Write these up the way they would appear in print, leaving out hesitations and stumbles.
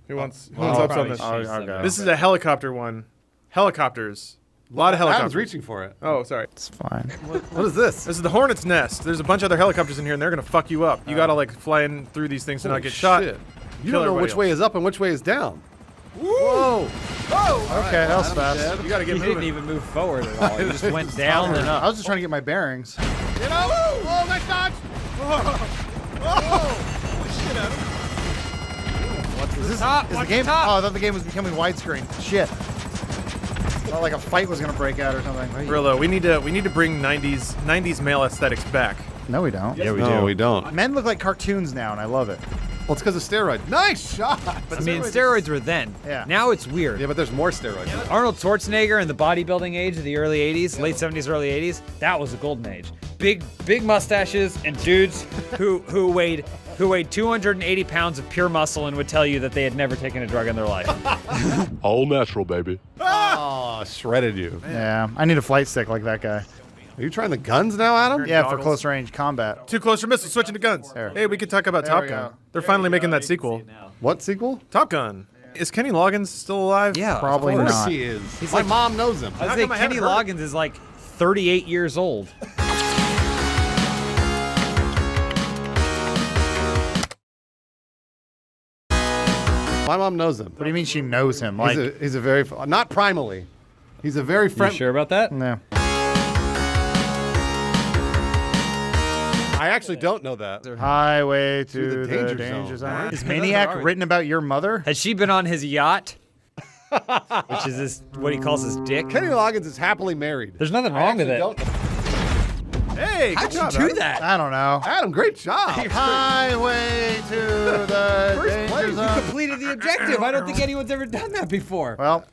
Who wants ups on this? I'll go. This is a helicopter one. Helicopters. A lot of helicopters. Adam's reaching for it. Oh, sorry. It's fine. What is this? This is the Hornet's Nest. There's a bunch of other helicopters in here, and they're gonna fuck you up. You gotta like fly in through these things to not get shot. Shit. You Kill don't know everybody which way is up and which way is down. Whoa! Okay, that was fast. You gotta get He moving. didn't even move forward at all. He just went down and I up. was just trying to get my bearings. Get out! Oh, nice dodge! Is this is the game? Oh, I thought the game was becoming widescreen. Shit. Felt like a fight was gonna break out or something. Brillo, we need to bring 90s male aesthetics back. No, we don't. Yeah, we No, do. we don't. Men look like cartoons now, and I love it. Well, it's because of steroids. Nice shot! I mean, steroids were then. Yeah. Now it's weird. Yeah, but there's more steroids. Arnold Schwarzenegger in the bodybuilding age of the early 80s, late 70s, early 80s, that was a golden age. Big mustaches and dudes who weighed 280 pounds of pure muscle and would tell you that they had never taken a drug in their life. All natural, baby. Oh, shredded you. Yeah, I need a flight stick like that guy. Are you trying the guns now, Adam? Yeah, for Goggles. close range combat. Too close for missiles, switching to guns. There. Hey, we could talk about There Top we Gun. go. They're finally making that sequel. What sequel? Top Gun. Is Kenny Loggins still alive? Yeah, Probably Of course not. he is. He's My like- mom knows him. I How was come I Kenny haven't heard? Loggins is like 38 years old. My mom knows him. What do you mean she knows him? Like, He's a very not primally. He's a very You friend. sure about that? no. I actually don't know that. Highway to To the the danger danger zone. zone. Is Maniac written about your mother? Has she been on his yacht? Which is his, what he calls his dick? Kenny Loggins is happily married. There's nothing wrong with it. Hey, How'd good job, you do Adam. that? I don't know. Adam, great job. Highway to the danger place. You zone. Completed the objective. I don't think anyone's ever done that before. Well,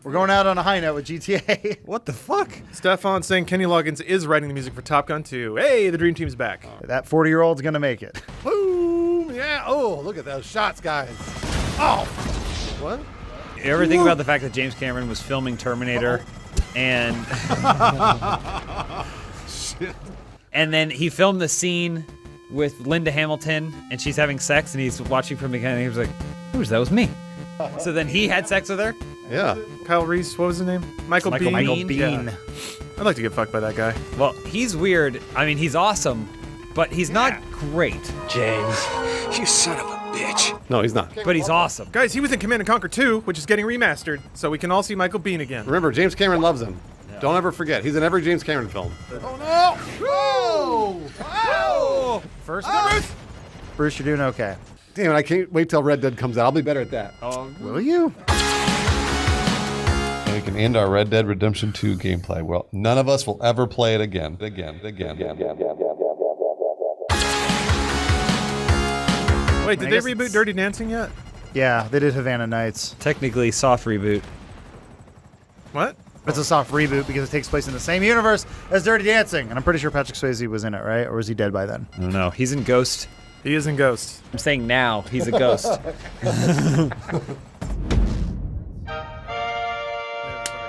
we're going out on a high note with GTA. What the fuck? Stefan saying Kenny Loggins is writing the music for Top Gun 2. Hey, the Dream Team's back. That 40-year-old's gonna make it. Boom. Yeah. Oh, look at those shots, guys. Oh. What? You ever think about the fact that James Cameron was filming Terminator and and then he filmed the scene with Linda Hamilton and she's having sex and he's watching from the beginning and he was like, "Who's that? Was me." So then he had sex with her? Yeah. Kyle Reese, what was his name? Michael Biehn. Michael Bean. Yeah. I'd like to get fucked by that guy. Well, he's weird. I mean, he's awesome, but he's not great. James, you son of a bitch. No, he's not. But he's awesome. Guys, he was in Command & Conquer 2, which is getting remastered, so we can all see Michael Biehn again. Remember, James Cameron loves him. Don't ever forget. He's in every James Cameron film. Oh no! Whoa! First, Bruce, you're doing okay. Damn it! I can't wait till Red Dead comes out. I'll be better at that. Will you? And we can end our Red Dead Redemption 2 gameplay. Well, none of us will ever play it again. Wait, did I they guess reboot it's- Dirty Dancing yet? Yeah, they did Havana Nights. Technically, soft reboot. What? It's a soft reboot because it takes place in the same universe as Dirty Dancing, and I'm pretty sure Patrick Swayze was in it, right? Or was he dead by then? I don't know. He's in Ghost. He is in Ghost. I'm saying now he's a ghost.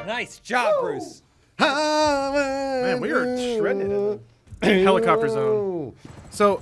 Nice job, Bruce. Man, we are shredding it in the helicopter zone. So,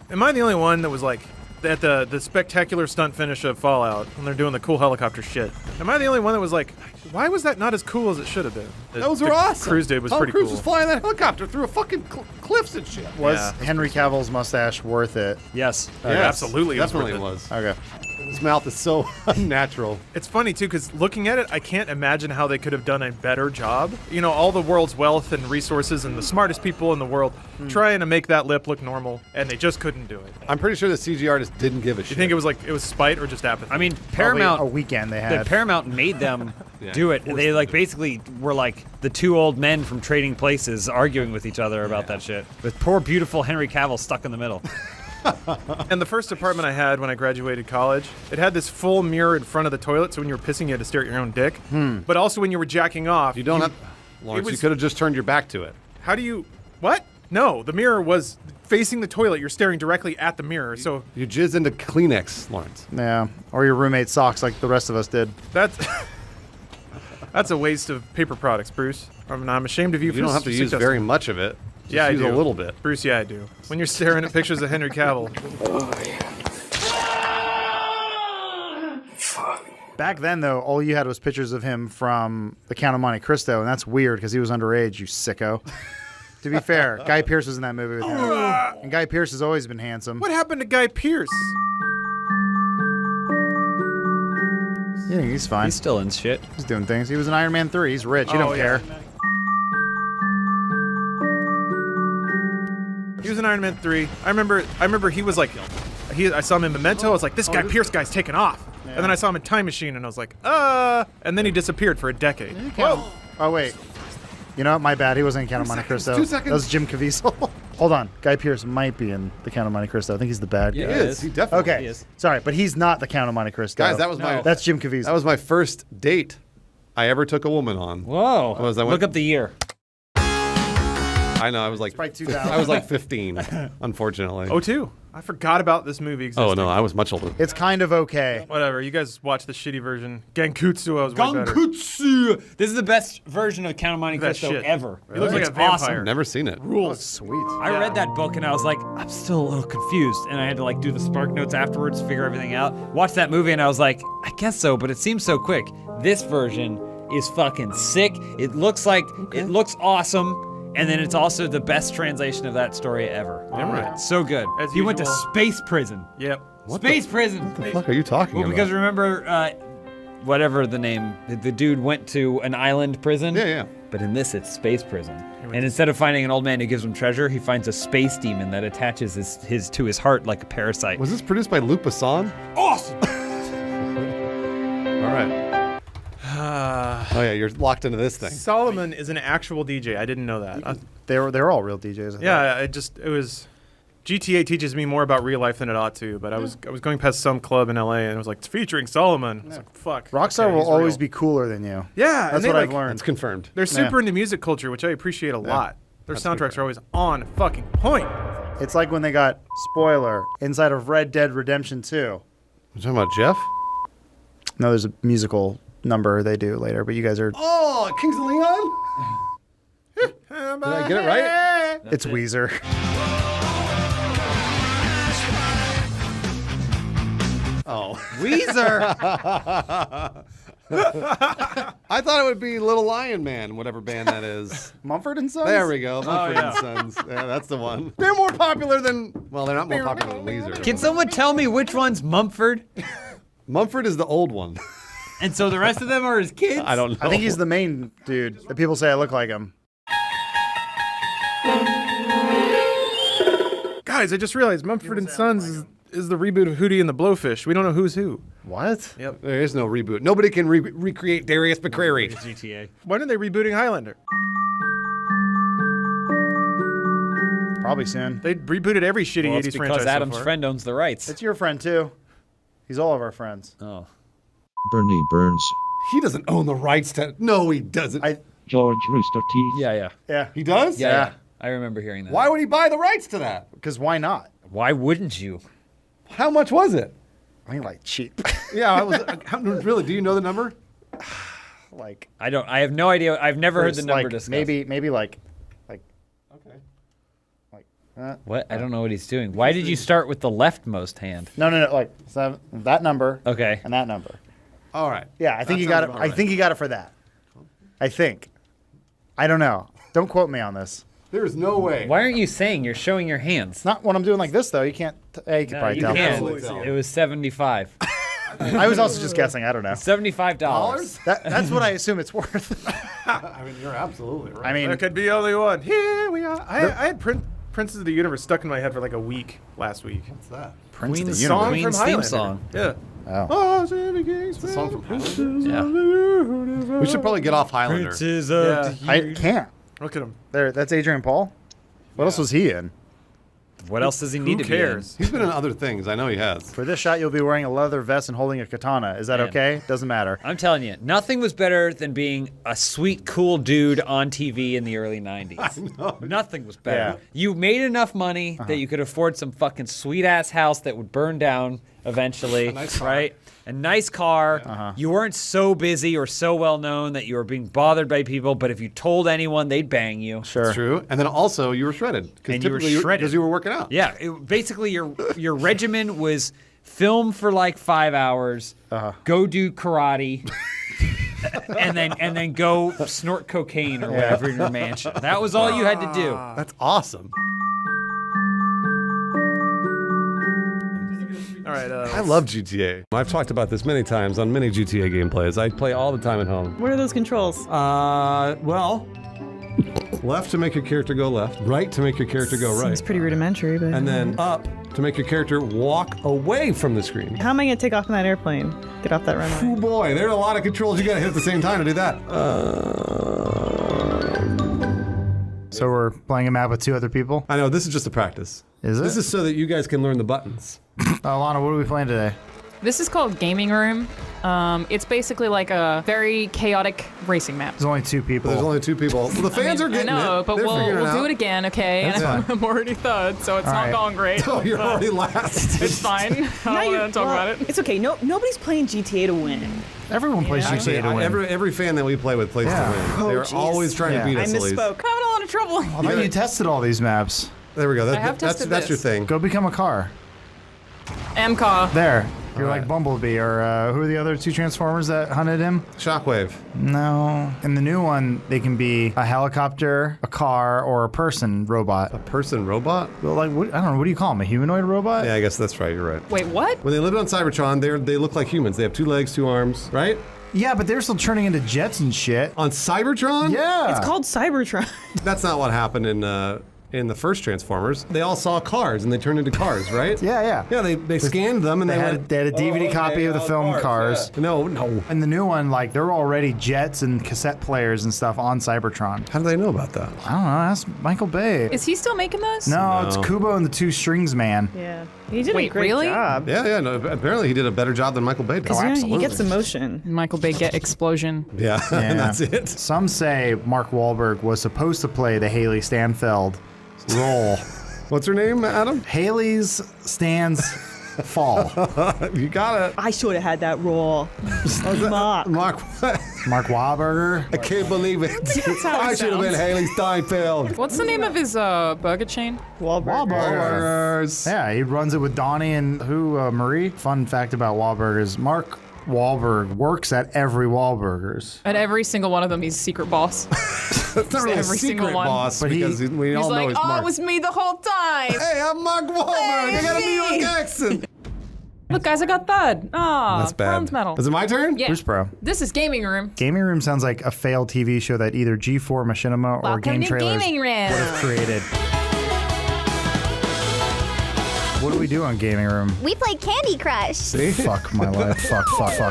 am I the only one that was like, at the spectacular stunt finish of Fallout, when they're doing the cool helicopter shit, am I the only one that was like, why was that not as cool as it should have been? Those The were awesome. Cruise dude was Tom pretty Cruise cool. was flying that helicopter through a fucking cliffs and shit. Was Yeah. Henry Cavill's mustache worth it? Yes. absolutely it was Definitely worth it it. was. Okay. His mouth is so unnatural. It's funny too, because looking at it, I can't imagine how they could have done a better job. You know, all the world's wealth and resources and the smartest people in the world trying to make that lip look normal, and they just couldn't do it. I'm pretty sure the CG artist didn't give a shit. You think it was like it was spite or just apathy? I mean, Probably Paramount. a weekend they The had. Paramount made them do it. They like basically were like the two old men from Trading Places arguing with each other about that shit. With poor beautiful Henry Cavill stuck in the middle. And the first apartment I had when I graduated college, it had this full mirror in front of the toilet, so when you were pissing, you had to stare at your own dick. But also when you were jacking off, you don't have. Lawrence, you was- could have just turned your back to it. how do you? What? No, the mirror was facing the toilet. You're staring directly at the mirror, so You jizz into Kleenex, Lawrence. Yeah, or your roommate's socks like the rest of us did. that's that's a waste of paper products, Bruce. I'm ashamed of you. You don't have to use suggesting- very much of it. Just Yeah, I use do. a little bit. Bruce, yeah, I do. When you're staring at pictures of Henry Cavill, Back then, though, all you had was pictures of him from The Count of Monte Cristo, and that's weird because he was underage, you sicko. To be fair, Guy Pearce was in that movie with him. And Guy Pearce has always been handsome. What happened to Guy Pearce? Yeah, he's fine. He's still in shit. He's doing things. He was in Iron Man 3. He's rich. He don't care. He was in Iron Man 3. I remember he was like, I saw him in Memento. I was like, this Guy Pearce guy's taken off. And then I saw him in Time Machine, and I was like, and then he disappeared for a decade. Whoa. Oh, wait. You know what? My bad. He wasn't in Count of Monte Cristo. 2 seconds. That was Jim Caviezel. Hold on. Guy Pearce might be in The Count of Monte Cristo. I think he's the bad Yeah, guy. He is. He definitely Okay. is. Sorry, but he's not The Count of Monte Cristo. Guys, that was my That's Jim Caviezel. that was my first date I ever took a woman on. Whoa. Was I went- Look up the year. I know. I was like probably 2000. I was like 15, unfortunately. Oh, too. I forgot about this movie existing. Oh no, I was much older. It's kind of okay. Whatever. You guys watch the shitty version. Gankutsu was way better. Gankutsu. This is the best version of Count of Monte That Cristo shit. ever. He looks like It's a vampire. awesome. Never seen it. Rules. Sweet. I read that book and I was like, I'm still a little confused. And I had to like do the spark notes afterwards to figure everything out. Watch that movie and I was like, I guess so, but it seems so quick. This version is fucking sick. It looks like, it looks awesome. And then it's also the best translation of that story ever. Damn right. So good. As He went to usual. space prison. Yep. Space prison. What the fuck are you talking Well, about? because remember, whatever the name, the dude went to an island prison. Yeah, yeah. But in this, it's space prison. And instead of finding an old man who gives him treasure, he finds a space demon that attaches his to his heart like a parasite. Was this produced by Luc Besson? awesome? All right. Oh yeah, you're locked into this thing. Solomon is an actual DJ. I didn't know that. They're all real DJs. I thought. Yeah, it was. GTA teaches me more about real life than it ought to. But I was going past some club in LA and it was like, it's featuring Solomon. I was like, fuck. Rockstar okay, will he's always real. be cooler than you. Yeah, That's and they, what I've like, learned. It's confirmed. They're super into music culture, which I appreciate a lot. Their soundtracks are always on fucking point. It's like when they got, spoiler, inside of Red Dead Redemption 2. You talking about Jeff? No, there's a musical number they do later, but you guys are. Oh, Kings of Leon. Did I get it right? It's Weezer. Oh, Weezer. I thought it would be Little Lion Man, whatever band that is. Mumford and Sons? There we go. Mumford yeah. and Sons. Yeah, that's the one. They're more popular than. Well, they're not more popular than Weezer. Can someone tell me which one's Mumford? Mumford is the old one. And so the rest of them are his kids? I don't know. I think he's the main dude that people say I look like him. Guys, I just realized Mumford and Sons is the reboot of Hootie and the Blowfish. We don't know who's who. What? Yep. There is no reboot. Nobody can recreate Darius McCrary. GTA. When are they rebooting Highlander? Probably soon. They rebooted every shitty Well, 80s it's franchise because so Adam's far. friend owns the rights. It's your friend, too. He's all of our friends. Oh. Bernie Burns, He doesn't own the rights to. No, he doesn't. George Rooster Teeth. Yeah. Yeah. he does? Yeah. I remember hearing that. Why would he buy the rights to that? Because why not? Why wouldn't you? How much was it? I mean, like, cheap. Yeah, I was. Really? Do you know the number? like, I have no idea. I've never heard the it's number like, discussed. maybe like. Okay. What? I don't know what he's doing. Why did you start with the leftmost hand? No, like that number Okay. and that number. All right. Yeah, I think That you got it. sounds about I right. think you got it for that. I think. I don't know. Don't quote me on this. There's no way. Why aren't you saying? You're showing your hands. Not when I'm doing like this though. You can't. You can No, probably you tell. can. Absolutely tell. It was $75. I was also just guessing. I don't know. $75. That's what I assume it's worth. I mean, you're absolutely right. I mean, There could be only one. Here we are. I had Princes of the Universe stuck in my head for like a week last week. What's that? Prince of the Queen's Universe. Song Queen's from theme Highlander. song. Yeah. Oh. Oh, it's a song from Highlander? Yeah. We should probably get off Highlander. Princes Yeah. I can't. Look at him. There. That's Adrian Paul. What else was he in? What else does he Who need to cares? He's been in other things. I know he has. For this shot, you'll be wearing a leather vest and holding a katana. Is that Man. okay? Doesn't matter. be in? I'm telling you, nothing was better than being a sweet, cool dude on TV in the early 90s. Nothing was better. Yeah. You made enough money that you could afford some fucking sweet ass house that would burn down eventually, nice car. right? A nice car. You weren't so busy or so well known that you were being bothered by people, but if you told anyone, they'd bang you. Sure. It's true. And then also, you were shredded. And you were shredded. Because you were working out. Yeah, basically your regimen was film for like 5 hours, go do karate, and then go snort cocaine or whatever in your mansion. That was all you had to do. That's awesome. All right. I love GTA. I've talked about this many times on many GTA gameplays. I play all the time at home. What are those controls? Well, left to make your character go left, right to make your character go right, Seems pretty rudimentary, but. and then up to make your character walk away from the screen. How am I gonna take off in that airplane? Get off that Oh runway. boy, there are a lot of controls you gotta hit at the same time to do that. So we're playing a map with 2 other people. I know, this is just a practice. Is it? This is so that you guys can learn the buttons. Lana, what are we playing today? This is called Gaming Room. It's basically like a very chaotic racing map. There's only 2 people. There's only 2 people. Well, the fans are I getting know, it. but They're figuring we'll out. do it again, okay? That's fine. I'm already third, so it's All not right. going great. Oh, you're already last. It's fine. I don't want to talk about it. It's okay. No, nobody's playing GTA to win. Everyone plays Actually, GTA to win. every fan that we play with plays Yeah. to win. Oh, They're jeez. always trying Yeah. to beat I us at least. misspoke. I'm having a lot of trouble. I thought you tested all these maps. There we go. I have tested That's your this. thing. Go become a car. MCAW. There. You're All like right. Bumblebee, or who are the other 2 Transformers that hunted him? Shockwave. No. In the new one, they can be a helicopter, a car, or a person robot. A person robot? Well, like, what, I don't know, what do you call them? A humanoid robot? Yeah, I guess that's right. You're right. Wait, what? When they lived on Cybertron, they look like humans. They have 2 legs, 2 arms, right? Yeah, but they're still turning into jets and shit. On Cybertron? Yeah. It's called Cybertron. That's not what happened in the first Transformers. They all saw cars and they turned into cars, right? Yeah. Yeah, they scanned them and They they had, went, they had a DVD copy of the film Cars. yeah. No. And the new one, like, they're already jets and cassette players and stuff on Cybertron. How do they know about that? I don't know, ask Michael Bay. Is he still making those? No, No. it's Kubo and the 2 Strings Man. Yeah. He did a Wait, great really? job. Yeah. No, apparently he did a better job than Michael Bay did. Oh, Yeah, he absolutely. gets emotion. Michael Bay get explosion. Yeah, and that's it. Some say Mark Wahlberg was supposed to play the Haley Stanfield role. What's her name, Adam? Haley's stands fall. You got it. I should have had that role. Mark. Mark, Mark Wahlberger. I can't believe it. how it I should have been sounds. Haley Steinfeld. What's the name of his burger chain? Wahlberg. Burgers. Yeah, he runs it with Donnie and Marie. Fun fact about Wahlberg is Mark Wahlberg works at every Wahlburgers. At every single one of them, he's secret boss. That's not really a every single secret one. boss But because we He's all know like, he's oh, Mark. it was me the whole time. Hey, I'm Mark Wahlberg. I got a New York accent. Look, guys, I got third. Oh, That's bad. bronze medal. Is it my turn? Yeah. Bruce Bro. This is Gaming Room. Gaming Room sounds like a failed TV show that either G4 Machinima or Welcome Game to Trailers Gaming Room. would have created. What do we do on Gaming Room? We play Candy Crush. See? Fuck my life. Fuck.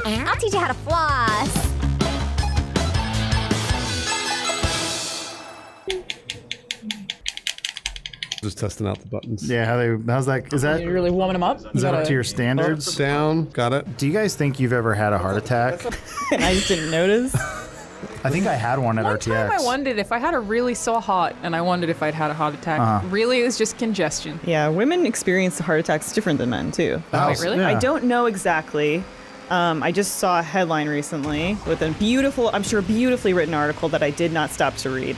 I'll teach you how to floss. Just testing out the buttons. Yeah, how's that? Is that You're really warming them up. is that up to your standards? Up, down, got it. Do you guys think you've ever had a heart attack? And I just didn't notice. I think I had one at One RTX. time I wondered if I had a really sore heart, and I wondered if I'd had a heart attack. Really, it was just congestion. Yeah, women experience heart attacks different than men, too. Oh, wait, really? yeah. I don't know exactly. I just saw a headline recently with a beautiful, I'm sure beautifully written article that I did not stop to read.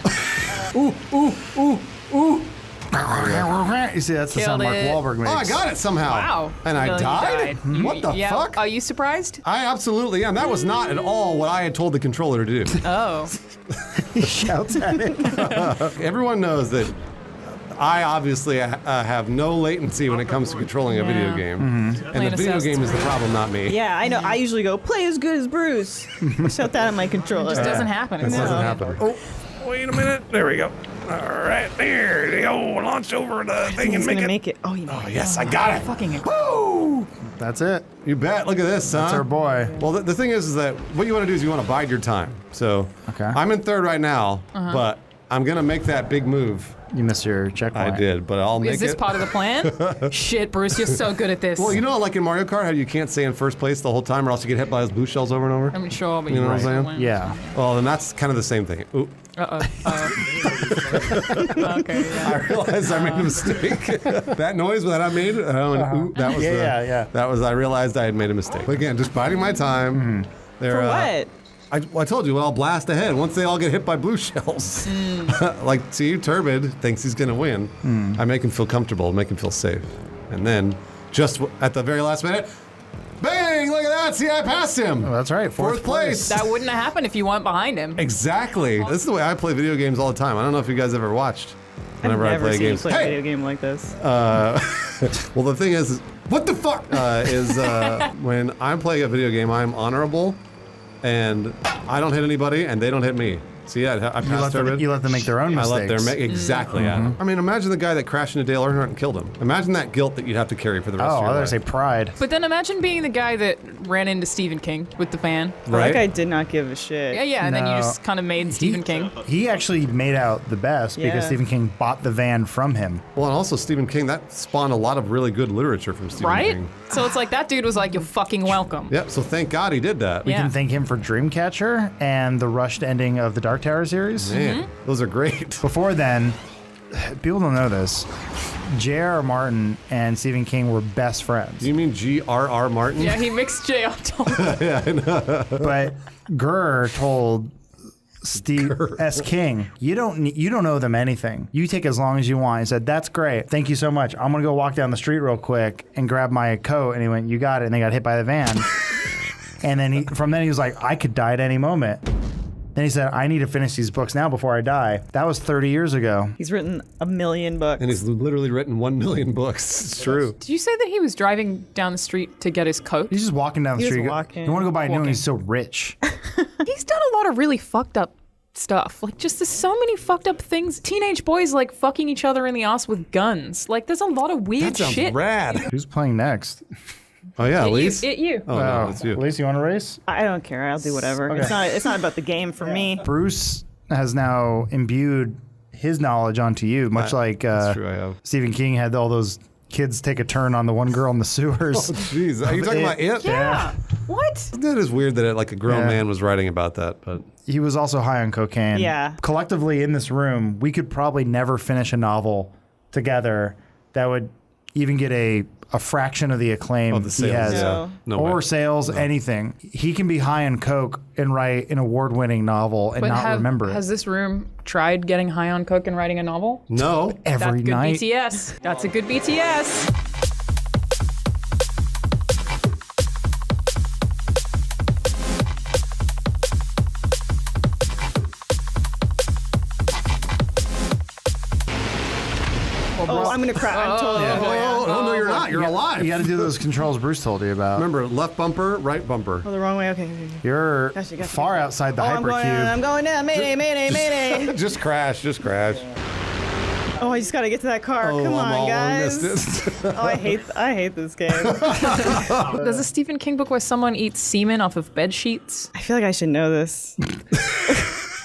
You see, that's the Killed sound Mark it. Wahlberg makes. Oh, I got it somehow. Wow. And I Well, you died? You- What the yeah. fuck? Are you surprised? I absolutely am. That was not at all what I had told the controller to do. Oh. He shouts at it. Everyone knows that I obviously have no latency when it comes to controlling a video Yeah. game. And Plain the video assessed. game is the problem, not me. Yeah, I know. I usually go, play as good as Bruce. Shout that at my controller. It doesn't happen. It doesn't happen. Oh, wait a minute. There we go. All right, there you go. Launch over the thing He's and gonna make it. make it. Oh, you know. Oh, yes, I got it. Fucking That's it. You bet. Look at this, son. That's our boy. Well, the thing is that what you want to do is you want to bide your time. So Okay. I'm in third right now, but I'm going to make that big move. You missed your checkpoint. I did, but I'll make Is this it. part of the plan? Shit, Bruce, you're so good at this. Well, you know, like in Mario Kart, how you can't stay in first place the whole time or else you get hit by those blue shells over and over? I mean, sure, but You know what I'm still saying? win. Yeah. Well, then that's kind of the same thing. Ooh, Okay, yeah. I realized I made a mistake. That noise that I made, ooh, that was Yeah. That was, I realized I had made a mistake. But again, just biding my time. There, For what? I told you, well, I'll blast ahead once they all get hit by blue shells. Like, see, Turbid thinks he's going to win. I make him feel comfortable, make him feel safe. And then just at the very last minute. Bang! Look at that. See, I passed him. Oh, that's right. Fourth place. That wouldn't have happened if you weren't behind him. Exactly. This is the way I play video games all the time. I don't know if you guys ever watched. I've Whenever I never play seen you games. play a video game like this. Well, the thing is, what the fuck is when I'm playing a video game, I'm honorable, and I don't hit anybody, and they don't hit me. See, I passed everybody. You let them make their own I mistakes. let them make exactly. Yeah. I mean, imagine the guy that crashed into Dale Earnhardt and killed him. Imagine that guilt that you'd have to carry for the rest Oh, of I your was life. gonna say pride. But then imagine being the guy that ran into Stephen King with the van. Right? That guy did not give a shit. Yeah, and then you No. just kind of made Stephen King. He actually made out the best because Yeah. Stephen King bought the van from him. Well, and also Stephen King, that spawned a lot of really good literature from Stephen Right? King. So it's like that dude was like, you're fucking welcome. Yep, so thank God he did that. We Yeah. can thank him for Dreamcatcher and the rushed ending of the Dark Tower series. Man, those are great. Before then, people don't know this. J.R.R. Martin and Stephen King were best friends. Do you mean G.R.R. Martin? Yeah, he mixed Jay up. But Gurr told Steve S. King, you don't owe them anything. You take as long as you want. He said, that's great. Thank you so much. I'm gonna go walk down the street real quick and grab my coat. And he went, you got it. And they got hit by the van. And then from then he was like, I could die at any moment. Then he said, I need to finish these books now before I die. That was 30 years ago. He's written 1 million books. And he's literally written 1 million books. It's true. Did you say that he was driving down the street to get his coat? He's just walking down the He was street. walking. You want to go buy a new one? Walking. He's so rich. He's done a lot of really fucked up stuff. Like, just there's so many fucked up things. Teenage boys like fucking each other in the ass with guns. Like, there's a lot of weird That sounds shit. rad. Who's playing next? Oh, yeah, It Elise? you. Oh, no, it's you. Elise, you want to race? I don't care. I'll do whatever. Okay. It's not about the game for me. Bruce has now imbued his knowledge onto you, much like That's true, I have. Stephen King had all those kids take a turn on the one girl in the sewers. Oh, jeez. Are you talking about it? Yeah. What? That is weird that like a grown Yeah. man was writing about that, but He was also high on cocaine. Yeah. Collectively in this room, we could probably never finish a novel together that would even get a fraction of the acclaim the he sales, has. yeah. No or way. sales, anything. He can be high on coke and write an award-winning novel and not remember has it. this room tried getting high on coke and writing a novel? no. Every That's good night. BTS. That's a good BTS. Oh, I'm gonna cry. I'm totally gonna go. Oh, no, you're not. You're alive. You got to do those controls Bruce told you about. Remember, left bumper, right bumper. Oh, the wrong way. Okay. You're Gotcha. far outside the Oh, I'm going down. hypercube. I'm going down. Mayday, mayday, mayday. Just crash, just crash. Oh, I just gotta get to that car. Oh, Come I'm on, all guys. missed it. Oh, I hate this game. There's a Stephen King book where someone eats semen off of bed sheets. I feel like I should know this.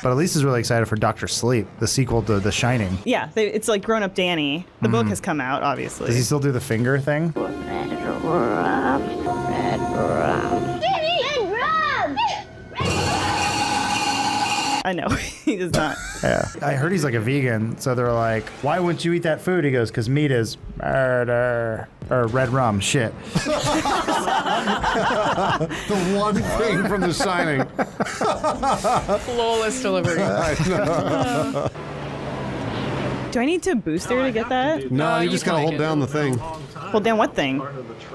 But Elise is really excited for Dr. Sleep, the sequel to The Shining. Yeah, it's like Grown Up Danny. The book has come out, obviously. Does he still do the finger thing? I know he does not. Yeah. I heard he's like a vegan, so they're like, why wouldn't you eat that food? He goes, because meat is murder. Or red rum, shit. The one thing from The Shining. Flawless delivery. Do I need to booster to get that? No, you you just can gotta make hold it. down the thing. Hold down what thing?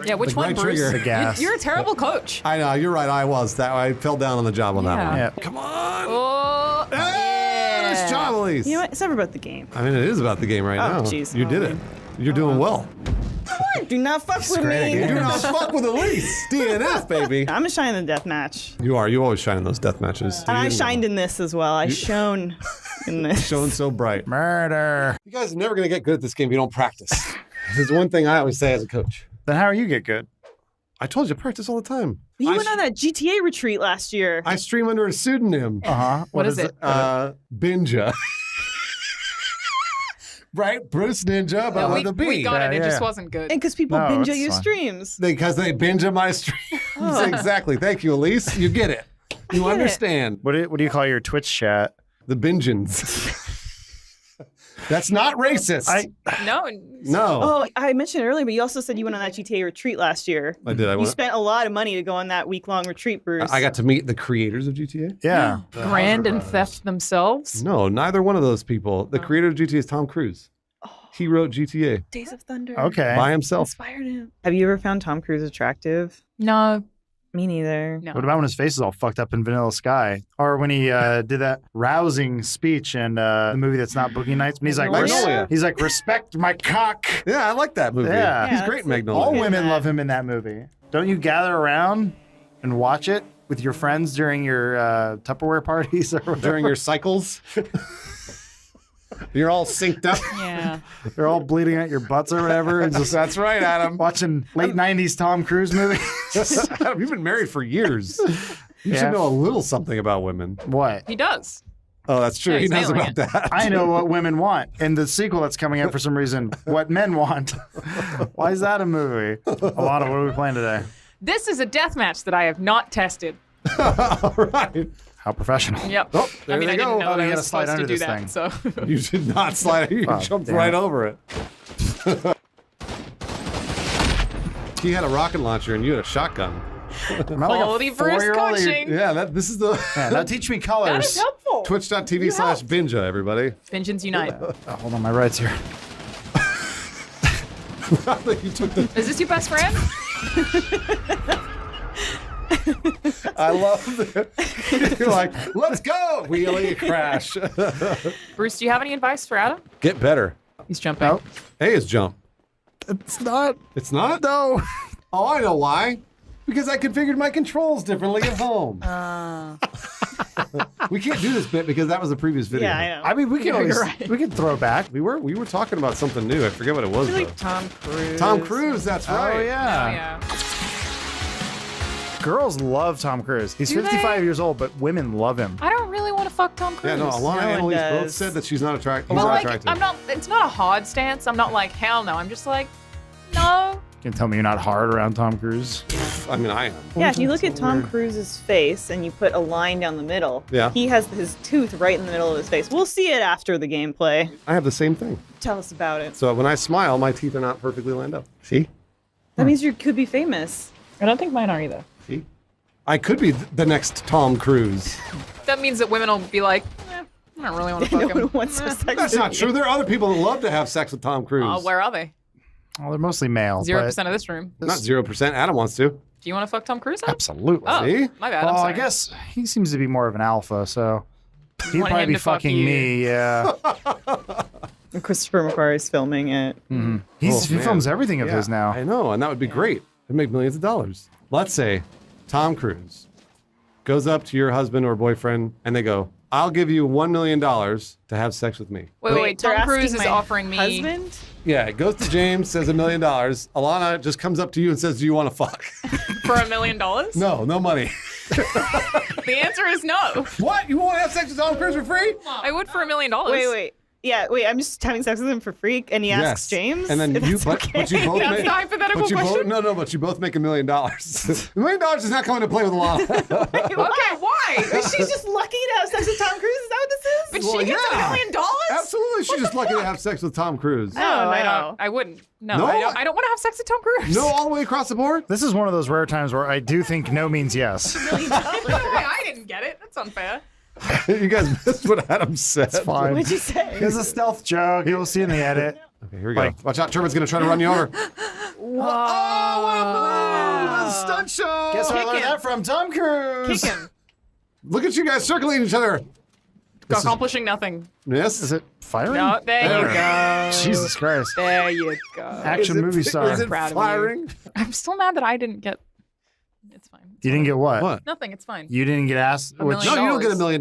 Yeah, which The one, right Bruce? trigger. The gas. You're a terrible coach. I know, you're right, I was. I fell down on the job on that Yeah. one. Yeah. Come on! Oh, Hey, nice job, Elise. You know what? It's never about the game. I mean, it is about the game right Oh, now. jeez. You did it. You're doing well. Do not fuck with great me. again. Do not fuck with Elise. DNF, baby. I'm a shine in the death match. You are. You always shine in those death matches. And I shined in this as well. I shone in this. Shone so bright. Murder. You guys are never going to get good at this game if you don't practice. There's one thing I always say as a coach. Then how do you get good? I told you, practice all the time. You went on that GTA retreat last year. I stream under a pseudonym. Uh-huh. what is it? Binja. Right? Bruce Ninja, but with a B. we got it. It Yeah, just yeah. wasn't good. And because people No, binge it's at your fine. streams. Because they binge on my streams. Exactly. Thank you, Elise. You get it. You get it. understand. What do you call your Twitch chat? The bingens. That's not racist. No. No. Oh, I mentioned it earlier, but you also said you went on that GTA retreat last year. I did. I You went. spent a lot of money to go on that week-long retreat, Bruce. I got to meet the creators of GTA. Yeah. Grand and theft themselves. No, neither one of those people. The creator of GTA is Tom Cruise. He wrote GTA Days of Thunder. Okay. by himself. Inspired him. Have you ever found Tom Cruise attractive? No, Me neither. no. What about when his face is all fucked up in Vanilla Sky? Or when he did that rousing speech in the movie that's not Boogie Nights? When he's like, Magnolia. he's like, respect my cock. Yeah, I like that movie. Yeah. He's Yeah, great in that's Magnolia. All Look at women that. love him in that movie. Don't you gather around and watch it with your friends during your Tupperware parties or whatever? During your cycles. You're all synced up. Yeah. They're all bleeding out your butts or whatever. And just That's right, Adam. watching late 90s Tom Cruise movies. Adam, you've been married for years. You Yeah. should know a little something about women. What? He does. Oh, that's true. Yeah, he he's knows nailing about that. I know what women want. And the sequel that's coming out for some reason, what men want. Why is that a movie? Alana, what are we playing today? This is a death match that I have not tested. All right. How professional. Yep. Oh, there I mean, they I go. didn't know Oh, that you I gotta was slide supposed to under do this that. thing. So You did not slide. You Oh, jumped damn right it. over it. He had a rocket launcher and you had a shotgun. Am I like a Quality Bruce 4-year-old? coaching. Yeah, this is the Yeah, now teach me colors. that is helpful. twitch.tv/Binja, everybody. Vengeance Unite. Oh, hold on, my rights here. You took the, Is this your best friend? I love that. You're like, let's go. Wheelie crash. Bruce, do you have any advice for Adam? Get better. He's jumping. Oh, A is jump. it's not. It's not? No. Oh, I know why. Because I configured my controls differently at home. We can't do this bit because that was the previous video. Yeah, I know. I mean, we can Yeah, always, you're right. we can throw back. We were talking about something new. I forget what it was. I Though. like Tom Cruise. Tom Cruise, that's right. Oh, yeah. Oh, yeah. Girls love Tom Cruise. He's Do 55 they? years old, but women love him. I don't really want to fuck Tom Cruise. Yeah, no, Alana No and one Annalise both does. said that she's not attractive. He's Well, not like, attractive. I'm not. It's not a hard stance. I'm not like hell no. I'm just like, no. You can tell me you're not hard around Tom Cruise. I mean, I am. Yeah, if you look That's at so Tom weird. Cruise's face and you put a line down the middle, Yeah. he has his tooth right in the middle of his face. We'll see it after the gameplay. I have the same thing. Tell us about it. So when I smile, my teeth are not perfectly lined up. See? That means you could be famous. I don't think mine are either. See? I could be the next Tom Cruise. That means that women will be like, I don't really want to No fuck him. one wants to sex That's with not you. true. There are other people that love to have sex with Tom Cruise. Where are they? Well, they're mostly male. 0% of this room. Not 0%. Adam wants to. Do you want to fuck Tom Cruise? Adam? Absolutely. Oh, See? my bad. Well, I'm sorry. I guess he seems to be more of an alpha, so he'd want probably him be to fuck fucking you. me. Yeah. And Christopher McQuarrie's filming it. He man. films everything of Yeah, his now. I know, and that would be great. It'd make millions of dollars. Let's say Tom Cruise goes up to your husband or boyfriend and they go, I'll give you $1 million to have sex with me. Wait. they're Tom Cruise asking is my offering me. husband? Yeah, it goes to James, says $1 million. Alana just comes up to you and says, do you want to fuck? For $1 million? No, no money. The answer is no. What? You won't have sex with Tom Cruise for free? I would for $1 million. Wait. Yeah, wait, I'm just having sex with him for free, and he asks James? And then if you, that's but you both That's make, the hypothetical but you question? but you both make $1 million. $1 million is not coming to play with Alana. Okay, why? She's just lucky to have sex with Tom Cruise? Is that what this is? But Well, she gets yeah. $1 million? Absolutely, she's just lucky to have sex with Tom Cruise. No, I no. don't. I wouldn't. No, No? I don't want to have sex with Tom Cruise. No, all the way across the board? This is one of those rare times where I do think no means yes. I didn't get it. That's unfair. You guys missed what Adam said. It's fine. What'd you say? It's a stealth joke. You'll see in the edit. Okay, here we go. Watch out, Turbo's gonna try to run you over. Stunt show! Guess where I Kick learned him. that from? Tom Cruise. Kick him. Look at you guys circling each other. Accomplishing nothing. Yes? Is it firing? No, there you go. Jesus Christ. There you go. Action movie star. Is it Proud of you. firing? I'm still mad that I didn't get. It's fine. You didn't get what? What? Nothing. It's fine. You didn't get asked? $1 million. No, you don't get $1 million.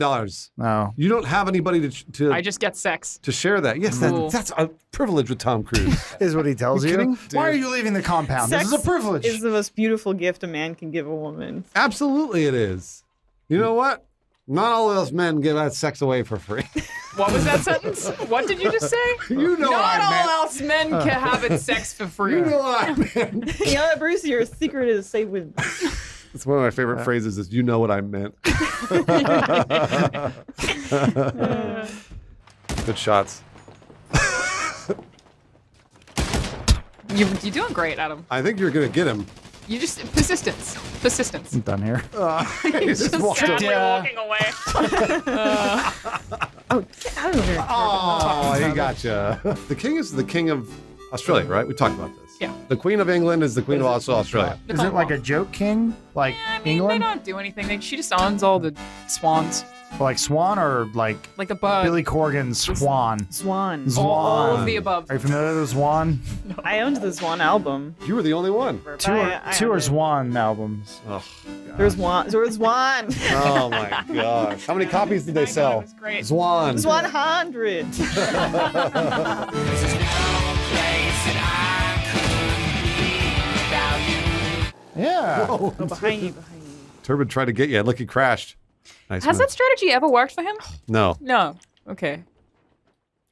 No. You don't have anybody to I just get sex. to share that. Yes, Cool. that's a privilege with Tom Cruise. Is what he tells you. kidding? Why are Dude. you leaving the compound? Sex This is a privilege. is the most beautiful gift a man can give a woman. Absolutely, it is. You know what? Not all of us men give that sex away for free. What was that sentence? What did you just say? You know what Not I all meant. else men can have it sex for free. You know what I meant. You know what, Bruce? Your secret is safe with me. It's one of my favorite phrases is, you know what I meant. Good shots. You're doing great, Adam. I think you're going to get him. You just persistence. Persistence. I'm done here. He just walked Sadly Yeah. walking away. Oh, get out of here. Oh, he gotcha. The king is the king of Australia, right? We talked about this. Yeah. The queen of England is the queen of Australia. Is it like a joke king? Like I mean, England? they don't do anything. She just owns all the swans. Like Swan or like Like the bug. Billy Corgan's Swan? Swan. Swan. All of the above. Are you familiar with Swan? I owned the Swan album. You were the only one. Two are Swan albums. Oh, There's one. There's one. oh my gosh. How many copies did they sell? was great. Swan. There's 100. Yeah. Oh, behind you, behind you. Turbid tried to get you. Look, he crashed. Nice Has move. that strategy ever worked for him? No. No. Okay.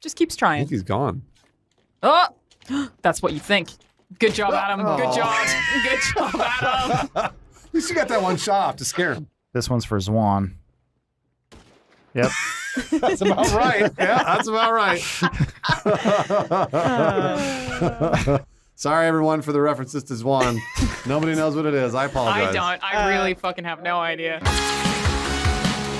Just keeps I trying. think he's gone. Oh! That's what you think. Good job, Adam. Good job. Good job, Adam. At least you got that one shot off to scare him. This one's for Swan. Yep. That's about right. Yeah, that's about right. Sorry, everyone, for the references to Swan. Nobody knows what it is. I apologize. I don't. I really fucking have no idea.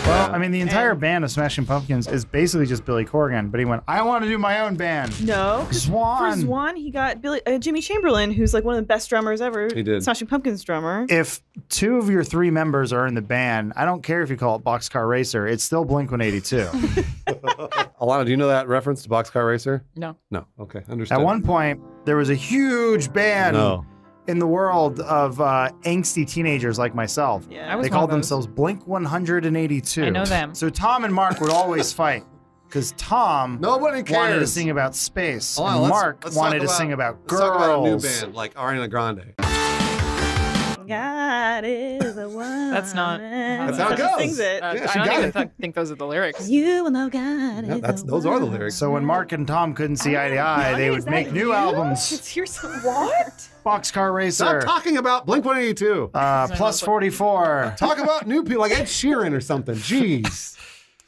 Well, I mean, the entire band of Smashing Pumpkins is basically just Billy Corgan, but he went, I want to do my own band. No. 'Cause Swan. For Swan, he got Jimmy Chamberlain, who's like one of the best drummers ever. He did. Smashing Pumpkins drummer. If 2 of your 3 members are in the band, I don't care if you call it Boxcar Racer, it's still Blink-182. Alana, do you know that reference to Boxcar Racer? No. No. Okay, understood. At one point, there was a huge band No. in the world of angsty teenagers like myself. Yeah. I was They one called of those. themselves Blink-182. I know them. So Tom and Mark would always fight because Tom Nobody cares. wanted to sing about space, Hold on, and let's- Mark let's wanted talk to sing about Let's talk about a new girls. band like Ariana Grande. God is the one. That's not- That's how it She goes. sings it. Yeah, she I don't got even it. think those are the lyrics. You will know God Yeah, is the those are the one. lyrics. So when Mark and Tom couldn't see eye to eye, they would make new albums. Here's what? Boxcar Racer, Stop talking about Plus Blink-182. 44. Talk about new people like Ed Sheeran or something. Jeez.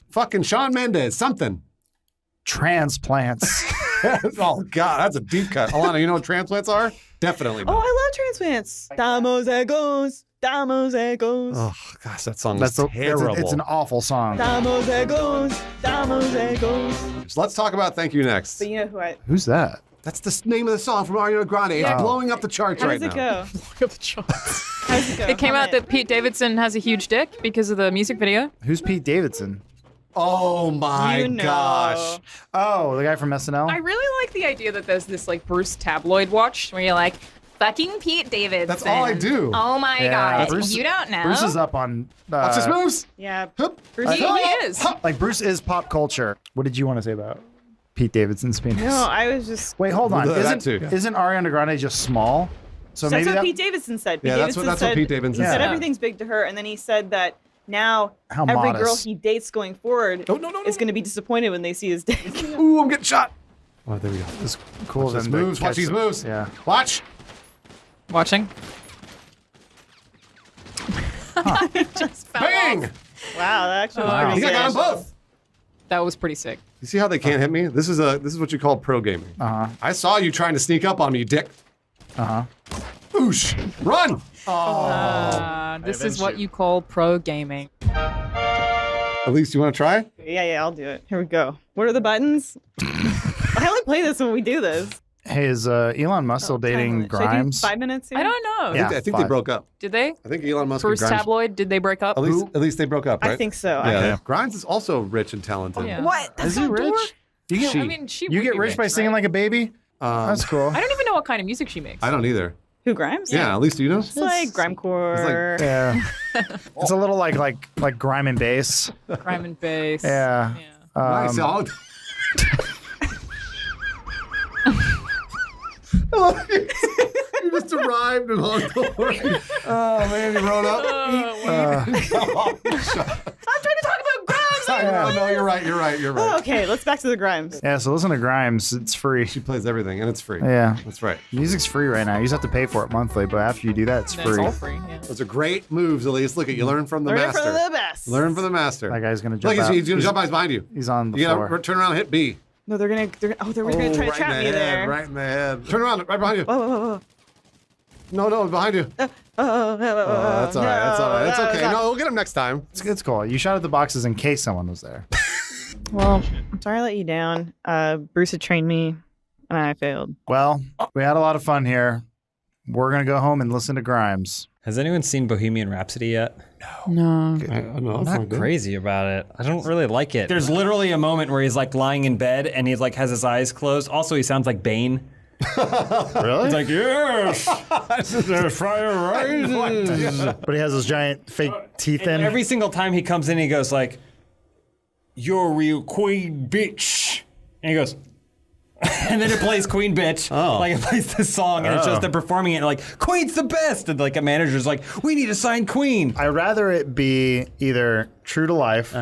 Fucking Shawn Mendes, something. Transplants. Oh, God, that's a deep cut. Alana, you know what transplants are? Definitely Oh, not. I love transplants. Damos Egos. Damos Egos. Oh, gosh, that song That's is a, terrible. it's an awful song. Damos Egos. Damos Egos. So let's talk about Thank You Next. But you know who I. Who's that? That's the name of the song from Ariana Grande. It's Yeah. blowing up the charts How right does it now. go? Look at the charts. How does it go? It came out Hum that Pete Davidson has a huge dick because of the music video. Who's Pete Davidson? Oh, my You know. gosh. Oh, the guy from SNL? I really like the idea that there's this like Bruce tabloid watch where you're like, fucking Pete Davidson. That's all I do. Oh my Yeah, god. Bruce- You don't know? Bruce is up on. Watch his moves. Yeah. Hup. Bruce He is. Like, Bruce is pop culture. What did you want to say about Pete Davidson's penis? No, I was just. Wait, hold on. Well, that Isn't, too. isn't Ariana Grande just small? So That's maybe what that. Pete Davidson said. Pete Yeah, that's what Davidson said, Pete Davidson he said. said. Everything's big to her, and then he said that now How every girl modest. he dates going forward No, no, no, is no. going to be disappointed when they see his dick. Ooh, I'm getting shot. Oh, there we go. It's cool Watch of these them to moves. Watch catch these them. moves. Yeah. Watch. Watching. Just fell Bang. off. Wow, that actually was Wow. I pretty think I got good. them both. That was pretty sick. You see how they can't hit me? This is what you call pro gaming. Uh huh. I saw you trying to sneak up on me, you dick. Uh huh. Oosh. Run. This is what you call pro gaming. At least you want to try? Yeah, I'll do it. Here we go. What are the buttons? I only play this when we do this. Hey, is Elon Musk still Time dating limit. Should I do Grimes? 5 minutes here? I don't know. Yeah. I think they 5. broke up. Did they? I think Elon Musk Bruce and Grimes. tabloid? Did they break up? At least they broke up, right? I think so. Yeah. Grimes is also rich and talented. Yeah. What? That's Is he not rich? door? You get, She. I mean, she. you would get be rich by singing right? like a baby? That's cool. I don't even know what kind of music she makes. I don't either. Who, Grimes? Yeah, at least you know. It's like Grimecore. Yeah. It's a little like grime and bass. Crime and bass. Yeah. Nice. Um, You just arrived and honked the horn. Oh man, you rode up. I'm trying to talk about Grimes. No, you're right. Oh, okay, let's back to the Grimes. Yeah, so listen to Grimes. It's free. She plays everything, and it's free. Yeah. That's right. Music's free right now. You just have to pay for it monthly, but after you do that, it's That's free. all free. Yeah. Those are great moves, Elise. Look at you. Learn from the Learn master. from the best. Learn from the master. That guy's gonna jump Look, out. he's gonna jump out behind you. He's on the You floor. gotta turn around and hit B. No, they're gonna try to right trap in me the there. head, right in the head. Turn around, right behind you. Whoa. No, behind you. Oh, That's all right. That's all right. It's okay. No, we'll get him next time. It's cool. You shot at the boxes in case someone was there. Well, I'm sorry I let you down. Bruce had trained me, and I failed. Well, we had a lot of fun here. We're going to go home and listen to Grimes. Has anyone seen Bohemian Rhapsody yet? No. I know. I'm not crazy about it. I don't really like it. There's literally a moment where he's like lying in bed and he's like has his eyes closed. Also, he sounds like Bane. Really? He's like, yes, the fire rises. But he has those giant fake teeth in. And every single time he comes in, he goes like, "You're a real queen bitch," and he goes. And then it plays Queen Bitch. Oh. Like it plays this song and it's just them performing it and like, Queen's the best. And like a manager's like, we need to sign Queen. I'd rather it be either true to life,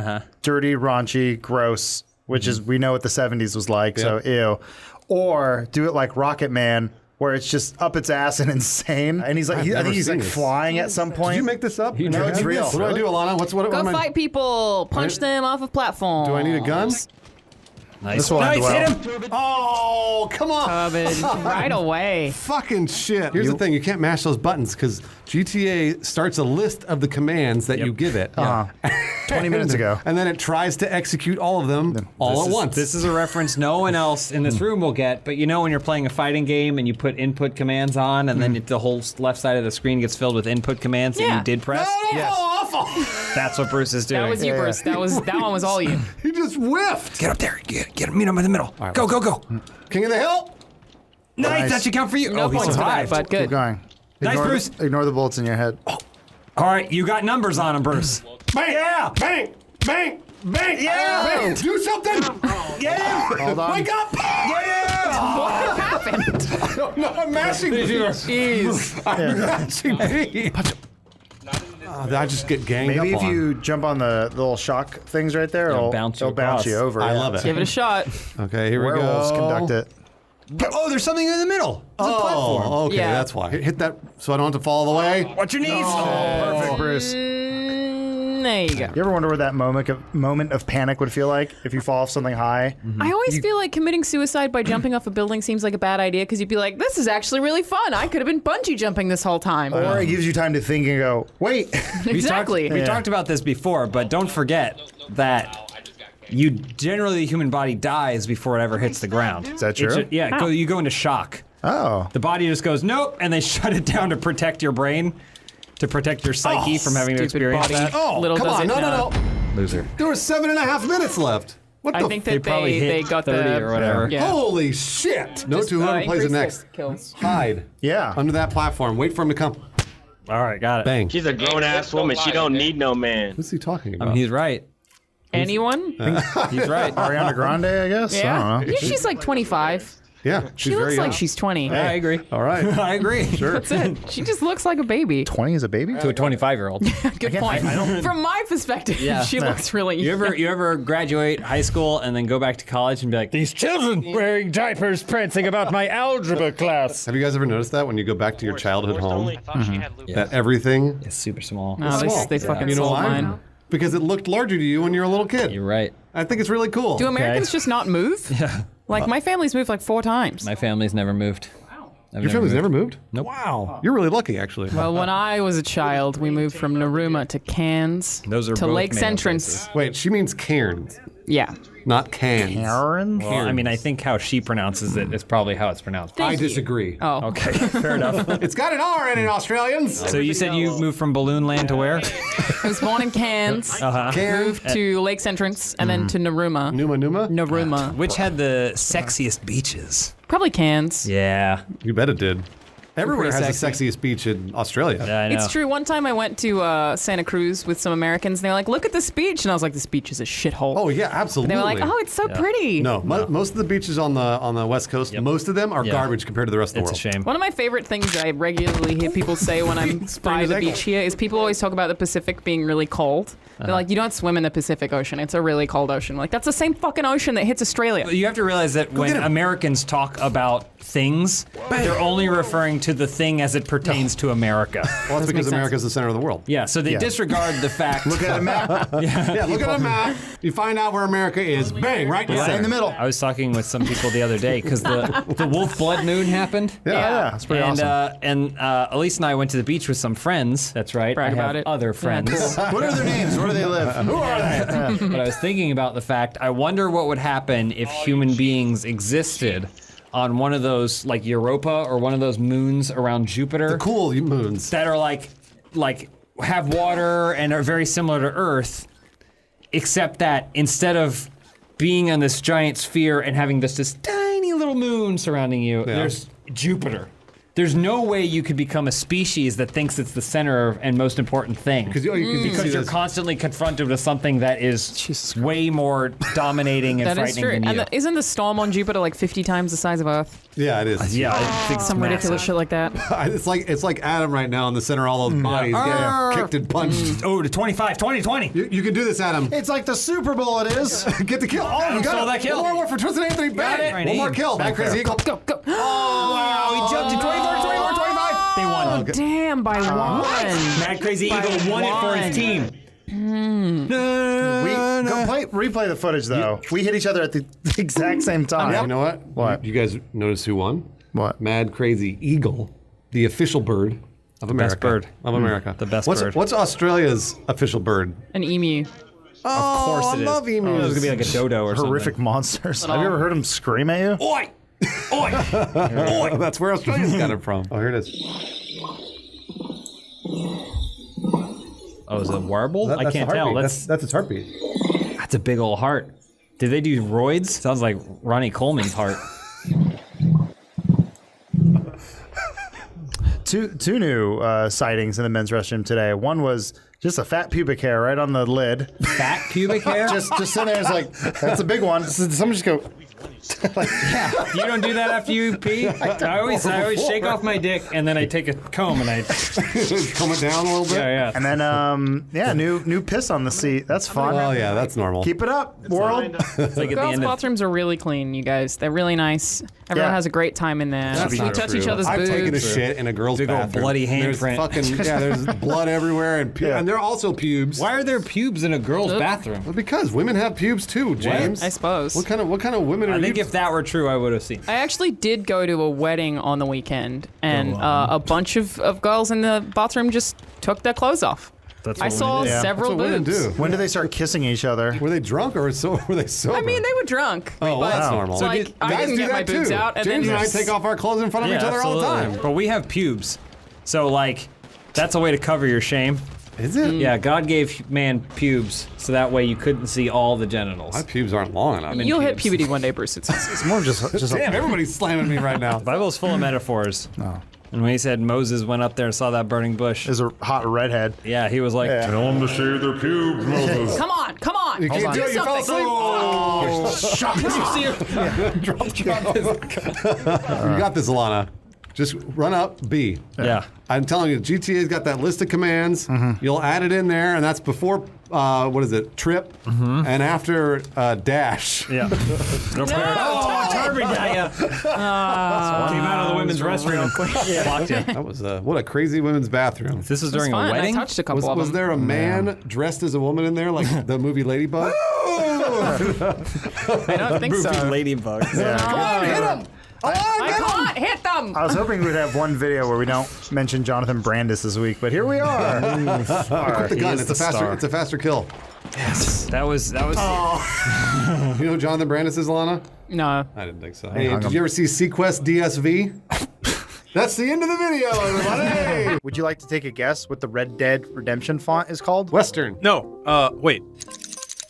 dirty, raunchy, gross, which is, we know what the 70s was like, so ew. Or do it like Rocket Man, where it's just up its ass and insane. And he's like, I think he's like flying at some point. Did you make this up? No, it's real. What do I do, Alana? What Go am I- fight people. Punch them off of platforms. Do I need a gun? Nice. This will end well. Hit him. Oh, come on. Right away. Fucking shit. Here's the thing, you can't mash those buttons because GTA starts a list of the commands that you give it. 20 minutes ago. And then it tries to execute all of them all at once. This is a reference no one else in this room will get, but you know when you're playing a fighting game and you put input commands on and then the whole left side of the screen gets filled with input commands that Yeah. you did press? awful. That's what Bruce is doing. That was you, Bruce. That one was all you. He just whiffed. Get up there. Get him. Meet him in the middle. Go. King of the Hill. Nice. That should count for you. No he points for that, survived. but good. Keep going. Nice, Bruce. Ignore the bullets in your head. All right, you got numbers on him, Bruce. Bang. Yeah. Bang. Bang. Bang. Yeah. Bang. Do something. Yeah. Hold on. Wake up. Yeah. What happened? No, I'm mashing B. Jeez. I'm mashing B. I just get ganged up Maybe if on. you jump on the little shock things right there, it'll bounce you it'll bounce across. you over. I yeah. love it. Give it a shot. Okay, here Werewolves we go. conduct it. Oh, there's something in the middle. It's a platform. Oh, okay, Yeah. that's why. Hit that so I don't have to fall all the way. Watch your knees. Perfect, Bruce. There you go. You ever wonder what that moment of panic would feel like if you fall off something high? I always feel like committing suicide by jumping off a building seems like a bad idea because you'd be like, this is actually really fun. I could have been bungee jumping this whole time. Or it gives you time to think and go, wait. Exactly. We talked about this before, but don't forget that generally the human body dies before it ever hits the ground. Is that true? You go into shock. Oh. The body just goes, nope, and they shut it down to protect your brain, to protect your psyche from having to Stupid experience body. that. Oh, Little come does on. it No. know. Loser. There were 7.5 minutes left. What I the think They that probably they hit got 30 the or whatever. Yeah. Holy shit. No to whoever plays it increase next. the kills. Hide. Yeah. Under that platform. Wait for him to come. All right, got it. Bang. She's a grown-ass woman. She don't need no man. What's he talking I about? mean, he's right. Anyone? He's right. Ariana Grande, I guess? I Yeah. don't know. Yeah, she's like 25. yeah, she's She very looks young. like she's 20. I agree. All right. I agree. Sure. That's it. She just looks like a baby. 20 is a baby? To a 25-year-old. Good point. From my perspective, she looks really You ever graduate high school and then go back to college and be like, these children wearing diapers prancing about my algebra class? Have you guys ever noticed that when you go back to your childhood home? Yeah. That everything. It's super small. Oh, small. they fucking You know sold why? mine. Because it looked larger to you when you were a little kid. You're right. I think it's really cool. Do Americans just not move? Yeah. Like, my family's moved like 4 times. My family's never moved. Your family's never moved? Nope. Wow. You're really lucky, actually. Well, when I was a child, we moved from Naruma to Cairns Those are to both Lakes male Entrance. places. Wait, she means Cairns, Yeah. not cans. Karen? Well, I mean, I think how she pronounces it is probably how it's pronounced. I disagree. Oh. Okay, fair enough. It's got an R in it, Australians. So you said you moved from Balloon Land to where? I was born in Cairns, Cairns. moved to Lakes Entrance, and then to Naruma. Numa? Naruma. Which had the sexiest beaches? Probably Cairns. Yeah. You bet it did. Everywhere has pretty the sexiest beach in Australia. I know. It's true. One time I went to Santa Cruz with some Americans, and they were like, look at this beach. And I was like, this beach is a shithole. Oh yeah, absolutely. They were like, oh, it's so pretty. No, most of the beaches on the West Coast, most of them are garbage compared to the rest of the It's world. a shame. One of my favorite things that I regularly hear people say when I'm by the beach here is people always talk about the Pacific being really cold. They're like, you don't swim in the Pacific Ocean. It's a really cold ocean. Like, that's the same fucking ocean that hits Australia. You have to realize that when Americans talk about things, they're only referring to the thing as it pertains to America. Well, that's because America's the center of the world. Yeah, so they disregard the fact. Look at a map. Yeah, look at a map. You find out where America is. Bang, right Right in the middle. I was talking with some people the other day because the Wolf Blood Moon happened. Yeah, that's pretty awesome. And Elise and I went to the beach with some friends. That's right. Brag I have about it. other friends. What are their names? Where do they live? Who are they? But I was thinking about the fact, I wonder what would happen if human beings existed on one of those, like Europa or one of those moons around Jupiter. The cool moons. That are like have water and are very similar to Earth, except that instead of being on this giant sphere and having just this tiny little moon surrounding you, there's Jupiter. There's no way you could become a species that thinks it's the center and most important thing. Because Because you're constantly confronted with something that is way more dominating and That is frightening true. than you. And isn't the storm on Jupiter like 50 times the size of Earth? Yeah, it is. Yeah, I think Some ridiculous shit like that. It's like Adam right now in the center of all those bodies getting kicked and punched. Oh, to 25, 20. You can do this, Adam. It's like the Super Bowl. It is. Get the kill. Oh, you got stole that kill. One more for Tristan Anthony. Got Bang. it. One more kill. Back Crazy Eagle. Go. Oh, wow, he jumped to 24, 25. They won. Damn, by one. Mad Crazy Eagle won it for his team. Replay the footage though. We hit each other at the exact same time. You know what? What? You guys notice who won? What? Mad Crazy Eagle, the official bird of America. best bird. Of America. The best what's, bird. What's Australia's official bird? An emu. Of course I it is. love emus. It was gonna be like a dodo or Horrific monsters. Have you ever heard them scream at you? Oi! Oi! Oi! That's where Australia's got it from. Oh, here it is. Oh, is it a warble? I That's can't the tell. heartbeat. That's its heartbeat. That's a big old heart. Did they do roids? Sounds like Ronnie Coleman's heart. Two new sightings in the men's restroom today. One was just a fat pubic hair right on the lid. Fat pubic hair? just sitting there. It's like, that's a big one. Someone just go. Yeah. You don't do that after you pee? I always shake off my dick and then I take a comb and I. Comb it down a little bit. Yeah. And then new piss on the seat. That's fun. Oh yeah, that's normal. Keep it up, world. It's like at the Girls' end of. bathrooms are really clean, you guys. They're really nice. Everyone Yeah. has a great time in there. That's We not touch true. each other's I've boobs. taken a shit in a girl's Big old bathroom. bloody There's handprint. fucking there's blood everywhere and there are also pubes. Why are there pubes in a girl's bathroom? Well, because women have pubes too, James. I suppose. What kind of women are I think you? if that were true, I would have seen. I actually did go to a wedding on the weekend, and a bunch of girls in the bathroom just took their clothes off. That's I saw Yeah. several That's what women boobs. do. When did they start kissing each other? Were they drunk or were they sober? I mean, they were drunk. Oh, well, that's normal. So Like, did- I Guys didn't do get that my boobs too. out, and James then and I just take off our clothes in front of each other all the time. But we have pubes, so like, that's a way to cover your shame. Is it? Yeah, God gave man pubes, so that way you couldn't see all the genitals. My pubes aren't long enough. You'll hit pubes. puberty one day, Bruce. It's More just Damn, everybody's slamming me right now. The Bible's full of metaphors. No. And when he said Moses went up there and saw that burning bush, is a hot redhead. yeah, he was like, Yeah. Tell them to shave their pubes, Moses. come on. You can't do Do it. You fell something. asleep. You got this, Alana. Just run up B. yeah. I'm telling you, GTA's got that list of commands. You'll add it in there, and that's before, what is it, trip, and after dash. Yeah. Oh, Tarbidaya. Came out of the women's restroom. Blocked you. That was, what a crazy women's bathroom. This was It's during fun. a wedding? I touched a couple of Was them. there a man dressed as a woman in there, like the movie Ladybug? I don't think so. Ladybug. Come on, hit him! I can't hit them. I was hoping we'd have one video where we don't mention Jonathan Brandis this week, but here we are. Put the gun. It's a faster kill. That was. You know who Jonathan Brandis is, Alana? No. I didn't think so. Hey, did you ever see Sequest DSV? That's the end of the video, everybody. Would you like to take a guess what the Red Dead Redemption font is called? Western. No, wait.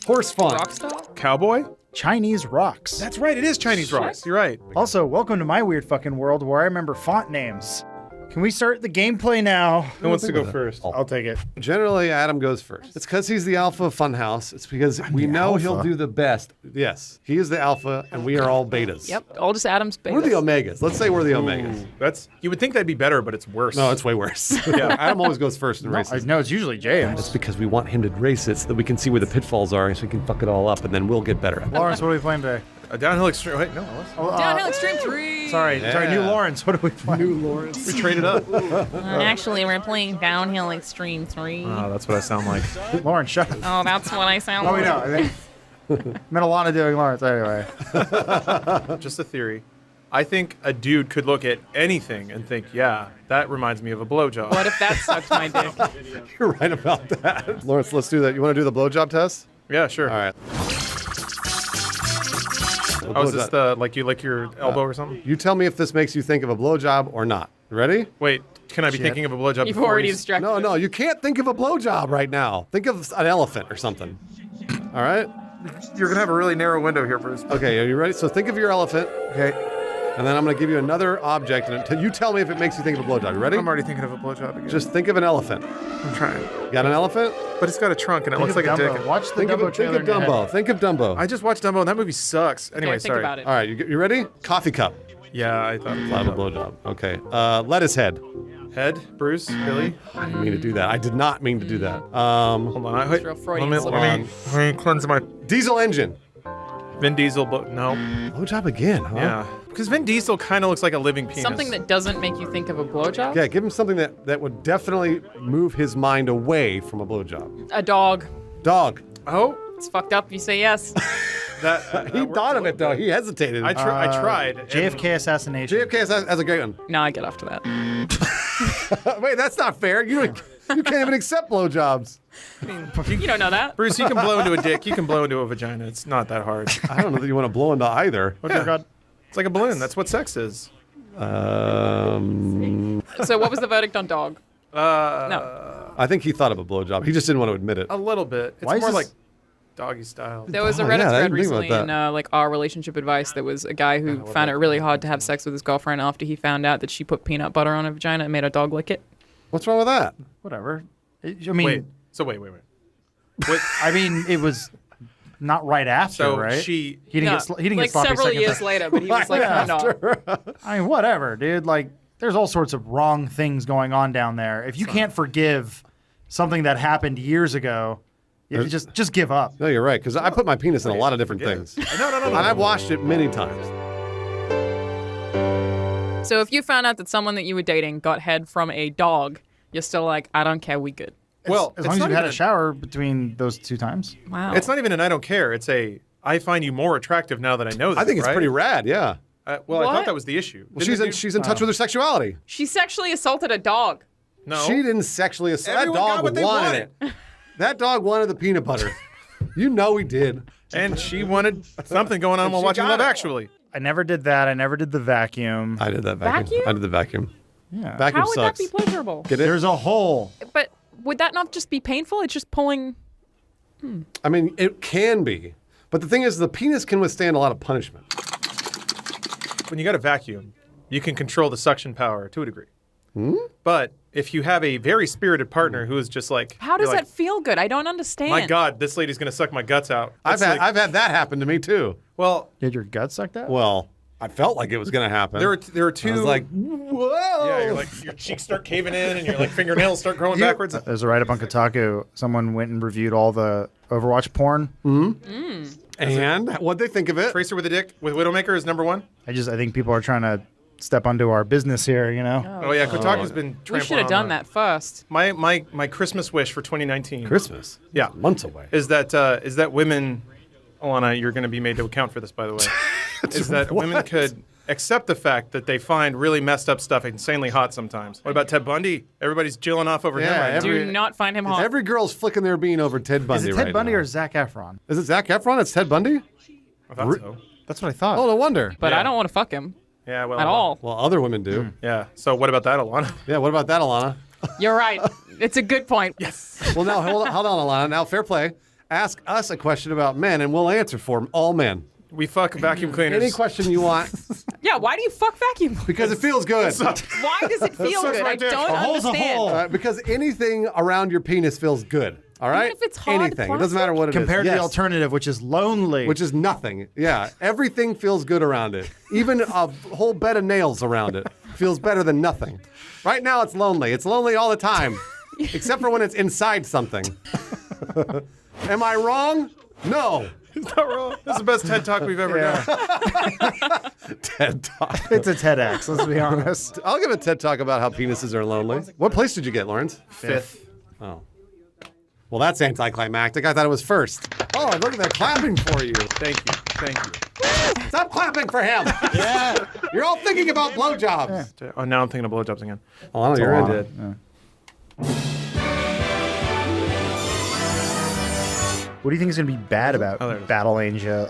Horse font. Rockstar? Cowboy? Chinese rocks. That's right, it is Chinese rocks. You're right. Also, welcome to my weird fucking world where I remember font names. Can we start the gameplay now? Who wants to go first? I'll take it. Generally, Adam goes first. It's because he's the alpha of Funhouse. It's because we know he'll alpha? do the best. Yes, he is the alpha, and we are all betas. Yep. All just Adam's We're the omegas. Let's say we're the omegas. That's you would think that'd be better, but it's worse. No, it's way worse. Yeah, Adam always goes first in races. No, it's usually James. It's because we want him to race it so that we can see where the pitfalls are, so we can fuck it all up, and then we'll get better at it. Lawrence, what are we playing today? A downhill extreme. Wait, no, what? Downhill Extreme 3. Sorry, New Lawrence. What are we playing? New Lawrence. We traded up. Actually, we're playing Downhill Extreme 3. Oh, that's what I sound like. Lawrence, shut up. Oh, that's what I sound Oh, like. we know. I think Metalana doing Lawrence anyway. Just a theory. I think a dude could look at anything and think, yeah, that reminds me of a blowjob. What if that sucked my dick? You're right about that. Lawrence, let's do that. You want to do the blowjob test? Yeah, sure. All right. Oh, is this the, like you lick your elbow or something? You tell me if this makes you think of a blowjob or not. You ready? Wait, can I be thinking of a blowjob You've before already he's- distracted. No, you can't think of a blowjob right now. Think of an elephant or something. All right? You're going to have a really narrow window here, Bruce. Okay, are you ready? So think of your elephant, Okay. and then I'm going to give you another object, and you tell me if it makes you think of a blowjob. You ready? I'm already thinking of a blowjob again. Just think of an elephant. I'm trying. You got an elephant? But it's got a trunk and it looks like a dick. Watch the Think of Dumbo trailer. in your head. Dumbo. Think of Dumbo. I just watched Dumbo and that movie sucks. Anyway, Okay, think sorry. about it. All right, you ready? Coffee cup. Yeah, I thought Thought of a blowjob. Okay. Lettuce head. Head, Bruce, Billy. I didn't mean to do that. I did not mean to do that. Hold on. Wait, real Freudian let me cleanse my Diesel engine. Vin Diesel. No. Blowjob again, huh? Yeah. Because Vin Diesel kind of looks like a living penis. Something that doesn't make you think of a blowjob? Yeah, give him something that would definitely move his mind away from a blowjob. A dog. Dog. Oh, It's fucked up. You say yes. that. He thought of it though. He hesitated. I tried. and- JFK assassination. JFK has a great one. No, I get after that. Wait, that's not fair. You can't even accept blowjobs. You don't know that. Bruce, you can blow into a dick. You can blow into a vagina. It's not that hard. I don't know that you want to blow into either. Oh, dear God. It's like a balloon. That's what sex is. So what was the verdict on dog? No. I think he thought of a blowjob. He just didn't want to admit it. A little bit. It's Why is more this- like doggy style. There was a Oh, Reddit yeah, I thread didn't think about recently in that. like our relationship advice. There was a guy who found it really hard to have sex with his girlfriend after he found out that she put peanut butter on her vagina and made her dog lick it. What's wrong with that? Whatever. I mean, Wait. So wait. What? I mean, it was not right after, So right? she. He didn't No, get. He didn't like get sloppy several seconds years after. later, but he was like, Right no. I mean, whatever, dude. Like, there's all sorts of wrong things going on down there. If you can't forgive something that happened years ago, you just give up. No, you're right. Because I put my penis in a lot of different things. No. And I've washed it many times. So if you found out that someone that you were dating got head from a dog, you're still like, I don't care, we good. Well, As it's long as not you had even a shower between those two times. Wow. It's not even an I don't care. It's a I find you more attractive now that I know this. I think it's right? pretty rad. Yeah. Well, I What? thought that was the issue. Well, she's in touch with her sexuality. She sexually assaulted a dog. No. She didn't sexually assault. That Everyone got dog what they wanted it. That dog wanted the peanut butter. You know he did. And she wanted something going on while she watching got Love it. Actually. I never did that. I never did the vacuum. I did that vacuum. Vacuum? I did the vacuum. Yeah. Vacuum How would sucks. that be pleasurable? Get it? There's a hole. But would that not just be painful? It's just pulling. I mean, it can be. But the thing is, the penis can withstand a lot of punishment. When you got a vacuum, you can control the suction power to a degree. But if you have a very spirited partner who is just like, How does you're that feel good? I don't understand. like, my God, this lady's gonna suck my guts out. I've It's like- had that happen to me too. well, Did your gut sucked out? Well, I felt like it was going to happen. there are two. I was like, whoa. yeah, you're like your cheeks start caving in and your like fingernails start growing backwards. There's a write-up on Kotaku. Someone went and reviewed all the Overwatch porn. And what'd they think of it? Tracer with a dick with Widowmaker is number one. I think people are trying to step onto our business here, you know? Oh yeah, Kotaku's been. We trampling should have on done that first. My Christmas wish for 2019. Christmas. Yeah. Months away. Is that women, Alana, you're going to be made to account for this, by the way. Is that women could accept the fact that they find really messed up stuff insanely hot sometimes. What about Ted Bundy? Everybody's jilling off over him Yeah, right now. every- Do not find him hot. Every girl's flicking their bean over Ted Bundy Is it right Ted Bundy now. or Zach Efron? Is it Zac Efron? It's Ted Bundy? I thought so. That's what I thought. Oh, no wonder. but Yeah. I don't want to fuck him Yeah, well. at all. Well, other women do. Yeah. So what about that, Alana? Yeah, what about that, Alana? You're right. It's a good point. Yes. Well, now, hold on, Alana. Now, fair play. Ask us a question about men, and we'll answer for all men. We fuck vacuum cleaners. Any question you want, Yeah, why do you fuck vacuum? because it feels good. Why does it feel sucks good? my I dick. don't A hole's a understand. hole. Because anything around your penis feels good. All right? if it's hard anything. It doesn't matter what it is. Compared to Yes. the alternative, which is lonely. Which is nothing. Yeah. Everything feels good around it. Even a whole bed of nails around it feels better than nothing. Right now, it's lonely. It's lonely all the time, except for when it's inside something. Am I wrong? No. He's not wrong. This is the best TED Talk we've ever done. TED Talk. It's a TEDx, let's be honest. I'll give a TED Talk about how penises are lonely. What place did you get, Lawrence? 5th. Oh. Well, that's anticlimactic. I thought it was first. Oh, look at that clapping for you. Thank you. Thank you. Stop clapping for him. Yeah. You're all thinking about blowjobs. Oh, now I'm thinking of blowjobs again. Oh, you're It's a in. lot. What do you think is going to be bad about there it is. Battle Angel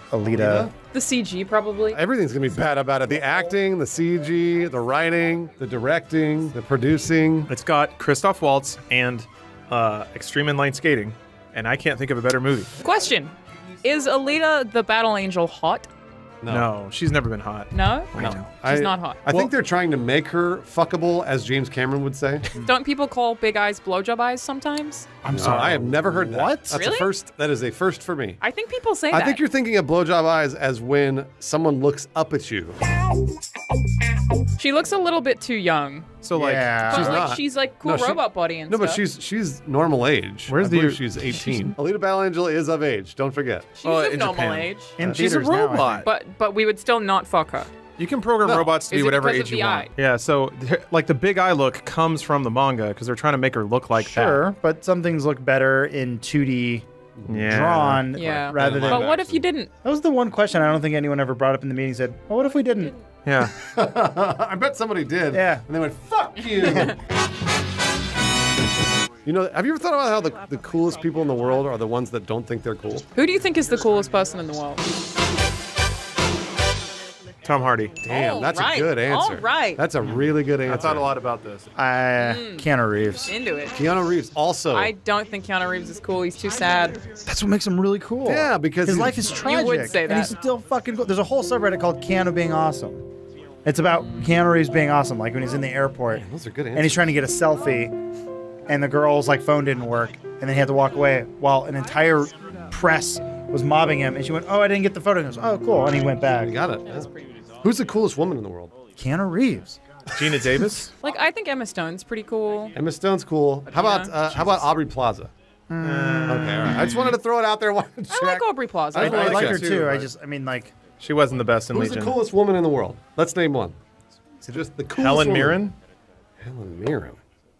Alita? The CG probably. Everything's going to be bad about it. The acting, the CG, the writing, the directing, the producing. It's got Christoph Waltz and extreme inline skating, and I can't think of a better movie. Question: is Alita the Battle Angel hot? No, she's never been hot. No. No. She's not hot. I think they're trying to make her fuckable, as James Cameron would say. Don't people call big eyes blowjob eyes sometimes? I'm sorry. I have never heard that. What? That's Really? a first. That is a first for me. I think people say I that. think you're thinking of blowjob eyes as when someone looks up at you. She looks a little bit too young. So like, Yeah. But She's like not. she's like cool No, she- robot body and No, stuff. but she's normal age. Where's I believe the- she's 18. Alita Battle Angel is of age. Don't forget. She's Oh, of in normal Japan. age. In she's a theaters now, I robot. But we would still not fuck her. You can program No. robots to Is be it whatever because age of you the want. eye? Yeah, so like the big eye look comes from the manga because they're trying to make her look like Sure, but some things look better in 2D that. Yeah. drawn Yeah. rather than. But what if you didn't? That was the one question I don't think anyone ever brought up in the meeting. Said, well, what if we didn't? Yeah. I bet somebody did. Yeah. And they went, fuck you. You know, have you ever thought about how the coolest people in the world are the ones that don't think they're cool? Who do you think is the coolest person in the world? Tom Hardy. Damn, that's right. a good answer. All right. That's a really good answer. I thought a lot about this. Keanu Reeves. Into it. Keanu Reeves also. I don't think Keanu Reeves is cool. He's too sad. That's what makes him really cool. Yeah, because his he's- life is tragic. would say And that. he's still fucking cool. There's a whole subreddit called Keanu being awesome. It's about Keanu Reeves being awesome, like when he's in the airport. Those are good answers. And he's trying to get a selfie, and the girl's like phone didn't work, and then he had to walk away while an entire press was mobbing him. And she went, "Oh, I didn't get the photo." And he goes, "Oh, cool," and he went back. You got it. Who's the coolest woman in the world? Keanu Reeves. Gina Davis. Like I think Emma Stone's pretty cool. Emma Stone's cool. How about Aubrey Plaza? Okay, all right. I just wanted to throw it out there. I like Aubrey Plaza. I I like like her her too, too. but- I mean, like, She wasn't the best in Who's Legion. the coolest woman in the world? Let's name one. Just the coolest Helen woman. Mirren. Helen Mirren.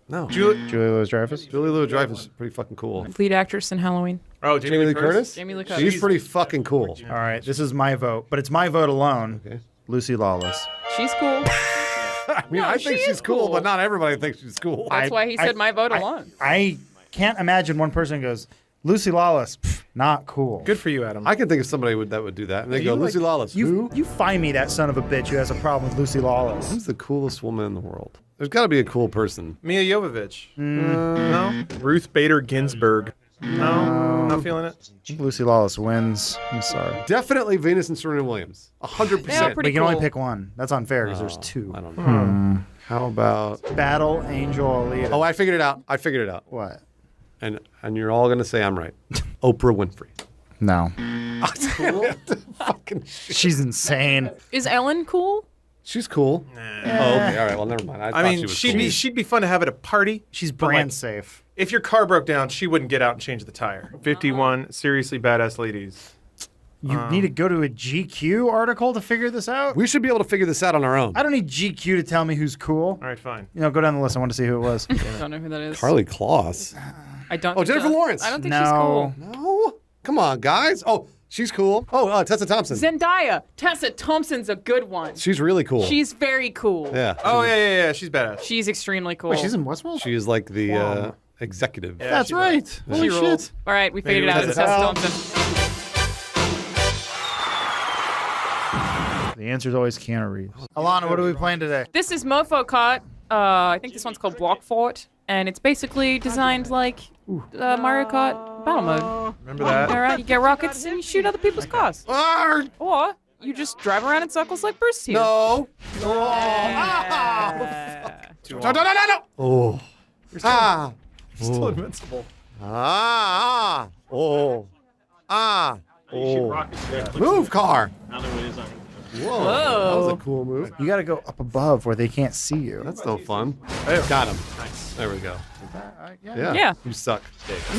No. Julie Louis-Dreyfus. Julie Louis-Dreyfus is pretty fucking cool. Lead actress in Halloween. Oh, Jamie Lee Curtis? Jamie Lee Curtis. She's pretty fucking cool. All right, this is my vote, but it's my vote alone. Okay. Lucy Lawless. She's cool. I mean, No, I think she she's is cool, cool. but not everybody thinks she's cool. That's why he said my vote alone. I can't imagine one person goes, Lucy Lawless, pff, not cool. Good for you, Adam. I can think of somebody that would do that. And they go, you Lucy Lawless. You Who? find me that son of a bitch who has a problem with Lucy Lawless. Who's the coolest woman in the world? There's got to be a cool person. Mia Jovovich. No. Ruth Bader Ginsburg. No. Not feeling it. Lucy Lawless wins. I'm sorry. Definitely Venus and Serena Williams. 100%. Yeah, pretty We can only cool. pick one. That's unfair because there's two. I don't know. How about... Battle Angel Alita. Oh, I figured it out. I figured it out. What? And you're all going to say I'm right. Oprah Winfrey. No. Fucking She's insane. Is Ellen cool? She's cool. Oh, okay. All right. Well, never mind. I I thought mean, she was she'd cool. be fun to have at a party. She's but, brand like, safe. If your car broke down, she wouldn't get out and change the tire. 51 seriously badass ladies. You need to go to a GQ article to figure this out? We should be able to figure this out on our own. I don't need GQ to tell me who's cool. All right, fine. You know, go down the list. I want to see who it was. Don't know who that is. Carly Kloss. I don't. Oh, think Jennifer so. Lawrence. I don't think she's No. cool. No? Come on, guys. Oh, she's cool. Oh, Tessa Thompson. Zendaya. Tessa Thompson's a good one. She's really cool. She's very cool. yeah. Oh, yeah. She's badass. She's extremely cool. Wait, she's in Westworld? She is like the executive. Yeah, That's she's right. badass. Holy She shit. rules. All right, we figured it out. Maybe It's it was Tessa Hell. Thompson. The answer is always Keanu Reeves. Alana, what are we playing today? This is Mofo Kart. I think this one's called Block Fort, and it's basically designed like Mario Kart battle mode. Remember that? All right, you get rockets and you shoot other people's cars, or you just drive around in circles like Bruce here. No. No. Oh. Ah. Still invincible. Ah. Oh. Ah. Oh. Move, car. Whoa. That was a cool move. You got to go up above where they can't see you. That's no fun. Got him. Nice. There we go. Yeah. Yeah. You suck.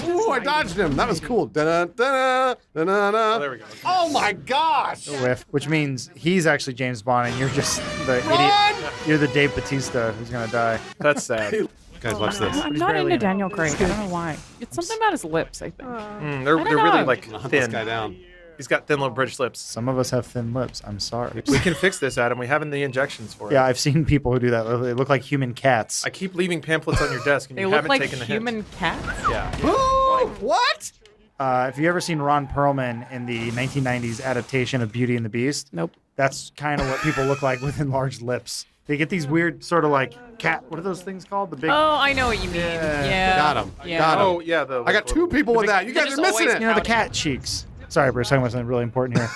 Ooh, I dodged him. That was cool. Da-da, da-da, da-da-da. Oh, there we go. Oh my gosh. Whiff, which means he's actually James Bond, and you're just the Run! idiot. You're the Dave Bautista who's gonna die. That's sad. Guys, watch this. I'm He's not barely into in it. Daniel Craig. I don't know why. It's something about his lips, I think. They're don't really know. like Hunt this thin. guy down. He's got thin little British lips. Some of us have thin lips. I'm sorry. We can fix this, Adam. We have the injections for it. Yeah, I've seen people who do that. They look like human cats. I keep leaving pamphlets on your desk, and They you look haven't like taken the hint. human cats. Yeah. Ooh, what? Have you ever seen Ron Perlman in the 1990s adaptation of Beauty and the Beast? Nope. That's kind of what people look like with enlarged lips. They get these weird sort of like cat. What are those things called? The big. Oh, I know what you mean. Yeah. Got him. Yeah. Got him. Oh, yeah. I got two people with that. You guys just are missing always it. You know, the cat cheeks. Sorry, Bruce. Talking about something really important here.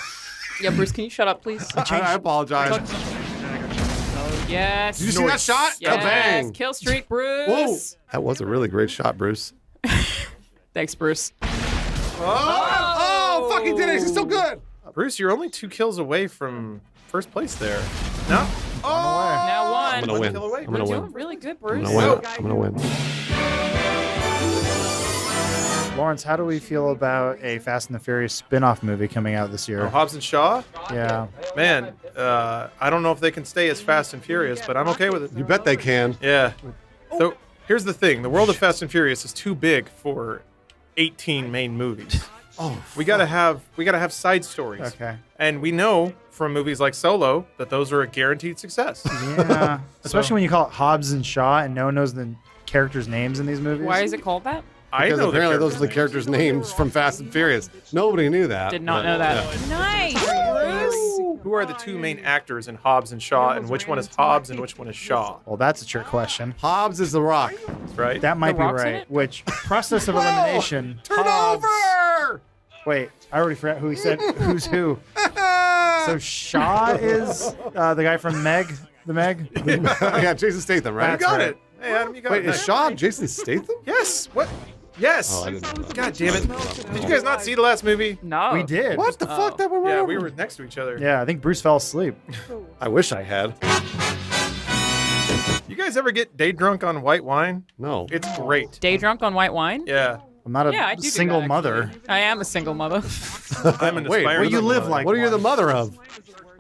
Yeah, Bruce, can you shut up, please? I apologize. Yes. Did you see that shot? Yes. Kabang. Kill streak, Bruce. Whoa. That was a really great shot, Bruce. Thanks, Bruce. Oh, fuck, he did it. He's so good. Bruce, you're only 2 kills away from first place there. No? Oh. Now one. I'm gonna win. kill away. I'm gonna You're win. doing really good, I'm Bruce. gonna win. I'm gonna win. Lawrence, how do we feel about a Fast and the Furious spin-off movie coming out this Oh, year? Hobbs and Shaw? Yeah. Man, I don't know if they can stay as fast and furious, but I'm okay with it. You bet they can. Yeah. So here's the thing: the world of Fast and Furious is too big for 18 main movies. Oh, We gotta have side stories. Okay. And we know from movies like Solo that those are a guaranteed success. Yeah. Especially when you call it Hobbs and Shaw and no one knows the characters' names in these movies. Why is it called that? I because know apparently the those are the characters' names from Fast and Furious. Nobody knew that. Did not but, know that. yeah. Nice, Bruce. Who are the 2 main actors in Hobbs and Shaw, and which one is Hobbs and which one is Shaw? Well, that's a trick question. Hobbs is the Rock. Right? That might The be Rock's in right. it? Which process of elimination? Turn over! Wait, I already forgot who he said. Who's who? So Shaw is the guy from Meg. The Meg. Yeah, Jason Statham, right? You got right. it. Hey, Adam, you got Wait, it. is Shaw Jason Statham? Yes. What? Yes. Oh, I didn't know that. God damn it. Did you guys not see the last movie? No. We did. What the fuck? That went right Yeah, over we me. were next to each other. Yeah, I think Bruce fell asleep. I wish I had. You guys ever get day drunk on white wine? No. It's great. Day drunk on white wine? Yeah. I'm not a Yeah, I do single that, mother. actually. I am a single mother. I'm an Wait, aspiring what do you mother. live like? What are you the mother of?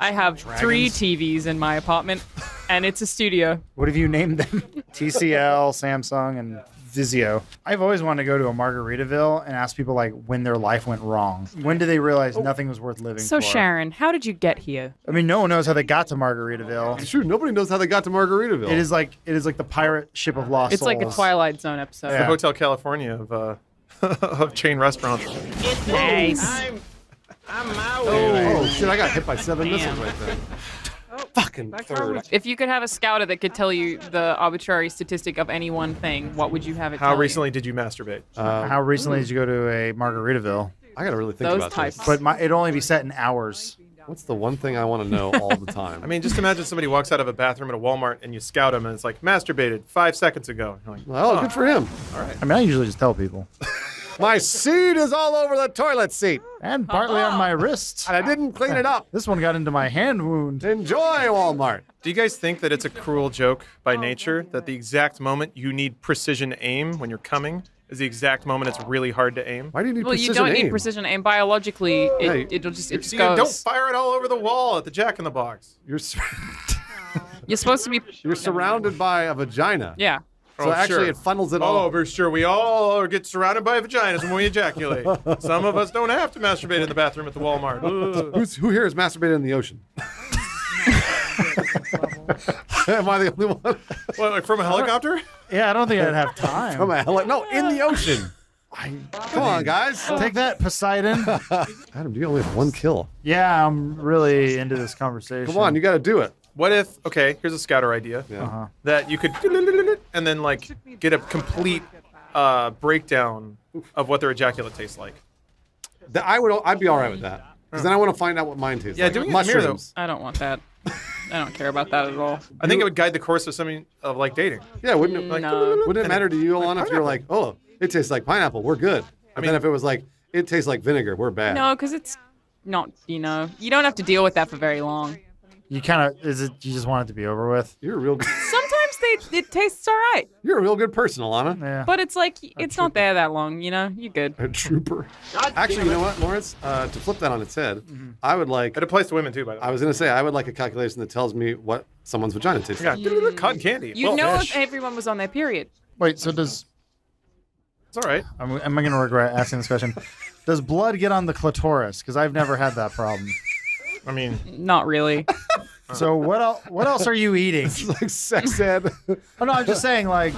I have 3 TVs in my apartment, and it's a studio. What have you named them? TCL, Samsung, and Vizio. I've always wanted to go to a Margaritaville and ask people like when their life went wrong. When did they realize nothing was worth living So, for? Sharon, how did you get here? I mean, no one knows how they got to Margaritaville. It's true. Nobody knows how they got to Margaritaville. It is like the pirate ship of lost It's souls. like a Twilight Zone episode. The Yeah. Hotel California of of chain restaurants. Nice. Oh shit! I got hit by 7 missiles right there. Fucking third. If you could have a scouter that could tell you the arbitrary statistic of any one thing, what would you have it How tell recently did you masturbate? How recently did you go to a Margaritaville? I gotta really think Those about types. this. But it'd only be set in hours. What's the one thing I want to know all the time? I mean, just imagine somebody walks out of a bathroom at a Walmart and you scout them and it's like, masturbated 5 seconds ago. You're like, well, good for him. I mean, I usually just tell people. My seed is all over the toilet seat, And partly on my wrist. and I didn't clean it up. This one got into my hand wound. Enjoy, Walmart. do you guys think that it's a cruel joke by nature that the exact moment you need precision aim when you're coming is the exact moment it's really hard to aim? Why do you need Well, precision you don't aim? need precision aim. Biologically, Hey, it just See, goes. don't fire it all over the wall at the Jack in the Box. You're sur- You're supposed to be. you're surrounded by a vagina. Yeah. So actually, it funnels it all. Oh, for sure. We all get surrounded by vaginas when we ejaculate. Some of us don't have to masturbate in the bathroom at the Walmart. Ugh. Who here is masturbated in the ocean? Am I the only one? What, like from a helicopter? Yeah, I don't think I'd have time. From a no, in the ocean. Come on, guys. Take that, Poseidon. Adam, you only have 1 kill. Yeah, I'm really into this conversation. Come on, you got to do it. What if, okay, here's a scouter idea. Yeah. That you could, and then like get a complete breakdown of what their ejaculate tastes like. I'd be all right with that. Because then I want to find out what mine tastes Yeah, like. doing it in the mirror, though. Mushrooms. I don't want that. I don't care about that at all. I think it would guide the course of something of like dating. Yeah, wouldn't it? No. Wouldn't it matter to you, Alana, if you're like, oh, it tastes like pineapple, we're good. But then if it was like, it tastes like vinegar, we're bad. No, because it's not. You don't have to deal with that for very long. You kind of you just want it to be over with? You're a real good, Sometimes it tastes all right, you're a real good person, Alana. Yeah. but it's like it's not there that long. You know, you're good. A trooper. Actually, you know what, Lawrence? To flip that on its head, I would like. It applies to women too, by the way. I was gonna say I would like a calculation that tells me what someone's vagina tastes like. Yeah, cotton candy. You'd Well, know fish. if everyone was on their period. Wait, so does It's all right. am I going to regret asking this question? Does blood get on the clitoris? Because I've never had that problem. I mean, Not really. So what else are you eating? It's like sex ed. Oh no, I'm just saying, like,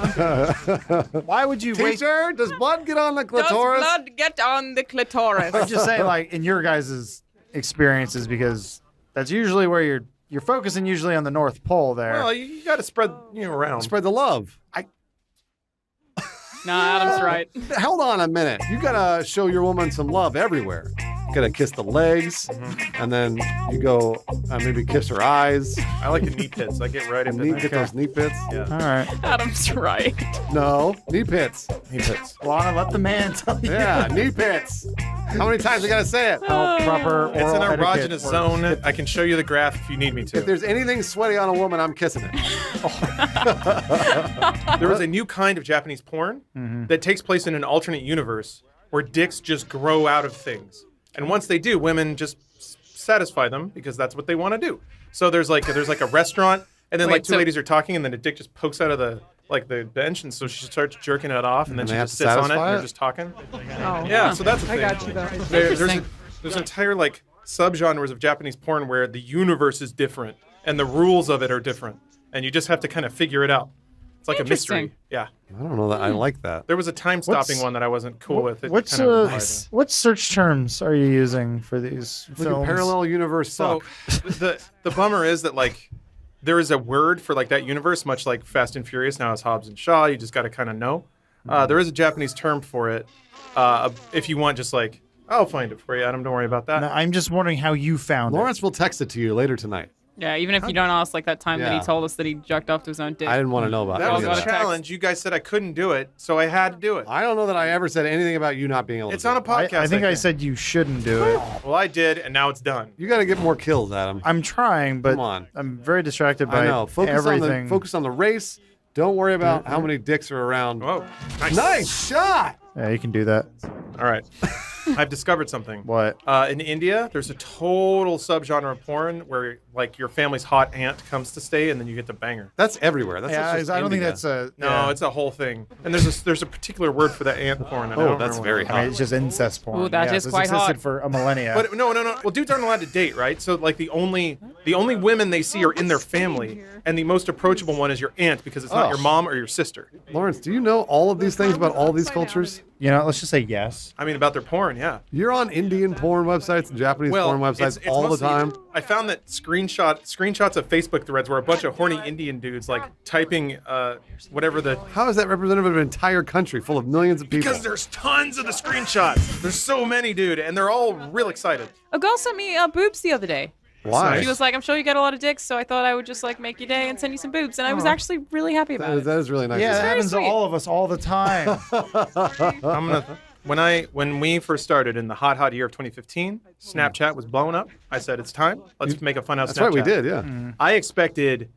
why would you wait? Teacher, does blood get on the clitoris? Does blood get on the clitoris? I'm just saying, like, in your guys' experiences, because that's usually where you're focusing usually on the North Pole there. well, you got to spread around. Spread the love. Nah, Adam's right. Hold on a minute. You gotta show your woman some love everywhere. You gotta kiss the legs, and then you go maybe kiss her eyes. I like the knee pits. I get right into Get those knee pits. All right. Adam's right. No, knee pits. knee pits. Lana, let the man tell you. Yeah, knee pits. How many times I gotta say it? How proper It's oral an etiquette erogenous works. zone. I can show you the graph if you need me If to. there's anything sweaty on a woman, I'm kissing it. There was a new kind of Japanese porn that takes place in an alternate universe where dicks just grow out of things. And once they do, women just satisfy them because that's what they want to do. So there's like a restaurant, and then Wait, like two so- ladies are talking, and then a dick just pokes out of the bench, and so she starts jerking it off, and then And she they have just to sits on it, satisfy and they're it? just talking. Oh, Yeah, so that's a I thing. got you though. There's entire like subgenres of Japanese porn where the universe is different and the rules of it are different, and you just have to kind of figure it out. It's like a mystery. Interesting. Yeah. I don't know that I like that. There was a time-stopping What's- one that I wasn't cool with. It What's kind of what search terms are you using for these Look at films? parallel universe So suck. the bummer is that like there is a word for like that universe, much like Fast and Furious now is Hobbs and Shaw. You just got to kind of know. There is a Japanese term for it. If you want, just like I'll find it for you, Adam. Don't worry about that. No, I'm just wondering how you found Lawrence will text it to you later tonight. Yeah, even if you don't ask, like that time that Yeah. he told us that he jacked off to his own dick. I didn't want to know about That any was of a got a text. challenge. You guys said I couldn't do it, so I had to do it. I don't know that I ever said anything about you not being able to It's do on a it. it. podcast. I think I said you shouldn't do it. Well, I did, and now it's done. You got to get more kills, Adam. I'm trying, but Come on. I'm very distracted by I know. everything. Focus on the race. Don't worry about how many dicks are around. Whoa, nice. Nice shot. Yeah, you can do that. All right, I've discovered something. What? In India, there's a total subgenre of porn where like your family's hot aunt comes to stay, and then you get the banger. That's everywhere. That's Yeah, not just I don't think India. that's a. No, yeah. it's a whole thing. And there's a particular word for that ant porn. And I Oh, don't that's remember very what I mean, it's just incest porn. Ooh, that yes, is quite it's existed hot. for a millennia. But no. Well, dudes aren't allowed to date, right? So like the only women they see are in their family, and the most approachable one is your aunt because it's not your mom or your sister. Lawrence, do you know all of these things about all these cultures? you know, let's just say yes. I mean, about their porn, yeah. You're on Indian porn websites and Japanese porn websites it's all the mostly- time. I found that screenshots of Facebook threads were a bunch of horny Indian dudes like typing whatever the. How is that representative of an entire country full of millions of people? Because there's tons of the screenshots. There's so many, dude, and they're all real excited. A girl sent me boobs the other day. Why? She was like, I'm sure you get a lot of dicks, so I thought I would just like make your day and send you some boobs. And I was actually really happy about it. that is really nice. Yeah, that very happens to sweet. all of us all the time. I'm gonna when we first started in the hot year of 2015, Snapchat was blowing up. I said it's time. Let's make a fun house. That's right, we Snapchat. did, yeah. I expected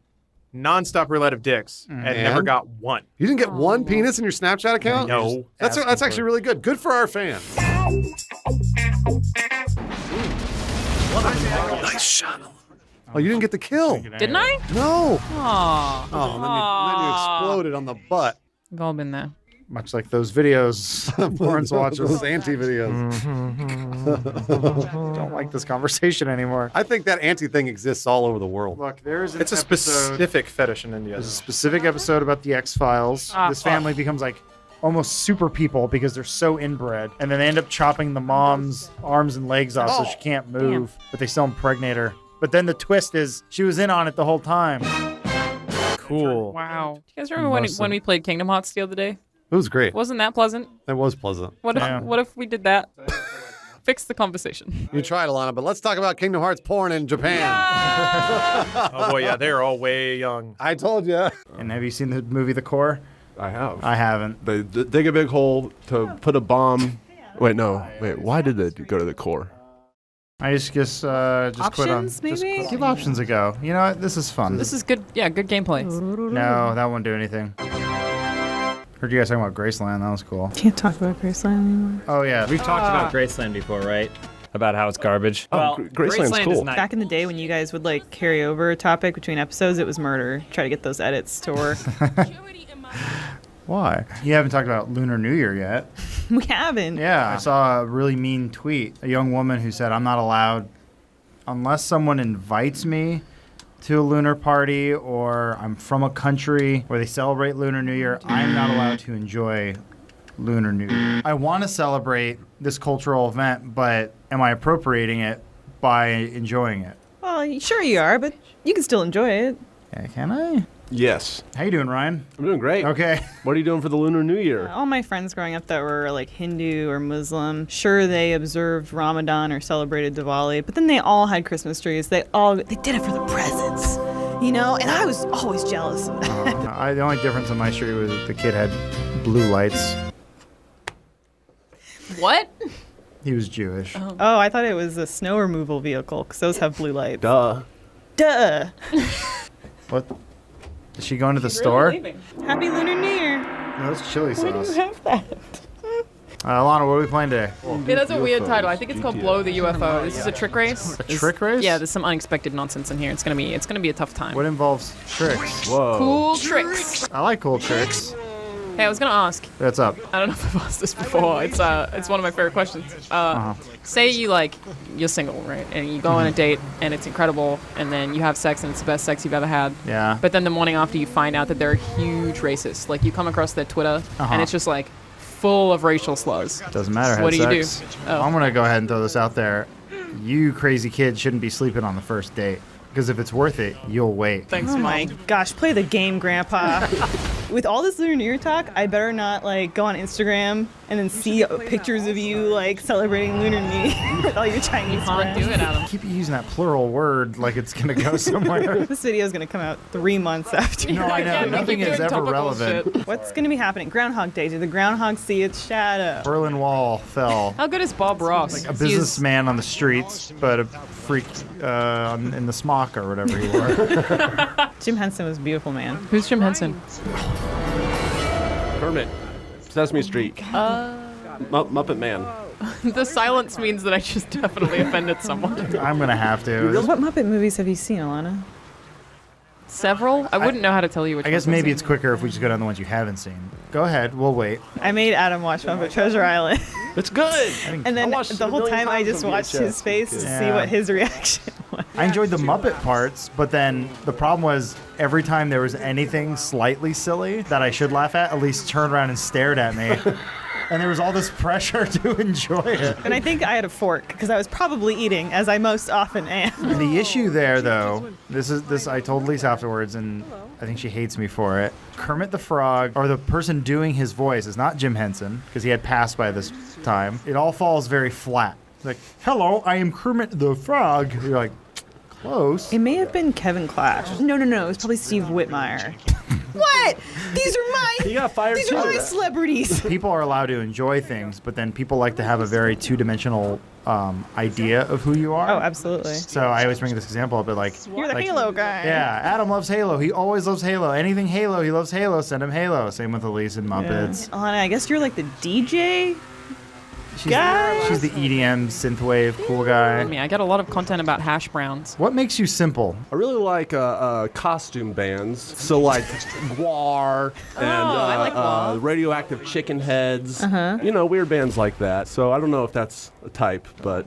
nonstop roulette of dicks and never got one. You didn't get one penis in your Snapchat account? No. That's actually really good. Good for our fans. Nice shot. Oh, you didn't get the kill. Didn't I? No. Aww. Oh, then you exploded on the butt. We've all been there. Much like those videos Lawrence watches. Those anti-videos. Don't like this conversation anymore. I think that anti thing exists all over the world. Look, there is an It's a episode- specific fetish in India. There's a specific episode about the X-Files. This family becomes like almost super people because they're so inbred. And then they end up chopping the mom's arms and legs off so she can't move, but they still impregnate her. But then the twist is she was in on it the whole time. Cool. Wow. Do you guys remember when we played Kingdom Hearts the other day? It was great. Wasn't that pleasant? That was pleasant. What if we did that? Fix the conversation. You tried, Alana, but let's talk about Kingdom Hearts porn in Japan. Oh boy, yeah, they're all way young. I told you. And have you seen the movie The Core? I have. I haven't. They dig a big hole to put a bomb. Wait, no. Wait, why did they go to the core? I just quit on. Options, maybe? Just give options a go. You know what? This is fun. This is good. Yeah, good gameplay. No, that won't do anything. Heard you guys talking about Graceland. That was cool. Can't talk about Graceland anymore. Oh yeah. We've talked about Graceland before, right? About how it's garbage. Well, Graceland's Graceland cool. is nice. Back in the day when you guys would like carry over a topic between episodes, it was murder. Try to get those edits to work. Why? You haven't talked about Lunar New Year yet. We haven't. Yeah. I saw a really mean tweet. A young woman who said, "I'm not allowed unless someone invites me to a lunar party or I'm from a country where they celebrate Lunar New Year, I'm not allowed to enjoy Lunar New Year. I want to celebrate this cultural event, but am I appropriating it by enjoying it?" Well, sure you are, but you can still enjoy it. Yeah, can I? Yes. How you doing, Ryan? I'm doing great. Okay. What are you doing for the Lunar New Year? All my friends growing up that were like Hindu or Muslim, sure they observed Ramadan or celebrated Diwali, but then they all had Christmas trees. They did it for the presents, you know. And I was always jealous of that. The only difference in my street was that the kid had blue lights. What? He was Jewish. Oh, I thought it was a snow removal vehicle because those have blue lights. Duh. Duh. What? Is she going to the store? Happy Lunar New Year. No, it's chili sauce. Have that. Alana, what are we playing today? It has a weird title. I think it's called Blow the UFO. This is a trick race. A trick race? Yeah, there's some unexpected nonsense in here. It's gonna be a tough time. What involves tricks? Whoa. Cool tricks. I like cool tricks. Hey, I was gonna ask. What's up? I don't know if I've asked this before. It's one of my favorite questions. Say you're single, right? And you go on a date and it's incredible, and then you have sex and it's the best sex you've ever had. Yeah. But then the morning after, you find out that they're huge racists. Like you come across their Twitter and it's just like full of racial slurs. Doesn't matter. What do you do? Sex. Oh. I'm gonna go ahead and throw this out there. You crazy kid shouldn't be sleeping on the first date. Because if it's worth it, you'll wait. Thanks, Oh my Mom. gosh, play the game, Grandpa. With all this Lunar New Year talk, I better not like go on Instagram and then see pictures of you like celebrating Lunar New Year with all your Chinese Can't friends. do it, Adam. Keep using that plural word like it's gonna go somewhere. This video is gonna come out 3 months after. No, I know. Again, we Nothing keep is doing ever topical relevant. shit. What's gonna be happening? Groundhog Day. Did the groundhog see its shadow? Berlin Wall fell. How good is Bob Ross? A businessman on the streets, but a freak in the smock or whatever he wore. Jim Henson was a beautiful man. Who's Jim Henson? Kermit. Sesame Street. Muppet Man. The silence means that I just definitely offended someone. I'm gonna have to. What Muppet movies have you seen, Alana? Several? I wouldn't know how to tell you which I guess ones I've maybe seen. it's quicker if we just go down the ones you haven't seen. Go ahead, we'll wait. I made Adam watch Muppet Treasure Island, It's good. and then watched it the a whole million time I times just on watched VHS. his face to see Yeah. what his reaction was. I enjoyed the Muppet parts, but then the problem was every time there was anything slightly silly that I should laugh at least turned around and stared at me. And there was all this pressure to enjoy it. And I think I had a fork because I was probably eating, as I most often am. And the issue there, though, this I told Lisa afterwards, and I think she hates me for it. Kermit the Frog, or the person doing his voice, is not Jim Henson because he had passed by this time. It all falls very flat. Like, hello, I am Kermit the Frog. You're like, close. It may have been Kevin Clash. No, it was probably Steve Whitmire. What? These are my. He got fired These too. are my celebrities. People are allowed to enjoy things, but then people like to have a very two-dimensional idea of who you are. Oh, absolutely. So I always bring this example up, but like, You're the like, Halo guy. Yeah, Adam loves Halo. He always loves Halo. Anything Halo, he loves Halo. Send him Halo. Same with Elise and Muppets. Alana, I guess you're like the DJ. She's Guy? she's the EDM synthwave cool I guy. mean, I get a lot of content about hash browns. What makes you simple? I really like costume bands. So like Gwar and I like Gwar. Radioactive Chicken Heads. You know, weird bands like that. So I don't know if that's a type, but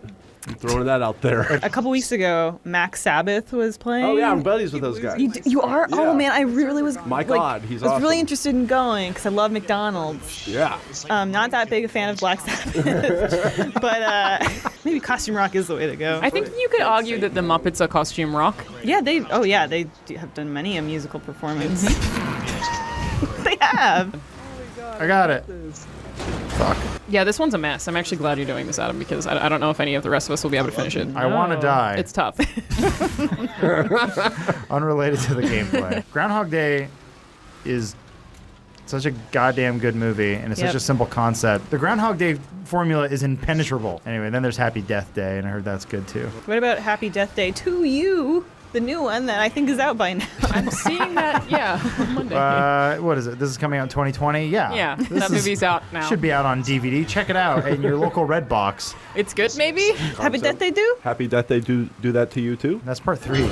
I'm throwing that out there. A couple weeks ago, Max Sabbath was playing. Oh yeah, I'm buddies with those guys. You are? Yeah. Oh man, I really was. My God, he's I was really awesome. interested in going because I love McDonald's. Yeah. Not that big a fan of Black Sabbath, but maybe costume rock is the way to go. I think you could argue that the Muppets are costume rock. Yeah, they have done many a musical performance. They have. I got it. Fuck. Yeah, this one's a mess. I'm actually glad you're doing this, Adam, because I don't know if any of the rest of us will be able to finish it. I want to die. It's tough. Unrelated to the gameplay. Groundhog Day is Such a goddamn good movie, and it's such Yep. a simple concept. The Groundhog Day formula is impenetrable. Anyway, then there's Happy Death Day, and I heard that's good too. What about Happy Death Day to You? The new one that I think is out by now. I'm seeing that. Yeah, on Monday. What is it? This is coming out in 2020? Yeah. Yeah, This that movie's out now. Should be out on DVD. Check it out in your local Redbox. It's good, maybe. Happy Death Day do? Happy Death Day do that to you too? That's part 3.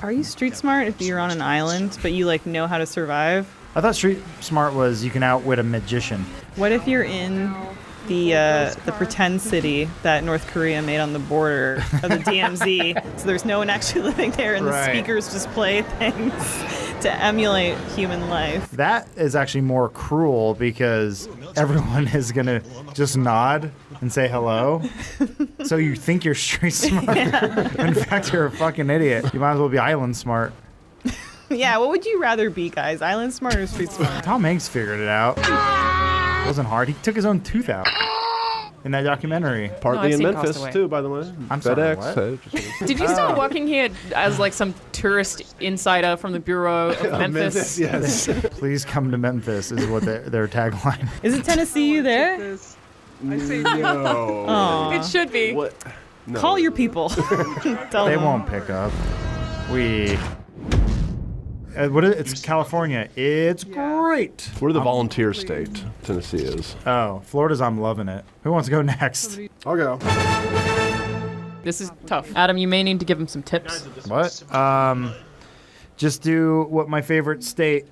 Are you street smart if you're on an island, but you like know how to survive? I thought Street Smart was you can outwit a magician. What if you're in the pretend city that North Korea made on the border of the DMZ? So there's no one actually living there, and the Right. speakers just play things to emulate human life. That is actually more cruel because everyone is going to just nod and say hello. So you think you're street smart. In fact, you're a fucking idiot. You might as well be island smart. Yeah, what would you rather be, guys? Island smart or street smart? Tom Hanks figured it out. It wasn't hard. He took his own tooth out in that documentary. Partly I've in seen Memphis Castaway. too, by the way. I'm sorry, FedEx. what? Did you start working here as like some tourist insider from the Bureau of Memphis? Yes. Please come to Memphis is what their tagline. Is it Tennessee you there? No. Aw. It should be. What? No. Call your people. Tell They them. won't pick up. It's California. It's great. We're the volunteer state. Tennessee is. Oh, Florida's I'm loving it. Who wants to go next? I'll go. This is tough. Adam, you may need to give him some tips. What? Just do what my favorite state.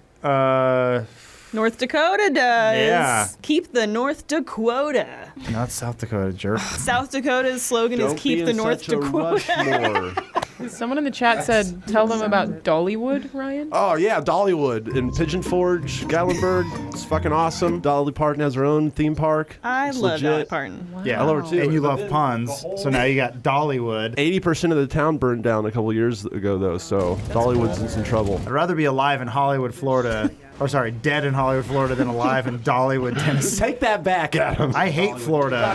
North Dakota does. Yeah. Keep the North Dakota. Not South Dakota, jerk. South Dakota's slogan is keep the North Dakota. Someone in the chat said, tell them about Dollywood, Ryan. Oh yeah, Dollywood in Pigeon Forge, Gatlinburg. It's fucking awesome. Dolly Parton has her own theme park. I It's love Dolly legit. Parton. Yeah, I love her too. and you love puns, so now you got Dollywood. 80% of the town burned down a couple years ago though, so Dollywood's in some trouble. I'd rather be alive in Hollywood, Florida, or sorry, dead in Hollywood, Florida, than alive in Dollywood, Tennessee. Take that back, Adam. I hate Florida.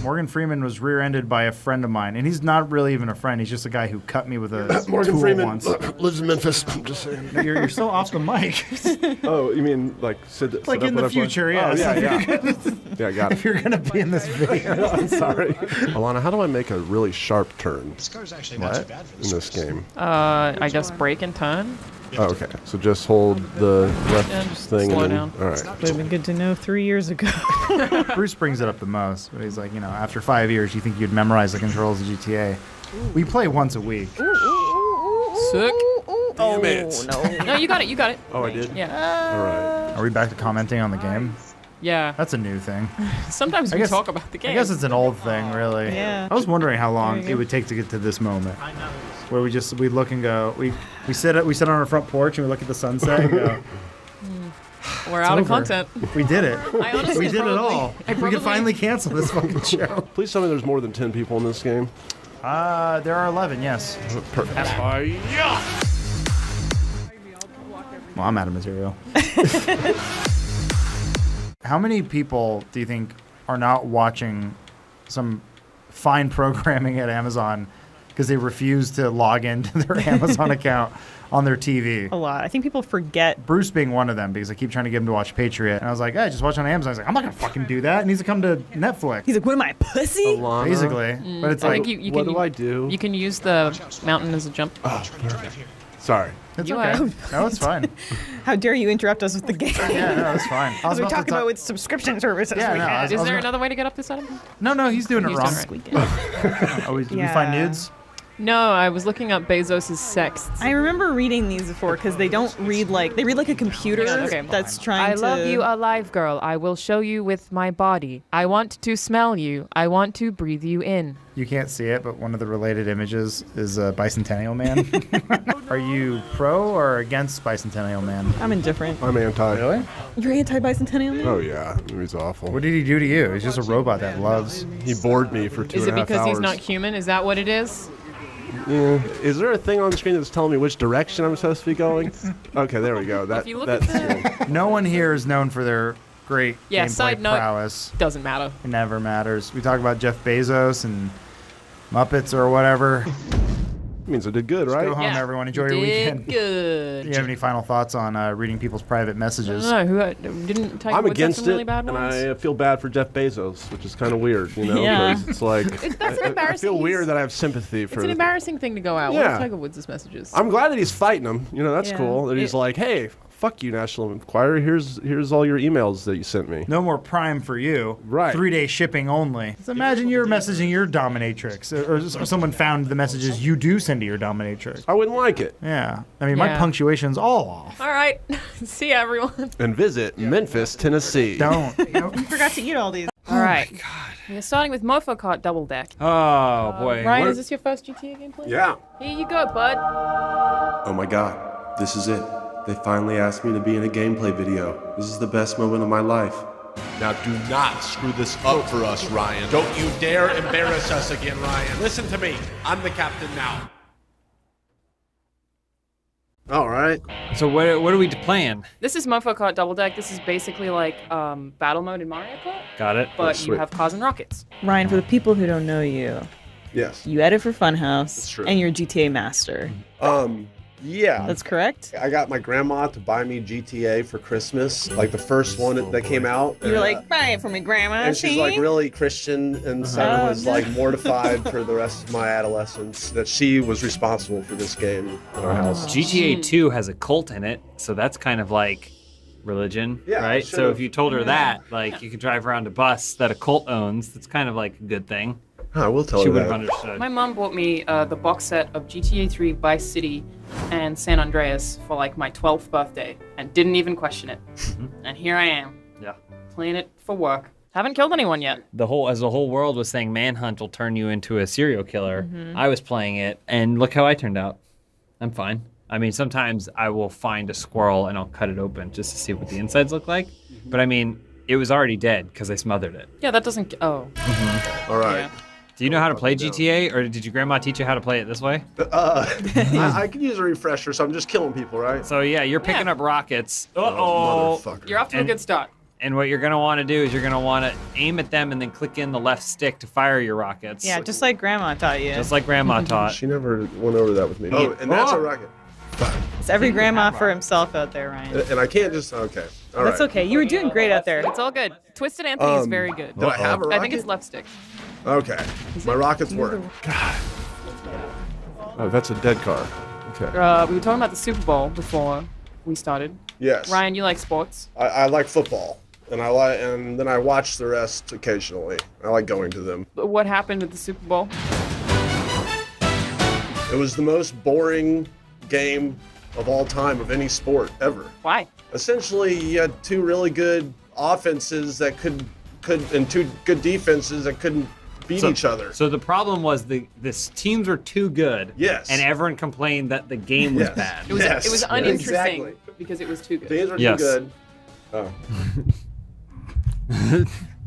Morgan Freeman was rear-ended by a friend of mine, and he's not really even a friend. He's just a guy who cut me with a Morgan tool Freeman once. lives in Memphis. I'm just saying. You're still off the mic. Oh, you mean like Like in the future, yes. Oh, yeah. Yeah, got If it. you're gonna be in this video. I'm sorry. Alana, how do I make a really sharp turn This car's actually What? not too bad for in this game? I guess break and turn. Oh, okay. So just hold the left Yeah, just thing slow and then, down. all right. Would have been good to know 3 years ago. Bruce brings it up the most, but he's like, after 5 years, you think you'd memorize the controls of GTA. We play once a week. Sick. Damn it. No, you got it. You got it. Oh, I did? Yeah. All right. Are we back to commenting on the game? Yeah. That's a new thing. Sometimes I we guess- talk about the game. I guess it's an old thing, really. Yeah. I was wondering how long it would take to get to this moment, where we look and go. We sit on our front porch and we look at the sunset and go. We're "It's out of over. content. We did it. I honestly We did it all. I We probably- can finally cancel this fucking show. Please tell me there's more than 10 people in this game. There are 11. Yes. Well, I'm out of material. How many people do you think are not watching some fine programming at Amazon because they refuse to log into their Amazon account on their TV? A lot. I think people forget. Bruce being one of them, because I keep trying to get him to watch Patriot. And I was like, hey, just watch on Amazon. He's like, I'm not going to fucking do that. It needs to come to Netflix. He's like, what am I, a pussy? Alana, Basically. But it's I like, think you what can, do I do? You can use the mountain as a jump. Sorry. it's you okay. are. No, it's fine. How dare you interrupt us with the game? Yeah, no, it's fine. I was We're about to talking talk- about with subscription services. Yeah, we no, I had. was- Is there gonna- another way to get up this item? No, he's doing it He's wrong. doing it right. Did we Yeah. find nudes? No, I was looking up Bezos' sexts. I remember reading these before because they don't read like they read like a computer Okay. that's trying I to. love you alive, girl. I will show you with my body. I want to smell you. I want to breathe you in. You can't see it, but one of the related images is a Bicentennial Man. Are you pro or against Bicentennial Man? I'm indifferent. I'm anti. Really? You're anti-bicentennial man? Oh, yeah. He's awful. What did he do to you? He's just a robot that loves. He bored me for 2.5 hours. Is it because he's not human? Is that what it is? Yeah. Is there a thing on the screen that's telling me which direction I'm supposed to be going? Okay, there we go. If you look at the No one here is known for their great Yeah, gameplay side note- prowess. doesn't matter. It never matters. We talk about Jeff Bezos and Muppets or whatever. Means I did good, right? Go home, Yeah. everyone. Enjoy your Did weekend. good. Do you have any final thoughts on reading people's private messages? I don't know who didn't Tiger I'm Woods have against some really it, bad and ones? I feel bad for Jeff Bezos, which is kind of weird, you know? Yeah. 'cause it's like, That's an I embarrassing. feel weird that I have sympathy for It's an embarrassing thing to go out. What Yeah. are Tiger Woods' messages? I'm glad that he's fighting him. You know, that's Yeah. cool. That he's like, hey, fuck you, National Enquirer. Here's all your emails that you sent me. No more Prime for you. Right. 3-day shipping only. So imagine you're messaging your dominatrix, or someone found the messages you do send to your dominatrix. I wouldn't like it. Yeah. I mean, my Yeah. punctuation's all off. All right. See ya, everyone. And visit Memphis, Tennessee. Don't. You forgot to eat all these. All right. We're starting with Mofo Kart Double Deck. Oh boy. Ryan, What- is this your first GTA gameplay? Yeah. Here you go, bud. Oh my god, this is it. They finally asked me to be in a gameplay video. This is the best moment of my life. Now do not screw this up for us, Ryan. Don't you dare embarrass us again, Ryan. Listen to me. I'm the captain now. All right. So what are we playing? This is Mofo Kart Double Deck. This is basically like battle mode in Mario Kart, Got it. but sweet. you have cars and rockets. Ryan, for the people who don't know you, Yes. you edit for Funhouse, true. and you're a GTA master. Yeah. That's correct? I got my grandma to buy me GTA for Christmas, like the first one that came out. You're like, buy it for me, Grandma. And she's like see? really Christian, and so I was like mortified for the rest of my adolescence that she was responsible for this game in our house. GTA 2 has a cult in it, so that's kind of like religion, Yeah, right? So should've- if you told her that, like you could drive around a bus that a cult owns, that's kind of like a good thing. I will tell She her would have that. understood. My mom bought me the box set of GTA 3, Vice City, and San Andreas for like my 12th birthday, and didn't even question it. And here I am, Yeah. playing it for work. Haven't killed anyone yet. The whole world was saying Manhunt will turn you into a serial killer. I was playing it, and look how I turned out. I'm fine. I mean, sometimes I will find a squirrel and I'll cut it open just to see what the insides look like. But I mean, it was already dead because I smothered it. Yeah, that doesn't. Oh. All right. Yeah. Do you know how to play GTA, or did your grandma teach you how to play it this way? I could use a refresher, so I'm just killing people, right? So yeah, you're picking Yeah. up rockets. Uh-oh. Motherfucker. You're off to a And- good start. And what you're gonna want to do is you're gonna want to aim at them and then click in the left stick to fire your rockets. Yeah, just like Grandma taught you. Just like Grandma taught. She never went over that with me. Oh, and that's a rocket. It's every grandma for himself out there, Ryan. And I can't just, okay. All right. That's okay. You were doing great out there. It's all good. Twisted Anthony is very good. Did I have a rocket? I think it's left stick. Okay. My rockets work. Oh, that's a dead car. Okay. We were talking about the Super Bowl before we started. Yes. Ryan, you like sports? I like football, and then I watch the rest occasionally. I like going to them. But what happened at the Super Bowl? It was the most boring game of all time of any sport ever. Why? Essentially, you had two really good offenses that could and two good defenses that couldn't beat each other. So the problem was the teams were too good. Yes. And everyone complained that the game was Yes. bad. It was Yes. it was Yeah, uninteresting exactly. because it was too good. Teams were Yes. too good. Oh.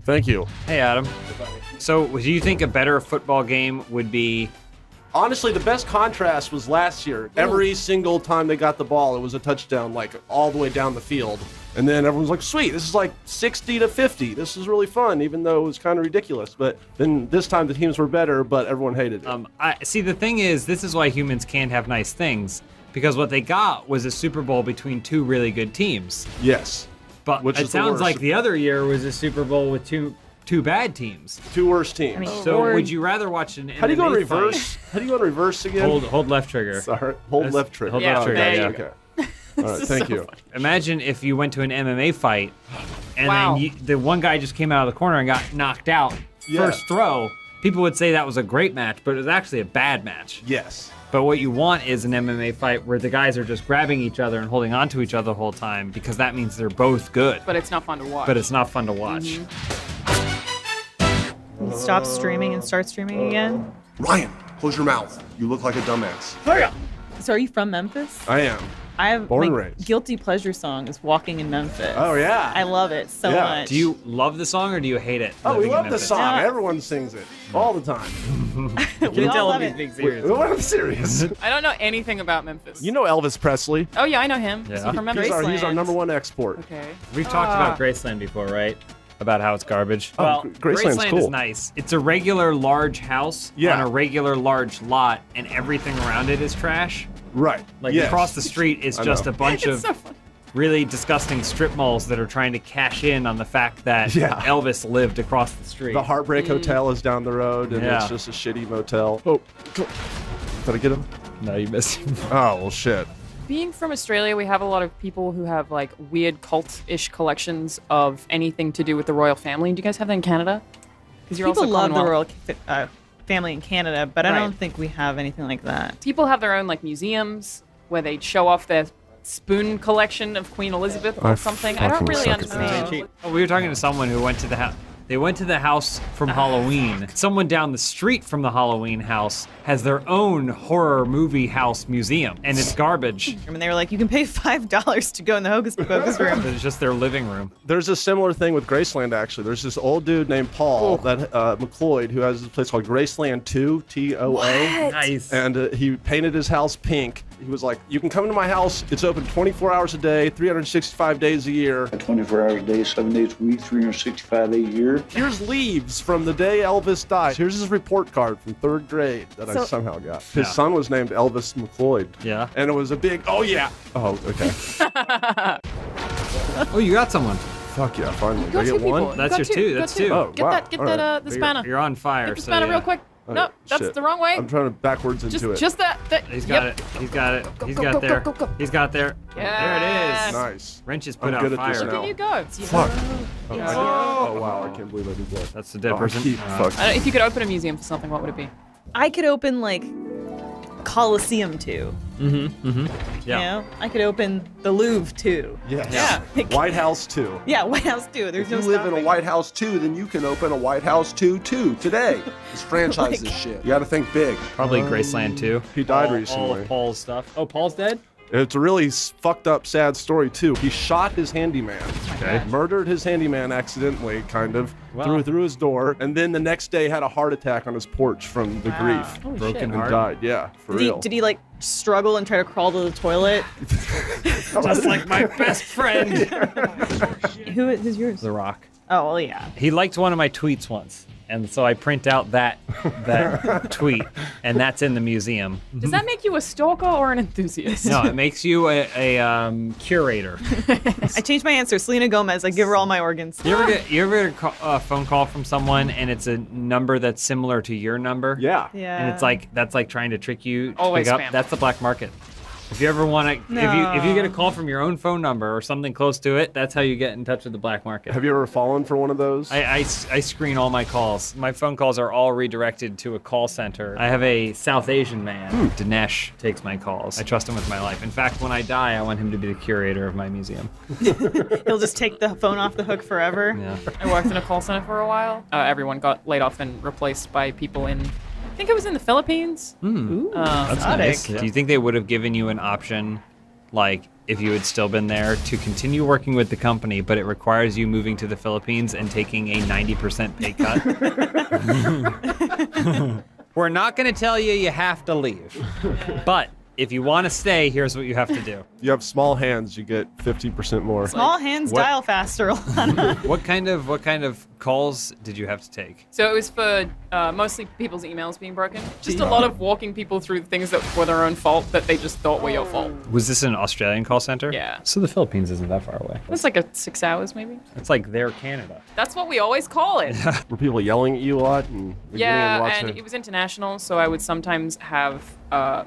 Thank you. Hey Adam. So do you think a better football game would be? Honestly, the best contrast was last year. Every single time they got the ball, it was a touchdown, like all the way down the field. And then everyone's like, sweet, this is like 60-50. This is really fun, even though it was kind of ridiculous. But then this time the teams were better, but everyone hated it. I see. The thing is, this is why humans can't have nice things, because what they got was a Super Bowl between two really good teams. Yes. But Which it is the sounds worst. like the other year was a Super Bowl with two bad teams. Two worst teams. So would you rather watch an MMA How do you go in fight? reverse? How do you go in reverse again? Hold left trigger. Sorry. Hold That's- left trigger. Hold Yeah, left trigger. there Yeah. you go. Okay. All right, thank you. Imagine if you went to an MMA fight and Wow. then the one guy just came out of the corner and got knocked out Yeah. first throw. People would say that was a great match, but it was actually a bad match. Yes. But what you want is an MMA fight where the guys are just grabbing each other and holding on to each other the whole time, because that means they're both good. But it's not fun to watch. But it's not fun to watch. Stop streaming and start streaming again. Ryan, close your mouth. You look like a dumbass. So are you from Memphis? I am. I have Born and my raised. guilty pleasure song is "Walking in Memphis." Oh, yeah. I love it so Yeah. much. Do you love the song or do you hate it? Oh, we Living in love the Memphis? song. Yeah. Everyone sings it all the time. You We can all tell love him it. he's being serious. What? I'm serious. I don't know anything about Memphis. You know Elvis Presley. Oh yeah, I know him. Is he Yeah. from He's Memphis? our number one export. Okay. We've talked about Graceland before, right? about how it's garbage. Oh, Well, Graceland's Graceland cool. is nice. It's a regular large house on a regular large lot, and everything around it is trash. Right. Like Yes. across the street is I just know. a bunch of really disgusting strip malls that are trying to cash in on the fact that Yeah. Elvis lived across the street. The Heartbreak Hotel is down the road, and Yeah. it's just a shitty motel. Oh, did I get him? No, you missed him. Oh, well, shit. Being from Australia, we have a lot of people who have like weird cult-ish collections of anything to do with the royal family. Do you guys have that in Canada? Because you're People also love the Commonwealth. royal family in Canada, but I Right. don't think we have anything like that. People have their own like museums where they show off their spoon collection of Queen Elizabeth or something. I don't fucking really suck at that. understand. Oh, we were talking to someone who went to the house. They went to the house from Halloween. Someone down the street from the Halloween house has their own horror movie house museum, and it's garbage. I mean, they were like, you can pay $5 to go in the Hocus Pocus room. But it's just their living room. There's a similar thing with Graceland, actually. There's this old dude named Paul that McLeod who has this place called Graceland 2, T-O-O. Nice. And he painted his house pink. He was like, you can come to my house. It's open 24 hours a day, 365 days a year. 24 hours a day, 7 days a week, 365 days a year. Here's leaves from the day Elvis died. Here's his report card from 3rd grade that I somehow got. His son was named Elvis McLeod. Yeah. And it was a big, oh yeah. Oh, okay. Oh, you got someone. Fuck yeah, finally. You Did I got get two people. one? You That's got your two. two. You got That's two. two. Oh, Get wow. that. Get All that. right. The spanner. You're on fire. Get the so spanner yeah. real quick. No, that's shit. the wrong way. I'm trying to backwards into it. Just that. He's got it. He's got it. He's go, got go, there. go, go, go. He's got there. There it Yes. is. Nice. Wrench is put I'm out good at this fire. now. Look at you go. Fuck. Oh, wow. I can't believe I did that. That's the dead Oh, I person. keep fucking- If you could open a museum for something, what would it be? I could open, like, Colosseum 2. Yeah. You know? I could open the Louvre 2. Yes. Yeah. White House 2. Yeah, White House 2. There's If no you live in a stopping. White House 2, then you can open a White House 2 too today. Just franchise this shit. You got to think big. Probably Graceland too. He died All recently. of Paul's stuff. Oh, Paul's dead? It's a really fucked up, sad story too. He shot his handyman. Okay. Murdered his handyman accidentally, kind of, Wow. through his door, and then the next day had a heart attack on his porch from the grief. Holy Broken shit. And heart. died. Yeah, for Did he, real. did he, like, struggle and try to crawl to the toilet? Just like my best friend. Who's yours? The Rock. Oh, well, yeah. He liked one of my tweets once. And so I print out that tweet, and that's in the museum. Does that make you a stalker or an enthusiast? No, it makes you a curator. I changed my answer. Selena Gomez. I give her all my organs. You ever get a phone call from someone and it's a number that's similar to your number? Yeah. Yeah. And it's like that's like trying to trick you to Always pick up. spam. That's the black market. If you ever want to, if you get a call from your own phone number or something close to it, that's how you get in touch with the black market. Have you ever fallen for one of those? I screen all my calls. My phone calls are all redirected to a call center. I have a South Asian man. Dinesh takes my calls. I trust him with my life. In fact, when I die, I want him to be the curator of my museum. He'll just take the phone off the hook forever. Yeah. I worked in a call center for a while. Everyone got laid off and replaced by people in, I think it was in the Philippines. Ooh, That's exotic. nice. Do you think they would have given you an option, like if you had still been there, to continue working with the company, but it requires you moving to the Philippines and taking a 90% pay cut? We're not going to tell you you have to leave, but if you want to stay, here's what you have to do. You have small hands, you get 50% more. Small hands what- dial faster. What kind of calls did you have to take? So it was for mostly people's emails being broken. Just a lot of walking people through things that were their own fault that they just thought were your fault. Was this an Australian call center? Yeah. So the Philippines isn't that far away. It was like 6 hours maybe. It's like their Canada. That's what we always call it. Were people yelling at you a lot? And Yeah, watching and it was international, so I would sometimes have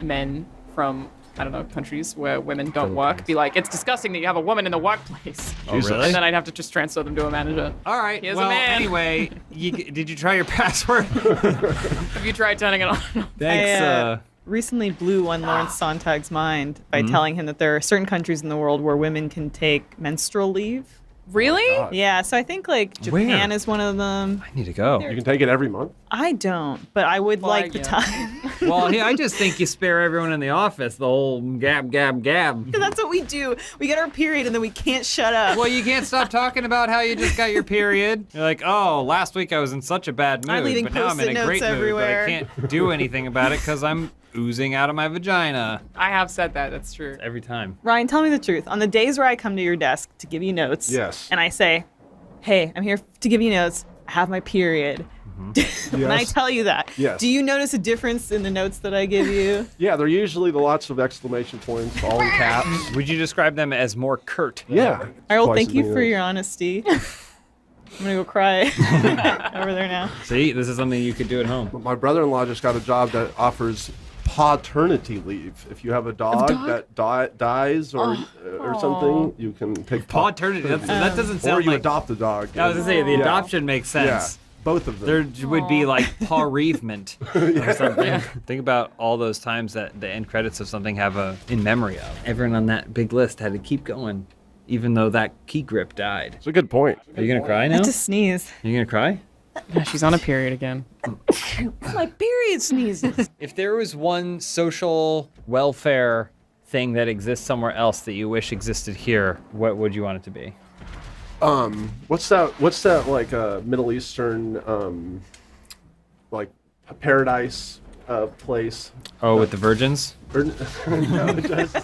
men from, I don't know, countries where women don't work be like, it's disgusting that you have a woman in the workplace. Oh, really? And then I'd have to just transfer them to a manager. All right. Here's a well, man. anyway, did you try your password? Have you tried turning it on? Thanks. I recently blew one Lawrence Sontag's mind by telling him that there are certain countries in the world where women can take menstrual leave. Really? Yeah, so I think like Japan is one of them. I need to go. You can take it every month. I don't, but I would like the yeah. time. Well, yeah, I just think you spare everyone in the office the whole gab, gab, gab. That's what we do. We get our period and then we can't shut up. Well, you can't stop talking about how you just got your period. You're like, oh, last week I was in such a bad mood, I'm leaving but now I'm in Post-it a great notes everywhere. mood, but I can't do anything about it because I'm oozing out of my vagina I have said that, that's true. every time. Ryan, tell me the truth. On the days where I come to your desk to give you notes, Yes. and I say, hey, I'm here to give you notes. I have my period. When I Yes. tell you that, Yes. do you notice a difference in the notes that I give you? Yeah, they're usually the lots of exclamation points, all in caps. Would you describe them as more curt? Yeah. All right, well, Twice thank as you many for notes. your honesty. I'm gonna go cry over there now. See, this is something you could do at home. My brother-in-law just got a job that offers paternity leave. If you have a dog, that dies or something, you can take Paternity. That doesn't or sound you like. adopt a dog. I was gonna say the Yeah. adoption makes sense. Yeah, both of them. There would be like bereavement or something. Think about all those times that the end credits of something have a in memory of. Everyone on that big list had to keep going, even though that key grip died. It's a good point. Are you gonna cry I now? have to sneeze. Are you gonna cry? Yeah, she's on a period again. My period sneezes. If there was one social welfare thing that exists somewhere else that you wish existed here, what would you want it to be? What's that like Middle Eastern like paradise place? Oh, with the virgins? Or, no, just,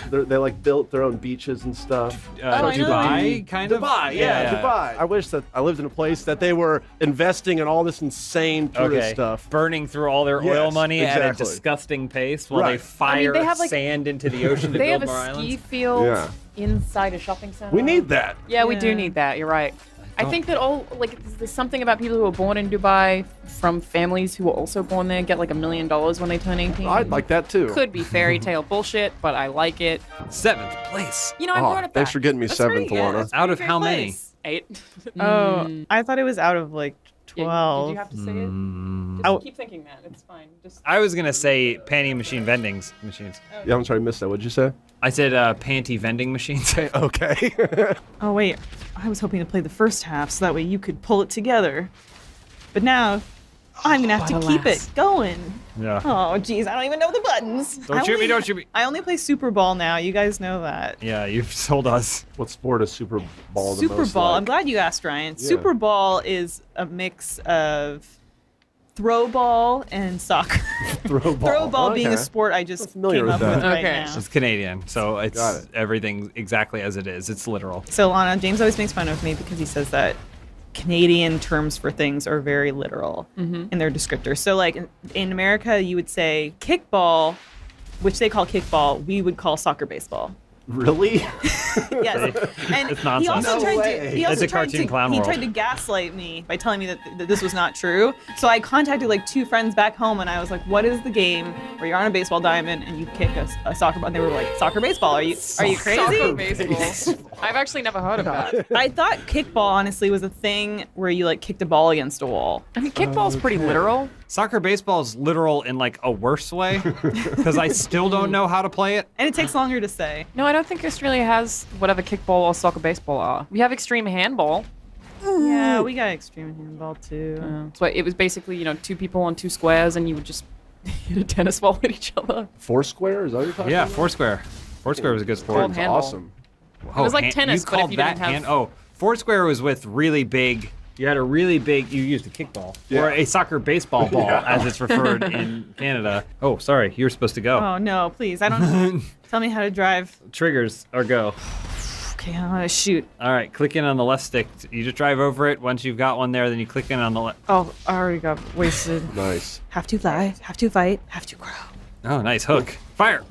they like built their own beaches and stuff. I know Dubai, kind of? Dubai, yeah, Dubai. I wish that I lived in a place that they were investing in all this insane tourist stuff. Burning through all their oil Yes, money at a exactly. disgusting pace while they Right. fire they have, like- sand into the ocean to They build have a more ski islands. field Yeah. inside a shopping center. We need that. Yeah, we do Yeah. need that. You're right. I think that there's something about people who are born in Dubai from families who were also born there get like $1 million when they turn 18. I'd like that too. Could be fairy tale bullshit, but I like it. 7th place. You know, I Oh, brought it back. thanks for getting me That's seventh, pretty good. Alana. Out of Great how many? place. 8. Oh, I thought it was out of like Yeah, 12. Did you have to say it? Just Oh. keep thinking that. It's fine. Just I was gonna say panty machine vending machines. Yeah, I'm sorry, I missed that. What'd you say? I said panty vending machines. Okay. Oh wait, I was hoping to play the first half so that way you could pull it together. But now I'm gonna have to But keep alas. it going. Yeah. Oh geez, I don't even know the buttons. Don't shoot me, don't shoot me. I only play Super Ball now. You guys know that. Yeah, you've sold us. What sport is Super Ball the Super most Ball. like? I'm glad you asked, Ryan. Yeah. Super Ball is a mix of throw ball and soccer. Throw ball. Throw ball being Okay. a sport I just familiar came with up that. with right Okay. now. It's Canadian, so it's Got it. everything exactly as it is. It's literal. So Lana, James always makes fun of me because he says that Canadian terms for things are very literal in their descriptors. So like in America, you would say kickball, which they call kickball, we would call soccer baseball. Really? Yes. And It's he nonsense. also No tried way. to he also It's a tried cartoon to clown he world. tried to gaslight me by telling me that this was not true. So I contacted like 2 friends back home and I was like, "What is the game where you're on a baseball diamond and you kick a soccer ball?" And they were like, "Soccer baseball? Are you crazy?" soccer baseball. I've actually never heard of that. I thought kickball honestly was a thing where you like kicked a ball against a wall. I mean, kickball's pretty literal. Soccer baseball is literal in like a worse way because I still don't know how to play it. And it takes longer to say. No, I don't think Australia has whatever kickball or soccer baseball are. We have extreme handball. Yeah, we got extreme handball too. So it was basically, 2 people on 2 squares and you would just hit a tennis ball at each other. Foursquare? Is that what you're talking Yeah, about? Foursquare. Foursquare was a good sport. Called It's handball. awesome. Oh, was like tennis, you but if called you that didn't have- Oh, Foursquare was with really big. You had a really big. You used a kickball or a soccer baseball ball, as it's referred in Canada. Oh, sorry, you're supposed to go. Oh no, please! I don't. Tell me how to drive. Triggers or go. Okay, I'm gonna shoot. All right, click in on the left stick. You just drive over it. Once you've got one there, then you click in on the left. Oh, I already got wasted. Nice. Have to fly. Have to fight. Have to grow. Oh, nice hook. Fire.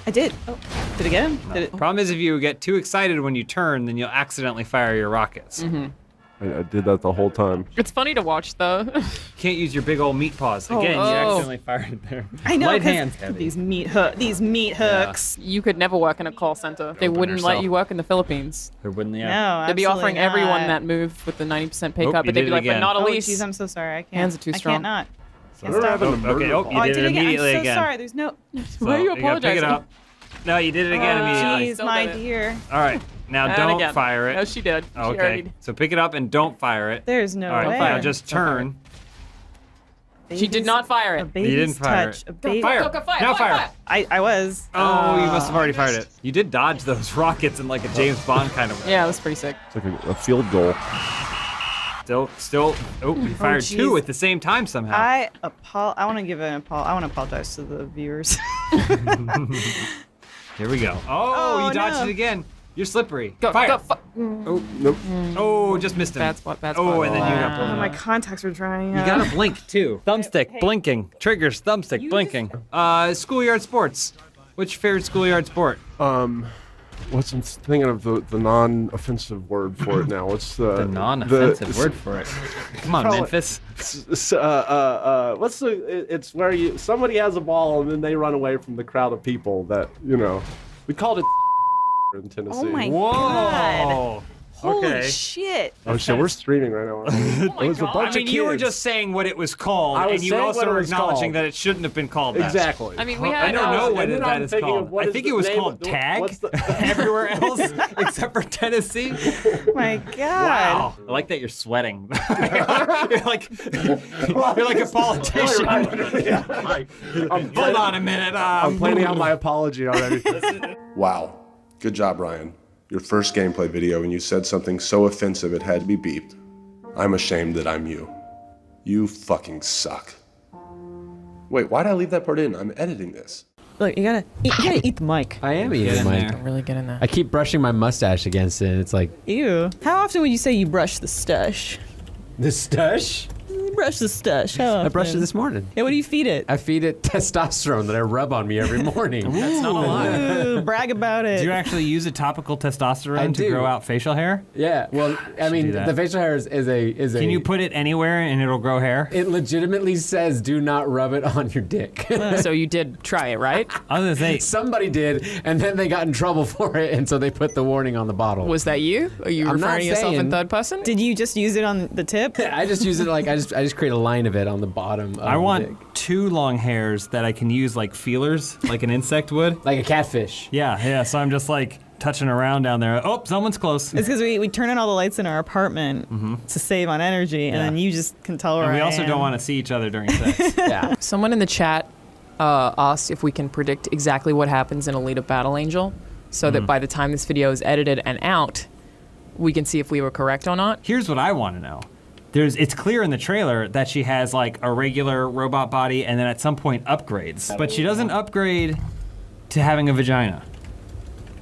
I did. Oh, did it again? Did it? Problem is, if you get too excited when you turn, then you'll accidentally fire your rockets. I did that the whole time. It's funny to watch, though. Can't use your big old meat paws. Again, you accidentally fired it there. I know. Light 'cause hands. These meat hooks. You could never work in a call center. They wouldn't let yourself. you work in the Philippines. Who wouldn't they? No, They'd be offering absolutely everyone not. that move with the 90% pay Oh, cut, you but they'd did be it like, but again. not Oh, Elise. jeez, I'm so sorry. I can't. Hands are too I strong. can't not. Can't Never stop. happened to Okay, oh, murder you Oh, I did it again. immediately I'm so again. sorry. There's no. So Why are you gotta pick apologizing? it up. No, you did it again immediately. Jeez, Still my did it. dear. All right, now And don't again. fire it. No, she did. She Okay, already- so pick it up and don't fire it. There's no All right, way. now just turn. She did not fire A it. baby's You didn't fire touch. it. A baby. Fire. Go, fire, Now fire, fire. fire. I was. Oh, you must have already fired it. You did dodge those rockets in like a James Bond kind of way. Yeah, it was pretty sick. It's like a field goal. Still. Oh, you fired jeez. two at the same time somehow. I want to give an I want to apologize to the viewers. Here we go. Oh, Oh, you dodged no. it again. You're slippery. Go, Fire. go, Nope. Oh, just missed him. Bad spot, bad Oh, spot. and then you got blown Oh, up. my contacts were drying You out. gotta blink too. Thumbstick, blinking. Triggers, thumbstick, blinking. Schoolyard sports. What's your favorite schoolyard sport? What's I'm thinking of the non-offensive word for it now? What's The non-offensive word for it. Come on, Probably- Memphis. What's the? It's where somebody has a ball and then they run away from the crowd of people that we called it in Tennessee. Oh my Whoa. god. Holy Okay. shit. Oh shit, we're streaming right now. It was a bunch I of mean, you were kids. just saying what it was called, I was and you saying also what it were was acknowledging called. that it shouldn't have been called that. Exactly. I mean, we I had. don't know what and then that I'm is thinking called. of what I is think the it was name called of- tag what's the- everywhere else except for Tennessee. Oh my god. Wow. I like that you're sweating. you're like a politician. Hold on a minute. I'm planning out my apology already. Wow. Good job, Ryan. Your first gameplay video and you said something so offensive it had to be beeped. I'm ashamed that I'm you. You fucking suck. Wait, why'd I leave that part in? I'm editing this. Look, you gotta eat the mic. I am eating in Mike. there. Really get in there. I keep brushing my mustache against it. It's like Ew. How often would you say you brush the stush? the stush. You brush the stush. How often? I brushed it this morning. Yeah, what do you feed it? I feed it testosterone that I rub on me every morning. That's not a lot. Ooh, brag about it. Do you actually use a topical testosterone I to do. grow out facial hair? Yeah. Well, I mean, do that. the facial hair is a. Can you put it anywhere and it'll grow hair? It legitimately says, "Do not rub it on your dick." So you did try it, right? I was gonna say, Somebody did, and then they got in trouble for it, and so they put the warning on the bottle. Was that you? Are you I'm not referring to yourself in saying- third person? Did you just use it on the tip? I just use it like I just create a line of it on the bottom. Of I the want dick. 2 long hairs that I can use like feelers, like an insect would. Like a catfish. Yeah. So I'm just like touching around down there. Oh, someone's close. It's because we turn on all the lights in our apartment to save on energy, and then you just can tell where And we I also am. don't want to see each other during sex. Yeah. Someone in the chat asked if we can predict exactly what happens in Alita Battle Angel, so that by the time this video is edited and out, we can see if we were correct or not. Here's what I want to know. It's clear in the trailer that she has like a regular robot body and then at some point upgrades. But she doesn't upgrade to having a vagina.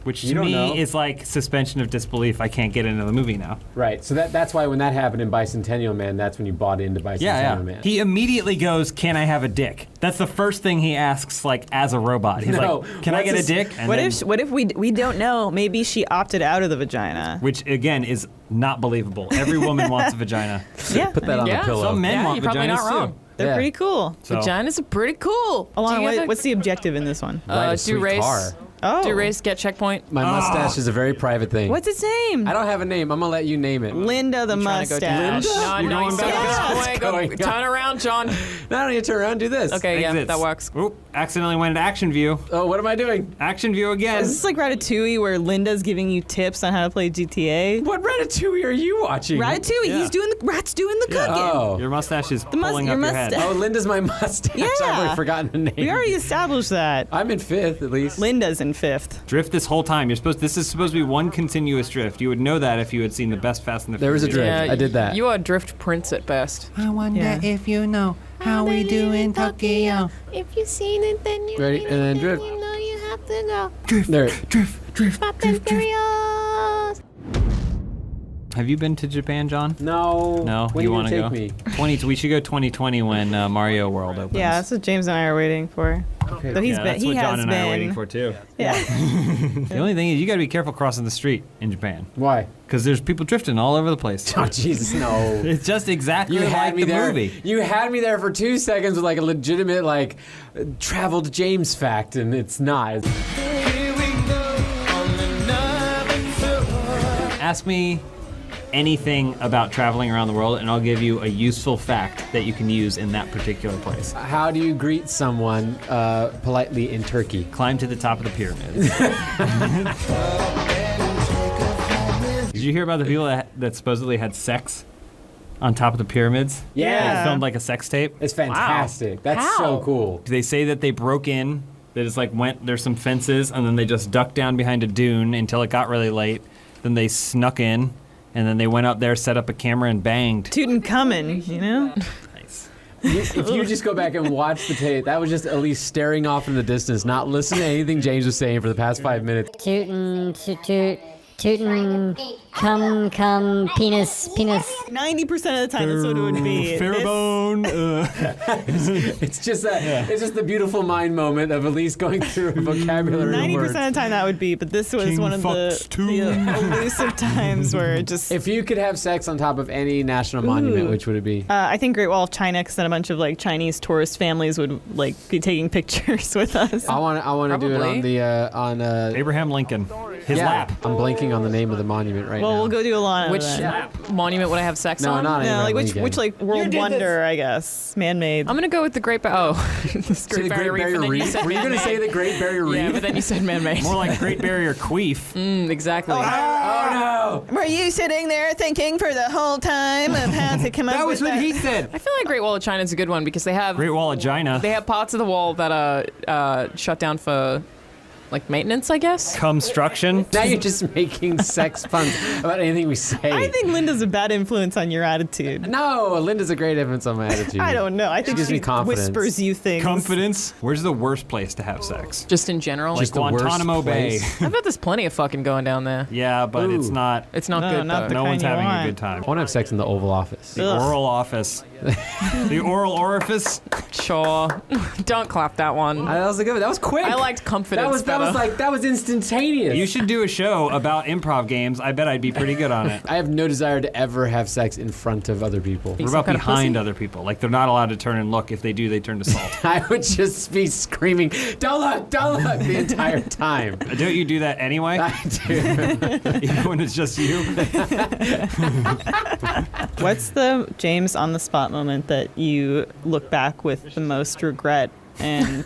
Which to You don't me know. is like suspension of disbelief. I can't get into the movie now. Right. So that's why when that happened in Bicentennial Man, that's when you bought into Bicentennial Yeah. Man. He immediately goes, "Can I have a dick?" That's the first thing he asks, like as a robot. He's No, like, "Can I what's get a his- dick?" And What then- if we don't know? Maybe she opted out of the vagina. Which again is not believable. Every woman wants a vagina. Yeah, Put that on Yeah. the pillow. Some men Yeah, want you're probably vaginas not wrong. too. they're Yeah. pretty cool. So, Vaginas are pretty cool. Alana, Do you get what's the objective in this one? Ride a do sweet race? car. Oh, Do race get checkpoint? My mustache is a very private thing. what's its name? I don't have a name. I'm gonna let you name it. Linda the You trying to go mustache. No, You're no, going you back. still What's go going on? turn around, John. Now I don't need to turn around. Do this. Okay, yeah, exits. that works. Oop, accidentally went into action view. Oh, what am I doing? Action view again. Is this like Ratatouille where Linda's giving you tips on how to play GTA? What Ratatouille are you watching? Ratatouille, Yeah. Rat's doing the cooking. Oh. Your mustache is mus- pulling your up your head. mustache. Oh, Linda's my mustache. Yeah. I've already forgotten the name. We already established that. I'm in 5th at least. Linda's in 5th. Drift this whole time. This is supposed to be one continuous drift. You would know that if you had seen the best Fast and the There was a Furious. drift. I did that. You are drift prince at best. I wonder Yeah. if you know how we do in Tokyo. If you've seen it, then you Ready? And then drift. you know you have to go. There. Fast and Furious. Have you been to Japan, John? No. No, When you are want to you go? gonna take me? 20. We should go 2020 when Mario World opens. Yeah, that's what James and I are waiting for. Okay. So he's Yeah, been, that's he what has John and I are waiting been. for too. Yeah. The only thing is, you got to be careful crossing the street in Japan Why? because there's people drifting all over the place. Oh Jesus, no. It's just exactly You like had me the there. movie. You had me there for 2 seconds with like a legitimate like traveled James fact, and it's not. Ask me anything about traveling around the world, and I'll give you a useful fact that you can use in that particular place. How do you greet someone politely in Turkey? Climb to the top of the pyramid. Did you hear about the people that supposedly had sex on top of the pyramids? Yeah. They filmed like a sex tape. It's fantastic. That's How? so cool. They say that they broke in, they just like there's some fences, and then they just ducked down behind a dune until it got really late. Then they snuck in, and then they went up there, set up a camera, and banged. Tutankhamun, you know? Nice. If you just go back and watch the tape, that was just Elise staring off in the distance, not listening to anything James was saying for the past 5 minutes. Tootin' toot toot. tootin', come, penis. 90% of the time, that's what it would be. Pheromone. It's just the beautiful mind moment of Elise going through a vocabulary. 90% of the time that would be, but this was one of the elusive times where it just. If you could have sex on top of any national monument, which would it be? I think Great Wall of China, because then a bunch of like Chinese tourist families would like be taking pictures with us. I want to do it on the Abraham Lincoln. His lap. I'm blanking on the name of the monument right now. Well, we'll go do a lot of Which that. monument would I have sex on? not No, like Abraham which Lincoln. like world wonder, I guess, man-made. I'm gonna go with the Great this Say the Great Barrier and then you Reef? said Were you gonna say the Great Barrier Reef? Yeah, but then you said man-made. More like Great Barrier Queef. Exactly. Oh no! Were you sitting there thinking for the whole time of how to come up That with was what that? he said. I feel like Great Wall of China is a good one because they have Great Wall of China. They have parts of the wall that shut down for like maintenance, I guess. Construction. Now you're just making sex puns about anything we say. I think Linda's a bad influence on your attitude. No, Linda's a great influence on my attitude. I don't know. I think gives me confidence. whispers you things. Confidence. Where's the worst place to have sex? Just in general. Like Guantanamo Bay. I bet there's plenty of fucking going down there. Yeah, but it's not. It's not No, good not though. the No one's kind you having want. a good time. I want to have sex in the Oval Office. The oral office. The oral orifice. Sure. Don't clap that one. That was a good one. That was quick. I liked confidence that was instantaneous. You should do a show about improv games. I bet I'd be pretty good on it. I have no desire to ever have sex in front of other people. What about behind other people? Like they're not allowed to turn and look. If they do, they turn to salt. I would just be screaming, "Don't look, the entire time. Don't you do that anyway? I do. Even when it's just you? What's the James on the spot moment that you look back with the most regret and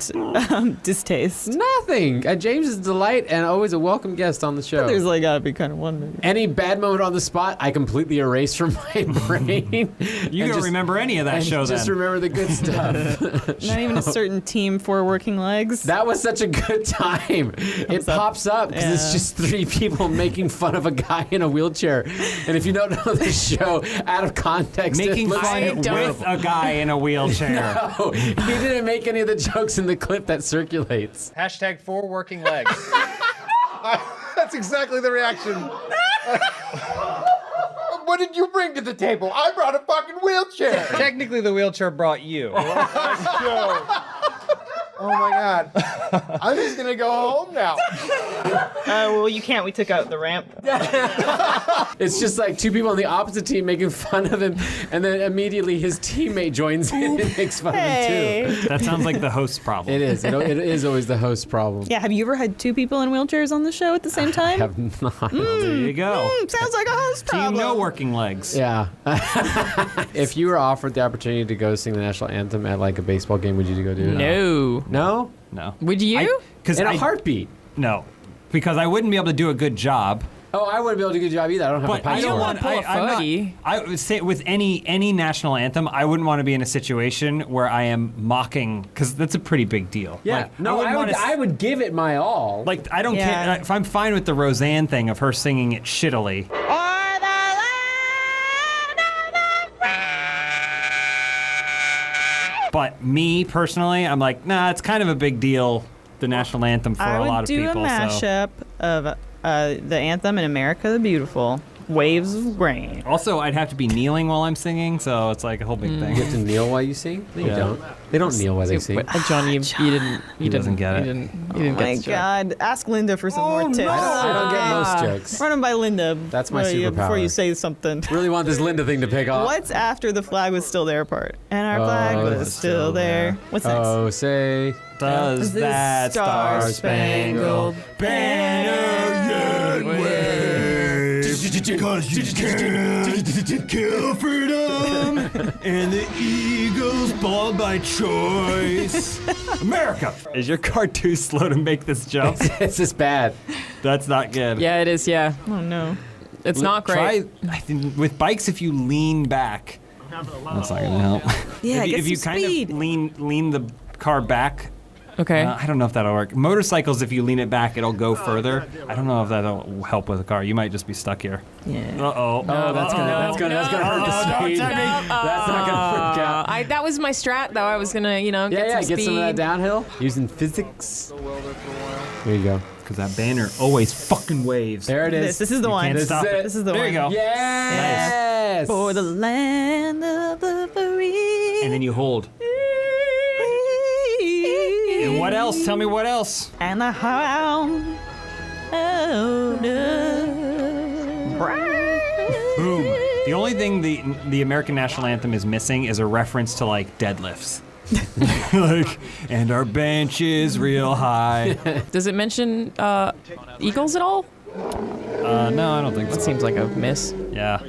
distaste? Nothing. James is a delight and always a welcome guest on the show. There's like gotta be kind of one maybe. Any bad moment on the spot, I completely erase from my brain. You don't remember any of that show then. Just remember the good stuff. Not even a certain team for working legs. That was such a good time. It pops up because it's just three people making fun of a guy in a wheelchair. And if you don't know the show, out of context, Making fun with a guy in a wheelchair. No, he didn't make any of the jokes in the clip that circulates. Hashtag 4 working legs. That's exactly the reaction. What did you bring to the table? I brought a fucking wheelchair. Technically, the wheelchair brought you. Oh my god. I'm just gonna go home now. Well, you can't. We took out the ramp. It's just like two people on the opposite team making fun of him, and then immediately his teammate joins in and makes fun of him too. That sounds like the host's problem. It is. It is always the host's problem. Yeah. Have you ever had two people in wheelchairs on the show at the same time? I have not. There you go. Sounds like a host problem. Team no working legs. Yeah. If you were offered the opportunity to go sing the national anthem at like a baseball game, would you go do it? No. No? No. Would you? In a heartbeat. No. Because I wouldn't be able to do a good job. Oh, I wouldn't be able to do a good job either. I don't have a But pipe I don't for it. want to pull a Fergie. I would say with any national anthem, I wouldn't want to be in a situation where I am mocking, because that's a pretty big deal. Yeah. Like, No, I would give it my all. Like, I don't Yeah. care. If I'm fine with the Roseanne thing of her singing it shittily. But me personally, I'm like, nah, it's kind of a big deal, the national anthem for a lot of people. I would do a mashup of the anthem in America the Beautiful, Waves of Grain. Also, I'd have to be kneeling while I'm singing, so it's like a whole big thing. You have to kneel while you sing? No, you Yeah. don't. They don't kneel while they sing. John, you didn't. He doesn't get it. You didn't Oh get my the joke. God! Ask Linda for some more tips. I don't get most jokes. Run them by Linda. That's my before you superpower. say something. Really want this Linda thing to pick up. What's after the flag was still there part? And our flag was still there. What's next? Oh, say. Does This that Star-Spangled Banner yet wave? Because you can't kill freedom and the eagles ball by choice. America! Is your car too slow to make this jump? It's just bad. That's not good. Yeah, it is. Yeah, Oh no. it's not great. Try, I think with bikes, if you lean back, that's not going to help. Yeah, if you, get if you some kind speed. of lean the car back. Okay. I don't know if that'll work. Motorcycles, if you lean it back, it'll go further. I don't know if that'll help with a car. You might just be stuck here. Yeah. Uh-oh. Oh, that's gonna hurt the speed. That's not gonna work out. That was my strat, though. I was gonna, get some Get speed. some of that downhill using physics. There you go. because that banner always fucking waves. There it is. This is the one. Can't stop it. This is the There one. you go. Yes. For the land of the free. And then you hold. And what else? Tell me what else. And the hound. Oh, Boom. The only thing the American national anthem is missing is a reference to like deadlifts. Like, and our bench is real high. Does it mention eagles at all? No, I don't think so. That seems like a miss. Yeah.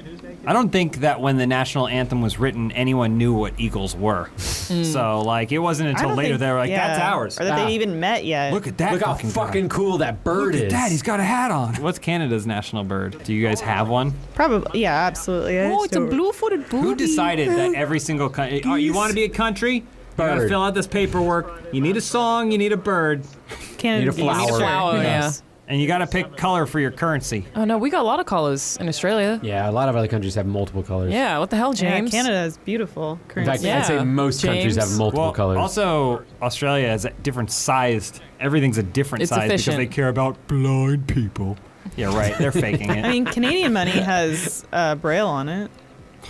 I don't think that when the national anthem was written, anyone knew what eagles were. So, like, it wasn't until later they were like, that's ours. Or that they even met yet. Look at that. Look how fucking fucking cool that bird Look is. at that. He's got a hat on. What's Canada's national bird? Do you guys have one? Probably, yeah, absolutely. Oh, it's a blue-footed booty. Who decided that every single country? Oh, you want to be a country? You gotta Bird. fill out this paperwork. You need a song. You need a bird. Canada, Need a flower. Flower, yeah. And you gotta pick color for your currency. Oh no, we got a lot of colors in Australia. Yeah, a lot of other countries have multiple colors. Yeah, what the hell, James? Yeah, Canada is beautiful. In fact, Yeah. I'd say most countries James. have multiple Well, colors. also Australia is a different sized. Everything's a different It's size efficient. because they care about blind people. Yeah, right. They're faking it. I mean, Canadian money has Braille on it.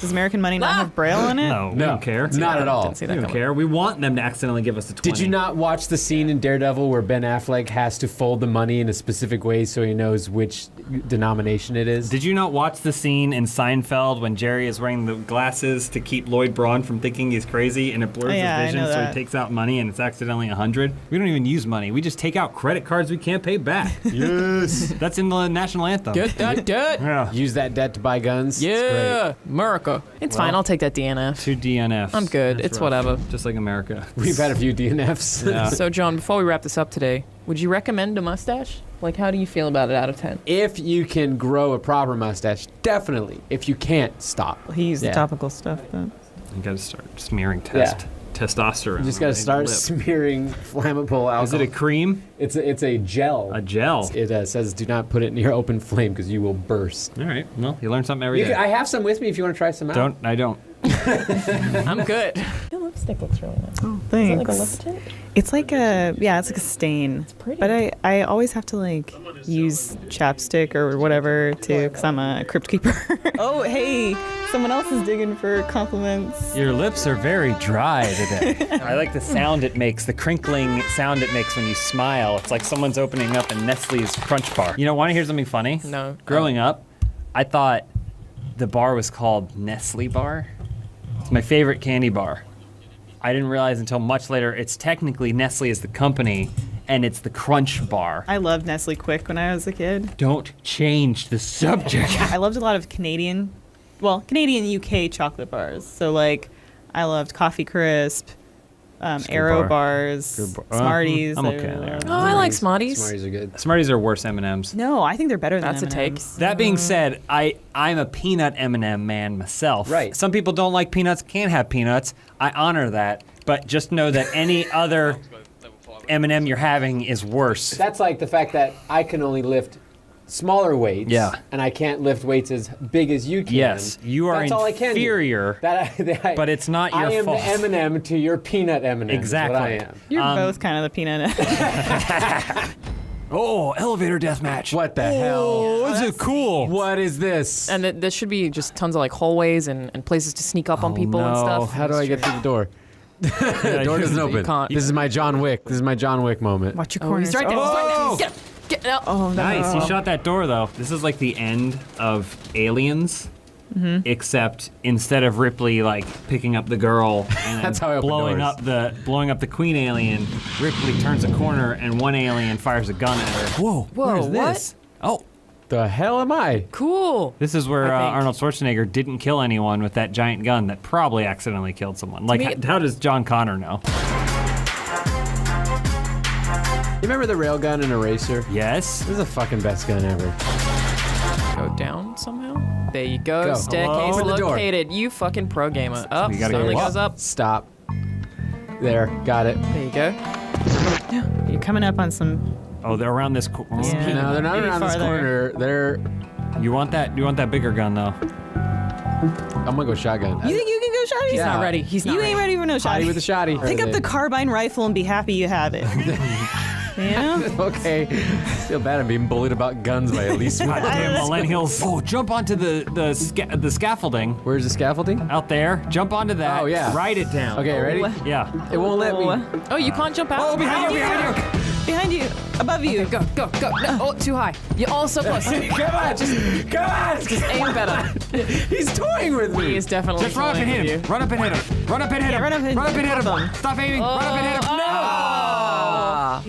Does American money not have Braille on it? No, we No, don't care. not at all. Didn't see We that don't coming. care. We want them to accidentally give us a 20. Did you not watch the scene in Daredevil where Ben Affleck has to fold the money in a specific way so he knows which denomination it is? Did you not watch the scene in Seinfeld when Jerry is wearing the glasses to keep Lloyd Braun from thinking he's crazy and it blurs Yeah, I his vision know so he that. takes out money and it's accidentally 100? We don't even use money. We just take out credit cards we can't pay back. Yes. That's in the national anthem. Get that debt. Yeah. Use that debt to buy guns? It's Yeah, America. It's fine. I'll take that DNF. 2 DNFs. I'm good. It's whatever. Just like America. great. We've had a few DNFs. Yeah. So, John, before we wrap this up today, would you recommend a mustache? Like, how do you feel about it out of 10? If you can grow a proper mustache, definitely. If you can't, stop. He used Yeah. the topical stuff, but You gotta start smearing Yeah. testosterone. You just gotta on start your lip. smearing flammable alcohol. Is it a cream? It's a gel. A gel. It says do not put it near open flame because you will burst. All right. Well, you learn something every day. I have some with me if you want to try some out. I don't. I'm good. Your lipstick looks really nice. oh, thanks. Is it like a lip tint? It's like it's like a stain. It's pretty. But I always have to like use chapstick or whatever because I'm a crypt keeper. Oh, hey, someone else is digging for compliments. Your lips are very dry today. I like the sound it makes, the crinkling sound it makes when you smile. It's like someone's opening up a Nestle's Crunch Bar. You know, want to hear something funny? No. Growing up, I thought the bar was called Nestle Bar. It's my favorite candy bar. I didn't realize until much later it's technically Nestle is the company and it's the Crunch Bar. I loved Nestle Quick when I was a kid. Don't change the subject. I loved a lot of Canadian UK chocolate bars. So like, I loved Coffee Crisp, Aero bar. bars, Good bar. Smarties. I'm I okay really there. loved. Oh, I like Smarties. Smarties are good. Smarties are worse M&Ms. No, I think they're better than That's a take. M&Ms. That being said, I'm a peanut M&M man myself. Right. Some people don't like peanuts, can't have peanuts. I honor that, but just know that any other M&M you're having is worse. That's like the fact that I can only lift smaller weights. Yeah. And I can't lift weights as big as you can. Yes, you are That's all I can do. inferior, but it's not your I am fault. the M&M to your peanut M&M. Exactly. Is what I am. You're both kind of the peanut. Oh, elevator deathmatch. What the hell? Oh, is it cool? What is this? And there should be just tons of like hallways and places to sneak up on people and no. stuff. How do I get through the door? The door doesn't open. can't. This is my John Wick. This is my John Wick moment. Watch your Oh, corners. he's right there. Oh! He's right there. Get out. Oh, no. Nice, he shot that door though. This is like the end of Aliens. Except instead of Ripley like picking up the girl and That's how I open blowing doors. up the queen alien, Ripley turns a corner and one alien fires a gun at her. Whoa! Whoa, Where's what? this? Oh, The hell am I? Cool. this is where I think. Arnold Schwarzenegger didn't kill anyone with that giant gun that probably accidentally killed someone. Like, me- how does John Connor know? You remember the railgun in Eraser? Yes. This is the fucking best gun ever. Go down somehow. There you go. Go. Staircase Open the door. located. You fucking pro gamer. Up. You gotta Slowly go goes up. Stop. There, got it. There you go. You're coming up on some. Oh, they're around this corner. Yeah. No, they're not Maybe around this farther. corner. They're. You want that bigger gun though? I'm gonna go shotgun. You think you can go shotty? He's not ready. He's not You ready. ain't ready for no Shotty shotty. with a shotty. Pick up the carbine rifle and be happy you have it. Yeah. Okay. Feel bad I'm being bullied about guns by Elise. Goddamn millennials. Oh, jump onto the scaffolding. Where's the scaffolding? Out there. Jump onto that. Oh, yeah. Write it down. Okay, ready? Yeah. It won't let me. Oh, you can't jump out? Oh, behind you, behind you. Behind you. Above you. Go. No, oh, too high. You're all so close. Come on, just aim better. He's toying with me. He is definitely Just run up and toying hit with him. Run up and hit him. Run up and hit him. run up and hit hit him. him. Stop aiming. Run up and hit him. No!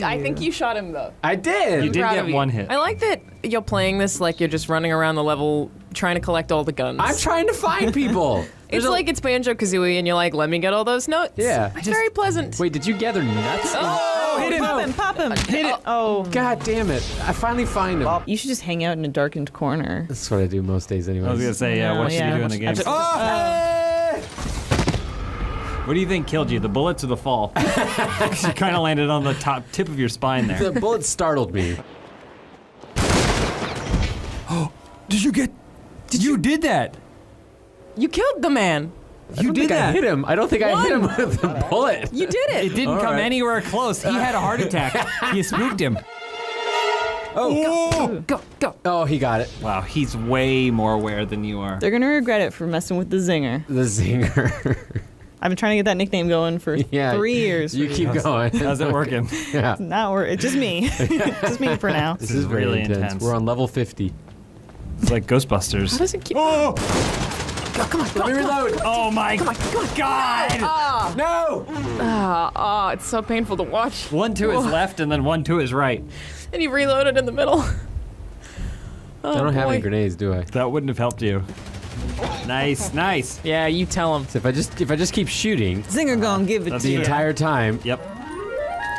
I think you shot him, though. I did. You did Proud get of you. one hit. I like that you're playing this like you're just running around the level trying to collect all the guns. I'm trying to find people. It's like it's Banjo-Kazooie and you're like, let me get all those notes. Yeah. It's very pleasant. Wait, did you gather nuts? Oh, hit him. Pop him. Hit it. Oh. God damn it. I finally find him. You should just hang out in a darkened corner. That's what I do most days anyways. I was gonna say, No, what should yeah. you do in the game? That's- What do you think killed you, the bullets or the fall? You kind of landed on the top tip of your spine there. The bullet startled me. Did you get? You did that. You killed the man. You did I that. hit him. I don't think I hit him with the bullet. You did it. It didn't All come right. anywhere close. He had a heart attack. You spooked him. Oh, Go. oh, he got it. Wow, he's way more aware than you are. They're gonna regret it for messing with the zinger. The zinger. I've been trying to get that nickname going for 3 years. You keep going. How's it working? Yeah. Not work. It's just me. Just me for now. This is very really intense. intense. We're on level 50. It's like Ghostbusters. How does it keep? Oh! Let me reload. Oh my God! No! It's so painful to watch. One to his left and then one to his right. And you reloaded in the middle. Oh, I don't have any boy. grenades, do I? That wouldn't have helped you. Nice, nice. Yeah, you tell him. So if I just keep shooting Zinger gonna give it That's to the you. entire time, Yep.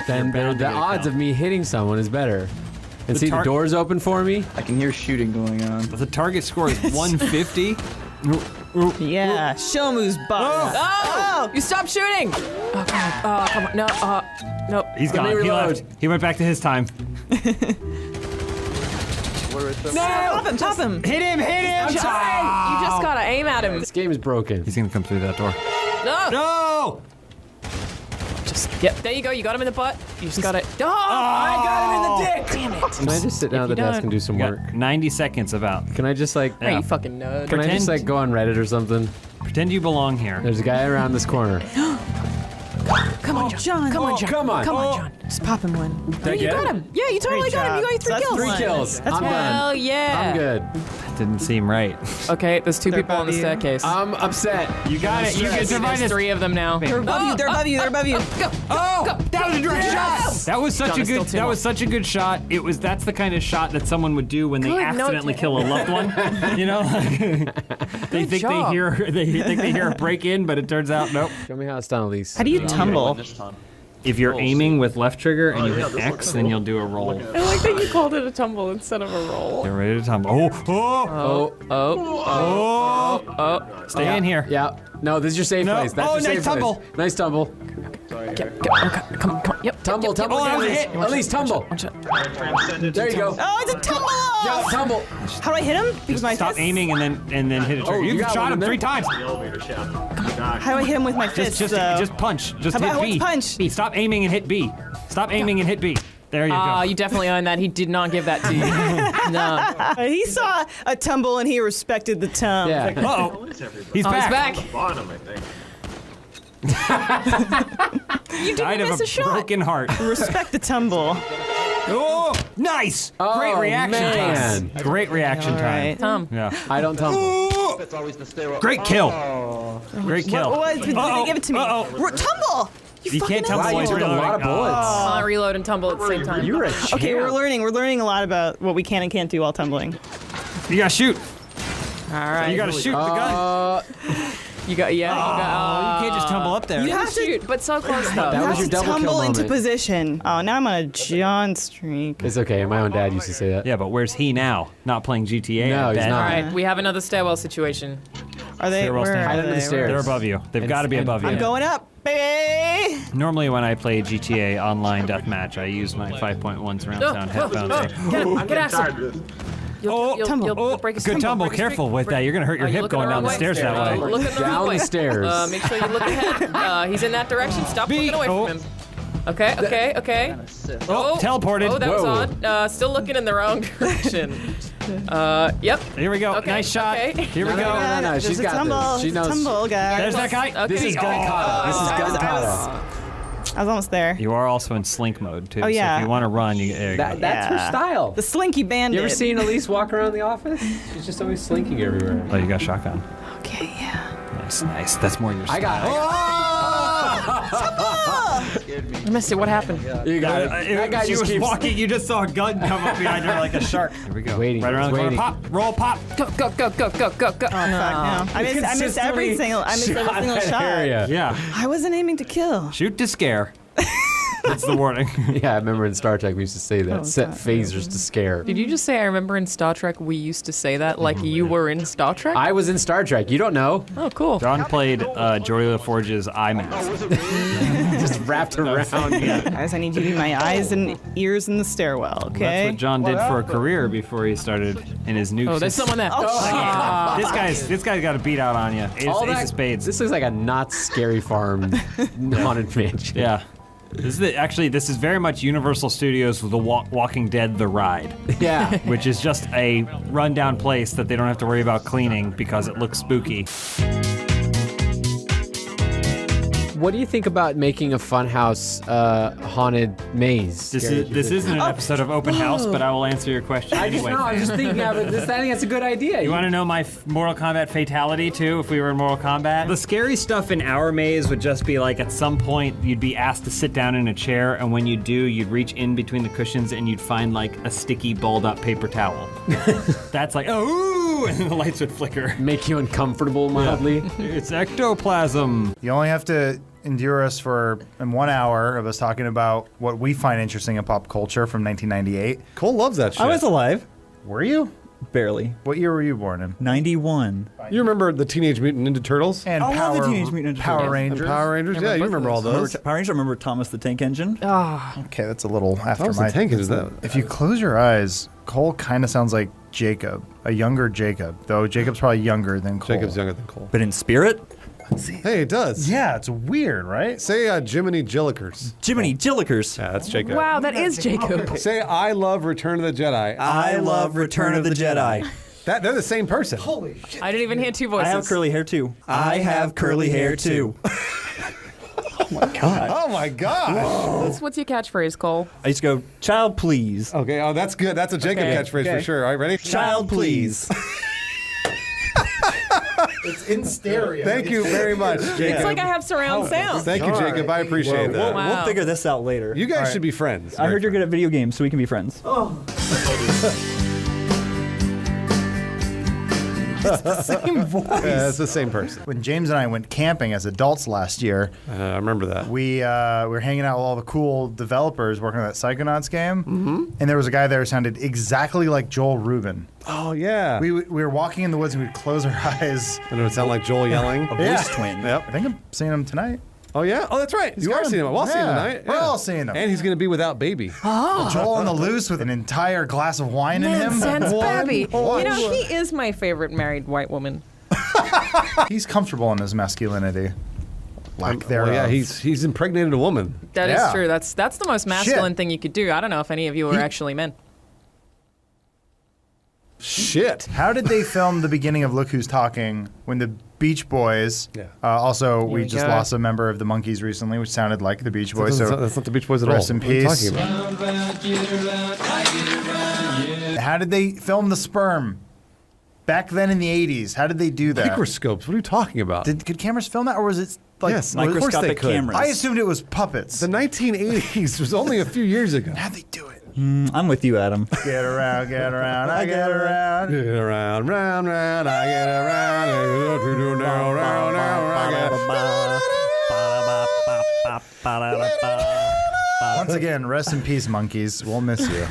then bound to the get a odds count. of me hitting someone is better. And The see, the tar- door's open for me. I can hear shooting going on. The target score is 150. Yeah. Show him who's boss. Oh! You stopped shooting! Oh, God. Oh, come on. No, nope. He's Let me gone. He reload. left. He went back to his time. No! Top him. Hit him! Hit him! You just gotta aim at him. This game is broken. He's gonna come through that door. No! No! Yep, there you go. You got him in the butt. You just gotta. Oh! I got him in the dick! Damn it. Can I just sit down at the you desk don't- and do some You work? got 90 seconds about. Can I just like? Hey, you fucking nerd. Can I just Pretend- like go on Reddit or something? Pretend you belong here. There's a guy around this corner. Come on, John. Come on, John. Come on. Come on, John. Just pop him one. Did I You get got him. Yeah, you totally Great got him. You job. got your 3 That's kills. 3 kills. That's I'm Hell done. yeah. I'm good. That didn't seem right. Okay, there's 2 They're people on the above you. staircase. I'm upset. You got it. You can survive There's this. 3 of them now. They're above you. They're above you. They're above you. Go. Oh, that was a direct shot. That was such John, a there's still good. 2 That more. was such a good shot. That's the kind of shot that someone would do when they Good, no accidentally doubt. kill a loved one. You know, they think job. they think they hear a break in, but it turns out nope. Show me how it's done, Elise. How do you tumble? If you're aiming with left trigger and you hit X, then you'll do a roll. I like that you called it a tumble instead of a roll. Get ready to tumble. Oh. Stay in here. Yeah. No, this is your safe No. place. That's Oh, your safe nice tumble. place. Nice tumble. Okay, come on. Yep. Tumble, tumble. Oh, that was a Elise. hit. Elise, tumble. There you go. Oh, it's a tumble! Yeah, tumble. How do I hit him? Because my Stop fist? aiming and then hit a trigger. you You've got shot one him in 3 there. times. How do I hit him with my fist? Just punch. Just How hit about B. punch? B. Stop aiming and hit B. Stop aiming and hit B. There you go. You definitely earned that. He did not give that to you. No. He saw a tumble and he respected the tum. Yeah. Uh-oh. He's back. He's back. You Died didn't of miss a a shot. broken heart. Respect the tumble. Oh, nice! Oh, Great reaction man. time. Great reaction All time. right. Tom. Yeah. I don't tumble. Great kill. Great kill. What? Did they give it to me? Tumble! You can't fucking tumble Wow, you while took a reloading. lot of bullets. Reload and tumble at the same time. You were a champ. Okay, we're learning a lot about what we can and can't do while tumbling. You gotta shoot. All right. You gotta shoot the gun. You got. Yeah. You can't just tumble up there. You You have have to- to shoot, but so close though. That You was have your to double kill tumble into moment. position. Oh, now I'm on a John streak. It's okay. My own dad used to say that. Yeah, but where's he now? Not playing GTA. No, I he's bet. not. All right, we have another stairwell situation. Are they? Stairwell Where stand. are Hide under the they? stairs. They're above you. They've got to be above you. I'm going up, baby. Normally, when I play GTA Online Deathmatch, I use my 5.1 surround sound headphones. Get him. Get after him. You'll break his Good tumble. break his Careful streak. with that. You're gonna hurt your You're hip looking going the down the wrong stairs way. that way. Looking the Down wrong way. the stairs. Make sure you look ahead. He's in that direction. Stop looking away from him. Okay. Oh, teleported. Oh, that was Whoa. odd. Still looking in the wrong direction. Yep. Here we go. Okay, Nice shot. okay. Here we go. No, There's she's a got tumble. this. She knows. Tumble, guys. There's that guy. Okay. This is gun kata. This is gun kata. I was almost there. You are also in slink mode too. Oh, yeah. So if you want to run, there you go. That's her style. The Slinky Bandit. You ever seen Elise walk around the office? She's just always slinking everywhere. Oh, you got a shotgun. Okay, yeah. Nice. That's more your style. I got I missed it. What happened? You got it. That guy she just was keeps walking. You just saw a gun come up behind her like a shark. Here we go. Waiting, Right around the corner. waiting. Pop. Roll. Pop. Go. Oh, fuck, no. I missed every single shot. area. Yeah. I wasn't aiming to kill. Shoot to scare. That's the warning. Yeah, I remember in Star Trek we used to say that. Set phasers to scare. Did you just say I remember in Star Trek we used to say that like you were in Star Trek? I was in Star Trek. You don't know. Oh, cool. John played Geordie LaForge's eye mask. Just wrapped around. Guys, I need you to be my eyes and ears in the stairwell, okay? That's what John did for a career before he started in his new. Oh, there's someone there. This guy's got a beat out on you. All Ace that- of spades. This looks like a not scary farm haunted mansion. Yeah. This is very much Universal Studios with the Walking Dead: The Ride. Yeah. Which is just a rundown place that they don't have to worry about cleaning because it looks spooky. What do you think about making a funhouse haunted maze? This isn't an episode of Open House, but I will answer your question anyway. I was just thinking of it. I think that's a good idea. You want to know my Mortal Kombat fatality too? If we were in Mortal Kombat, the scary stuff in our maze would just be like at some point you'd be asked to sit down in a chair, and when you do, you'd reach in between the cushions and you'd find like a sticky, balled-up paper towel. That's like ooh, and then the lights would flicker. Make you uncomfortable mildly. It's ectoplasm. You only have to endure us for 1 hour of us talking about what we find interesting in pop culture from 1998. Cole loves that shit. I was alive. Were you? Barely. What year were you born in? 91. You remember the Teenage Mutant Ninja Turtles? And I love the Teenage Mutant Ninja Power Turtles. Rangers. And Power Rangers? Yeah, you remember all those. Power Rangers, I remember Thomas the Tank Engine. Okay, that's a little after Thomas my the Tank Engine, is that? If you close your eyes, Cole kind of sounds like Jacob, a younger Jacob, though Jacob's probably younger than Cole. Jacob's younger than Cole. But in spirit? Hey, it does. Yeah, it's weird, right? Say Jiminy Jillikers. Jiminy Jillikers. Yeah, that's Jacob. Wow, that is Jacob. Say I love Return of the Jedi. I love Return of the Jedi. They're the same person. Holy shit. I didn't even hear two voices. I have curly hair too. I have curly hair too. Oh my god. Oh my gosh. What's your catchphrase, Cole? I used to go, child please. Okay, oh that's good. That's a Jacob Okay, catchphrase for sure. All right, ready? Child please. It's in stereo. Thank you very much, Jacob. It's like I have surround sound. Thank you, Jacob. I appreciate that. Wow. We'll figure this out later. You guys should be friends. I heard you're good at video games, so we can be friends. It's the same voice. Yeah, it's the same person. When James and I went camping as adults last year, I remember that. we were hanging out with all the cool developers working on that Psychonauts game, and there was a guy there who sounded exactly like Joel Rubin. Oh yeah. We were walking in the woods and we'd close our eyes. And it would sound like Joel yelling. A voice twin. Yep. I think I'm seeing him tonight. Oh yeah. Oh, that's right. You are coming. seeing him. We're all seeing him Yeah. tonight. We're all seeing him. And he's gonna be without baby. Joel on the loose with an entire glass of wine in him. Nonsense, One Babby. punch. You know, he is my favorite married white woman. He's comfortable in his masculinity. Lack thereof. Well, yeah, he's impregnated a woman. That is Yeah. true. That's the most masculine thing you could do. I don't know if any of you are actually men. Shit. How did they film the beginning of Look Who's Talking when the Beach Boys? Yeah. Also, we we just go. lost a member of the Monkees recently, which sounded like the Beach Boys. That's not the Beach Boys at all. rest in What are you peace. talking about? How did they film the sperm? Back then in the 80s, how did they do that? Microscopes. What are you talking about? Could cameras film that, or was it like Yes, of course they Microscopic could. cameras. I assumed it was puppets. The 1980s was only a few years ago. How'd they do it? I'm with you, Adam. Get around, I get around. Get around, round, round, I get around. Once again, rest in peace, Monkees. We'll miss you.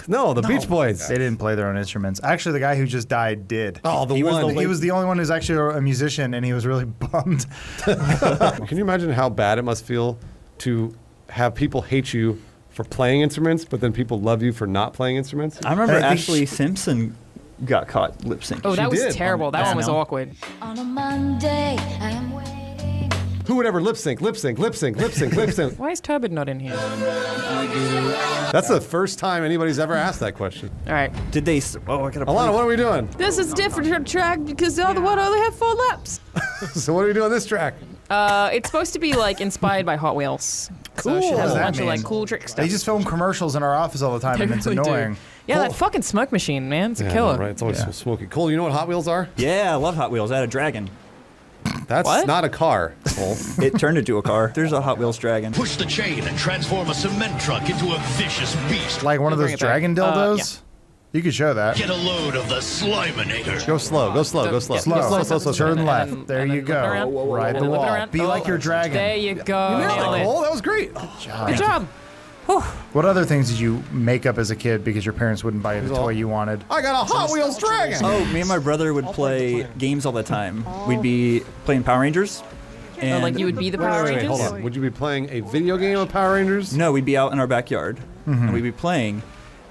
No, the Beach Boys. They didn't play their own instruments. Actually, the guy who just died did. Oh, he was the only one who's actually a musician, and he was really bummed. Can you imagine how bad it must feel to have people hate you for playing instruments, but then people love you for not playing instruments? I remember I think Ashley Simpson got caught lip syncing. Oh, that was did. terrible. That one was SNL. awkward. On a Monday, I'm waiting Who would ever lip sync? Lip sync. Why is Turbid not in here? That's the first time anybody's ever asked that question. All right. Did they? Oh, I gotta. Alana, what are we doing? This is different track because the other one only had 4 laps. So what are we doing this track? It's supposed to be like inspired by Hot Wheels. So it should What have does a that bunch of mean? like cool trick stuff. They just film commercials in our office all the time, They and it's really do. annoying. Yeah, that fucking smoke machine, man. It's a Yeah, killer. right. It's always so smoky. Cole, you know what Hot Wheels are? Yeah, I love Hot Wheels. I had a dragon. That's What? not a car, Cole. It turned into a car. There's a Hot Wheels dragon. Push the chain and transform a cement truck into a vicious beast. Like one of Bring those it back. dragon dildos? You could show that. Get a load of the Sliminator. Go slow. Slow. Turn left. And There then you flip it go. around. Ride And the then whip it wall. around. Be like your dragon. There you go. Nailed Nailed it, it. Cole. That was great. Good job. What other things did you make up as a kid because your parents wouldn't buy you the toy you wanted? I got a Hot Wheels dragon. Oh, me and my brother would play games all the time. We'd be playing Power Rangers. And like you would be the Power Wait, Rangers? hold on. Would you be playing a video game of Power Rangers? No, we'd be out in our backyard, and we'd be playing,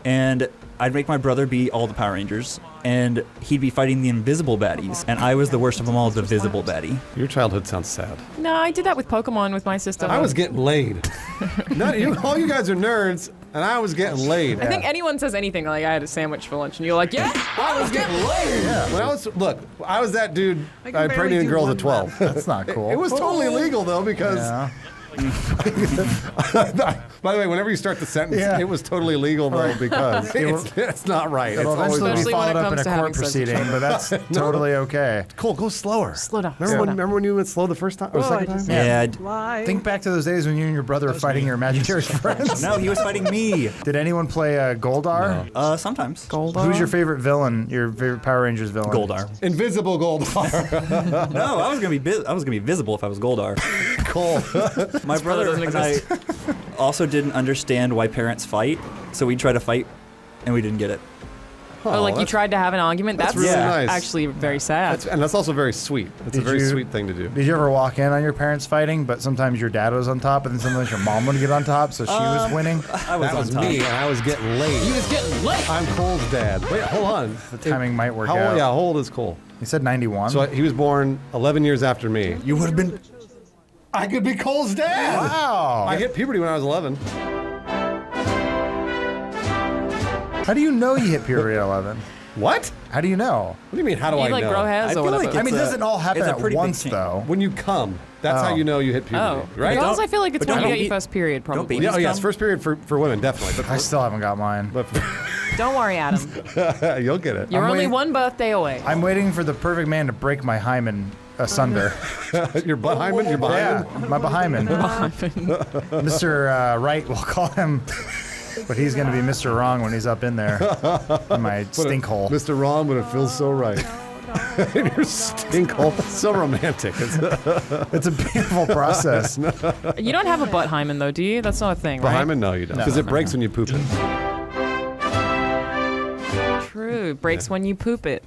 and I'd make my brother be all the Power Rangers, and he'd be fighting the invisible baddies, and I was the worst of them all, the visible baddie. Your childhood sounds sad. No, I did that with Pokemon with my sister. I was getting laid. All you guys are nerds, and I was getting laid. I think anyone says anything like I had a sandwich for lunch, and you're like, yeah, I was getting laid. Yeah. When I was that dude. I barely impregnated do girls one at 12. That's not cool. It was totally legal though because. Yeah. By the way, whenever you start the sentence, Yeah. it was totally legal though because it's not right. It'll It's always eventually be Especially when followed it up in comes a to court having sex with proceeding, but that's totally okay. Cole, go slower. Slow down. Remember when you went slow the first time or second time? Yeah. Think back to those days when you and your brother were fighting your imaginary friends. No, he was fighting me. Did anyone play Goldar? Sometimes. Goldar. Who's your favorite villain? Your favorite Power Rangers villain? Goldar. Invisible Goldar. No, I was gonna be visible if I was Goldar. Cole. My brother doesn't and I also didn't understand why parents fight, so we tried to fight, and we didn't get it. Oh, like you tried to have an argument? That's really nice. actually very sad. And that's also very sweet. It's a very sweet thing to do. Did you ever walk in on your parents fighting, but sometimes your dad was on top, and then sometimes your mom would get on top, so she was winning? That was me, and I was getting laid. He was getting late. I'm Cole's dad. Wait, hold on. The timing might work How out. old? Yeah, how old is Cole? He said 91. So he was born 11 years after me. You would have been. I could be Cole's dad. Wow. I hit puberty when I was 11. How do you know you hit puberty at 11? What? How do you know? What do you mean? How do You I like know? grow hairs or whatever. I mean, it doesn't all happen it's a at pretty big once, change. though. When you come, that's how Oh. you know you hit puberty, Oh, right? Girls, I feel like it's but when you don't get your be- first period, probably. babies Yeah, oh, yes, come? first period for women, definitely. But I still haven't got mine. Don't worry, Adam. you'll get it. You're I'm only waiting- one birthday away. I'm waiting for the perfect man to break my hymen asunder. Your butt hymen? Your butt Yeah, hymen? my behymen. Mr. Right, we'll call him. But he's going to be Mr. Wrong when he's up in there. In my stink hole. Mr. Ron, but it feels so right. In your stink hole. So romantic. It's a beautiful process. You don't have a butt hymen, though, do you? That's not a thing, right? Hymen? No, you don't. Because it breaks when you poop it. True. Breaks when you poop it.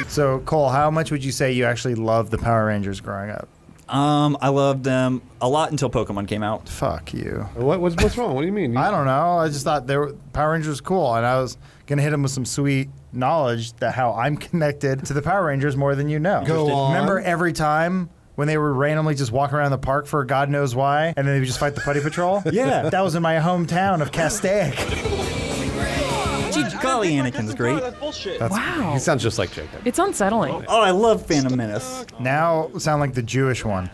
So, Cole, how much would you say you actually loved the Power Rangers growing up? I loved them a lot until Pokemon came out. Fuck you. What's wrong? What do you mean? I don't know. I just thought Power Rangers was cool, and I was gonna hit him with some sweet knowledge that how I'm connected to the Power Rangers more than you know. Go on. Remember every time when they would randomly just walk around the park for God knows why, and then they would just fight the Putty Patrol? Yeah. That was in my hometown of Castaic. Golly, Anakin's great. Wow. He sounds just like Jacob. It's unsettling. Oh, I love Phantom Menace. Now sound like the Jewish one.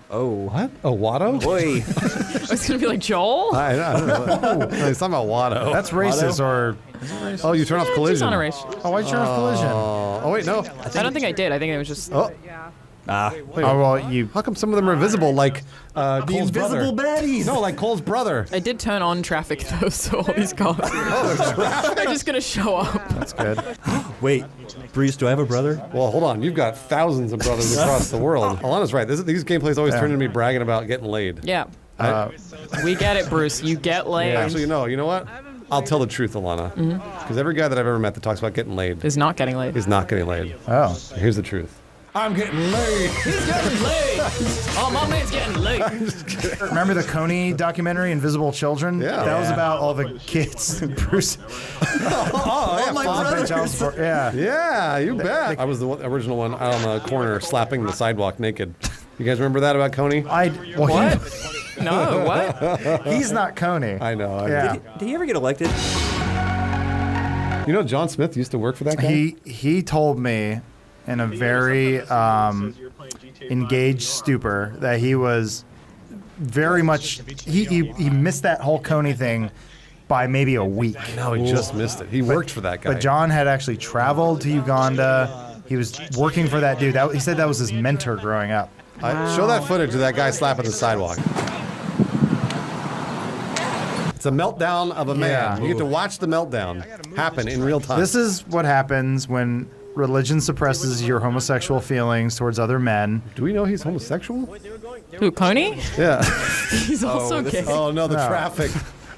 Oh. What? Oh, Watto? Boy. It's going to be like Joel? I don't know. No, he's talking about Watto. That's racist, or... Oh, you turn off collision. She's on a race. Oh, why'd you turn off collision? Oh, wait, no. I don't think I did. I think it was just... Oh. Oh, well, you... How come some of them are invisible, like Cole's invisible brother? baddies. No, like Cole's brother. I did turn on traffic, though, so all these cars are just going to show up. That's good. Wait, Breeze, do I have a brother? Well, hold on. You've got thousands of brothers across the world. Alana's right. These gameplays always turn into me bragging about getting laid. Yeah. We get it, Bruce. You get laid. Actually, no. You know what? I'll tell the truth, Alana. Because every guy that I've ever met that talks about getting laid Is not getting laid. is not getting laid. Oh. Here's the truth. I'm getting laid. He's getting laid. Oh, my man's getting laid. Remember the Coney documentary, Invisible Children? Yeah. That was about all the kids. Bruce. Oh, my Father child support. Yeah. Yeah, you bet. I was the original one out on the corner slapping the sidewalk naked. You guys remember that about Coney? What? No, what? He's not Coney. I know. Yeah. Did he ever get elected? You know, John Smith used to work for that guy. He told me in a very engaged stupor that he was very much he missed that whole Coney thing by maybe a week. No, he just missed it. He worked for that guy. But John had actually traveled to Uganda. He was working for that dude. He said that was his mentor growing up. Show that footage of that guy slapping the sidewalk. It's a meltdown of a man. Yeah. You get to watch the meltdown happen in real time. This is what happens when religion suppresses your homosexual feelings towards other men. Do we know he's homosexual? Who, Coney? Yeah. He's also gay. Oh no, the traffic.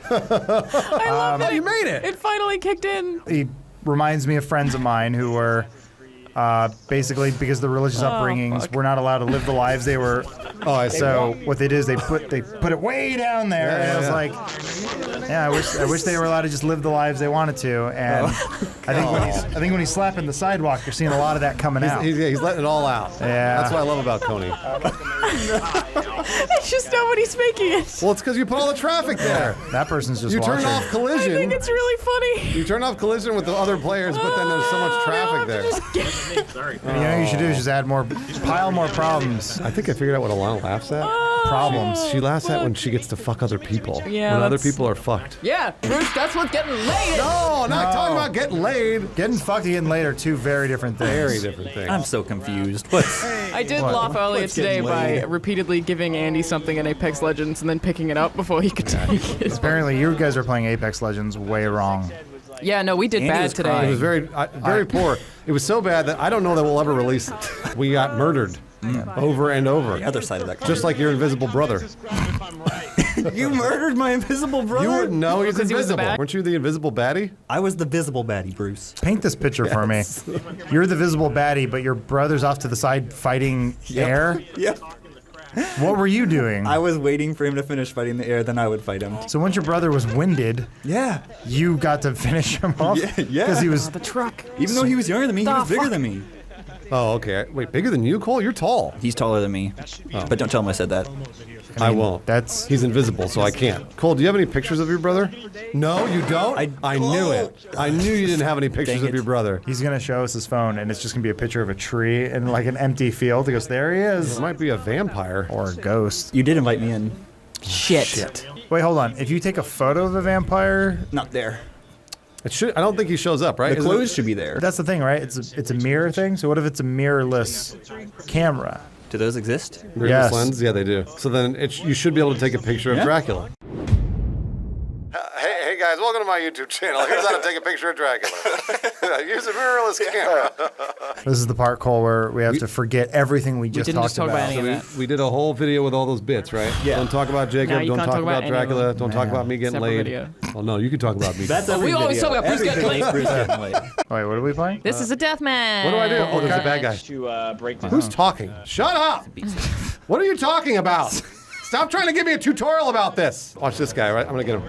I love that. You made it. It finally kicked in. He reminds me of friends of mine who were basically, because of the religious upbringings, were not allowed to live the lives they were. So what they did is they put it way down there, and I was like, yeah, I wish they were allowed to just live the lives they wanted to. And I think when he's slapping the sidewalk, you're seeing a lot of that coming out. He's letting it all out. Yeah. That's what I love about Coney. It's just nobody's making it. Well, it's because you put all the traffic there. That person's just You watching. turn off collision. I think it's really funny. You turn off collision with the other players, but then there's so much traffic there. And you know what you should do is just pile more problems. I think I figured out what Alana laughs at. Problems. She laughs at when she gets to fuck other people. Yeah, when other that's- people are fucked. Yeah, Bruce, that's what's getting laid. No, I'm not talking about getting laid. Getting fucked and getting laid are two very different things. Very different things. I'm so confused. I did laugh earlier today by repeatedly giving Andy something in Apex Legends and then picking it up before he could take it. Apparently, you guys are playing Apex Legends way wrong. Yeah, no, we did Andy bad was today. crying. It was very poor. It was so bad that I don't know that we'll ever release it. We got murdered over and over. The other side of that coin. Just like your invisible brother. You murdered my invisible brother? You wouldn't know he's Because he was the invisible. bad- Weren't you the invisible baddie? I was the visible baddie, Bruce. Paint this picture for me. You're the visible baddie, but your brother's off to the side fighting air. Yep. What were you doing? I was waiting for him to finish fighting the air, then I would fight him. So once your brother was winded, Yeah. you got to finish him off? Yeah. Because he was... The truck. Even though he was younger than me, he was bigger than me. Oh, okay. Wait, bigger than you, Cole? You're tall. He's taller than me. But don't tell him I said that. I won't. He's invisible, so I can't. Cole, do you have any pictures of your brother? No, you don't? I knew it. I knew you didn't have any pictures of your brother. He's going to show us his phone, and it's just going to be a picture of a tree and like an empty field. He goes, there he is. It might be a vampire. Or a ghost. You did invite me in. Shit. Wait, hold on. If you take a photo of a vampire... Not there. It should. I don't think he shows up, right? The clues should be there. That's the thing, right? It's a mirror thing. So what if it's a mirrorless camera? Do those exist? Mirrorless Yes. lens? Yeah, they do. So then you should be able to take a picture of Dracula. Hey guys, welcome to my YouTube channel. Here's how to take a picture of Dracula. Use a mirrorless camera. This is the part, Cole, where we have to forget everything we just didn't talked just talk about any of that. We did a whole video with all those bits, right? Yeah. Don't talk about Now Jacob. you Don't can't talk talk about about any of Dracula. them. Don't talk about me getting Separate laid. video. Oh no, you can talk about me. That's every We always video. talk about Bruce Every getting video, laid. Bruce getting laid. Wait, what are we playing? This is a death match. What do I do? Oh, there's a bad guy. To break this. Who's talking? Shut up! What are you talking about? Stop trying to give me a tutorial about this. Watch this guy, right? I'm gonna get him.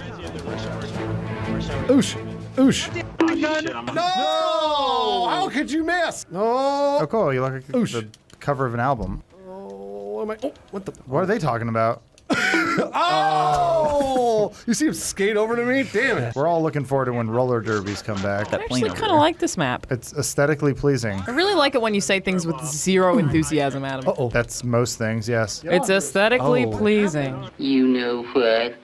Oosh! Oosh! No! How could you miss? No! Oh, cool. You look like the cover of an album. Oh, am I? Oh, what the? What are they talking about? Oh! You see him skate over to me? Damn it! We're all looking forward to when roller derbies come back. I actually kind of like this map. It's aesthetically pleasing. I really like it when you say things with zero enthusiam, Adam. Uh-oh. That's most things, yes. It's aesthetically pleasing. You know what?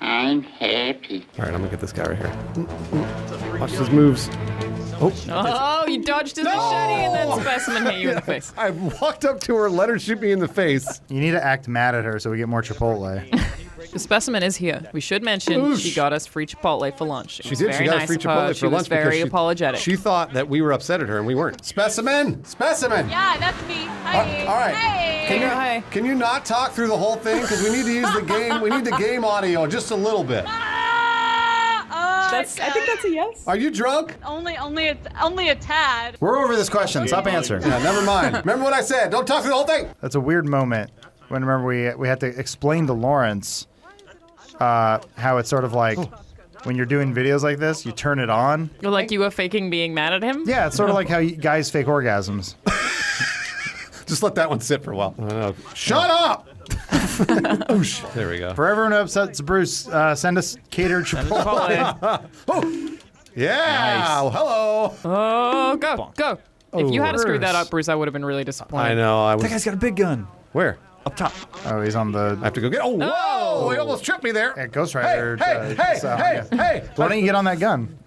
I'm happy. All right, I'm gonna get this guy right here. Watch his moves. Oh, you dodged his machete and then Specimen hit you in the face. I walked up to her, let her shoot me in the face. You need to act mad at her so we get more Chipotle. The Specimen is here. We should mention she got us free Chipotle for lunch. It She was did. She very got nice us free of her. Chipotle She for was lunch very because apologetic. She thought that we were upset at her, and we weren't. Specimen! Specimen! Yeah, that's me. Hi. All right. Hey. Can you not talk through the whole thing? Because we need to use the game. We need the game audio just a little bit. I think that's a yes. Are you drunk? Only a tad. We're over this question. Stop answering. Yeah, never mind. Remember what I said. Don't talk through the whole thing. That's a weird moment when, remember, we had to explain to Lawrence how it's sort of like when you're doing videos like this, you turn it on. Like you were faking being mad at him? Yeah, it's sort of like how guys fake orgasms. Just let that one sit for a while. I know. Shut up! Oosh. There we go. For everyone who upsets Bruce, send us catered Chipotle. Oh, yeah. Well, hello. Oh, go. If you had screwed that Bruce. up, Bruce, I would have been really disappointed. I know. I was. That guy's got a big gun. Where? Up top. Oh, he's on the. I have to go get. Oh, whoa! He almost tripped me there. Yeah, Ghost Rider. Hey! Why don't you get on that gun?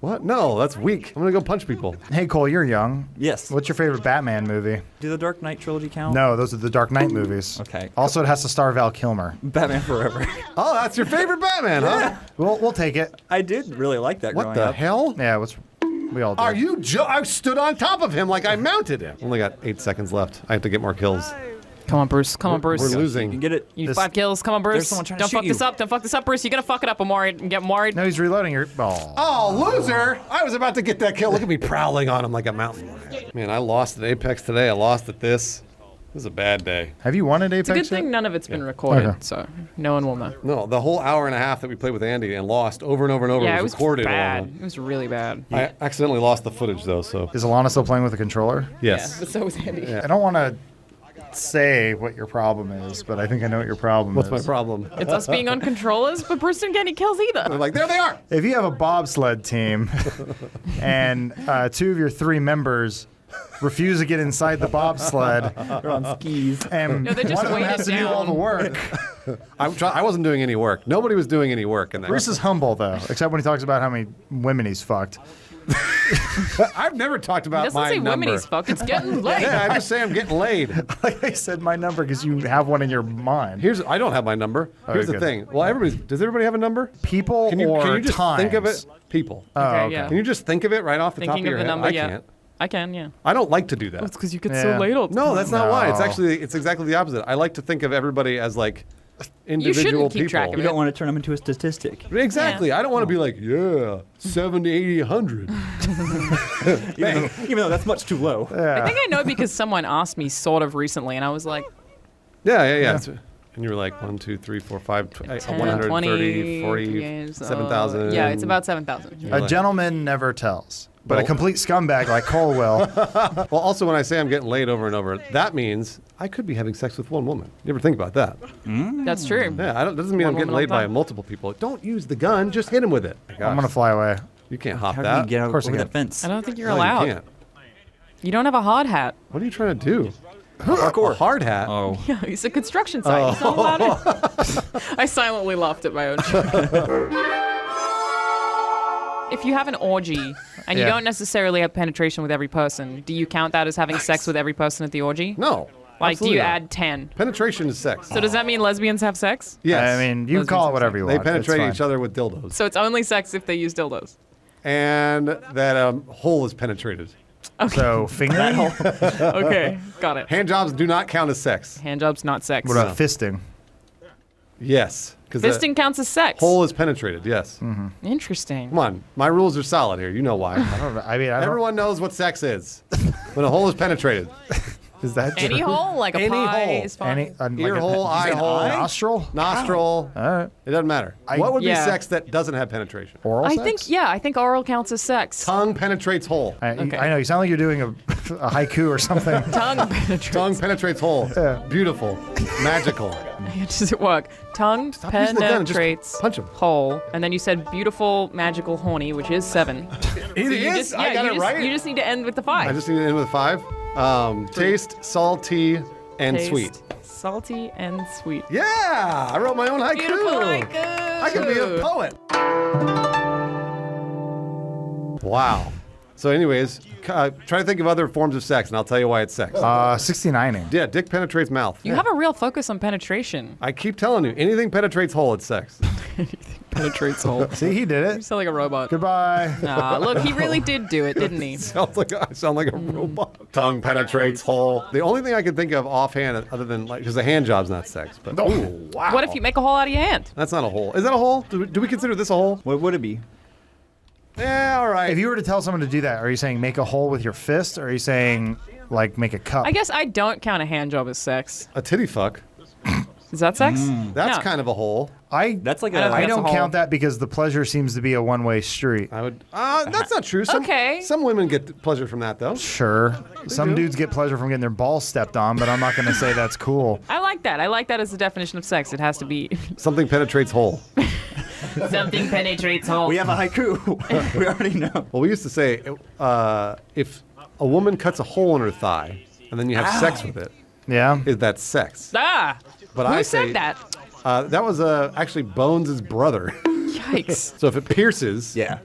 What? No, that's weak. I'm gonna go punch people. Hey, Cole, you're young. Yes. What's your favorite Batman movie? Do the Dark Knight trilogy count? No, those are the Dark Knight movies. Okay. Also, it has to star Val Kilmer. Batman Forever. Oh, that's your favorite Batman, huh? We'll take it. I did really like that What growing the up. hell? Yeah, we all do. Are you I stood on top of him like I mounted him. Only got 8 seconds left. I have to get more kills. Come on, Bruce. Come on, Bruce. We're losing. You can get it. You need 5 kills. Come on, There's Bruce. someone trying to Don't shoot fuck this you. up. Don't fuck this up, Bruce. You're gonna fuck it up. I'm worried and get worried. No, he's reloading your. Oh. Oh, loser! I was about to get that kill. Look at me prowling on him like a mountain lion. Man, I lost at Apex today. I lost at this. This is a bad day. Have you won at It's Apex a good thing yet? none of it's been recorded, Okay. so no one will know. No, the whole hour and a half that we played with Andy and lost over and over and over Yeah, it was was recorded. bad. It was really bad. I accidentally lost the footage though, so. Is Alana still playing with the controller? Yes. But so was Andy. I don't want to say what your problem is, but I think I know what your problem What's is. my problem? It's us being on controllers, but Bruce didn't get any kills either. They're like, there they are! If you have a bobsled team and 2 of your 3 members refuse to get inside the bobsled, They're on skis. and No, they just one of them weighed has it to do all down. the work. I wasn't doing any work. Nobody was doing any work in that. Bruce is humble, though, except when he talks about how many women he's fucked. I've never talked He about doesn't my say number. women he's fucked. It's getting late. Yeah, I just say I'm getting laid. Like I said, my number because you have one in your mind. I don't have my number. Oh, Here's the good. thing. Well, does everybody have a number? People Can you or just times? think of it? People. Oh, Okay, okay. yeah. Can you just think of it right off the top Thinking of your of the head? number, I yeah. can't. I can, yeah. I don't like to do that. It's because you get Yeah. so late all the No, time. that's not why. No. It's exactly the opposite. I like to think of everybody as like shouldn't individual keep people. track of You it. don't want to turn them into a statistic. Exactly. I don't want to be like, yeah, 70, 80, 100. Even though that's much too low. I think I know because someone asked me sort of recently, and I was like, Yeah. And you were like 1, 2, 3, 4, 5, 10, 130, 20, 40, games, 7,000. yeah, it's about 7,000. A gentleman never tells, but a Well- complete scumbag like Cole will. Well, also when I say I'm getting laid over and over, that means I could be having sex with one woman. You ever think about that? That's true. Yeah, doesn't mean One I'm getting woman laid all the by time. multiple people. Don't use the gun. Just hit him with it. I'm gonna fly away. You can't hop How do that. you get Of course I over can. that fence? I don't think you're No, allowed. You can't. You don't have a hard hat. What are you trying to do? A hard hat. Oh. Yeah, it's a construction site. He's not allowed in. I silently laughed at my own joke. If you have an orgy and you Yeah. don't necessarily have penetration with every person, do you count that as having sex with every person at the orgy? No. Like, absolutely do you not. add 10? Penetration is sex. So does that mean lesbians have sex? Yes. I mean, you can call it whatever you They want. penetrate It's each fine. other with dildos. So it's only sex if they use dildos. And that hole is penetrated. So fingering. Okay, got it. Hand jobs do not count as sex. Hand jobs, not sex. What about fisting? Yes. Because Fisting counts as sex. hole is penetrated, yes. Interesting. Come on. My rules are solid here. You know why. I don't know. I mean, I don't. Everyone knows what sex is. When a hole is penetrated. Is that Any true? hole, like a Any pie, hole. is fine. Like Ear hole, eye hole. nostril. Nostril. All right. It doesn't matter. What would Yeah. be sex that doesn't have penetration? Oral I sex? think oral counts as sex. Tongue penetrates hole. Okay. I know. You sound like you're doing a haiku or something. Tongue penetrates. Tongue penetrates hole. Yeah. Beautiful. Magical. Does it work? Tongue using the gun and just penetrates punch 'em. hole, and then you said beautiful, magical, horny, which is 7. It is. I got it right. You just need to end with the 5. I just need to end with 5. Taste, salty, and Taste, sweet. salty, and sweet. Yeah, I wrote my own haiku. Beautiful haiku. I can be a poet. Wow. So, anyways, try to think of other forms of sex, and I'll tell you why it's sex. 69ing. Yeah, dick penetrates mouth. You have a real focus on penetration. I keep telling you, anything penetrates hole, it's sex. Penetrates hole. See, he did You it. sound like a robot. Goodbye. Look, he really did do it, didn't he? I sound like a robot. Tongue penetrates hole. The only thing I can think of offhand, other than like, because a hand job's not sex, but ooh, wow. What if you make a hole out of your hand? That's not a hole. Is that a hole? Do we consider this a hole? What would it be? Yeah, all right. If you were to tell someone to do that, are you saying make a hole with your fist, or are you saying like make a cup? I guess I don't count a hand job as sex. A titty fuck. Is that sex? That's No. kind of a hole. That's like I I don't don't count that because the pleasure seems to be a one-way street. I would. That's not true. Okay. Some women get pleasure from that though. Sure. Some do. dudes get pleasure from getting their balls stepped on, but I'm not going to say that's cool. I like that. I like that as the definition of sex. It has to be Something penetrates hole. something penetrates hole. We have a haiku. We already know. Well, we used to say if a woman cuts a hole in her thigh and then you have sex with it, Yeah. that's sex. Ah. But Who I said say that? that was actually Bones' brother. Yikes. So if it pierces, Yeah.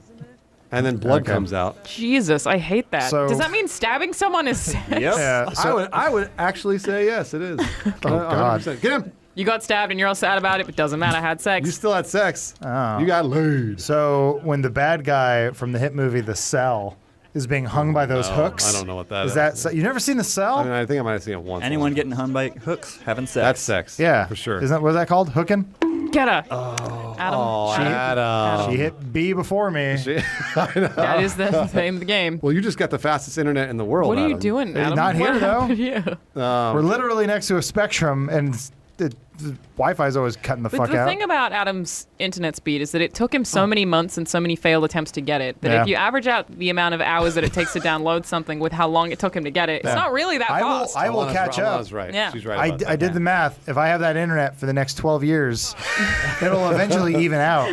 and then blood Okay. comes out. Jesus, I hate that. So- Does that mean stabbing someone is sex? Yep. Yeah. So, I would actually say yes, it is. Oh God. Get him. You got stabbed and you're all sad about it, but doesn't matter. I had sex. You still had sex. Oh. You got laid. so when the bad guy from the hit movie The Cell is being hung by those hooks. I don't know what that is. That you never seen The Cell? I mean, I think I might have seen it once. Anyone getting hung by hooks having sex. That's sex. yeah, for sure. Isn't that what's that called? Hooking? Get her. Adam. Oh, Adam. She hit B before me. That is the name of the game. Well, you just got the fastest internet in the world. What are you Adam. doing, Adam? Not here, What though. happened to you? We're literally next to a Spectrum, and the Wi-Fi's always cutting the But fuck the out. thing about Adam's internet speed is that it took him so many months and so many failed attempts to get it that Yeah. if you average out the amount of hours that it takes to download something with how long it took him to get it, it's not really that fast. I will catch up. Alana's right. Yeah. She's right. About I did the math. If I have that internet for the next 12 years, it'll eventually even out.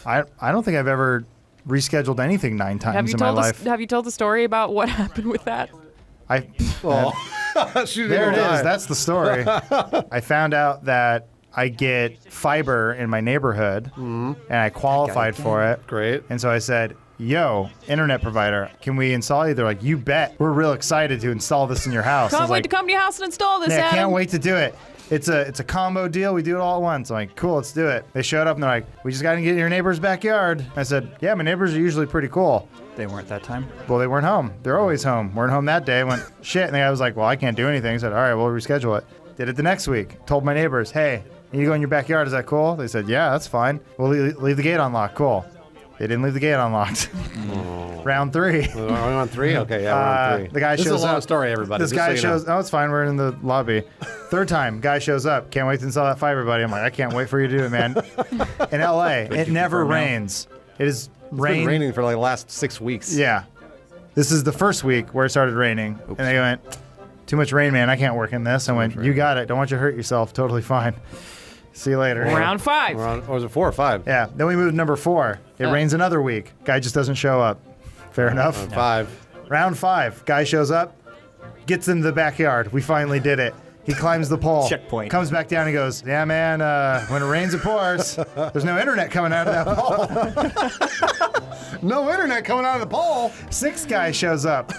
I don't think I've ever rescheduled anything 9 times Have you in my told life. have you told the story about what happened with that? She didn't There it die. is. That's the story. I found out that I get fiber in my neighborhood, and I qualified for it. Great. And so I said, yo, internet provider, can we install you? They're like, you bet. We're real excited to install this in your house. I Can't was wait like, to come to your house and install this, yeah, Adam. can't wait to do it. It's a combo deal. We do it all at once. I'm like, cool, let's do it. They showed up and they're like, we just got to get in your neighbor's backyard. I said, yeah, my neighbors are usually pretty cool. They weren't that time. Well, they weren't home. They're always home. Weren't home that day. I went, shit. And the guy was like, well, I can't do anything. I said, all right, we'll reschedule it. Did it the next week. Told my neighbors, hey, you go in your backyard. Is that cool? They said, yeah, that's fine. We'll leave the gate unlocked. Cool. They didn't leave the gate unlocked. Round 3. We're on 3? Okay, yeah, we're on 3. The guy this shows is a long up. story, everybody. This just guy so you shows. know. Oh, it's fine. We're in the lobby. Third time, guy shows up. Can't wait to install that fiber, buddy. I'm like, I can't wait for you to do it, man. In LA, it never rains. It is It's been raining for like the last 6 weeks. Yeah. This is the first week where it started raining, and they went, too much rain, man. I can't work in this. I went, you got it. Don't want you to hurt yourself. Totally fine. See you later. Round 5. We're on, or was it 4 or 5? Yeah. Then we moved to number 4. It rains another week. Guy just doesn't show up. Fair enough. 5. Round 5. Guy shows up, gets into the backyard. We finally did it. He climbs the pole. Checkpoint. Comes back down and goes, yeah, man, when it rains, it pours. There's no internet coming out of that pole. No internet coming out of the pole. 6th guy shows up.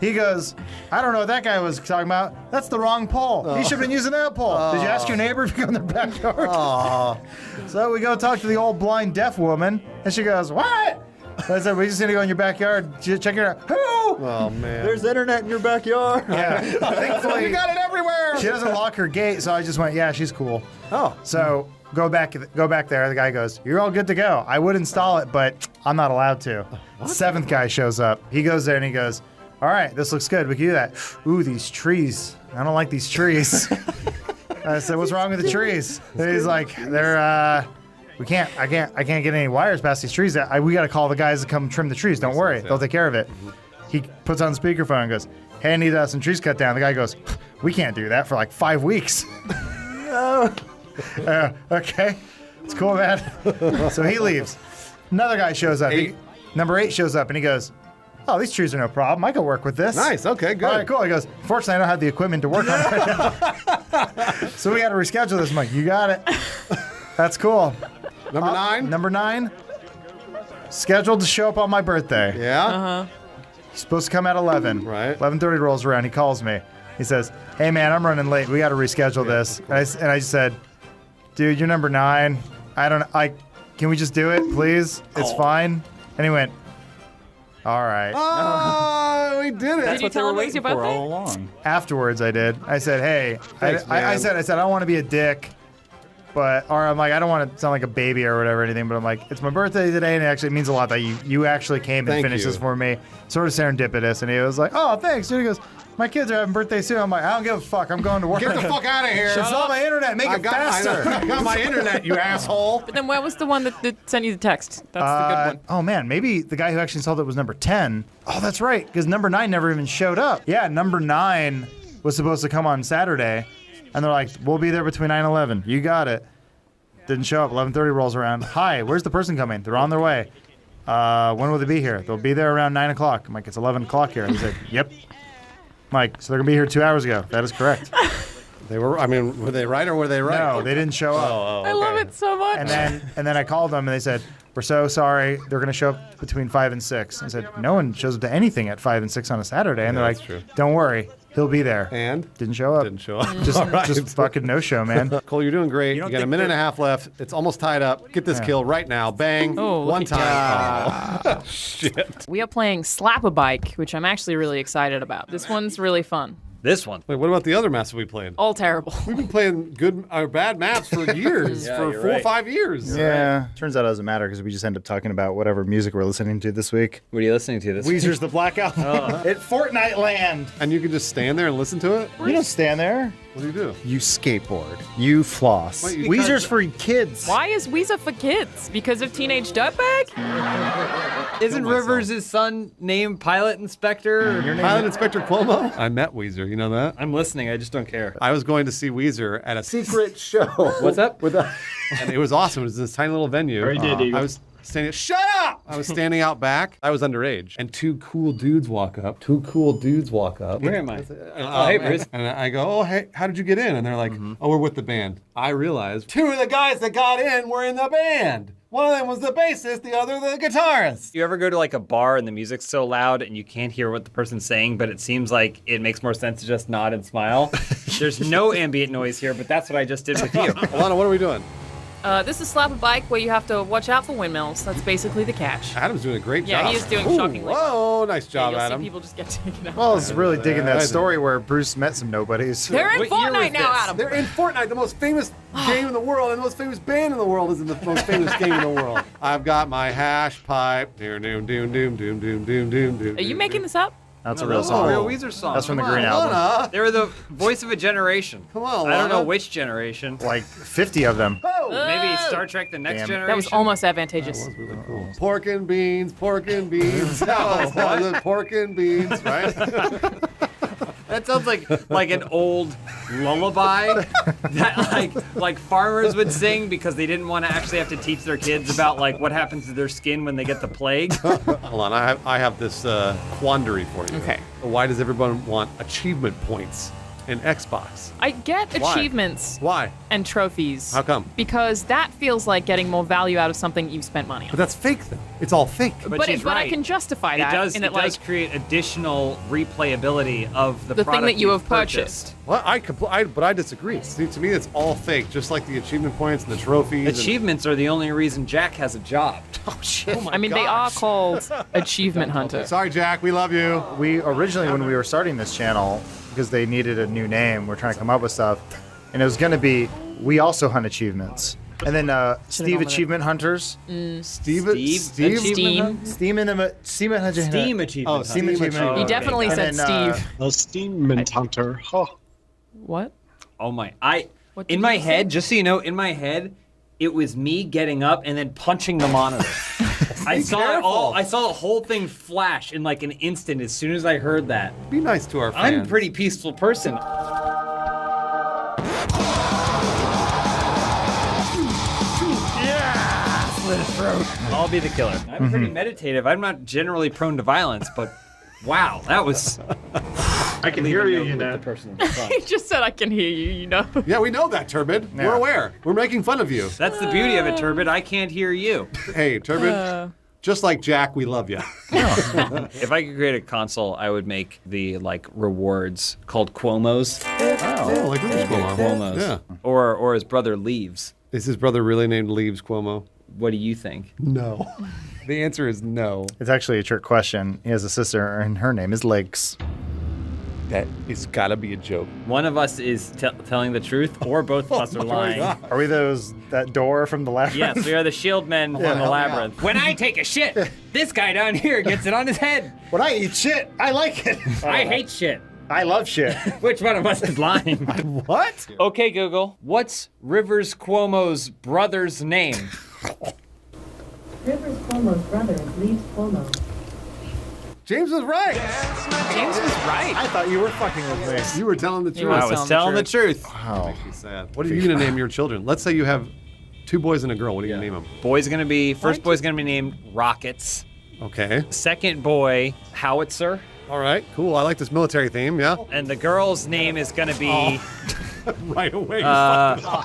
He goes, I don't know what that guy was talking about. That's the wrong pole. You should have been using that pole. Did you ask your neighbor if you go in their backyard? So we go talk to the old blind deaf woman, and she goes, what? I said, we just need to go in your backyard. Check it out. Who? Oh, man. There's internet in your backyard. Yeah. Thankfully, You got it everywhere. she doesn't lock her gate, so I just went, yeah, she's cool. Oh. So go back there. The guy goes, you're all good to go. I would install it, but I'm not allowed to. 7th guy shows up. He goes there and he goes, all right, this looks good. We can do that. Ooh, these trees. I don't like these trees. I said, what's wrong with the trees? And he's like, I can't get any wires past these trees. We got to call the guys to come trim the trees. Don't worry. They'll take care of it. He puts on speakerphone and goes, hey, I need some trees cut down. The guy goes, we can't do that for like 5 weeks. Okay. It's cool, man. So he leaves. Another guy shows up. Number 8 shows up and he goes, oh, these trees are no problem. I can work with this. Nice. Okay, good. All right, cool. He goes, fortunately, I don't have the equipment to work on it right now. So we got to reschedule this. I'm like, you got it. That's cool. Number 9? Number 9, scheduled to show up on my birthday. Yeah? He's supposed to come at 11. Right. 11:30 rolls around. He calls me. He says, hey, man, I'm running late. We got to reschedule this. And I just said, dude, you're number 9. Can we just do it, please? It's fine. And he went, all right. Oh, we did it. Did you tell him it was your For birthday? all along. Afterwards, I did. I said, hey, Thanks, I man. said, I don't want to be a dick. or I'm like, I don't want to sound like a baby or whatever, or anything, but I'm like, it's my birthday today, and it actually means a lot that you actually came and Thank finished you. this for me. Sort of serendipitous, and he was like, oh, thanks. And he goes, my kids are having birthdays soon. I'm like, I don't give a fuck. I'm going to work. Get the fuck out of here. It's on my internet. Make it faster. I got my internet, you asshole. But then what was the one that sent you the text? That's the good one. Oh man, maybe the guy who actually installed it was number 10. Oh, that's right, because number 9 never even showed up. Yeah, number 9 was supposed to come on Saturday, and they're like, we'll be there between 9 and 11. You got it. Didn't show up. 11:30 rolls around. Hi, where's the person coming? They're on their way. When will they be here? They'll be there around 9 o'clock. I'm like, it's 11 o'clock here. He said, yep. I'm like, so they're gonna be here 2 hours ago. That is correct. Were they right or were they right? No, they didn't show up. I love it so much. And then I called them and they said, we're so sorry. They're going to show up between 5 and 6. I said, no one shows up to anything at 5 and 6 on a Saturday. And they're like, don't worry. He'll be there. And? Didn't show up. Didn't show up. Just, All right. just fucking no show, man. Cole, you're doing great. You got a minute and a half left. It's almost tied up. Get this kill right now. Bang. Oh, One look at time. Oh, shit. We are playing Slap-a-Bike, which I'm actually really excited about. This one's really fun. This one. Wait, what about the other maps we played? All terrible. We've been playing good or bad maps for years, for 4 or 5 years. Yeah. Turns out it doesn't matter because we just end up talking about whatever music we're listening to this week. What are you listening to this Weezer's The Black Album. At Fortnite Land. And you can just stand there and listen to it? You don't stand there. What do you do? You skateboard. You floss. Wait, Weezer's for kids. Why is Weezer for kids? Because of Teenage Dirtbag? Isn't Rivers' son named Pilot Inspector? Pilot Inspector Cuomo? I met Weezer. You know that? I'm listening. I just don't care. I was going to see Weezer at a secret show. What's up? And it was awesome. It was this tiny little venue. Very did, Eagle. I was standing. Shut up! I was standing out back. I was underage, and two cool dudes walk up. Where am I? Oh, hey, Bruce. And I go, oh, hey, how did you get in? And they're like, oh, we're with the band. I realized 2 of the guys that got in were in the band. One of them was the bassist, the other the guitarist. You ever go to like a bar and the music's so loud and you can't hear what the person's saying, but it seems like it makes more sense to just nod and smile? There's no ambient noise here, but that's what I just did with you. Alana, what are we doing? This is Slap-a-Bike where you have to watch out for windmills. That's basically the catch. Adam's doing a great job. Yeah, he is doing Ooh, shockingly whoa, nice job, You'll see Adam. people just get taken out. Well, I was really digging that story where Bruce met some nobodies. They're in What year was Fortnite now, this? Adam. They're in Fortnite, the most famous game in the world, and the most famous band in the world is in the most famous game in the world. I've got my hash pipe. Doom, doom, doom, doom, doom, doom, doom, doom. Are you making this up? That's a No, real that's song. a Real Weezer song. That's from the Come Green on, Album. Lana. They were the voice of a generation. Come on, I don't know Lana. which generation. Like 50 of them. Maybe Star Trek: The Next Damn. Generation. That was almost advantageous. Really cool. Pork and beans, pork and beans. Pork and beans, right? That sounds like an old lullaby that like farmers would sing because they didn't want to actually have to teach their kids about like what happens to their skin when they get the plague. Hold on, I have this quandary for you. Okay. Why does everyone want achievement points in Xbox? I get Why? achievements Why? and trophies. How come? Because that feels like getting more value out of something you've spent money on. But that's fake, though. It's all fake. But she's But I right. can justify It that does. in It that, does like, create additional replayability of the the thing product that you you've have purchased. Well, but I disagree. See, to me, it's all fake, just like the achievement points and the trophies. Achievements are the only reason Jack has a job. Oh shit! Oh my I mean, they are gosh. called achievement hunter. Sorry, Jack. We love you. We originally, when we were starting this channel, because they needed a new name, we're trying to come up with stuff, and it was going to be We Also Hunt Achievements. And then Steve gone with Achievement Hunters. Steve Steam. Steam Achievement Hunter. Steam Achievement. Oh, Steam Achievement. He definitely And said then, Steve. A Steamment Hunter. Oh. What? Oh my! What did In my you say? head, just so you know, in my head, it was me getting up and then punching the monitor. I saw it all. I saw the whole thing flash in like an instant as soon as I heard that. Be nice to our I'm fans. a pretty peaceful person. I'll be the killer. I'm pretty meditative. I'm not generally prone to violence, but wow, that was. I can hear you, The person in the front. He just said, I can hear you, you know. Yeah, we know that, Turbid. Yeah. We're aware. We're making fun of you. That's the beauty of it, Turbid. I can't hear you. Hey, Turbid. Just like Jack, we love you. If I could create a console, I would make the like rewards called Cuomo's. Oh, like Lucas Cuomo. Cuomo's. Yeah. Or his brother Leaves. Is his brother really named Leaves Cuomo? What do you think? No. The answer is no. It's actually a trick question. He has a sister, and her name is Legs. That is gotta be a joke. One of us is telling the truth, or both of us are lying. Are we that door from the labyrinth? Yes, we are the shield men from the labyrinth. When I take a shit, this guy down here gets it on his head. When I eat shit, I like it. I hate shit. I love shit. Which one of us is lying? What? Okay, Google. What's Rivers Cuomo's brother's name? Rivers Cuomo's brother is Leaves Cuomo. James was right. James was right. I thought you were fucking with me. You were telling the truth. I was telling the truth. Wow. Makes me sad. What are you gonna name your children? Let's say you have 2 boys and a girl. What are you gonna name them? First boy's gonna be named Rockets. Okay. Second boy, Howitzer. All right. Cool. I like this military theme. Yeah. And the girl's name is gonna be right away.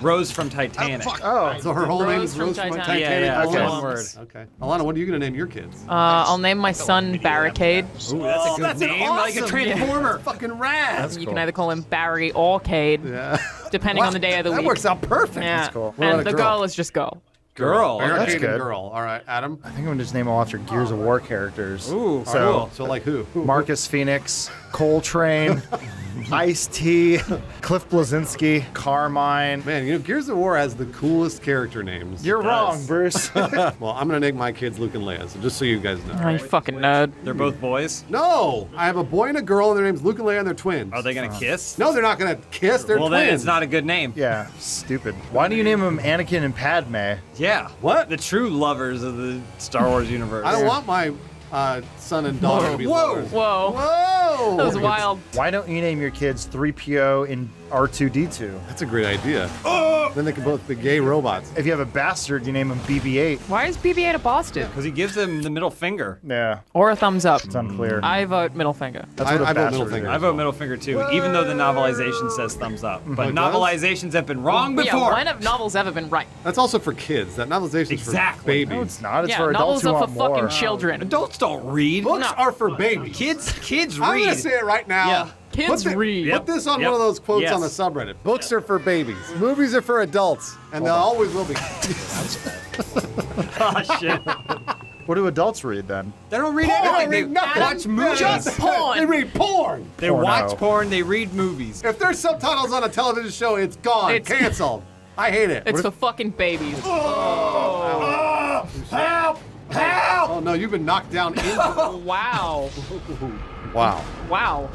Rose from Titanic. Oh, so her whole name is Rose from Titanic. Yeah, Okay. one word. Okay. Alana, what are you gonna name your kids? I'll name my son Barricade. Ooh, that's a good name. Like a transformer. Fucking rad. You can either call him Barry or Cade, depending on the day of the week. That works out perfect. Yeah. That's cool. What about And a the girl is just Go. Girl. Barricade good. and girl. All right, Adam. I think I'm gonna just name them all after Gears of War characters. Ooh, So, So like who? Marcus Phoenix, Coltrane, Ice-T, Cliff Blazinski, Carmine. Man, you know, Gears of War has the coolest character names. You're wrong, Bruce. Well, I'm gonna name my kids Luke and Leia, so just so you guys know. Oh, you fucking nerd. They're both boys. No! I have a boy and a girl, and their names Luke and Leia, and they're twins. Are they gonna kiss? No, they're not gonna kiss. They're Well, twins. then it's not a good name. Yeah, stupid. Why do you name them Anakin and Padme? Yeah. What? The true lovers of the Star Wars universe. I don't want my son and daughter to be lovers. Whoa. Whoa! That was wild. Why don't you name your kids 3PO and R2D2? That's a great idea. Then they can both be gay robots. If you have a bastard, you name him BB-8. Why is BB-8 a bastard? Because he gives them the middle finger. Yeah, Or a thumbs up. it's unclear. I vote middle finger. That's what a I vote bastard middle finger. is. I vote middle finger too, even though the novelization says thumbs up. But it does? novelizations have been wrong before. Yeah, when have novels ever been right? That's also for kids. That novelization is Exactly. for babies. No, it's not. It's Yeah, for adults novels who are want for more. fucking children. Adults don't read. Books are for babies. Kids I'm read. gonna say it right now. Yeah. Kids read. Put this on Yep. one of those quotes Yes. on the subreddit. Books are for babies. Movies are for adults, and they always will be. Oh shit. What do adults read then? They don't read Porn, anything. they They read nothing. watch movies. Just porn. They read porn. They Porno. watch porn. They read movies. If there's subtitles on a television show, it's gone. It's- Canceled. I hate it. It's for fucking babies. Help! Help! Oh no, you've been knocked down into. Wow. Wow. Wow.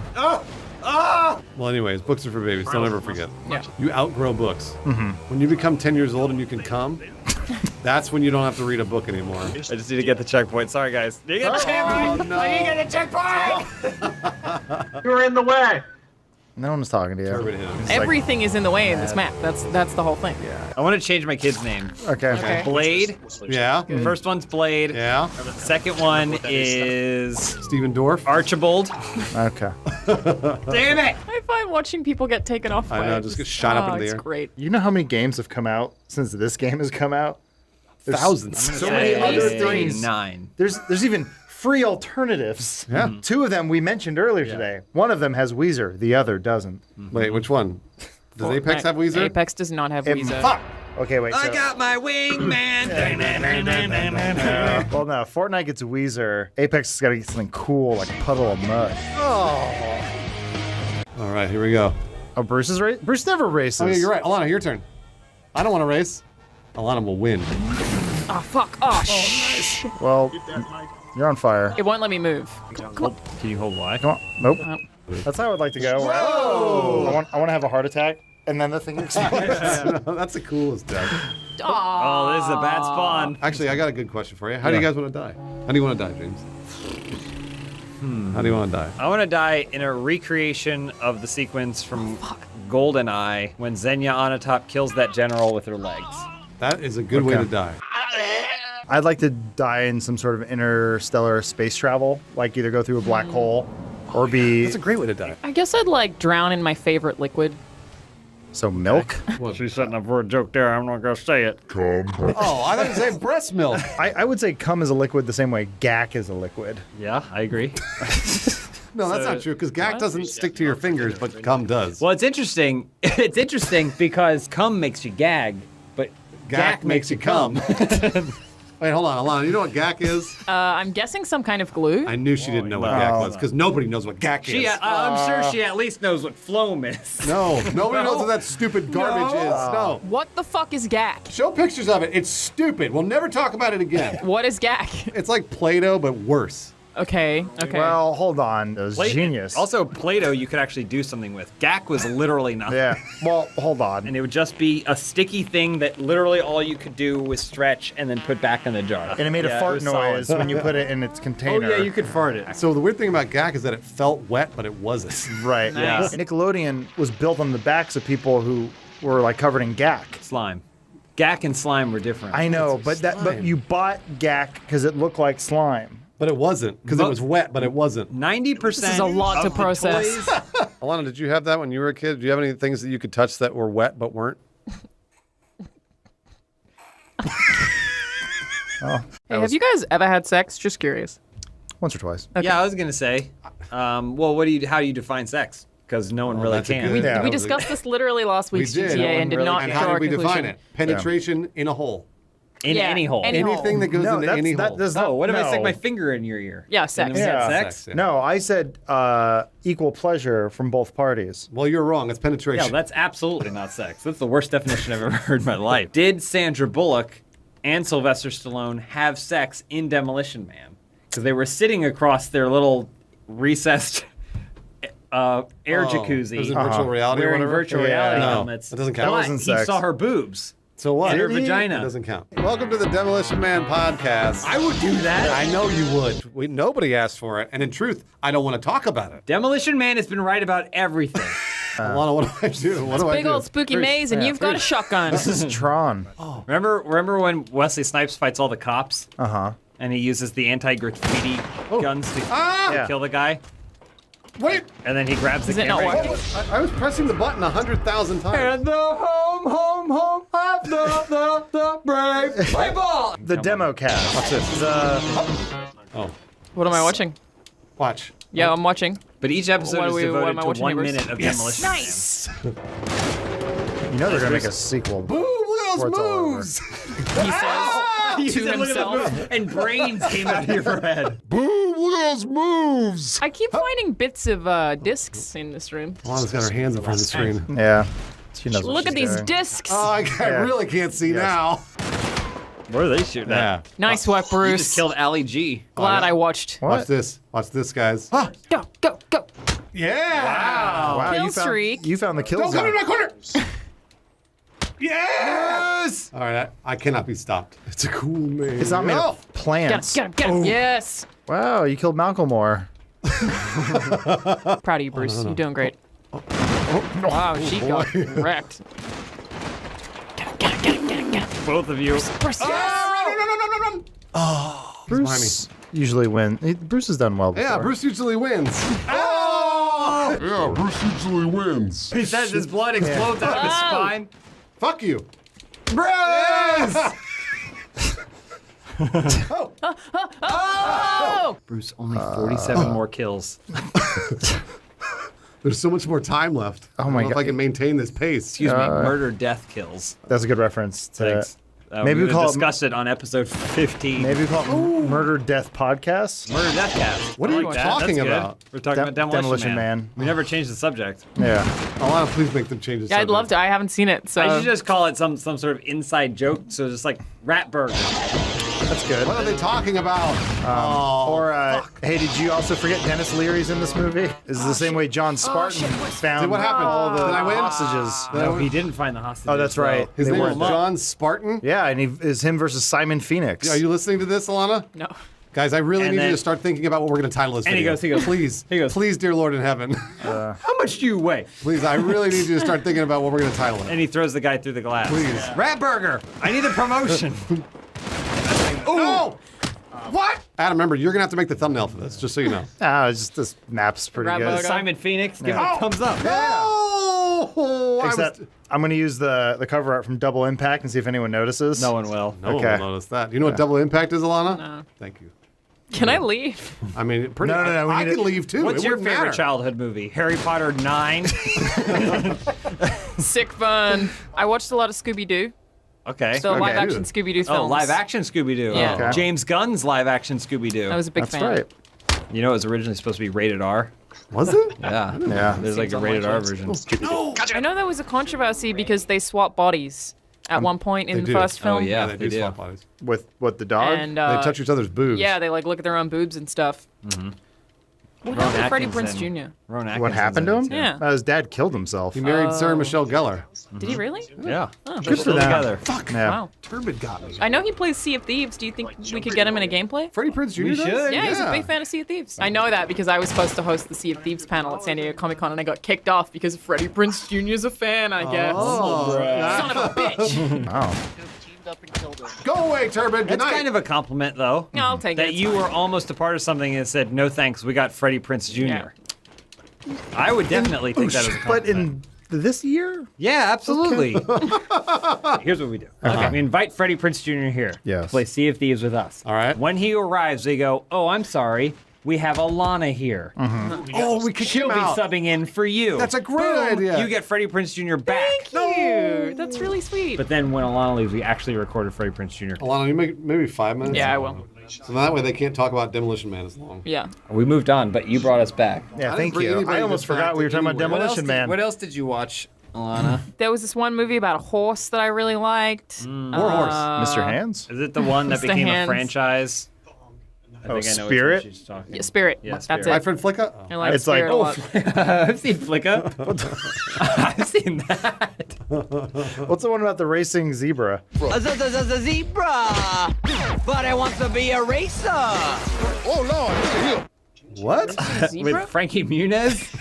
Well, anyways, books are for babies. Don't ever forget. Yeah. You outgrow books. When you become 10 years old and you can come, that's when you don't have to read a book anymore. I just need to get the checkpoint. Sorry, guys. You get the checkpoint. no. I need to get the checkpoint. You're in the way. No one's talking to you. Everybody hit him. Everything is in the way in this map. That's the whole thing. Yeah. I want to change my kid's name. Okay. Blade. Yeah. First one's Blade. Yeah. Second one is Stephen Dorff. Archibald. Okay. Damn it! I find watching people get taken off. I know, just get shot up into the it's air. great. You know how many games have come out since this game has come out? There's Thousands. So many other things. 9. There's even free alternatives. Yeah. 2 of them we mentioned earlier today. One of them has Weezer. The other doesn't. Wait, which one? Does Apex have Weezer? Apex does not have It- Weezer. Fuck. Okay, wait. I so- got my wingman. Well, no. Fortnite gets Weezer. Apex has got to get something cool like Puddle of Mud. All right, here we go. Oh, Bruce is race. Bruce never races. Oh yeah, you're right. Alana, your turn. I don't want to race. Alana will win. Oh fuck. Oh shh. Well, you're on fire. It won't let me move. Can you hold Y? Come on. Nope. That's how I would like to go. Whoa! I want to have a heart attack, and then the thing explodes. That's the coolest death. Oh, this is a bad spawn. Actually, I got a good question for you. How do you guys want to die? How do you want to die, James? How do you want to die? I want to die in a recreation of the sequence from GoldenEye when Xenia Onatopp kills that general with her legs. That is a good way to die. I'd like to die in some sort of interstellar space travel, like either go through a black hole or be. That's a great way to die. I guess I'd like drown in my favorite liquid. So milk? She's setting up for a joke there. I'm not going to say it. Oh, I thought you said breast milk. I would say cum is a liquid the same way GAC is a liquid. Yeah, I agree. No, that's not true, because GAC doesn't stick to your fingers, but cum does. Well, it's interesting. It's interesting because cum makes you gag, but GAC makes you cum. Wait, hold on, Alana. You know what GAC is? I'm guessing some kind of glue. I knew she didn't know what GAC was because nobody knows what GAC is. I'm sure she at least knows what phloem is. No, nobody knows what that stupid garbage is. No. What the fuck is GAC? Show pictures of it. It's stupid. We'll never talk about it again. What is GAC? It's like Play-Doh, but worse. Okay. Well, hold on. It was genius. Also, Play-Doh you could actually do something with. GAC was literally nothing. Yeah. Well, hold on. And it would just be a sticky thing that literally all you could do was stretch and then put back in the jar. And it made a fart noise when you put it in its container. Oh, yeah, you could fart it. So the weird thing about GAC is that it felt wet, but it wasn't. Right. Nice. Nickelodeon was built on the backs of people who were like covered in GAC. Slime. GAC and slime were different. I know, but you bought GAC because it looked like slime. But it wasn't, because it was wet, but it wasn't. 90% This is a lot to process. Alana, did you have that when you were a kid? Do you have any things that you could touch that were wet but weren't? Hey, have you guys ever had sex? Just curious. Once or twice. Okay. Yeah, I was gonna say. Well, how do you define sex? Because no one really that's a can. good- We discussed this literally last week's did. GTA and did not And draw how our did we conclusion. define it? Penetration in a hole. In Yeah, any hole. any hole. Anything that goes into any hole. What if I stick my finger in your ear? Yeah, sex. And then we had sex? Yeah. No, I said equal pleasure from both parties. Well, you're wrong. It's penetration. Yeah, that's absolutely not sex. That's the worst definition I've ever heard in my life. Did Sandra Bullock and Sylvester Stallone have sex in Demolition Man? Because they were sitting across their little recessed air jacuzzi. It was in virtual reality or wearing whatever? virtual Yeah. reality No, helmets. that doesn't count. That But wasn't he sex. saw her boobs. So what? In her It vagina. doesn't count. Welcome to the Demolition Man podcast. I would do that. I know you would. Nobody asked for it. And in truth, I don't want to talk about it. Demolition Man has been right about everything. Alana, what do I do? What do I Big do? old spooky maze, and you've got a shotgun. This is Tron. Remember when Wesley Snipes fights all the cops? Uh-huh. And he uses the anti-graffiti guns to Ah! kill the guy? Wait! And then he grabs the Is it not camera. working? I was pressing the button 100,000 times. And the home of the brave play ball. The demo cast. Watch this. Oh. What am I watching? Watch. Yeah, I'm watching. But each episode What is am I devoted to watching, 1 neighbors? minute of Yes. Demolition Nice. You know they're going to make a sequel. Boo! Look at those Before it's all over. moves! He says to himself. and brains came out of your head. Boo! Look at those moves! I keep finding bits of discs in this room. Alana's got her hands in front of the screen. Yeah. She knows what Look at she's these doing. discs. Oh, I really can't see now. Where are they shooting at? Nice work, You Bruce. just killed Ali G. Glad I watched. Watch this. Watch this, guys. Go, go, go. Yeah! Wow, Kill you streak. you found the kill Don't come zone. in my corner! Yes! All right, I cannot be stopped. It's a cool maze. It's not made of Get plants. him, get him, get him. Yes. Wow, you killed Malcolmore. Proud of you, Bruce. You're doing great. Wow, she got wrecked. Both of you. Bruce, yes. Run! Bruce usually wins. Bruce has done well before. Yeah, Bruce usually wins. Oh! Yeah, Bruce usually wins. He says his blood explodes out of his Oh. spine. Fuck you. Bruce! Oh! Bruce, only 47 more kills. There's so much more time left. Oh I don't my know God. If I can maintain this pace. Excuse me, murder, death kills. That's a good reference. To, Thanks. Maybe we we call it- discussed it on episode 15. Maybe we call it Murder Death Podcast. Murder, death cast. What are I you like that. talking That's good. about? We're talking about Demolition Man. We never changed the subject. Yeah. Alana, please make them change the Yeah, I'd love to. I haven't seen it, so. I should just call it some sort of inside joke. So just like Rat Burger. That's good. What are they talking about? Hey, did you also forget Dennis Leary's in this movie? This is the same way John Spartan found What happened? all the Did I win? hostages. No, he didn't find the hostages. Oh, that's right. His They name were- is John Spartan. Yeah, and he is him versus Simon Phoenix. Are you listening to this, Alana? No. Guys, I really And need you then- to start thinking about what we're going to title this And he video. goes, Please, he goes. please, dear Lord in heaven. How much do you weigh? Please, I really need you to start thinking about what we're going to title it. And he throws the guy through the glass. Please. Rat Burger. I need a promotion. No! What? Adam, remember, you're going to have to make the thumbnail for this, just so you know. It's just this map's pretty Grab good. logo. Simon Phoenix, give him Oh. a thumbs up. Oh! Except I'm going to use the cover art from Double Impact and see if anyone notices. No one will. No one Okay. will notice that. Do you know what double impact is, Alana? No. Thank you. Can I leave? I mean, pretty. No, we I need can it- leave too. What's It your wouldn't favorite matter. childhood movie? Harry Potter 9? Sick fun. I watched a lot of Scooby Doo. Okay. So live action Scooby-Doo films. Oh, live action Scooby-Doo. Yeah. Okay. James Gunn's live action Scooby-Doo. I was a big fan. You know, it was originally supposed to be rated R. Was it? Yeah. Yeah. There's like a rated R version. I know there was a controversy because they swap bodies at one point in the first film. Oh, yeah, they do swap bodies. With what, the dog? And, They touch each other's boobs. Yeah, they like look at their own boobs and stuff. Mm-hmm. What happened to Freddie Prinze Jr.? What happened to him? Yeah. His dad killed himself. He married Sarah Michelle Gellar. Did he really? Yeah. Oh, Good for them. Together. Fuck. Yeah. Wow. Turbid got me. I know he plays Sea of Thieves. Do you think we could get him in a gameplay? Freddie Prinze Jr. We does? should. Yeah, he's a big fan of Sea of Thieves. I know that because I was supposed to host the Sea of Thieves panel at San Diego Comic Con and I got kicked off because Freddie Prinze Jr. is a fan, I guess. Oh, Son of a bitch. Oh. Go away, Turbid. Good That's night. kind of a compliment, though. Yeah, I'll take it. That It's you fine. were almost a part of something and said, no thanks, we got Freddie Prinze Jr. Yeah. I would definitely think that as a But compliment. in this year? Yeah, absolutely. Here's what we do. Okay. We invite Freddie Prinze Jr. here Yes. to play Sea of Thieves with us. All right. When he arrives, they go, oh, I'm sorry. We have Alana here. Oh, we kick She'll him be out. subbing in for you. That's a great Boom. idea. You get Freddie Prinze Jr. back. Thank you. That's really sweet. But then when Alana leaves, we actually recorded Freddie Prinze Jr. Alana, you make maybe 5 minutes? Yeah, I will. So that way they can't talk about Demolition Man as long. Yeah. We moved on, but you brought us back. Yeah, I thank didn't bring you. anybody I almost this forgot back we were talking about anywhere. Demolition Man. What else did you watch, Alana? There was this one movie about a horse that I really liked. More horse. Mr. Hands? Is it the one that Mr. became Hands. a franchise? I Oh, think I know Spirit? which one she's talking. Yeah, Spirit. Yeah, That's Spirit. My it. friend Flicka? I like It's like, Spirit a lot. I've seen Flicka. I've seen that. What's the one about the racing zebra? Zebra, but I want to be a racer. What? With Frankie Muniz.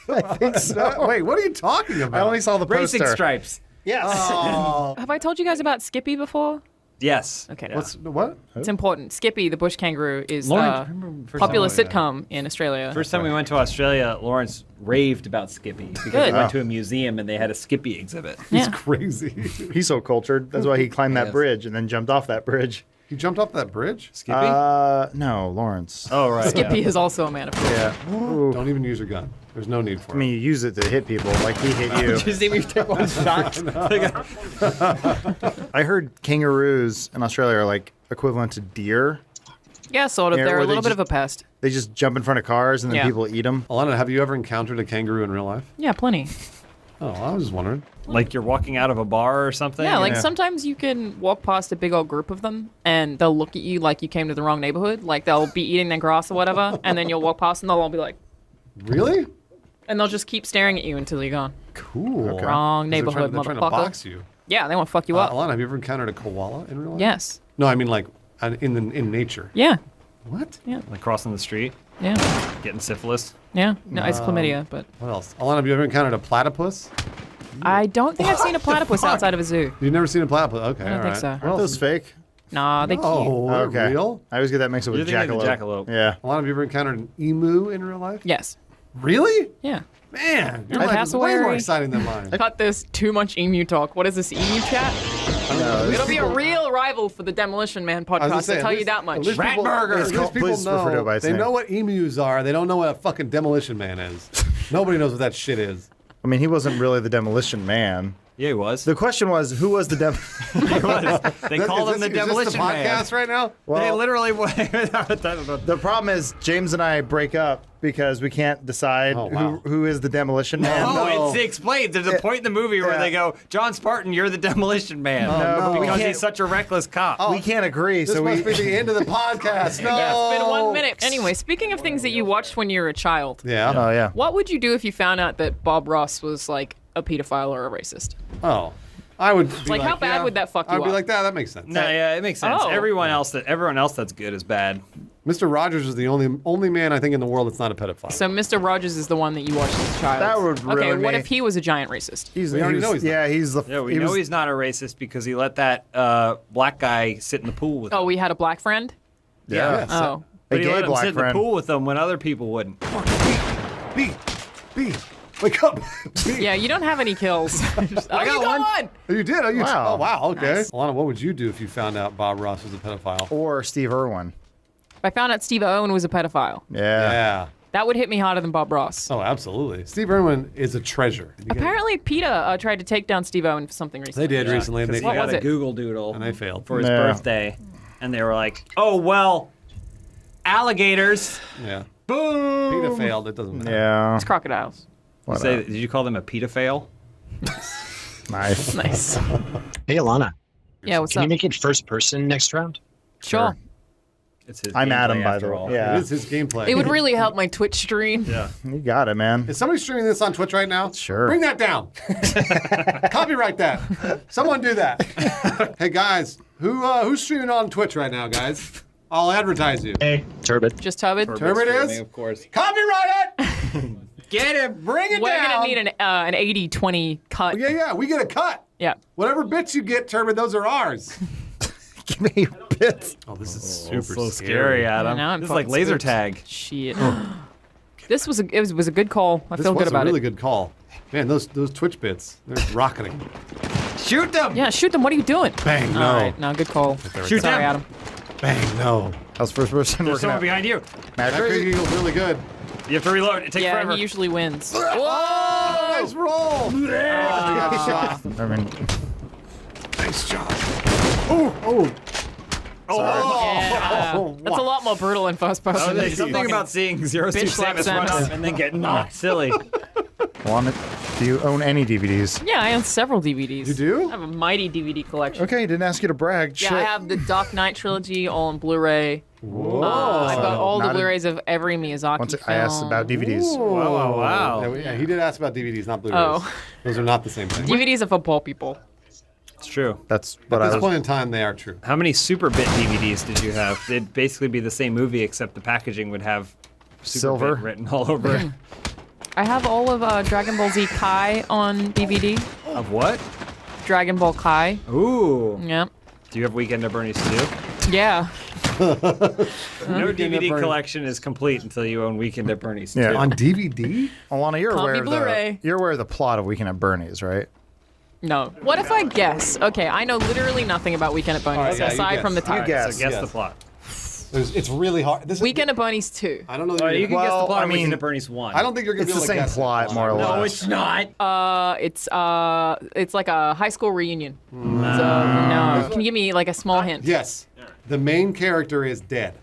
I think so. Wait, what are you talking about? I only saw the poster. Racing Stripes. Yes. Oh. Have I told you guys about Skippy before? Yes. Okay. What's what? It's important. Skippy, the bush kangaroo, is Lawrence, a remember first popular time- sitcom in Australia. First time we went to Australia, Lawrence raved about Skippy because Good. they went to a museum and they had a Skippy exhibit. He's Yeah. crazy. He's so cultured. That's why he climbed that Yes. bridge and then jumped off that bridge. He jumped off that bridge? Skippy? No, Lawrence. Oh, right. Skippy is also a man of culture. Yeah. Ooh. Don't even use your gun. There's no need for I mean, you use it to hit people like he hit you. Did you see me take one shot? I heard kangaroos in Australia are like equivalent to deer. Yeah, sort of. Yeah, They're where a they little bit just- of a pest. They just jump in front of cars and then Yeah. people eat them. it. Alana, have you ever encountered a kangaroo in real life? Yeah, plenty. Oh, I was just wondering. Like you're walking out of a bar or something? Yeah, like Yeah. sometimes you can walk past a big old group of them and they'll look at you like you came to the wrong neighborhood. Like they'll be eating their grass or whatever, and then you'll walk past and they'll all be like, Really? and they'll just keep staring at you until you're gone. Cool. Okay. Wrong They're neighborhood, trying to motherfucker. box you. Yeah, they want to fuck you up. Alana, have you ever encountered a koala in real life? Yes. No, I mean like in nature. Yeah. What? Like crossing the street, Yeah. getting syphilis. Yeah. No, it's chlamydia, but What else? Alana, have you ever encountered a platypus? I don't think I've seen a platypus outside of a zoo. You've never seen a platypus? Okay, I don't all think right. so. What Aren't else? those fake? Nah, they cute. Oh, they're Okay. real? I always get that mixed up You're with thinking of jackalope. the jackalope. Yeah. Alana, have you ever encountered an emu in real life? Yes. Really? Yeah. Man, your And life is way more cassowary. exciting than mine. Cut this. Too much emu talk. What is this emu chat? It'll be a real rival for the Demolition Man I was gonna podcast. say, I'll at tell you least- that at much. least people- at least people Please refer to it by know, its they name. know what emus are. They don't know what a fucking Demolition Man is. Nobody knows what that shit is. I mean, he wasn't really the Demolition Man. Yeah, he was. The question was, who was the He was. They called him the Demolition Man. podcast right now? They literally. The problem is James and I break up because we can't decide Oh, wow. who is the Demolition Man. Oh, it's explained. There's a point in the movie where Yeah. they go, John Spartan, you're the Demolition Man. no, we because can't- he's such a reckless cop. We can't agree, This so must we. be the end of the podcast. No. It's been 1 minute. Anyway, speaking of things that you watched when you were a child, Yeah. Oh yeah. what would you do if you found out that Bob Ross was like a pedophile or a racist? Oh. I would be Like, how bad yeah. would that fuck you I'd be up? like, that makes sense. No, yeah, it makes sense. Oh. Everyone else that's good is bad. Mr. Rogers is the only man I think in the world that's not a pedophile. So Mr. Rogers is the one that you watched as a child. That would Okay, ruin what me. if he was a giant racist? He's, We already know he's not. yeah, he's the. Yeah, we he know was- he's not a racist because he let that black guy sit in the pool with him. Oh, we had a black friend? Yeah. Oh. But A he gay let him black sit in friend. the pool with them when other people wouldn't. B, wake up. B. Yeah, you don't have any kills. Oh, I got you got one. Oh, you did? Oh, you Wow. Oh, wow. Okay. Nice. Alana, what would you do if you found out Bob Ross was a pedophile? Or Steve Irwin. I found out Steve Owen was a pedophile. Yeah. Yeah. That would hit me hotter than Bob Ross. Oh, absolutely. Steve Irwin is a treasure. Apparently, PETA tried to take down Steve Owen for something recently. They did recently. And He they got a Google Doodle and they failed. for his birthday. And they were like, oh, well, alligators. Yeah. Boom. PETA failed. It doesn't matter. Yeah. It's crocodiles. Did you call them a PETA fail? Nice. Nice. Hey, Alana. Yeah, what's Can up? you make it first person next round? Sure. It's his I'm Adam, gameplay by after the all. way. Yeah. It is his gameplay. It would really help my Twitch stream. Yeah. You got it, man. Is somebody streaming this on Twitch right now? Sure. Bring that down. Copyright that. Someone do that. Hey guys, who's streaming on Twitch right now, guys? I'll advertise you. Hey, Turbid. Just Turbid? Turbid is? Of course. Copyright it! Get it. Bring it We're down. going to need an 80-20 cut. Yeah, we get a cut. Yeah. Whatever bits you get, Turbid, those are ours. Give me your bits. Oh, this is Super super scary, Adam. Now I'm This is like fucking laser spooked. tag. Shit. This was a good call. I This feel was good about a really it. good call. Man, those Twitch bits, they're rocketing. Shoot them. Yeah, shoot them. What are you doing? Bang, no. All right, no, good call. Shoot Sorry, them. Adam. Bang, no. How's first person There's working someone out? behind you. That Crazy Eagle's really good. You have to reload. It takes Yeah, forever. he usually wins. Oh, nice roll. I mean, Nice job. Oh. Yeah, that's a lot more brutal in first person. There's something about seeing Zero Bitch Suit slap Samus run Samus. up and then get knocked silly. do you own any DVDs? Yeah, I own several DVDs. You do? I have a mighty DVD collection. Okay, didn't ask you to brag. Yeah, Shit. I have the Dark Knight trilogy all on Blu-ray. Whoa. I've got all the Not a- Blu-rays of every Miyazaki Once film. I asked about DVDs. Wow. Yeah, he did ask about DVDs, not Blu-rays. Oh. Those are not the same thing. DVDs are for poor people. It's true. That's At what I this was. point in time, they are true. How many Super Bit DVDs did you have? They'd basically be the same movie, except the packaging would have Super Silver. Bit written all over it. I have all of Dragon Ball Z Kai on DVD. Of what? Dragon Ball Kai. Ooh. Yep. Do you have Weekend at Bernie's too? Yeah. No Weekend at DVD Bernie's. collection is complete until you own Weekend at Bernie's Yeah. too. On DVD? Alana, you're Can't aware be of Blu-ray. you're aware of the plot of Weekend at Bernie's, right? No. What if I guess? Okay, I know literally nothing about Weekend at Bernie's All right, yeah, you aside guess. from the You title. guess. So guess Yes. the plot. It's really hard. This is, Weekend at Bernie's 2. I don't know. Oh, That you can guess the Well, plot I of Weekend mean, at Bernie's 1. I don't think you're gonna It's be the able to same guess plot, it. more or less. No, it's not. It's like a high school reunion. So, no. Can you give me like a small hint? Yes. The main character is dead.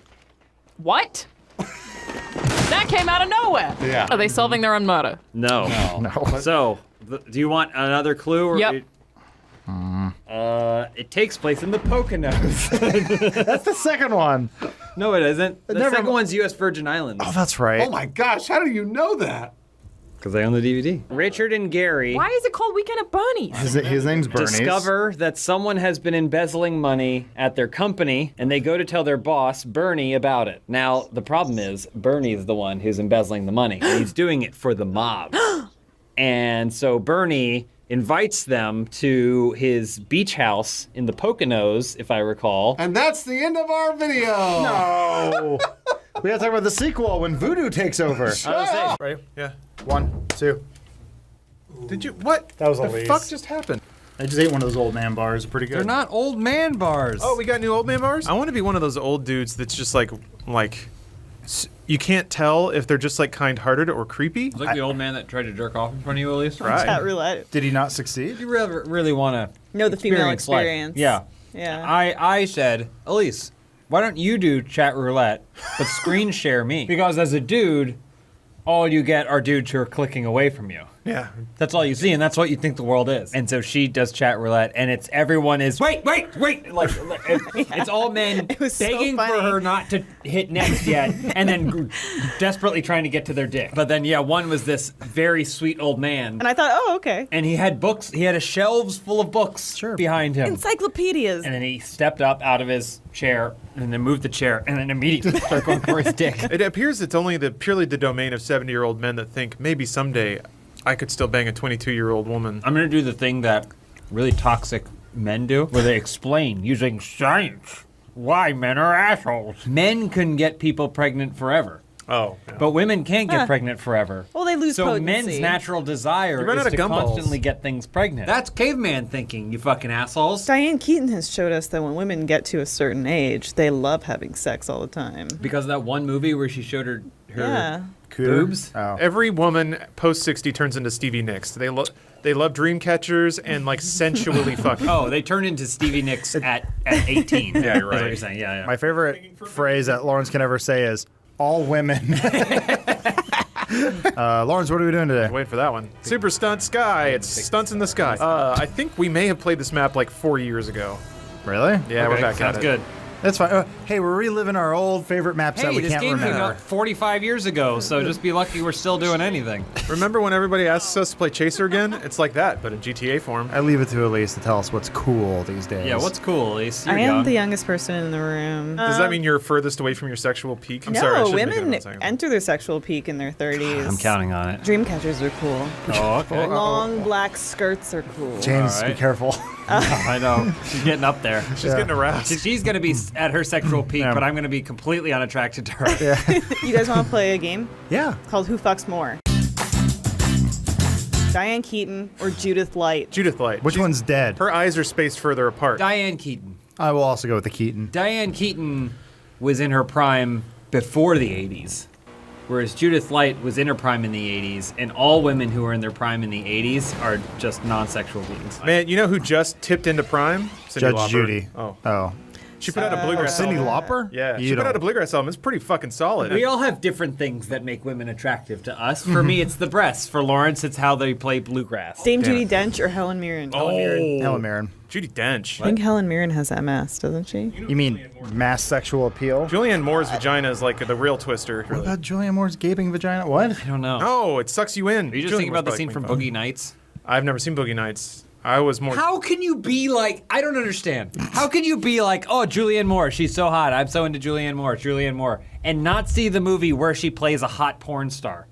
What? That came out of nowhere. Yeah. Are they solving their own murder? No. No. So, do you want another clue? Or Yep. It takes place in the Poconos. That's the second one. No, it isn't. The Never second mi- one's U.S. Virgin Islands. Oh, that's right. Oh my gosh! How do you know that? Because I own the DVD. Richard and Gary Why is it called Weekend at Bernie's? His name's Bernie's. discover that someone has been embezzling money at their company, and they go to tell their boss, Bernie, about it. Now, the problem is, Bernie's the one who's embezzling the money. And he's doing it for the mob. And so Bernie invites them to his beach house in the Poconos, if I recall. And that's the end of our video. No. We gotta talk about the sequel when Voodoo takes over. Right? Yeah. 1, 2. Did you what? That was the Elise. fuck just happened? I just ate one of those old man bars. Pretty good. They're not old man bars. Oh, we got new old man bars. I want to be one of those old dudes that's just like you can't tell if they're just like kind-hearted or creepy. Like the old man that tried to jerk off in front of you, Elise? Right. Chat roulette. Did he not succeed? You really want to No, the female experience life. experience. Yeah. Yeah. I said, Elise, why don't you do chat roulette, but screen share me? Because as a dude, all you get are dudes who are clicking away from you. Yeah. That's all you see, and that's what you think the world is. And so she does chat roulette, and everyone is wait, like it's all men was so begging for funny. her not to hit next yet, and then desperately trying to get to their dick. But then one was this very sweet old man, And I thought, oh, okay. and he had books. He had a shelves full of books behind him. Encyclopedias. And then he stepped up out of his chair, and then moved the chair, and then immediately started going for his dick. It appears it's only purely the domain of 70-year-old men that think maybe someday I could still bang a 22-year-old woman. I'm gonna do the thing that really toxic men do, where they explain using science why men are assholes. Men can get people pregnant forever. Oh. But women can't get pregnant forever. Well, they lose So potency. men's natural desire You run is out of to gumballs. constantly get things pregnant. That's caveman thinking, you fucking assholes. Diane Keaton has showed us that when women get to a certain age, they love having sex all the time. Because of that one movie where she showed her Yeah. Cooter? Oh. Every woman post 60 turns into Stevie Nicks. They love dream catchers and like sensually fucking. Oh, they turn into Stevie Nicks at 18. Yeah, you're That's right. what you're saying. Yeah. My favorite phrase that Lawrence can ever say is "all women." Lawrence, what are we doing today? Wait for that one. Super Stunt Sky. It's stunts in the sky. I think we may have played this map like 4 years ago. Really? Yeah, we're Okay, back at sounds it. good. That's fine. Hey, we're reliving our old favorite maps that Hey, we this can't game came remember. out 45 years ago, so just be lucky we're still doing anything. Remember when everybody asks us to play Chaser again? It's like that, but in GTA form. I leave it to Elise to tell us what's cool these days. Yeah, what's cool, Elise? You're I am young. the youngest person in the room. Does that mean you're furthest away from your sexual peak? I'm no, sorry, I shouldn't make women that on enter their sexual peak in their 30s. I'm counting on it. Dream catchers are cool. Oh, okay. Long black skirts are cool. James, All right. be careful. I know. She's getting up there. She's getting aroused. She's going to be at her sexual peak, but I'm going to be completely unattracted to her. You guys want to play a game? Yeah. It's called Who Fucks More? Diane Keaton or Judith Light? Judith Light. Which one's dead? Her eyes are spaced further apart. Diane Keaton. I will also go with the Keaton. Diane Keaton was in her prime before the 80s, whereas Judith Light was in her prime in the 80s, and all women who are in their prime in the 80s are just non-sexual beings. Man, you know who just tipped into prime? Cyndi Judge Lauper. Judy. Oh. She put out a bluegrass Cyndi album. Lauper? Yeah, You she put don't- out a bluegrass album. It's pretty fucking solid. We all have different things that make women attractive to us. For me, it's the breasts. For Lawrence, it's how they play bluegrass. Dame Judi Dench or Helen Mirren? Helen Mirren. Judi Dench. I think Helen Mirren has MS, doesn't she? You mean mass sexual appeal? Julianne Moore's vagina is like the real twister. What about Julianne Moore's gaping vagina? What? I don't know. No, it sucks you in. Are you just thinking about the scene from Boogie Nights? I've never seen Boogie Nights. I was more. How can you be like, I don't understand. How can you be like, oh, Julianne Moore, she's so hot. I'm so into Julianne Moore, and not see the movie where she plays a hot porn star?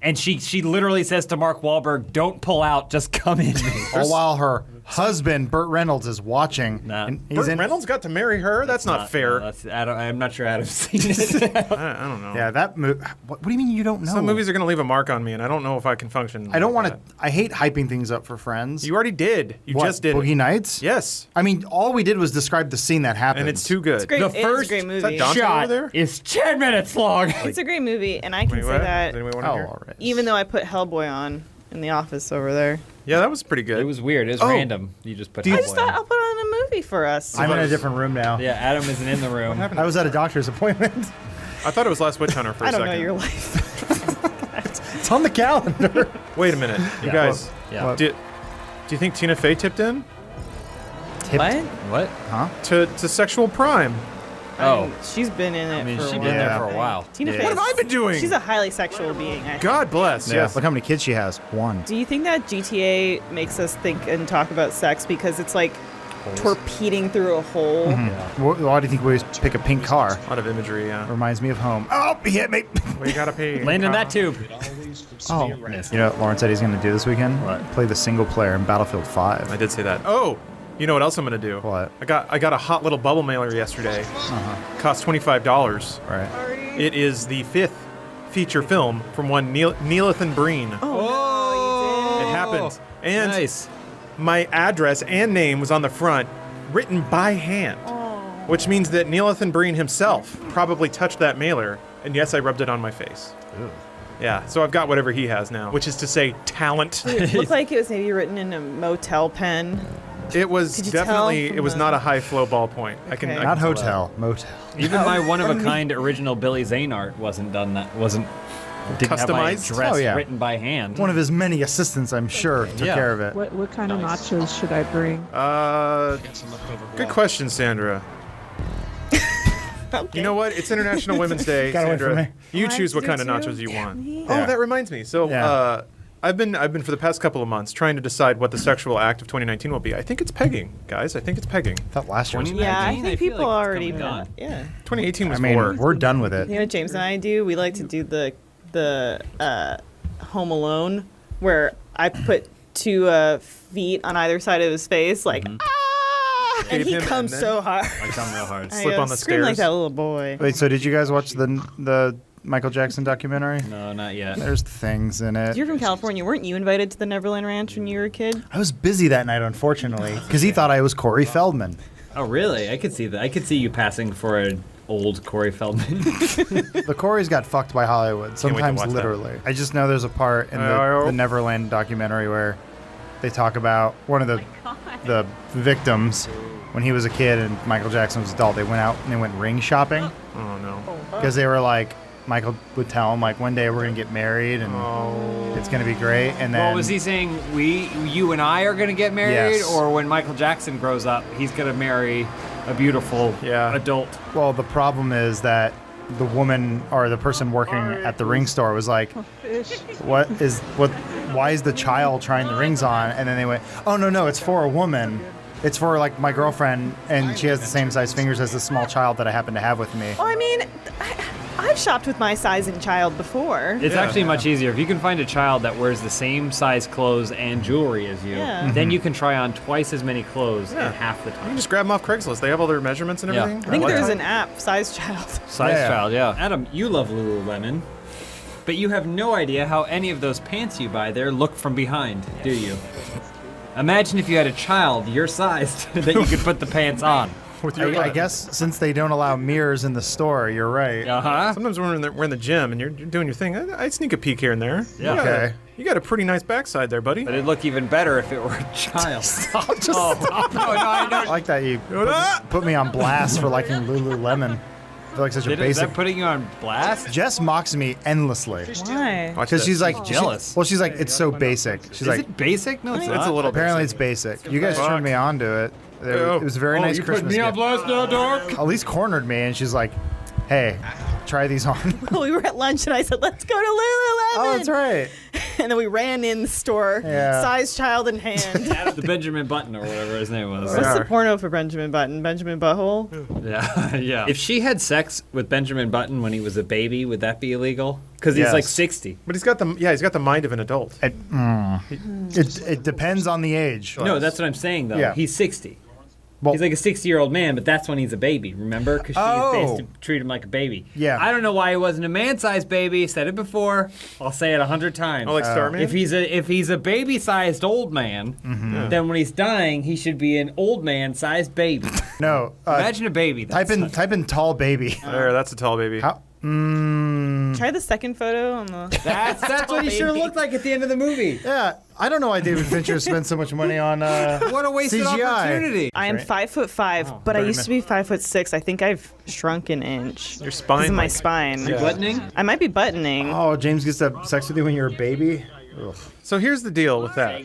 And she literally says to Mark Wahlberg, don't pull out, just come in me. All while her husband, Burt Reynolds, is watching. Nah. And he's Burt in, Reynolds got to marry her? That's not fair. No, I'm not sure Adam's seen it. I don't know. Yeah, that movie. What do you mean you don't know? Some movies are going to leave a mark on me, and I don't know if I can function. I don't like want to. I hate hyping things up for friends. You already did. You What, just did. Boogie it. Nights? Yes. I mean, all we did was describe the scene that happened. And it's too good. It's great. The It is first a great Is that movie. Dante shot over there? is 10 minutes long. It's a great movie, and I can Wait, say what? that Does anyone want to hear? all right. even though I put Hellboy on in the office over there. Yeah, that was pretty good. It was weird. It was Oh. random. You just put I Hellboy just thought on. I'll put on a movie for us. I'm in a different room now. Yeah, Adam isn't in the room. I was at a doctor's appointment. I thought it was Last Witch Hunter for a I don't second. know your life. It's on the calendar. Wait a minute. You guys, Yeah. do you think Tina Fey tipped in What? to sexual prime? Oh. She's been in it I mean, for she's a been while. there for a while. Tina Yeah. Fey. What have I been doing? She's a highly sexual being. I think. God bless. Yeah. Yes. Look how many kids she has. One. Do you think that GTA makes us think and talk about sex because it's like torpedoing through a hole? Why do you think we always pick a pink car? A lot of imagery. Yeah. Reminds me of home. Oh, he hit me. We gotta pee. Land in that tube. Oh, you know what Lawrence said he's going to do this weekend? What? Play the single player in Battlefield 5. I did say that. Oh, you know what else I'm gonna do? What? I got a hot little bubble mailer yesterday. Cost $25. Right. It is the 5th feature film from one Neelathan Breen. Oh, It happened. And Nice. my address and name was on the front, written by hand. Which means that Neelathan Breen himself probably touched that mailer, and yes, I rubbed it on my face. Yeah, so I've got whatever he has now, which is to say, talent. It looked like it was maybe written in a motel pen. It was Could you tell definitely, from it was the- not a high flow ballpoint. I can Okay. I Not can tell that. hotel, motel. Even my one-of-a-kind original Billy Zane art wasn't done that. Didn't have my Customized? address Oh, yeah. written by hand. One of his many assistants, I'm sure, took Yeah. care of it. What kind of nachos should I bring? Good question, Sandra. You know what? It's International Women's Day, Gotta wait for Sandra. me. You Oh, I choose what have to kind of do nachos too? you want. Me? Oh, Yeah. that reminds me. So, Yeah. I've been for the past couple of months trying to decide what the sexual act of 2019 will be. I think it's pegging, guys. I think it's pegging. I thought last year was. Yeah, I 2019, think I feel people like it's already coming know. on. Yeah. 2018 was I mean, more. we're done with it. You know what James and I do? We like to do the Home Alone, where I put two feet on either side of his face, like ah, and Gave he him comes and so hard. I come real hard. I Slip on the scream like stairs. that little boy. Wait, so did you guys watch the Michael Jackson documentary? No, not yet. There's things in it. You're from California. Weren't you invited to the Neverland Ranch when you were a kid? I was busy that night, unfortunately, because he thought I was Corey Feldman. Oh, really? I could see that. I could see you passing for old Corey Feldman. The Coreys got fucked by Hollywood, wait to sometimes watch that. literally. I just know there's a part in the Neverland documentary where they talk about one of the victims when he was a kid and Michael Jackson was an adult. They went out and they went ring shopping Oh no. because they were like, Michael would tell him like, one day we're gonna get married and it's gonna be great. And then Well, was he saying you and I are gonna get married, Yes. or when Michael Jackson grows up, he's gonna marry a beautiful adult? Well, the problem is that the woman or the person working at the ring store was like, why is the child trying the rings on? And then they went, oh no, it's for a woman. It's for like my girlfriend, and she has the same size fingers as the small child that I happen to have with me. Well, I mean, I've shopped with my sizing child before. It's actually much easier. If you can find a child that wears the same size clothes and jewelry as you, Yeah. then you can try on twice as many clothes in half the You time. can just grab them off Craigslist. They have all their measurements and Yeah. everything. I think like there's that. an app, Size Child. Size child, yeah. Adam, you love Lululemon, but you have no idea how any of those pants you buy there look from behind, do you? Imagine if you had a child your size that you could put the pants on. I guess since they don't allow mirrors in the store, you're right. Uh-huh. Sometimes when we're in the gym and you're doing your thing, I sneak a peek here and there. Yeah. Okay. You got a pretty nice backside there, buddy. But it'd look even better if it were a child. Stop. I I like that you put me on blast for liking Lululemon. I feel like such a Is basic. that putting you on blast? Jess mocks me endlessly. Why? Because she's like jealous. She's like, it's so basic. She's Is like, it basic? No, it's It's not. a little apparently basic. it's basic. You guys Fuck. turned me on to it. It was a very nice Christmas gift. blast now, Dark? At least cornered me, and she's like, "Hey, try these on." We were at lunch and I said, let's go to Lululemon. Oh, that's right. And then we ran in the store, Yeah. Size Child in hand. The Benjamin Button or whatever his name was. What's the porno for Benjamin Button? Benjamin Butthole? Yeah, yeah. If she had sex with Benjamin Button when he was a baby, would that be illegal? Because he's Yes. like 60. But he's got the mind of an adult. It depends on the age. No, that's what I'm saying though. Yeah. He's 60. Well- He's like a 60-year-old man, but that's when he's a baby. Remember? Because they used to treat him like a baby. Yeah. I don't know why he wasn't a man-sized baby. Said it before. I'll say it 100 times. Oh, like Starman? If he's a baby-sized old man, then when he's dying, he should be an old man-sized baby. No. Imagine a baby. Type in tall baby. There, that's a tall baby. How? Try the second photo on the. That's what he should have looked like at the end of the movie. Yeah, I don't know why David Fincher spent so much money on What a wasted CGI. opportunity. I am 5'5", but I used to be 5'6". I think I've shrunk an inch. Your spine. This is my like- spine. You buttoning? I might be buttoning. Oh, James gets to have sex with you when you're a baby? Ugh. So here's the deal with that.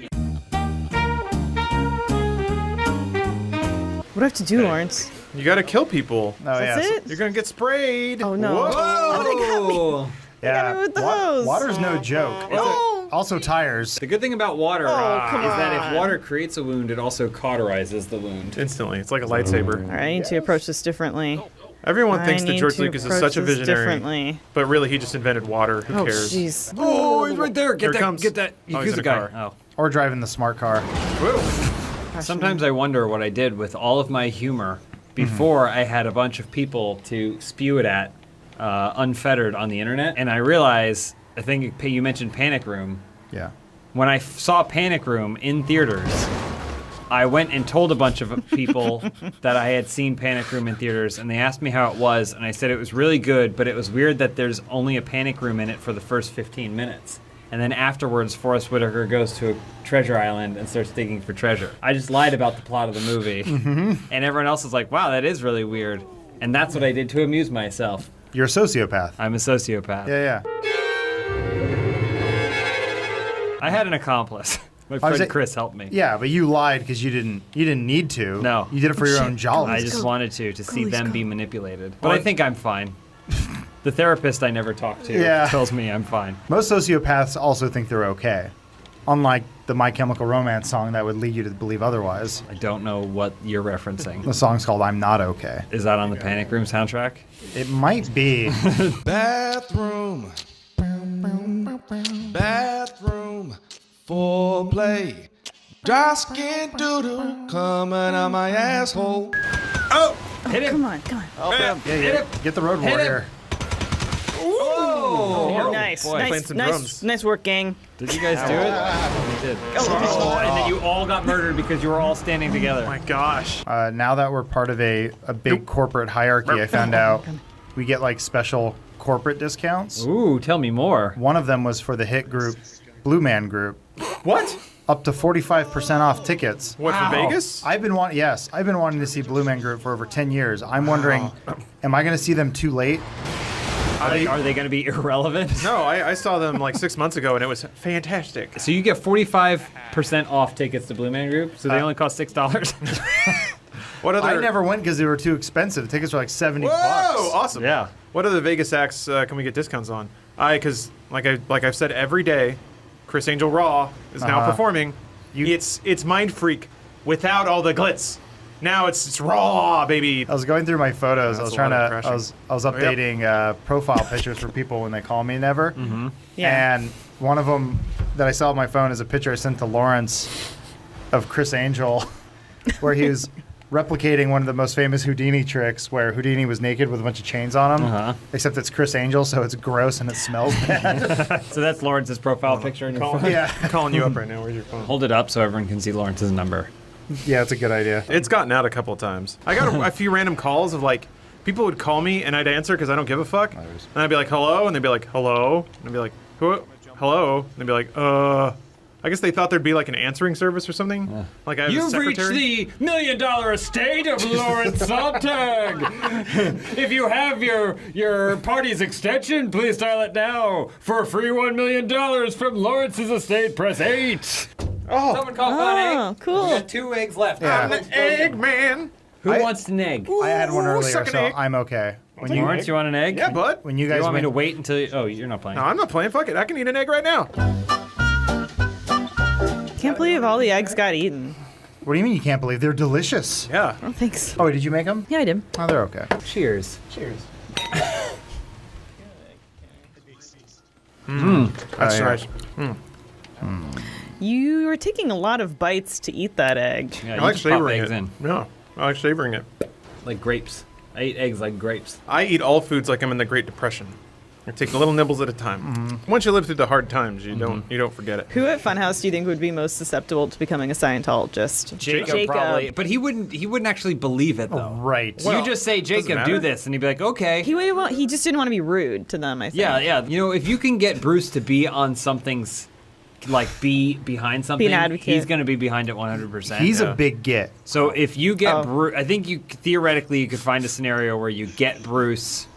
What do I have to do, Lawrence? You got to kill people. Oh, That's yeah. it? You're gonna get sprayed. Oh no! Whoa. Oh, they got me. Yeah. got me with the hose. Water's no joke. No. Also tires. The good thing about water come is that on. if water creates a wound, it also cauterizes the wound. Instantly. It's like a lightsaber. All right, I need to approach this differently. Everyone I thinks that need George to Lucas is approach such a this visionary. differently. But really, he just invented water. Who Oh, cares? jeez. Oh, he's right there. Here Get it that. comes. Get that. Oh, he's He's in the a guy. car. Oh. Or driving the smart car. Sometimes I wonder what I did with all of my humor before I had a bunch of people to spew it at unfettered on the internet. And I realize, I think you mentioned Panic Room. Yeah. When I saw Panic Room in theaters, I went and told a bunch of people that I had seen Panic Room in theaters, and they asked me how it was, and I said it was really good, but it was weird that there's only a Panic Room in it for the first 15 minutes. And then afterwards, Forrest Whitaker goes to a treasure island and starts digging for treasure. I just lied about the plot of the movie. And everyone else is like, wow, that is really weird. And that's what I did to amuse myself. You're a sociopath. I'm a sociopath. Yeah. I had an accomplice. My was friend like- Chris helped me. Yeah, but you lied because you didn't need to. No. You did it for your own jolly. I just wanted to see them be manipulated. But I think I'm fine. The therapist I never talked to Yeah. tells me I'm fine. Most sociopaths also think they're okay. Unlike the My Chemical Romance song that would lead you to believe otherwise. I don't know what you're referencing. The song's called I'm Not Okay. Is that on the Panic Room soundtrack? It might be. Bathroom. Bathroom. Foreplay. Dry skin doodle coming out my asshole. Oh! Hit him! Come on. Yeah. Get the road Hit warrior. Whoa! Nice, boy. Playing nice, some nice, drums. nice work, gang. Did you guys do it? We did. Oh, and then you all got murdered because you were all standing together. Oh my gosh. Now that we're part of a big corporate hierarchy, I found out we get like special corporate discounts. Ooh, tell me more. One of them was for the hit group, Blue Man Group. What? Up to 45% off tickets. What, for Vegas? I've been wanting to see Blue Man Group for over 10 years. I'm wondering, am I going to see them too late? Are they going to be irrelevant? No, I saw them like 6 months ago, and it was fantastic. So you get 45% off tickets to Blue Man Group, so they only cost $6. What other? I never went because they were too expensive. Tickets were like $70. Whoa, awesome. Yeah. What other Vegas acts can we get discounts on? Because like I've said every day, Chris Angel Raw is now performing. It's Mind Freak without all the glitz. Now it's raw, baby. I was going through my photos. I was trying to. I was updating profile pictures for people when they call me Never. Mm-hmm. Yeah. And one of them that I saw on my phone is a picture I sent to Lawrence of Chris Angel, where he was replicating one of the most famous Houdini tricks, where Houdini was naked with a bunch of chains on him. Except it's Chris Angel, so it's gross and it smells bad. So that's Lawrence's profile picture in your phone? Yeah. I'm calling you up right now. Where's your phone? Hold it up so everyone can see Lawrence's number. Yeah, it's a good idea. It's gotten out a couple of times. I got a few random calls of like, people would call me and I'd answer because I don't give a fuck. And I'd be like, hello? And they'd be like, hello? And I'd be like, who? Hello? And they'd be like, I guess they thought there'd be like an answering service or something. Like I have a You've secretary. reached the $1 million estate of Lawrence Sontag. If you have your party's extension, please dial it now. For a free $1 million from Lawrence's estate, press 8. Oh, Someone call for an egg. Cool. We got 2 eggs left. Yeah. I'm an egg man. Who wants an egg? I had one earlier, suck an so egg. I'm okay. When Lawrence, you want an egg? Yeah, bud. when you You guys want me went, to wait until? Oh, you're not playing. No, I'm not playing. Fuck it. I can eat an egg right now. Can't believe all the eggs got eaten. what do you mean you can't believe they're delicious? Yeah. Oh, thanks. Oh, did you make them? Yeah, I did. Oh, they're okay. Cheers. Cheers. That's yeah. right. You were taking a lot of bites to eat that egg. Yeah, I you like just pop savoring eggs it. in Yeah, I like savoring it. like grapes. I eat eggs like grapes. I eat all foods like I'm in the Great Depression. I take little nibbles at a time. Once you live through the hard times, you don't forget it. Who at Funhouse do you think would be most susceptible to becoming a Scientologist? Jacob probably, but he wouldn't actually believe it though. Right. You just say, Jacob, matter. do this, and he'd be like, okay. He just didn't want to be rude to them, I think. Yeah. You know, if you can get Bruce to be on something's, like be behind something, Be an advocate. he's going to be behind it 100%. He's a big get. So if you get Bruce, I think theoretically you could find a scenario where you get Bruce,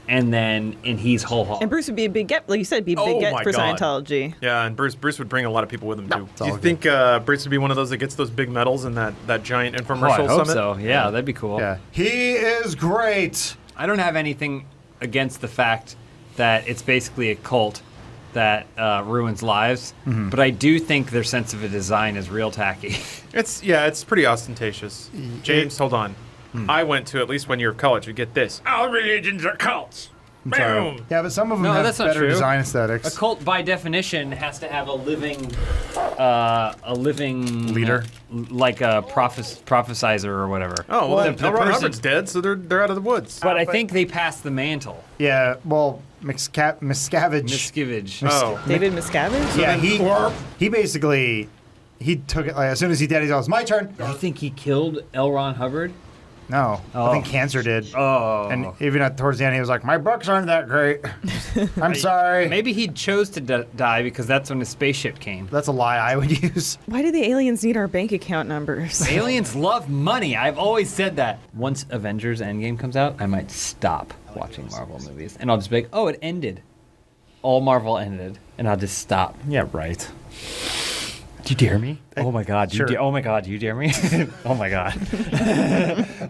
and he's whole hog. And Bruce would be a big get, like you said, be a big get my for God. Scientology. Yeah, and Bruce would bring a lot of people with him too. Do you all think Bruce would be one of those that gets those big medals in that giant Oh, infomercial I hope summit? so. Yeah, that'd be cool. Yeah. He is great. I don't have anything against the fact that it's basically a cult that ruins lives, but I do think their sense of a design is real tacky. It's pretty ostentatious. James, hold on. I went to at least 1 year of college. You get this. All religions are cults. Sorry. Boom. Yeah, but some of them No, have that's not better true. design A aesthetics. cult, by definition, has to have a living Leader. like a prophesizer or whatever. Oh, well, the L. Ron person- Hubbard's dead, so they're out of the woods. But I think they passed the mantle. Yeah, well, Miscavige. Miscavige. Oh. David Miscavige? Yeah, he basically, he took it, like, as soon as he did, he's like, it's my turn. You think he killed L. Ron Hubbard? No, I think cancer did. Oh. And even towards the end, he was like, my books aren't that great. I'm sorry. Maybe he chose to die because that's when his spaceship came. That's a lie I would use. Why do the aliens need our bank account numbers? Aliens love money. I've always said that. Once Avengers Endgame comes out, I might stop watching Marvel movies. And I'll just be like, oh, it ended. All Marvel ended. And I'll just stop. Yeah, right. Do you dare me? Oh my God. Sure. Oh my God. Do you dare me? Oh my God.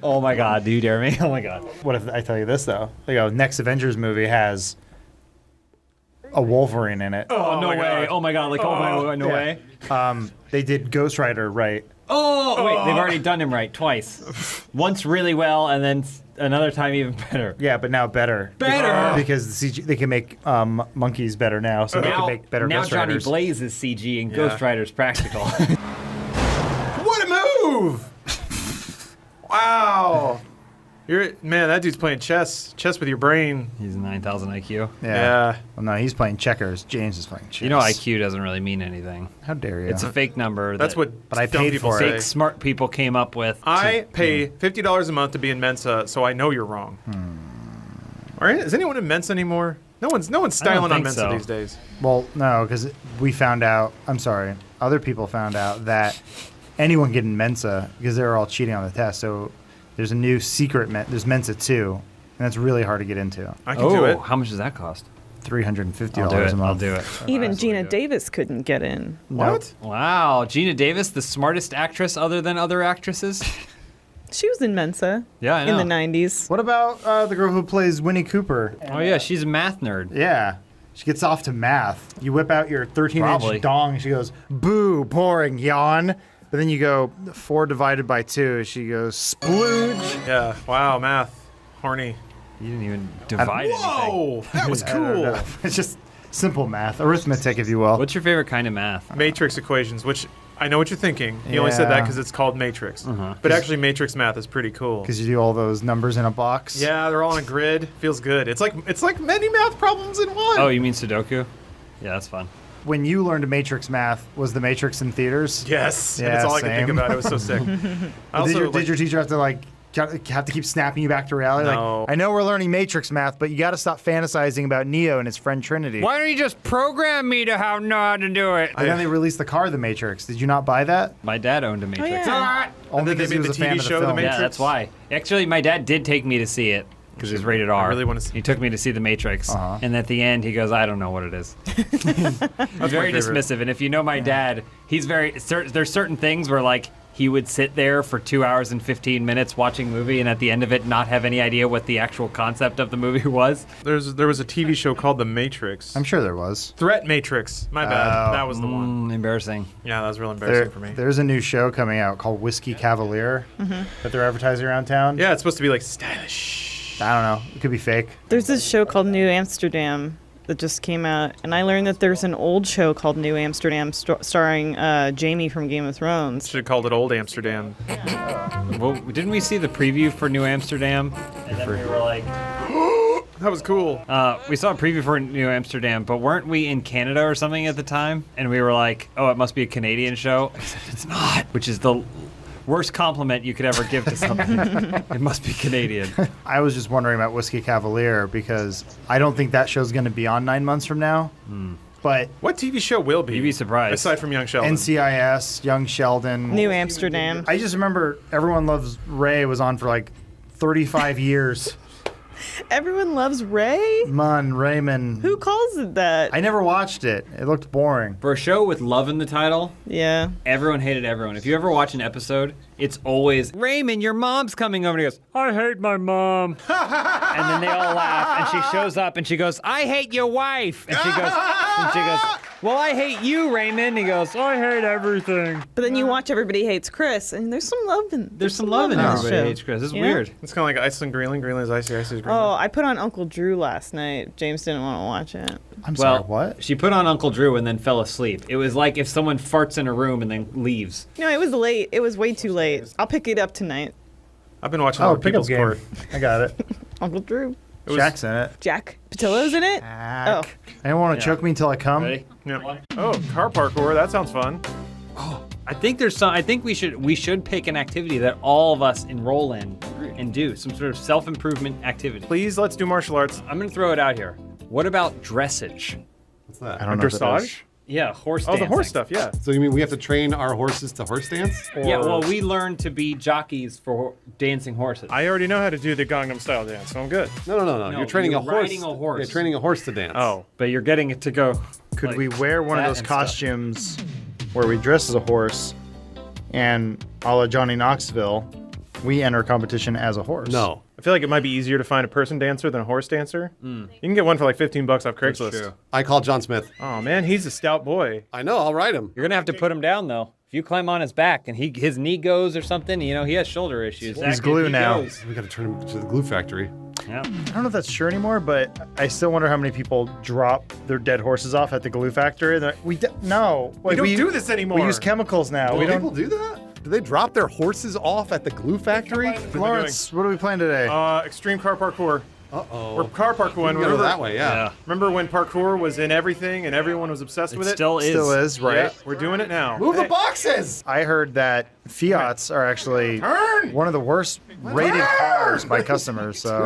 Oh my God. Do you dare me? Oh my God. What if I tell you this, though? They go, next Avengers movie has a Wolverine in it. Oh, no way. Oh my God. Like, oh my God. No way. They did Ghost Rider right. Oh, wait. They've already done him right twice. Once really well, and then another time even better. Yeah, but now better. Better? Because the CG, they can make monkeys better now, so they can make better now Ghost Johnny Riders. Blaze is CG and Ghost Rider's practical. What a move! Wow. Man, that dude's playing chess with your brain. He's 9,000 IQ. Yeah. Well, no, he's playing checkers. James is playing chess. You know, IQ doesn't really mean anything. How dare you? It's a fake number. That's what But I dumb paid people for say. it. fake smart people came up with. I pay $50 a month to be in Mensa, so I know you're wrong. All right? Is anyone in Mensa anymore? No one's styling on think Mensa so. these days. Well, no, because we found out. I'm sorry. Other people found out that anyone getting Mensa because they were all cheating on the test. So there's a new secret. There's Mensa 2, and that's really hard to get into. I can do it. How much does that cost? $350 I'll do it. a month. I'll do it. Even Gina Davis couldn't get in. What? Wow, Gina Davis, the smartest actress other than other actresses. She was in Mensa. Yeah, I know. In the 90s. What about the girl who plays Winnie Cooper? Oh yeah, she's a math nerd. Yeah. She gets off to math. You whip out your 13-inch Probably. dong, and she goes, boo, boring, yawn. But then you go 4 divided by 2. She goes, splooge. Yeah. Wow, math. Horny. You didn't even divide anything. Whoa! That was I don't cool. know. It's just simple math, arithmetic, if you will. What's your favorite kind of math? Matrix equations, which I know what you're thinking. You only said that Yeah. because it's called Matrix. But actually, Matrix math is pretty cool. Because you do all those numbers in a box. Yeah, they're all on a grid. Feels good. It's like many math problems in one. Oh, you mean Sudoku? Yeah, that's fun. When you learned Matrix math, was the Matrix in theaters? Yes. Yeah, and it's all I could same. think about. It was so sick. I Did your teacher have to keep snapping you back to reality? No. Like, I know we're learning Matrix math, but you got to stop fantasizing about Neo and his friend Trinity. Why don't you just program me to know how to do it? And then they released the car, The Matrix. Did you not buy that? My dad owned a Matrix. yeah. Only then they because he made was the a fan TV of the show, The film. Matrix? Yeah, that's why. Actually, my dad did take me to see it because it's rated R. I really wanna see- He took me to see The Matrix, and at the end, he goes, "I don't know what it is." He's very favorite. dismissive, and if you know my dad, he's very. There's certain things where like he would sit there for 2 hours and 15 minutes watching a movie, and at the end of it, not have any idea what the actual concept of the movie was. There was a TV show called The Matrix. I'm sure there was. Threat Matrix. My bad. That was the one. Embarrassing. Yeah, that was real embarrassing for me. There's a new show coming out called Whiskey Cavalier that they're advertising around town. Yeah, it's supposed to be like stylish. I don't know. It could be fake. There's this show called New Amsterdam that just came out, and I learned that there's an old show called New Amsterdam starring Jamie from Game of Thrones. Should have called it Old Amsterdam. Well, didn't we see the preview for New Amsterdam? And then we were like, That was cool. we saw a preview for New Amsterdam, but weren't we in Canada or something at the time? And we were like, oh, it must be a Canadian show. Except it's not, which is the worst compliment you could ever give to something. It must be Canadian. I was just wondering about Whiskey Cavalier because I don't think that show's going to be on 9 months from now. But What TV show will be? You'd be surprised. Aside from Young Sheldon. NCIS, Young Sheldon. New Amsterdam. I just remember Everyone Loves Ray was on for like 35 years. Everyone loves Ray? Raymond. Who calls it that? I never watched it. It looked boring. For a show with love in the title, Yeah. everyone hated everyone. If you ever watch an episode, it's always, Raymond, your mom's coming over. And he goes, I hate my mom. And then they all laugh, and she shows up, and she goes, I hate your wife. And she goes, well, I hate you, Raymond. And he goes, I hate everything. But then you watch Everybody Hates Chris, and there's some love in There's some love in this Everybody show. Hates Chris. It's Yeah? weird. It's kind of like Iceland Greenland. Greenland's icy. Icy's Greenland. Oh, I put on Uncle Drew last night. James didn't want to watch it. I'm Well, sorry, what? She put on Uncle Drew and then fell asleep. It was like if someone farts in a room and then leaves. No, it was late. It was way too late. I'll pick it up tonight. I've been watching Oh, all the pickup People's game. Court. I got it. Uncle Drew. It was- Jack's in it. Jack Patillo's in it? Oh. Anyone want to choke me until I come? Ready? Yeah. Oh, car parkour. That sounds fun. I think we should pick an activity that all of us enroll in and do some sort of self-improvement activity. Please, let's do martial arts. I'm gonna throw it out here. What about dressage? What's that? I don't know. what that is. Dressage? Yeah, horse Oh, dancing. the horse stuff. Yeah. So you mean we have to train our horses to horse dance? Yeah, well, we learn to be jockeys for dancing horses. I already know how to do the Gangnam Style dance, so I'm good. No. No, You're training you're a horse. riding a horse. You're training a horse to dance. Oh. But you're getting it to go. Could like, we wear one of that those and stuff. costumes where we dress as a horse and a la Johnny Knoxville, we enter competition as a horse? No. I feel like it might be easier to find a person dancer than a horse dancer. You can get one for like $15 off Craigslist. true. I call John Smith. Oh man, he's a stout boy. I know. I'll ride him. You're gonna have to put him down though. If you climb on his back and his knee goes or something, you know he has shoulder issues. He's glue now. We got to turn him to the glue factory. Yeah. I don't know if that's true anymore, but I still wonder how many people drop their dead horses off at the glue factory. No. We don't do this anymore. We use chemicals now. We don't. People do that? Do they drop their horses off at the glue factory? Lawrence, what are we playing today? Extreme car parkour. Uh-oh. We're car parkour. You can go that way, yeah. Remember when parkour was in everything and everyone was obsessed with it? Still is. Still is, right? Yeah, we're doing it now. Move the boxes! I heard that Fiats are actually one of the worst rated cars by customers. So,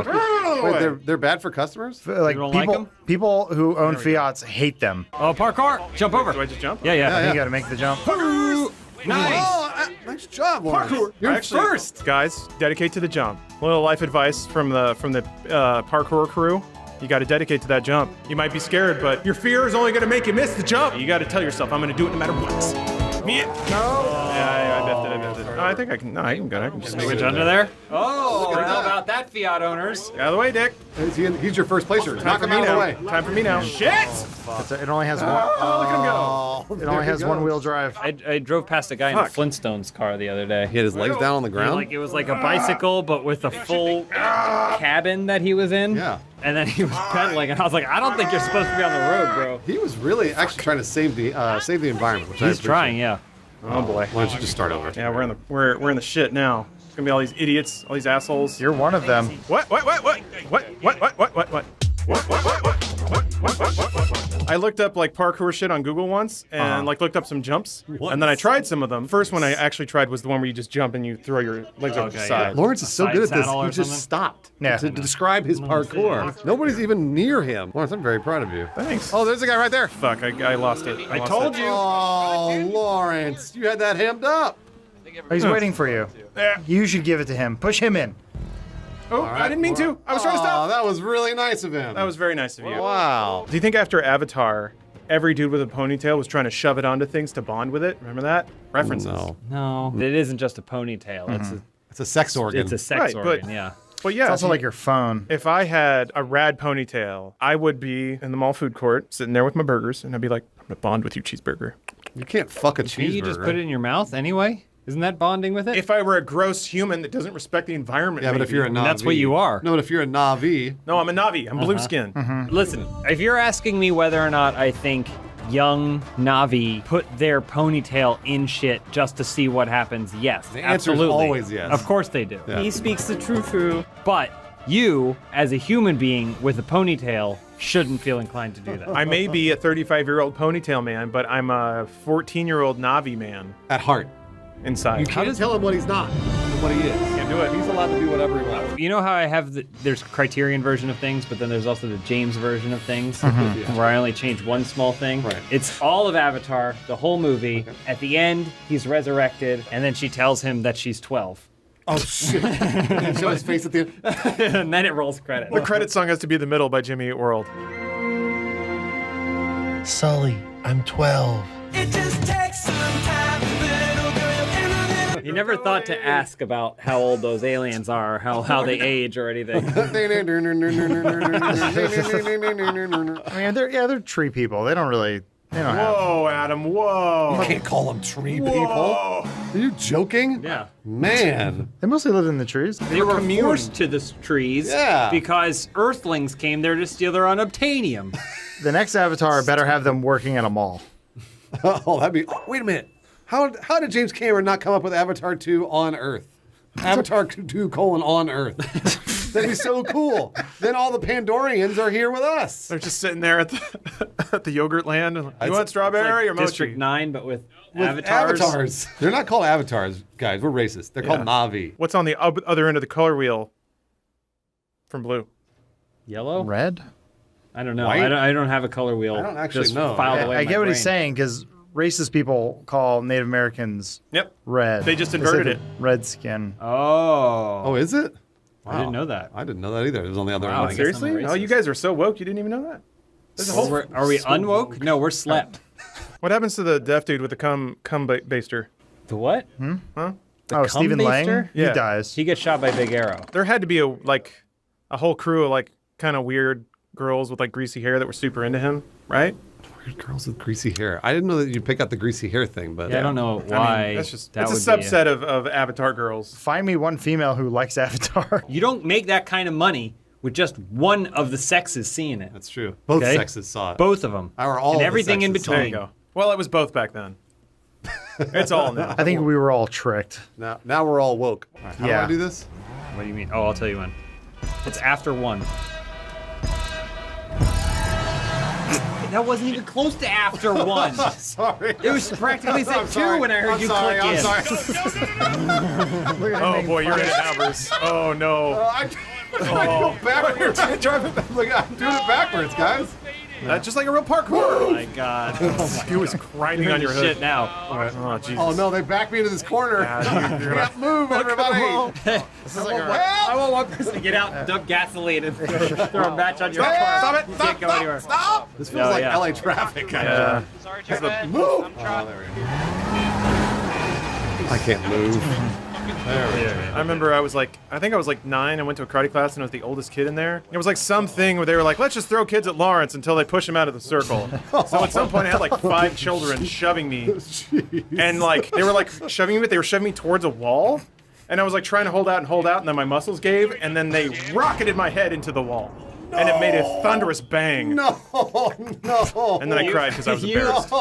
Wait, they're bad for customers? like don't like 'em? people who own Fiats hate them. Oh, parkour! Jump over. Do I just jump? Yeah, yeah. I think you got to make the jump. Nice. Oh, nice job, Lawrence. Parkour. You're Actually, first. Guys, dedicate to the jump. A little life advice from the parkour crew. You got to dedicate to that jump. You might be scared, but your fear is only going to make you miss the jump. You got to tell yourself, I'm going to do it no matter what. Yeah. No. Yeah, I biffed it. No, I think I can. No, I can just Switch under there. Oh, how about that, Fiat owners? Out of the way, Dick. He's your first placer. Knock him out of the way. Time for me now. Shit! It only has one. Look at him go. It only has one-wheel drive. I drove past a guy in a Flintstones car the other day. He had his legs down on the ground? It was like a bicycle, but with a full cabin that he was in. Yeah. And then he was pedaling, and I was like, I don't think you're supposed to be on the road, bro. He was really actually trying to save the environment. Which He's trying, yeah. Oh boy. Why don't you just start over? Yeah, we're in the shit now. It's gonna be all these idiots, all these assholes. You're one of them. What? I looked up like parkour shit on Google once and like looked up some jumps. And then I tried some of them. First one I actually tried was the one where you just jump and you throw your legs over the side. Lawrence is so Side good at this, saddle he or just something? stopped Yeah. to describe his parkour. Nobody's even near him. Lawrence, I'm very proud of you. Thanks. Oh, there's a guy right there. Fuck, I lost it. I told you. Oh, Lawrence, you had that hemmed up. He's waiting for you. Yeah. You should give it to him. Push him in. Oh, I didn't mean to. I was trying to stop. That was really nice of him. That was very nice of you. Wow. Do you think after Avatar, every dude with a ponytail was trying to shove it onto things to bond with it? Remember that? References. No. No. It isn't just a ponytail. It's a sex organ. It's a sex Right, but- organ, yeah. Well, yeah. It's also see, like your phone. if I had a rad ponytail, I would be in the mall food court, sitting there with my burgers, and I'd be like, I'm gonna bond with you, cheeseburger. You can't fuck a Can't cheeseburger. you just put it in your mouth anyway? Isn't that bonding with it? If I were a gross human that doesn't respect the environment, Yeah, but if maybe. you're a Navi. that's what you are. No, but if you're a Navi. No, I'm a Navi. I'm blue skin. Listen, if you're asking me whether or not I think young Navi put their ponytail in shit just to see what happens, yes, The answer is absolutely. always yes. Of course they do. Yeah. He speaks the true. But you, as a human being with a ponytail, shouldn't feel inclined to do that. I may be a 35-year-old ponytail man, but I'm a 14-year-old Navi man At heart. inside. You can't tell him what he's not and what he is. Can't do it. He's allowed to do whatever he wants. You know how I have there's Criterion version of things, but then there's also the James version of things, where I only change one small thing. Right. It's all of Avatar, the whole movie. Okay. At the end, he's resurrected, and then she tells him that she's 12. Oh, shit. Show his face at the end. And then it rolls credits. The credit song has to be The Middle by Jimmy Eat World. Sully, I'm 12. You never thought to ask about how old those aliens are, how they age or anything. I mean, they're tree people. They don't have. Whoa, Adam, whoa. You can't call them tree people. Are you joking? Yeah. Man. They mostly live in the trees. They were forced to the trees Yeah. because Earthlings came there to steal their unobtainium. The next Avatar better have them working at a mall. Oh, that'd be. Oh, wait a minute. How did James Cameron not come up with Avatar 2 on Earth? Avatar 2 on Earth. That'd be so cool. Then all the Pandorians are here with us. They're just sitting there at the yogurt land. And you want strawberry or mochi? District 9, but with With avatars. They're not called avatars, guys. We're racist. They're called Navi. What's on the other end of the color wheel from blue? Yellow? Red? I don't know. White? I don't have a color wheel. I don't actually just know. Filed Yeah, away I in get my what he's brain. saying because racist people call Native Americans red. They just say inverted the it. Red skin. Oh, is it? I didn't know that. I didn't know that either. It was on the other Wow, end. I guess I'm Seriously? a Oh, you guys are so woke. You didn't even know that. There's a So whole. are we unwoke? No, we're slept. What happens to the deaf dude with the cum baster? The what? Huh? Oh, Stephen Lang? baster? He dies. He gets shot by Big Arrow. There had to be a whole crew of kind of weird girls with greasy hair that were super into him, right? Weird girls with greasy hair. I didn't know that you'd pick out the greasy hair thing, but Yeah, I don't know why. I mean, that's just that it's a would be subset of Avatar girls. Find me one female who likes Avatar. You don't make that kind of money with just one of the sexes seeing it. That's true. Both Okay? sexes saw it. Both of them. Or all and of the everything in sexes saw There between. you go. Well, it was both back then. It's all new. I think we were all tricked. Now we're all woke. All right, how do I do this? What do you mean? Oh, I'll tell you when. It's after 1. That wasn't even close to after 1. Sorry. It was practically said 2 when I heard you click in. Oh boy, you're in it now, Bruce. Oh no. I go backwards. I'm doing it backwards, guys. Just like a real parkour. Oh my god. He was grinding on your hood. Shit now. Oh Jesus. Oh no, they backed me into this corner. You're Can't move, everybody. This is like I want one person to get out and dump gasoline and throw a match on your car. Stop it! You can't go anywhere. Stop! This feels like LA traffic. Yeah. Move! I can't move. I remember I think I was like 9 and went to a karate class and I was the oldest kid in there. It was like something where they were like, let's just throw kids at Lawrence until they push him out of the circle. So at some point I had like 5 children shoving me. And like, they were like shoving me, but they were shoving me towards a wall. And I was like trying to hold out, and then my muscles gave, and then they rocketed my head into the wall. And it made a thunderous bang. No. And then I cried because I was embarrassed.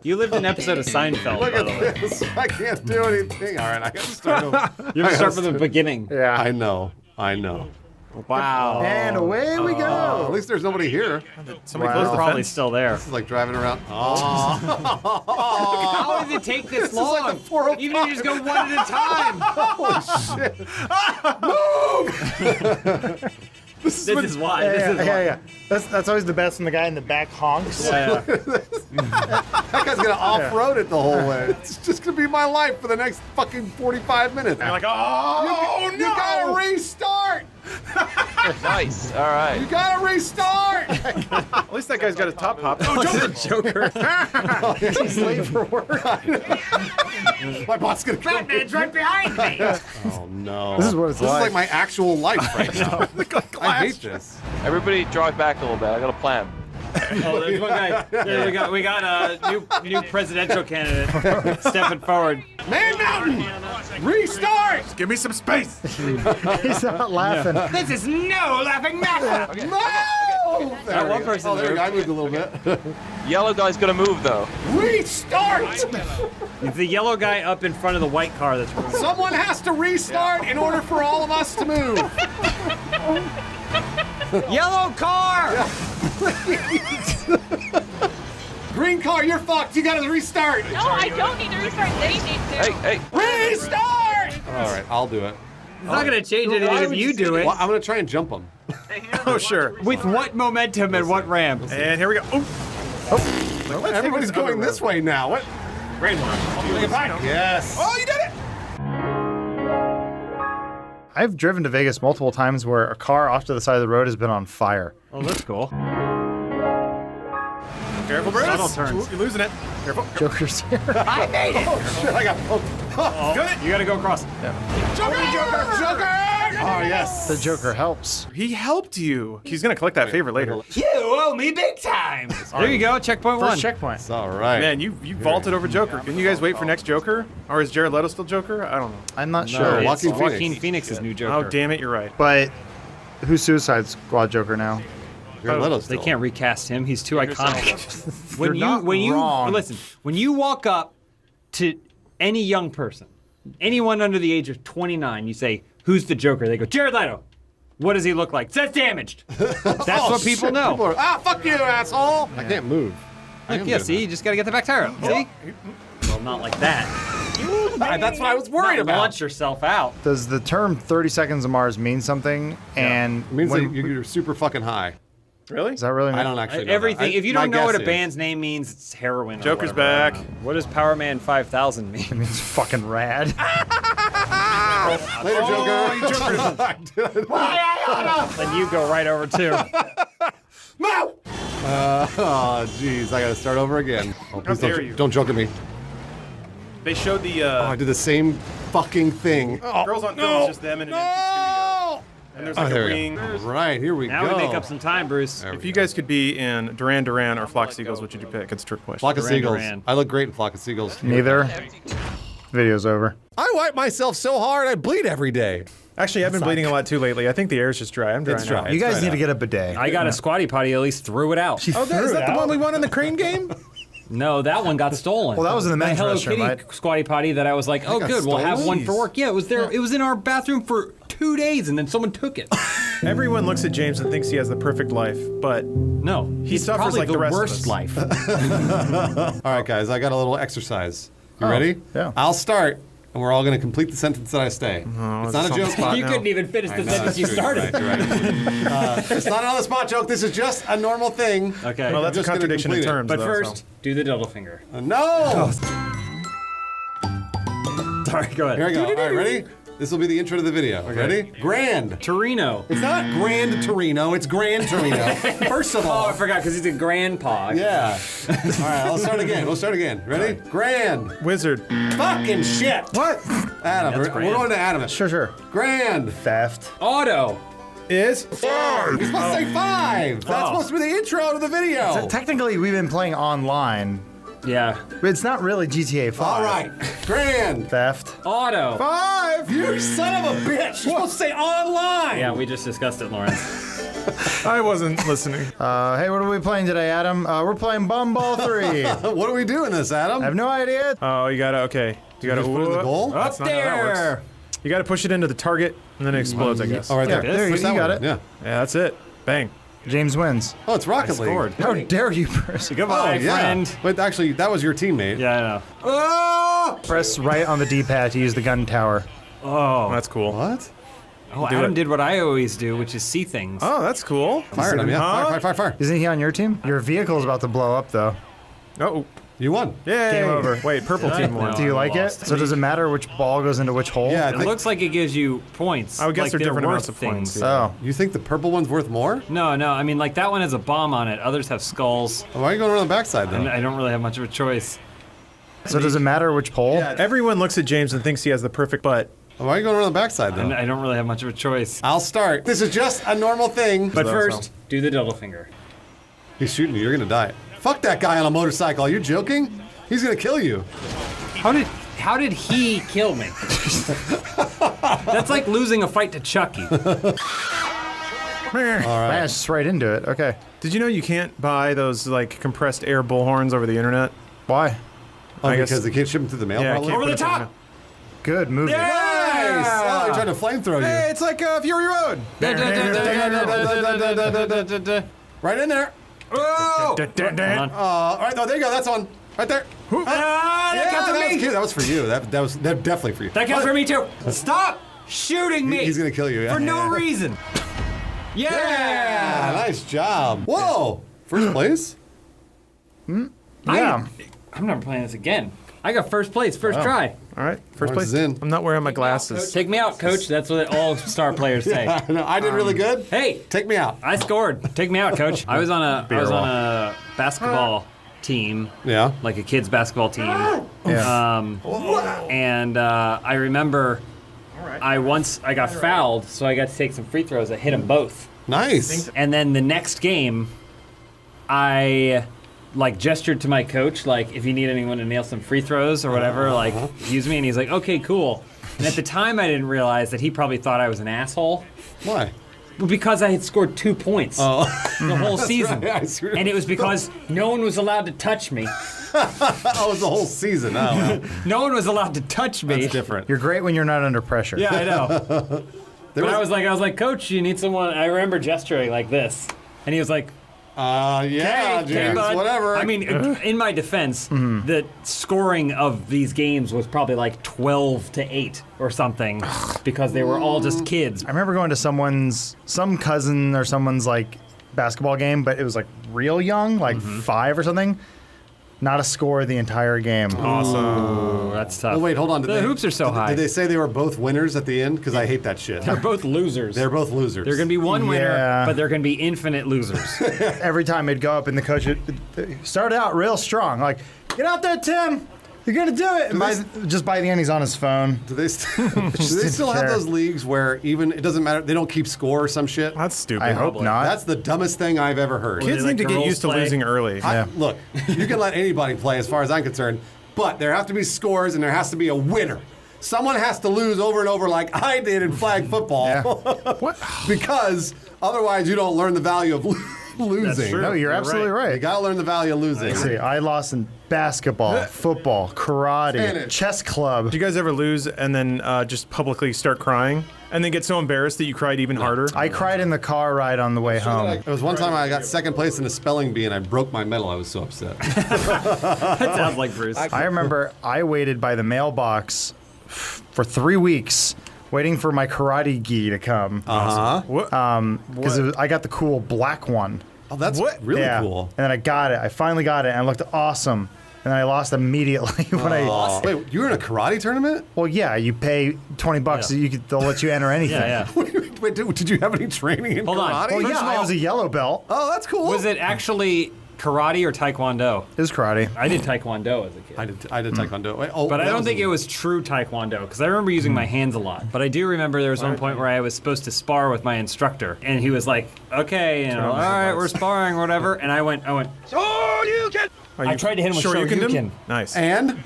You lived an episode of Seinfeld, Look by at the way. this. I can't do anything. All right, I gotta start over. You have to start from the beginning. Yeah. I know. Wow. And away we go. At least there's nobody here. Somebody closed the Probably fence. still there. This is like driving around. How does it take this long? Is like the 405. Even if you just go one at a time. Holy shit. Move! This is why. Yeah. That's always the best when the guy in the back honks. That guy's gonna off-road it the whole way. It's just gonna be my life for the next fucking 45 minutes. You're like, oh, You gotta restart! Nice. All right. You gotta restart! At least that guy's got a top pop. Oh, Joker. He's late for work. My boss gonna kill me. Batman's right behind me. Oh no. This is what it's This is like. like my actual life right now. I hate this. Everybody drive back a little bit. I got a plan. Oh, there's one guy. There we got a new presidential candidate stepping forward. Man Mountain! Restart! Give me some space. He's not laughing. This is no laughing matter. No! That one person. Oh, there we go. I moved a little bit. Yellow guy's gonna move though. Restart! The yellow guy up in front of the white car that's moving. Someone has to restart in order for all of us to move. Yellow car! Green car, you're fucked. You gotta restart. No, I don't need to restart. They need to. Hey. Restart! All right, I'll do it. It's not gonna change anything if you do it. Well, I'm gonna try and jump him. Oh, sure. With what momentum and what ramp? And here we go. Oh. Everybody's going this way now. What? Yes. Oh, you did it. I've driven to Vegas multiple times where a car off to the side of the road has been on fire. Oh, that's cool. Careful, Bruce. Subtle turns. You're losing it. Careful. Joker's here. I made it! Oh shit! I got poked. Oh, you gotta go across. Joker! Oh yes. The Joker helps. He helped you. He's gonna collect that favor later. You owe me big time. There you go. Checkpoint one. First checkpoint. It's all right. Man, you vaulted over Joker. Can you guys wait for next Joker? Or is Jared Leto still Joker? I don't know. I'm not No, sure. it's Joaquin Joaquin Phoenix's new Joker. Oh, damn it, you're right. But who's Suicide Squad Joker now? Jared Leto's They still. can't recast him. He's too iconic. when You're not wrong. listen, when you walk up to any young person, anyone under the age of 29, you say, "Who's the Joker?" They go, "Jared Leto." What does he look like? Says damaged. That's what people shit, know. people are, fuck you, asshole! I can't move. Yeah, see, you just gotta get the back tire up. See? Well, not like that. That's what I was worried Not about. launch yourself out. Does the term 30 Seconds of Mars mean something? And It means when- that you're super fucking high. Really? does that really mean? I don't actually know Everything. that. If you don't My know what guess a is- band's name means, it's heroin. or Joker's whatever. I back. don't know. What does Power Man 5000 mean? It means fucking rad. Later, Joker. Then you go right over too. No! Oh, jeez, I gotta start over again. Oh, please dare you. Don't joke at me. They showed the Oh, I did the same fucking thing. girls on film. It's just them in an empty studio. And there's like a there we ring. go. All right, here we Now go. we make up some time, Bruce. There we If you guys could be in Duran Duran or Flock Seagulls, which would you pick? It's a trick question. Flock of Duran Seagulls. Duran. I look great in Flock of Seagulls. Neither. Video's over. I wipe myself so hard I bleed every day. Actually, I've been bleeding a lot too lately. I think the air's just dry. I'm dry. It's dry. now. You guys right need out. to get a bidet. I got a squatty potty. At least threw it out. Oh, is that the one we won in the crane game? No, that one got stolen. Well, that was in the men's Hello restroom, Kitty right? Squatty Potty that I was like, oh, got good, we'll have stolen? one for work. Yeah, it was there. It was in our bathroom for 2 days, and then someone took it. Everyone looks at James and thinks he has the perfect life, but No, he it's suffers probably like the the rest worst of us. life. All right, guys, I got a little exercise. You Oh, ready? yeah. I'll start, and we're all going to complete the sentence that I say. It's not a joke. spot You now. couldn't even finish I the know, sentence that's you true. started. You're right. It's not an on the spot joke. This is just a normal thing. Okay. Well, I'm that's a just gonna contradiction in complete it. terms. But though, first, so. do the dildo finger. No! Sorry, go ahead. Here I go. All right, ready? This will be the intro to the right, ready? Grand. Torino. It's not Grand Torino, it's Grand Torino. First of Oh, all. I forgot because he's a grandpa. Yeah. All right, I'll start again. We'll start again. Ready? Grand. Wizard. Fucking shit. What? Adam. We're going to Adam. Sure. Grand. Theft. Auto. Is? 5. You're supposed to say 5. That's supposed to be the intro to the video. So technically, we've been playing online. Yeah. But it's not really GTA 5. All right. Grand. Theft. Auto. 5. You son of a bitch. You're supposed to say online. Yeah, we just discussed it, Lawrence. I wasn't listening. Hey, what are we playing today, Adam? We're playing Bumball 3. What are we doing this, Adam? I have no idea. Oh, you gotta, okay. You gotta just put it in the goal? That's Up not how that there. works. You gotta push it into the target, and then it explodes, I guess. Oh, right Yeah, there. there you Push that got one. it. Yeah. Yeah, that's it. Bang. James wins. Oh, it's Rocket League. scored. How dare you press? Goodbye, Oh, yeah. friend. But actually, that was your teammate. Yeah, I know. Oh! Press right on the D-pad to use the gun tower. Oh, that's cool. What? Oh, Do Adam it. did what I always do, which is see things. Oh, that's cool. Fired him, yeah. Huh? Fire. Isn't he on your team? Your vehicle is about to blow up, though. Oh, You won. yay. Game over. Wait, purple Did I? team won. No. Do you I like it? lost. So does it matter which ball goes into which hole? Yeah, I It think, looks like it gives you points. I would guess like they're different amounts worth of points, things. yeah. Oh. you think the purple one's worth more? No, I mean, like that one has a bomb on it. Others have skulls. Why are you going around the backside, And though? I don't really have much of a choice. So does it matter which pole? Yeah. Everyone looks at James and thinks he has the perfect butt. Why are you going around the backside, And though? I don't really have much of a choice. I'll start. This is just a normal thing. But So- first, do the dildo finger. He's shooting you. You're going to die. Fuck that guy on a motorcycle. Are you joking? He's going to kill you. How did he kill me? That's like losing a fight to Chucky. All right. Just right into it. Okay. Did you know you can't buy those like compressed air bullhorns over the internet? Why? Oh, I guess- because they can't ship him through the mail, Yeah, probably? can't Over put the it in top! Good movie. Nice! Oh, he tried to flamethrow you. Hey, it's like Fury Road. Right in there. Oh! All right, oh, there you go. That's on. Right there. Ah, that counts for that was me! cute. That was for you. That was definitely for you. That counts for me too. Stop shooting me He's going to kill you. Yeah. for no reason. Yeah, Yeah! nice job. Whoa. First place? Yeah. I'm never playing this again. I got first place, first try. All right, first Lawrence place. is in. I'm not wearing my glasses. Take me out, coach. That's what all star players say. Yeah, no, I did really good. Hey, Take me out. I scored. Take me out, coach. I was on a basketball team, Yeah. like a kids basketball team. Yeah. And I remember I got fouled, so I got to take some free throws. I hit them both. Nice. And then the next game, I like gestured to my coach, like if you need anyone to nail some free throws or whatever, like use me. And he's like, okay, cool. And at the time, I didn't realize that he probably thought I was an asshole. Why? But because I had scored 2 points the whole season. right. I see what- And it was because no one was allowed to touch me. Oh, it was the whole season. Oh, well. No one was allowed to touch me. That's different. You're great when you're not under pressure. Yeah, I know. But I was like, Coach, you need someone. I remember gesturing like this. And he was like, yeah, okay, James, bud. whatever. I mean, in my defense, the scoring of these games was probably like 12-8 or something because they were all just kids. I remember going to some cousin or someone's like basketball game, but it was like real young, like 5 or something. Not a score the entire game. Awesome. That's tough. well, wait, hold on. The hoops are so high. Did they say they were both winners at the end? Because I hate that shit. They're both losers. They're both losers. They're going to be one winner, Yeah. but they're going to be infinite losers. Every time it'd go up and the coach would started out real strong. Like, get out there, Tim. You're going to do it. And just by the end, he's on his phone. Do they still have those leagues where even it doesn't matter, they don't keep score or some shit? That's stupid. I hope not. That's the dumbest thing I've ever heard. Kids They need like to get girls used to play. losing early. Look, you can let anybody play as far as I'm concerned, but there have to be scores and there has to be a winner. Someone has to lose over and over like I did in flag football. Yeah. What? Because otherwise you don't learn the value of losing. No, you're absolutely right. You gotta learn the value of losing. Let's see, I lost in basketball, football, karate, Spanish. chess club. Do you guys ever lose and then just publicly start crying? And then get so embarrassed that you cried even harder? I cried in the car ride on the way home. There was one time I got second place in a spelling bee and I broke my medal. I was so upset. That sounds like Bruce. I remember I waited by the mailbox for 3 weeks waiting for my karate gi to come. What? Because I got the cool black one. Oh, that's really cool. And then I got it. I finally got it, and it looked awesome. And then I lost immediately when I. Wait, you were in a karate tournament? Well, yeah, you pay $20. They'll let you enter anything. Yeah. Wait, did you have any training in Hold on. karate? Well, First yeah, of I all- was a yellow belt. Oh, that's cool. Was it actually karate or taekwondo? It was karate. I did taekwondo as a kid. I did taekwondo. Wait, But I don't think it was true taekwondo because I remember using my hands a lot. But I do remember there was one point where I was supposed to spar with my instructor, and he was like, "Okay, all right, we're sparring, or whatever." And I went. Oh, you can! I tried to hit him with Shoryuken. Nice. And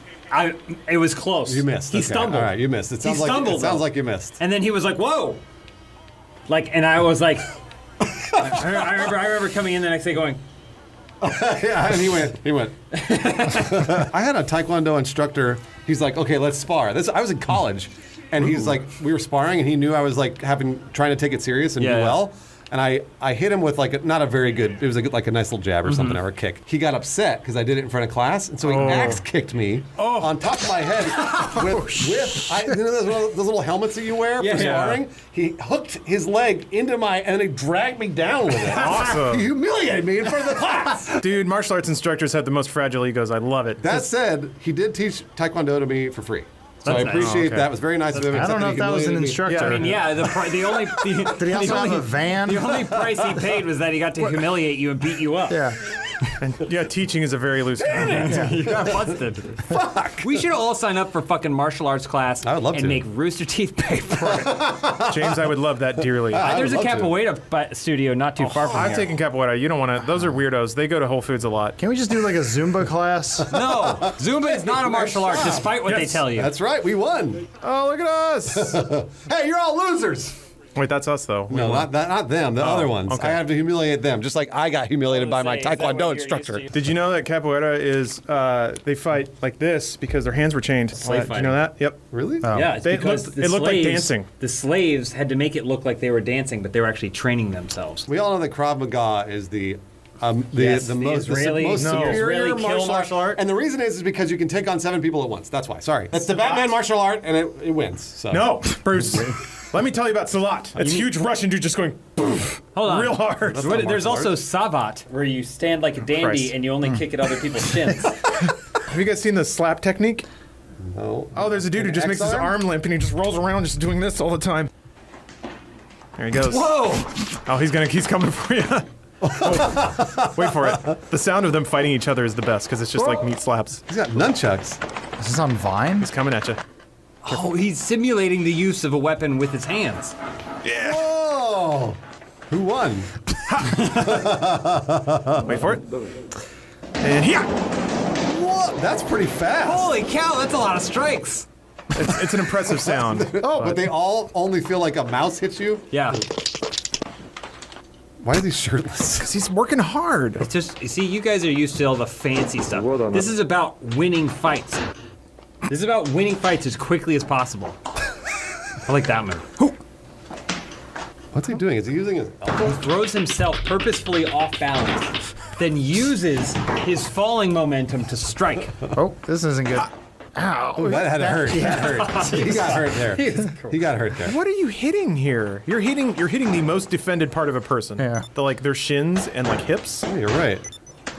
it was close. you missed. He Okay. stumbled. All right, you missed. It He sounds like stumbled. it sounds like you missed. And then he was like, "Whoa!" And I was like, I remember coming in the next day going, Yeah, and he went. I had a taekwondo instructor. He's like, okay, let's spar. I was in college, and he's like, we were sparring, and he knew I was like trying to take it serious and do well. And I hit him with not a very good. It was like a nice little jab or something or a kick. He got upset because I did it in front of class, and so he axe kicked me on top of my head with you know those little helmets that you wear for sparring. He hooked his leg into and he dragged me down with it. Awesome. He humiliated me in front of the class. Dude, martial arts instructors have the most fragile egos. I love it. That said, he did teach taekwondo to me for free. So I That's nice. appreciate okay. that. It was very nice of him. I don't know if that was an instructor. Yeah, I mean, yeah, the only Did he also have a van? The only price he paid was that he got to humiliate you and beat you up. Yeah. And yeah, teaching is a very loose. You got busted. Fuck. We should all sign up for fucking martial arts class. I would love and to. make Rooster Teeth pay for it. James, I would love that dearly. There's a love to. capoeira studio not too far from I've here. taken capoeira. You don't want to. Those are weirdos. They go to Whole Foods a lot. Can we just do like a Zumba class? No, Zumba is not a martial art, despite what they tell you. That's right. We won. Oh, look at us. Hey, you're all losers. Wait, that's us though. We No, won. not them. The other ones. okay. I have to humiliate them, just like I got humiliated by my taekwondo instructor. Did you know that capoeira is they fight like this because their hands were chained? Slave Did you know that? Yep. Really? Yeah, it's They because looked- the it looked like slaves- dancing. The slaves had to make it look like they were dancing, but they were actually training themselves. We all know that Krav Maga is the Yes, the the most Israeli- most no. superior Israeli kill martial art. And the reason is because you can take on 7 people at once. That's why. Sorry. That's the Batman martial art, and it wins. So. No, Bruce. Let me tell you about Salat. It's huge Russian dude just going Hold on. real hard. There's also Savat, where you stand like a dandy Christ. and you only kick at other people's shins. Have you guys seen the slap technique? No. Oh, there's a dude who just makes his arm limp and he just rolls around just doing this all the time. There he goes. Whoa! Oh, he's coming for you. Oh, wait for it. The sound of them fighting each other is the best because it's just like meat slaps. He's got nunchucks. Is this on Vine? He's coming at you. Oh, he's simulating the use of a weapon with his hands. Yeah. Whoa! Who won? Wait for it. And here. What? That's pretty fast. Holy cow, that's a lot of strikes. It's an impressive sound. Oh, but they all only feel like a mouse hits you? Yeah. Why is he shirtless? Because he's working hard. It's just, you see, you guys are used to all the fancy stuff. This is about winning fights. This is about winning fights as quickly as possible. I like that move. What's he doing? Is he using his elbow? He throws himself purposefully off balance, then uses his falling momentum to strike. Oh, this isn't good. Ow. Oh, that had to hurt. That hurt. He got hurt there. He got hurt there. What are you hitting here? You're hitting the most defended part of a person. Yeah. Their shins and like hips. Oh, you're right.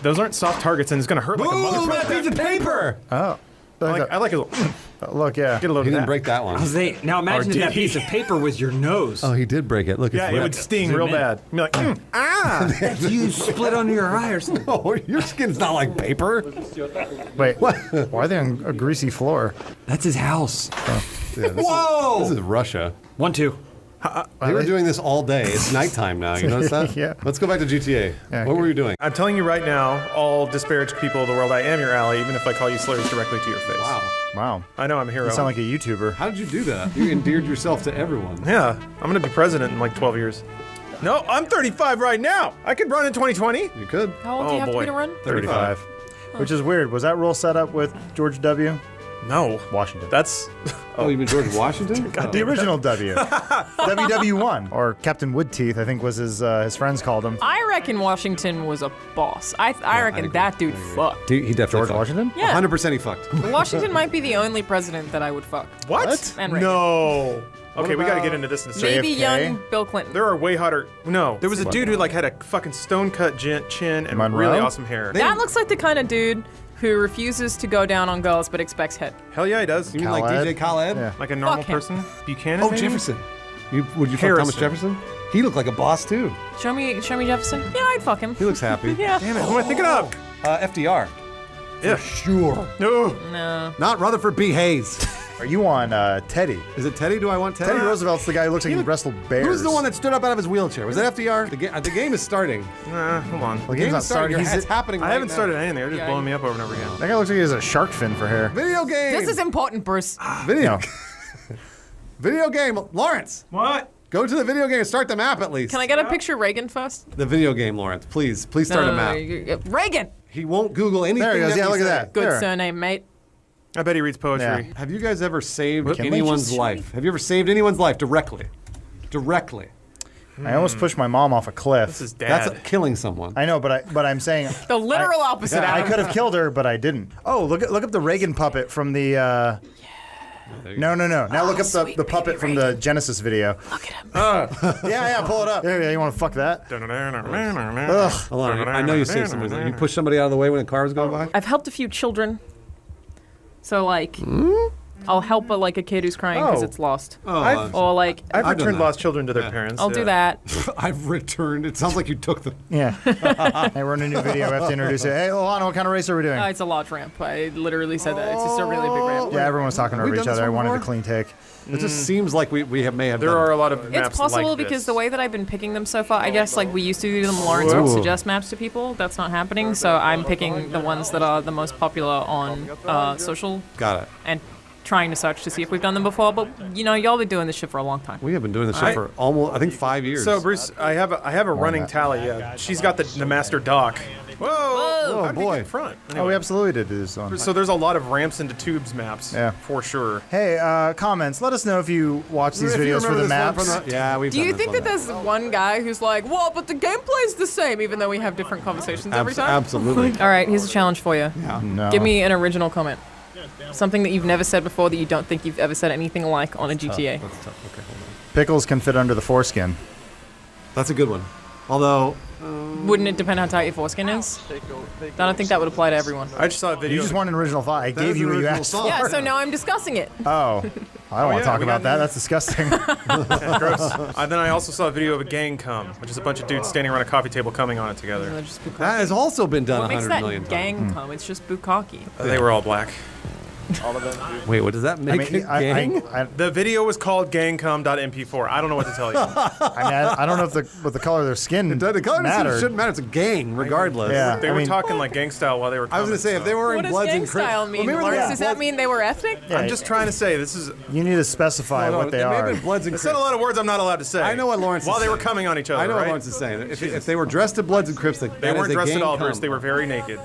Those aren't soft targets and it's gonna hurt like a motherfucker. That piece of paper! Oh. I like it. Look, yeah. Get a load He of didn't that. break that one. Now imagine Or if did that he? piece of paper was your nose. Oh, he did break it. Look, it's Yeah, it red. would sting Zoom real in. bad. You'd be like, ah. You split under your eye or something. Oh, your skin's not like paper. Wait, what? Why are they on a greasy floor? That's his house. Yeah, Whoa! This is Russia. 1-2. They were doing this all day. It's nighttime now. You notice that? Yeah. Let's go back to GTA. Yeah, What were you doing? I'm telling you right now, all disparaged people of the world, I am your ally, even if I call you slurs directly to your face. Wow. Wow. I know I'm a hero. You sound like a YouTuber. How did you do that? You endeared yourself to everyone. Yeah, I'm gonna be president in like 12 years. No, I'm 35 right now. I could run in 2020. You could. How old do you have to be to run? 35. Which is weird. Was that rule set up with George W? No. Washington. That's. Oh, you mean George Washington? The original W. WW1. Or Captain Woodteeth, I think was his friends called him. I reckon Washington was a boss. I reckon that dude fucked. He definitely George fucked. Washington? Yeah. 100% he fucked. Washington might be the only president that I would fuck. What? And Reagan. No. Okay, we got to get into this in a second. Maybe young Bill Clinton. There are way hotter. No, there was a dude who like had a fucking stone-cut chin and Monroe? really awesome hair. That looks like the kind of dude who refuses to go down on girls but expects head. Hell yeah, he does. You mean like Khaled? DJ Khaled? Yeah. Like a normal Fuck him. person. Buchanan. Oh, maybe? Jefferson. Would you fuck Harrison. Thomas Jefferson? He looked like a boss too. Show me Jefferson. Yeah, I'd fuck him. He looks happy. Yeah. Damn it, who am I thinking of? FDR. Yeah. Sure. No. No. Not Rutherford B. Hayes. Are you on Teddy? Is it Teddy? Do I want Teddy? Teddy Roosevelt's the guy who looks like he wrestled bears. Who's the one that stood up out of his wheelchair? Was that FDR? The game is starting. Hold on. The game's not starting. It's happening. I haven't started anything. They're just blowing me up over and over again. That guy looks like he has a shark fin for hair. Video game. This is important, Bruce. Video. Video game. Lawrence. What? Go to the video game and start the map at least. Can I get a picture of Reagan first? The video game, Lawrence. Please start a map. Reagan! He won't Google anything. There he goes. that Yeah, we look at say. that. Good There. surname, mate. I bet he reads poetry. Yeah. Have you guys ever saved Can they anyone's just- life? Have you ever saved anyone's life directly? Directly. I almost pushed my mom off a cliff. This is dad. That's killing someone. I know, but I'm saying The literal opposite. I Adam. could have killed her, but I didn't. Oh, look up the Reagan puppet from the. No. Now look up the puppet from the Genesis video. Look at him. Yeah, pull it up. Yeah, you want to fuck that? Ugh. Hold on. I know you saved somebody. You pushed somebody out of the way when a car was going by? I've helped a few children. So, like, I'll help a kid who's crying because Oh. it's lost. Oh, Or, like, I've I've done returned that. lost children to their parents. I'll do that. I've returned. It sounds like you took them. Yeah. Hey, we're in a new video. We have to introduce it. Hey, Alana, what kind of race are we doing? It's a large ramp. I literally said that. It's just a really big ramp. Yeah, everyone's talking Have we over each done this other. I one wanted a before? clean take. It just seems like we may have There done are it. a lot of maps It's possible like because this. the way that I've been picking them so far, I guess we used to do them. Lawrence would suggest maps to people. That's not happening. So I'm picking the ones that are the most popular on social Got it. and trying to search to see if we've done them before. But y'all been doing this shit for a long time. We have been doing this shit for almost, I think, 5 years. So Bruce, I have a running tally. Yeah, she's got the master dock. Whoa! Oh, How did he boy. get in front. Oh, Anyway. we absolutely did do this one. So there's a lot of ramps into tubes maps. Yeah. For sure. Hey, comments. Let us know if you watch these If you videos for remember the this one maps. from yeah, we've Do done you this think one. that there's one guy who's like, well, but the gameplay's the same, even though we have different conversations every time? Absolutely. All right, here's a challenge for you. No. Give me an original comment. Something that you've never said before that you don't think you've ever said anything like on a GTA. That's tough. Okay, hold on. Pickles can fit under the foreskin. That's a good one. Although, Wouldn't it depend how tight your foreskin is? I don't think that would apply to everyone. I just saw a video. You just want an original thought. I gave is you an what you original asked thought. Yeah, so now I'm discussing it. Oh. I don't want to talk we about got that. That's disgusting. Yeah, gross. Then I also saw a video of a gang cum, which is a bunch of dudes standing around a coffee table coming on it together. They're just bukkake. that has also been done What makes 100 that million times. gang come? It's just bukkake. They were all black. Wait, what does that make it gang? The video was called gangcum.mp4. I don't know what to tell you. I don't know if the color of their skin The color mattered. shouldn't matter. It's a gang, regardless. Yeah. They were talking like gang style while they were I was coming, going to say, if they were What in does Bloods gang and Crips... style mean, Well, maybe Lawrence? they- Does that mean they were ethnic? I'm just trying to say this is. You need to specify No, what they may have are. been Bloods and I Crips. said a lot of words I'm not allowed to say. I know what Lawrence While is they were saying. coming on each other, I know what right? Lawrence is saying. If they were dressed to Bloods and Crips, They that weren't is a dressed at gang all, cum. Bruce. They were very naked.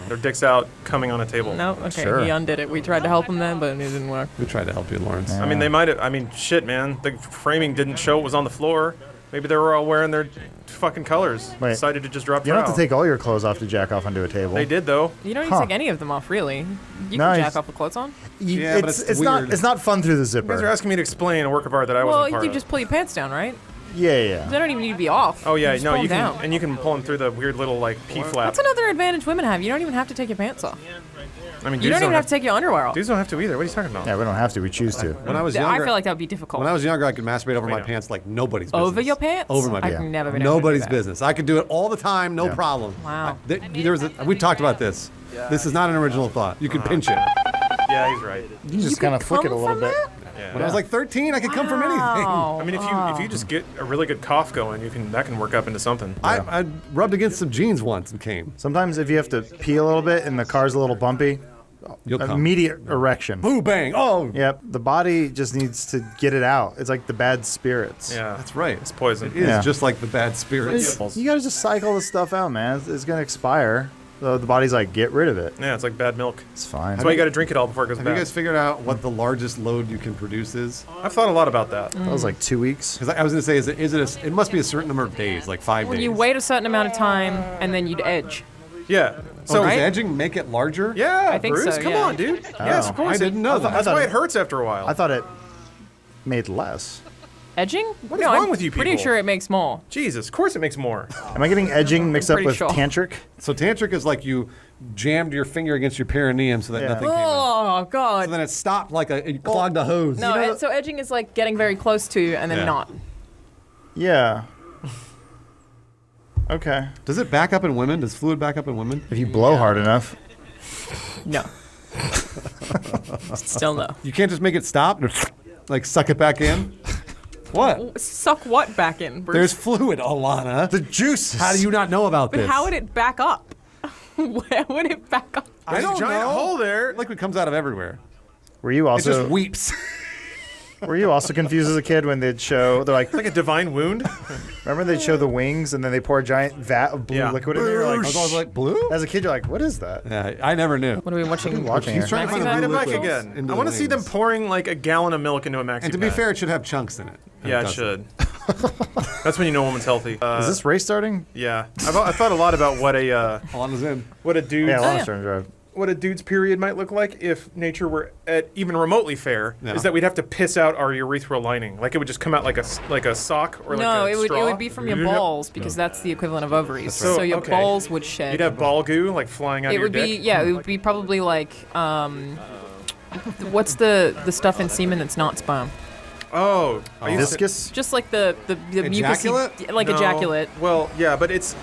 Their dicks out, coming on a table. No? Okay, Sure. he undid it. We tried to help him then, but it didn't work. We tried to help you, Lawrence. I mean, they might have. I mean, shit, man. The framing didn't show it was on the floor. Maybe they were all wearing their fucking colors. Wait. Decided to just drop. You don't have trowel. to take all your clothes off to jack off onto a table. They did though. You don't need to take any of them off, really. You No, can it's- jack off the clothes on. Yeah, but it's not weird. it's not fun through the You guys are zipper. asking me to explain a work of art that I Well, wasn't part you of. just pull your pants down, right? Yeah. They don't even need to be off. Oh yeah, just no, pull you them can, down. and you can pull them through the weird little like P flap. That's another advantage women have. You don't even have to take your pants off. I mean, You dudes don't even have to take your underwear off. Dudes don't have to either. What are you talking about? Yeah, we don't have to. We choose to. When I was I younger, feel like that would be difficult. when I was younger, I could masturbate over my no. pants like nobody's business. Over your pants? Over my I've pants. never been able to do Nobody's that. business. I could do it all the time, no Yeah. problem. Wow. We talked about this. This is not an original thought. You could pinch it. Yeah, he's right. You just kind of flick it a little bit. Yeah. When I was like 13, I could come from anything. Wow. I mean, if you just get a really good cough going, that can work up into something. I rubbed against some jeans once and came. Sometimes if you have to pee a little bit and the car's a little bumpy, You'll come. Immediate erection. Boo bang. Oh. Yep. The body just needs to get it out. It's like the bad spirits. Yeah, That's right. it's poison. It is just like the bad spirits. You gotta just cycle this stuff out, man. It's gonna expire. So the body's like, get rid of it. Yeah, it's like bad milk. It's fine. That's why you got to drink it all before it goes Have bad. you guys figured out what the largest load you can produce is? I've thought a lot about that. That was like 2 weeks. Because I was going to say, it must be a certain number of days, like 5 When days. you wait a certain amount of time, and then you'd edge. Yeah. So does edging make it larger? Yeah, I think Bruce, so, come yeah. on, dude. Yes, of course. I didn't know that. That's why it hurts after a while. I thought it made less. Edging? What is wrong with you Pretty people? sure it makes more. Jesus, of course it makes more. Am I getting edging mixed up pretty with sure. tantric? So tantric is like you jammed your finger against your perineum so that Yeah. nothing came in. Oh God. So then it stopped like it clogged a hose. No, so edging is like getting very close to and then Yeah. not. Yeah. Okay. Does it back up in women? Does fluid back up in women? If you blow hard enough. No. Still no. You can't just make it stop and like suck it back in? What? Suck what back in, Bruce? There's fluid, Alana. The juices. How do you not know about But this? how would it back up? Where would it back up? I There's don't a giant know. hole there. Liquid comes out of everywhere. Were you It also just weeps. Were you also confused as a kid when they'd show they're like It's like a divine wound. remember they'd show the wings and then they pour a giant vat of blue Yeah. liquid in it? You're like, I was always like, blue? as a kid, you're like, what is that? Yeah, I never knew. What are we watching? Watching He's here. trying to find Maxi a Light blue it back liquid again. into I the want to see them wings. pouring like a gallon of milk into a maxi And to be pad. fair, it should have chunks in it. And Yeah, it doesn't. should. That's when you know a woman's healthy. Is this race starting? Yeah, I thought a lot about what a Alana's in. what a dude's Yeah, Lana's starting to drive. what a dude's period might look like if nature were at even remotely fair. Yeah. Is that we'd have to piss out our urethral lining, like it would just come out like a sock or No, like a it straw. would be from your balls because that's the equivalent of ovaries. right. So your Okay. balls would shed. You'd have ball goo like flying out It of your would be dick. it would be probably like what's the stuff in semen that's not sperm? Oh, I used to- Viscous? Just like the Ejaculate? mucusy, like No. ejaculate. Well, yeah, but it's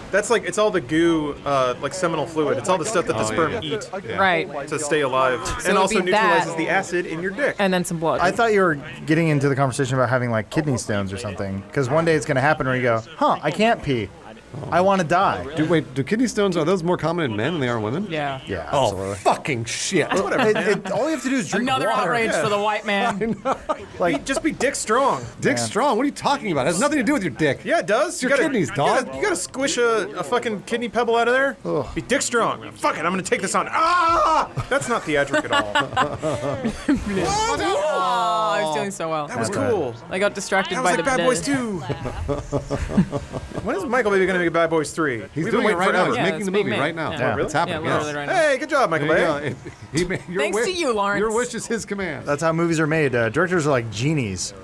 all the goo, like seminal fluid. It's all the stuff that the sperm eat Right. to stay alive, So and it would also be neutralizes that. the acid in your dick. And then some blood. I thought you were getting into the conversation about having like kidney stones or something. Because one day it's going to happen where you go, I can't pee. I want to die. Do kidney stones, are those more common in men than they are in women? yeah. Yeah, Oh, absolutely. fucking shit. Whatever. All you have to do is drink Another water. outrage for the white man. Just be dick strong. Dick strong? What are you talking about? It has nothing to do with your dick. Yeah, it does. It's your kidneys, dog. You gotta squish a fucking kidney pebble out of there. Be dick strong. Fuck it, I'm gonna take this on. Ah! That's not theatric at all. Oh, I was doing so well. That was cool. I got distracted That was by like the Bad Boys dead. 2. When is Michael Bay gonna make Bad Boys 3? He's We've doing been it waiting right now. forever. He's Yeah, making it's the being movie made. right now. Yeah. It's happening. Yeah, literally right now. Hey, good job, Michael There Bay. you go. Your Thanks wish- to you, Lawrence. Your wish is his command. That's how movies are made. Directors are like genies.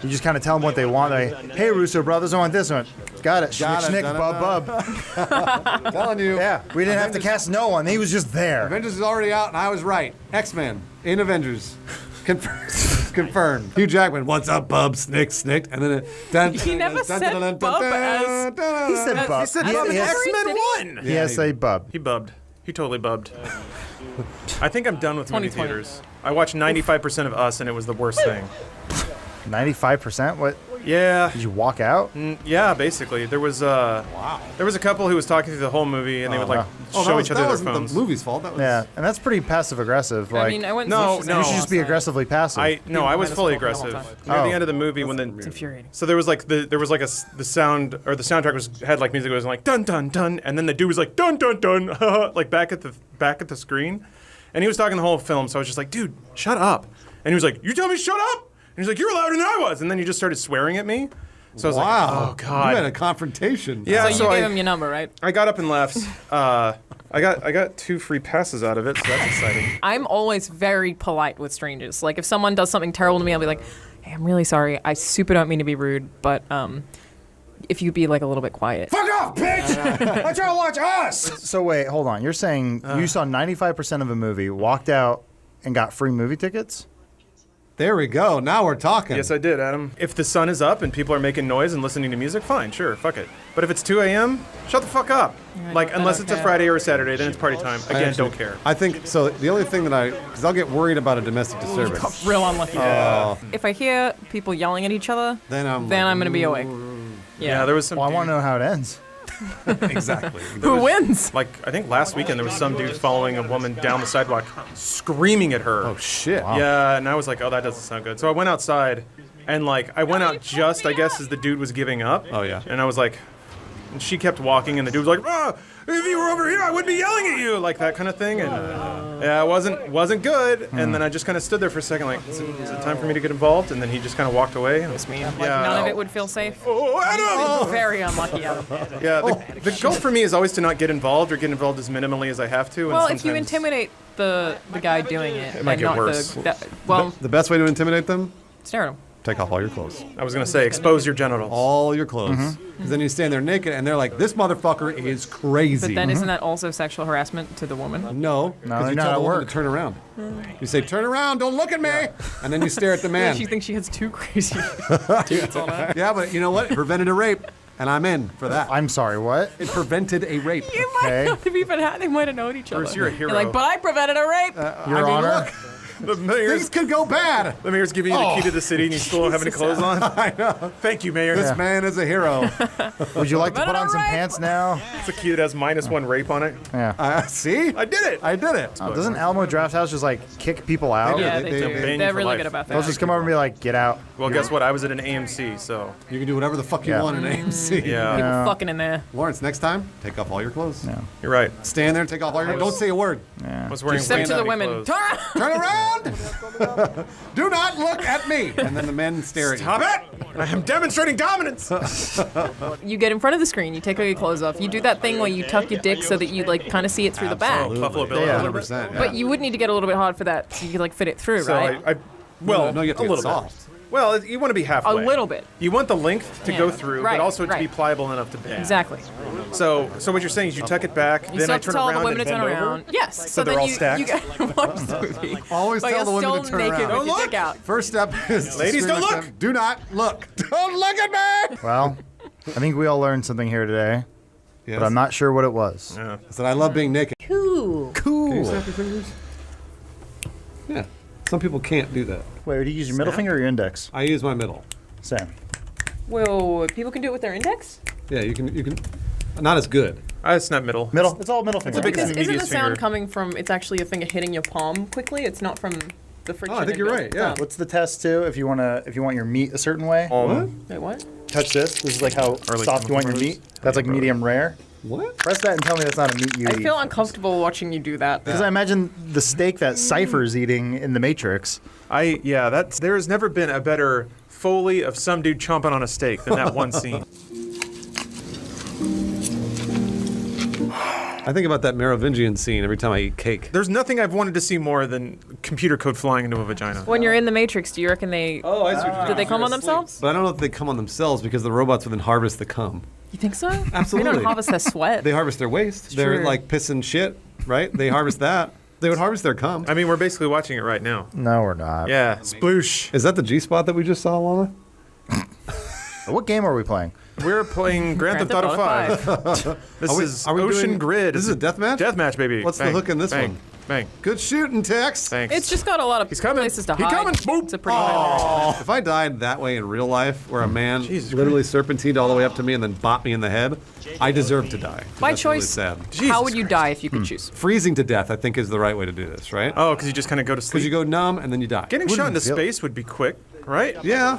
You just kind of tell them what they want. They, hey, Russo brothers, I want this one. Got it. Got Schnick, it. schnick, Da-da-da. bub, bub. Telling you. Yeah, we didn't have to cast no one. He was just there. Avengers is already out, and I was right. X-Men in Avengers. Confirmed. Hugh Jackman, what's up, bub? Snick, snick. And then He never said bub as- He said bub. He said He- Bub in he has- X-Men 1. He has to say bub. He bubbed. He totally bubbed. I think I'm done with movie 2020. theaters. I watched 95% of Us, and it was the worst thing. 95%? What? Yeah. Did you walk out? Yeah, basically. There was there was a couple who was talking through the whole movie, and they would like show each other that their wasn't phones. the movie's fault. That was Yeah, and that's pretty passive aggressive. Like, I mean, I went. No, to no. you should just be aggressively passive. I was Minus fully 12 the whole aggressive. time. Near the Oh. end of the movie, when the infuriating. so there was like the sound or the soundtrack had like music that was like dun dun dun, and then the dude was like dun dun dun, like back at the screen, and he was talking the whole film. So I was just like, dude, shut up. And he was like, you tell me shut up. And he's like, you're louder than I was. And then he just started swearing at me. So I was like, oh god. You had a confrontation. Yeah. So you gave him your number, right? I got up and left. I got 2 free passes out of it, so that's exciting. I'm always very polite with strangers. Like if someone does something terrible to me, I'll be like, "Hey, I'm really sorry. I super don't mean to be rude, but if you'd be like a little bit quiet." Fuck off, bitch! I'm trying to watch Us! So wait, hold on. You're saying you saw 95% of a movie, walked out, and got free movie tickets? There we go. Now we're talking. Yes, I did, Adam. If the sun is up and people are making noise and listening to music, fine, sure, fuck it. But if it's 2 a.m., shut the fuck up. Like, unless it's a Friday or a Saturday, then it's party time. Again, don't care. I think so. The only thing that because I'll get worried about a domestic disturbance. Real unlucky. Oh. If I hear people yelling at each other, Then I'm gonna be awake. Yeah, there was some. Well, I want to know how it ends. Exactly. Who wins? Like, I think last weekend there was some dude following a woman down the sidewalk, screaming at her. Oh shit. Yeah, and I was like, oh, that doesn't sound good. So I went outside, and like, I went out just, I guess, as the dude was giving up. Oh yeah. And I was like, and she kept walking, and the dude was like, ah, if you were over here, I wouldn't be yelling at you, like that kind of thing. And yeah, it wasn't good. And then I just kind of stood there for a second, like, is it time for me to get involved? And then he just kind of walked away. And Like none of it would feel safe. Oh, Adam! Very unlucky, Adam. Yeah, the goal for me is always to not get involved or get involved as minimally as I have to. And Well, if you sometimes- intimidate the guy doing it, It might and get not worse. The best way to intimidate them? stare at him. Take off all your clothes. I was gonna say, expose your genitals. All your clothes. Because then you stand there naked, and they're like, "This motherfucker is crazy." But then isn't that also sexual harassment to the woman? No, because you tell the woman to turn around. You say, "Turn around! Don't look at me!" And then you stare at the man. She thinks she has two crazy dudes on her. Yeah, but you know what? It prevented a rape, and I'm in for that. I'm sorry, what? It prevented a rape. You might not have even had. They might have known each other. Bruce, you're a hero. You're like, but I prevented a rape. Your Honor. The mayor's, Things could go bad. the mayor's giving you the key to the city, and you still don't have any clothes on. I know. Thank you, Mayor. This man is a hero. Would you like to put on some Right. pants now? It's a key that has -1 rape on it. Yeah. See? I did it. I did it. Doesn't Alamo Draft House just like kick people out? Yeah, They they do. do. Bang They're for really life. good about They'll that. just come over and be like, get out. Well, guess what? I was at an AMC, so You can do whatever the fuck you Yeah. want in AMC. yeah, People fucking in there. Lawrence, next time, take off all your clothes. Yeah. you're right. Stand there and take off all your Don't say a word. I was wearing Except to the Wayne women. clothes. Turn around! Turn around! Do not look at me! And then the men stare at you. Stop it! I am demonstrating dominance. You get in front of the screen, you take all your clothes off, you do that thing where you tuck your dick so that you like kind of see it through the back. Buffalo Bill. Yeah. 100%. Yeah. But you would need to get a little bit hard for that so you could like fit it through, So right? well, no, you have to a get little soft. bit. Well, you want to be halfway. A little bit. You want the length to Yeah. go through, Right, but also to be right. pliable enough to bend. Exactly. So what you're saying is you tuck it back, You then still I have to turn tell all around the women to and turn bend over? around. Yes. So they're then all you stacked? gotta watch the movie. Always but tell the you're women still to turn naked around. with your dick out. First step is to Ladies, scream don't at look. them, do not look. Don't look at me! Well, I think we all learned something here today, Yes. but I'm not sure what it was. Yeah. I said, I love being naked. Cool. Can you snap your fingers? Yeah. Some people can't do that. Wait, do you use your middle finger or your index? I use my middle. Same. Whoa, people can do it with their index? Yeah, you can. Not as good. I snap middle. Middle. It's all middle finger. big Because isn't the medius sound finger. coming from, it's actually a finger hitting your palm quickly? It's not from the friction. Oh, I think in you're your right, yeah. thumb. What's the test too? If you want your meat a certain way, Wait, what? touch this. This is like how Early soft you want your meat. That's like medium rare. What? Press that and tell me that's not a meat you I eat. feel uncomfortable watching you do that. Because I imagine the steak that Cypher's eating in The Matrix. There's never been a better Foley of some dude chomping on a steak than that one scene. I think about that Merovingian scene every time I eat cake. There's nothing I've wanted to see more than computer code flying into a vagina. When you're in the Matrix, do you reckon they... Oh, I see what you're Did they come on themselves? But I don't know if they come on themselves because the robots would then harvest the cum. You think so? Absolutely. They don't harvest their sweat. They harvest their waste. They're true. like pissing shit, right? They harvest that. They would harvest their cum. I mean, we're basically watching it right now. No, we're not. Yeah, sploosh. Is that the G-spot that we just saw, Lana? What game are we playing? We're playing Grand Theft Auto 5. This is are we Ocean doing- Grid. This is a deathmatch? Deathmatch, baby. What's the Bang, hook in this bang, one? Bang. Good shooting, Tex. Thanks. It's just got a lot of places to He hide. coming. Boop. It's a pretty high If I died that way in real life, where a man Jesus literally serpentined all the way up to me and then bopped me in the head, I deserve to die. By That's really choice, sad. how would you die if you could choose? Freezing to death, I think, is the right way to do this, right? Oh, because you just kind of go to Because sleep. you go numb and then you die. Getting shot into space would be quick, right? Yeah.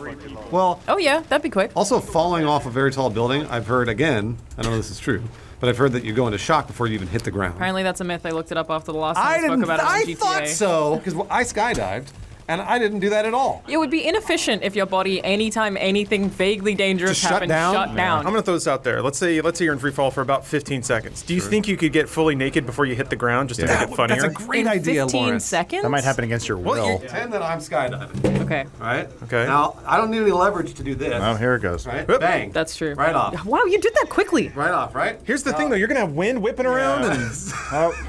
Well, Oh yeah, that'd be quick. also falling off a very tall building, I've heard again, I don't know if this is true, but I've heard that you go into shock before you even hit the ground. Apparently that's a myth. I looked it up after the last time I spoke about it on I GTA. thought so, because I skydived, and I didn't do that at all. It would be inefficient if your body, anytime anything vaguely dangerous Just shut happened, down? shut down. I'm gonna throw this out there. Let's say you're in free fall for about 15 seconds. Do you think you could get fully naked before you hit the ground just to make it funnier? That's a great In idea, 15 Lawrence. seconds? That might happen against your will. Pretend that I'm skydiving, Okay, right? Okay. Now, I don't need any leverage to do this. Oh, here it goes. Right? Whoop. Bang. that's true. Right off. Wow, you did that quickly. Right off, right? Here's the thing, though. You're gonna have wind whipping around, and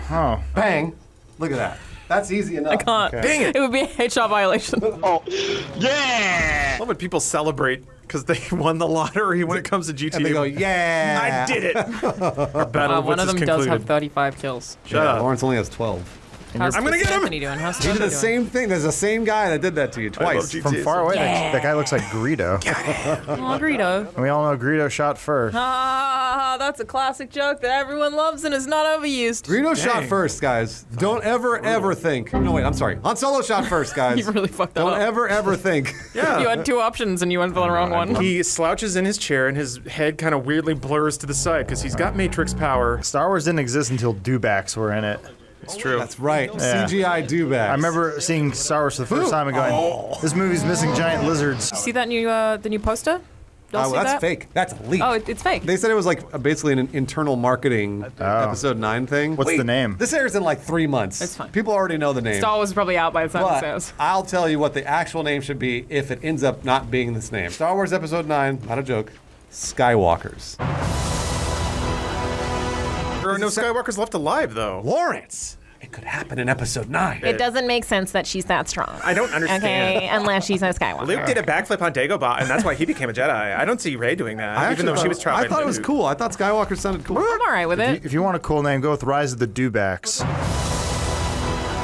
Oh. Bang. Look at that. That's easy enough. I can't. dang it! It would be a HR violation. I love when people celebrate because they won the lottery when it comes to GTA. And they go, yeah. I did it! Our battle One of them is does concluded. have 35 kills. Shut up. Lawrence only has 12. How's I'm gonna get him! Anthony doing? How's He did Stephanie the doing? same thing. There's the same guy that did that to you I love twice. GTA. From far away, Yeah. that guy looks like Greedo. Oh, Greedo. And we all know Greedo shot first. Ah, that's a classic joke that everyone loves and is not overused. Greedo shot first, guys. Don't ever think. No, wait, I'm sorry. Han Solo shot first, guys. You really fucked that Don't up. ever think. Yeah. You had two options and you went for the wrong one. He slouches in his chair and his head kind of weirdly blurs to the side because he's got Matrix power. Star Wars didn't exist until dewbacks were in it. It's true. That's right. Yeah. CGI dewbacks. I remember seeing Star Wars for the first time and going, this movie's missing giant lizards. You see that new the new poster? Y'all see that's that? fake. That's a leak. Oh, it's fake. They said it was like basically an internal marketing episode 9 thing. What's the name? This airs in like 3 months. It's fine. People already know the name. Star Wars is probably out by the time But it says. I'll tell you what the actual name should be if it ends up not being this name. Star Wars Episode 9, not a joke, Skywalkers. There are no Skywalkers left alive, though. Lawrence! It could happen in Episode 9. It doesn't make sense that she's that strong. I don't understand. Okay, unless she's a Skywalker. Luke did a backflip on Dagobah, and that's why he became a Jedi. I don't see Rey doing that, even though she was trying. I thought it was cool. I thought Skywalker sounded cool. I'm all right with it. If you want a cool name, go with Rise of the Dewbacks.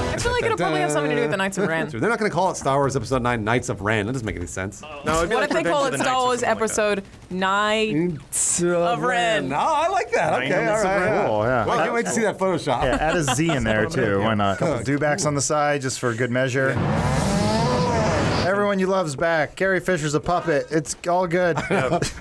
I feel like it'll probably have something to do with the Knights of Ren. They're not going to call it Star Wars Episode 9 Knights of Ren. That doesn't make any sense. No, it'd be What like if they Revenge call of it the Star Knights or Wars something like Episode Knights of Ren? Oh, I like that. Okay, all Knights of right. Ren. Cool, yeah. Well, I can't wait to see that Photoshop. Yeah, add a Z in there too. Why not? Couple dewbacks on the side just for good measure. Everyone you love's back. Carrie Fisher's a puppet. It's all good.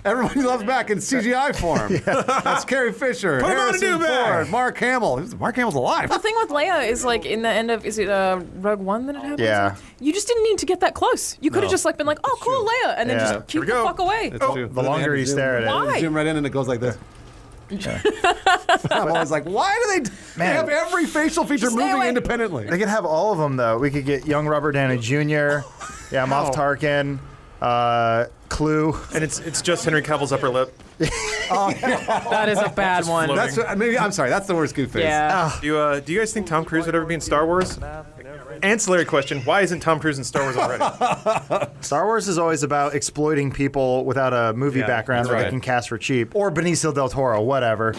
Everyone you loves back in CGI form. That's Carrie Fisher, Put him on a Harrison dewback. Ford, Mark Hamill. Mark Hamill's alive. The thing with Leia is like in the end of is it Rogue One that it happens? Yeah. You just didn't need to get that close. You could have just like been like, oh cool Leia, and then Yeah. just keep we the go. fuck away. It's true. The longer you stare at it. Why? Zoom right in and it goes like this. I'm always like, why do they Man. have every facial feature Stay moving away. independently? They could have all of them though. We could get young Robert Downey Jr. Yeah, Moff Tarkin, Clue. And it's just Henry Cavill's upper lip. That is a bad one. floating. That's what, maybe I'm sorry. That's the worst goof face. Yeah. Do you guys think Tom Cruise would ever be in Star Wars? Ancillary question: why isn't Tom Cruise in Star Wars already? Star Wars is always about exploiting people without a movie Yeah, background that's that right. they can cast for cheap. Or Benicio del Toro, whatever.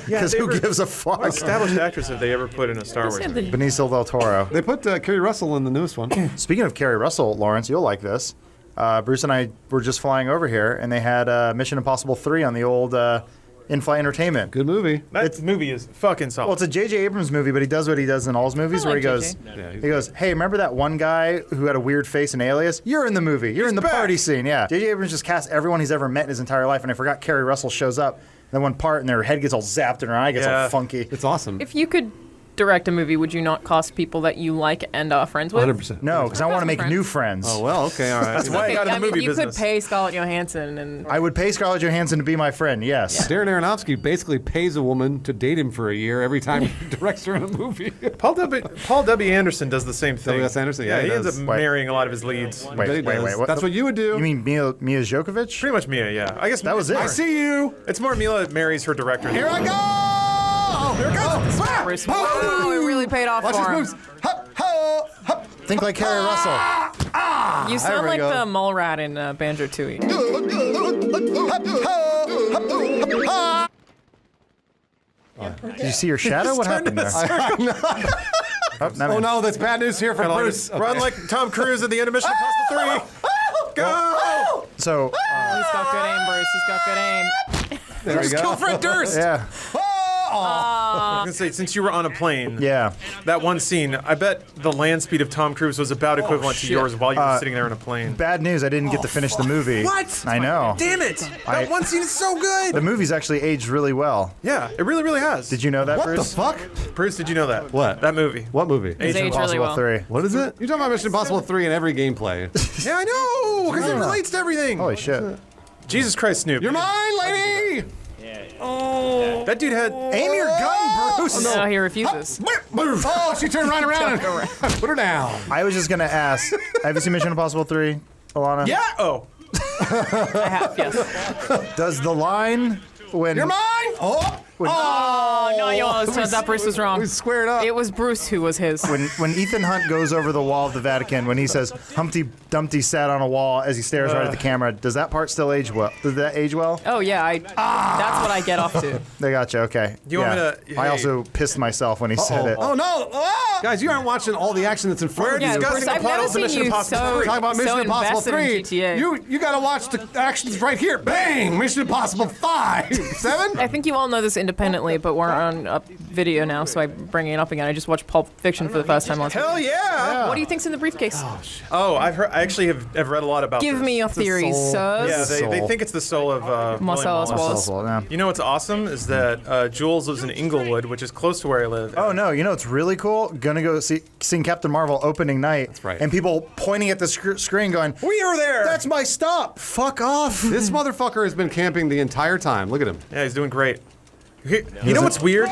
Because who gives a fuck? What established actress have they ever put in a Star Wars movie? Benicio del Toro. They put Kerry Russell in the newest one. Speaking of Kerry Russell, Lawrence, you'll like this. Bruce and I were just flying over here, and they had Mission Impossible 3 on the old in-flight entertainment. Good movie. That movie is fucking solid. Well, it's a J.J. Abrams movie, but he does what he does in all his movies, I where like he goes, JJ. he goes, "Hey, remember that one guy who had a weird face in Alias? You're in the movie. You're in the party scene." Yeah. J.J. Abrams just casts everyone he's ever met in his entire life, and I forgot Kerry Russell shows up. And then one part, and their head gets all zapped, and her eye gets all funky. It's awesome. If you could direct a movie, would you not cast people that you like and are friends with? 100%. No, because I want to make friends. new friends. Oh, well, okay, all right. That's why I got in the movie you business. could pay Scarlett Johansson and I would pay Scarlett Johansson to be my friend. Yes. Darren Aronofsky basically pays a woman to date him for a year every time he directs her in a movie. Paul W. Anderson does the same thing. W.S. Anderson, yeah, he he ends does. up marrying a lot of his leads. Wait. What? That's what you would do. You mean Mia Djokovic? Pretty much Mia, yeah. I guess That was it. I see you. It's more Mila marries her director. Here I go. Here it goes. Bruce. Wow, it really paid off Watch for his him. moves. Hup, ho, hup. Think like Kerry Russell. You there sound we like go. the mole rat in Banjo-Tooie. Did you see your shadow? What happened there? Oh no, that's bad news here for Bruce. Run like Tom Cruise at the end of Mission Impossible 3. Go! So, He's got good aim, Bruce. He's got good aim. There we go. Kill Fred Durst! yeah. I was gonna say, since you were on a plane, Yeah. that one scene, I bet the land speed of Tom Cruise was about equivalent to yours while you were sitting there in a plane. Bad news, I didn't get to finish the movie. What? I know. Damn it! That one scene is so good! The movie's actually aged really well. Yeah, it really, really has. Did you know that, What Bruce? the fuck? Bruce, did you know that? What? That movie. What movie? It's aged really Impossible well. 3. What is it? You're talking about Mission Impossible 3 in every gameplay. Yeah, I know! Because it relates to everything! Holy shit. Jesus Christ, Snoop. You're mine, lady! Oh, that dude had. Aim your gun, Bruce! No, he refuses. Oh, she turned right around and put her down. I was just going to ask, have you seen Mission Impossible 3, Alana? Yeah! Oh. I have, yes. Does the line when... You're mine! Oh! Oh, no, you almost said that Bruce was wrong. We squared up. It was Bruce who was his. When Ethan Hunt goes over the wall of the Vatican, when he says Humpty Dumpty sat on a wall as he stares right at the camera, does that part still age well? Does that age well? Oh, yeah. That's what I get off to. They gotcha. Okay. Do you want me to? I also pissed myself when he said it. Oh no! Ah! Guys, you aren't watching all the action that's in front of you. Yeah, Bruce, I've never seen you so Talking about Mission Impossible invested 3. in GTA. You gotta watch the actions right here. Bang! Mission Impossible 5, 7. I think you all know this independently, but we're on a video now, so I bring it up again. I just watched Pulp Fiction for the first time last week. Hell yeah! What do you think's in the briefcase? Oh, I've heard. I actually have read a lot about. Give this. me your theories, sirs. Yeah, they think it's the soul of Marcellus William Wallace. You know what's awesome is that Jules lives in Inglewood, which is close to where I live. Oh no! You know what's really cool? Gonna go seeing Captain Marvel opening night. That's right. And people pointing at the screen, going, "We were there. That's my stop. Fuck off." This motherfucker has been camping the entire time. Look at him. Yeah, he's doing great. You know what's weird?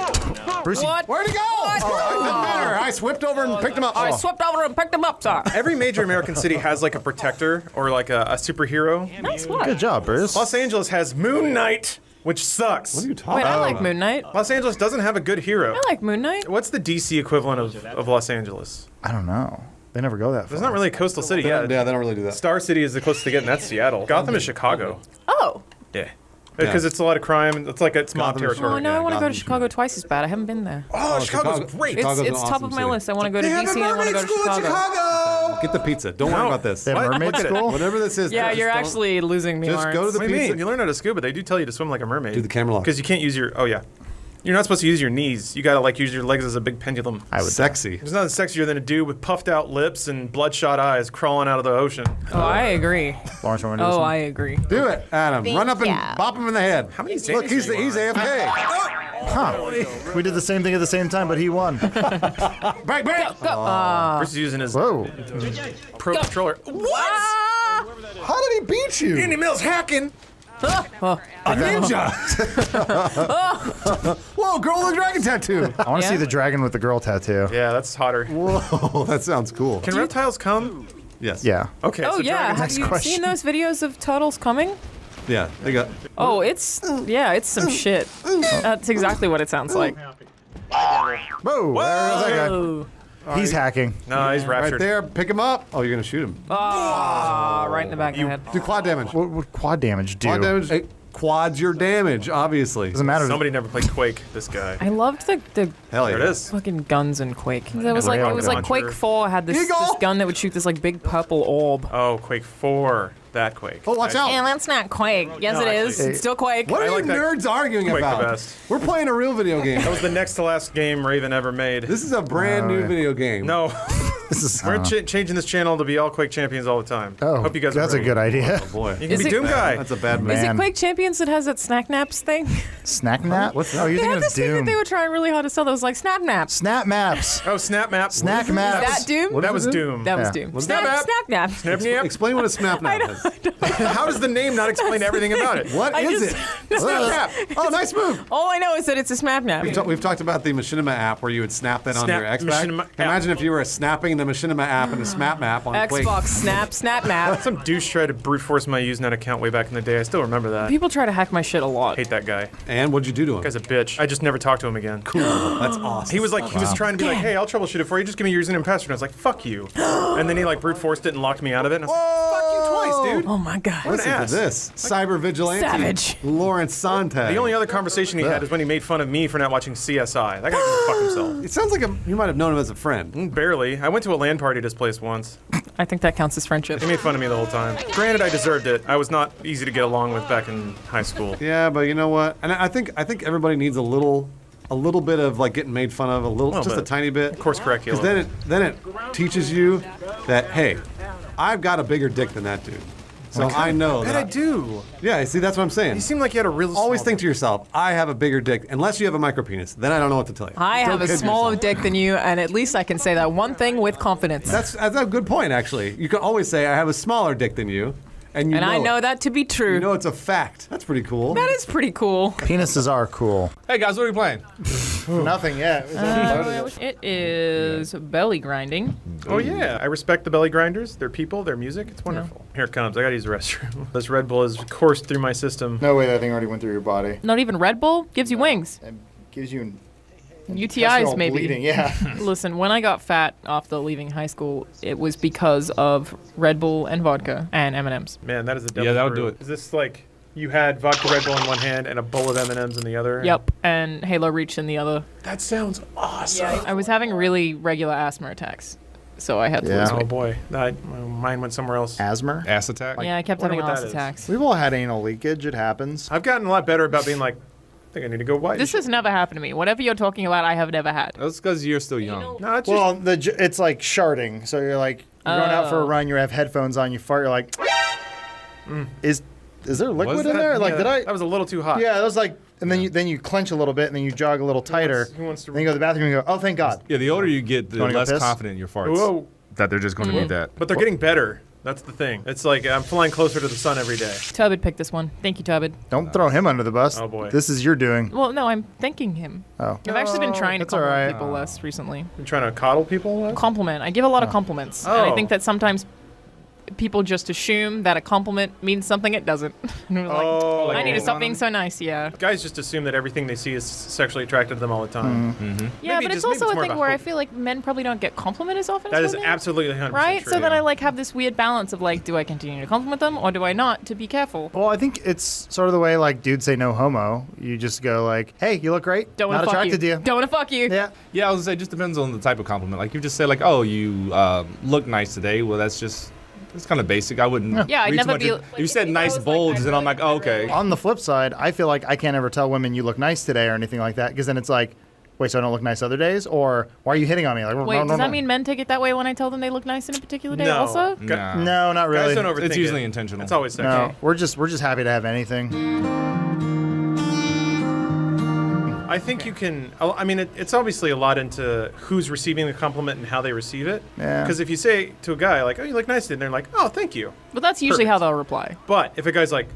Brucey. What? Where'd he go? It didn't matter. I swept over and picked him up. I swept over and picked him up, sir. Every major American city has like a protector or like a superhero. Nice one. Good job, Bruce. Los Angeles has Moon Knight, which sucks. What are you talking Wait, about? I like Moon Knight. Los Angeles doesn't have a good hero. I like Moon Knight. What's the DC equivalent of Los Angeles? I don't know. They never go that far. There's not really a coastal city yet. Yeah, they don't really do that. Star City is the closest they get, and that's Seattle. Gotham is Chicago. Oh. Yeah. Because it's a lot of crime. It's like it's mob Gotham is- territory. Oh, no, I want to go to Gotham's Chicago twice as bad. I haven't been there. Oh, Chicago's great. It's Chicago's an top awesome of my city. list. I want to go to They have DC a and I want to mermaid go to school in Chicago. Get the pizza. Don't worry about this. They have mermaid Look at it. school? Whatever this is. Yeah, just you're don't- actually losing me, Just Lawrence. go to the What do you pizza. mean? You learn how to scuba. They do tell you to swim like a mermaid. Do the camera lock. Because you can't use your. Oh yeah. You're not supposed to use your knees. You gotta like use your legs as a big pendulum. Sexy. There's nothing sexier than a dude with puffed out lips and bloodshot eyes crawling out of the ocean. Oh, I agree. Lawrence, you want to do this Oh, one? I agree. Do it, Adam. Run up and bop him in the head. How many Look, he's AFK. Huh. We did the same thing at the same time, but he won. Bang, bang. Bruce is using his Whoa. pro controller. Ah! How did he beat you? Andy Mills hacking. Oh. A ninja. Whoa, girl with a dragon tattoo. I want to see the dragon with the girl tattoo. Yeah, that's hotter. Whoa, that sounds cool. Can reptiles come? Yes. Yeah. Okay. Oh, so yeah. dragons- Have you question. seen those videos of turtles coming? Yeah, they got. Oh, it's some shit. That's exactly what it sounds like. Whoa. There goes that Oh, guy. He's hacking. No, he's Right raptured. there, pick him up. Oh, you're gonna shoot him. right in the back of the head. Do quad damage. What would quad damage do? Quad damage. It quads your damage, obviously. Doesn't matter. Somebody never played Quake. This guy. I loved the Hell There yeah. it is. fucking guns in Quake. It was like Launcher. Quake 4 had this Eagle! gun that would shoot this like big purple orb. Oh, Quake 4. That Quake. Oh, watch out. And that's not Quake. Yes, No, it is. actually- It's still Quake. What are I you like that nerds arguing Quake the about? best. We're playing a real video game. That was the next to last game Raven ever made. This is a brand new yeah. video game. No. This is. We're changing this channel to be all Quake champions all the time. Oh, Hope you guys that's are a ready. good idea. Oh boy. You can Is be it- Doom Guy. That's a bad Is man. it Quake Champions that has that snack naps thing? Snack nap? What's Oh, you're They thinking had of this thing that Doom. they were trying really hard to sell that was like snap naps. Snap maps. Oh, Snap Map. Snack Is maps. that Doom? That was Doom. That was Yeah. Doom. What's Snap, that? snap nap. Snap Nap. Explain what a snap nap is. How does the name not explain everything about it? What I is just- it? Snap Nap. Oh, nice move. All I know is that it's a snap nap. We've talked about the Machinima app where you would snap that on Snap your Xbox. Machinima app. Imagine if you were snapping the Machinima app and the Smap Map on Quake. Xbox snap nap. Some douche tried to brute force my Usenet account way back in the day. I still remember that. People try to hack my shit a lot. Hate that guy. And what'd you do to him? Guy's a bitch. I just never talked to him again. Cool. That's awesome. He was like, he was trying to be like, hey, I'll troubleshoot it for you. Just give me your username and password. And I was like, fuck you. And then he like brute forced it and locked me out of it. And I was like, fuck you twice, dude. Oh my god. What an Listen to ass. this. Cyber vigilante. Savage. Lawrence Sontag. The only other conversation he had is when he made fun of me for not watching CSI. That guy can fuck himself. It sounds like you might have known him as a friend. Barely. I went to a LAN party at his place once. I think that counts as friendship. He made fun of me the whole time. Granted, I deserved it. I was not easy to get along with back in high school. Yeah, but you know what? And I think everybody needs a little bit of like getting made fun of, just a bit. tiny bit. Course curriculum. Because then it teaches you that hey, I've got a bigger dick than that dude. So I know That that. I do. Yeah, see, that's what I'm saying. You seem like you had a real Always small think to yourself, I have a bigger dick. Unless you have a micro penis, then I don't know what to tell you. I Don't have a kid smaller yourself. dick than you, and at least I can say that one thing with confidence. That's a good point, actually. You can always say I have a smaller dick than you, And you I know it. that to be true. You know it's a fact. That's pretty cool. That is pretty cool. Penises are cool. Hey guys, what are we playing? Nothing yet. It is belly grinding. Oh yeah, I respect the belly grinders. Their people, their music. It's wonderful. Here it comes. I gotta use the restroom. This Red Bull has coursed through my system. No way that thing already went through your body. Not even Red Bull gives you wings. It gives you UTIs maybe. Bleeding, yeah. Listen, when I got fat after leaving high school, it was because of Red Bull and vodka and M&Ms. Man, that is a double. Yeah, that would brew. do it. Is this like you had vodka Red Bull in one hand and a bowl of M&Ms in the other? Yep, and Halo Reach in the other. That sounds awesome. Yeah, I was having really regular asthma attacks, so I had to lose Oh weight. boy, mine went somewhere else. Asthma? Ass attack? Yeah, I kept Wonder having what ass that is. attacks. We've all had anal leakage. It happens. I've gotten a lot better about being like, I think I need to go white. This has never happened to me. Whatever you're talking about, I have never had. That's because you're still young. No, it's Well, it's like sharding. So you're like, you're going out for a run, you have headphones on, you fart, you're like, is there liquid in there? Like, did I? That was a little too hot. Yeah, it was like, and then you clench a little bit, and then you jog a little tighter. Who wants to? Then you go to the bathroom and you go, oh, thank God. Yeah, the older you get, the Wanna go less piss? confident your farts. Whoa. That they're just going to be that. But they're getting better. That's the thing. It's like I'm flying closer to the sun every day. Turbid picked this one. Thank you, Turbid. Don't throw him under the bus. Oh, boy. This is your doing. Well, no, I'm thanking him. Oh. I've actually been trying to that's all compliment right. people less recently. You're trying to coddle people? Compliment. I give a lot of compliments. And I Oh. think that sometimes people just assume that a compliment means something it doesn't. And we're like, Oh, I need to stop being so nice, yeah. Guys just assume that everything they see is sexually attracted to them all the time. Yeah, Maybe but it's just- maybe also a more thing of a where I hope. feel like men probably don't get complimented as often That as is women. absolutely 100% Right? true. So then I like have this weird balance of like, do I continue to compliment them or do I not to be careful? Well, I think it's sort of the way like dudes say no homo. You just go like, hey, you look great. Don't want Not to fuck attracted to you. Don't want to fuck you. Yeah. Yeah, I was gonna say, it just depends on the type of compliment. Like you just said, like, oh, you look nice today. Well, that's kind of basic. I wouldn't. Yeah, I'd read too never much be- in- like, you said nice bulbs, and I'm like, oh, okay. On the flip side, I feel like I can't ever tell women you look nice today or anything like that because then it's like, wait, so I don't look nice other days? Or why are you hitting on me? Like, Wait, does that mean men take it that way when I tell them they look nice in a particular day No. also? Nah. No, not really. Guys don't overthink It's usually it. intentional. It's always sexy. No, we're just happy to have anything. I think you can. I mean, it's obviously a lot into who's receiving the compliment and how they receive it. Yeah. Because if you say to a guy like, "Oh, you look nice," and they're like, "Oh, thank you." But that's usually Perfect. how they'll reply. But if a guy's like,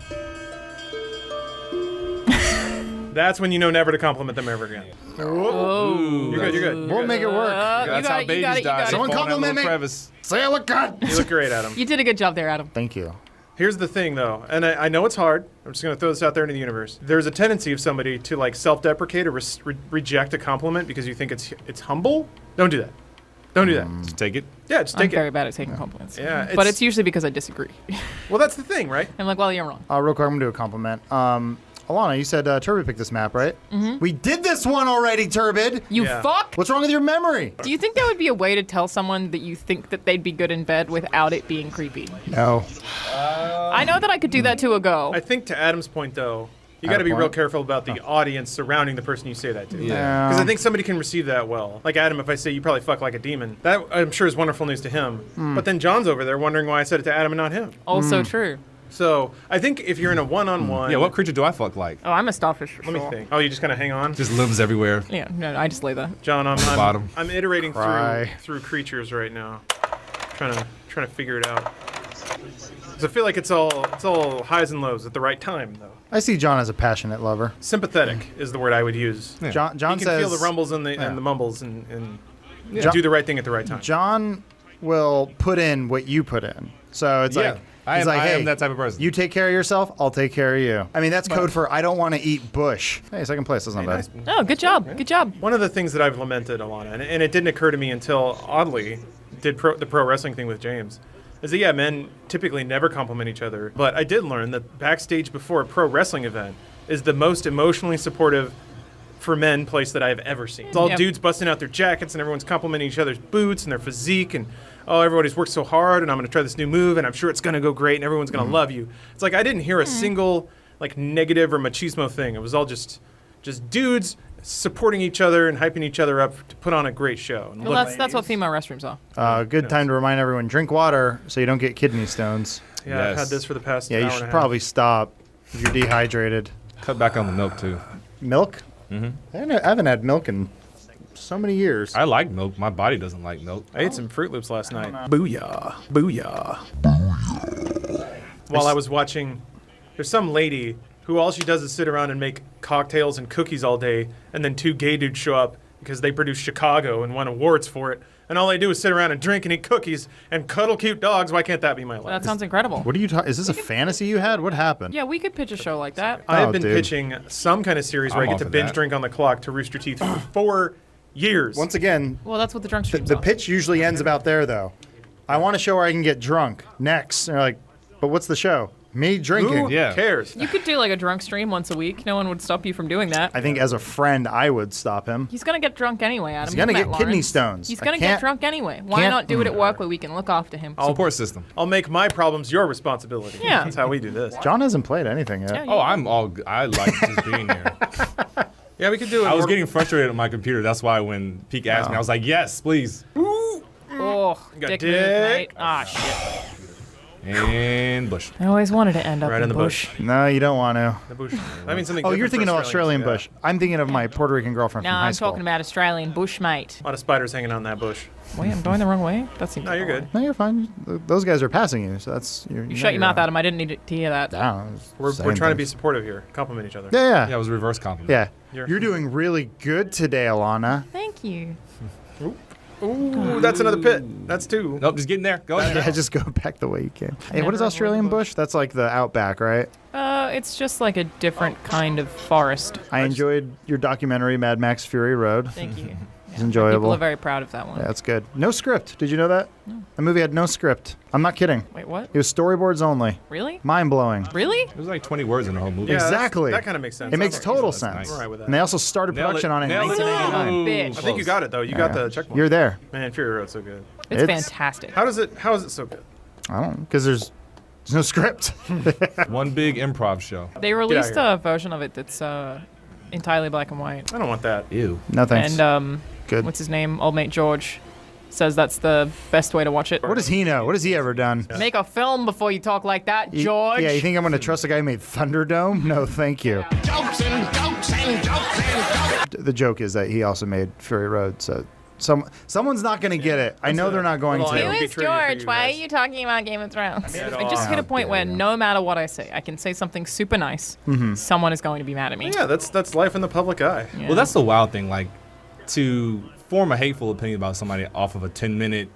that's when you know never to compliment them ever again. Oh. You're good. You're good. We'll make it work. That's how babies die. Someone compliment me. Crevice. Say I look good. You look great, Adam. You did a good job there, Adam. Thank you. Here's the thing, though, and I know it's hard. I'm just going to throw this out there into the universe. There's a tendency of somebody to like self-deprecate or reject a compliment because you think it's humble. Don't do that. Don't do that. Just take it. Yeah, just I'm take very it. bad at taking compliments. Yeah, But it's usually because I disagree. Well, that's the thing, right? I'm like, well, you're wrong. Real quick, I'm going to do a compliment. Alana, you said Turbid picked this map, right? Mhm. We did this one already, Turbid. You fuck? What's wrong with your memory? Do you think there would be a way to tell someone that you think that they'd be good in bed without it being creepy? No. I know that I could do that to a girl. I think to Adam's point, though, you At got a to be real point? careful about the audience surrounding the person you say that to. Yeah. Because I think somebody can receive that well. Like Adam, if I say you probably fuck like a demon, that I'm sure is wonderful news to him. But then John's over there wondering why I said it to Adam and not him. Also true. So I think if you're in a one-on-one, Yeah, what creature do I fuck like? Oh, I'm a starfish for let me sure. think. Oh, you just kind of hang on. Just limbs everywhere. Yeah, no, I just lay that. John, I'm Bottom. I'm iterating Cry. through creatures right now, trying to figure it out. 'Cause I feel like it's all highs and lows at the right time, though. I see John as a passionate lover. Sympathetic is the word I would use. John You can says feel the rumbles and the Yeah. and the mumbles and John- do the right thing at the right time. John will put in what you put in. So it's Yeah. like I he's am- like, I am hey, that type of person. You take care of yourself, I'll take care of you. I mean, that's code for I don't want to eat bush. Hey, second place. That's not bad. Nice. Oh, good job. Good job. One of the things that I've lamented, Alana, and it didn't occur to me until oddly did the pro wrestling thing with James, is that yeah, men typically never compliment each other. But I did learn that backstage before a pro wrestling event is the most emotionally supportive for men place that I've ever seen. It's all Yep. dudes busting out their jackets and everyone's complimenting each other's boots and their physique and oh, everybody's worked so hard and I'm going to try this new move and I'm sure it's going to go great and everyone's going to love you. It's like I didn't hear a single like negative or machismo thing. It was all just dudes supporting each other and hyping each other up to put on a great show. And Well, look- that's what female restrooms are. Good time to remind everyone: drink water so you don't get kidney stones. yeah, I've Yes. had this for the past Yeah, hour you and should a half. probably stop if you're dehydrated. Cut back on the milk too. Milk? Mhm. I haven't had milk in so many years. I like milk. My body doesn't like milk. I ate some Fruit Loops last night. Booyah. Booyah. while I was watching. There's some lady who all she does is sit around and make cocktails and cookies all day, and then 2 gay dudes show up because they produced Chicago and won awards for it. And all they do is sit around and drink and eat cookies and cuddle cute dogs. Why can't that be my life? That sounds incredible. What are you talking? Is this a fantasy you had? What happened? Yeah, we could pitch a show like that. I have Oh, been dude. pitching some kind of series where I'm I get off to of binge that. drink on the clock to Rooster Teeth for 4 years. Once again, Well, that's what the drunk stream's the on. pitch usually ends about there, though. I want a show where I can get drunk. Next. And they're like, but what's the show? Me drinking. Who cares? You could do like a drunk stream once a week. No one would stop you from doing that. I think as a friend, I would stop him. He's gonna get drunk anyway, Adam. He's gonna You've get met kidney Lawrence. stones. He's I gonna get can't- drunk anyway. Why can't- not do it at work where we can look after him? Support system. I'll make my problems your responsibility. Yeah. That's how we do this. John hasn't played anything yet. Oh, I like just being here. Yeah, we could do it. I was getting frustrated on my computer. That's why when Peak asked me, I was like, yes, please. Oh, got dick dick. move, mate. Ah, shit. And Bush. I always wanted to end up Right in the bush. No, you don't want to. The bush. That means something. Oh, you're different thinking for of Australian Australians, bush. I'm thinking of my Puerto Rican girlfriend No, from high I'm school. talking about Australian bush, mate. A lot of spiders hanging out in that bush. Wait, I'm going the wrong way? That seems No, like you're the wrong good. No, you're fine. Those guys are passing you, so that's. way. You shut your mouth, Adam. I didn't need to hear that. We're trying to be supportive here. Compliment each other. Yeah, yeah. Yeah, it was a reverse compliment. Yeah. You're- You're doing really good today, Alana. Thank you. Ooh, that's another pit. That's 2. Nope, just get in there. Go ahead. Yeah, just go back the way you came. Hey, what is Never Australian bush? That's like the outback, right? It's just like a different kind of forest. I enjoyed your documentary, Mad Max Fury Road. Thank you. It's enjoyable. People are very proud of that one. Yeah, that's good. No script. Did you know that? No. The movie had no script. I'm not kidding. Wait, what? It was storyboards only. Really? Mind blowing. Really? It was like 20 words in the whole movie. Yeah, Exactly. That kind of makes sense. It makes total That's sense. nice. I'm all right with that. And they also started Nailed production it. on it in Nailed it. 1989. Bitch. I think you got it though. You got the checkmark. You're there. Man, Fury Road's so good. It's It's- fantastic. How is it so good? I don't know, because there's no script. One big improv show. They released a version of it that's entirely black and white. I don't want that. Ew. No thanks. And Good. what's his name? Old mate George says that's the best way to watch it. What does he know? What has he ever done? Make a film before you talk like that, George. Yeah, you think I'm going to trust a guy who made Thunderdome? No, thank you. Jokes and jokes and jokes and jokes. The joke is that he also made Fury Road, so someone's not going to get it. I know they're not going little to. Who Who is is George? Why are you talking about Game of Thrones? it I just all. hit a point where no matter what I say, I can say something super nice. Someone is going to be mad at me. Yeah, that's life in the public eye. Yeah. Well, that's the wild thing. Like, to form a hateful opinion about somebody off of a 10-minute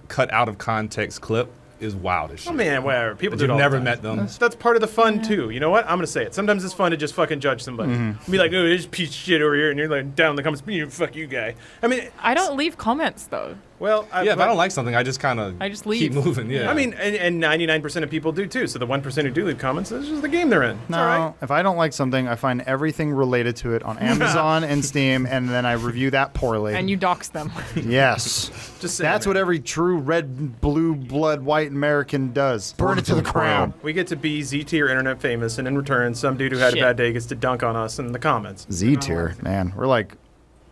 cut out of context clip is wildish. Oh man, whatever. People do it You've all the never time. met them. That's part of the fun too. You know what? I'm gonna say it. Sometimes it's fun to just fucking judge somebody. Be like, oh, there's a piece of shit over here, and you're like down in the comments, fuck you, guy. I mean, I don't leave comments though. well, Yeah, if I don't like something, I just kind of I just keep leave. moving. Yeah. I mean, and 99% of people do too. So the 1% who do leave comments, that's just the game they're in. It's No, all right. if I don't like something, I find everything related to it on Amazon and Steam, and then I review that poorly. And you dox them. Yes. Just saying, That's man. what every true red, blue blood, white American does. Burn it to the ground. We get to be Z tier internet famous, and in return, some dude who had Shit. a bad day gets to dunk on us in the comments. Z tier, man. We're like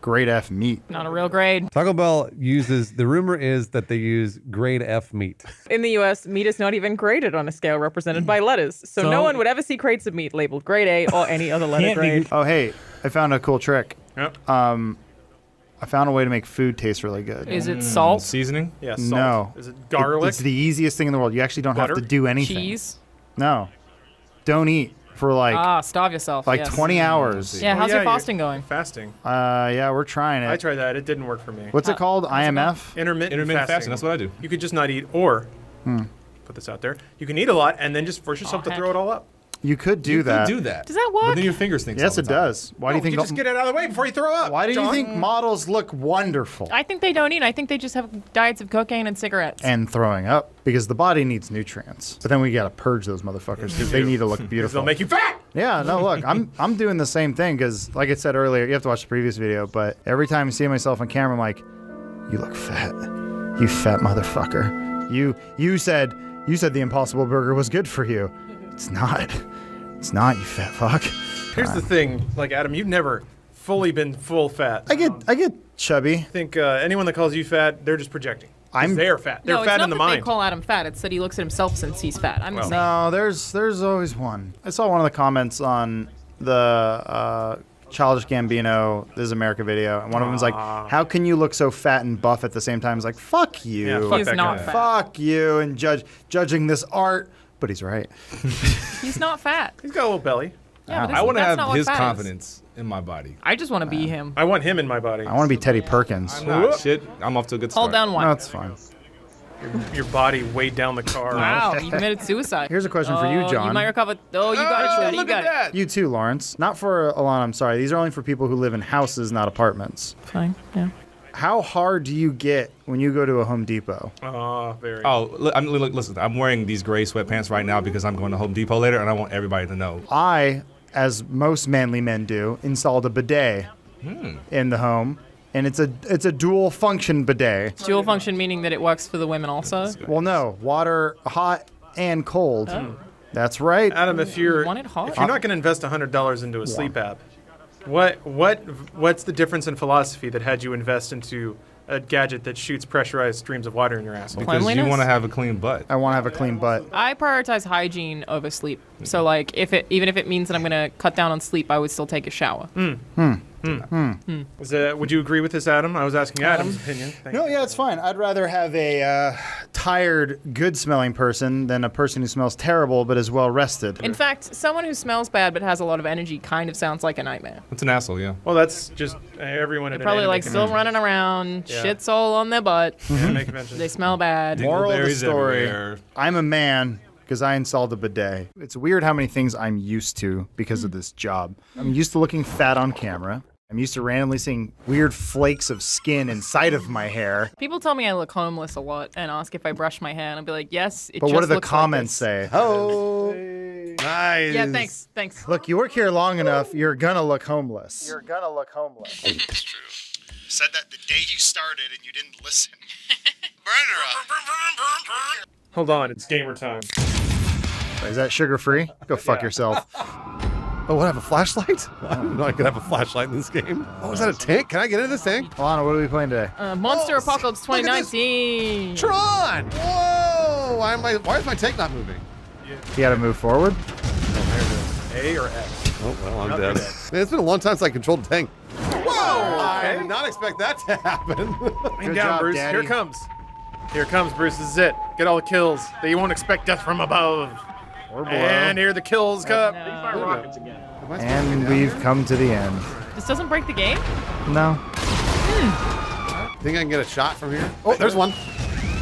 grade F meat. Not a real grade. Taco Bell uses, the rumor is that they use grade F meat. In the U.S., meat is not even graded on a scale represented by letters, so no one would ever see crates of meat labeled grade A or any other letter grade. Oh, hey, I found a cool trick. Yep. I found a way to make food taste really good. Is it salt? Seasoning? Yeah, salt. No. Is it garlic? It's the easiest thing in the world. You actually don't Butter? have to do anything. Cheese? No. Don't eat for like Starve yourself. like yes. 20 hours. Yeah, how's your you're fasting going? Fasting. Yeah, we're trying I it. tried that. It didn't work for me. What's it called? IMF? Intermittent fasting. That's what I do. You could just not eat, or put this out there. You can eat a lot and then just force yourself to heck. throw it all up. You could do You that. could do that. Does that But work? then your finger stinks. Yes, all it the time. does. Why do you think? just get it out of the way before you throw up? Why do you John? think models look wonderful I think they don't eat. I think they just have diets of cocaine and cigarettes. and throwing up? Because the body needs nutrients. But then we gotta purge those motherfuckers because they need to look Because beautiful. they'll make you fat. Yeah, no, look, I'm doing the same thing because, like I said earlier, you have to watch the previous video. But every time I see myself on camera, I'm like, you look fat, you fat motherfucker. You said the Impossible Burger was good for you. It's not. It's not, you fat fuck. Here's the thing, like Adam, you've never fully been full fat. I get chubby. I think anyone that calls you fat, they're just projecting. 'Cause they're fat. They're no, fat it's not in the that mind. they call Adam fat. It's that he looks at himself since he's fat. I'm saying. No, there's always one. I saw one of the comments on the Childish Gambino This Is America video, and one of them was like, how can you look so fat and buff at the same time? It's like, fuck you. Yeah, fuck He's that not guy. fat. Fuck you, and judging this art but he's right. He's not fat. He's got a little belly. Yeah, but I want to that's have not what his fat is. confidence in my body. I just want to be him. I want him in my body. I want to be Teddy Perkins. I'm not shit. I'm off to a good start. Hold down one. No, it's fine. Your body weighed down the car. Wow, you committed suicide. Here's a question for you, John. You might recover. Oh, you got it. You got it. You too, Lawrence. Not for Alana, I'm sorry. These are only for people who live in houses, not apartments. Fine, yeah. How hard do you get when you go to a Home Depot? Oh, very. Oh, listen, I'm wearing these gray sweatpants right now because I'm going to Home Depot later, and I want everybody to know. I, as most manly men do, installed a bidet in the home. And it's a dual function bidet. Dual function meaning that it works for the women also? Well, no, water hot and cold. Oh. That's right. Adam, if you're want it hot? if you're not going to invest $100 into a sleep app, what's the difference in philosophy that had you invest into a gadget that shoots pressurized streams of water in your asshole? Because you want to have a clean butt. I want to have a clean butt. I prioritize hygiene over sleep. So like even if it means that I'm going to cut down on sleep, I would still take a shower. Would you agree with this, Adam? I was asking Adam's opinion. No, yeah, it's fine. I'd rather have a tired, good-smelling person than a person who smells terrible but is well-rested. In fact, someone who smells bad but has a lot of energy kind of sounds like a nightmare. It's an asshole, yeah. Well, that's just everyone. They're probably like still running around, shit's all on their butt. They smell bad. Moral of the Dingleberries story, everywhere. I'm a man because I installed a bidet. It's weird how many things I'm used to because of this job. I'm used to looking fat on camera. I'm used to randomly seeing weird flakes of skin inside of my hair. People tell me I look homeless a lot and ask if I brush my hair, and I'll be like, yes, it But just what do the looks comments like say? Oh, nice. Yeah, thanks. Look, you work here long enough, you're gonna look homeless. You're gonna look homeless. It's true. Said that the day you started and you didn't listen. Hold on, it's gamer time. Is that sugar-free? Go fuck yourself. Oh, what, I have a flashlight? I didn't know I could have a flashlight in this game. Oh, is that a tank? Can I get into this tank? Alana, what are we playing today? Monster Apocalypse 2019. Tron! Whoa! Why is my tank not moving? You gotta move forward. A or X? Oh, well, I'm dead. Man, it's been a long time since I controlled a tank. Whoa! I did not expect that to happen. Lean down, Bruce. Daddy. Here it comes. Here it comes, Bruce. This is it. Get all the kills that you won't expect death from above. Or below. And here the kills come. And we've come to the end. This doesn't break the game? No. Think I can get a shot from here? Oh, there's one.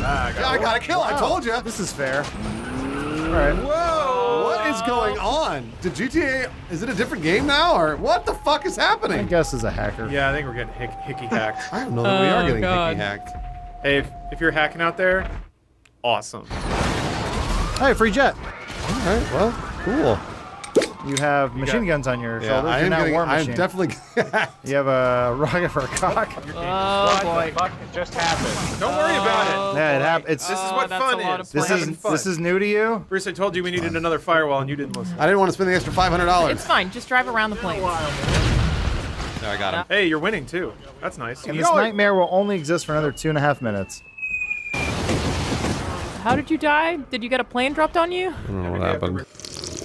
I got a kill. I told you. This is fair. All right. Whoa! What is going on? Did GTA? Is it a different game now, or what the fuck is I happening? guess as a hacker. Yeah, I think we're getting hickey hacked. I don't know that we are getting God. hickey hacked. Hey, if you're hacking out there, awesome. Hey, free jet. All right. Well, cool. You have machine guns on your Yeah, shoulders. I You're am now getting. War I am Machine. definitely. You have a rocket for a cock. Oh boy. Fuck just happened. Don't worry about it. Yeah, it happened. This is what that's fun a lot is. of We're This having is fun. this is new to you. Bruce, I told you we needed another firewall, and you didn't listen. I didn't want to spend the extra $500. It's fine. Just drive around the plane. There, I got him. Hey, you're winning too. That's nice. And this nightmare will only exist for another 2.5 minutes. How did you die? Did you get a plane dropped on you? I don't know what happened.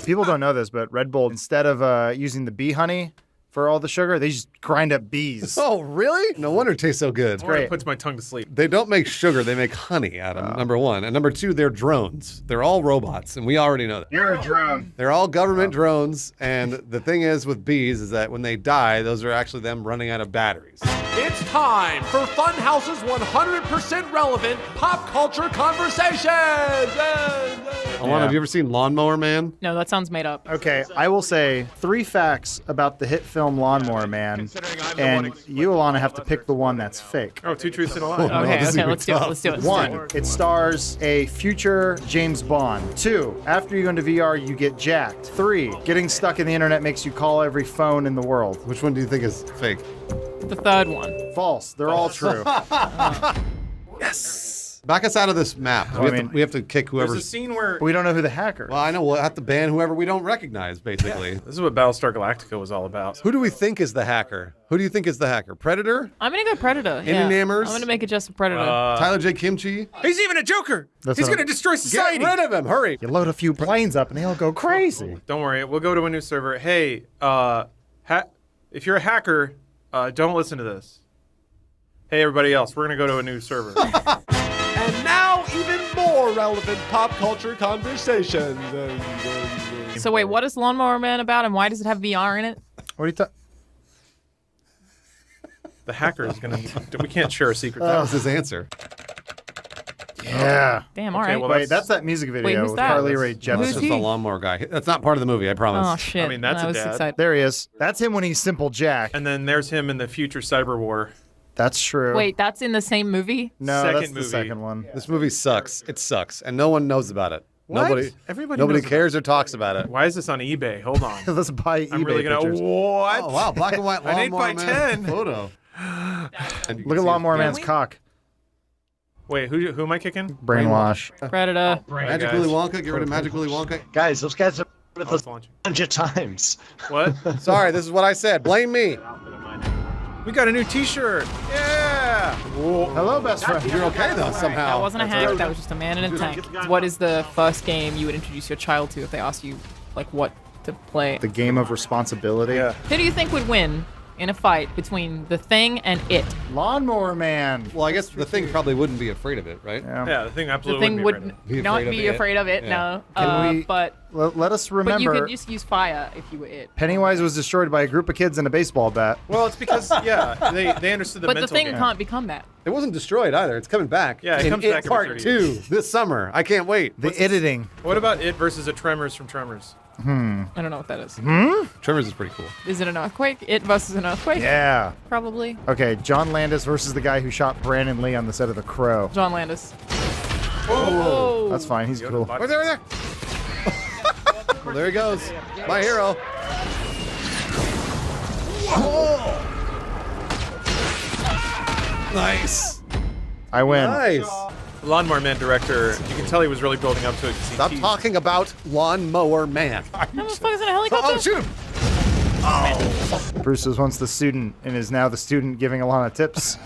People don't know this, but Red Bull, instead of using the bee honey for all the sugar, they just grind up bees. Oh, really? No wonder it tastes so good. It's great. It puts my tongue to sleep. They don't make sugar, they make honey, Adam, number one. And number two, they're drones. They're all robots, and we already know that. You're a drone. They're all government drones, and the thing is with bees is that when they die, those are actually them running out of batteries. It's time for Funhouse's 100% relevant pop culture conversations. Alana, have you ever seen Lawnmower Man? No, that sounds made up. Okay, I will say 3 facts about the hit film Lawnmower Man, and you, Alana, have to pick the one that's fake. Oh, 2 truths and a lie. Okay, let's do it. Let's do it. 1, it stars a future James Bond. 2, after you go into VR, you get jacked. 3, getting stuck in the internet makes you call every phone in the world. Which one do you think is fake? The third one. False. They're all true. Yes. Back us out of this map. Oh, We have to kick There's whoever. a scene where We don't know who the hacker is. Well, I know we'll have to ban whoever we don't recognize, basically. this is what Battlestar Galactica was all about. Who do we think is the hacker? Who do you think is the hacker? Predator? I'm gonna go Predator. Any Yeah. namers? I'm gonna make it just a Predator. Tyler J. Kimchi? He's even a Joker. That's He's what gonna destroy society. Get rid of him! Hurry! You load a few planes up and they all go crazy. Don't worry, we'll go to a new server. Hey, if you're a hacker, don't listen to this. Hey, everybody else, we're gonna go to a new server. And now even more relevant pop culture conversations. So wait, what is Lawnmower Man about, and why does it have VR in it? What are you talking? The hacker is gonna. We can't share a secret. That was his answer. Yeah. Damn, all Okay, right. well, Wait, that's that music video who's with that? Carly Rae That's Jepsen. just the lawnmower guy. That's not part of the movie, I promise. Oh shit! I mean, that's I a was dad. excited. There he is. That's him when he's Simple Jack. And then there's him in the future cyber war. That's true. Wait, that's in the same movie? No, Second that's the movie. second one. This movie sucks. It sucks, and no one knows about it. What? Nobody Everybody knows cares or talks about it. Why is this on eBay? Hold on. Let's buy I'm eBay really gonna. pictures. What? Oh wow, black and white An lawnmower 8x10. man photo. And you can Look at see Lawnmower his Man's penis. cock. Wait, who am I kicking? Brainwash. Predator. Magic guys. Willy Wonka. Get rid of Magic Willy Wonka. Guys, those guys have Oh, with it's us launching. 100 times. What? Sorry, this is what I said. Blame me. We got a new T-shirt. Yeah. Hello, best friend. You're okay though somehow. That wasn't a hack. That was just a man in a tank. What is the first game you would introduce your child to if they asked you, like, what to play? The game of responsibility. Yeah. Who do you think would win in a fight between the Thing and it? Lawnmower Man. Well, I guess the Thing probably wouldn't be afraid of it, right? Yeah. Yeah, the thing The absolutely Thing wouldn't would Be not afraid of be it. afraid of it, Yeah. no. Can we- But Let us you remember. could just use fire if you were it. Pennywise was destroyed by a group of kids in a baseball bat. Well, it's because they understood the But the mental Thing game. can't become that. It wasn't destroyed either. It's coming back. Yeah, it in comes It back every Part 30 2 years. this summer. I can't wait. The editing. What about it versus a Tremors from Tremors? I don't know what that is. Tremors is pretty cool. Is it an earthquake? It versus an earthquake? Yeah. Probably. Okay, John Landis versus the guy who shot Brandon Lee on the set of The Crow. John Landis. Oh, that's fine. He's cool. Right there, right there. Well, there he goes. My hero. Nice. I win. Nice. The Lawnmower Man director, you can tell he was really building up to it. 'cause he Stop teased- talking about Lawnmower Man. That motherfucker's in a helicopter? Oh, shoot him. Bruce was once the student and is now the student giving Alana tips.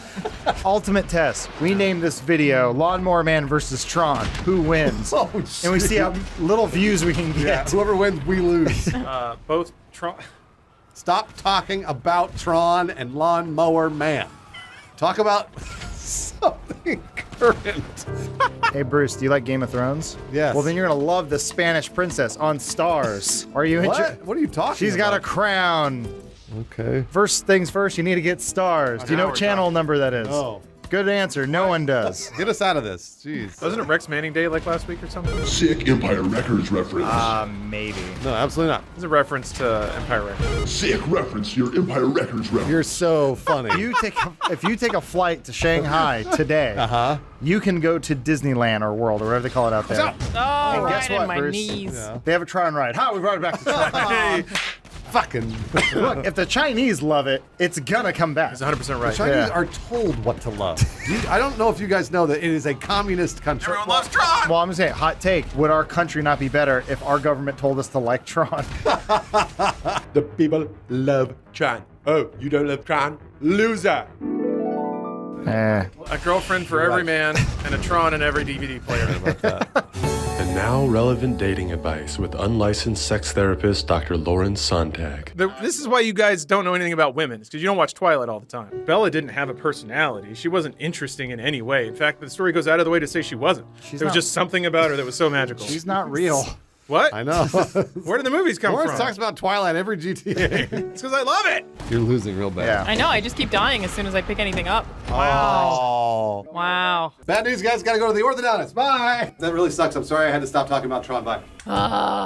Ultimate test. We name this video Lawnmower Man versus Tron. Who wins? Oh, And we see how little views we can Yeah, get. whoever wins, we lose. Both Tron. Stop talking about Tron and Lawnmower Man. Talk about something current. Hey, Bruce, do you like Game of Thrones? Yes. Well, then you're going to love the Spanish princess on Stars. Are you interested? What are you talking She's got a about? crown. Okay. First things first, you need to get stars. Do you know Now what we're channel talking. number that is? No. Good answer. No one does. Get us out of this. Jeez. Wasn't it Rex Manning Day like last week or something? Sick Empire Records reference. Maybe. No, absolutely not. It's a reference to Empire Records. Sick reference to your Empire Records reference. You're so funny. If you take a flight to Shanghai today, you can go to Disneyland or World or whatever they call it out there. Oh, And right guess what, in my Bruce? knees. Yeah. They have a Tron ride. Ha, we brought it back to Tron. Fucking. Look, if the Chinese love it, it's gonna come back. He's 100% right. The Chinese Yeah. are told what to love. I don't know if you guys know that it is a communist country. Everyone loves Tron! Well, I'm just saying, hot take. Would our country not be better if our government told us to like Tron? The people love Tron. Oh, you don't love Tron? Loser. A girlfriend for every man and a Tron in every DVD player. And now, relevant dating advice with unlicensed sex therapist Dr. Lauren Sontag. This is why you guys don't know anything about women. It's because you don't watch Twilight all the time. Bella didn't have a personality. She wasn't interesting in any way. In fact, the story goes out of the way to say she wasn't. She's there was not- just something about her that was so magical. She's not real. What? I know. Where did the movies come Lawrence from? talks about Twilight every GTA. It's because I love it. You're losing real bad. Yeah. I know, I just keep dying as soon as I pick anything up. Oh. Wow. Bad news, guys. Gotta go to the orthodontist. Bye. That really sucks. I'm sorry I had to stop talking about Tron. Bye.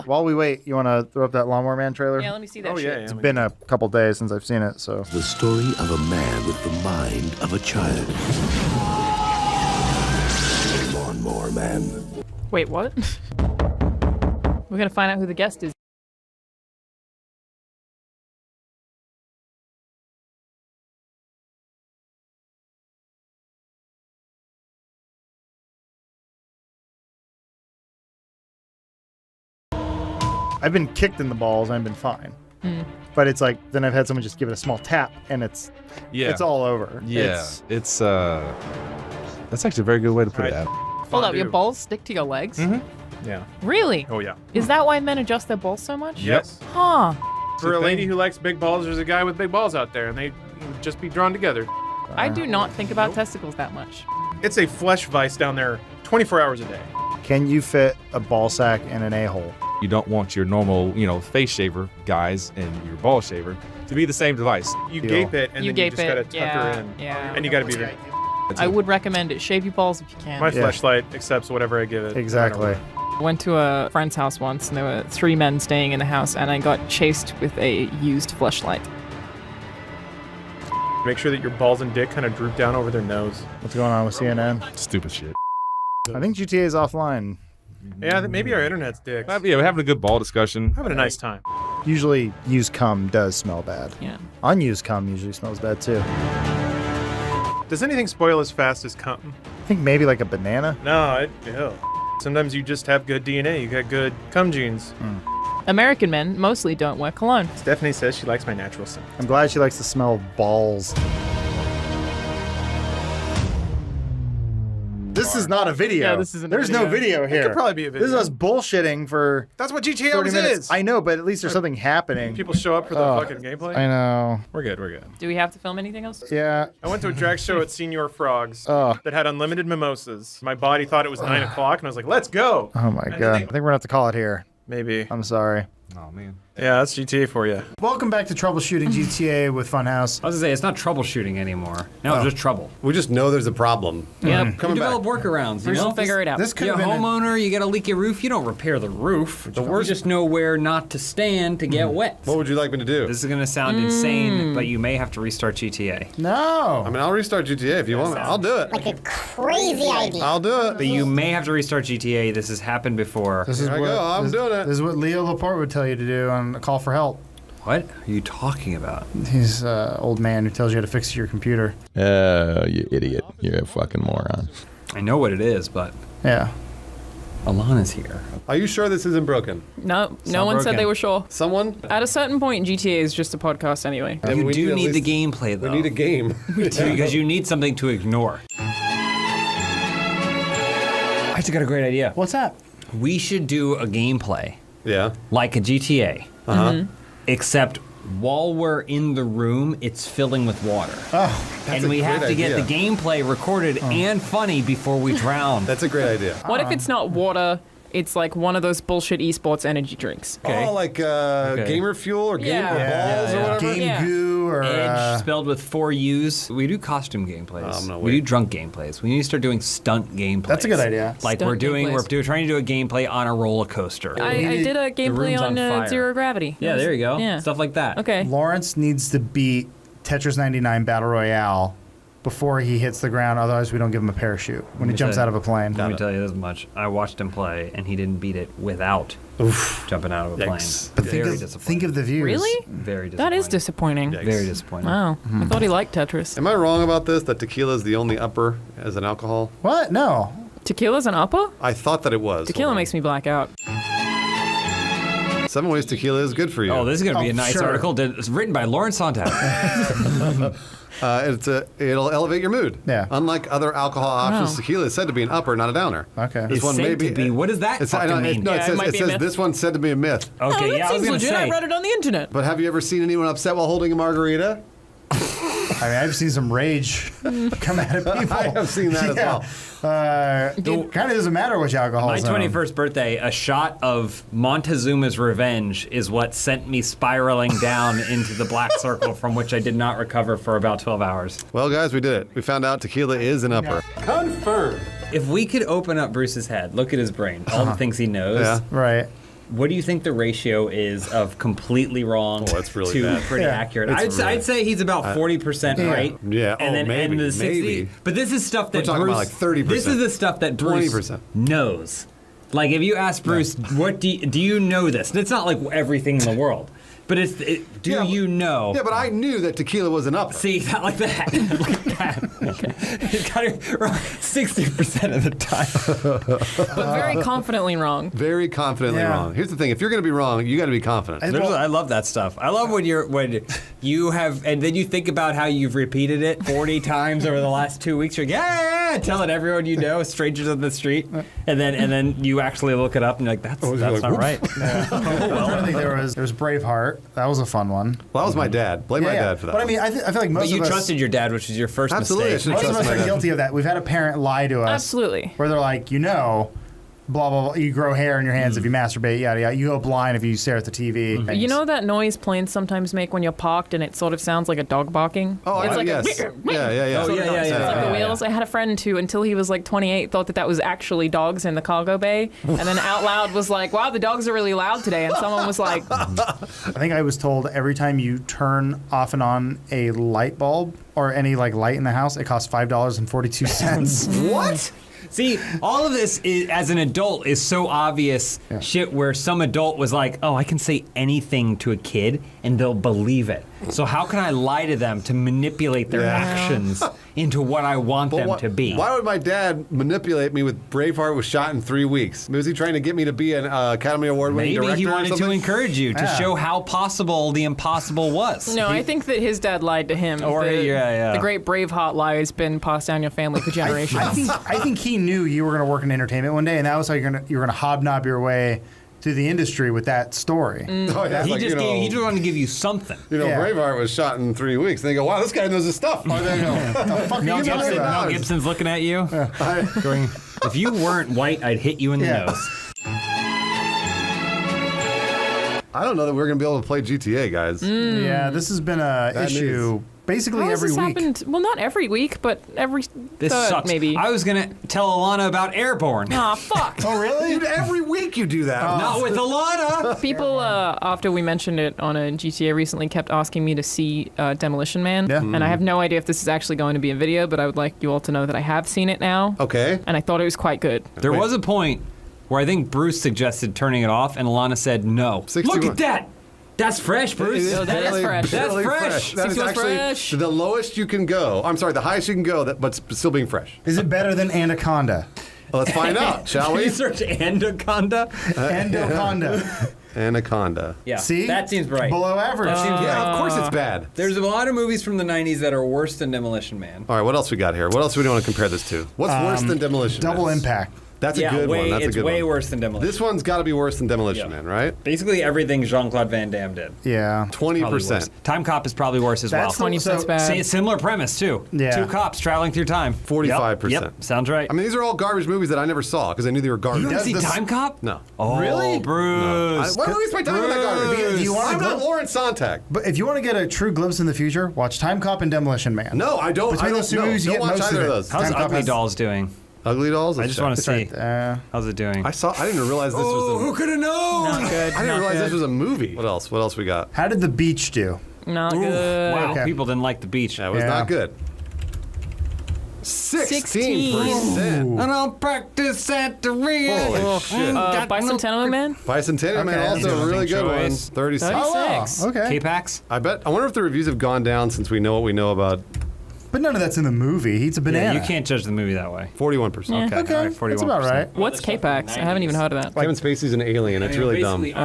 While we wait, you want to throw up that Lawnmower Man trailer? Yeah, let me see that Oh, shit. yeah. It's been a couple days since I've seen it, so. The story of a man with the mind of a child. Lawnmower Man. Wait, what? We're gonna find out who the guest is. I've been kicked in the balls and I've been fine. But it's like, then I've had someone just give it a small tap and it's all over. Yeah, it's that's actually a very good way to put it. Hold up, your balls stick to your legs? Yeah. Really? Oh, yeah. Is that why men adjust their balls so much? Yes. Huh. For a lady who likes big balls, there's a guy with big balls out there, and they would just be drawn together. I do not think about testicles that much. It's a flesh vice down there 24 hours a day. Can you fit a ball sack in an a-hole? You don't want your normal, face shaver guys and your ball shaver to be the same device. You Deal. gape it, and You then you gape just gotta it, tuck her in. yeah. And you gotta be there. I would recommend it. Shave your balls if you can. My flashlight accepts whatever I give it. Exactly. I went to a friend's house once, and there were 3 men staying in the house, and I got chased with a used flashlight. Make sure that your balls and dick kind of droop down over their nose. What's going on with CNN? Stupid shit. I think GTA is offline. Yeah, maybe our internet's dicks. Yeah, we're having a good ball discussion. Having a nice time. Usually, used cum does smell bad. Yeah. Unused cum usually smells bad too. Does anything spoil as fast as cum? I think maybe like a banana. No, ew. Sometimes you just have good DNA. You got good cum genes. American men mostly don't wear cologne. Stephanie says she likes my natural scent. I'm glad she likes to smell balls. This is not a video. Yeah, this isn't a There's no video here. It could probably be a video. This is us bullshitting for That's what GTA 30 always minutes. is. I know, but at least there's something happening. People show up for the fucking gameplay. I know. We're good. We're good. Do we have to film anything else? Yeah. I went to a drag show at Senior Frogs Oh. that had unlimited mimosas. My body thought it was 9 o'clock, and I was like, let's go. Oh my god. I think we're gonna have to call it here. Maybe. I'm sorry. Oh, man. Yeah, that's GTA for you. Welcome back to Troubleshooting GTA with Funhouse. I was gonna say it's not troubleshooting anymore. Now it's just trouble. We just know there's a problem. Yep. You Coming develop back. workarounds. First we'll figure it out. This could You're have a been homeowner, you get a leaky roof, you don't repair the roof. You just know where not to stand to get wet. What would you like me to do? This is gonna sound insane, but you may have to restart GTA. No. I mean, I'll restart GTA if you want. I'll do it. Like a crazy idea. I'll do it. But you may have to restart GTA. This has happened before. This is There I what go. I'm this, doing it. This is what Leo Laporte would tell you to do on a call for help. What are you talking about? He's an old man who tells you how to fix your computer. You idiot. You're a fucking moron. I know what it is, but Yeah. Alana's here. Are you sure this isn't broken? No, no not one said broken. they were sure. Someone? At a certain point, GTA is just a podcast anyway. Yeah, You we do at need the least- gameplay, though. We need a game. Because you need something to ignore. I just got a great idea. What's that? We should do a gameplay Yeah. like a GTA, Uh-huh. except while we're in the room, it's filling with water. Oh, And we have to get the gameplay recorded and funny before we drown. That's a great idea. What if it's not water? It's like one of those bullshit esports energy drinks. Okay. Oh, like gamer fuel or game Yeah. balls or whatever? Game Yeah. goo or Edge spelled with 4 U's. We do costume gameplays. We do drunk gameplays. We need to start doing stunt gameplays. That's a good idea. Like Stunt we're gameplays. trying to do a gameplay on a roller coaster. I did a gameplay room's on on fire. Zero Gravity. Yeah, there you go. Yeah. Stuff like that. Okay. Lawrence needs to beat Tetris 99 Battle Royale before he hits the ground, otherwise we don't give him a parachute when he jumps out of a plane. Let me tell you this much. I watched him play, and he didn't beat it without jumping out of a Yikes. But plane. think of the views. Really? Very disappointing. That is disappointing. Very disappointing. Wow. I thought he liked Tetris. Am I wrong about this, that tequila is the only upper as an alcohol? What? No. Tequila's an upper? I thought that it was. Tequila makes me black out. 7 ways tequila is good for you. Oh, this is going to be a nice sure. article. It's written by Lawrence Sontag. It'll elevate your mood. Yeah. Unlike other alcohol options, Wow. tequila is said to be an upper, not a downer. Okay. This It's one said may to be. What does that fucking mean? No, Yeah, it might it be a says myth. this one's said to be a myth. Oh, Okay, that yeah, I was seems going to legit. say. I read it on the internet. But have you ever seen anyone upset while holding a margarita? I mean, I've seen some rage come out of people. I have seen that as well. It kind of doesn't matter which alcohol. My 21st birthday, a shot of Montezuma's Revenge is what sent me spiraling down into the black circle from which I did not recover for about 12 hours. Well, guys, we did it. We found out tequila is an upper. Confirmed. If we could open up Bruce's head, look at his brain, all the things he knows. Yeah. Right. What do you think the ratio is of completely wrong it's really to bad. pretty Yeah. accurate? It's I'd say he's about 40% right. Yeah. And then maybe. and the 60. Maybe. But this is stuff that We're talking Bruce, about like 30%. This is the stuff that Bruce 20%. knows. Like if you ask Bruce, what do you know this? And it's not like everything in the world. But do you know? Yeah, but I knew that tequila was an upper. See, not like that. Like that. He's got it wrong 60% of the time. But very confidently wrong. Very confidently Yeah. wrong. Here's the thing: if you're going to be wrong, you got to be confident. I love that stuff. I love when you have, and then you think about how you've repeated it 40 times over the last 2 weeks. You're like, yeah. Tell it everyone you know, strangers on the street, and then you actually look it up and you're like, that's like, not whoops. right. I think there was Braveheart. That was a fun one. Well, that was my dad. Blame my dad for that. But I mean, I feel like most But you of us, trusted your dad, which was your first Absolutely, mistake. I should most of trust us my are dad. guilty of that. We've had a parent lie to us. Absolutely. Where they're like, blah, blah, blah. You grow hair in your hands if you masturbate, yada, yada. You go blind if you stare at the TV. You know that noise planes sometimes make when you're parked and it sort of sounds like a dog barking? Oh, it's like yes. a Yeah. sort of noise. It's like the yeah. wheels. I had a friend who, until he was like 28, thought that was actually dogs in the cargo bay. And then out loud was like, wow, the dogs are really loud today. And someone was like, I think I was told every time you turn off and on a light bulb or any like light in the house, it costs $5.42. What? See, all of this is, as an adult, is so obvious shit where some adult was like, oh, I can say anything to a kid and they'll believe it. So how can I lie to them to manipulate their actions into what I want them to be? Why would my dad manipulate me with Braveheart was shot in 3 weeks? Was he trying to get me to be an Academy Award-winning director? Maybe he wanted or to something? encourage you to show how possible the impossible was. no, I think that his dad lied to him. Or, the great Braveheart lie has been passed down your family for generations. I think he knew you were going to work in entertainment one day, and that was how you were going to hobnob your way through the industry with that story. Oh, yeah, He like, just wanted to give you something. Braveheart was shot in 3 weeks. And they go, wow, this guy knows his stuff. Oh, there you go. The fuck Mel Gibson's looking at you, going, if you weren't white, I'd hit you in the nose. I don't know that we're going to be able to play GTA, guys. Yeah, this has been a issue basically How has every this week. happened? Well, not every week, but every This third, sucks. maybe. I was gonna tell Alana about Airborne. Aw, fuck. Oh, really? Dude, every week you do that. Not with Alana. People, after we mentioned it on a GTA recently, kept asking me to see Demolition Man. Yeah. And I have no idea if this is actually going to be a video, but I would like you all to know that I have seen it now. Okay. And I thought it was quite good. There was a point where I think Bruce suggested turning it off, and Alana said no. 61. Look at that. That's fresh, Bruce. Oh, that is fresh. That's Really fresh. That is 61 actually fresh. the lowest you can go. I'm sorry, the highest you can go, but still being fresh. Is it better than Anaconda? Well, let's find out, shall we? You search Anaconda. Anaconda. Anaconda. Yeah. See? That seems right. Below average. Yeah, of course it's bad. There's a lot of movies from the 90s that are worse than Demolition Man. All right, what else we got here? What else do we want to compare this to? What's worse than Demolition Double Man? Impact. That's a good one. That's it's a good way one. worse than Demolition. This one's got to be worse than Demolition Man, right? Basically everything Jean-Claude Van Damme did. Yeah. 20%. Time Cop is probably worse as That's well. 20% bad. Similar premise too. Yeah. Two cops traveling through time. 45%. Yep. Sounds right. I mean, these are all garbage movies that I never saw because I knew they were garbage. You didn't see Time Cop? No. Oh, Really? Bruce. Why do we waste my time on that garbage? Do you want I'm to not Lawrence Sontag. But if you want to get a true glimpse in the future, watch Time Cop and Demolition Man. No, I don't. Between I those two don't, movies, you don't get watch most either of of it. those. How's Time Cop Ugly has- Dolls doing? Ugly Dolls? I just want to see. right How's it doing? I didn't even realize this was who could have known? Not good. I didn't not realize good. this was a movie. What else? What else we got? How did The Beach do? Not good. Wow, Okay. people didn't like the beach. That was Yeah. not good. 16%. I don't practice at the real. Holy shit. Bicentennial Man? Bicentennial Man, Okay. also a really good one. Choice. 36. Oh, wow. 36. Okay. K-Pax? I wonder if the reviews have gone down since we know what we know about But none of that's in the movie. He eats a banana. Yeah, you can't judge the movie that way. 41%. Yeah. Okay, all right, 41%. that's about right. What's K-Pax? I haven't even heard of that. Kevin Spacey's an alien. It's really dumb. End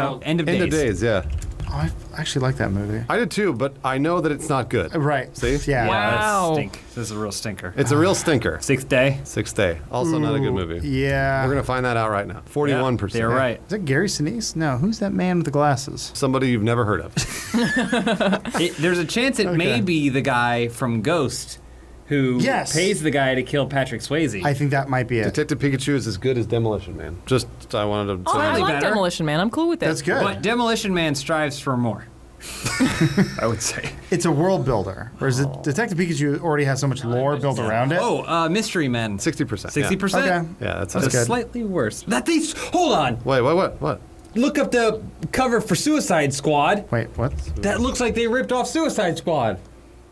of End of days. Days, yeah. Oh, I actually like that movie. I did too, but I know that it's not good. Right. See? Yeah. Wow. That's stink. This is a real stinker. It's a real stinker. Sixth Day. Sixth Day. Also not a good movie. Yeah. We're going to find that out right now. 41%. They're right. Is that Gary Sinise? No. Who's that man with the glasses? Somebody you've never heard of. There's a chance it may be the guy from Ghost who Yes. pays the guy to kill Patrick Swayze. I think that might be it. Detective Pikachu is as good as Demolition Man. Just, I wanted to Oh, I say like better. Demolition Man. I'm cool with that. That's good. But Demolition Man strives for more. I would say. It's a world builder. Whereas Detective Pikachu already has so much lore built around it. Oh, Mystery Men. 60%. 60%? Okay. Yeah, that's That's good. good. Slightly worse. Hold on. Wait, what? Look up the cover for Suicide Squad. Wait, what? That looks like they ripped off Suicide Squad.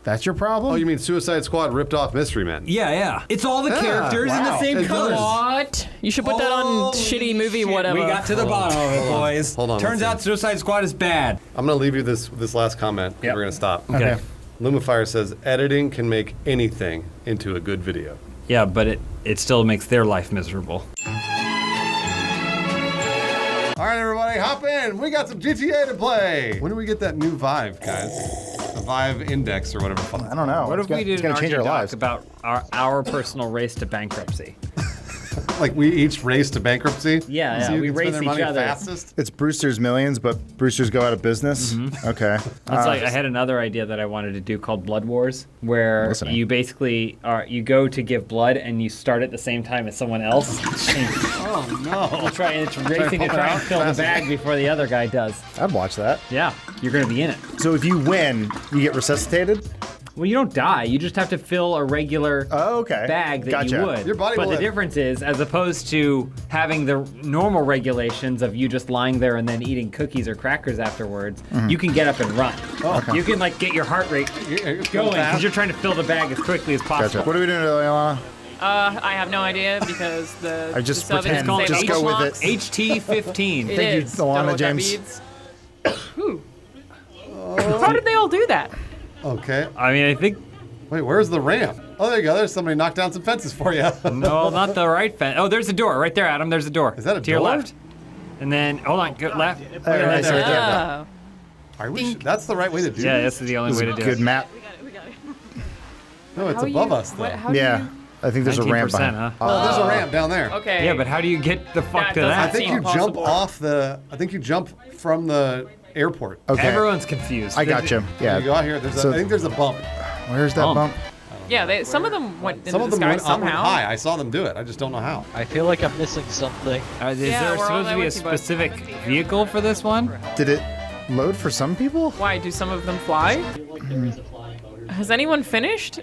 That's your problem? Oh, you mean Suicide Squad ripped off Mystery Men? Yeah. It's all the Yeah, characters in the wow. same It colors. does. What? You should put that on Holy shitty movie, shit, whatever. We got to the bottom of it, boys. Hold on, Turns let's out Suicide Squad is bad. I'm going to leave you this last comment. Yep. We're going to stop. Okay. Lumifire says, editing can make anything into a good video. Yeah, but it still makes their life miserable. All right, everybody, hop in. We got some GTA to play. When do we get that new Vive, guys? The Vive Index or whatever. I don't know. What if we it's did an gonna change RJ our doc lives. about our personal race to bankruptcy? Like we each race to bankruptcy. Yeah, See who we can spend race their each money other. fastest. It's Brewster's Millions, but Brewster's go out of business. Okay. That's like I had another idea that I wanted to do called Blood Wars, where Listening. you basically you go to give blood and you start at the same time as someone else. Oh no! You try and it's racing to pull it try and out fill the faster. bag before the other guy does. I'd watch that. Yeah, you're gonna be in it. So if you win, you get resuscitated? Well, you don't die. You just have to fill a regular bag that Gotcha. you would. Your body but will the live. difference is, as opposed to having the normal regulations of you just lying there and then eating cookies or crackers afterwards, you can get up and run. You can like get your heart rate going because you're trying to fill the bag as quickly as possible. Gotcha. What are we doing, Ilana? I have no idea because the I just the sub pretend. is Just go with it. HT15. It Thank you, is. Don't know Ilana what that James. means. Whew. How did they all do that? Okay. I mean, I think. Wait, where's the ramp? Oh, there you go. There's somebody knocked down some fences for you. No, not the right fence. Oh, there's a door right there, Adam. There's a door. Is that a to your door? left? And then hold on, go left. There, And right then there, right there. Oh. Are we? That's the right way to do Yeah, this? that's the only way to do Good it. map. No, it's How above you- us though. how do Yeah. you- I think there's a ramp 19%, behind. huh? Oh, there's a ramp down there. Okay. Yeah, but how do you get the fuck That to doesn't I that? think you seem jump possible. off the. I think you jump from the airport. Okay. Everyone's confused. I got you. Yeah. You go out here. There's So- I think there's a bump. Where's that bump? Yeah, some of them went into Some the of them sky went somehow. high. I saw them do it. I just don't know how. I feel like I'm missing something. Is Yeah, there we're all supposed to there be a with you, bud. specific vehicle for this one? Did it load for some people? Why do some of them fly? Has anyone finished?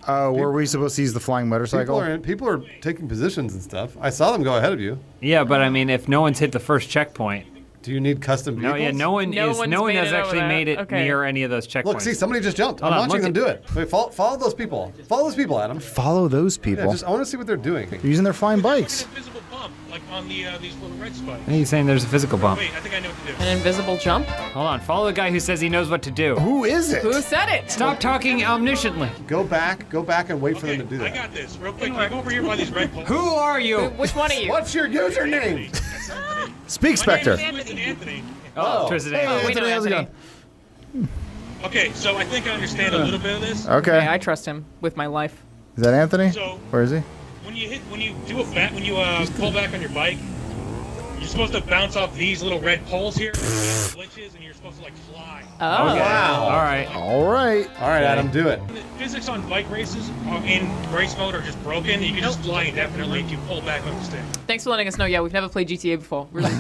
Were we supposed to use the flying motorcycle? People are taking positions and stuff. I saw them go ahead of you. Yeah, but I mean, if no one's hit the first checkpoint. Do you need custom No, vehicles? yeah, no one No is. one's No one made has it over actually that. made it Okay. near any of those checkpoints. Look, see, somebody just jumped. Hold I'm on, watching them look do it. Wait, follow those people. Follow those people, Adam. Follow those people. Yeah, I want to see what they're doing. They're using their flying bikes. Invisible bump, like on the these little red spikes. He's saying there's a physical bump. Wait, I think I know what to do. An invisible jump? Hold on, follow the guy who says he knows what to do. Who is it? Who said it? Stop talking omnisciently. Go back and wait for them to do I that. got this. Real quick, can you go over here by these red poles? Who are you? Which one are you? What's your username? Speak, Spectre. My name is Twisted Anthony. Oh, Twisted Hey, Angle. we know Anthony, how's it going? Anthony. Okay, so I think I understand a little bit of this. Okay. Okay, I trust him with my life. Is that Anthony? So- Where is he? When you do when you pull back on your bike, you're supposed to bounce off these little red poles here, glitches, and you're supposed to like fly. Oh. Okay. Wow. All right. All right. All right, Adam, do it. The physics on bike races in race mode are just broken. You can just fly indefinitely if you pull back on the stick. Thanks for letting us know. Yeah, we've never played GTA before. We're like,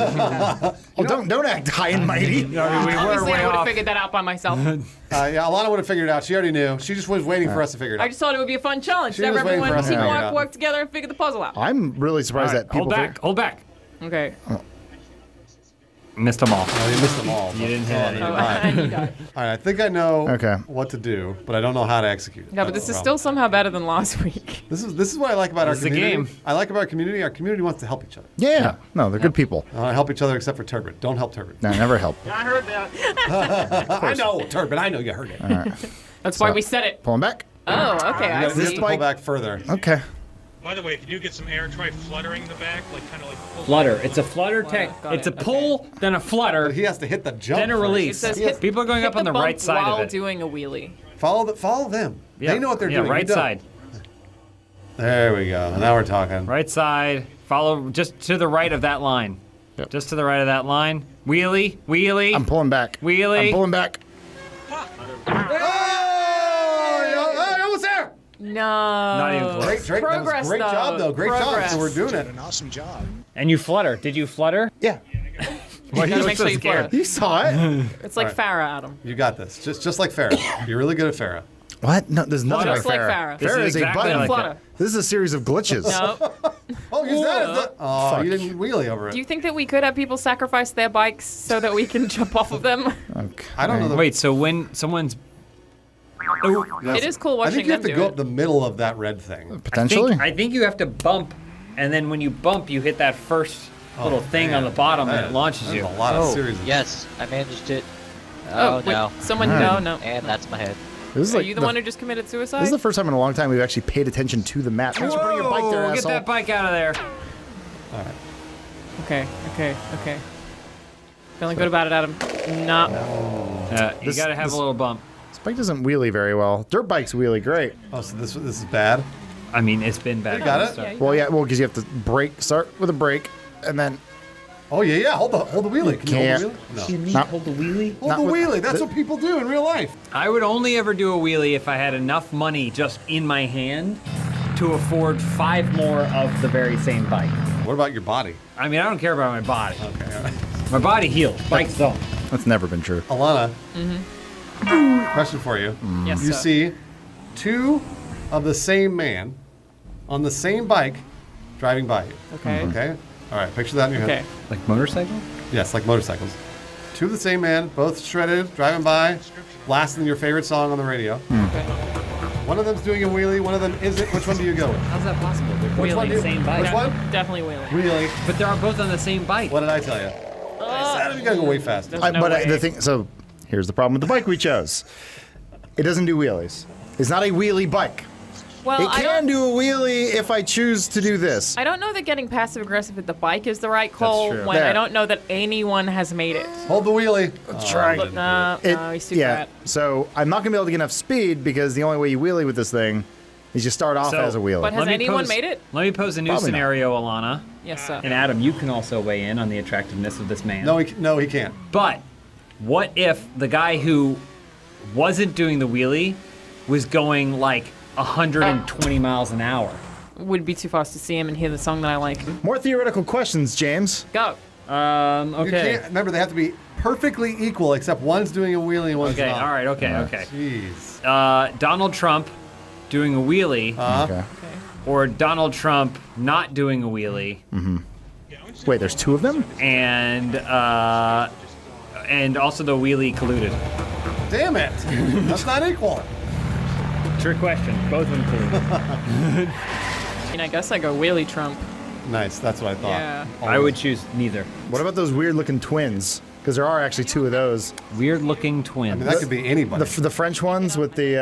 Oh, don't act high and mighty. No, we were obviously, way I would have off. figured that out by myself. Yeah, Alana would have figured it out. She already knew. She just was waiting for us to figure it I out. just thought it would be a fun challenge. She to have was waiting for everyone us to figure it out. work together and figure the puzzle out. I'm really surprised All right, that people. hold back. Hold back. Okay. Missed them all. Oh, you missed them all. You didn't hit any. Oh, All right. and you died. All right, I think I know Okay. what to do, but I don't know how to execute it. Yeah, but That's this is the still somehow better than last week. This is what I like about This is our the community. game. I like about our community. Our community wants to help each other. Yeah. No, they're good people. I want to help each other except for Turbot. Don't help Turbot. No, never help. I heard that. I know, Turbot. I know you heard it. All right. That's why we said it. Pull him back. Oh, okay. I You have see. to pull back further. Okay. By the way, if you do get some air, try fluttering the back, like kind of like pull Flutter. back. It's a flutter tech. Got It's a it. pull, then a flutter, But he has to hit the jump. then a first. It release. says hit, People are going hit up on the bump right side while of it. doing a wheelie. Follow them. Yeah. They know what they're yeah, doing. right You don't. side. There we go. Now we're talking. Right side. Follow just to the right of that line. Yep. Just to the right of that line. Wheelie. Wheelie. I'm pulling back. Wheelie. I'm pulling back. Oh, you're almost there. No. Not even close. Great, that was Progress, great job, though. though. Great Progress. job. So we're doing it. An awesome job. And you flutter. Did you flutter? Yeah. Why You you gotta look make so sure you scared? flutter. You saw it. It's like All right. Farrah, Adam. You got this. Just like Farrah. You're really good at Farrah. What? No, there's nothing Just like Farrah. Farrah. This Farrah is is a exactly button. like Flutter. that. This is a series of glitches. No. Oh, use that. as the- Oh, Fuck. you didn't wheelie over it. Do you think that we could have people sacrifice their bikes so that we can jump off of them? Okay. I don't know. Wait, so when someone's It is cool I watching think you have them to do go it. up the middle of that red thing. Potentially. I think you have to bump, and then when you bump, you hit that first little thing on the bottom, and it launches you. There's a lot of series. Yes, I managed it. Oh, Oh, wait, no. someone, Hmm. no, no. And that's my head. This is Are like you the one who just committed suicide? This is the first time in a long time we've actually paid attention to the map. Thanks for putting your bike there, Whoa, get asshole. that bike out of there. Okay. Feeling good about it, Adam. No. You This- gotta have this- a little bump. Bike doesn't wheelie very well. Dirt bikes wheelie great. Oh, so this is bad? I mean, it's been bad. You got it? Stuff. Well, yeah, because you have to brake, start with a brake, and then... Oh, yeah, hold the wheelie. Can Can't. you hold the wheelie? You need Not- hold the wheelie? Hold the wheelie. That's what people do in real life. I would only ever do a wheelie if I had enough money just in my hand to afford 5 more of the very same bike. What about your body? I mean, I don't care about my body. Okay, all right. My body heals. Bikes don't. That's never been true. Alana, question for you. Yes, You sir. see 2 of the same man on the same bike driving by you. Okay. Okay? All right, picture that in your Okay. head. Like motorcycle? Yes, like motorcycles. 2 of the same man, both shredded, driving by, blasting your favorite song on the radio. Okay. One of them's doing a wheelie, one of them isn't. Which one do you go with? How's that possible? They're Which one wheeling do the you- same bike. Which one? Definitely wheelie. Wheelie. But they're both on the same bike. What did I tell you? I said you gotta go way fast. There's no way. The thing, so here's the problem with the bike we chose. It doesn't do wheelies. It's not a wheelie bike. Well, It I can don't, do a wheelie if I choose to do this. I don't know that getting passive aggressive with the bike is the right call true. when There. I don't know that anyone has made it. Hold the wheelie. Try. But no, he's too yeah. fat. So I'm not gonna be able to get enough speed because the only way you wheelie with this thing is you start off So- as a wheelie. But has Let me anyone pose- made it? Let me pose a new Probably not. scenario, Alana. Yes, sir. And Adam, you can also weigh in on the attractiveness of this man. No, he can't. But what if the guy who wasn't doing the wheelie was going like 120 miles an hour? Would be too fast to see him and hear the song that I like. More theoretical questions, James. Go. You Okay. can't, remember, they have to be perfectly equal, except one's doing a wheelie and one's Okay, not. all right, okay. Jeez. Donald Trump doing a wheelie Okay. or Donald Trump not doing a wheelie Wait, there's 2 of them? and also the wheelie colluded. Damn it. That's not equal. Trick question. Both of them colluded. I mean, I guess I go wheelie Trump. Nice, that's what I thought. Yeah. I would choose neither. What about those weird-looking twins? Because there are actually 2 of those. Weird looking twins. I mean, that could be anybody. The French ones with the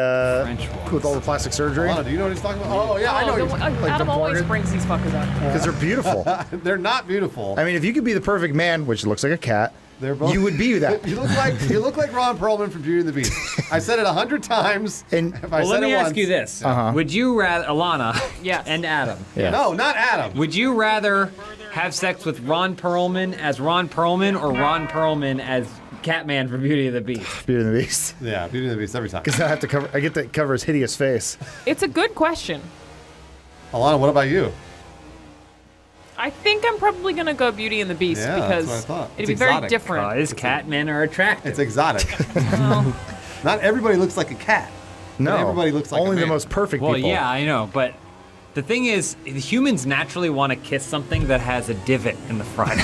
French ones. with all the plastic surgery. Alana, do you know what he's talking about? Oh, yeah, I know. Oh, what you're- Adam always brings these fuckers up. Because they're beautiful. They're not beautiful. I mean, if you could be the perfect man, which looks like a cat, They're both. you would be that. You look like Ron Perlman from Beauty and the Beast. I said it 100 times. And if I Well, said let me it ask once, you this. Uh-huh. Would you rather, Alana Yes. and Adam, Yeah. No, not Adam. would you rather have sex with Ron Perlman as Ron Perlman or Ron Perlman as Catman from Beauty of the Beast? Beauty and the Beast. Yeah, Beauty and the Beast every time. Because I get to cover his hideous face. It's a good question. Alana, what about you? I think I'm probably gonna go Beauty and the Beast Yeah, because that's what I thought. it'd It's be very exotic. different. Because Catmen are attractive. It's exotic. Not everybody looks like a cat. No, But everybody looks like only a the man. most perfect Well, people. yeah, I know, but the thing is, humans naturally want to kiss something that has a divot in the front.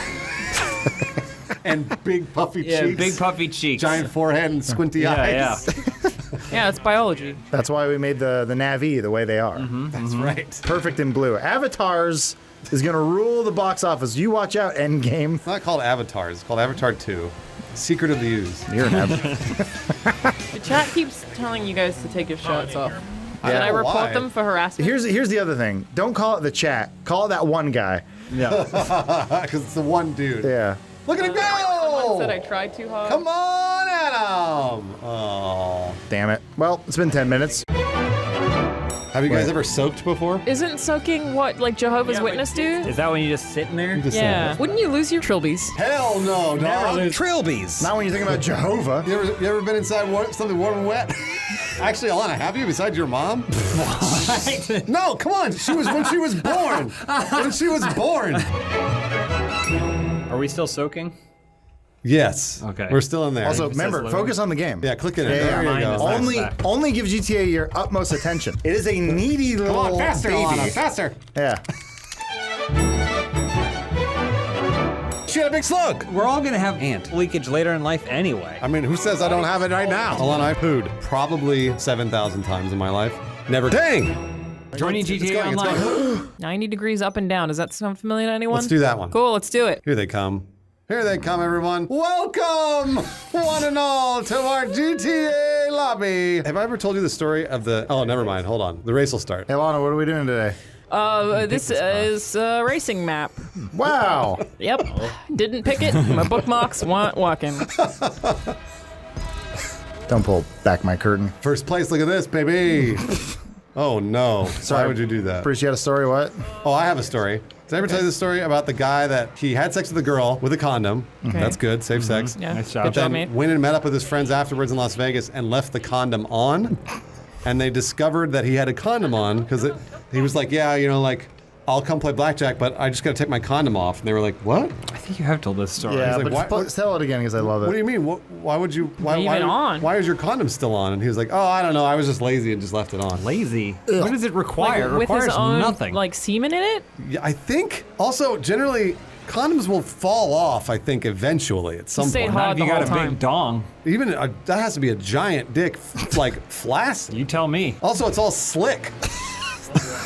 And big puffy Yeah, cheeks. big puffy cheeks. Giant forehead and squinty eyes. Yeah, it's biology. That's why we made the Na'vi the way they are. That's right. Perfect in blue. Avatars is gonna rule the box office. You watch out, Endgame. It's not called Avatars. It's called Avatar 2. Secret of the Ooze. You're an Avatar. The chat keeps telling you guys to take your shirts off. Should Yeah. I report Why? them for harassment? Here's the other thing. Don't call it the chat. Call it that one guy. Yeah. Because it's the one dude. Yeah. Look at him Someone said I go! tried too hard. Come on, Adam! Oh. Damn it. Well, it's been 10 minutes. Have you guys Wait. ever soaked before? Isn't soaking what like Jehovah's Witness do? Is that when you just sitting there? Yeah. Wouldn't you lose your trilbies? Hell no, dog. Trilbies. Not when you think about Jehovah. You ever been inside something warm and wet? Actually, Alana, have you besides your mom? What? No, come on. She was when she was born. When she was born. Are we still soaking? Yes. Okay. We're still in there. Also, remember, focus on the game. Yeah, click it in. Yeah, There you mine go. is Only, back. only give GTA your utmost attention. It is a needy Come little on, faster, baby. Alana, faster. Yeah. She had a big slug. We're all gonna have ant leakage later in life anyway. I mean, who says I don't have it right now? Alana, I pooed probably 7,000 times in my life. Never. Dang! Joining It's GTA going, it's Online. going. 90 degrees up and down. Does that sound familiar to anyone? Let's do that one. Cool, let's do it. Here they come. Here they come, everyone. Welcome, one and all, to our GTA lobby. Have I ever told you the story of the... Oh, never mind. Hold on. The race will start. Hey, Lana, what are we doing today? This is a racing map. Wow. Yep. Didn't pick it. My bookmarks weren't working. Don't pull back my curtain. First place, look at this, baby. Oh no. Sorry. Why would you do that? Bruce, you had a story, what? Oh, I have a story. Did I ever tell you the story about the guy that he had sex with a girl with a condom? Okay. That's good, safe sex. Yeah. Nice job. But then mate. went and met up with his friends afterwards in Las Vegas and left the condom on. And they discovered that he had a condom on because he was like, yeah, you know, like, I'll come play blackjack, but I just got to take my condom off. And they were like, what? I think you have told this story. Yeah, like, but why- tell it again because I love it. What do you mean? Why would you? Why, Leave it on. Why is your condom still on? And he was like, oh, I don't know. I was just lazy and just left it on. Lazy? What does it require? Like, It with requires his own nothing. like semen in it. Yeah, I think. Also, generally, condoms will fall off. I think eventually at some Stayed point. hard Not if you the got whole a time. big dong. Even that has to be a giant dick, like flaccid. You tell me. Also, it's all slick.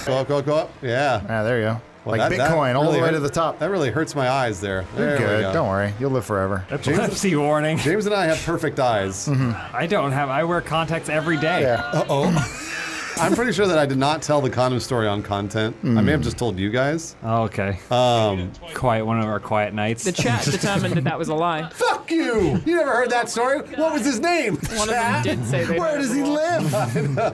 Go up, go up, go up. Yeah. Ah, there you go. Well, Like that Bitcoin, all the really way hurt- to the top. That really hurts my eyes there. You're There we good. go. Don't worry. You'll live forever. Epilepsy warning. James and I have perfect eyes. I don't have. I wear contacts every day. Yeah. Uh-oh. I'm pretty sure that I did not tell the condom story on content. I may have just told you guys. Oh, okay. Quiet. One of our quiet nights. The chat determined that was a lie. Fuck you! You never heard that story? What was his name? One of them did say they. Where does he live?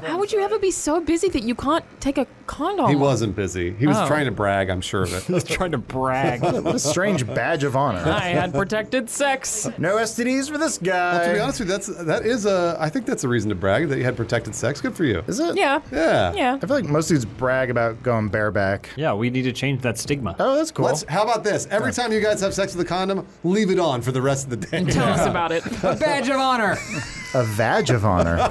How would you ever be so busy that you can't take a condom? He off? wasn't busy. He was Oh. trying to brag, I'm sure of it. I was trying to brag. What a strange badge of honor. I had protected sex. No STDs for this guy. Well, to be honest with you, that is I think that's a reason to brag that you had protected sex. Good for you. Is it? Yeah. Yeah. Yeah. I feel like most dudes brag about going bareback. Yeah, we need to change that stigma. Oh, that's cool. How about this? Every time you guys have sex with a condom, leave it on for the rest of the day. Tell us about it. A badge of honor. A badge of honor.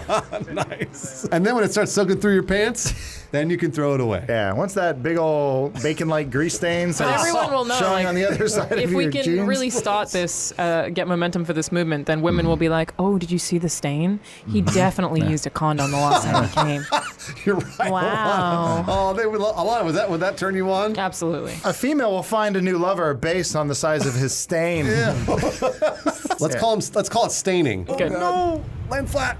Nice. And then when it starts soaking through your pants, then you can throw it away. Yeah, once that big old bacon-like grease stain starts Everyone will know. showing like, on the other side if of we your can jeans. really start this, get momentum for this movement, then women will be like, "Oh, did you see the stain? He definitely used a condom the last time he came." You're right. Wow. Oh, they would. Alana, would that turn you on? Absolutely. A female will find a new lover based on the size of his stain. Yeah. Let's call it staining. Good. No, land flat.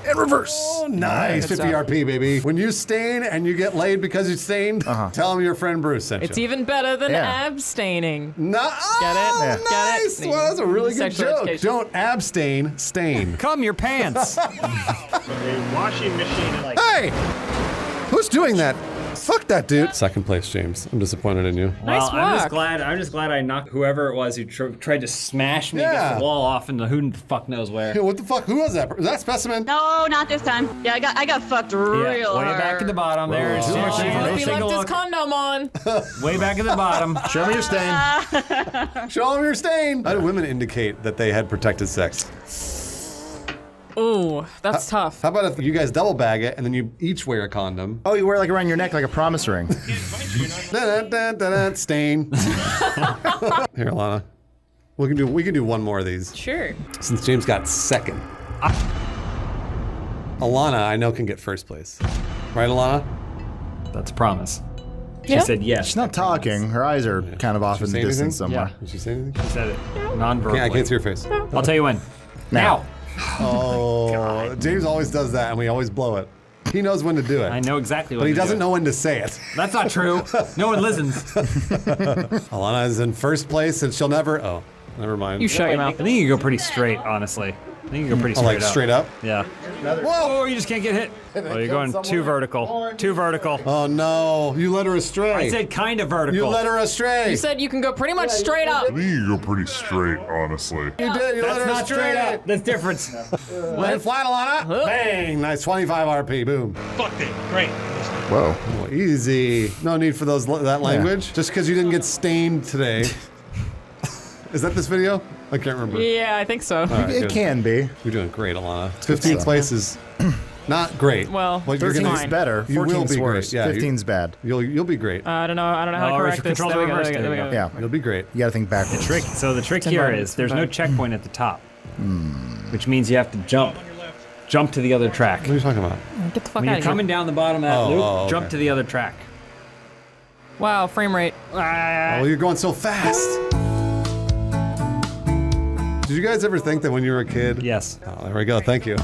In reverse. Oh, nice. 50 RP, baby. When you stain and you get laid because you stained, tell them your friend Bruce sent It's you. even better than Yeah. abstaining. No, Get it? oh, Get it? nice. Well, that's a really good Sexual joke. education. Don't abstain, stain. Come your pants. A washing machine like. Hey, who's doing that? Fuck that dude. Second place, James. I'm disappointed in you. Nice Well, I'm work. just glad I knocked whoever it was who tried to smash me Yeah. against the wall off into who the fuck knows where. Hey, what the fuck? Who was that? Was that Specimen? No, not this time. Yeah, I got fucked real way hard. back at the bottom there. Whoa. Seriously, Oh, no He left single his look. condom on. Way back at the bottom. Show me your stain. Show them your stain. How do women indicate that they had protected sex? Ooh, that's tough. How about if you guys double bag it and then you each wear a condom? Oh, you wear it like around your neck like a promise ring. Da-da-da-da-da, stain. Here, Alana. We can do one more of these. Sure. Since James got second. Alana, I know, can get first place. Right, Alana? That's a promise. She Yeah. said yes. She's not talking. Her eyes are kind of off Did in she the say distance anything? somewhere. Did she say anything? She said it non-verbally. I can't see your face. I'll tell you when. Now. Oh, James always does that, and we always blow it. He knows when to do it. I know exactly what But he to do. doesn't know when to say it. That's not true. No one listens. Alana is in first place, and she'll never. Oh, never mind. You shut your I mouth. think you can go pretty straight, honestly. I think you can go pretty Oh, straight like up. straight up? Yeah. Whoa! You just can't get hit. Oh, you're going too vertical. Too vertical. Oh no, you led her astray. I said kind of vertical. You led her astray. You said you can go pretty much straight up. I think you go pretty straight, honestly. You did. You That's let her not astray. straight up. That's different. Land flat, Alana. Bang! Nice 25 RP. Boom. Fucked it. Great. Whoa. Oh, easy. No need for that language. Just because you didn't get stained today. Is that this video? I can't remember. Yeah, I think so. All right, It good. can be. You're doing great, Alana. 15th place is not great. Well, But you're 13's gonna, better. You will 14's be worse. great. Yeah, 15's bad. You'll be great. I don't know how to Oh, correct this. controls There we go, reversed. there we go, There there we we go. go. Yeah. You'll be great. You gotta think backwards. So the trick here is there's no checkpoint at the top, which means you have to jump to the other track. What are you talking about? Get the fuck When out you're of here. coming down the bottom of that loop, okay. jump to the other track. Wow, frame rate. Oh, you're going so fast. Did you guys ever think that when you were a kid? Yes. Oh, there we go. Thank you.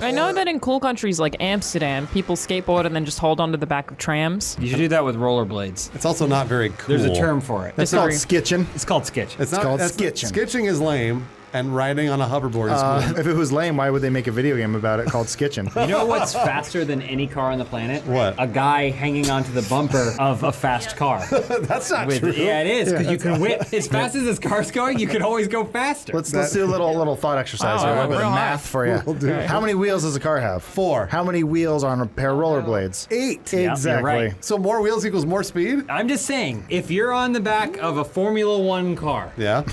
I know that in cool countries like Amsterdam, people skateboard and then just hold onto the back of trams. You should do that with rollerblades. It's also not very cool. There's a term for it. It's called Disagree. skitching. It's called skitch. It's not called that's- skitching. Skitching is lame. and riding on a hoverboard is cool. If it was lame, why would they make a video game about it called Skitchin? You know what's faster than any car on the planet? What? A guy hanging onto the bumper of a fast car. That's not true. Yeah, it is, because you can whip. As fast as this car's going, you can always go faster. Let's do a little thought exercise Oh, here. real With high. math for you. We'll do it. How many wheels does a car have? 4. How many wheels on a pair of rollerblades? 8. Exactly. you're right. So more wheels equals more speed? I'm just saying, if you're on the back of a Formula One car Yeah.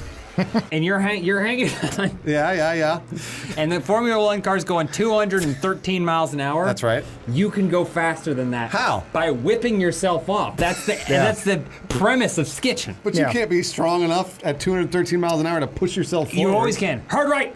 and you're hanging on, Yeah. and the Formula One car's going 213 miles an hour. That's right. You can go faster than that. How? By whipping yourself off. That's the premise of Skitchin. But you can't be strong enough at 213 miles an hour to push yourself forward. You always can. Hard right.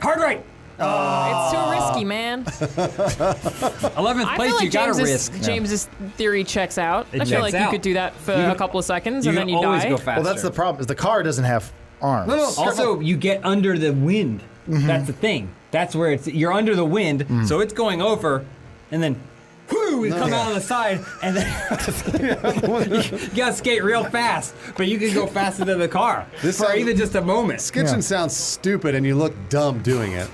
It's too risky, man. 11th I place, feel like you gotta risk. James's theory checks out. It I feel checks like you out. could do that for You a can- couple of seconds you and can then you always die. go faster. Well, that's the problem. Is the car doesn't have arms. No. Also, you get under the wind. That's the thing. That's where you're under the wind, so it's going over, and then whoo, you come out on the side, and then you gotta skate real fast, but you can go faster than the car for even just a moment. Skitchin sounds stupid and you look dumb doing it.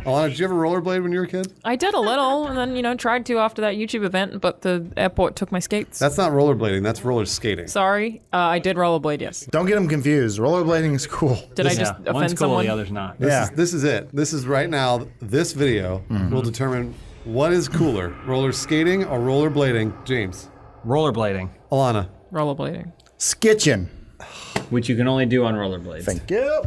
Alana, did you ever rollerblade when you were a kid? I did a little, and then tried to after that YouTube event, but the airport took my skates. That's not rollerblading, that's roller skating. Sorry, I did rollerblade. Yes. Don't get them confused. Rollerblading is cool. Did I just offend one's cool, someone? the other's not. This is it. This is right now, this video will determine what is cooler, roller skating or rollerblading. James. Rollerblading. Alana. Rollerblading. Skitchin. Which you can only do on rollerblades. Thank you.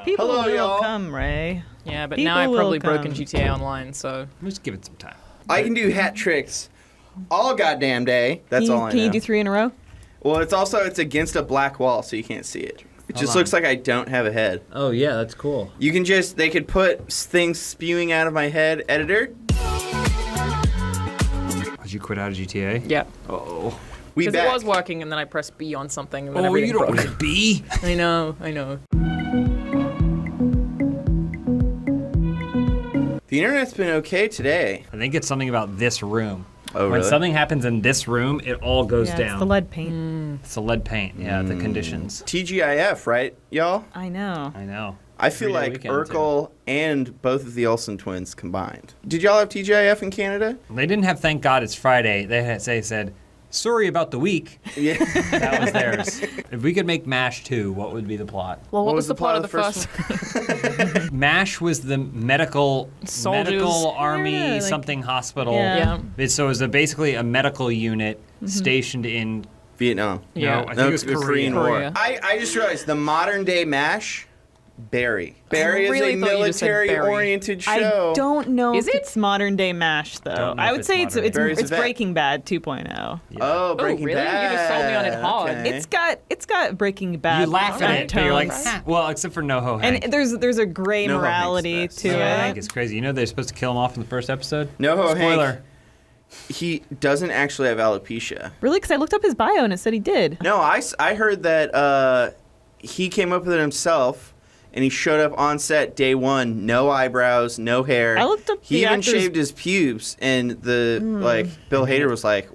People Hello, will y'all. come, Ray. Yeah, but People now I've will probably come. broken GTA Online, so just give it some time. I can do hat tricks all goddamn day. That's all I know. Can you do 3 in a row? Well, it's against a black wall, so you can't see it. It just Hold on. looks like I don't have a head. Oh yeah, that's cool. You can they could put things spewing out of my head. Editor. Did you quit out of GTA? yeah. Oh. Because it was working, and then I pressed B on something, and then Oh, everything you don't broke. hit B. I know. The internet's been okay today. I think it's something about this room. Oh, When really? something happens in this room, it all goes Yeah, down. it's the lead paint. It's the lead paint, yeah, the conditions. TGIF, right, y'all? I know. I know. I feel 3-day like weekend, Urkel and both of the Olsen twins combined. Did y'all have TGIF in Canada? They didn't have Thank God It's Friday. They said, sorry about the week. Yeah. That was theirs. If we could make MASH 2, what would be the plot? Well, what was the plot of the first? MASH was the medical Soldiers. army Yeah, like- something hospital. Yeah. So it was basically a medical unit stationed in Vietnam. Yeah. No, I think it was the Korean. War. Korea. I just realized the modern day MASH, Barry. Barry really is a thought you just said Barry. military-oriented show. I don't know Is if it? it's modern day MASH though. Don't know I if would it's say it's modern. Barry's a vet. Breaking Bad 2.0. Oh, Breaking really? You Bad. just sold me on it hard. Okay. It's got Breaking Bad. You laugh at it, but you're like, tones. well, except for NoHo Hank. And there's a gray No, morality Hank's best. to NoHo Hank it. is crazy. You know they're supposed to kill him off in the first episode? NoHo Hank. Spoiler. He doesn't actually have alopecia. Really? Because I looked up his bio and it said he did. No, I heard that he came up with it himself, and he showed up on set day one, no eyebrows, no hair. I looked up He the even actor's- shaved his pubes, and Bill Hader was like,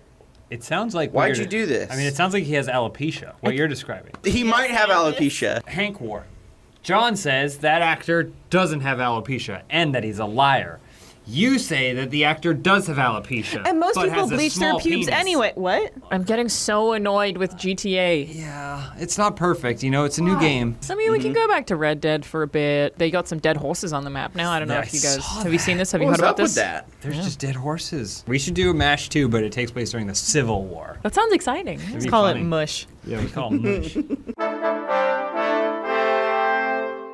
It sounds like "Why'd weird. you do this?" I mean, it sounds like he has alopecia, what you're describing. He might have alopecia. Hank wore. John says that actor doesn't have alopecia and that he's a liar. You say that the actor does have alopecia. And most but people has a bleach their small pubes penis. anyway. What? I'm getting so annoyed with GTA. Yeah, it's not perfect. You know, it's a new game. I mean, we can go back to Red Dead for a bit. They got some dead horses on the map now. I don't know Yeah, if you I guys saw have you seen this? Have you What heard was about up this? with that? There's just dead horses. We should do a MASH 2, but it takes place during the Civil War. That sounds exciting. It'd Let's be call funny. it mush. Yeah, we call them mush.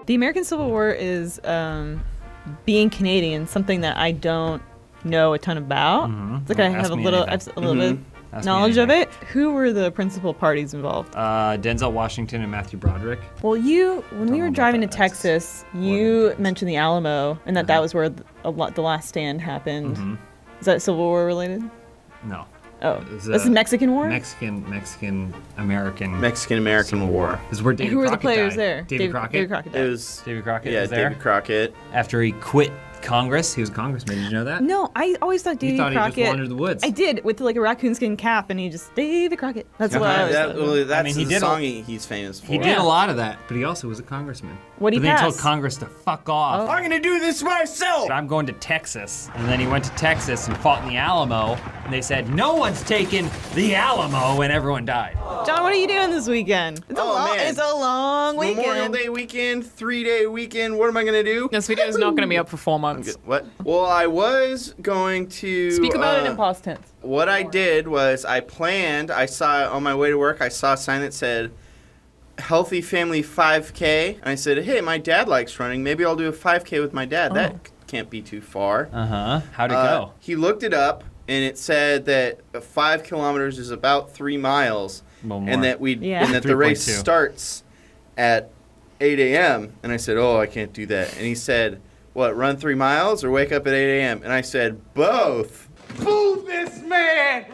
The American Civil War is being Canadian, something that I don't know a ton about. It's like I Ask have a me little, anything. a little bit Ask me knowledge of anything. it. Who were the principal parties involved? Denzel Washington and Matthew Broderick. Well, when we were driving to Texas, you mentioned the Alamo, and that was where the Last Stand happened. Is that Civil War related? No. Oh, It's, this is Mexican War. Mexican-American. Mexican-American War. This is where David Who were the Crockett players died. there? David Crockett. David Crockett. It was David Crockett yeah, was there. David Crockett. After he quit Congress. He was a congressman. Did you know that? No, I always thought Davy thought he Crockett. just wandered the woods. I did with like a raccoon skin cap, and he just Davy Crockett. That's what I always thought. That's I mean, he the did song he's famous for. He did a lot of that, but he also was a congressman. What'd he But then he told pass? Congress to fuck off. I'm gonna do this myself. I'm going to Texas. And then he went to Texas and fought in the Alamo, and they said, no one's taken the Alamo, and everyone died. John, what are you doing this weekend? It's man. It's a long weekend. Memorial Day weekend, 3-day weekend. What am I gonna do? This video is not going to be up for 4 months. What? Well, I was going to Speak about it in past tense. What I did was I saw on my way to work, I saw a sign that said Healthy Family 5K. And I said, hey, my dad likes running. Maybe I'll do a 5K with my dad. That can't be too far. How'd it go? He looked it up, and it said that 5 kilometers is about 3 miles. And that the race 3.2. starts at 8 a.m. And I said, oh, I can't do that. And he said, what, run 3 miles or wake up at 8 a.m.? And I said, both. Boo this man!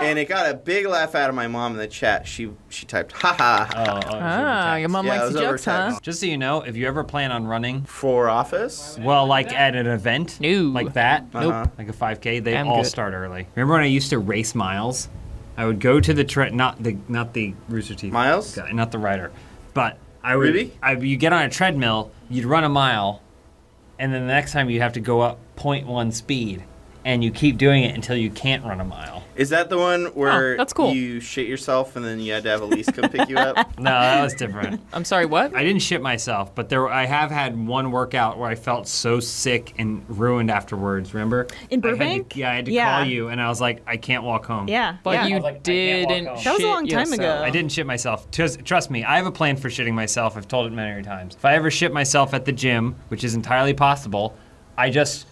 And it got a big laugh out of my mom in the chat. She typed, ha ha. Your mom Yeah, it likes was the over jokes, huh? text. Just so you know, if you ever plan on running for office, well, like at an event, like that, Uh-huh. like a 5K, they I'm all good. start early. Remember when I used to race miles? I would go to the not the Rooster Teeth Miles guy, not the rider, but I would. Really? You get on a treadmill, you'd run a mile, and then the next time you have to go up 0.1 speed, and you keep doing it until you can't run a mile. Is that the one where that's cool. you shit yourself and then you had to have Elise come pick you up? No, that was different. I'm sorry, what? I didn't shit myself, but I have had one workout where I felt so sick and ruined afterwards. Remember? In Burbank? I had to call you, and I was like, I can't walk home. Yeah. But yeah. you didn't That was a shit long time ago. yourself. I didn't shit myself. Trust me, I have a plan for shitting myself. I've told it many times. If I ever shit myself at the gym, which is entirely possible, I just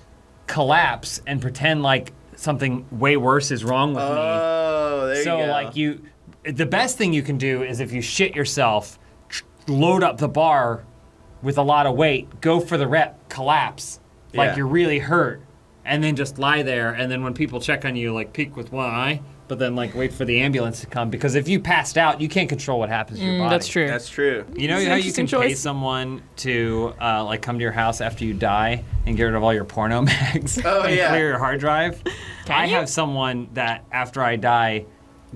collapse and pretend like something way worse is wrong with me. Oh, there So you go. like the best thing you can do is if you shit yourself, load up the bar with a lot of weight, go for the rep, collapse, like Yeah. you're really hurt, and then just lie there. And then when people check on you, like peek with one eye, but then like wait for the ambulance to come, because if you passed out, you can't control what happens to your body. That's true. That's true. You know It's an how you can interesting pay choice. someone to like come to your house after you die and get rid of all your porno mags Oh, and yeah. clear your hard drive? I you? have someone that after I die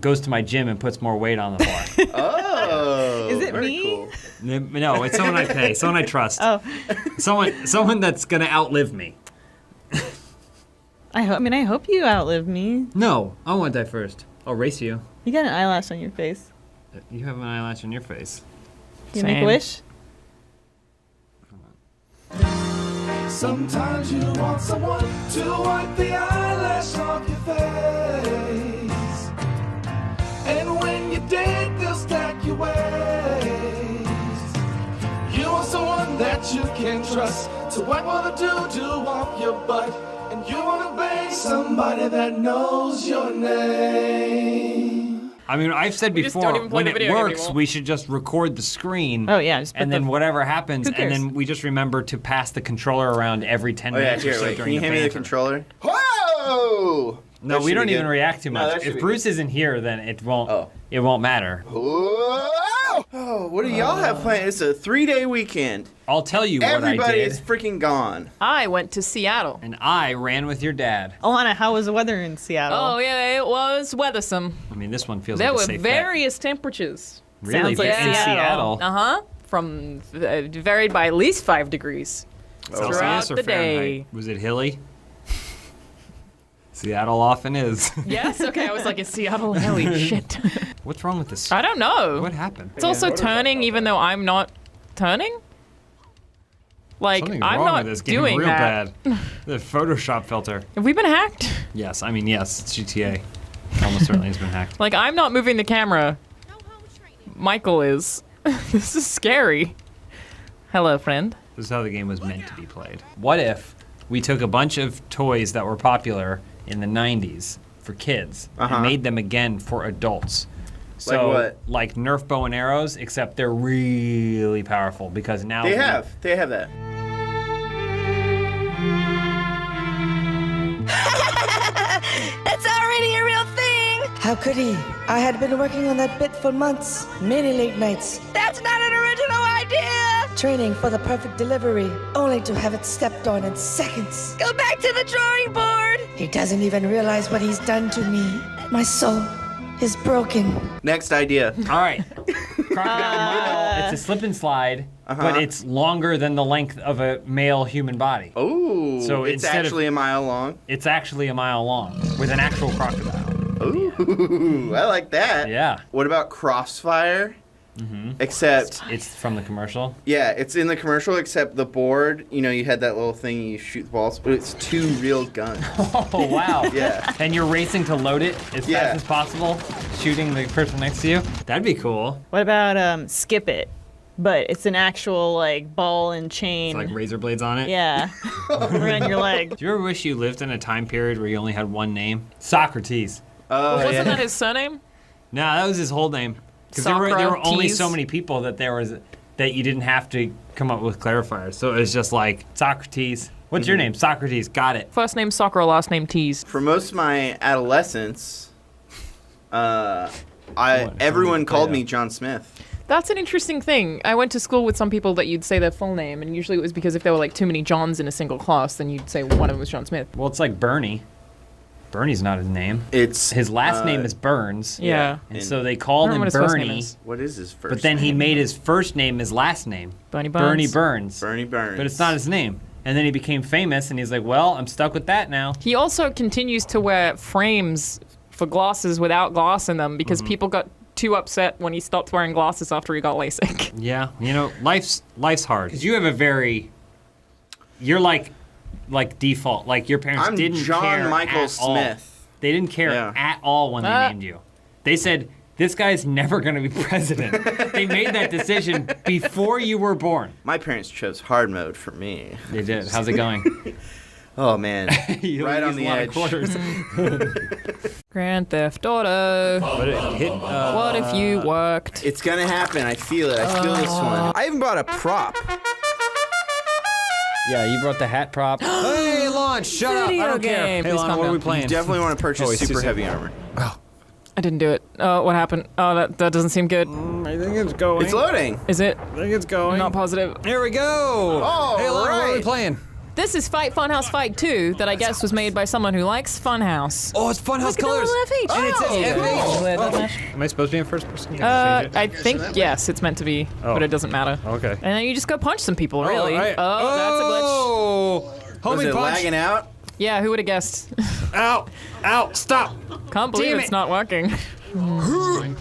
goes to my gym and puts more weight on the bar. Oh. Is it very me? Cool. No, it's someone I pay, someone I trust. Oh, Someone that's gonna outlive me. I hope you outlive me. No, I want to die first. I'll race you. You got an eyelash on your face. You have an eyelash on your face. You make a Same. wish? Sometimes you want someone to wipe the eyelash off your face. And when you're dead, they'll stack your ways. You want someone that you can trust to wipe all the doo-doo off your butt. And you want to bang somebody that knows your name. I mean, I've said We just before, don't even play when the it video game works, anymore. we should just record the screen. Oh, yeah, just put and then the- whatever happens, Who and cares? then we just remember to pass the controller around every 10 Oh yeah, minutes or here, so wait. Can during you the hand me the banter. controller? Whoa! No, That we should don't be even good. react too No, much. that should If be Bruce isn't here, then it won't. It won't matter. Whoa! Oh, what do y'all have planned? It's a 3-day weekend. I'll tell you what I Everybody did. is freaking gone. I went to Seattle. And I ran with your dad. Alana, how was the weather in Seattle? Oh, yeah, it was weathersome. I mean, this one feels There like a were safe bet. various temperatures. Really? Sounds like in Seattle? Uh-huh. From varied by at least 5 degrees throughout Celsius or the Fahrenheit? day. Was it hilly? Seattle often is. Yes, okay, I was like, is Seattle hilly? Shit. What's wrong with this? I don't know. What happened? It's also turning even though I'm not turning. Like, Something's I'm wrong not with this game doing real that. bad. The Photoshop filter. Have we been hacked? Yes, I mean, yes, it's GTA. Almost certainly has been hacked. Like, I'm not moving the camera. Michael is. This is scary. Hello, friend. This is how the game was meant to be played. What if we took a bunch of toys that were popular in the 90s for kids and made them again for adults? So, what? Like Nerf bow and arrows, except they're really powerful because now They have that. That's already a real thing. How could he? I had been working on that bit for months, many late nights. That's not an original idea! Training for the perfect delivery, only to have it stepped on in seconds. Go back to the drawing board! He doesn't even realize what he's done to me. My soul is broken. Next idea. All right. Crocodile Mile, it's a slip and slide, but it's longer than the length of a male human body. Oh, so it's actually a mile long? It's actually a mile long with an actual crocodile. Ooh, I like that. Yeah. What about Crossfire? Except it's from the commercial. Yeah, it's in the commercial. Except the board, you had that little thing you shoot the balls, but it's 2 real guns. Oh wow! Yeah. And you're racing to load it as fast as possible, shooting the person next to you. That'd be cool. What about Skip It? But it's an actual like ball and chain. It's like razor blades on it. Yeah. Around your leg. Do you ever wish you lived in a time period where you only had one name? Socrates. Wasn't that his surname? No, that was his whole name. Because there were only so many people that you didn't have to come up with clarifiers. So it was just like Socrates. What's your name? Socrates. Got it. First name Soccer, last name Tease. For most of my adolescence, everyone called me John Smith. That's an interesting thing. I went to school with some people that you'd say their full name, and usually it was because if there were like too many Johns in a single class, then you'd say one of them was John Smith. Well, it's like Bernie. Bernie's not his name. It's his last name is Burns. Yeah. And so they called him Bernie. What is his first name? But then he made his first name his last name. Bernie Burns. Bernie Burns. Bernie Burns. But it's not his name. And then he became famous, and he's like, well, I'm stuck with that now. He also continues to wear frames for glasses without glass in them because people got too upset when he stopped wearing glasses after he got LASIK. Yeah, life's hard. Because you have you're like default. Like your parents I'm didn't John care Michael at Smith. All. They didn't care at all when they named you. They said, this guy's never going to be president. They made that decision before you were born. My parents chose hard mode for me. They did. How's it going? Oh, man. Right on the edge. Grand Theft Auto. What if you worked? It's going to happen. I feel it. I feel this one. I even bought a prop. Yeah, you brought the hat prop. Hey, Lon, shut up. I don't care. Hey, Lon, what are we playing? You definitely want to purchase super heavy armor. I didn't do it. Oh, what happened? Oh, that doesn't seem good. I think it's going. It's loading. Is it? I think it's going. I'm not positive. Here we go. Oh, hey, Lon, what are we playing? This is Fight Funhouse Fight 2 that I guess was made by someone who likes Funhouse. Oh, it's Funhouse colors. FH. And it says FH. Am I supposed to be in first person? I think, yes, it's meant to be, but it doesn't matter. Okay. And then you just go punch some people, really. Right. Oh, that's a glitch. Homie Was it punch. lagging out? Yeah, who would have guessed? Ow. Stop. Can't believe it's not working. Boom.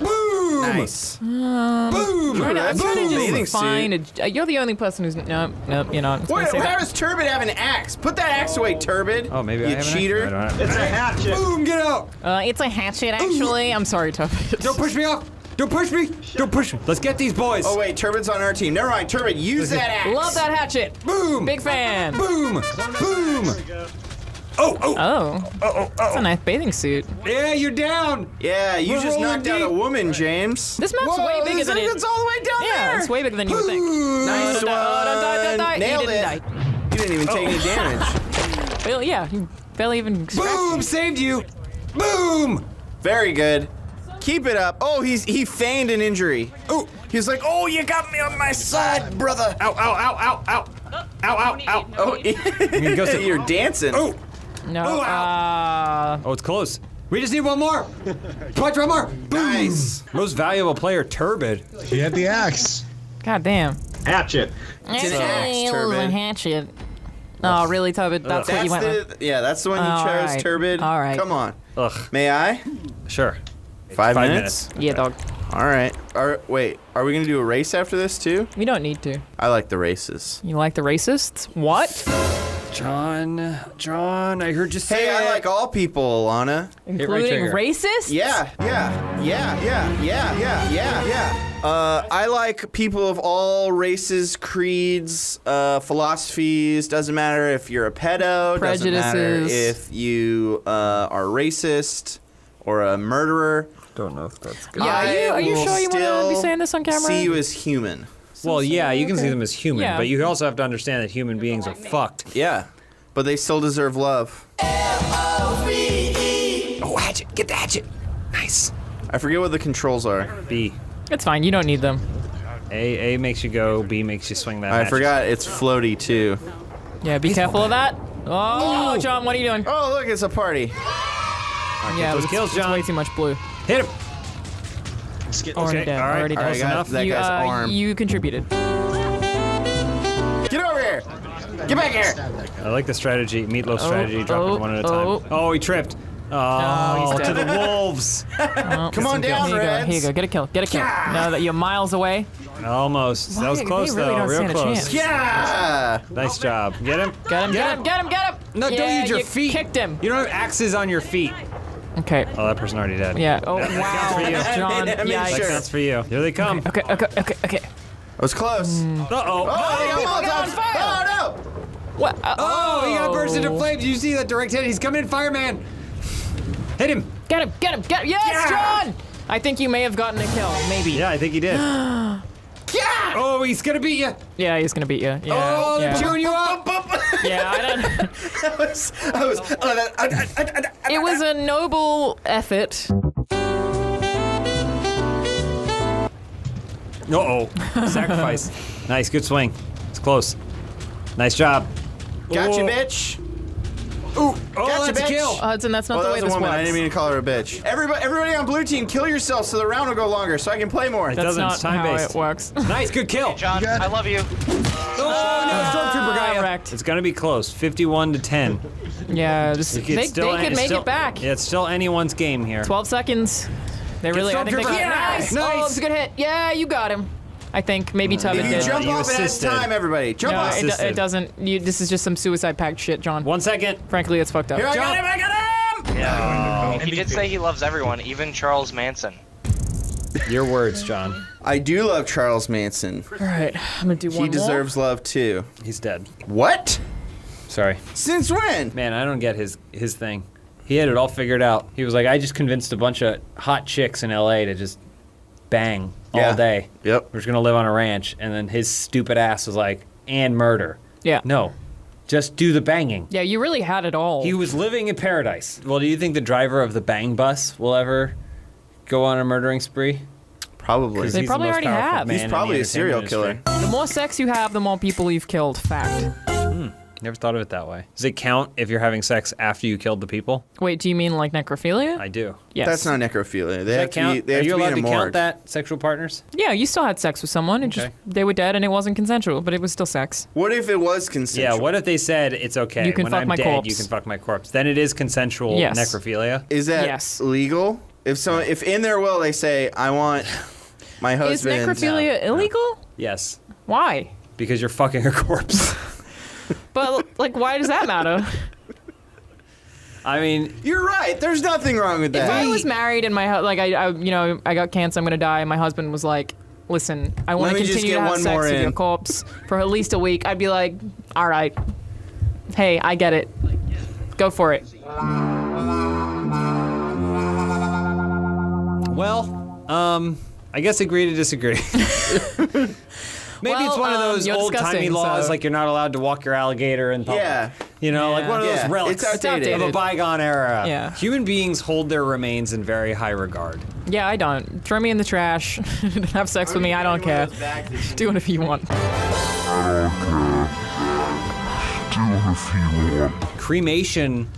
Nice. Boom. I'm trying to Bathing just find you're the only person who's... Nope, you're not. Wait, how does Turbid have an axe? Put that axe away, Turbid. Oh, maybe you I have an cheater. It's a hatchet. Boom, get out. It's a hatchet, actually. I'm sorry, Turbid. Don't push me off. Don't push me. Don't push me. Let's get these boys. Oh, wait, Turbid's on our team. Never mind, Turbid, use that axe. Love that hatchet. Boom. Big fan. Boom. Boom. Oh. That's a nice bathing suit. Yeah, you're down. Yeah, you just knocked out a woman, James. This map's way bigger than it. It's all the way down there. Yeah, it's way bigger than you would think. Nice one. Don't die. Nailed You didn't it. You didn't even take any damage. Well, yeah, you barely even scratched Boom, me. saved you. Boom. Very good. Keep it up. Oh, he feigned an injury. Oh, he's like, oh, you got me on my side, brother. Ow, ow, ow, ow, ow. Ow, ow, ow. Oh, you're dancing. No. Oh, it's close. We just need one more. Punch one more. Nice. Most valuable player, Turbid. He had the axe. God damn. Hatchet. It's an axe, It was a Turbid. hatchet. Oh, really, Turbid? That's what you went with? Yeah, that's the one you All chose, right. Turbid. All right. Come on. Ugh. May I? Sure. 5 minutes? Yeah, dog. All right. Wait, are we going to do a race after this, too? We don't need to. I like the races. You like the racists? What? John, I heard you say Hey, I like all people, Alana. Including racists? Yeah. I like people of all races, creeds, philosophies. Doesn't matter if you're a pedo. Doesn't matter Prejudices. if you are racist or a murderer. Don't know if that's good. Yeah, are you sure you want to be saying this on camera? See you as human. Well, yeah, you can see them as human, Yeah. but you also have to understand that human beings are fucked. Yeah, but they still deserve love. Oh, hatchet! Get the hatchet! Nice. I forget what the controls are. B. It's fine. You don't need them. A makes you go. B makes you swing that. I magic. forgot it's floaty too. Yeah, be careful of that. Oh, John, what are you doing? Oh, look, it's a party. Yeah, those it's, kills, it's John. way too much blue. Hit him. Already dead. all right, Already all dead. right, enough. That guy's arm. You contributed. Get over here. Get back here. I like the strategy, meatloaf strategy, dropping one at a time. Oh, he tripped. Oh, he's to dead. the wolves. Come on down, Here you go. Reds. Here you go. Get a kill. Get a kill. Now that you're miles away. Almost. That was They close really though. don't Real stand a close. chance. Yeah. Nice job. Get him. Get him. Get him. Get him. Get him. No, Yeah, don't use your you feet. Kicked him. You don't have axes on your feet. Okay. Oh, that person already dead. Yeah. Oh, That wow. counts for you. John. I made Yeah. sure. That counts for you. Here they come. Okay. It was close. Uh-oh. Oh, they got got on Molotovs. fire. Oh, no. What? Oh, he got burst into flames. Did you see that direct hit? He's coming in, fireman. Hit him. Get him. Get him. Get him. Yes, John. I think you may have gotten a kill. Maybe. Yeah, I think he did. Yeah. Oh, he's gonna beat you. Yeah, he's gonna beat you. Yeah. Oh, they're yeah. chewing you up. Yeah, I don't. It was a noble effort. Uh-oh. Sacrifice. Nice, good swing. It's close. Nice job. Gotcha, Oh. bitch. Ooh, oh, Gotcha, that's a bitch. kill. Hudson, that's not Oh, the that way was a this woman. I works. didn't mean to call her a bitch. Everybody on blue team, kill yourself so the round will go longer, so I can play more. That's doesn't, not it's time how based. it works. Nice, good kill. John, I love you. Oh, no, Stormtrooper got ya. Wrecked. It's gonna be close, 51 to 10. Yeah, just, It they could still- could it's make still- it back. Yeah, it's still anyone's game here. 12 seconds. They really, I think they Stormtrooper. got Nice. Nice. Oh, Nice. it's a good hit. Yeah, you got him. I think maybe Tubman If you did. jump You off, it has assisted. time, everybody. Jump No, off. assisted. it doesn't. This is just some suicide pact shit, John. 1 second. Frankly, it's fucked up. Here, I got him, I got him! Yeah. He did say he loves everyone, even Charles Manson. Your words, John. I do love Charles Manson. All right, I'm gonna do one He deserves love too. He's dead. What? Sorry. Since when? Man, I don't get his thing. He had it all figured out. He was like, I just convinced a bunch of hot chicks in LA to just bang all Yeah. day. Yep. We're just gonna live on a ranch. And then his stupid ass was like, and murder. Yeah. No, just do the banging. Yeah, you really had it all. He was living in paradise. Well, do you think the driver of the bang bus will ever go on a murdering spree? Probably. 'Cause They he's the probably most already powerful have. man He's in the probably a serial entertainment killer. The more sex you have, the more people you've killed. Fact. Never thought of it that way. Does it count if you're having sex after you killed the people? Wait, do you mean like necrophilia? I do. Yes. That's not necrophilia. They Does have that count? to be. They Are have you to be allowed in a to count morgue. that sexual partners? Yeah, you still had sex with someone. It just Okay. they were dead and it wasn't consensual, but it was still sex. What if it was consensual? Yeah. What if they said it's okay? You can when fuck I'm my dead, corpse. you can fuck my corpse. Then it is consensual Yes. necrophilia. Is that Yes. legal? If in their will they say, I want my Is husband. necrophilia illegal? Yes, Why? because you're fucking a corpse. But like, why does that matter? I mean, You're right. There's nothing wrong with If that. I was married and I got cancer, I'm gonna die, and my husband was like, "Listen, I want Let to me just continue get to have one sex more with your in." corpse for at least a week," I'd be like, "All right, hey, I get it. Go for it." well, I guess agree to disagree. Maybe it's Well, one of those you're old-timey disgusting, laws, so- like you're not allowed to walk your alligator in public. Yeah. You know, like one of those Yeah. relics It's outdated. of a bygone era. Yeah. Human beings hold their remains in very high regard. Yeah, I don't. Throw me in the trash. Have sex with me. I don't care. Do whatever you want. Cremation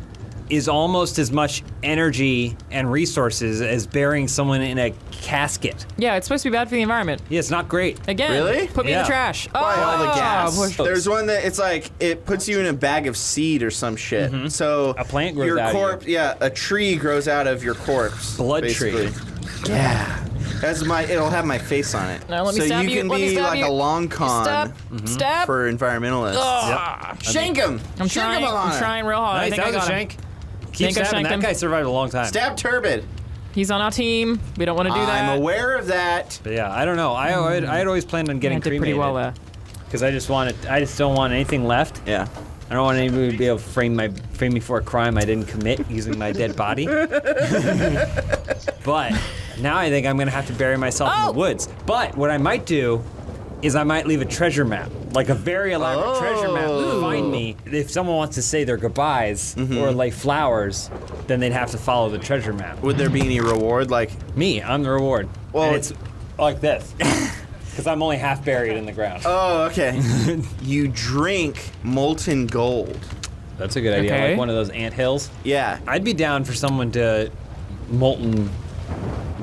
is almost as much energy and resources as burying someone in a casket. Yeah, it's supposed to be bad for the environment. Yeah, it's not great. Again, Really? put me in Yeah. the trash. Why all the gas? push- There's one that it's like it puts you in a bag of seed or some shit. So A plant grows your out of you. corpse, yeah, a tree grows out of your corpse. Blood tree. basically. Yeah. It'll have my face on it. Now let me so stab you you. can Let me be stab like you. a long con Stab. Stab. for environmentalists. Ugh. Shank him. I'm Shank trying. him on I'm it. trying real hard. I Nice, think that I was a got him. shank. Keep Think I stabbing. shanked That him. guy survived a long time. Stab Turbid. He's on our team. We don't want to do that. I'm aware of that. But yeah, I don't know. I had always planned on getting I did cremated. pretty well there. Because I just don't want anything left. Yeah. I don't want anybody to be able to frame me for a crime I didn't commit using my dead body. But now I think I'm gonna have to bury myself in the woods. But what I might do is I might leave a treasure map, like a very elaborate treasure map to find me. If someone wants to say their goodbyes or lay flowers, then they'd have to follow the treasure map. Would there be any reward? Like me, I'm the reward. Well, and it's like this, because I'm only half buried in the ground. Oh, okay. You drink molten gold. That's a good idea, Okay. like one of those ant hills. Yeah. I'd be down for someone to molten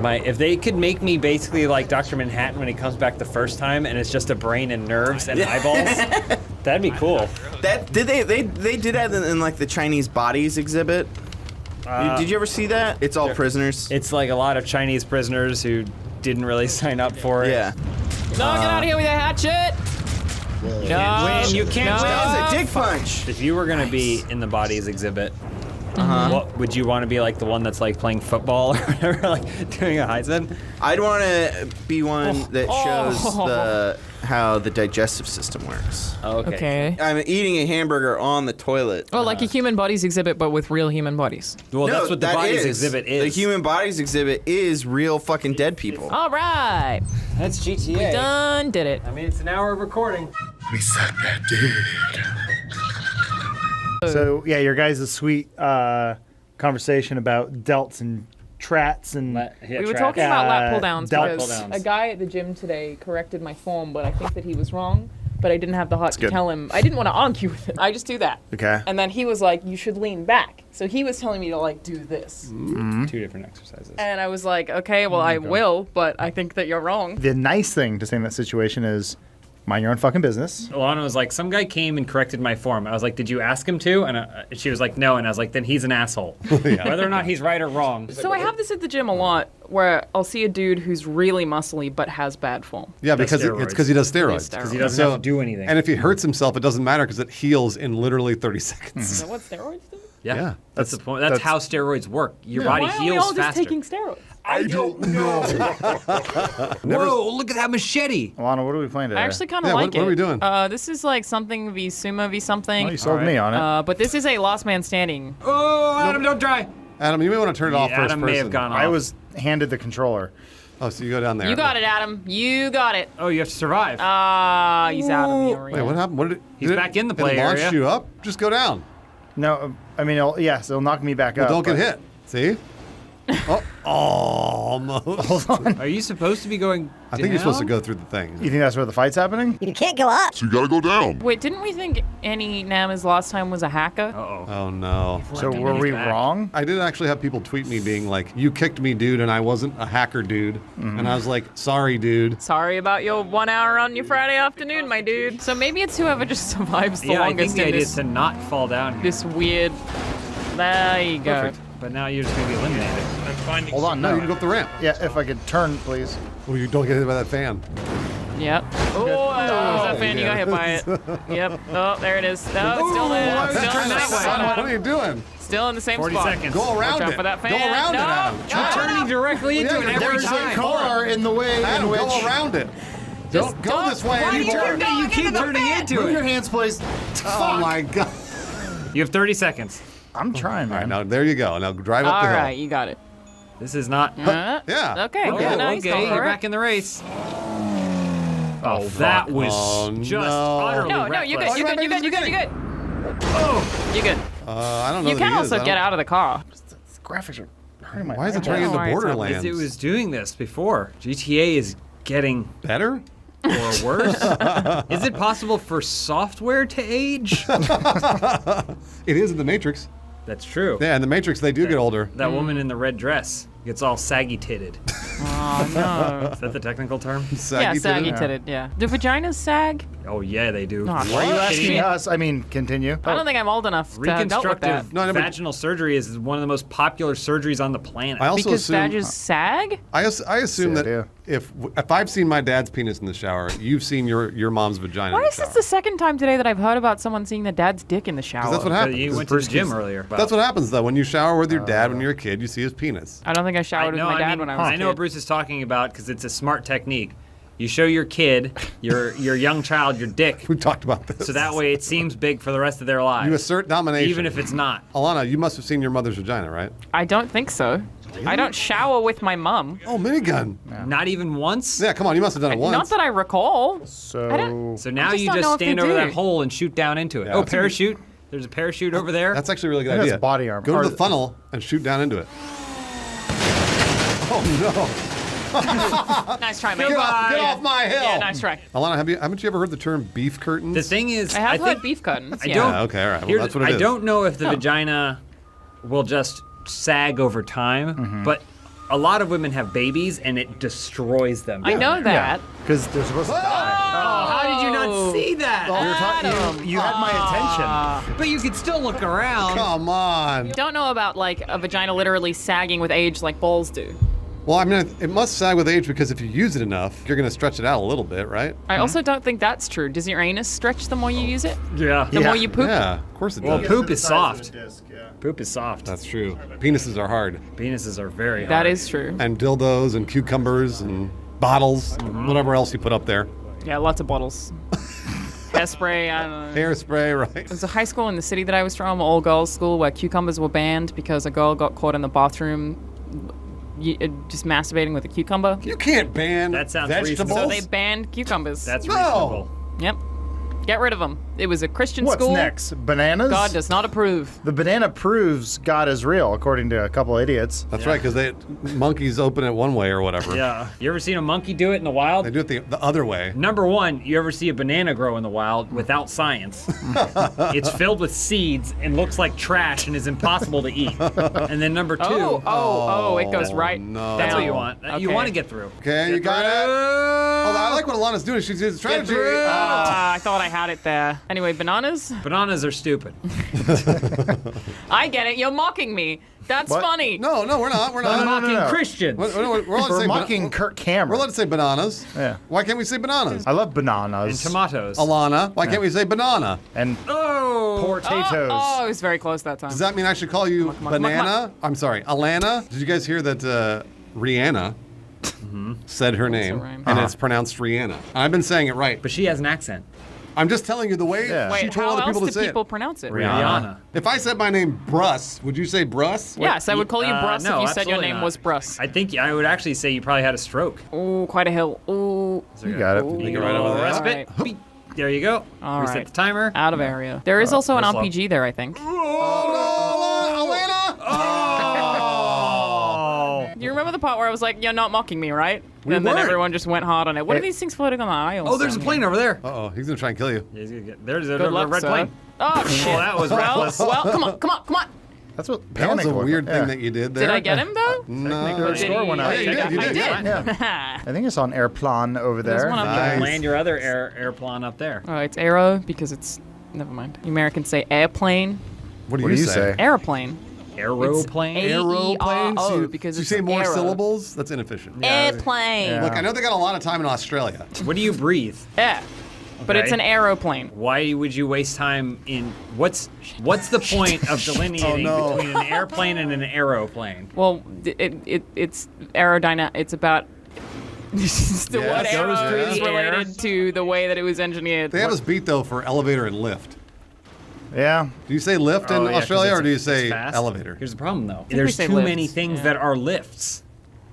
if they could make me basically like Dr. Manhattan when he comes back the first time and it's just a brain and nerves and eyeballs. That'd be cool. That did they did that in like the Chinese bodies exhibit? Did you ever see that? It's all prisoners. It's like a lot of Chinese prisoners who didn't really sign up for it. Yeah. No, get out of here with that hatchet! You can't win. That was a dick punch. If you were gonna be in the bodies exhibit, what would you want to be like? The one that's like playing football or whatever, like doing a Heisen? I'd want to be one that shows how the digestive system works. Okay. I'm eating a hamburger on the toilet. Oh, like a human bodies exhibit, but with real human bodies. Well, No, that's what the that bodies is. exhibit is. The human bodies exhibit is real fucking dead people. All right. That's GTA. We done did it. I mean, it's an hour of recording. We suck that dick. So yeah, your guys' sweet conversation about delts and trats and We were talking about lat pull downs delts. because a guy at the gym today corrected my form, but I think that he was wrong. But I didn't have the heart to good. tell him. I didn't want to argue with him. I just do that. Okay. And then he was like, "You should lean back." So he was telling me to like do this. Mm-hmm. Two different exercises. And I was like, "Okay, well I will, but I think that you're wrong." The nice thing to say in that situation is mind your own fucking business. Alana was like, some guy came and corrected my form. I was like, did you ask him to? And she was like, no. And I was like, then he's an asshole. Whether or not he's right or wrong. So I have this at the gym a lot, where I'll see a dude who's really muscly but has bad form. Yeah, because it's because he does steroids. Because he doesn't have to do anything. And if he hurts himself, it doesn't matter because it heals in literally 30 seconds. Is that what steroids do? Yeah, that's the point. That's how steroids work. Your body Why are we heals all just faster. taking steroids? I don't know. Whoa, look at that machete. Alana, what are we playing today? I actually kind of like it. What are we doing? This is like something v Sumo v something. Well, you sold me on it. But this is a last man standing. Oh, Adam, don't try. Adam, you may want to turn it off first Adam may have gone off. I was handed the controller. Oh, so you go down there. You got it, Adam. You got it. Oh, you have to survive. He's out of the arena. Wait, what happened? What did it? He's back in the play it launched area. you up? Just go down. No, I mean, yes, it'll knock me back Well, up. don't get but- hit. See? Oh, almost. Hold on. Are you supposed to be going I think you're supposed to go through the thing. You think that's where the fight's happening? You can't go up. So you gotta go down. Wait, didn't we think Annie Nama's last time was a hacker? Uh-oh. Oh, no. So were we wrong? I did actually have people tweet me being like, you kicked me, dude, and I wasn't a hacker, dude. Mm-hmm. And I was like, sorry, dude. Sorry about your 1 hour on your Friday afternoon, my dude. So maybe it's whoever just survives the Yeah, I longest think the in idea this, is to not fall down here. this weird. There you go. Perfect. But now you're just going to be eliminated. I'm finding. Hold on, No, no. you can go up the ramp. Yeah, if I could turn, please. Well, you don't get hit by that fan. Yep. Oh, that fan, you got hit by it. Yep. Oh, there it is. No, it's still there. Still in the same What spot. are you doing? Still in the same 40 spot. seconds. Go around Watch out it. for that Go fan. around No, it, Adam. no, You're turning directly into it every There's time. a car in the way Adam, in which... go around it. Don't go this way anymore. You keep turning into Move it. your hands, please. Oh, my God. You have 30 seconds. I'm trying, All right, man. now there you go. Now drive up All the hill. right, you got it. This is not. Yeah. Okay, We're yeah, good. nice. Okay, Go for you're it. back in the race. Oh, that was Oh, just no. utterly No, you're reckless. good. You're good. You're good. You're good. You're good. Oh, you're good. I don't know You that can he also is. I get don't- out of the car. The graphics are hurting my Why is it eyeballs. turning into Don't worry, it's not- Borderlands? It was doing this before. GTA is getting better or worse. Is it possible for software to age? It is in the Matrix. That's true. Yeah, in the Matrix they do get older. That woman in the red dress gets all saggy titted. Oh no. Is that the technical term? Yeah, saggy titted. Yeah. Do vaginas sag? Oh yeah, they do. Oh, Why are you asking shit. us? I mean, continue. I don't think I'm old enough to have dealt with that. Reconstructive vaginal surgery is one of the most popular surgeries on the planet. I also Because assume vaginas sag? I assume That's the that if I've seen my dad's penis in the shower, you've seen your mom's vagina. Why in the is this shower. the second time today that I've heard about someone seeing their dad's dick in the shower? 'Cause that's what happens. You went to the gym earlier. That's what happens though. When you shower with your dad when you're a kid, you see his penis. I don't think I showered with my dad when I was a I know what kid. Bruce is talking about because it's a smart technique. You show your kid, your young child, your dick. We talked about this. So that way it seems big for the rest of their lives. You assert domination. Even if it's not. Alana, you must have seen your mother's vagina, right? I don't think so. I don't shower with my mom. Oh, minigun. Not even once? Yeah, come on, you must have done it once. Not that I recall. So, So now I just you don't just know if they stand over do. that hole and shoot down into it. Yeah, Oh, that's a good- parachute. There's a parachute over there. That's actually a really good I think idea. that's body armor. Go Or to the funnel and shoot down into it. Oh Nice try, man. Get off my hill. Yeah, nice try. no! Alana, haven't you ever heard the term beef curtains? The thing is, I have think heard beef curtains. I yeah. don't. Yeah, okay, all right. Well, Here's- that's what it I is. don't know if the Oh. vagina will just sag over time, Mm-hmm. but a lot of women have babies and it destroys them. I know that. because they're supposed to die. Oh, how did you not see that? We were talking. You had my attention. But you could still look around. Come on. Don't know about like a vagina literally sagging with age like balls do. Well, I mean, it must sag with age because if you use it enough, you're going to stretch it out a little bit, right? I also don't think that's true. Does your anus stretch the more you use it? Yeah. The more you poop? Yeah, of course it Well, does. poop is soft. Disc, yeah. Poop is soft. That's true. Penises are hard. Penises are very hard. That is true. And dildos and cucumbers and bottles, whatever else you put up there. Yeah, lots of bottles. Hairspray, I don't know. Hairspray, right? There's a high school in the city that I was from, all girls school, where cucumbers were banned because a girl got caught in the bathroom just masturbating with a cucumber. You can't ban That sounds vegetables. So they banned cucumbers. That's No. reasonable. Yep. Get rid of them. It was a Christian What's school. next? Bananas? God does not approve. The banana proves God is real, according to a couple idiots. That's right, because monkeys open it one way or whatever. Yeah. You ever seen a monkey do it in the wild? They do it the other way. Number one, you ever see a banana grow in the wild without science? It's filled with seeds and looks like trash and is impossible to eat. And then number two, it goes right no. that's what down. you want. You Okay. want to get through. Okay, you got it. Oh, I like what Alana's doing. She's using strategy. I thought I had it there. Anyway, bananas? Bananas are stupid. I get it. You're mocking me. That's What? funny. No, we're not. We're not. I'm mocking no. Christians. We're allowed to We're say mocking Kirk Cameron. We're allowed to say bananas. Yeah. Why can't we say bananas? I love And bananas. tomatoes. Alana, why can't we say banana? And Oh. potatoes. Oh, it was very close that time. Does that mean I should call you come on, banana? I'm sorry, Alana. Did you guys hear that Rihanna said her name rhyme. and it's pronounced Rihanna? I've been saying it right, But she has an accent. I'm just telling you the way Yeah. she Wait, told how other else people to do say people it. pronounce it? Rihanna. If I said my name Bruss, would you say Bruss? Yes, I would call you Bruss no, if you said your absolutely name not. was Bruss. I think I would actually say you probably had a stroke. Ooh, quite a hill. Ooh. You got it. You go right over there. All Respite. right. There you go. All Reset right. the timer. Out of area. There is also an slow. RPG there, I think. Alana! Oh. Do you remember the part where I was like, "You're not mocking me, right?" We and then weren't. everyone just went hard on it. What are these things floating on the aisle? Oh, there's a plane over there. Uh-oh, he's gonna try and kill you. Yeah, he's gonna get- There's a Good luck, red sir. plane. Oh shit! Well, that was reckless. Well, come on. That's what That was panic a weird yeah. thing that you did there. Did I get him though? No. Her score went up. Yeah, you did. You I did. did. Yeah. I think I saw an airplane over There's there. one up Nice. there. Land your other airplane up there. Oh, it's aero because it's. Never mind. The Americans say airplane. What do What you do you say? say? Aeroplane. Aeroplane. Aeroplane? A-E-R-O, So you- because so you it's say more aero. syllables? That's inefficient. Airplane. Yeah. Look, I know they got a lot of time in Australia. What do you breathe? Yeah. But it's Okay. an aeroplane. Why would you waste time in what's the point of delineating Oh, no. between an airplane and an aeroplane? Well, it's aerodynamic. It's about. the Yes. word Goes aero through is the related to the way that it was engineered. They have us beat though for elevator and lift. Yeah. Do you say lift in Oh, yeah, 'cause Australia it's- or do you it's say fast. elevator? Here's the problem though. we There's say too many lifts, things yeah. that are lifts.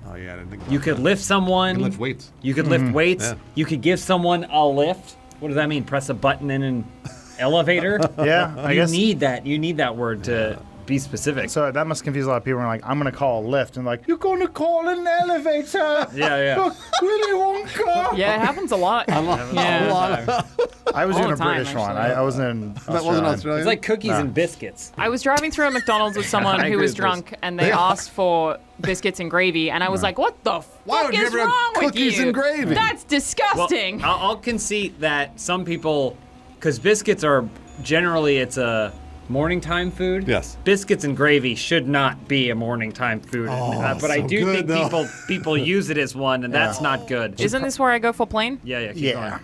Oh yeah, I didn't think. You could lift someone. You can lift weights. You could lift weights. Yeah. You could give someone a lift. What does that mean? Press a button in an elevator? Yeah, I You guess. need that. You need that word to be specific. So that must confuse a lot of people. When like, I'm gonna call a lift, and like, you're gonna call an elevator. Yeah. Willy Wonka. Yeah, it happens a lot. A Yeah. lot. I was All doing a the time, British one. actually. I wasn't in That wasn't Australia. Australia. It's like cookies No. and biscuits. I was driving through a McDonald's with someone I who agree was with this. drunk, and they They are. asked for biscuits and gravy, and I was like, "What the Why fuck would you is ever have wrong with cookies you? and gravy?" That's disgusting." Well, I'll concede that some people, because biscuits are generally it's a morning time food. Yes. Biscuits and gravy should not be a morning time food. But I so do good, think though. people use it as one, and that's not good. Isn't this where I go for plane? Yeah, keep Yeah. going.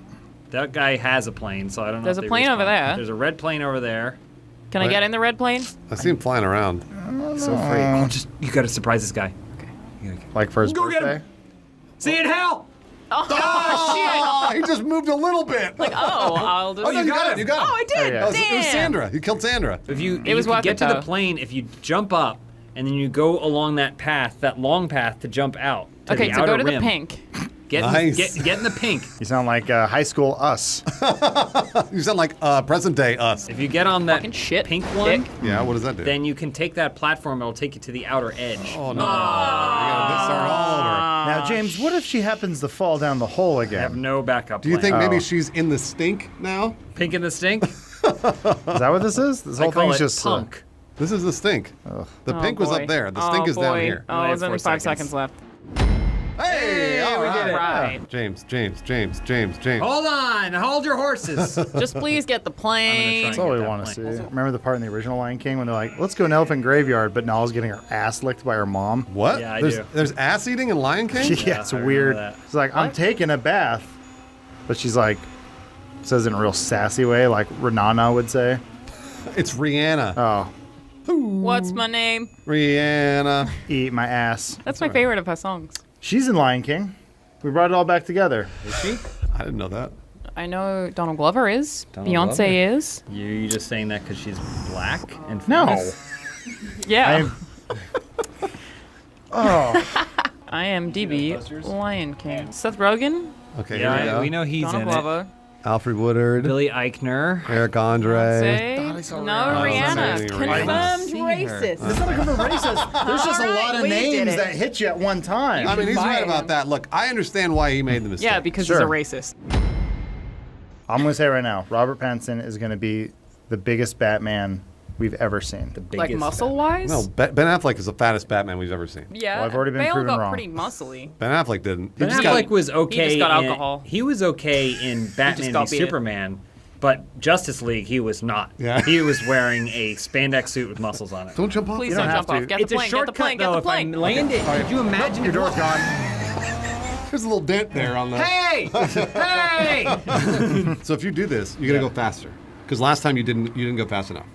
That guy has a plane, so I don't know. There's if a they plane over respawn. there. There's a red plane over there. Can I What? get in the red plane? I see him flying around. So afraid. Oh, you gotta surprise this guy. Like for his Go get him. birthday. See you in hell. Oh, he just moved a little bit. Like, I'll just. Oh, no, you got it. Oh, I did. Oh, yeah. It was Damn. Sandra. You killed Sandra. If you It was you could worth get it, to the though. plane, if you jump up and then you go along that path, that long path, to jump out. To Okay, the so outer go to the rim. pink. Get, Nice. get in the pink. You sound like high school us. You sound like present day us. If you get on that pink one, Yeah, what does that do? then you can take that platform. It'll take you to the outer edge. Oh no! We gotta start all over. Now, James, what if she happens to fall down the hole I have again? no backup. Do you think plan. maybe she's in the stink now? Pink in the stink? Is that what this is? This I whole call thing's it just punk. This is the stink. The Oh, pink was boy. up there. The stink is down boy. here. Oh, there's only 5 seconds left. Hey, all we right. did it. Right. James. Hold on, hold your horses. Just please get the plane. That's all we want to see. Remember the part in the original Lion King when they're like, let's go to an elephant graveyard, but Nala's getting her ass licked by her mom? What? Yeah, I there's, do. There's ass eating in Lion King? Yeah, it's I remember weird. that. She's like, I'm taking a bath. But she's like, says in a real sassy way, like Renana would say. It's Rihanna. Oh, What's my name? Rihanna. eat my ass. That's my favorite of her songs. She's in Lion King. We brought it all back together. Is she? I didn't know that. I know Donald Glover is. Donald Beyonce Glover. is. You just saying that because she's black and No. famous? Yeah. Oh, IMDb Lion King. Seth Rogen. Okay, here we Yeah, go. we know he's Donald in Glover. Alfred Woodard. Billy Eichner. Eric Andre. Beyonce. No, Rihanna. Rihanna. Confirmed See her. racist. it's not a confirmed racist. There's just a lot of we did names it. that hit you at one time. I mean, he's buy right him. about that. Look, I understand why he made the mistake. Yeah, because Sure. he's a racist. I'm going to say right now, Robert Pattinson is going to be the biggest Batman we've ever seen. Like muscle wise? No, Ben Affleck is the fattest Batman we've ever seen. Yeah. Well, I've already been they all proven got wrong. pretty muscly. Ben Affleck didn't. Ben just Affleck got- was okay. He just got in- alcohol. He was okay in Batman got v beat. Superman, but Justice League he was not. Yeah. He was wearing a spandex suit with muscles on it. Don't jump off. Please You don't don't jump have off. to. Get the It's a plane. Get the shortcut plane. Get though. the If I plane. land it, could you imagine? Your door's gone. There's a little dent there on the. Hey! Hey! So if you do this, you got to go faster. Because last time you didn't go fast enough.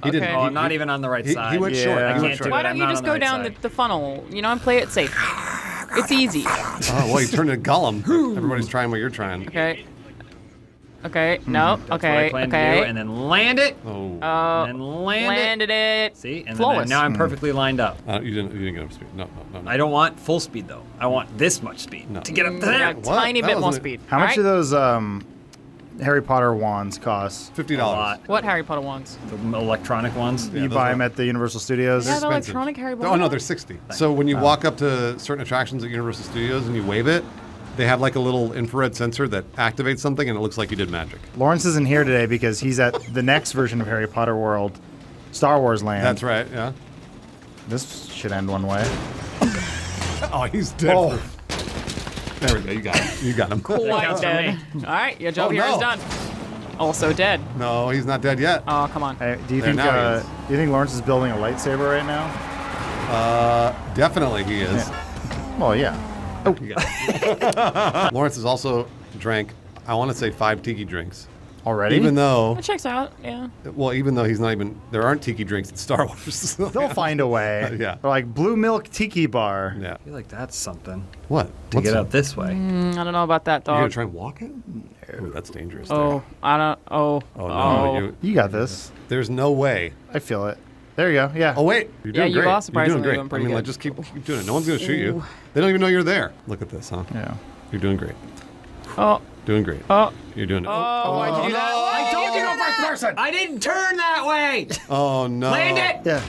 He didn't. Okay. Oh, I'm not even on the right He side. went short. I He can't went do short. it. Why I'm don't you not just on go right down side. the funnel, and play it safe? It's easy. Oh, well, you turned into Gollum. Everybody's trying what you're trying. Okay. Okay. No. That's what I Okay. plan to do, Okay. and then land it. Oh. And then land Landed it. See, and Flawless. then now I'm perfectly lined up. You didn't get enough speed. No. I don't want full speed though. I want this much speed No. to get up Yeah, there. a tiny That bit more wasn't- speed. How much Alright? do those Harry Potter wands cost? $50. A lot. What Harry Potter wands? The electronic ones. You buy them at the Universal Studios? Yeah, the expensive. electronic Harry Potter. Oh no, they're 60. So when you walk up to certain attractions at Universal Studios and you wave it, they have like a little infrared sensor that activates something, and it looks like you did magic. Lawrence isn't here today because he's at the next version of Harry Potter World, Star Wars Land. That's right. Yeah. This should end one way. Oh, he's dead. Oh. There we go. You got him. You got him. Quite dead. All right, your job Oh, here is no. done. Also dead. No, he's not dead yet. Oh, come on. Hey, do you There, think now he is. do you think Lawrence is building a lightsaber right now? Definitely he is. Well, yeah. Lawrence has also drank, I want to say 5 tiki drinks. Already? Even though, That checks out. Yeah. well, even though he's not even, there aren't tiki drinks at Star Wars. They'll find a way. Yeah. Or like Blue Milk Tiki Bar. Yeah. I feel like that's something What? to get out this way. I don't know about that, You're gonna dog. try and walk it? Oh, that's dangerous. Oh, I don't. Oh. Oh no, You got this. there's no way. I feel it. There you go. Yeah. Oh wait, you're Yeah, doing you great. are You're surprisingly doing great. doing pretty I mean, like, good. just keep doing it. No one's gonna shoot you. They don't even know you're there. Look at this, huh? Yeah. You're doing great. Oh. Doing great. Oh. You're doing it. Oh, why'd you do that? I told you go first person. I didn't turn that way. Oh no. Land it. Yeah.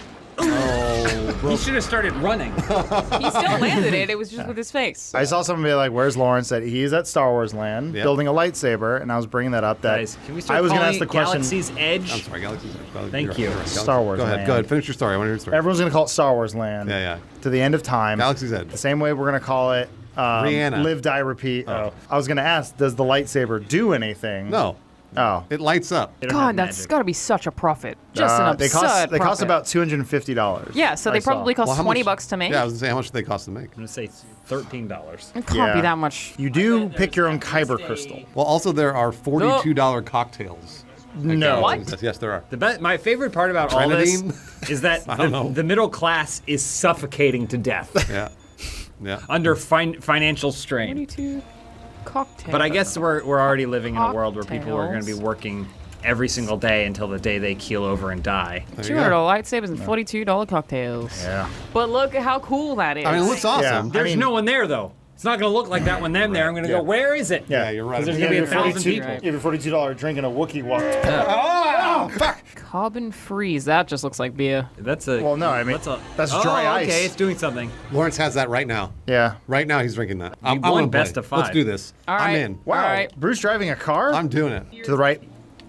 Oh. He should have started running. He still landed it. It was just with his face. I saw somebody like, "Where's Lawrence?" That he's at Star Wars Land Yep. building a lightsaber, and I was bringing that up. That Guys, can we start I was gonna calling ask the it question. Galaxy's Edge? I'm sorry, Galaxy's Edge. Thank you. Star Wars Go ahead. Land. Go ahead. Finish your story. I want to hear your story. Everyone's gonna call it Star Wars Land. Yeah. To the end of time. Galaxy's Edge. The same way we're gonna call it Rihanna. Live, Die, Repeat. Oh. I was gonna ask, does the lightsaber do anything? No. Oh. It lights up. God, that's got to be such a profit. Just an absurd they cost profit. about $250. Yeah, so they probably cost Well, how $20 much- to make. Yeah, I was gonna say how much do they cost to make? I'm gonna say $13. It can't be that much. You do pick your own Kyber crystal. Well, also there are $42 cocktails. No. What? Yes, there are. My favorite part about all this Grenadine? is that I don't know. the middle class is suffocating to death Yeah. Yeah. under financial strain. 22 cocktails. But I guess we're already living in a world where people are going to be Cocktails. working every single day until the day they keel over and die. $200 lightsabers and $42 cocktails. Yeah. But look at how cool that is. I mean, it looks awesome. Yeah. There's no one there though. It's not gonna look like that when them there. I'm gonna go, where is it? Yeah, you're right. 'Cause there's gonna be 1,000 people. You have a $42 drink and a Wookiee walk. Oh, fuck! Carbon freeze. That just looks like beer. That's a. Well, no, I mean, that's dry ice. Okay, it's doing something. Lawrence has that right now. Yeah. Right now he's drinking that. won gonna best play. of 5. Let's do this. All I'm right. in. Wow. All right. Bruce driving a car? I'm doing it. To the right.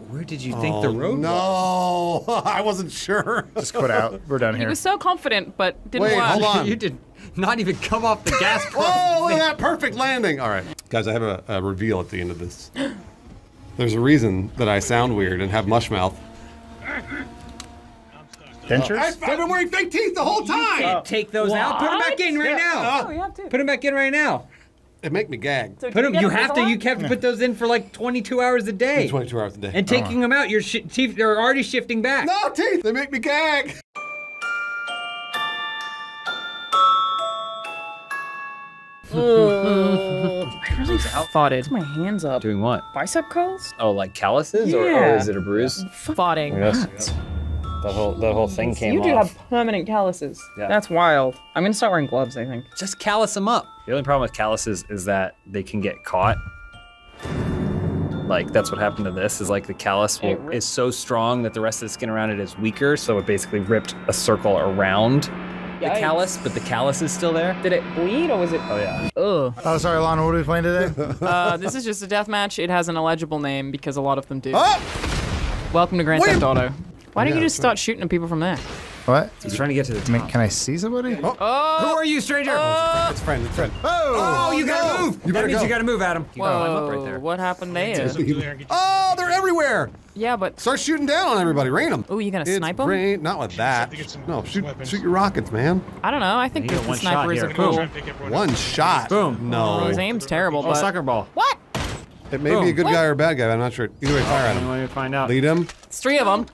Where did you think the road was? No, I wasn't sure. Just quit out. We're done He here. was so confident, but didn't Wait, work. hold on. You did not even come off the gas pedal. Oh, look at that perfect landing. All right. Guys, I have a reveal at the end of this. There's a reason that I sound weird and have mush mouth. Dentures? I've been wearing fake teeth the whole time. Take those out. Put them back in right now. Oh, you have to. Put them back in right now. It make me gag. So Put did them. get You it have this to. long? You have to put those in for like 22 hours a day. 22 hours a day. And taking them out, your teeth are already shifting back. No, teeth. They make me gag. I really fought it. My hands up. Doing what? Bicep curls? Oh, like calluses, or Yeah. is it a bruise? Foughting. Yes. That whole thing came You do off. have permanent calluses. Yeah. That's wild. I'm gonna start wearing gloves, I think. Just callus them up. The only problem with calluses is that they can get caught. Like that's what happened to this. Is like the callus is so strong that the rest of the skin around it is weaker, so it basically ripped a circle around the Yikes. callus, but the callus is still there. Did it bleed or was it? Oh yeah. Ugh. Oh, sorry, Lana. What are we playing today? This is just a death match. It has an illegible name because a lot of them do. Oh! Welcome to Grand Wait. Theft Auto. Why don't Yeah, you just that's start shooting at people from there? What? He's trying to get to the top. Can I see somebody? Oh, Who are you, stranger? it's friend. It's friend. Oh, you gotta move. You that better means go. you gotta move, Adam. You gotta climb up right Whoa, there. what happened there? Oh, they're everywhere. Yeah, but Start shooting down on everybody. Rain them. oh, you gonna snipe them? Rain. Not with that. No, shoot your rockets, man. I don't know. I think You the got one sniper shot is a here. cool. Boom. One shot. Boom. No. His aim's terrible, Oh, but soccer ball. what? It may be a good guy or a bad guy. But I'm not sure. Either way, fire at him. Let me find out. Lead him. It's 3 of them.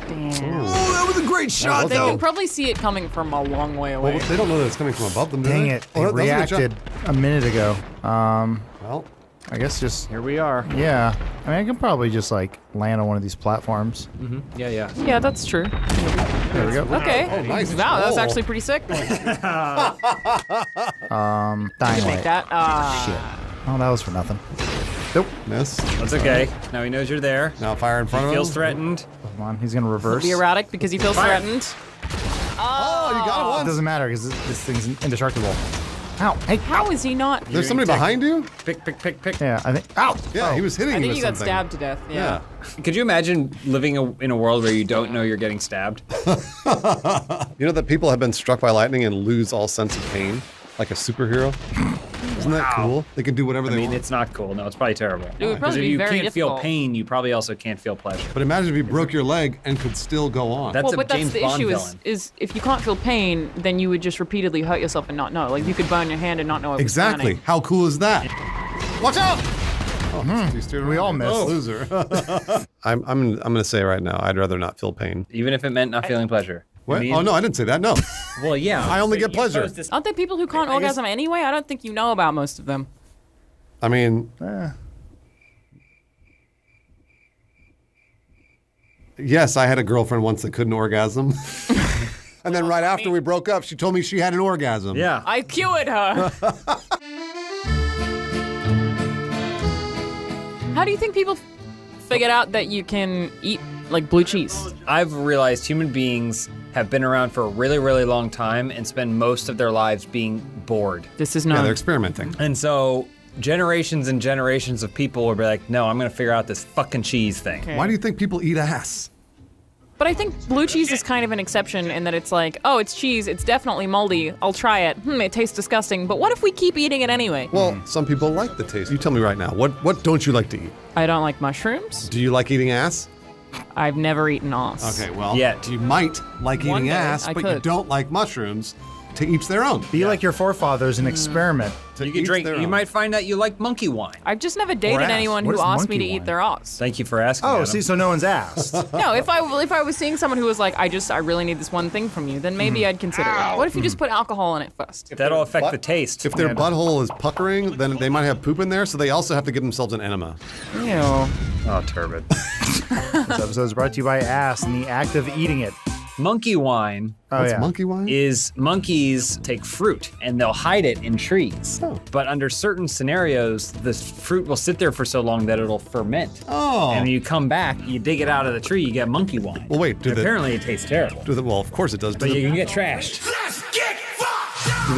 Damn. Oh, that was a great shot, They though. can probably see it coming from a long way away. Well, they don't know that it's coming from above them. Do Dang they? it. Oh, They that was a good shot. reacted a minute ago. Well, I guess just, Here we are. yeah. I mean, I can probably just, like, land on one of these platforms. Yeah, yeah. Yeah, that's true. There we go. Okay. Oh, nice Wow, that was roll. actually pretty sick. You Dying can make light. that. Shit. Oh, that was for nothing. nope. Miss. That's okay. Now he knows you're there. Now fire in front He of him. feels threatened. Come on, he's gonna reverse. Be erratic because he feels threatened. Oh, you got it It once. doesn't matter because this thing's indestructible. Ow! Hey! How is he not? There's somebody behind you? Pick. Yeah, I think. Ow! Yeah, he was hitting I you think with you got something. stabbed to death. Yeah. Could you imagine living in a world where you don't know you're getting stabbed? You know that people have been struck by lightning and lose all sense of pain, like a superhero. Isn't that cool? They can do whatever I they mean, want. it's not cool. No, it's probably terrible. It would Because probably if be you very can't feel difficult. pain, you probably also can't feel pleasure. But imagine if you broke your leg and could still go on. That's Well, a but that's James the Bond issue villain. is if you can't feel pain, then you would just repeatedly hurt yourself and not know. Like you could burn your hand and not know it was Exactly. burning. How cool is that? Watch out! We all miss. Loser. I'm gonna say right now, I'd rather not feel pain. Even if it meant not feeling pleasure. What? I mean- Oh no, I didn't say that. No. Well, yeah. I only but get you pleasure. posed this- Aren't there people who can't orgasm anyway? I don't think you know about most of them. I mean, yes, I had a girlfriend once that couldn't orgasm. And then right after we broke up, she told me she had an orgasm. Yeah. I cured her. How do you think people figured out that you can eat like blue cheese? I've realized human beings have been around for a really, really long time and spend most of their lives being bored. This is Yeah, not. they're experimenting. And so generations and generations of people will be like, no, I'm gonna figure out this fucking cheese thing. Okay. Why do you think people eat ass? But I think blue cheese is kind of an exception in that it's like, oh, it's cheese, it's definitely moldy. I'll try it. It tastes disgusting. But what if we keep eating it anyway? Well, some people like the taste. You tell me right now, what don't you like to eat? I don't like mushrooms. Do you like eating ass? I've never eaten ass. Okay, well, Yet. you might like One eating day, ass, I but you could. don't like mushrooms. To each their own. Be like your forefathers and experiment. To You can each drink. their You own. might find out you like monkey wine. I've just never dated ass. anyone What who is asked me to monkey eat wine? their ass. Thank you for asking. Oh, Adam. see, so no one's asked. No, if I was seeing someone who was like, I really need this one thing from you, then maybe I'd consider it. What if you just put alcohol in it first? That'll affect the taste. If their butthole is puckering, then they might have poop in there, so they also have to give themselves an enema. Ew. Oh, turbid. This episode is brought to you by Ass and the act of eating it. Monkey wine. What's monkey wine? Is monkeys take fruit and they'll hide it in trees. But under certain scenarios, the fruit will sit there for so long that it'll ferment. Oh. And when you come back, you dig it out of the tree, you get monkey wine. Well, wait. Apparently, it tastes terrible. Well, of course it does. But you can get trashed. Do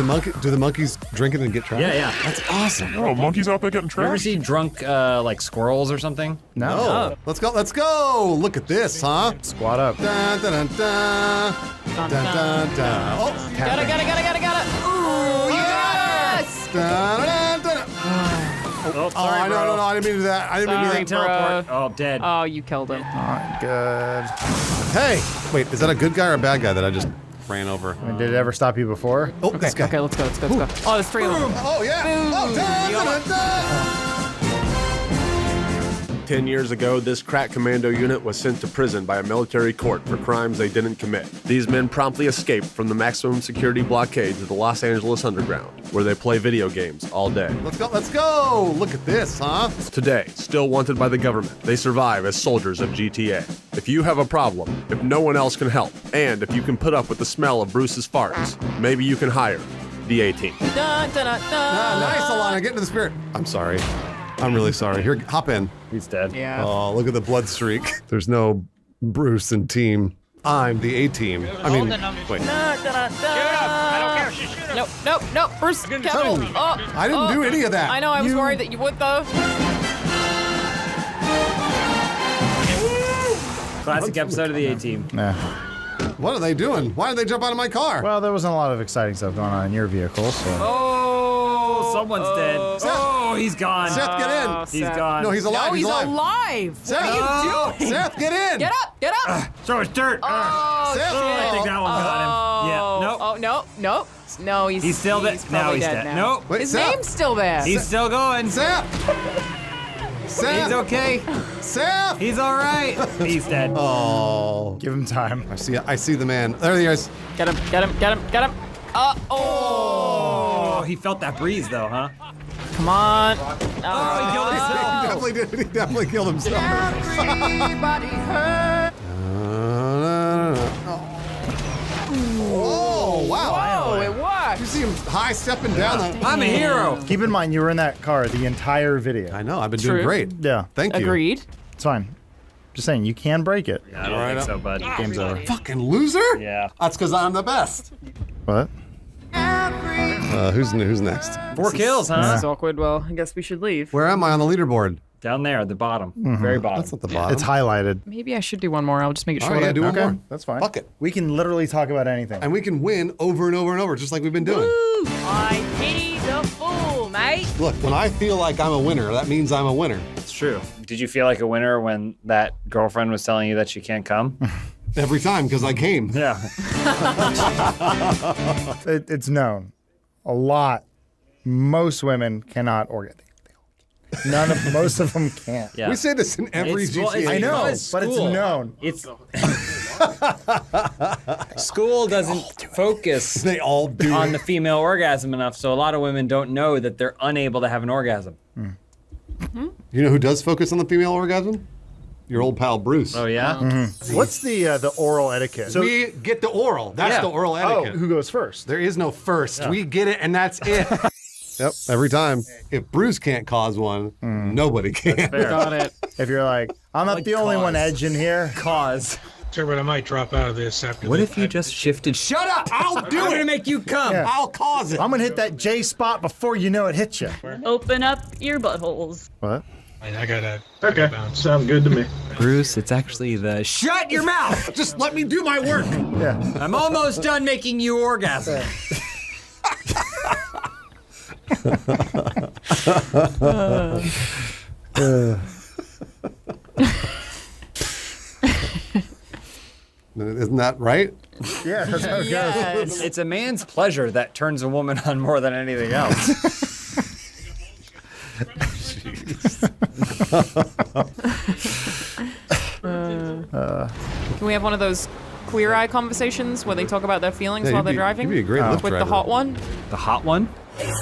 the monkeys drink it and get trashed? Yeah. That's awesome. Oh, monkeys out there getting You ever trashed? see drunk like squirrels or something? No. Let's go. Look at this, huh? Squat up. Dun, dun, dun, dun. Dun, dun, dun. Oh. Got it. Ooh, yes! Dun, dun, dun. Oh, sorry, no, I didn't mean to do that. I didn't mean to do that. Teleport. Oh, dead. Oh, you killed him. Not good. Hey, wait, is that a good guy or a bad guy that I just ran over? I mean, did it ever stop you before? Oh, this guy. Okay, let's go. Oh, there's 3 of them. Oh, yeah. Oh, dun, dun, dun. 10 years ago, this crack commando unit was sent to prison by a military court for crimes they didn't commit. These men promptly escaped from the maximum security blockades of the Los Angeles Underground, where they play video games all day. Let's go. Look at this, huh? Today, still wanted by the government, they survive as soldiers of GTA. If you have a problem, if no one else can help, and if you can put up with the smell of Bruce's farts, maybe you can hire the A-Team. Nice, Alana. Get into the spirit. I'm sorry. I'm really sorry. Here, hop in. He's dead. Yeah. Oh, look at the blood streak. There's no Bruce and team. I'm the A-Team. I mean, wait. Nope. Bruce, careful. Oh, I didn't do any of that. I know. I was worried that you would, though. Classic episode of the A-Team. Nah. What are they doing? Why did they jump out of my car? Well, there wasn't a lot of exciting stuff going on in your vehicle, so. Oh, someone's dead. Oh, he's gone. Seth, get in. He's gone. No, he's alive. No, he's alive. Seth, What are you doing? Seth, get in. Get up. Throw his dirt. Oh, Seth. shit. I think that one got him. Yeah, nope. Oh, no. No, he's still dead. Now probably he's dead. now. Nope. Wait, His Seth. name's still there. He's still going. Seth. He's okay. Seth. He's all right. He's dead. Oh. Give him time. I see the man. There he is. Get him. Oh, he felt that breeze though, huh? Come on. Oh, he killed himself. He definitely did. He definitely killed himself. Everybody hurt. Oh, wow. Oh, it worked. You see him high stepping down. I'm a hero. Keep in mind, you were in that car the entire video. I know. I've been True. doing great. Yeah. Thank you. Agreed. It's fine. Just saying, you can break it. I don't think so, bud. Game's over. Fucking loser. Yeah. That's because I'm the best. What? Who's next? 4 kills, huh? This is awkward. Well, I guess we should leave. Where am I on the leaderboard? Down there at the bottom. Very bottom. That's not the bottom. It's highlighted. Maybe I should do one more. I'll just make it All shorter. right, yeah, do one more. That's fine. Fuck it. We can literally talk about anything. And we can win over and over and over, just like we've been doing. I pity the fool, mate. Look, when I feel like I'm a winner, that means I'm a winner. It's true. Did you feel like a winner when that girlfriend was telling you that she can't come? Every time, because I came. Yeah. It's known. A lot. Most women cannot orgasm. Most of them can't. Yeah. We say this in every GTA. I know, It's but it's school. known. It's school doesn't focus They all do on it. the female orgasm enough, so a lot of women don't know that they're unable to have an orgasm. You know who does focus on the female orgasm? Your old pal Bruce. Oh yeah. What's the oral etiquette? So, we get the oral. That's Yeah. the oral etiquette. who goes first? There is no first. We get it, and that's it. Yep, every time. If Bruce can't cause one, nobody can. Got it. If you're like, I'm not Like the only one cause. edging here. Cause. Sir, but I might drop out of this after What this. if you just shifted? Shut up! I'll do I'm it! gonna make you come. Yeah. I'll cause it. I'm gonna hit that J spot before you know it hits you. Open up your buttholes. What? I gotta Okay, bounce. sounds good to me. Bruce, it's actually the shut your mouth. Just let me do my work. Yeah. I'm almost done making you orgasm. Isn't that right? Yeah, that's how it goes. It's a man's pleasure that turns a woman on more than anything else. Can we have one of those Queer Eye conversations where they talk about their feelings Yeah, while you'd they're be- driving? you'd be a great Lyft With the driver. hot one? The hot one?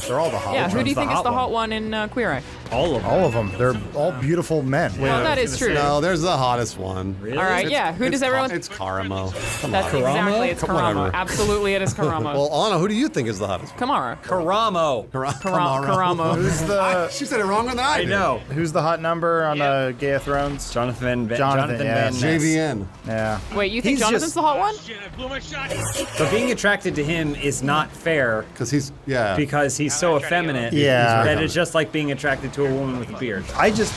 They're all the hot Yeah, ones. who do you the think is hot the one? hot one in Queer Eye? All of them. All of them. They're all beautiful men. Well, that is true. No, there's the hottest one. Really? All right, yeah. Who does everyone? It's Karamo. Come That's on. exactly. It's Karamo. Whatever. Absolutely, it is Karamo. Well, Anna, who do you think is the hottest? Kamara. Karamo. Karamo. Who's the? She said it wrong than I did. know. Who's the hot number on Game of Thrones? Jonathan yeah. Van Ness. JVN. Yeah. Wait, you think He's Jonathan's just- the hot one? Shit, I blew my shot. But being attracted to him is not fair Because he's, yeah. because he's so effeminate. Yeah. That it's just like being attracted to a woman with a beard. I just.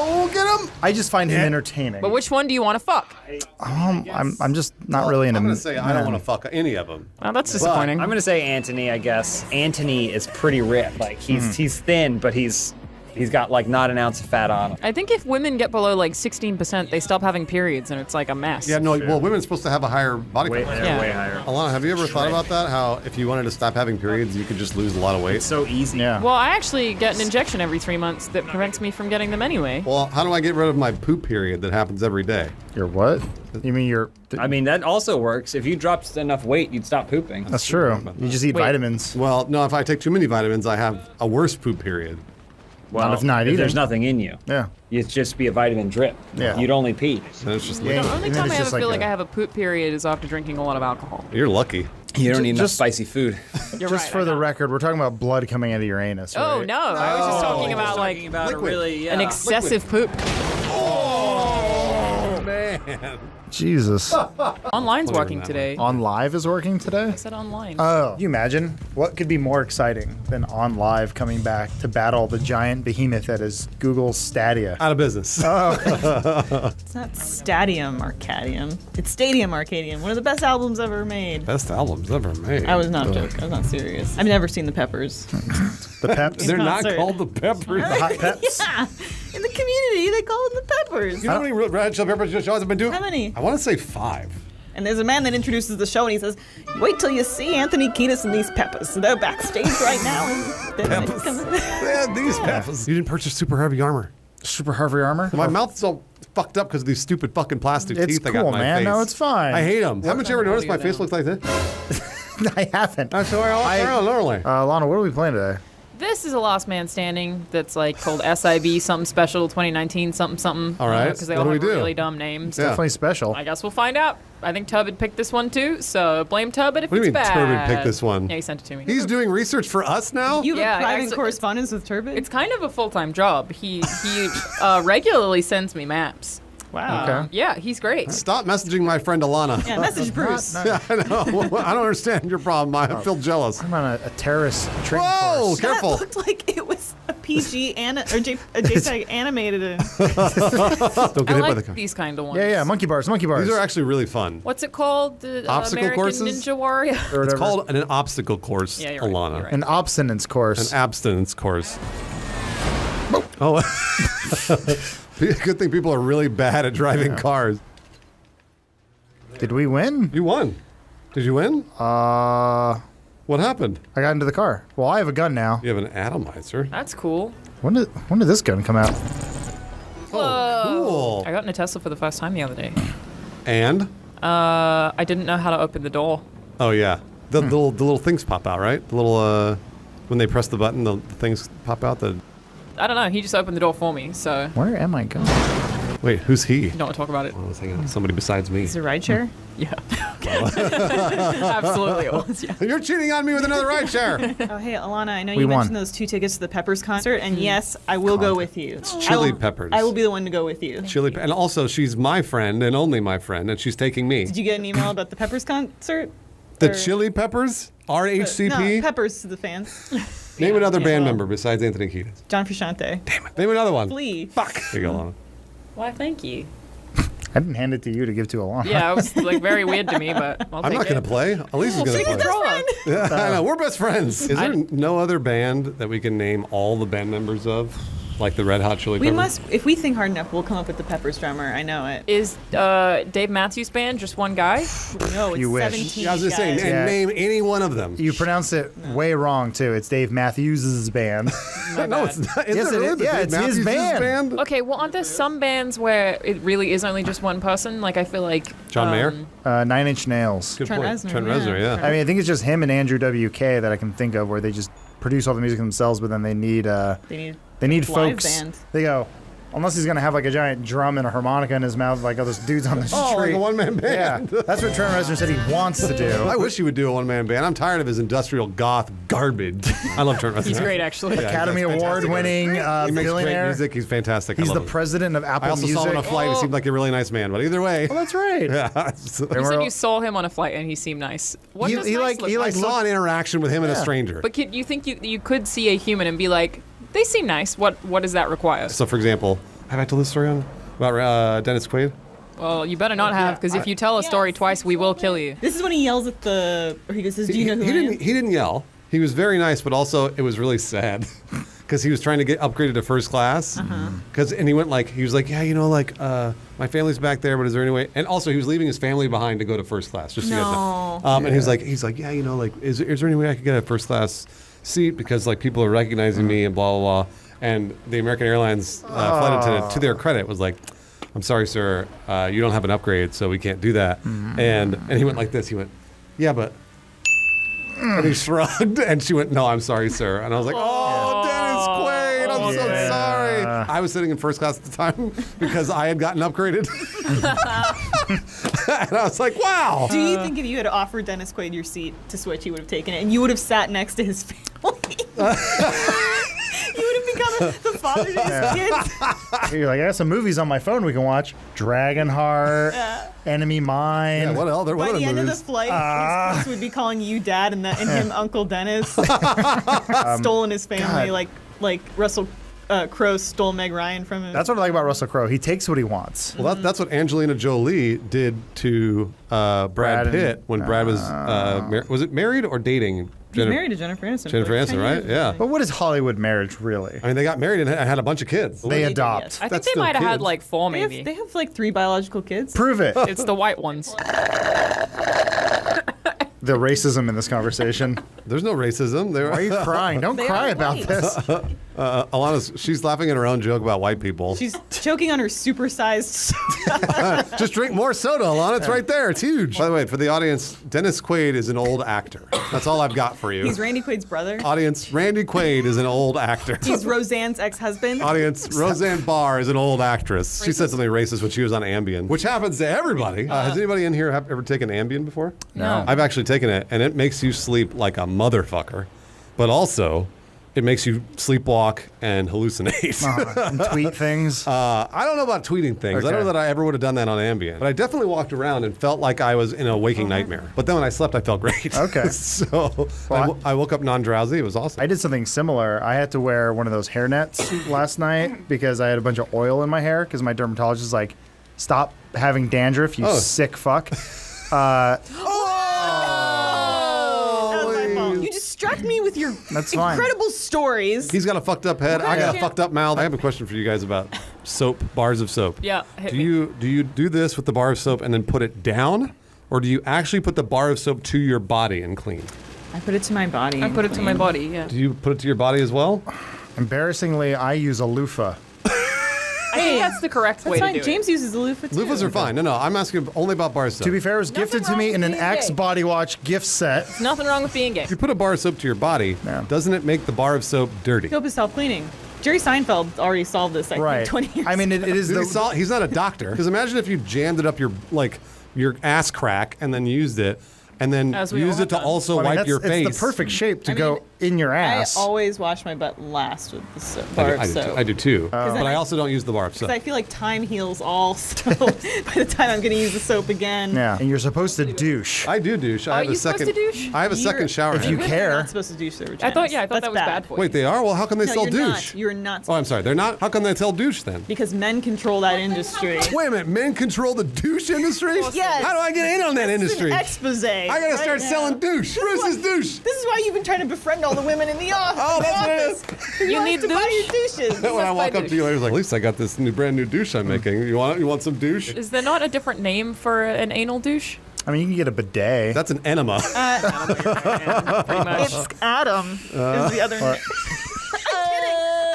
Oh, get him! I just find him entertaining. But which one do you want to fuck? I'm just not really into. I'm going to say I don't want to fuck any of them. Well, that's disappointing. I'm gonna say Anthony, I guess. Anthony is pretty ripped. Like he's thin, but he's got like not an ounce of fat on him. I think if women get below like 16%, they stop having periods, and it's like a mess. Yeah, no, well, women are supposed to have a higher body Way, count. they're way higher. Alana, have you ever thought about that? How if you wanted to stop having periods, you could just lose a lot of weight? It's so easy. Yeah. Well, I actually get an injection every 3 months that prevents me from getting them anyway. Well, how do I get rid of my poop period that happens every day? Your what? You mean your? I mean, that also works. If you dropped enough weight, you'd stop pooping. That's true. You just eat Wait. vitamins. Well, no, if I take too many vitamins, I have a worse poop period. Well, if not eating. there's nothing in you. Yeah. You'd just be a vitamin drip. Yeah. You'd only pee. And it's just Yeah. The only And then time it's I ever just like feel like a- I have a poop period is after drinking a lot of alcohol. You're lucky. You don't need enough just- spicy food. You're Just right, for I the know. record, we're talking about blood coming out of your anus. Oh right? no, I was just talking about like an excessive poop. Oh, man. Jesus. Online's working today. On Live is working today? I said online. Oh, can you imagine? What could be more exciting than On Live coming back to battle the giant behemoth that is Google's Stadia? Out of business. It's not Stadium Arcadium. It's Stadium Arcadium. One of the best albums ever made. Best albums ever made. I was not joking. I was not serious. I've never seen the Peppers. The Peps? They're not concert. called the Peppers. The Hot Peps? Yeah. In the community, they call them the Peppers. You know how many Red Hot Chili Peppers shows I've been doing? How many? I want to say 5. And there's a man that introduces the show, and he says, "Wait till you see Anthony Kiedis and these Peppers. So they're backstage right now." And they're Yeah, these Peppers. You didn't purchase super heavy armor. Super heavy armor? My mouth's all fucked up because of these stupid fucking plastic It's teeth I got in cool, my man. face. No, it's fine. I hate them. Haven't you ever noticed my face looks like this? I haven't. That's how I normally. Lana, what are we playing today? This is a Last Man Standing that's like called SIB something special 2019 something something. All right. Because they What all do we have do? really dumb names. Yeah. Definitely special. I guess we'll find out. I think Tub had picked this one too, so blame Tub if What do you it's mean bad. Turbid picked this one? Yeah, he sent it to me. He's doing research for us now? You have Yeah, a private actually- correspondence with Turbid? It's kind of a full-time job. He regularly sends me maps. Wow. Okay. Yeah, he's great. Stop messaging my friend Alana. Yeah, message Bruce. Yeah, I know. I don't understand your problem. I feel jealous. I'm on a terrorist training Whoa, course. careful. That looked like it was a PG a JPEG animated. Don't get I hit by like the car. these kind of ones. Yeah, monkey bars. These are actually really fun. What's it called? The Obstacle American courses? Ninja Warrior. Or It's whatever. called an obstacle course, Yeah, you're right, Alana. you're right. An obstinance course. An abstinence course. Oh. Good thing people are really bad at driving cars. Did we win? You won. Did you win? What happened? I got into the car. Well, I have a gun now. You have an atomizer. That's cool. When did this gun come out? Whoa. Cool. I got in a Tesla for the first time the other day. And? I didn't know how to open the door. Oh, yeah. The little things pop out, right? The little, when they press the button, the things pop out. I don't know. He just opened the door for me, so Where am I going? Wait, who's he? you don't want to talk about it. I was thinking somebody besides me. Is it a ride share? Yeah. Absolutely it was, yeah. You're cheating on me with another ride share. Oh, hey, Alana, I know We you won. mentioned those 2 tickets to the Peppers concert, and yes, I will go with you. It's Chili Peppers. I will be the one to go with you. Chili, and also she's my friend and only my friend, and she's taking me. Did you get an email about the Peppers concert? The Or- Chili Peppers? RHCP? No, Peppers to the fans. Name another band well. member besides Anthony Kiedis. John Frusciante. Name another one. Flea. Fuck. Here you go, Lana. Why, thank you. I didn't hand it to you to give to Alana. Yeah, it was like very weird to me, but I'll I'm take not it. going to play. Elise is going to play. Controller. Yeah, I know. We're best friends. Is there I- no other band that we can name all the band members of? Like the Red Hot Chili We Peppers? must, if we think hard enough, we'll come up with the Peppers drummer. I know it. Is Dave Matthews Band just one guy? No, it's You wish. 17 Yeah, I was just saying, guys. and Yeah. name any one of them. You pronounce it way wrong too. It's Dave Matthews' band. No, it's not. Is Yes, it it really is. the Yeah, Dave it's his Matthews' band. Okay, well, aren't there some bands where it really is only just one person? Like, I feel like John Mayer? 9 Inch Nails. Good Trent point. Reznor, Trent yeah. Reznor, yeah. I mean, I think it's just him and Andrew WK that I can think of where they just produce all the music themselves, but then they need They need They need Live folks. band. They go, unless he's gonna have like a giant drum and a harmonica in his mouth, like all those dudes on the street. Oh, like a one-man band. Yeah, that's what Trent Reznor said he wants to do. I wish he would do a one-man band. I'm tired of his industrial goth garbage. I love Trent Reznor. He's great, actually. Yeah, Academy Award-winning he makes great billionaire. music. He's fantastic. I He's love the him. president of Apple I also Music. saw him on a flight. He seemed like a really nice man. But either way, Oh, that's right. yeah. You said you saw him on a flight and he seemed nice. What does nice look I saw an interaction with him and a stranger. But you think you could see a human and be like, they seem nice. What does that require? So, for example, have I told this story about Dennis Quaid? Well, you better not have, because if you tell a story twice, we will kill you. This is when he yells at or he says, "Do you know who I am?" He didn't yell. He was very nice, but also it was really sad because he was trying to get upgraded to first class. And he went he was like, yeah, my family's back there, but is there any way? And also he was leaving his family behind to go to first class. Just so you guys know. And he's like, yeah, is there any way I could get a first class seat because people are recognizing me and blah blah blah. And the American Airlines flight attendant, to their credit, was like, I'm sorry, sir, you don't have an upgrade, so we can't do that. And he went like this. He went, yeah, but. And he shrugged, and she went, no, I'm sorry, sir. And I was like, oh, Dennis Quaid, I'm so sorry. I was sitting in first class at the time because I had gotten upgraded. And I was like, wow. Do you think if you had offered Dennis Quaid your seat to switch, he would have taken it, and you would have sat next to his family? You would have become the father to his kids. You're like, I got some movies on my phone we can watch. Dragonheart, Enemy Mine. Yeah, what else? By the end of the flight, his kids would be calling you dad and him Uncle Dennis. Stolen his family, like Russell Crowe stole Meg Ryan from him. That's what I like about Russell Crowe. He takes what he wants. Well, that's what Angelina Jolie did to Brad Pitt when Brad was it married or dating? He's married to Jennifer Aniston. Jennifer Aniston, right? Yeah. But what is Hollywood marriage really? I mean, they got married and had a bunch of kids. They adopt. I think they might have had like 4 maybe. They have like 3 biological kids. Prove it. It's the white ones. The racism in this conversation. There's no racism. Why are you crying? Don't cry about this. She's laughing at her own joke about white people. She's choking on her supersized soda. Just drink more soda, Alana. It's right there. It's huge. By the way, for the audience, Dennis Quaid is an old actor. That's all I've got for you. He's Randy Quaid's brother. Audience, Randy Quaid is an old actor. He's Roseanne's ex-husband. Audience, Roseanne Barr is an old actress. She said something racist when she was on Ambien, which happens to everybody. Has anybody in here ever taken Ambien before? No. I've actually taken it, and it makes you sleep like a motherfucker, but also it makes you sleepwalk and hallucinate. And tweet things. I don't know about tweeting things. I Okay. don't know that I ever would have done that on Ambien, but I definitely walked around and felt like I was in a waking nightmare. But then when I slept, I felt great. Okay. So I woke up non-drowsy. It was awesome. I did something similar. I had to wear one of those hair nets last night because I had a bunch of oil in my hair because my dermatologist is like, stop having dandruff, you sick fuck. You distract me with your That's fine. incredible stories. He's got a fucked up head. I got a fucked up mouth. I have a question for you guys about soap, bars of soap. Yeah, hit Do me. you do this with the bar of soap and then put it down, or do you actually put the bar of soap to your body and clean? I put it to my body. I put it to my body, yeah. Do you put it to your body as well? Embarrassingly, I use a loofah. I think that's the correct way That's fine. to do James uses a loofah too. Loofahs are fine. No, I'm asking only about bar soap. To be fair, it was gifted to me in an Axe Body Watch gift set. There's nothing wrong with being gay. If you put a bar of soap to your body, doesn't it make the bar of soap dirty? Soap is self-cleaning. Jerry Seinfeld already solved this, I think, 20 years I mean, it is the. He's not a doctor. Because imagine if you jammed it up your ass crack and then used it, and then As we used all it to have done. also I mean, wipe your face. It's the perfect shape to go in your ass. I always wash my butt last with the bar of soap. I do too. then But I also don't use the bar of soap. Because I feel like time heals all, so by the time I'm going to use the soap again. Yeah, and you're supposed to douche. I do douche. I Are have you a supposed second. to douche? I have a second shower If head. you Women care. are not supposed to douche their vaginas. I thought that That's was bad for you. Wait, they are? Well, how come they No, still you're douche? not. You're not. Oh, I'm sorry. They're not? How come they tell douche then? Because men control that industry. Wait a minute. Men control the douche industry? Yes. How do I get in on that This is industry? an expose. I gotta start selling douche. Bruce's douche. This is why you've been trying to befriend all the women in the office. Oh, that's what it is. You need to buy your douches. When I walk up to you later, like, at least I got this brand new douche I'm making. You want some douche? Is there not a different name for an anal douche? I mean, you can get a bidet. That's an enema. Pretty much. It's Adam is the other name.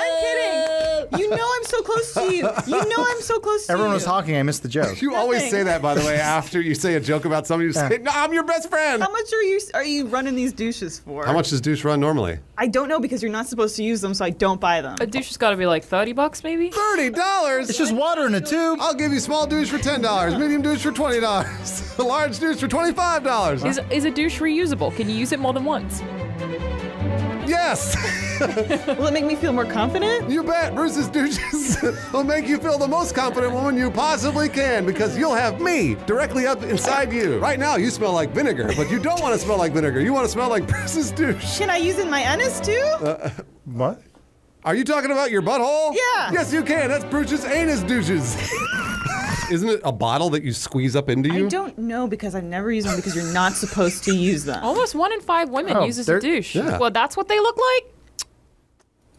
I'm kidding. You know I'm so close to you. You know I'm so close to you. Everyone was talking. I missed the joke. You always say that, by the way, after you say a joke about somebody. You say, "No, I'm your best friend." How much are you running these douches for? How much does douche run normally? I don't know because you're not supposed to use them, so I don't buy them. A douche has got to be like $30 maybe. $30? It's just water in a tube. I'll give you small douche for $10, medium douche for $20, a large douche for $25. Is a douche reusable? Can you use it more than once? Yes. Will it make me feel more confident? You bet. Bruce's douches will make you feel the most confident woman you possibly can because you'll have me directly up inside you. Right now, you smell like vinegar, but you don't want to smell like vinegar. You want to smell like Bruce's douche. Can I use it in my anus too? What? Are you talking about your butthole? Yeah. Yes, you can. That's Bruce's anus douches. Isn't it a bottle that you squeeze up into you? I don't know because I've never used them because you're not supposed to use them. Almost 1 in 5 women uses a douche. Yeah. Well, that's what they look like?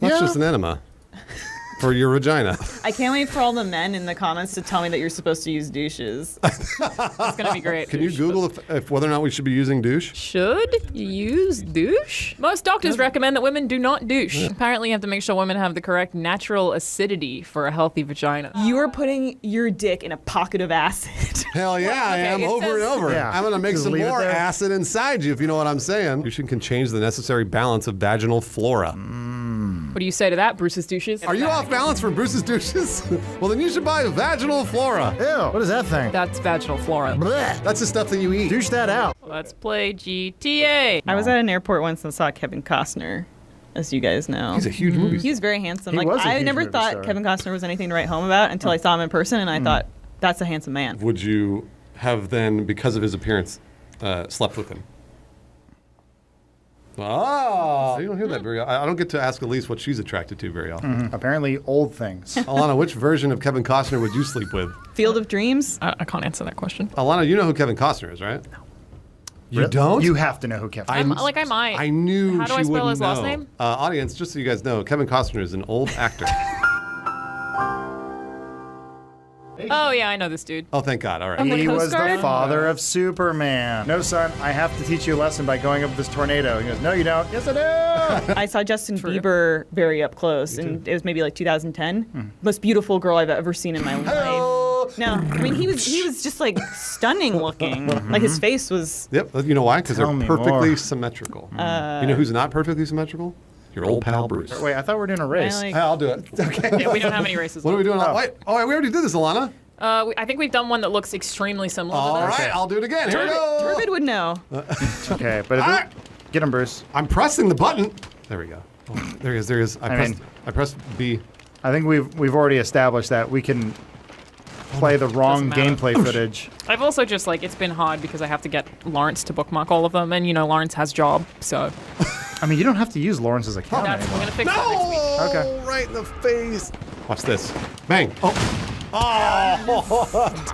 That's just an enema for your vagina. I can't wait for all the men in the comments to tell me that you're supposed to use douches. It's going to be great. Can you Google if whether or not we should be using douche? Should you use douche? Most doctors recommend that women do not douche. Yeah. Apparently, you have to make sure women have the correct natural acidity for a healthy vagina. You are putting your dick in a pocket of acid. Hell yeah, I am over and over. Yeah. I'm going to make Just some leave it more there. acid inside you, if you know what I'm saying. Douching can change the necessary balance of vaginal flora. What do you say to that, Bruce's douches? Are you off balance from Bruce's douches? Well, then you should buy vaginal flora. Ew. What is that thing? That's vaginal flora. Blech. That's the stuff that you eat. Douche that out. Let's play GTA. I was at an airport once and saw Kevin Costner, as you guys know. He's a huge movie. He was very handsome. He Like was a I huge never movie thought star. Kevin Costner was anything to write home about until I saw him in person, and I thought that's a handsome man. Would you have then, because of his appearance, slept with him? Oh, you don't hear that very often. I don't get to ask Elise what she's attracted to very often. Apparently, old things. Alana, which version of Kevin Costner would you sleep with? Field of Dreams? I can't answer that question. Alana, you know who Kevin Costner is, right? No. You don't? You have to know who Kevin. I might. I knew How do she I spell wouldn't his last know. name? Audience, just so you guys know, Kevin Costner is an old actor. Oh, yeah, I know this dude. Oh, thank God. All right. From the He Coast was the Guard? father of Superman. No, son, I have to teach you a lesson by going up this tornado. He goes, no, you don't. Yes, I do. I saw Justin Bieber very up close, and it was maybe like 2010. Most beautiful girl I've ever seen in my life. No, I mean he was just like stunning looking. Like his face was. Yep. You know why? Because they're Tell me perfectly more. symmetrical. You know who's not perfectly symmetrical? Your old pal Bruce. Wait, I thought we were doing a race. I like- Hey, I'll do it. Okay. Yeah, we don't have any races. What are we doing? Oh. Wait. Oh, wait, we already did this, Alana. I think we've done one that looks extremely similar All to this. right, I'll do it again. Here we go. Turbid would know. Okay, but if get him, Bruce. I'm pressing the button. There we go. Oh, there he is. There he is. I pressed B. I think we've already established that we can play the wrong Doesn't matter. gameplay footage. I've also just it's been hard because I have to get Lawrence to bookmark all of them, and Lawrence has job, so. I mean, you don't have to use Lawrence's account We're anymore. gonna fix that next week. Okay. Right in the face. Watch this. Bang. Oh,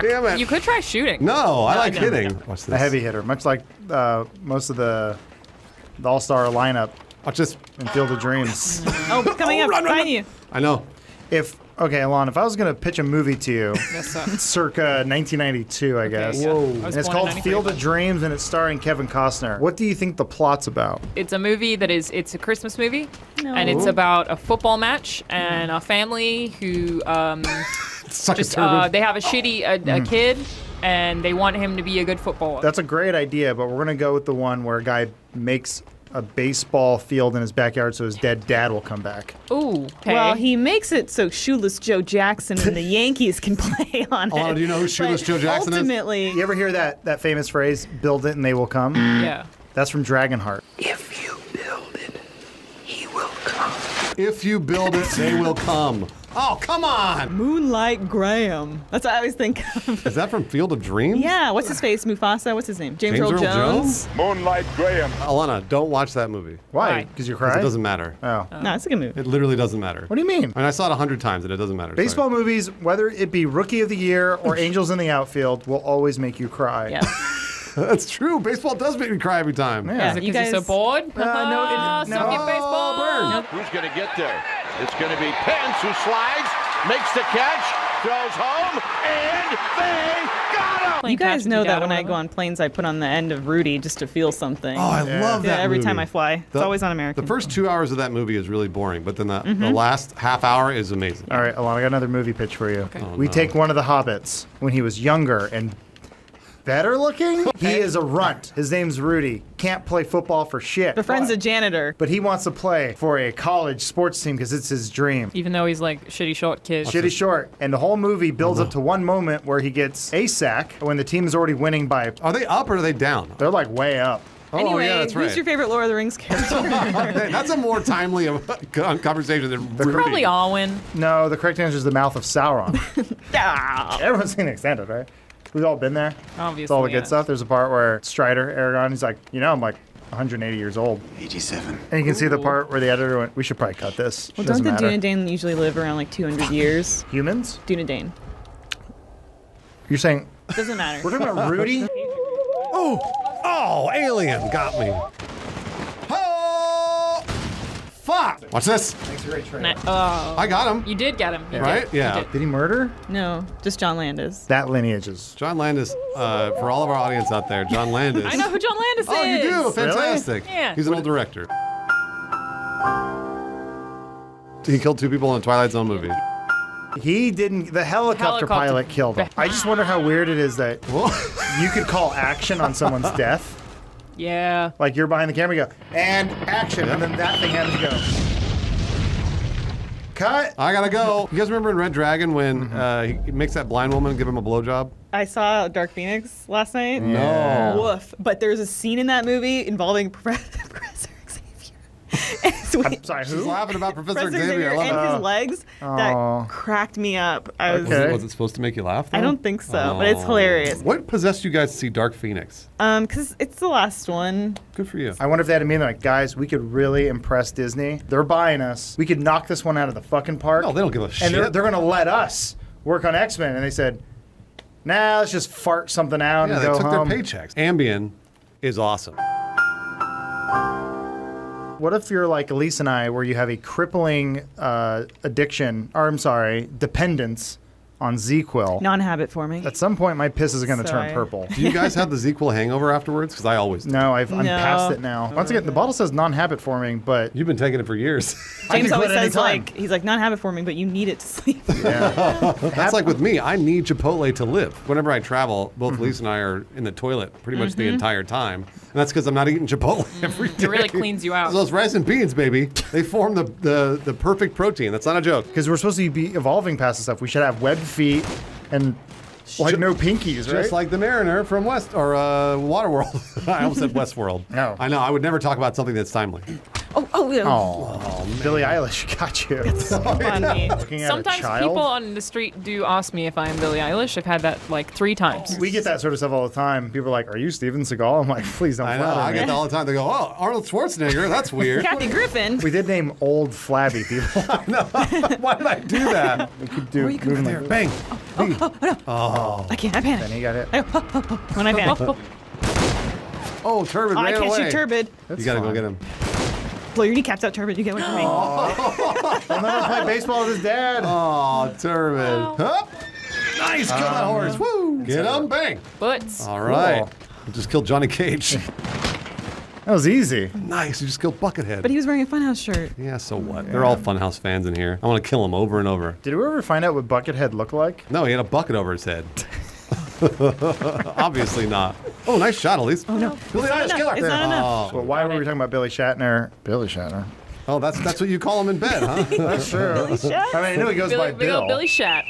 damn it. You could try shooting. No, I like no, hitting. no. Watch this. A heavy hitter, much like most of the All-Star lineup. Watch this. In Field of Dreams. Oh, coming up behind you. I know. Okay, Alon, if I was going to pitch a movie to you, Yes, sir. circa 1992, I guess. yeah. Whoa. I And was it's born in called 93, Field but- of Dreams, and it's starring Kevin Costner. What do you think the plot's about? It's a movie it's a Christmas movie, No. and it's about a football match and a family who Suck just a turbid. they have a shitty a kid, and they want him to be a good footballer. That's a great idea, but we're going to go with the one where a guy makes a baseball field in his backyard so his dead dad will come back. Ooh, okay. Well, he makes it so Shoeless Joe Jackson and the Yankees can play on it. Oh, do you know who Shoeless But Joe Jackson is? ultimately, You ever hear that famous phrase, build it and they will come? Yeah. That's from Dragonheart. If you build it, they will come. Oh, come on. Moonlight Graham. That's what I always think of. Is that from Field of Dreams? Yeah, what's his face? Mufasa? What's his name? James Earl Earl Jones? Moonlight Graham. Alana, don't watch that movie. Why? Because you 'Cause cry? it doesn't matter. Oh. No, it's a good movie. It literally doesn't matter. What do you mean? I mean, I saw it 100 times and it doesn't matter. Baseball movies, whether it be Rookie of the Year or Angels in the Outfield, will always make you cry. Yeah. That's true. Baseball does make me cry every time. Yeah. Is it you because you're so guys- bored? no, Suck it, baseball. burn. No. Who's going to get there? It's going to be Pence who slides, makes the catch, throws home, and they got him! You guys know that when I go on planes, I put on the end of Rudy just to feel something. Oh, I love that every movie. time I fly. It's always on American. The first 2 hours of that movie is really boring, but then the last half hour is amazing. All right, Alana, I got another movie pitch for you. Okay. Oh, We no. take one of the hobbits when he was younger and better looking. He is a runt. His name's Rudy. Can't play football for shit. Befriends a janitor. But he wants to play for a college sports team because it's his dream. Even though he's like shitty short kid. Shitty short. And the whole movie builds up to one moment where he gets a sack when the team is already winning by... Are they up or are they down? They're like way up. Anyway, yeah, that's right. who's your favorite Lord of the Rings character? That's a more timely conversation than We'll Rudy. probably all win. No, the correct answer is the mouth of Sauron. Yeah. Everyone's seen Extended, right? We've all been there. Obviously, It's all the good yes. stuff. There's a part where Strider, Aragorn, he's like, I'm like 180 years old. 87. And you can see the part where the editor went, we should probably cut this. Well, Doesn't don't the matter. Dunedain usually live around like 200 years? Humans? Dunedain. You're saying... Doesn't matter. We're talking about Rudy? Oh, alien got me. Oh, fuck. Watch this. Thanks for great trade. I got him. You did get him. You Right? did. Yeah. You did. Did he murder? No, just John Landis. That lineage is... John Landis, for all of our audience out there, John Landis. I know who John Landis Oh, is. you do? Fantastic. Yeah. He's an old director. He killed 2 people in a Twilight Zone movie. He didn't... The helicopter pilot killed him. I just wonder how weird it is that you could call action on someone's death. Yeah. Like you're behind the camera, you go, and action, and then that thing had to go. Cut. I gotta go. You guys remember in Red Dragon when he makes that blind woman give him a blowjob? I saw Dark Phoenix last night. No. Woof. But there's a scene in that movie involving Professor Xavier. I'm sorry, She's who? laughing about Professor Xavier Xavier. I love and it. his legs. Oh. That cracked me up. I was, Was it supposed to make you laugh? Though? I don't think so, but it's hilarious. What possessed you guys to see Dark Phoenix? Because it's the last one. Good for you. I wonder if they had a meeting like, guys, we could really impress Disney. They're buying us. We could knock this one out of the fucking park. No, they don't give a shit. And they're going to let us work on X-Men. And they said, nah, let's just fart something out Yeah, and they go took home. their paychecks. Ambien is awesome. What if you're like Elise and I, where you have a crippling dependence on Z-Quil? Non-habit forming. At some point, my piss is going to Sorry. turn purple. Do you guys have the Z-Quil hangover afterwards? Because I always do. No, I'm No. past it now. Once again, the bottle says non-habit forming, but You've been taking it for years. I James can always quit says anytime. he's like non-habit forming, but you need it to sleep. That's like with me. I need Chipotle to live. Whenever I travel, both Lisa and I are in the toilet pretty much the entire time. And that's because I'm not eating Chipotle every day. It really cleans you out. So those rice and beans, baby, they form the perfect protein. That's not a joke. because we're supposed to be evolving past this stuff, we should have webbed feet and like no pinkies, right? Just like the Mariner from Waterworld. I almost said Westworld. No. I know. I would never talk about something that's timely. Yeah. Oh, Billie Eilish got you. Funny. Looking at Sometimes a child. people on the street do ask me if I am Billie Eilish. I've had that like 3 times. We get that sort of stuff all the time. People are like, "Are you Steven Seagal?" I'm like, "Please don't I know. flatter I me." get that all the time. They go, "Oh, Arnold Schwarzenegger. That's weird." Kathy Griffin. We did name old flabby people. Why did I do that? We could do Where you moving going like Bang. Oh. I can't. I panic. Then he got it. When I panic. Oh, Turbid I ran can't away. shoot Turbid. You gotta go fine. get him. Blow your kneecaps out, Turbid. You get one for me. He'll never play baseball with his dad. Oh, Turbid. Huh? Nice. Kill that horse. Woo. Get him. Bang. Butts. All right. Cool. We just killed Johnny Cage. That was easy. Nice. You just killed Buckethead. But he was wearing a Funhouse shirt. Yeah, so what? They're all Funhouse fans in here. I want to kill them over and over. Did we ever find out what Buckethead looked like? No, he had a bucket over his head. Obviously not. Oh, nice shot, Elise. Oh no. Billy Eilish enough. killer. It's not enough. Well, why were we talking about Billy Shatner? Billy Shatner. Oh, that's what you call him in bed, huh? That's true. Billy Shatner? I mean, I know he goes by Big Bill. old Billy Shat.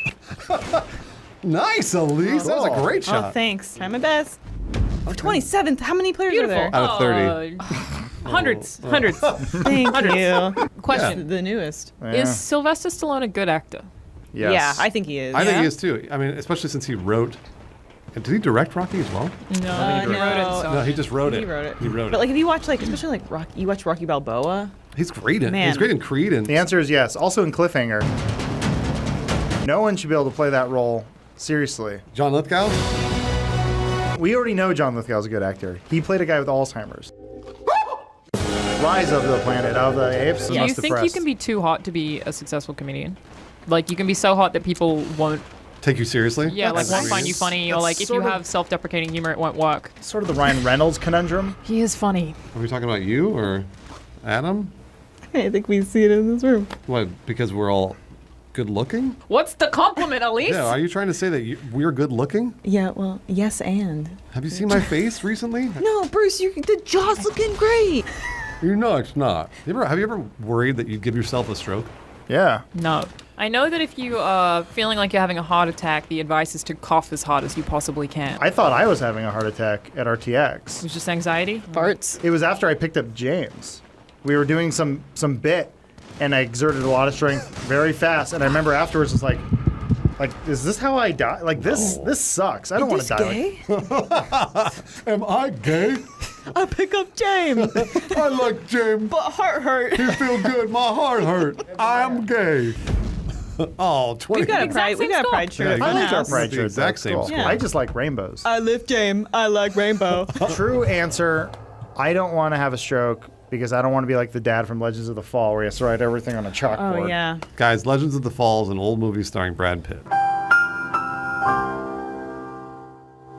Nice, Elise. That was a Cool. great Oh, shot. thanks. Try my best. 27th. How many players Beautiful. are there? Out of 30. Hundreds. Thank you. Question. The newest. Yeah. Is Sylvester Stallone a good actor? Yes. Yeah, I think he is. I think Yeah? he is too. I mean, especially since he wrote. Did he direct Rocky as well? No, he wrote it. So. No, he just wrote it. He wrote it. He wrote But it. like, if you watch especially like you watch Rocky Balboa. He's great in. Man. He's great in Creed and. The answer is yes. Also in Cliffhanger. No one should be able to play that role seriously. John Lithgow. We already know John Lithgow's a good actor. He played a guy with Alzheimer's. Rise of the Planet of the Apes. Do you think you can be too hot to be a successful comedian? Like you can be so hot that people won't take you seriously. Yeah, like won't find you funny, or like if you have self-deprecating humor, it won't work. Sort of the Ryan Reynolds conundrum. He is funny. Are we talking about you or Adam? I think we see it in this room. What? Because we're all good looking? What's the compliment, Elise? Yeah. Are you trying to say that we're good looking? Yeah, well, yes and. Have you seen my face recently? No, Bruce, the jaw's looking great. You know it's not. Have you ever worried that you'd give yourself a stroke? Yeah. No. I know that if you are feeling like you're having a heart attack, the advice is to cough as hard as you possibly can. I thought I was having a heart attack at RTX. It was just anxiety? Farts. It was after I picked up James. We were doing some bit, and I exerted a lot of strength very fast. And I remember afterwards, it's like, is this how I die? Like this sucks. I don't want to die. Gay? Am I gay? I pick up James. I like James. But heart hurt. You feel good. My heart hurt. I'm gay. Oh, 20. We've got a pride shirt. I like our house. pride shirt. Exact same Cool. score. Yeah. I just like rainbows. I lift James. I like rainbow. True answer. I don't want to have a stroke because I don't want to be like the dad from Legends of the Fall where he has to write everything on a chalkboard. Oh, yeah. Guys, Legends of the Fall is an old movie starring Brad Pitt.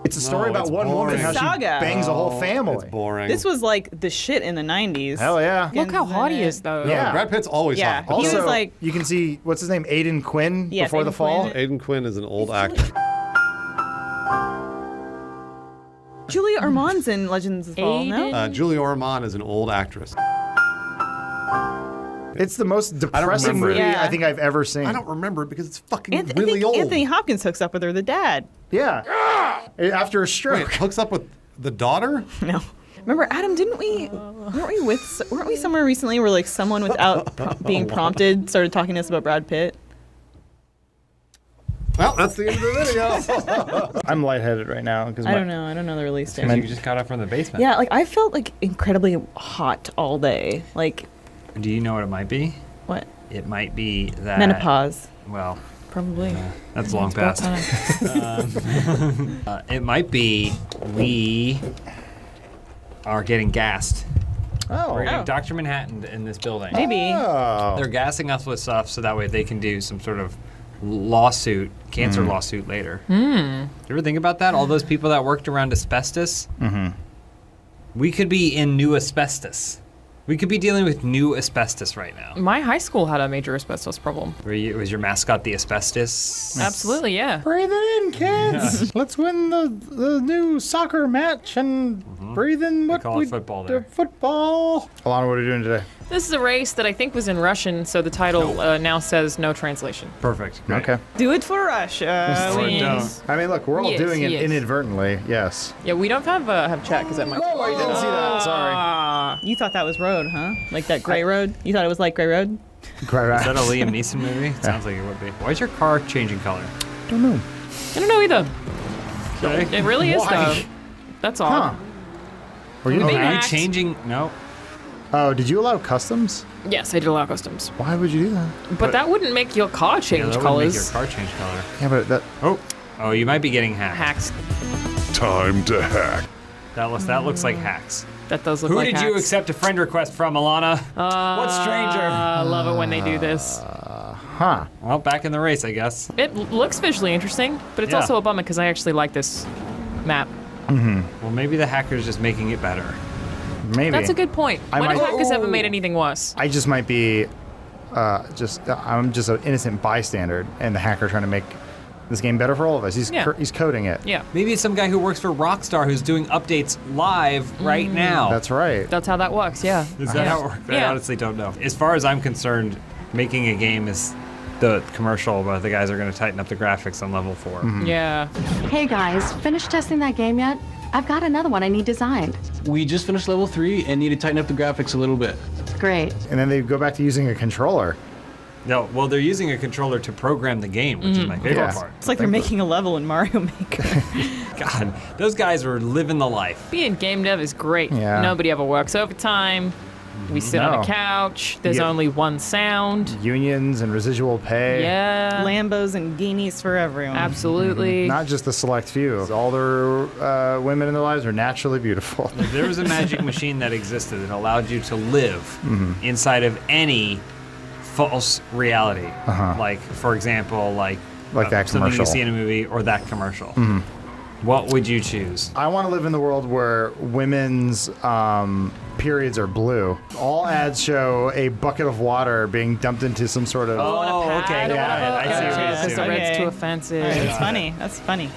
It's a story about one woman, how she Saga. bangs a whole family. It's boring. This was like the shit in the 90s. Hell yeah. Look how hot he is, though. Yeah. Brad Pitt's always Yeah. hot. He was Also, like- you can see, what's his name, Aiden Quinn Yes, before Aidan the fall. Quinn. Aiden Quinn is an old actor. Julia Ormond's in Legends of the Fall, no? Julia Ormond is an old actress. It's the most depressing remember it. movie Yeah. I think I've ever seen. I don't remember it because it's fucking I really think old. Anthony Hopkins hooks up with her, the dad. Yeah. After a stroke. Wait, hooks up with the daughter? No. Remember, Adam? Weren't we somewhere recently where like someone without being prompted started talking to us about Brad Pitt? Well, that's the end of the video. I'm lightheaded right now because I don't know the release date. You just got up from the basement. Yeah, like I felt like incredibly hot all day. Like, Do you know what it might be? what? It might be that Menopause. Well, Probably. that's long It's about past. It might be we are getting gassed. Oh. We're getting Dr. Manhattan in this building. Maybe. Oh. They're gassing us with stuff so that way they can do some sort of cancer lawsuit later. You ever think about that? All those people that worked around asbestos? Mm-hmm. We could be in new asbestos. We could be dealing with new asbestos right now. My high school had a major asbestos problem. Was your mascot the asbestos? Absolutely, yeah. Breathe it in, kids. Let's win the new soccer match and breathe in what call it football there. Football. Alana, what are you doing today? This is a race that I think was in Russian, so the title now says no translation. Perfect. Great. Okay. Do it for Russia. Or please. don't. I mean, look, we're all Yes, doing it yes. inadvertently. Yes. Yeah, we don't have chat because that might. Oh, I didn't see that. Sorry. You thought that was Road, huh? Like that Gray Road? You thought it was like Gray Road? Is that a Liam Neeson movie? Sounds like it would be. Why is your car changing color? Don't know. I don't know either. Okay. It really is Why? though. That's odd. Huh. Were you Maybe Are you hacked. changing? No. Oh, did you allow customs? Yes, I did allow customs, Why would you do that? but that wouldn't make your car change that would colors. make your car change color. Yeah, but that. Oh, you might be getting hacked. Hacks. Time to hack. That looks like hacks. That does look Who like did hacks. you accept a friend request from, Alana? What stranger? I love it when they do this. Huh. Well, back in the race, I guess. It looks visually interesting, but it's Yeah. also a bummer because I actually like this map. Well, maybe the hacker's just making it better. Maybe. That's a good point. I When have might- hackers ever made anything worse? I just might be, I'm just an innocent bystander, and the hacker trying to make this game better for all of us. He's Yeah. he's coding it. Yeah, Maybe it's some guy who works for Rockstar who's doing updates live right now. That's right. that's how that works. Yeah. Is that how it works? I Yeah. honestly don't know. As far as I'm concerned, making a game is the commercial, but the guys are going to tighten up the graphics on level 4. Yeah. Hey guys, finished testing that game yet? I've got another one I need designed. We just finished level 3 and need to tighten up the graphics a little bit. Great. And then they go back to using a controller. No, well, they're using a controller to program the game, which is my favorite Yeah. part. It's like they're making a level in Mario Maker. God, those guys were living the life. Being game dev is great. Yeah. Nobody ever works overtime. We sit on No. a couch. There's Yeah. only one sound. Unions and residual pay. Yeah. Lambos and guineas for everyone. Absolutely. Not just the select few. All their women in their lives are naturally beautiful. If there was a magic machine that existed that allowed you to live inside of any false reality, like, for example, like Like that something commercial. you see in a movie or that commercial. Mhm. What would you choose? I want to live in the world where women's periods are blue. All ads show a bucket of water being dumped into some sort of. Oh, okay. Yeah, I see what you're Because the doing. red's too offensive. That's funny. That's funny.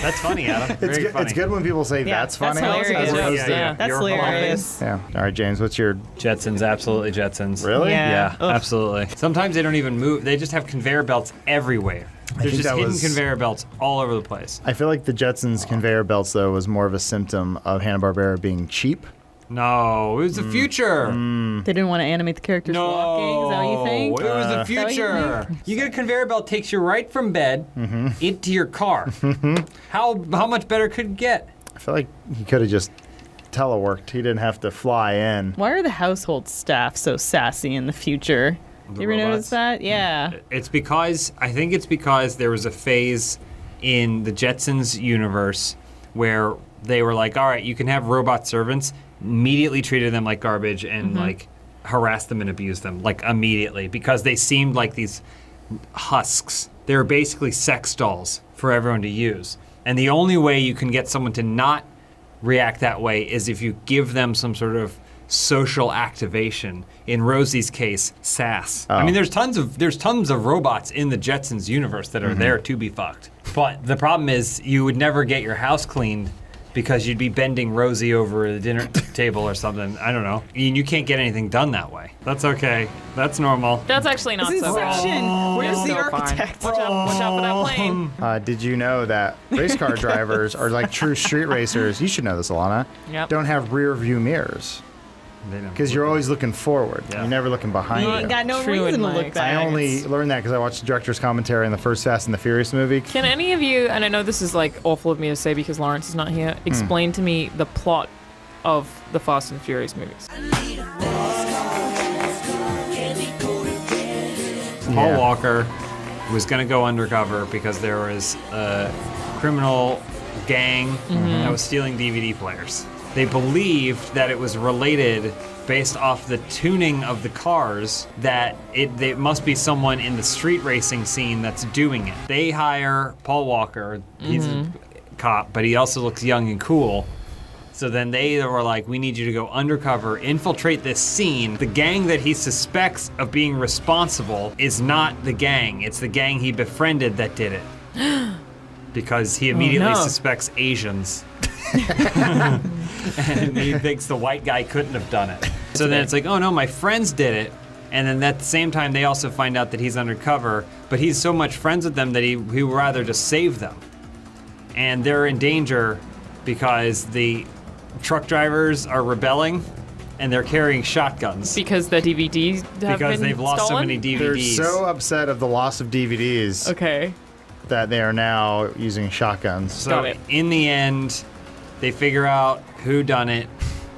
That's funny, Adam. Very funny. It's good when people say Yeah, that's funny. that's hilarious. as opposed to- Yeah, that's Your hilarious. Yeah. All right, James, what's your Jetsons, absolutely Jetsons. Really? Yeah. Ugh. Absolutely. Sometimes they don't even move. They just have conveyor belts everywhere. There's think just that hidden was- conveyor belts all over the place. I feel like the Jetsons conveyor belts, though, was more of a symptom of Hanna-Barbera being cheap. No, it was the future. They didn't want to animate the characters walking. Is that what you think? It was the Is that what you future. think? You get a conveyor belt, takes you right from bed into your car. How much better could it get? I feel like he could have just teleworked. He didn't have to fly in. Why are the household staff so sassy in the future? The You ever robots? notice that? Yeah. I think it's because there was a phase in the Jetsons universe where they were like, all right, you can have robot servants, immediately treated them like garbage and like harassed them and abused them like immediately because they seemed like these husks. They were basically sex dolls for everyone to use. And the only way you can get someone to not react that way is if you give them some sort of social activation. In Rosie's case, sass. I mean, there's tons of robots in the Jetsons universe that are there to be fucked. But the problem is you would never get your house cleaned because you'd be bending Rosie over the dinner table or something. I don't know. And you can't get anything done that way. That's okay. That's normal. That's actually not This is so Inception. bad. Where's We're the still fine. architect? Watch out for that plane. Did you know that race car drivers are like true street racers? You should know this, Alana. Yep. Don't have rear view mirrors because you're always looking forward. Yeah. You're never looking behind You you. ain't got no True reason in to my look back. I only learned that because I watched the director's commentary in the first Fast and the Furious movie. Can any of you, and I know this is like awful of me to say because Lawrence is not here, explain to me the plot of the Fast and Furious movies? Paul Walker was going to go undercover because there was a criminal gang that was stealing DVD players. They believed that it was related based off the tuning of the cars that it must be someone in the street racing scene that's doing it. They hire Paul Walker. He's a cop, but he also looks young and cool. So then they were like, we need you to go undercover, infiltrate this scene. The gang that he suspects of being responsible is not the gang. It's the gang he befriended that did it. Because he immediately suspects Asians. And he thinks the white guy couldn't have done it. So then it's like, oh no, my friends did it. And then at the same time, they also find out that he's undercover, but he's so much friends with them that he would rather just save them. And they're in danger because the truck drivers are rebelling and they're carrying shotguns. Because the DVDs have Because been they've lost so stolen? many DVDs. They're so upset of the loss of DVDs Okay. that they are now using shotguns. So in the end, they figure out who done it,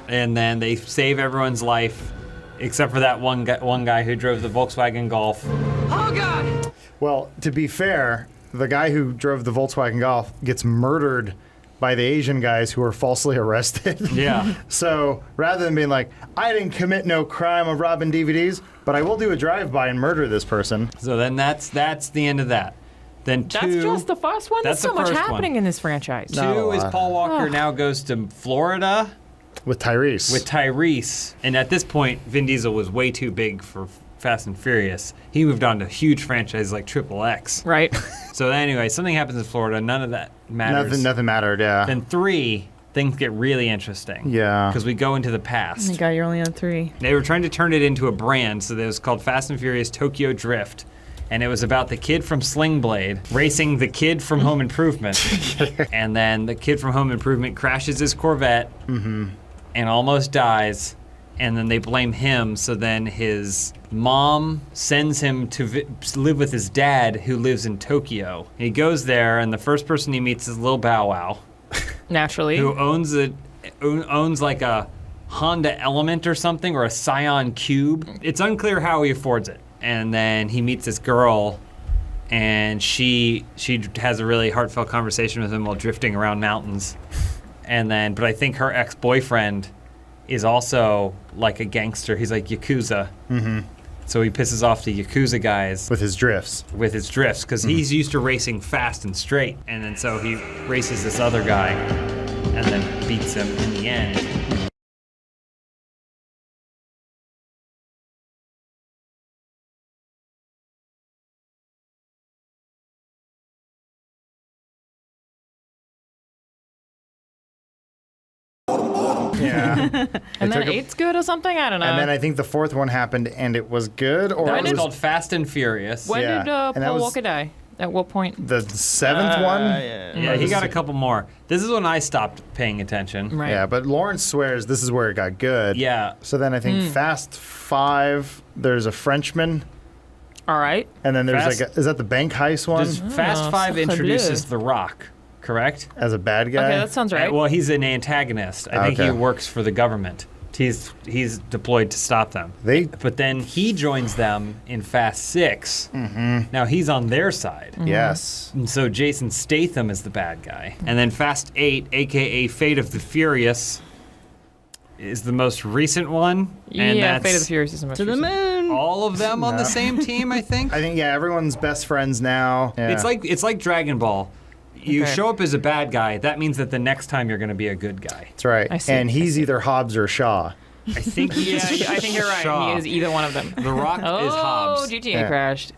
and then they save everyone's life, except for that one guy who drove the Volkswagen Golf. Oh, God! Well, to be fair, the guy who drove the Volkswagen Golf gets murdered by the Asian guys who were falsely arrested. Yeah. So rather than being like, I didn't commit no crime of robbing DVDs, but I will do a drive-by and murder this person. So then that's the end of that. Then That's two. just the first one? There's That's so the much first happening one. in this franchise. Two is Paul Walker now goes to Florida with Tyrese. And at this point, Vin Diesel was way too big for Fast and Furious. He moved on to huge franchises like Triple X. Right. So anyway, something happens in Florida. None of that matters. Nothing mattered, yeah. Then 3, things get really interesting. Yeah. Because we go into the Oh past. my god, you're only on 3. They were trying to turn it into a brand, so it was called Fast and Furious Tokyo Drift. And it was about the kid from Sling Blade racing the kid from Home Improvement. And then the kid from Home Improvement crashes his Corvette and almost dies. And then they blame him, so then his mom sends him to live with his dad, who lives in Tokyo. He goes there, and the first person he meets is Lil Bow Wow. Naturally. Who owns like a Honda Element or something, or a Scion Cube. It's unclear how he affords it. And then he meets this girl, and she has a really heartfelt conversation with him while drifting around mountains. But I think her ex-boyfriend is also like a gangster. He's like Yakuza. So he pisses off the Yakuza guys with his drifts. Because he's used to racing fast and straight. And then so he races this other guy and then beats him in the end. Yeah. And then 8's good or something? I don't know. And then I think the fourth one happened and it was good, or That it was was called Fast and Furious. When yeah. did And that Paul was- Walker die? At what point? the seventh one. Yeah, he got a couple more. This is when I stopped paying attention. Right. Yeah, but Lawrence swears this is where it got good. Yeah. So then I think Fast 5, there's a Frenchman, All right. and then there's Fast- like is that the bank heist one Does Fast 5 introduces The Rock, correct? as a bad guy? Okay, that sounds right. Well, he's an antagonist. I think he Okay. works for the government. He's deployed to stop them. But then he joins them in Fast 6. Now he's on their side. Yes. And so Jason Statham is the bad guy. And then Fast 8, aka Fate of the Furious, is the most recent one. And yeah, that's Fate of the Furious is the most To the recent. moon. all of them on the same team, I think. I think everyone's best friends now. Yeah. It's like Dragon Ball. You Okay. show up as a bad guy, that means that the next time you're going to be a good guy. That's right. I see, And I he's see. either Hobbs or Shaw. I think he Yeah, is. I think you're right. Shaw. He is either one of them. The Rock is Hobbs. Oh, GTA Yeah. crashed.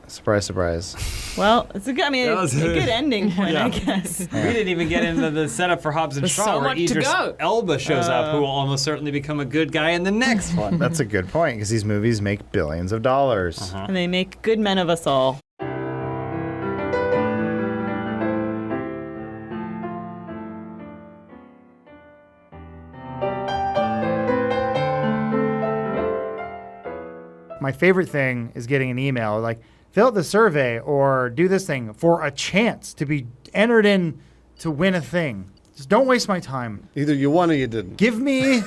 Surprise, surprise. Well, it's a good. I mean, That it's was a it. good ending point, I guess. We didn't even get into the setup for Hobbs and There's Shaw, so where much to Idris go. Elba shows up, who will almost certainly become a good guy in the next one. That's a good point because these movies make billions of dollars. And they make good men of us all. My favorite thing is getting an email like, fill out the survey or do this thing for a chance to be entered in to win a thing. Just don't waste my time. Either you won or you didn't. Give me.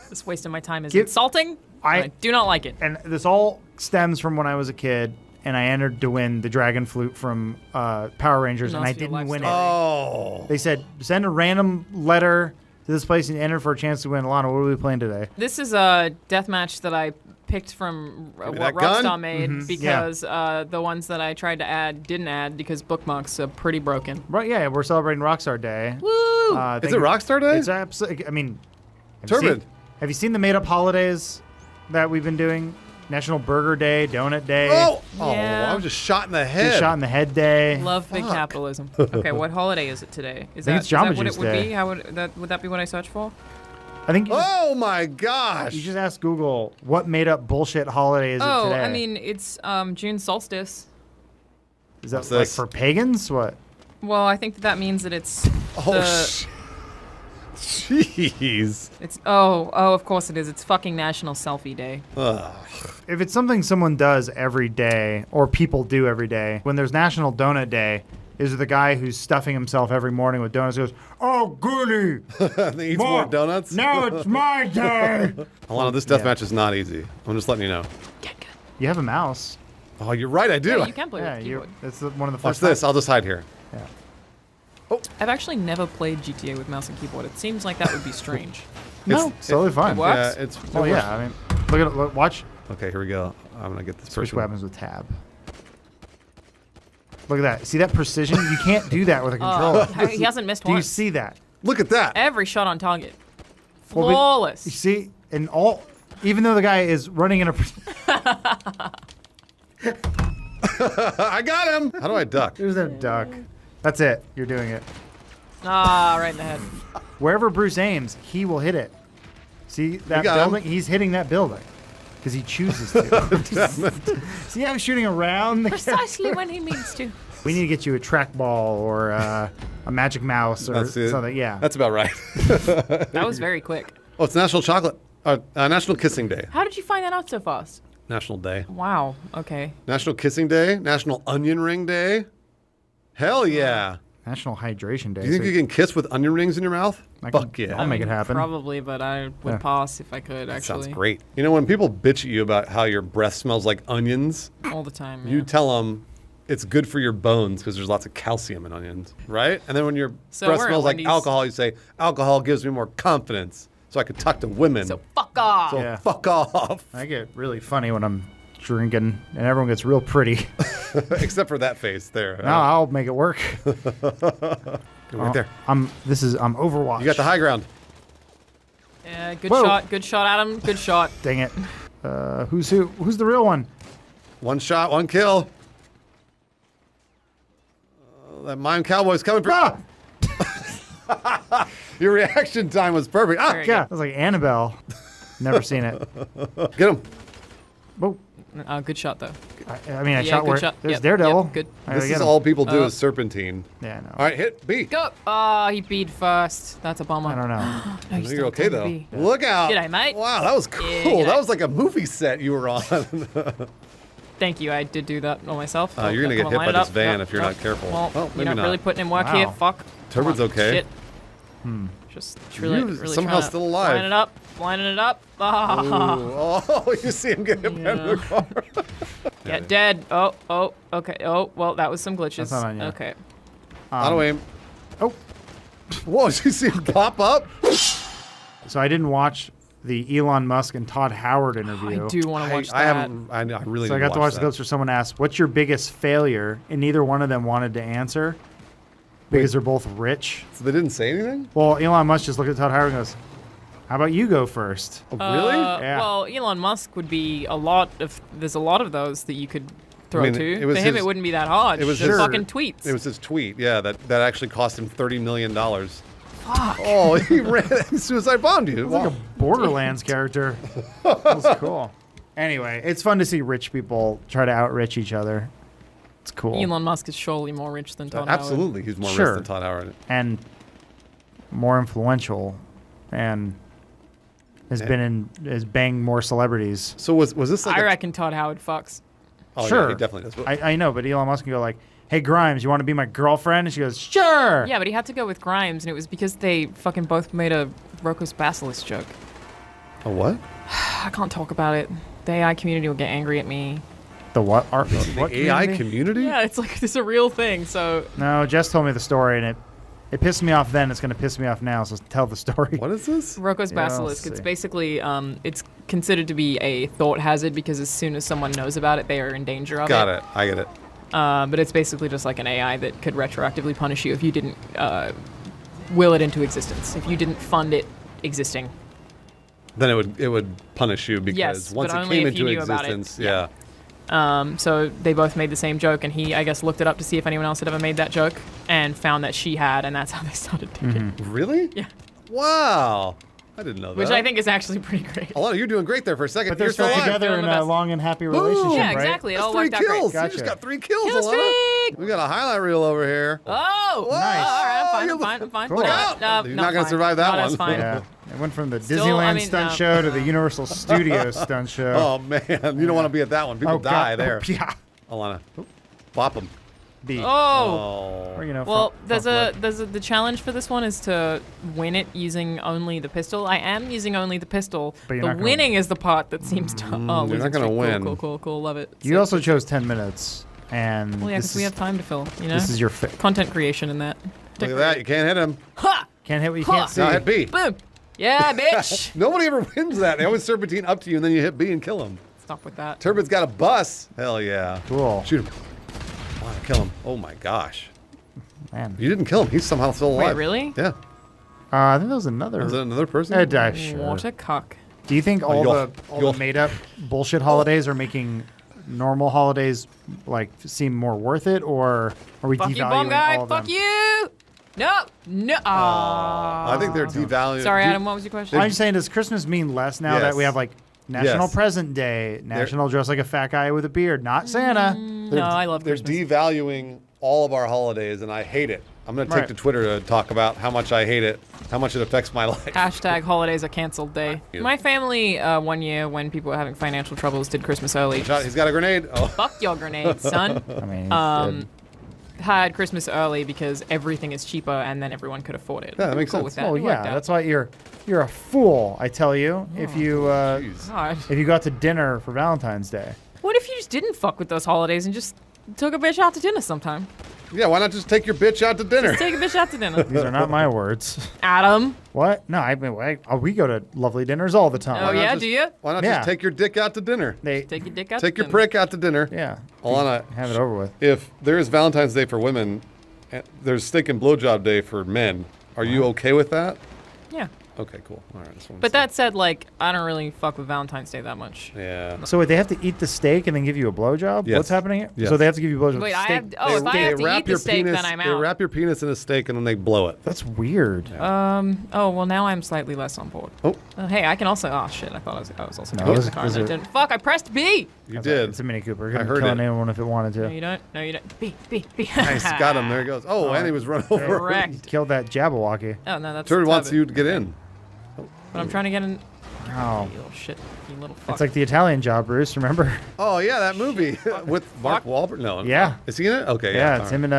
This waste of my time is Give- insulting. I do not like it. And this all stems from when I was a kid and I entered to win the Dragon Flute from Power Rangers and I Must be a didn't life win story. it. Oh. They said, send a random letter to this place and enter for a chance to win. Alana, what are we playing today? This is a death match that I picked from me what that gun? Rockstar made Mhm. because the ones that I tried to add didn't add because bookmarks are pretty broken. Right, yeah, we're celebrating Rockstar Day. Woo! Is it Rockstar Day? It's absolutely. I mean, have you Turbid. seen- have you seen the made-up holidays that we've been doing? National Burger Day, Donut Day, Yeah. I was just shot in the Get head. Shot in the Head Day. Love big capitalism. Okay, what holiday is it today? Is I think that, it's Jamba is that what Juice it would Day. be? How would that be what I search for? I think you just, Oh my gosh. you just ask Google what made-up bullshit holiday is it Oh, today. I mean it's June solstice. is that What's like this? for pagans? What? Well, I think that means that it's Jeez. it's of course it is. It's fucking National Selfie Day. If it's something someone does every day or people do every day, when there's National Donut Day, is the guy who's stuffing himself every morning with donuts goes, "Oh goody, He eats more donuts. now it's my day." Alana, this deathmatch is not easy. I'm just letting you know. You have a mouse. Oh, you're right. I do. Yeah, you can play Yeah, with you. keyboard. That's one of the Watch first. this. I'll just hide here. I've actually never played GTA with mouse and keyboard. It seems like that would be strange. No, it's totally fine. It works? Yeah, it's. Oh yeah, I mean, look at it. Look, watch. Okay, here we go. I'm gonna get this Switch person. weapons with tab. Look at that. See that precision? You can't do that with a controller. He hasn't missed Do you once. see that? Look at that. Every shot on target. Well, but Flawless. You see, and all, even though the guy is running in a. I got him. How do I duck? There's that duck. That's it. You're doing it. Ah, right in the head. Wherever Bruce aims, he will hit it. See that got him. building? He's hitting that building because he chooses to. See how he's shooting around the Precisely when he means to. We need to get you a trackball or a magic mouse or That's it. something. Yeah. That's about right. That was very quick. Oh, it's National National Kissing Day. How did you find that out so fast? National Day. Wow. Okay. National Kissing Day. National Onion Ring Day. Hell yeah. National Hydration Day. Do you think So you can kiss with onion rings in your mouth? Fuck yeah. I'll make it happen. Probably, but I would Yeah. pass if I could. That Actually, sounds great. You know, when people bitch at you about how your breath smells like onions, all the time. you Yeah. tell them it's good for your bones because there's lots of calcium in onions, right? And then when your So breath we're at smells like Wendy's. alcohol, you say, alcohol gives me more confidence so I could talk to women. So fuck off. So Yeah. fuck off. I get really funny when I'm drinking, and everyone gets real pretty. Except for that face there. No, I'll make it work. Right there. I'm Overwatch. You got the high ground. Yeah, good Whoa. shot. Good shot, Adam. Good shot. Dang it. Who's who? Who's the real one? One shot, one kill. That mime cowboy's coming for. Your reaction time was perfect. Ah, Yeah, that was like Annabelle. Never seen it. Get him. Whoa. Good shot though. I mean, I Yeah, shot good where shot. there's Yep, Daredevil. yep, good. I gotta This get is him. all people do is serpentine. Yeah, I know. All right, hit B. Go. He beat first. That's a bummer. I don't know. No, you You're still okay got though. B. Look out! G'day, mate. Wow, that was cool. Yeah, g'day. That was like a movie set you were on. Thank you. I did do that on myself. You're gonna get Come hit on, by line it this up. van No, if you're no. not careful. Well, Oh, you're maybe not not. really putting in work Wow. here. Fuck. Turbid's Come on. okay. Shit. Hmm. Just really, You're really somehow trying to still alive. Lining it up. Lining it up. Ah. Ooh. Oh, you see him get hit by the car. Get dead. Oh, okay. Oh, well, that was some glitches. That's not on you. Okay. Auto aim. Oh. Whoa, did you see him pop up? So I didn't watch the Elon Musk and Todd Howard interview. I do want to watch that. I haven't. I really. So I need got to watch the that. clips where someone asked, "What's your biggest failure?" And neither one of them wanted to answer because they're both rich. So they didn't say anything? Well, Elon Musk just looked at Todd Howard and goes, "How about you go first?" Oh, really? Yeah. Well, Elon Musk would be a lot of. There's a lot of those that you could throw I mean, to. it was For him, his- it wouldn't be that hard. It was Just his fucking tweets. It was his tweet. Yeah, that actually cost him $30 million. Fuck. Oh, he ran suicide bombed you. It was like a Borderlands character. That was cool. Anyway, it's fun to see rich people try to outrich each other. It's cool. Elon Musk is surely more rich than Todd Howard. Absolutely, he's more Sure. rich than Todd Howard. And more influential, and has banged more celebrities. So was this like? I reckon Todd Howard fucks. Oh, Sure, yeah, he definitely does. I know, but Elon Musk can go like, "Hey Grimes, you want to be my girlfriend?" And she goes, "Sure." Yeah, but he had to go with Grimes, and it was because they fucking both made a Rocco's Basilisk joke. A what? I can't talk about it. The AI community will get angry at me. The what? The AI community? Yeah, it's like it's a real thing. So No, Jess told me the story, and it pissed me off then. It's going to piss me off now. So tell the story. What is this? Rocco's Yeah, let's Basilisk. It's see. basically it's considered to be a thought hazard because as soon as someone knows about it, they are in danger of Got it. it. I get it. But it's basically just like an AI that could retroactively punish you if you didn't will it into existence. If you didn't fund it existing. Then it would punish you because Yes, once but it only came if you into knew about it. existence, Yeah. yeah. So they both made the same joke, and he, I guess, looked it up to see if anyone else had ever made that joke, and found that she had, and that's how they started digging. Really? Yeah. Wow. I didn't know that. Which I think is actually pretty great. Alana, you're doing great there for a second. But they're You're still still alive. together in the a best. long and happy Boom. relationship, Yeah, right? exactly. It That's all 3 worked out great. kills. Gotcha. You just got 3 kills, Kill Alana. streak! We got a highlight reel over here. Oh! Nice. All right, I'm you- fine. I'm fine. Cool. No, Look out. no, You're not not gonna fine. survive that No, that's one. fine. Yeah. It went from the Still, Disneyland I mean, stunt no. show to the Universal Studios stunt show. Oh man, you don't want to be at that one. People Oh, die God. there. Oh, yeah. Alana, bop them. B. Oh! Or, you know, Well, front flip. the challenge for this one is to win it using only the pistol. I am using only the pistol. But you're The not gonna- winning is the part that seems to. Oh, you're not losing gonna streak. win. Cool. Love it. You also chose 10 minutes, and Well, yeah, this because we is- have time to fill. You know. This is your content creation in that. Look at that. You can't hit him. Ha! can't hit what you Huh. can't see. Now hit B. Boom! Yeah, bitch. Nobody ever wins that. They always serpentine up to you, and then you hit B and kill him. Stop with that. Turbid's got a bus. Hell yeah. Cool. Shoot him. Wow, kill him. Oh my gosh. Man. You didn't kill him. He's somehow still alive. Wait, really? Yeah. I think that was another. Was that another person? Sure. What a cock. Do you think all you'll- the made-up bullshit holidays are making normal holidays like seem more worth it, or are we Fuck devaluing you, bomb guy. all of Fuck them? you. No. I think they're devaluing. Sorry, de- Adam. What was your question? I'm saying, does Christmas mean less now that we Yes. have like National Yes. Present Day, National Dress Like a Fat Guy with a Beard, not Santa? No, I love They're Christmas. devaluing all of our holidays, and I hate it. I'm going to take Right. to Twitter to talk about how much I hate it, how much it affects my life. Hashtag holidays are canceled day. My family, one year when people were having financial troubles, did Christmas early. He's got a grenade. Oh. Fuck your grenade, son. I mean, Had Christmas early because everything is cheaper and then everyone could afford it. Yeah, that makes cool sense. With that. oh It yeah, worked out. that's why you're a fool. I tell you, if you God. if you go out to dinner for Valentine's Day. What if you just didn't fuck with those holidays and just took a bitch out to dinner sometime? Yeah, why not just take your bitch out to dinner? Just take a bitch out to dinner. These are not my words. Adam. What? No, I mean, we go to lovely dinners all the time. Oh, yeah? Do you? Why not Yeah. just take your dick out to dinner? Take your dick out Take to your dinner. prick out to dinner. Yeah. Alana, Have it over with. if there is Valentine's Day for women, there's steak and blowjob day for men. Are you okay with that? Yeah. Okay, cool. All right. That's what I'm But that said, like, I don't really fuck with Valentine's Day that much. Yeah. So wait, they have to eat the steak and then give you a blowjob? Yes. What's happening here? Yes. So they have to give you a blowjob. Wait, I steak. have, oh, if I have to eat the steak, then I'm They out. wrap your penis in a steak and then they blow it. That's weird. Oh, well, now I'm slightly less on board. Oh. Hey, I can also. Oh, shit. I thought I was also No, doing this- the car. this and I is- didn't. Fuck, I pressed B. You did. It's a Mini Cooper. I Couldn't heard kill it. anyone if it wanted to. No, you don't. No, you don't. B. Nice. Got him. There he goes. Oh, and he was run over. Correct. Killed that Jabberwocky. Oh, no, that's. Turd wants Turbot. you to get in. But I'm trying to get in. Oh. You little shit. You little fuck. It's like the Italian Job, Bruce. Remember? Oh, yeah, that movie with Mark Wahlberg. No. Yeah. Is he in it? Okay. Yeah, Yeah. it's him and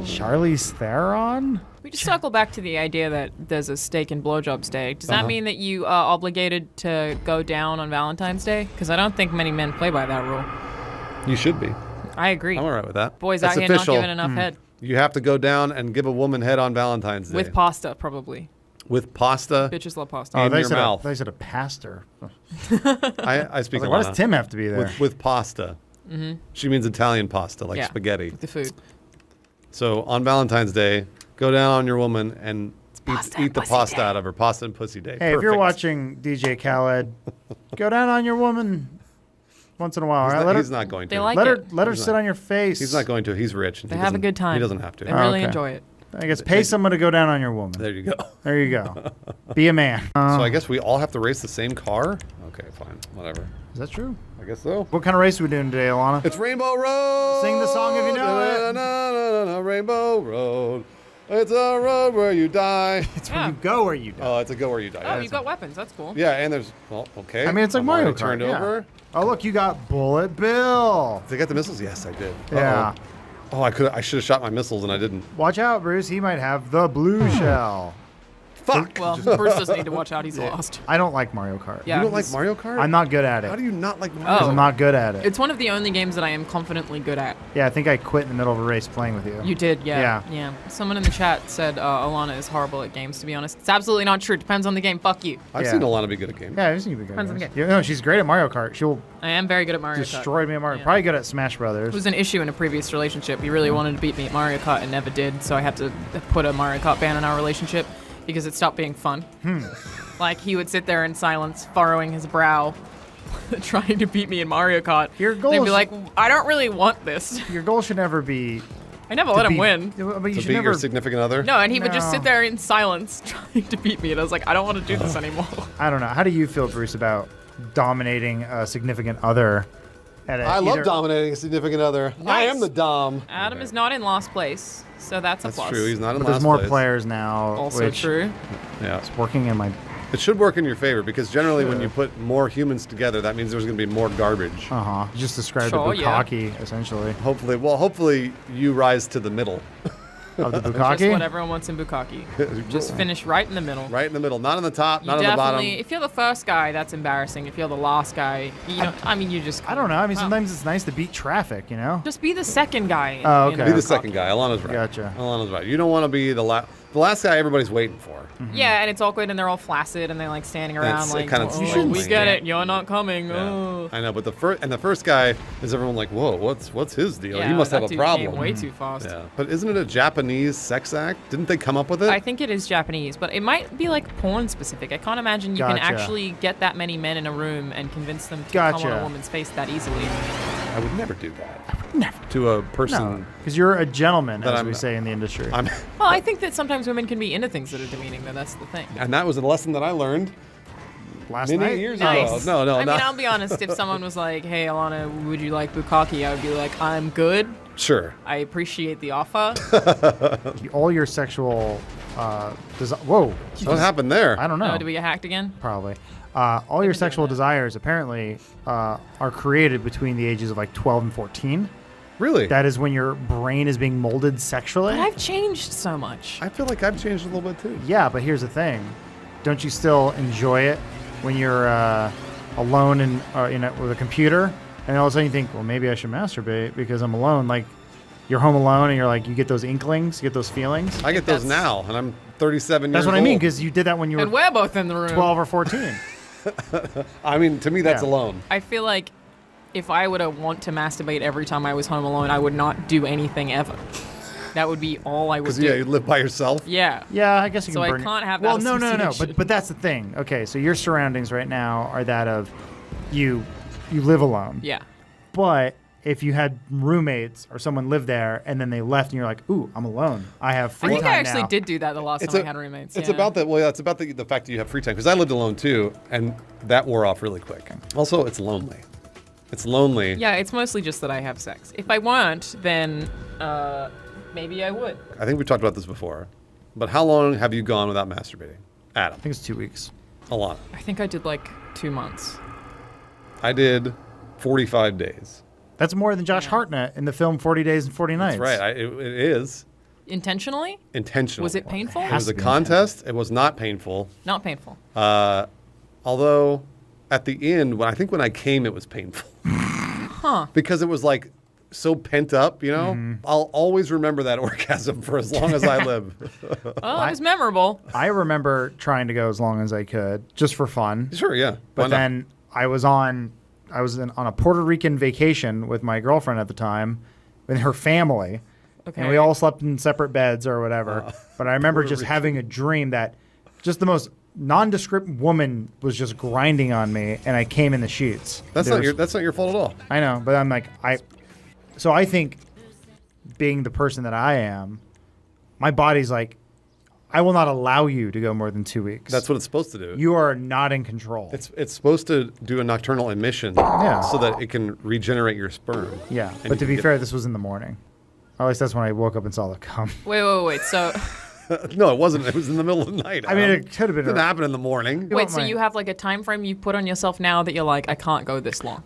Charlize Theron. We just circle back to the idea that there's a steak and blowjob steak. Does that Uh-huh. mean that you are obligated to go down on Valentine's Day? Because I don't think many men play by that rule. You should be. I agree. I'm all right with that. Boys That's out here official. not giving enough head. You have to go down and give a woman head on Valentine's Day. With pasta, probably. With pasta. Bitches love pasta. Oh, in they your said mouth. they said a pastor. I speak I was like, Alana. why does Tim have to be there? With pasta. Mhm. She means Italian pasta, like Yeah, spaghetti. with the food. So on Valentine's Day, go down on your woman and eat the pasta out of her. Pasta and pussy day. Hey, if you're Perfect. watching DJ Khaled, go down on your woman once in a while. He's all right? not- Let he's her, not going to. They like let her it. let her He's sit not- on your face. He's not going to. He's rich. And They he have a doesn't- good time. He doesn't have to. They really okay. enjoy it. I guess pay someone to go down on your woman. There you go. There you go. Be a man. So I guess we all have to race the same car? Okay, fine. Whatever. Is that true? I guess so. What kind of race are we doing today, Alana? It's Rainbow Road. Sing the song if you know it. it. Rainbow Road. It's a road where you die. It's where you go where you die. Oh, it's a go where you die. Oh, Yeah, you've got weapons. That's cool. yeah, and there's well, okay. I mean, it's like I'm Mario already Kart. turned yeah. over. Oh, look, you got Bullet Bill. Did I get the missiles? Yes, I did. Yeah. Uh-oh. Oh, I should have shot my missiles and I didn't. Watch out, Bruce. He might have the blue shell. Fuck. Well, Bruce doesn't need to watch out. He's lost. I don't like Mario Kart. Yeah, You don't like he's- Mario Kart? I'm not good at it. How do you not like Mario? Because Oh. I'm not good at it. It's one of the only games that I am confidently good at. Yeah, I think I quit in the middle of a race playing with you. You did, yeah. Yeah. Someone in the chat said Alana is horrible at games, to be honest. It's absolutely not true. Depends on the game. Fuck you. I've Yeah. seen Alana be good at games. Yeah, I've seen you be good. Depends on the at games. Yeah, no, she's great at Mario Kart. She'll I am very good at Mario Kart. destroy me at Mario. Yeah. Probably good at Smash Brothers. It was an issue in a previous relationship. He really wanted to beat me at Mario Kart and never did, so I had to put a Mario Kart ban in our relationship because it stopped being fun. Like, he would sit there in silence, furrowing his brow, trying to beat me in Mario Kart. Your goal They'd be is- like, I don't really want this. Your goal should never be. I never to let him beat- win. But you To should beat never. your significant other? No, and he would just No. sit there in silence trying to beat me, and I was like, I don't want to do this anymore. I don't know. How do you feel, Bruce, about dominating a significant other? At a, I love either- dominating a significant other. I Nice. am the dom. Adam is not in last place, so that's a That's plus. true. He's not in But last there's more place. players now. Also which true. Yeah. It's working in my. It should work in your favor because generally when you put more humans together, that means there's going to be more garbage. Uh huh. You just described Sure, the yeah. bukkake, essentially. Hopefully you rise to the middle. Of the Just bukkake? what everyone wants in Bukkake. Just finish right in the middle. Right in the middle, not on the top, You not on the bottom. definitely, if you're the first guy, that's embarrassing. If you're the last guy, you know, I mean, you just. I don't know. I mean, Wow. sometimes it's nice to beat traffic, you know? Just be the second guy. in- Oh, in okay. Be the Bukkake. second guy. Alana's right. Gotcha. Alana's right. You don't want to be the last guy everybody's waiting for. Yeah, and it's awkward, and they're all flaccid, and they're like standing around, It's like, kinda oh, lonely. we get it, you're not coming. Oh. I know, but the first guy is everyone like, whoa, what's his deal? Yeah, he must have that a dude problem. came way too fast. Yeah, but isn't it a Japanese sex act? Didn't they come up with it? I think it is Japanese, but it might be like porn specific. I can't imagine you can Gotcha. actually get that many men in a room and convince them to come on Gotcha. a woman's face that easily. I would never do that. Never. To a person. No, because you're a gentleman, That as I'm- we say in the industry. Well, I think that sometimes women can be into things that are demeaning, though. That's the thing. And that was a lesson that I learned Last many night? years Nice. ago. No, I not mean, I'll be honest. If someone was like, "Hey, Alana, would you like bukkake?" I would be like, "I'm good. Sure. I appreciate the offer." All your sexual. Whoa. What happened there? I don't know. Oh, did we get hacked again? Probably. All your sexual desires apparently are created between the ages of like 12 and 14. Really? That is when your brain is being molded sexually. But I've changed so much. I feel like I've changed a little bit too. Yeah, but here's the thing. Don't you still enjoy it when you're alone and with a computer, and all of a sudden you think, well, maybe I should masturbate because I'm alone. Like, you're home alone and you're like, you get those inklings, you get those feelings. I get those now, and I'm 37 years That's old. what I mean, because you did that when you were And we're both in the room. 12 or 14. I mean, to me, that's Yeah. alone. I feel like if I were to want to masturbate every time I was home alone, I would not do anything ever. That would be all I would Because do. you live by yourself. Yeah. Yeah, I guess you So can I burn can't have Well, that no. association. But that's the thing. Okay, so your surroundings right now are that of you live alone. Yeah. But if you had roommates or someone lived there and then they left and you're like, ooh, I'm alone. I have free I think time I actually now. did do that the last time I had roommates. It's yeah. about that. Well, yeah, it's about the fact that you have free time. Because I lived alone too, and that wore off really quick. Also, it's lonely. It's lonely. Yeah, it's mostly just that I have sex. If I weren't, then maybe I would. I think we talked about this before, but how long have you gone without masturbating, Adam? I think it's 2 weeks. A lot. I think I did like 2 months. I did 45 days. That's more than Josh Hartnett in the film 40 Days and 40 Nights. That's right. It is Intentionally? intentional. Was it painful? It was a contest. It was not painful. Not painful. Although, at the end, when I came, it was painful. Huh. Because it was like so pent up, you know? I'll always remember that orgasm for as long as I live. Well, it was memorable. I remember trying to go as long as I could, just for fun. Sure, yeah. Why But not? then I was on a Puerto Rican vacation with my girlfriend at the time, with her family, Okay. and we all slept in separate beds or whatever. But I remember just having a dream that just the most nondescript woman was just grinding on me, and I came in the sheets. That's not your fault at all. I know, but I'm like So I think, being the person that I am, my body's like, I will not allow you to go more than 2 weeks. That's what it's supposed to do. You are not in control. It's supposed to do a nocturnal emission so that it can regenerate your sperm. Yeah, And but to you be get- fair, this was in the morning. Or at least that's when I woke up and saw the cum. Wait. So, No, it wasn't. It was in the middle of the night. I mean, Adam. it could have been. It didn't happen in the morning. wait. So you have like a time frame you put on yourself now that you're like, I can't go this long.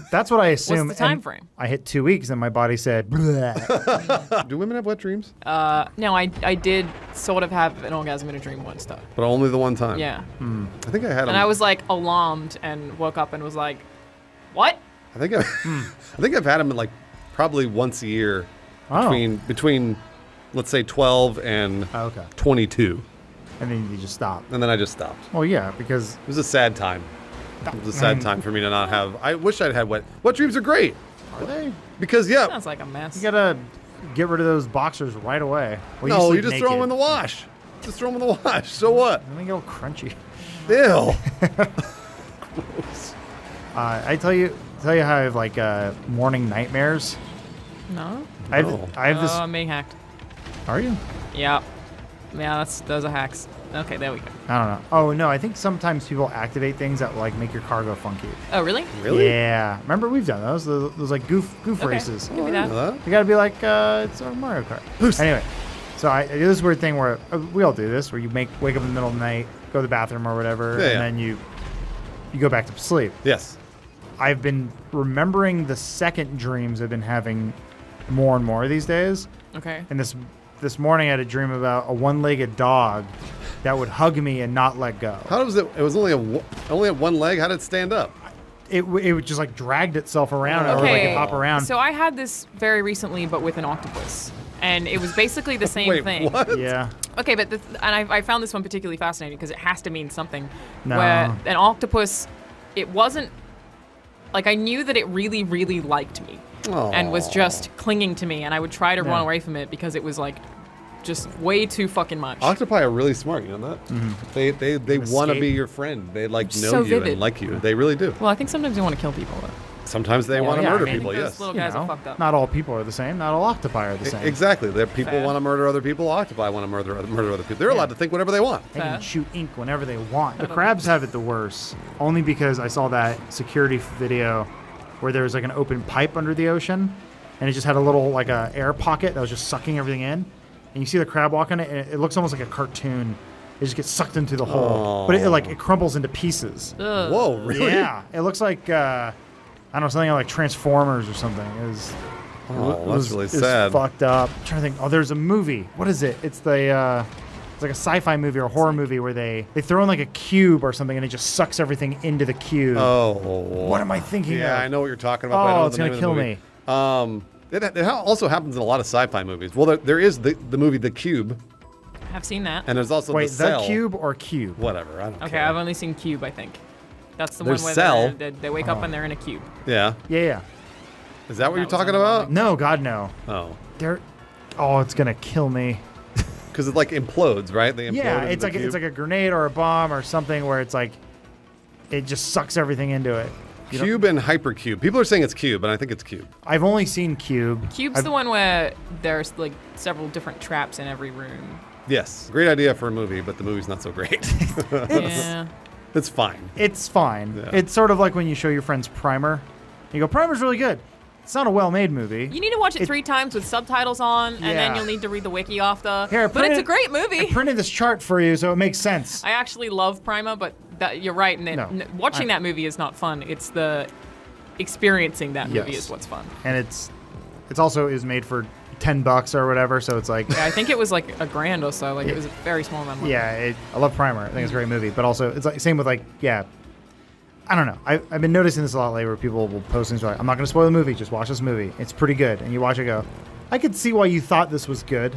That's what I assume. What's the time and frame? I hit 2 weeks, and my body said, "Bleh." Do women have wet dreams? No, I did sort of have an orgasm in a dream once though. But only the one time. Yeah. I think I had. And I was like alarmed and woke up and was like, what? I think I've had them like probably once a year Oh. between let's say 12 and 22. And then you just stop. And then I just stopped. Well, yeah, because it was a sad time. It was a sad time for me to not have. I wish I'd had wet dreams are great. Are they? Because yeah. Sounds like a mess. You gotta get rid of those boxers right away. Well, No, sleep you just throw them in naked. the wash. Just throw them in the wash. So what? And they get all crunchy. Ew. I tell you how I have like morning nightmares. No. I have this. I'm being hacked. Are you? Yeah. Yeah, those are hacks. Okay, there we go. I don't know. Oh no, I think sometimes people activate things that like make your car go funky. Oh, really? Yeah. Remember we've done those like goof Okay, races. give me that. You gotta be like it's a Mario Kart. Anyway, so I do this weird thing where we all do this, where you wake up in the middle of the night, go to the bathroom or whatever, Yeah, and yeah. then you go back to sleep. Yes. I've been remembering the second dreams I've been having more and more these days. Okay. And this morning I had a dream about a one-legged dog that would hug me and not let go. How was it? It was only at one leg. How did it stand up? It would just like dragged itself around or like it hop around. So I had this very recently, but with an octopus. And it was basically the same thing. What? Yeah. Okay, but I found this one particularly fascinating because it has to mean something. No. Where an octopus, it wasn't like I knew that it really, really liked me and was just clinging to me, and I would try to Yeah. run away from it because it was like just way too fucking much. Octopi are really smart. You know that? Mm-hmm. They want to be your friend. They like know So you vivid. and like you. They really do. Well, I think sometimes they want to kill people though. Sometimes they want to yeah, murder I mean, people. those Yes. little You guys know, are fucked up. Not all people are the same. Not all octopi are the same. Exactly. There people Fair. want to murder other people. Octopi want to murder other people. They're allowed to think whatever they want. They can shoot ink whenever they want. The crabs have it the worst, only because I saw that security video where there was like an open pipe under the ocean, and it just had a little like a air pocket that was just sucking everything in. And you see the crab walking it, and it looks almost like a cartoon. It just gets sucked into the hole, but it crumbles into pieces. Ugh. Whoa, really? Yeah, it looks like I don't know, something like Transformers or something. That's really it's sad. fucked up. I'm trying to think. Oh, there's a movie. What is it? It's the it's like a sci-fi movie or a horror movie where they throw in like a cube or something and it just sucks everything into the cube. Oh. What am I thinking Yeah, of? I know what you're talking about. but I don't Oh, know it's the gonna name kill of the me. movie. It also happens in a lot of sci-fi movies. Well, there is the movie The Cube, I've seen that. and there's also Wait, The Cell. Cube or Cube? Whatever. I don't Okay, care. I've only seen Cube, I think. That's the There's one where Cell. they wake up and they're in a cube. Yeah. Yeah. Is that what you're was talking on the about? No, God, no. Oh. They're. Oh, it's gonna kill me. Because it like implodes, right? They implode. Yeah, into it's the like cube. it's like a grenade or a bomb or something where it's like, it just sucks everything into it. You know- Cube and Hypercube. People are saying it's Cube, but I think it's Cube. I've only seen Cube. Cube's the one where there's like several different traps in every room. Yes. Great idea for a movie, but the movie's not so great. Yeah. It's fine. It's fine. Yeah. It's sort of like when you show your friends Primer. You go, Primer's really good. It's not a well-made movie. You need to watch it 3 times with subtitles on, and then Yeah. you'll need to read the wiki after. Here, I but it's a printed- great movie. I printed this chart for you, so it makes sense. I actually love Prima, but you're right. And No, watching that movie is not fun. It's the experiencing that movie Yes. is what's fun. And it's also is made for $10 or whatever, so it's like. Yeah, I think it was like $1,000 or so. Like it was a very small amount of money. Yeah, I love Primer. I think it's a great movie, but also it's like same with like I don't know. I've been noticing this a lot lately where people will post things like, I'm not going to spoil the movie, just watch this movie. It's pretty good. And you watch it go, I could see why you thought this was good,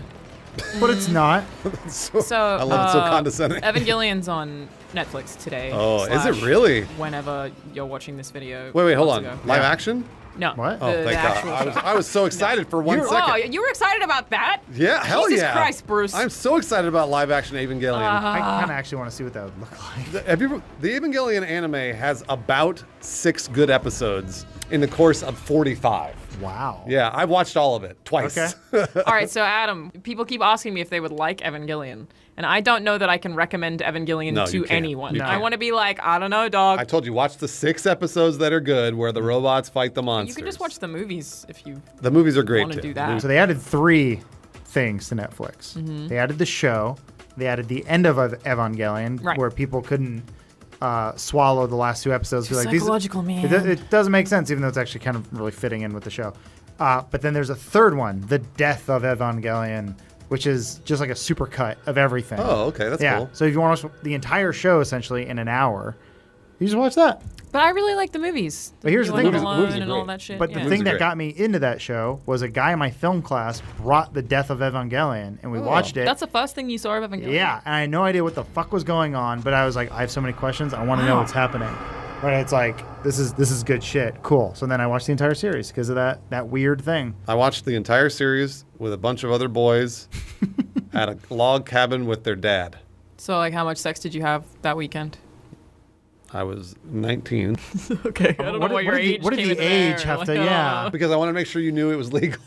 but it's not. So I love it so condescending. Evangelions on Netflix today. Oh, is it slash really? Whenever you're watching this video. Wait, hold on. months ago. Live action? No. What? Oh, the thank actual God. show. I was so excited for one second. Oh, you were excited about that? Yeah, hell Jesus yeah. Christ, Bruce. I'm so excited about live action Evangelion. I kind of actually want to see what that would look like. The Evangelion anime has about 6 good episodes in the course of 45. Wow. Yeah, I've watched all of it twice. Okay. All right, so Adam, people keep asking me if they would like Evangelion, and I don't know that I can recommend Evangelion No, to you can't. anyone. You I can't. want to be like, I don't know, dog. I told you, watch the 6 episodes that are good where the robots fight the monsters. You can just watch the movies if you. The movies are great want to too. do that. So they added 3 things to Netflix. Mhm. They added the show. They added the end of Evangelion, Right. where people couldn't swallow the last 2 episodes. Too Be like, these- psychological, man. It doesn't make sense, even though it's actually kind of really fitting in with the show. But then there's a third one, The Death of Evangelion, which is just like a supercut of everything. Oh, okay, that's cool. So if you want to watch the entire show essentially in an hour, you just watch that. But I really like the movies. But here's the thing, Home Alone and all that shit. But yeah. the thing that got me into that show was a guy in my film class brought The Death of Evangelion, and we watched it. That's the first thing you saw of Evangelion. Yeah, and I had no idea what the fuck was going on, but I was like, I have so many questions. I want to know Wow. what's happening. But it's like, this is good shit. Cool. So then I watched the entire series because of that weird thing. I watched the entire series with a bunch of other boys at a log cabin with their dad. So, like, how much sex did you have that weekend? I was 19. Okay, I don't know why your age what did came the into there, age have like, to? Yeah. Because I want to make sure you knew it was legal.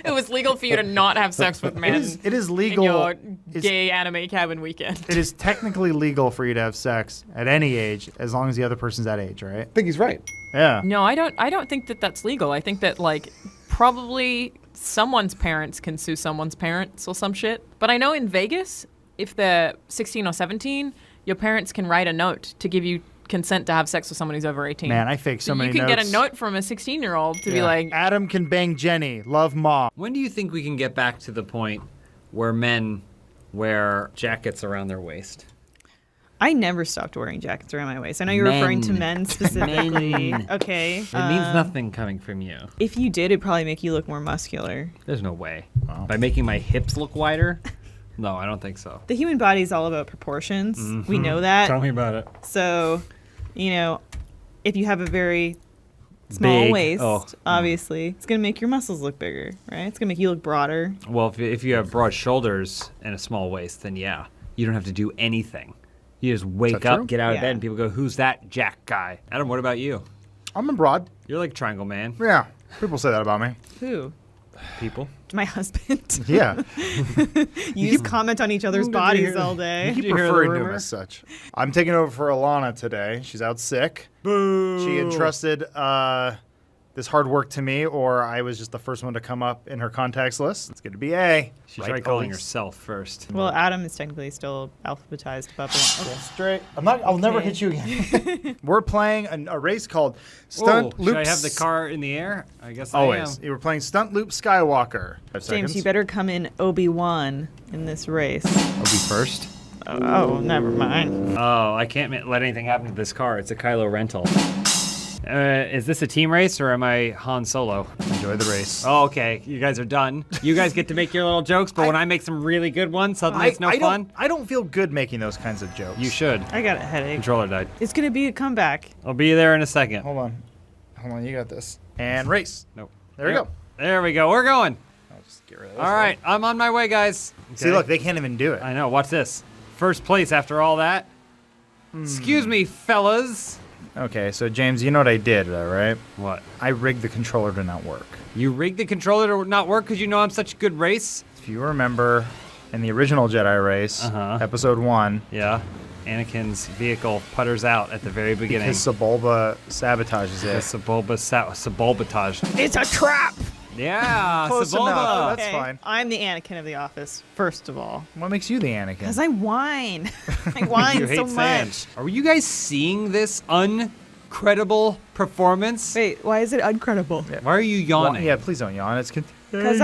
It was legal for you to not have sex with men. It is in legal. your gay anime cabin weekend. It is technically legal for you to have sex at any age as long as the other person's that age, right? I think he's right. Yeah. No, I don't think that that's legal. I think that like probably someone's parents can sue someone's parents or some shit. But I know in Vegas, if they're 16 or 17, your parents can write a note to give you consent to have sex with someone who's over 18. Man, I faked so many You can get a notes. note from a 16-year-old to be Yeah. like, Adam can bang Jenny. Love Mom. When do you think we can get back to the point where men wear jackets around their waist? I never stopped wearing jackets around my waist. I know you're referring to men specifically. Men. Okay. It means nothing coming from you. If you did, it'd probably make you look more muscular. There's no way. By making my hips look wider? No, I don't think so. The human body is all about proportions. We Mhm. know that. Tell me about it. So, if you have a very small Big. waist, Oh. obviously, it's going to make your muscles look bigger, right? It's going to make you look broader. Well, if you have broad shoulders and a small waist, then yeah, you don't have to do anything. You just wake that up, true? get out of Yeah. bed, and people go, "Who's that Jack guy?" Adam, what about you? I'm a broad. You're like Triangle Man. Yeah. People say that about me. Who? People. My husband. Yeah. You just comment on each other's Did you bodies hear- all day. You keep referring to him as such. I'm taking over for Alana today. She's out sick. Boo. She entrusted this hard work to me, or I was just the first one to come up in her contacts list. It's good to be A. She Right, tried calling police? herself first. Well, Adam is technically still alphabetized above Alana. Straight. I'll never Okay. hit you again. We're playing a race called Stunt Stunt Should Loop. I have the car in the air? I guess Always. I am. You were playing Stunt Loop Skywalker. 5 James, seconds. you better come in Obi-Wan in this race. I'll be first. Oh, never mind. Oh, I can't let anything happen to this car. It's a Kylo rental. Is this a team race or am I Han Solo? Enjoy the race. Oh, okay. You guys are done. You guys get to make your little jokes, but when I make some really good ones, suddenly it's no fun. I don't feel good making those kinds of jokes. You should. I got a headache. Controller died. It's gonna be a comeback. I'll be there in a second. Hold on, you got this. And race. Nope. There we go. There we go. We're going. I'll just get rid of this. All right, I'm on my way, guys. See, look, they can't even do it. I know. Watch this. First place after all that. Excuse me, fellas. Okay, so James, you know what I did, though, right? What? I rigged the controller to not work. You rigged the controller to not work because you know I'm such a good race? If you remember, in the original Jedi race, episode 1. Yeah. Anakin's vehicle putters out at the very beginning. Because Sebulba sabotages it. Sebulbataged. It's a trap. Yeah, Close Sebulba. enough. That's fine. I'm the Anakin of the office, first of all. What makes you the Anakin? Because I whine. I whine You so hate sand. much. Are you guys seeing this uncredible performance? Wait, why is it uncredible? Why are you yawning? Yeah, please don't yawn. It's Because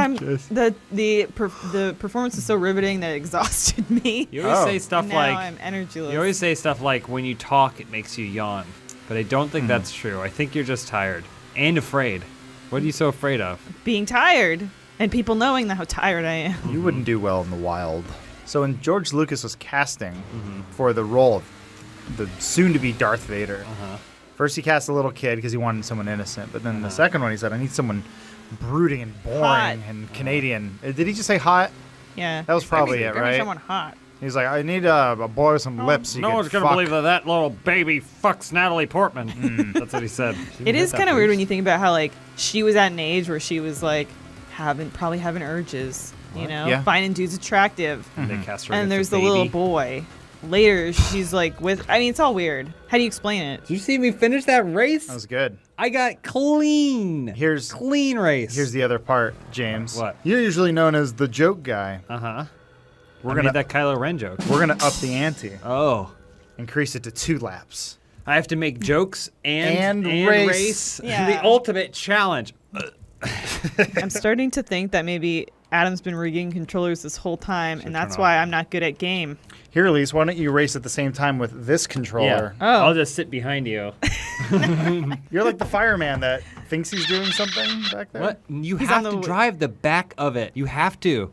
the performance is so riveting that it exhausted me. You always say stuff now like I'm energyless. You always say stuff like when you talk it makes you yawn. But I don't think that's true. I think you're just tired and afraid. What are you so afraid of? Being tired and people knowing how tired I am. You wouldn't do well in the wild. So when George Lucas was casting for the role of the soon-to-be Darth Vader, first he cast a little kid because he wanted someone innocent. But then the second one he said, I need someone brooding and boring Hot. and Canadian. Did he just say hot? Yeah. That was probably it, Give me right? someone hot. He's like, I need a boy with some lips. No one's gonna believe that little baby fucks Natalie Portman. That's what he said. It is kind of weird when you think about how like she was at an age where she was like probably having urges, you know, Yeah. finding dudes attractive. They castrated And there's the the little baby. boy. Later, she's like with. I mean, it's all weird. How do you explain it? Did you see me finish that race? That was good. I got clean. Clean race. Here's the other part, James. What? You're usually known as the joke guy. We're gonna that Kylo Ren joke. We're gonna up the ante. Oh. Increase it to 2 laps. I have to make jokes and race. Yeah. The ultimate challenge. I'm starting to think that maybe Adam's been rigging controllers this whole time, and that's why I'm not good at game. Here, Elise, why don't you race at the same time with this controller? Oh. I'll just sit behind you. You're like the fireman that thinks he's doing something back there. What? You He's have on to the- drive the back of it. You have to.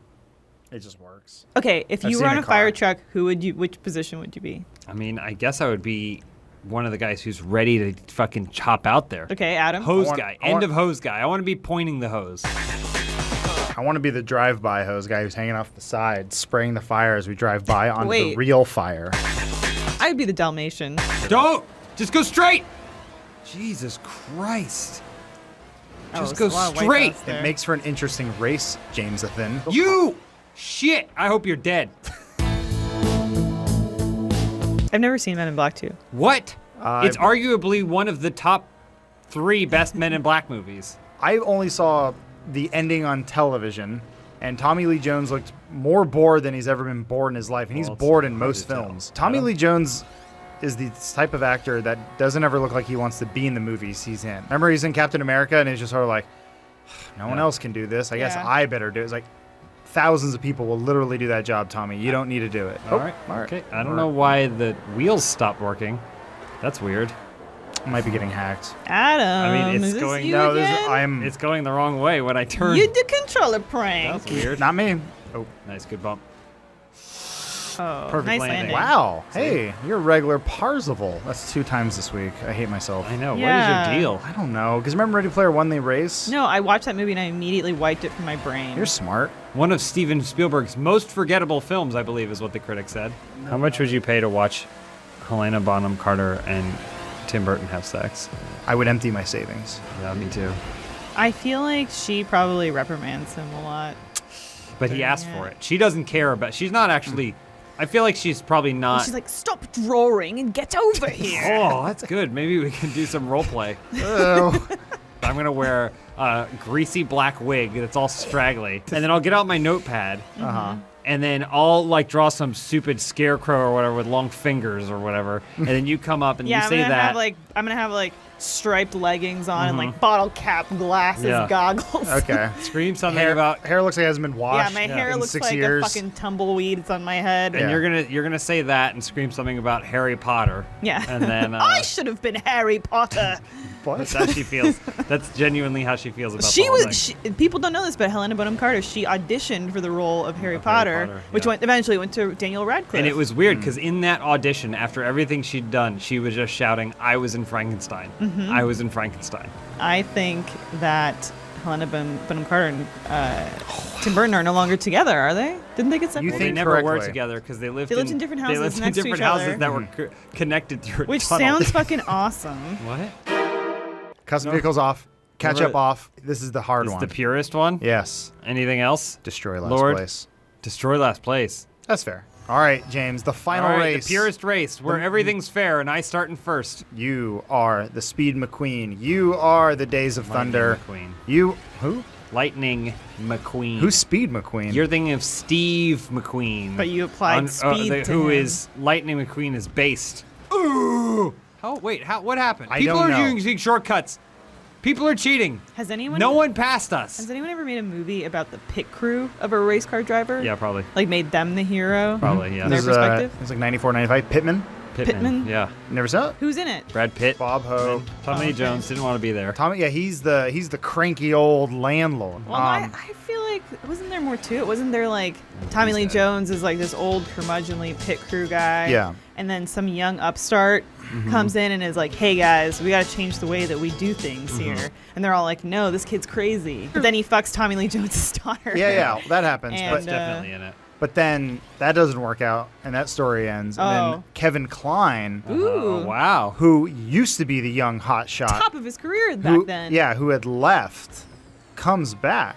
It just works. Okay, if I've you seen were on a a fire car. truck, which position would you be? I mean, I guess I would be one of the guys who's ready to fucking chop out there. Okay, Adam. Hose I want- guy. I End want- of hose guy. I want to be pointing the hose. I want to be the drive-by hose guy who's hanging off the side, spraying the fire as we drive by onto the Wait. real fire. I'd be the Dalmatian. Don't! Just go straight! Jesus Christ. Just go straight. It makes for an interesting race, Jamesathan. You! Shit! I hope you're dead. I've never seen Men in Black 2. What? It's I've- arguably one of the top 3 best Men in Black movies. I only saw the ending on television, and Tommy Lee Jones looked more bored than he's ever been bored in his life, and he's Well, it's bored in hard most to tell. films. Tommy Lee Jones is the type of actor that doesn't ever look like he wants to be in the movies he's in. Remember, he's in Captain America, and he's just sort of like, no one else can do this. I guess Yeah. I better do it. It's like thousands of people will literally do that job, Tommy. You don't need to do it. All right. Okay. I don't know why the wheels stopped working. That's weird. Might be getting hacked. Adam. I mean, is it's this going. you again? I'm. It's going the wrong way when I turn. You did controller prank. That's weird. Not me. Oh, Nice, good bump. Oh, Perfect nice landing. landing. wow. Hey, you're a regular Parzival. That's 2 times this week. I hate myself. I know. Yeah. What is your deal? I don't know. Because remember Ready Player One, they race? No, I watched that movie and I immediately wiped it from my brain. You're smart. One of Steven Spielberg's most forgettable films, I believe, is what the critics said. How much would you pay to watch Helena Bonham Carter and Tim Burton have sex? I would empty my savings. Yeah, me too. I feel like she probably reprimands him a lot. But he asked for it. She doesn't care about. She's not actually. I feel like she's probably not. She's like, stop drawing and get over here. Oh, that's good. Maybe we can do some role play. Oh. I'm gonna wear a greasy black wig that's all straggly, and then I'll get out my notepad. And then I'll like draw some stupid scarecrow or whatever with long fingers or whatever, and then you come up and you say that. I'm gonna have like striped leggings on and like bottle cap glasses, goggles. Okay. Scream something hair, about hair looks like it hasn't been washed. Yeah, my hair in looks 6 like years. a fucking tumbleweed on my head. and you're gonna say that and scream something about Harry Potter. Yeah. And then I should have been Harry Potter. that's how she feels. That's genuinely how she feels about She the whole was. thing. People don't know this, but Helena Bonham Carter, she auditioned for the role of Harry Potter, which eventually went to Daniel Radcliffe. And it was weird because in that audition, after everything she'd done, she was just shouting, "I was in Frankenstein. I was in Frankenstein." I think that Helena Bonham Carter and Tim Burton are no longer together, are they? Didn't they get separated? They never were together because they lived in different houses They lived in next to different each houses other. that were connected through a Which tunnel. sounds fucking awesome. What? Custom vehicles off. Catch up off. This is the hard It's one. the purest one? Yes. Anything else? Destroy last Lord, place. Destroy last place. That's fair. All right, James, the final All right, race. The purest race where everything's fair and I start in first. You are the Speed McQueen. You are the Days of Lightning Thunder. McQueen. You who? Lightning McQueen. Who's Speed McQueen? You're thinking of Steve McQueen. But you applied speed to who him. is Lightning McQueen is based. Ooh. What happened? I People don't are know. using shortcuts. People are cheating. Has anyone? No one passed us. Has anyone ever made a movie about the pit crew of a race car driver? Yeah, probably. Like made them the hero? Probably, yeah. Their This is, perspective? It's like 94, 95. Pittman. Pittman? Yeah. You never saw it? Who's in it? Brad Pitt. Bob Hope. Tommy Lee Jones didn't want to be there. Tommy, yeah, he's the cranky old landlord. Well, I feel like wasn't there more to it? Wasn't there like Tommy Lee Jones is like this old curmudgeonly pit crew guy? Yeah. And then some young upstart comes in and is like, "Hey guys, we got to change the way that we do things here." And they're all like, "No, this kid's crazy." But then he fucks Tommy Lee Jones' daughter. yeah, that happens. And, That's definitely in it. But then that doesn't work out, and that story ends. And Oh. then Kevin Kline, Ooh. Oh, wow. who used to be the young hot shot, Top of his career back then. who had left, comes back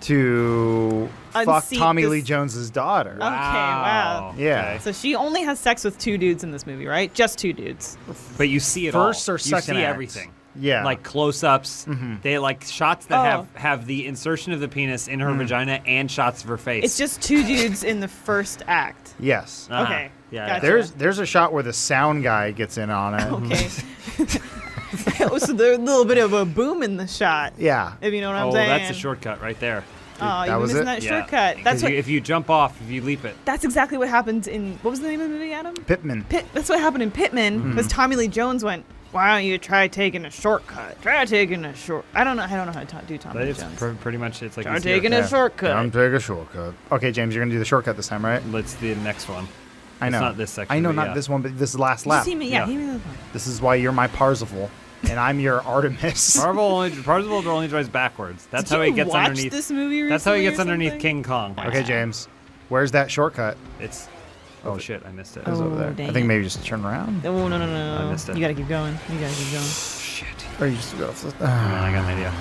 to fuck Unseat Tommy this- Lee Jones's daughter. Okay, wow. Yeah. So she only has sex with 2 dudes in this movie, right? Just 2 dudes. But you see it all. First or second You see act. everything. Yeah. Like close-ups. They like shots that Oh. have the insertion of the penis in her vagina and shots of her face. It's just 2 dudes in the first act. Yes. Uh-huh. Okay. Yeah. Gotcha. There's a shot where the sound guy gets in on it. Okay. So there's a little bit of a boom in the shot. Yeah. If you know what I'm Oh, saying. that's a shortcut right there. Oh, you've been was missing it? that shortcut. That's what. If you jump off, if you leap it. That's exactly what happened in. What was the name of the movie, Adam? Pittman. That's what happened in Pittman. Was Tommy Lee Jones went, "Why don't you try taking a shortcut? Try taking a short." I don't know how to do Tommy But Lee it's Jones. pretty much it's like Try you see it. taking a shortcut. I'm taking a shortcut. Okay, James, you're gonna do the shortcut this time, right? Let's do the next one. I know. It's not this section. I know, but not yeah. this one, but this is last You lap. see me? Yeah. He was This is why you're my Parzival, and I'm your Artemis. Parzival only drives backwards. That's Did how you he gets watch underneath. this movie That's how he recently gets or underneath something? King Kong. Okay, James, where's that shortcut? It's. Oh shit! I missed it. It's over there. dang I think it. maybe just turn around. Oh no. I missed it. You gotta keep going. You gotta keep going. Shit. Or you just go. I got an idea.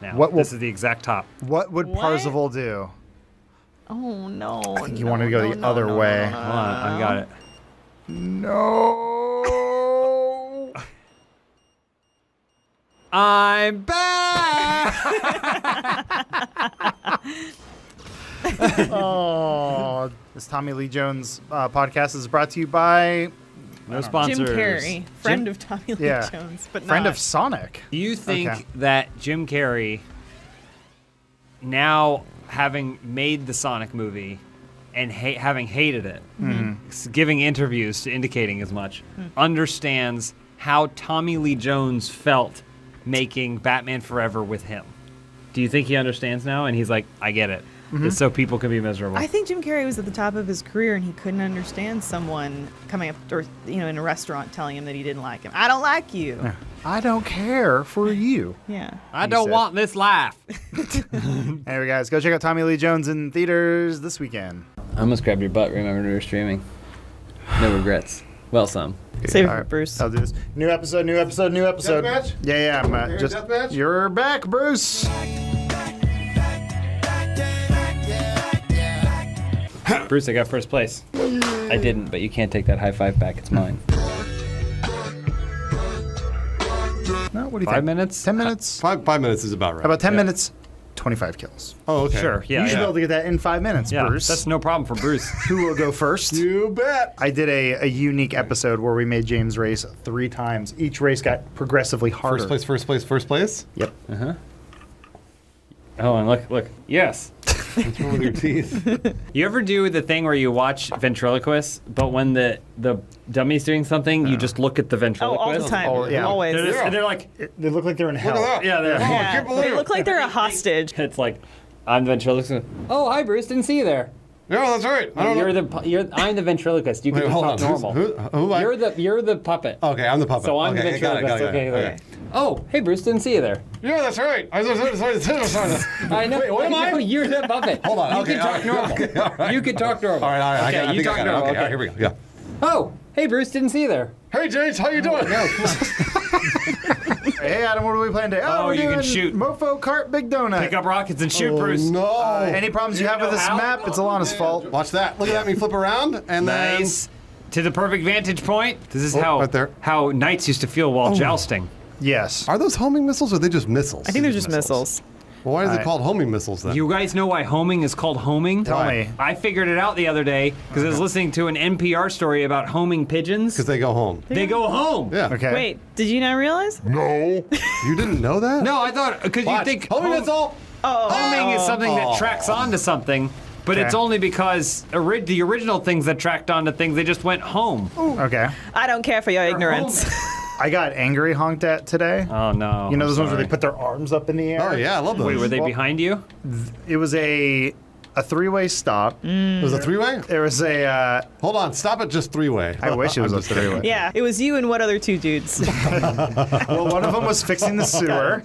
Now, What will- this is the exact top. What would What? Parzival do? Oh no. I think you wanted to go the other way. Hold on, I got it. No. I'm back. Oh, this Tommy Lee Jones podcast is brought to you by No sponsors. Jim Carrey, friend of Tommy Lee Yeah. Jones, but friend not. of Sonic. Do you think Okay. that Jim Carrey, now having made the Sonic movie and having hated it, giving interviews to indicating as much, understands how Tommy Lee Jones felt making Batman Forever with him? Do you think he understands now? And he's like, I get it. It's so people can be miserable. I think Jim Carrey was at the top of his career and he couldn't understand someone coming up or in a restaurant telling him that he didn't like him. I don't like you. I don't care for you. Yeah. I don't said. want this life. Anyway, guys, go check out Tommy Lee Jones in theaters this weekend. I almost grabbed your butt. Remember we were streaming. No regrets. Well, some. Save it All for right, Bruce. I'll do this. New episode. Deathmatch? Yeah, I'm You're just. deathmatch? You're back, Bruce. Bruce, I got first place. I didn't, but you can't take that high five back. It's mine. No, What do you 5 think? minutes? 10 minutes? 5 minutes is about right. How about 10 Yeah. minutes? 25 kills. Oh, okay. Sure. Yeah. you should yeah. be able to get that in 5 minutes, Yeah, Bruce. that's no problem for Bruce. Who will go first? You bet. I did a unique episode where we made James race 3 times. Each race got progressively harder. First place. Yep. Oh, and look. Yes. What's wrong with your teeth? You ever do the thing where you watch ventriloquists, but when the dummy's doing something, you just look at the Oh, ventriloquist? all the time. Oh, yeah. Always. They're like, They look like they're in hell. Look at that. yeah, they're. Oh, I Yeah, can't believe they it. look like they're a hostage. It's like, I'm the ventriloquist. Oh, hi, Bruce. Didn't see you there. Yeah, that's right. I don't know. I'm the ventriloquist. You can Wait, just hold talk on. normal. Who am I? You're the puppet. Okay, I'm the puppet. So I'm the okay, got it, ventriloquist. got it, got it. Okay. Oh, hey, Bruce. Didn't see you there. Yeah, that's right. Sorry. I know. Wait, what am I? No, you're the puppet. Hold on. You Okay, can talk okay, normal. okay, all right. You can talk normal. All right. Okay, I you think talk I got it. normal. Okay, all right, here we go. Yeah. Oh, hey, Bruce. Didn't see you there. Hey, James, how you doing? Hey, Adam, what are we playing today? Oh, we're you can doing shoot. Mofo Kart Big Donut. Pick up rockets and shoot, Oh, Bruce. no. Any problems you have with this map? It's Alana's fault. Watch that. Look at me flip around and then. Nice. To the perfect vantage point. This is how right there. how knights used to feel while jousting. Yes. Are those homing missiles or are they just missiles? I think they're just missiles. Well, why is it I- called homing missiles then? You guys know why homing is called homing? Tell me. I figured it out the other day because I was listening to an NPR story about homing pigeons. Because they go home. They go home. Yeah. Okay. Wait, did you not realize? No. You didn't know that? No, I thought because you Watch. think homing missile. homing is something that tracks onto something, but it's Okay. only because the original things that tracked onto things they just went home. Okay. I don't care for your ignorance. I got angry honked at today. Oh no! You know I'm those ones where sorry. they put their arms up in the air? Oh, yeah, I love those. Wait, were they Well- behind you? It was a 3-way stop. It was a three-way? There was a. Hold on. Stop at just three-way. I wish it was I'm a just kidding. 3-way. Yeah, it was you and what other 2 dudes? Well, one of them was fixing the sewer.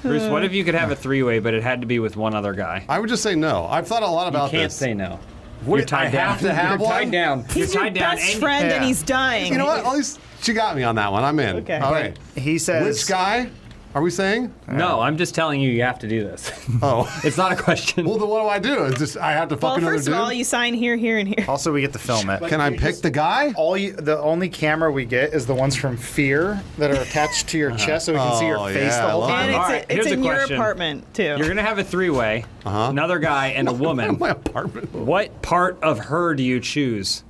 Bruce, what if you could have a 3-way, but it had to be with one other guy? I would just say no. I've thought a lot You about can't this. say no. What, You're tied I down. have to have You're one? tied down. He's You're your tied down. best and- friend and Yeah. he's dying. You know what? At least she got me on that one. I'm in. Okay. All right. He says. Which guy are we saying? No, I'm just telling you have to do this. Oh. It's not a question. Well, then what do I do? It's just I have to fuck Well, another first dude? of all, you sign here, here, and here. Also, we get to film it. Can I pick the guy? The only camera we get is the ones from Fear that are attached to your chest, so we can see your Oh, face yeah, the I whole love time. And All it's, right, it's here's a in your question. apartment, too. You're gonna have a 3-way, another guy and a woman. My apartment. What part of her do you choose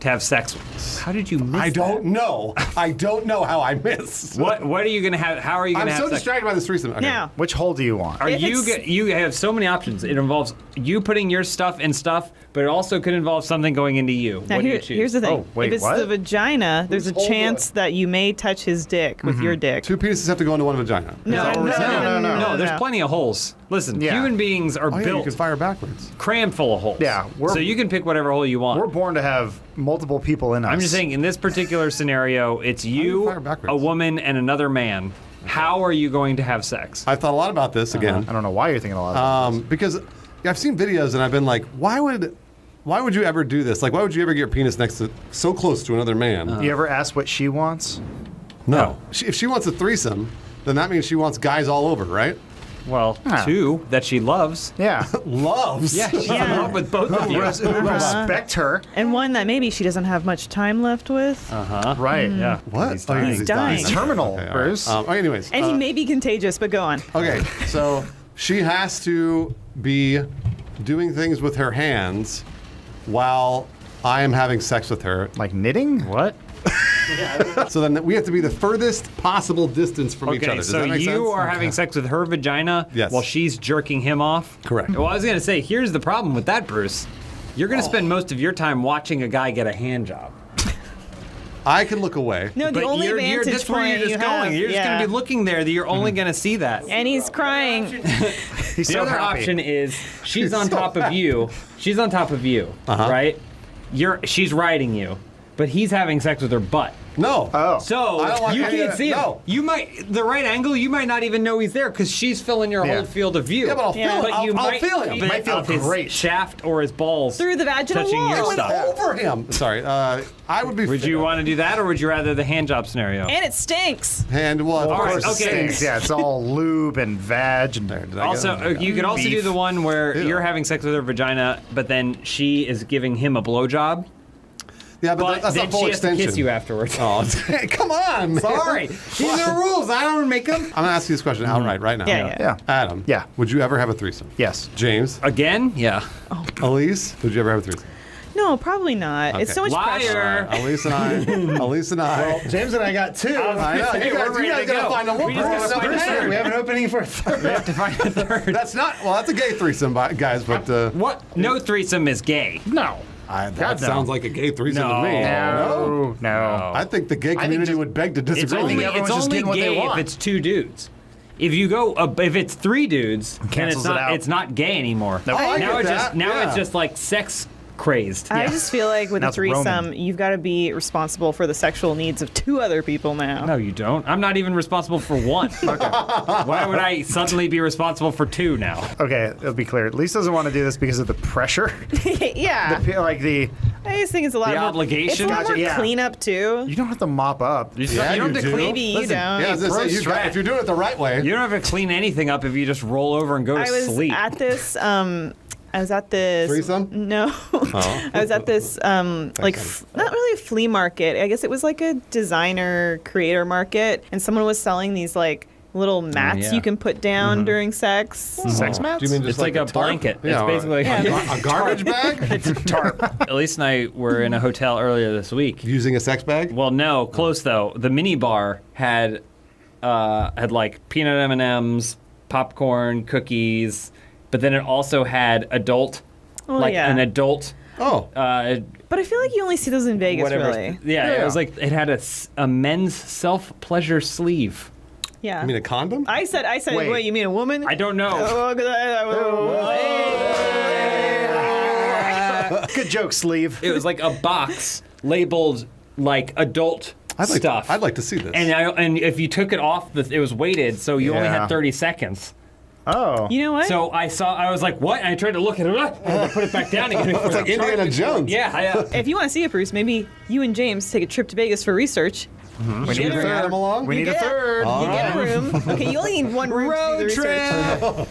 to have sex with? How did you miss I don't know. I don't know how I missed. What are you gonna have? How are you I'm gonna have so sex? distracted by this threesome. Okay. Now, Which hole do you want? Are If you it's- you have so many options. It involves you putting your stuff in stuff, but it also could involve something going into you. now What do you here, choose? here's the thing. Oh, wait, if it's what? the vagina, there's a Whose hole chance that you may touch his dick with your dick. Two penises have to go into one vagina. No, No, there's plenty of holes. Listen, Yeah. human beings are Oh, yeah, you built can fire backwards. crammed full of holes. Yeah, so you can pick whatever hole you want. We're born to have multiple people in us. I'm just saying, in this particular scenario, it's you, fire backwards? a woman, and another man. How are you going to have sex? I've thought a lot about this again. I don't know why you're thinking a lot about this. Because I've seen videos and I've been like, why would you ever do this? Like, why would you ever get your penis next to so close to another man? You ever ask what she wants? No. If she wants a threesome, then that means she wants guys all over, right? Well, Ah. 2 that she loves. Yeah. Loves. Yeah, she's in love with both of you. Respect her. And one that maybe she doesn't have much time left with. Right. Yeah. What? He's Oh, dying. He's dying. Terminal, Okay, all right. Bruce. Anyways. And he may be contagious, but go on. Okay, so she has to be doing things with her hands while I am having sex with her. Like knitting? What? So then we have to be the furthest possible distance from each other. Okay, Does so that make you sense? are having sex with her vagina Yes. while she's jerking him off? Correct. Well, I was going to say, here's the problem with that, Bruce. You're going to spend most of your time watching a guy get a hand job. I can look away. No, the But only vantage that's where point you're just you going. have, You're just going to be looking there. That you're only going to see that. And he's crying. He's The so other happy. option is she's He's on so top of happy. you. She's on top of you, right? She's riding you, but he's having sex with her butt. No. Oh. So I don't want you any of can't that. see him. No. You might the right angle. You might not even know he's there because she's filling your Yeah. whole field of view. Yeah, but I'll feel it. But I'll- you I'll might feel him. feel Might feel his great. shaft or his balls Through the vaginal touching wall. your I went stuff. over him. Sorry. I would be. Would you want to do that, or would you rather the hand job scenario? And it stinks. And well, of Of right, course it okay. stinks. Yeah, it's all lube and vag. And Did I Also, get it? you could also do Beef. the one where Ew. you're having sex with her vagina, but then she is giving him a blowjob. Yeah, but that's then not full she extension. has to kiss you afterwards. Oh, come on, man. Sorry. These are rules. I don't make them. I'm gonna ask you this question outright right now. Yeah. Adam. Yeah. Would you ever have a threesome? Yes. James. Again? Yeah. Elise. Would you ever have a threesome? No, probably not. It's so much pressure. Elise and I. Well, James and I got two. I know. You guys gotta find a We just gotta find a third. We have an opening for a third. We have to find a third. That's a gay threesome, guys. But What? No threesome is gay. No. That sounds like a gay threesome to me. No. I think the gay community would beg to It's disagree. only, everyone's it's just only getting what they gay if want. it's two dudes. If you go, if it's three dudes, then Cancels it out. it's not gay anymore. No, I now get it's that, just yeah. it's just like sex crazy. I just feel like with Now a it's threesome, Roman. you've got to be responsible for the sexual needs of two other people now. No, you don't. I'm not even responsible for one. Why would I suddenly be responsible for two now? Okay, it'll be clear. Lisa doesn't want to do this because of the pressure. Yeah. I just think it's a lot The more obligation? It's a lot more Yeah. cleahave too. You don't have to mop up. You Yeah, don't you have to do. clean. Maybe you Listen, don't. Yeah, I was gonna say, if you're doing it the right way. You don't have to clean anything up if you just roll over and go to I was sleep. at this. I was at this. Threesome? No. I was at this. Not really a flea market. I guess it was like a designer creator market, and someone was selling these like little mats yeah. you can put down during sex. Sex mats? Do you mean just It's like a tarp? blanket. Yeah, It's basically a garbage bag? It's a tarp. Elise and I were in a hotel earlier this week. Using a sex bag? Well, no, close though. The mini bar had like peanut M&Ms, popcorn, cookies, but then it also had adult, an adult. Oh. But I feel like you only see those in Vegas, whatever. really. Yeah, it was like it had a men's self-pleasure sleeve. Yeah. You mean a condom? I said, Wait. wait, you mean a woman? I don't know. Oh, 'cause Good joke, sleeve. It was like a box labeled like adult stuff. I'd like to see this. And if you took it off, it was weighted, so you only Yeah. had 30 seconds. Oh. You know what? So I was like, what? And I tried to look at it, and I put it back down again. It's like Indiana Jones. Yeah. If you want to see it, Bruce, maybe you and James take a trip to Vegas for research. We Should we bring Adam along? We need a third. You get a room. Okay, you only need one room to do the research.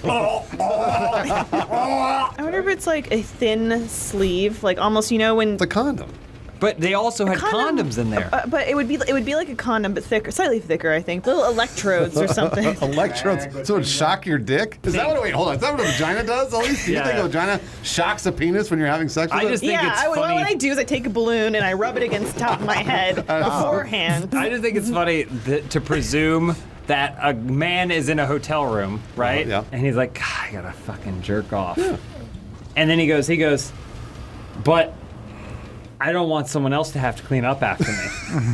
I wonder if it's like a thin sleeve, like almost, when The condom. But they also had condom- condoms in there. but it would be like a condom, but thicker, slightly thicker, I think. Little electrodes or something. Electrodes. So it would shock your dick? Is that what? Wait, hold on. Is that what a vagina does? At least do you Yeah. think a vagina shocks a penis when you're having sex with I it? just think Yeah, it's what funny. I do is I take a balloon and I rub it against the top of my head beforehand. I just think it's funny to presume that a man is in a hotel room, right? Yeah. And he's like, God, I gotta fucking jerk off. And then he goes, but I don't want someone else to have to clean up after me.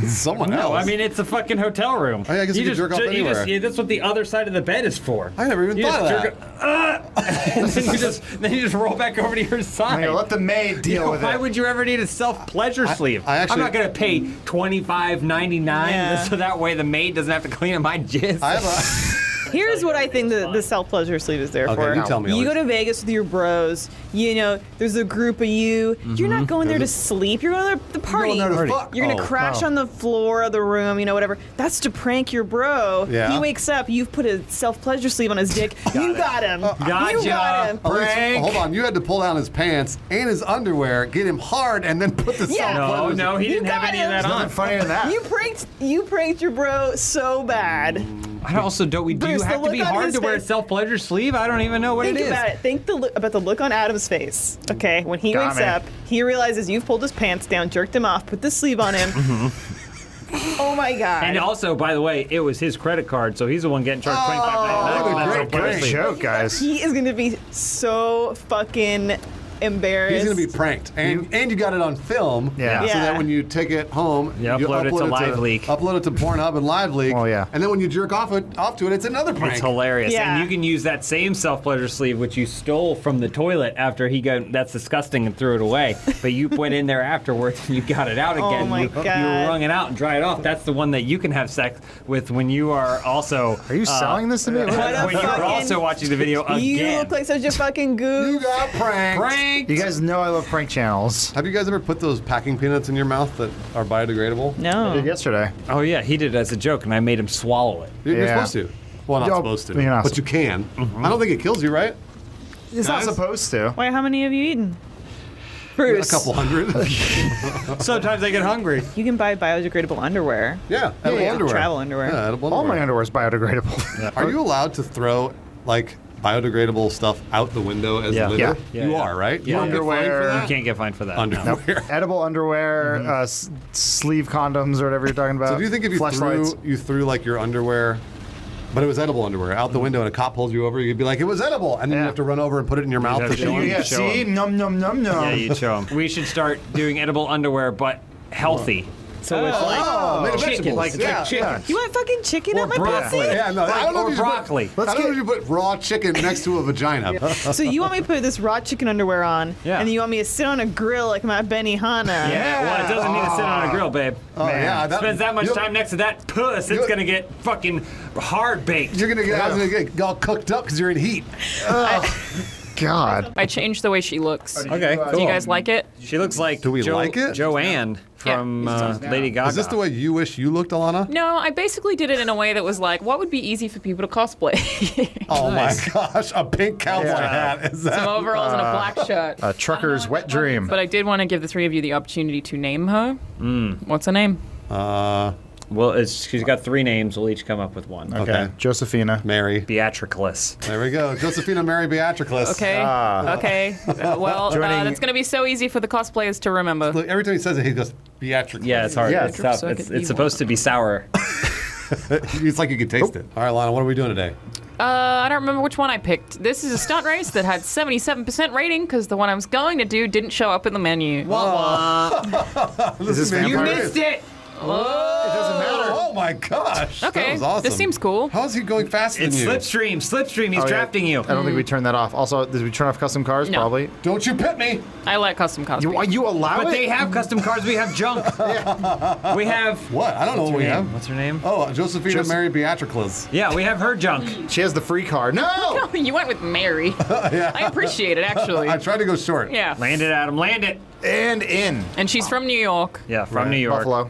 Someone else. No, I mean it's a fucking hotel room. Oh, yeah, I guess you can jerk off anywhere. That's what the other side of the bed is for. I never even You thought just of that. and then you just roll back over to your side. Yeah, let the maid deal with Why it. would you ever need a self-pleasure sleeve? I actually- I'm not gonna pay $25.99 Yeah. so that way the maid doesn't have to clean up my jizz. I have Here's what I think the self-pleasure sleeve is there Okay, for. you tell me, You Elise. go to Vegas with your bros. There's a group of you. You're not going there to sleep. You're going there to party. going there to fuck. You're gonna Oh, crash wow. on the floor of the room. Whatever. That's to prank your bro. Yeah. He wakes up. You've put a self-pleasure sleeve on his dick. You got him. You Gotcha. got him. Elise, hold on. You had to pull down his pants and his underwear, get him hard, and then put the Yeah. self-pleasure. No, he You didn't have got any of him. that Nothing on. funnier than that. You pranked your bro so bad. I also don't. Do you Bruce, the have to look be on hard his to wear a face- self-pleasure sleeve? I don't even know what Think it is. about it. Think about the look on Adam's face. Okay, when he Got wakes me. up, he realizes you've pulled his pants down, jerked him off, put the sleeve on him. Oh my god. And also, by the way, it was his credit card, so he's the one getting charged $25.99 what a for that great self-pleasure Great sleeve. joke, guys. he is gonna be so fucking embarrassed. He's gonna be pranked, and you got it on film. Yeah. So Yeah. that when you take it home, You upload it to LiveLeak. Upload it to Pornhub and LiveLeak. Oh, yeah. And then when you jerk off to it, it's another prank. It's hilarious. Yeah. And you can use that same self-pleasure sleeve, which you stole from the toilet after he got, that's disgusting, and threw it away. But you went in there afterwards and you got it out Oh again. my you God. wrung it out and dried it off. That's the one that you can have sex with when you are also... Are you selling this to me? What a when you're fucking- also watching the video again. You look like such a fucking goof. You got pranked. Pranked! You guys know I love prank channels. Have you guys ever put those packing peanuts in your mouth that are biodegradable? I No. did yesterday. Oh yeah, he did it as a joke, and I made him swallow it. You're Yeah. supposed to. Well, not Yo, supposed to, you're not but you can. I don't think it kills you, right? It's not supposed to. Why? How many have you eaten? Bruce. A couple hundred. Sometimes I get hungry. You can buy biodegradable underwear. Yeah, edible underwear. Travel underwear. Yeah, edible All underwear. my underwear is biodegradable. Are you allowed to throw like biodegradable stuff out the window as Yeah. litter? Yeah. You Yeah. are, right? Yeah. You don't get fined for Underwear. that? You can't get fined for that. Underwear. Edible underwear, sleeve condoms, or whatever you're talking about. So do you think if you Fleshlights. threw like your underwear, but it was edible underwear, out the window and a cop pulls you over, you'd be like, it was edible, and then you have to run over and put it in your mouth have to to show show him. him. See, num num num num. Yeah, you show them. We should start doing edible underwear, but healthy. So it's made of like chicken, vegetables. like Yeah, chicken. You want fucking chicken Or at my broccoli. pussy? Yeah, no, I don't know Or if you should put- broccoli. I don't know if you put raw chicken next to a vagina. So you want me to put this raw chicken underwear on, Yeah. and then you want me to sit on a grill like my Benihana? Yeah, well, it doesn't need to sit on a grill, babe. Oh, yeah, Spends that much time next to that puss, it's gonna get fucking hard baked. You're gonna get all cooked up because you're in heat. God. I changed the way she looks. Okay, Do cool. you guys like it? She looks like Do we like it? Joanne from Lady Gaga. Is this the way you wish you looked, Alana? No, I basically did it in a way that was like, what would be easy for people to cosplay? Oh my gosh, a pink cowboy hat. Is that? Some overalls and a black shirt. A trucker's wet dream. But I did want to give the three of you the opportunity to name her. What's her name? Well, she's got three names. We'll each come up with one. Okay. Josephina. Mary. Beatricless. There we go. Josephina Mary Beatricless. Okay. Okay. Well, that's going to be so easy for the cosplayers to remember. Look, every time he says it, he goes Beatricless. Yeah, it's hard. Yeah. It's tough. It's supposed to be sour. It's like you can taste it. All right, Lana, what are we doing today? I don't remember which one I picked. This is a stunt race that had 77% rating because the one I was going to do didn't show up in the menu. Is this You vampire? missed it. It doesn't matter. Oh my gosh. That Okay. was awesome. This seems cool. How is he going faster It's than you? Slipstream. Slipstream. He's Oh, yeah. drafting you. I don't think we turned that off. Also, did we turn off custom cars? No. Probably. Don't you pit me. I like custom cosplay. You allow But it? they have custom cars. We have junk. We have. What? I don't know what we have. What's her name? Oh, Josephina Mary Beatricles. Yeah, we have her junk. She has the free car. No! You went with Mary. I appreciate it, actually. I tried to go short. Yeah. Land it, Adam. Land it. And in. And she's from New York. Yeah, from Right. New York. Buffalo.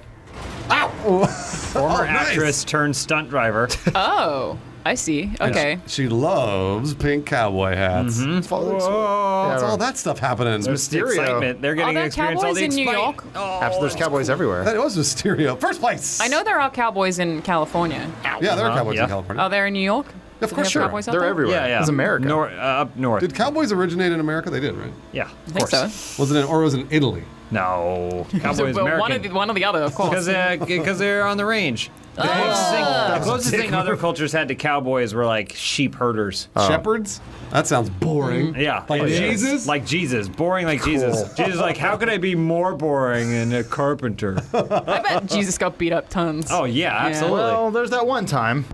Former nice. actress turned stunt driver. Oh, I see. Okay. She loves pink cowboy hats. It's What's all that stuff happening? Mysterio. Excitement. They're Are getting to there experience all cowboys the in New excitement. York? Absolutely, there's cowboys everywhere. That was Mysterio. First place. I know there are cowboys in California. Yeah, there are cowboys yeah. in California. Oh, they're in New York? Of Do course, they sure. have cowboys out They're there? everywhere. Yeah, yeah. It's America. Up north. Did cowboys originate in America? They did, right? Yeah. I think so. Was it or was it in Italy? No. Cowboys But American. one or the other, of course. Because they're on the range. The closest thing other cultures had to cowboys were like sheep herders. Shepherds? That sounds boring. Yeah. Like it is. Jesus? Like Jesus. Boring like Jesus. Jesus is like, how could I be more boring than a carpenter? I bet Jesus got beat up tons. Oh, yeah, absolutely. Well, there's that one time.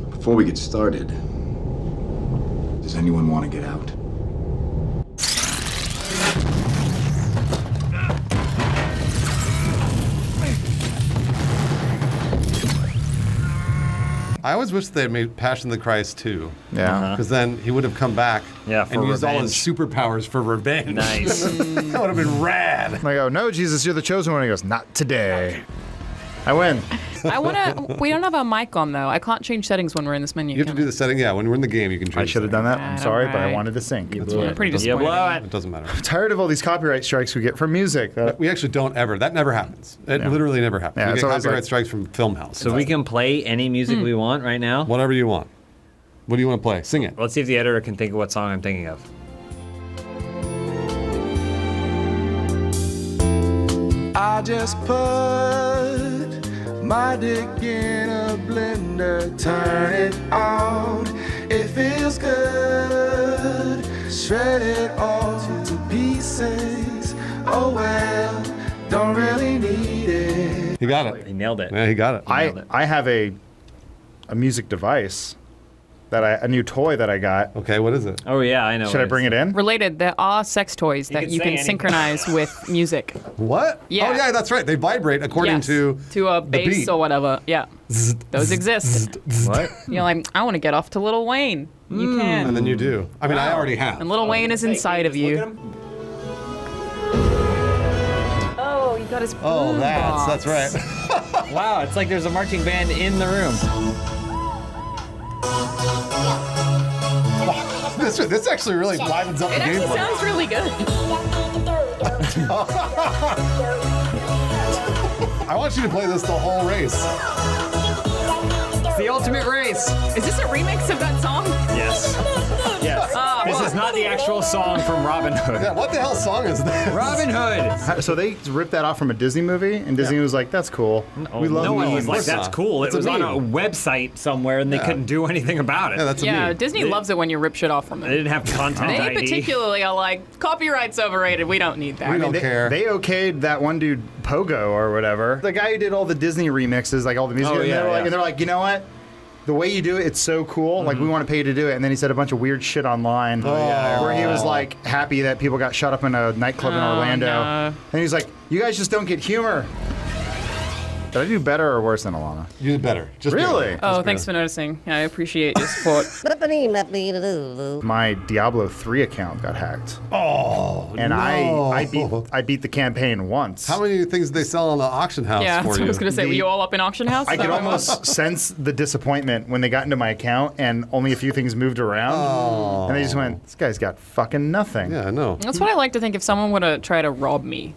Before we get started, does anyone want to get out? I always wish they had made Passion of the Christ 2. Yeah. Because then he would have come back Yeah, for and used all his revenge. superpowers for revenge. Nice. That would have been rad. I go, no, Jesus, you're the chosen one. He goes, not today. I win. I want to. We don't have our mic on, though. I can't change settings when we're in this menu. You have to do the setting. Yeah, when we're in the game, you can change. I should have done that. I'm sorry, but I Alright. wanted to sync. That's I'm what- pretty It doesn't disappointed. matter. It doesn't matter. I'm tired of all these copyright strikes we get from music. We actually don't ever. That never happens. It Yeah. literally never happens. Yeah, we it's get always copyright like- strikes from Filmhouse. So we can play any music we want right now? Whatever you want. What do you want to play? Sing it. Let's see if the editor can think of what song I'm thinking of. I just put my dick in a blender, turn it on. It feels good. Shred it all to pieces. Oh well, don't really need it. He got it. He nailed it. Yeah, he got it. I have a music device a new toy that I got. Okay, what is it? Oh, yeah, I know. Should I bring it in? Related, there are sex toys that can you say can anything. synchronize with music. What? Yeah. Oh yeah, that's right. They vibrate according Yes, to a the bass beat. or whatever. Yeah, those exist. What? You're like, I want to get off to Lil Wayne. You can. And then you do. I mean, I already have. And Lil Wayne is inside of you. Oh, you got his. Oh, boombox. that's right. Wow, it's like there's a marching band in the room. This actually really livens up the It actually gameplay. sounds really good. I want you to play this the whole race. It's the ultimate race. Is this a remix of that song? Yes. Yes. This is not the actual song from Robin Hood. Yeah, what the hell song is this? Robin Hood. So they ripped that off from a Disney movie, and Disney was like, "That's cool. We love no one was memes." like, that's cool. It It's a was on a meme. website somewhere and they couldn't do anything about it. Yeah, that's a Yeah, meme. Disney loves it when you rip shit off from They them. didn't have content They ID. particularly are like, copyright's overrated. We don't need that. We don't they, care. They okayed that one dude, Pogo or whatever, the guy who did all the Disney remixes, like all the music. Oh, and, yeah, they're like, yeah. and they're like, you know what? The way you do it, it's so cool. Like, we want to pay you to do it. And then he said a bunch of weird shit online where he was like happy that people got shot up in a nightclub in Orlando. no. And he's like, you guys just don't get humor. Did I do better or worse than Alana? You did better. Just Really? barely. Oh, thanks for noticing. I appreciate your support. My Diablo 3 account got hacked. Oh, And no. I beat the campaign once. How many things did they sell on the auction house Yeah, for that's what you? I was going to say. Were you all up in auction house? I could almost sense the disappointment when they got into my account and only a few things moved around. Oh. And they just went, this guy's got fucking nothing. Yeah, I know. That's what I like to think. If someone were to try to rob me,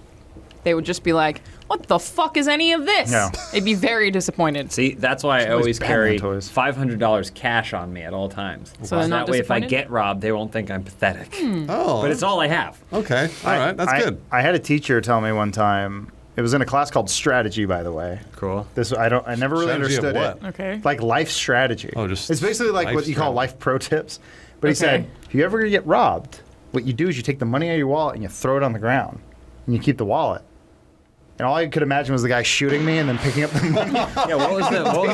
they would just be like, what the fuck is any of this? Yeah. They'd be very disappointed. See, that's why I always always Batman carry toys. $500 cash on me at all times. So they're not that way, if I disappointed? get robbed, they won't think I'm pathetic. Oh. But it's all I have. Okay. All right. That's good. I had a teacher tell me one time, it was in a class called strategy, by the way. Cool. I never really Strategy of understood what? it. Okay. Like life strategy. Oh, just It's basically like life what you call strategy. life pro tips. But he said, if you ever get robbed, what you do is you take the money out of your wallet and you throw it on the ground. And you keep the wallet. And all I could imagine was the guy shooting me and then picking up the money. Yeah, what was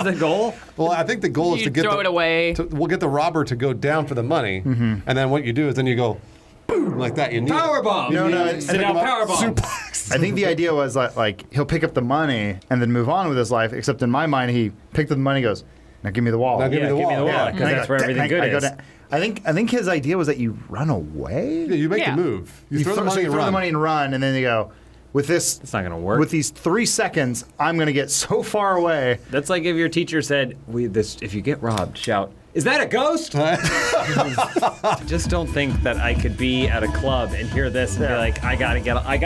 the goal? Well, I think the goal is You to get throw it away. We'll get the robber to go down for the money, and then what you do is then you go, boom, like that. You need Powerbomb. No, no, You Sit pick down, him up, powerbomb. suplex. I think the idea was that, like, he'll pick up the money and then move on with his life, except in my mind, he picked up the money and goes, now give me the wallet. Now give me the wallet. wallet, And because I that's go, where everything good I go is. down. I think his idea was that you run away. Yeah, you make Yeah. the move. You throw the so money you and throw run. the money and run, and then you go, with this, It's not going to work. with these 3 seconds, I'm gonna get so far away. That's like if your teacher said, if you get robbed, shout, is that a ghost? I just don't think that I could be at a club and hear this and be like, I gotta get up. Get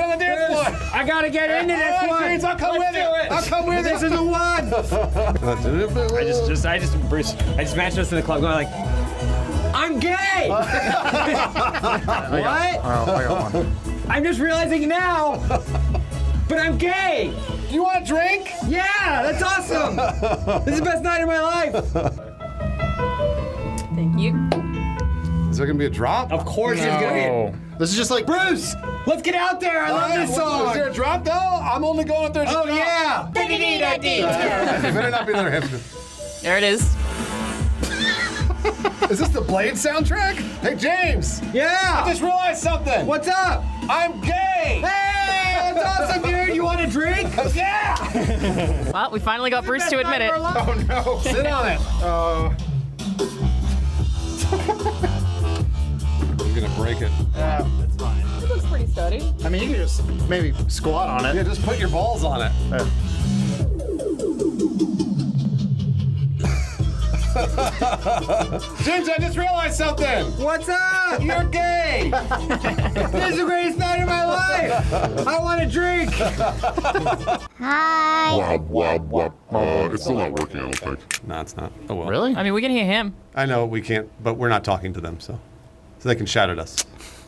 on the dance floor. I gotta get into this All right, one. James, I'll come Let's with do it. I'll come with This it. is a one. I just imagine us in the club going like, I'm gay. What? I got one. I'm just realizing now, but I'm gay. You want a drink? Yeah, that's awesome. This is the best night of my life. Thank you. Is there gonna be a drop? Of course it's gonna Oh, this is just like Bruce, let's get out there. I love this Is song. there a drop though? I'm only going if there's Oh a drop. yeah. You better not be there. There it is. Is this the Blade soundtrack? Hey James. Yeah. I just realized something. What's up? I'm gay. Hey, that's awesome, dude. You want a drink? Yeah. Well, we finally got Bruce to admit it. oh no. Sit on it. You're gonna break it. That's fine. It looks pretty sturdy. I mean, you can just maybe squat on it. Yeah, just put your balls on it. James, I just realized something. What's up? You're gay. This is the greatest night of my life. I want a drink. Wab, wab, wab. It's still not working, I don't think. No, it's not. Oh well. Really? I mean, we can hear him. I know we can't, but we're not talking to them, so they can shout at us,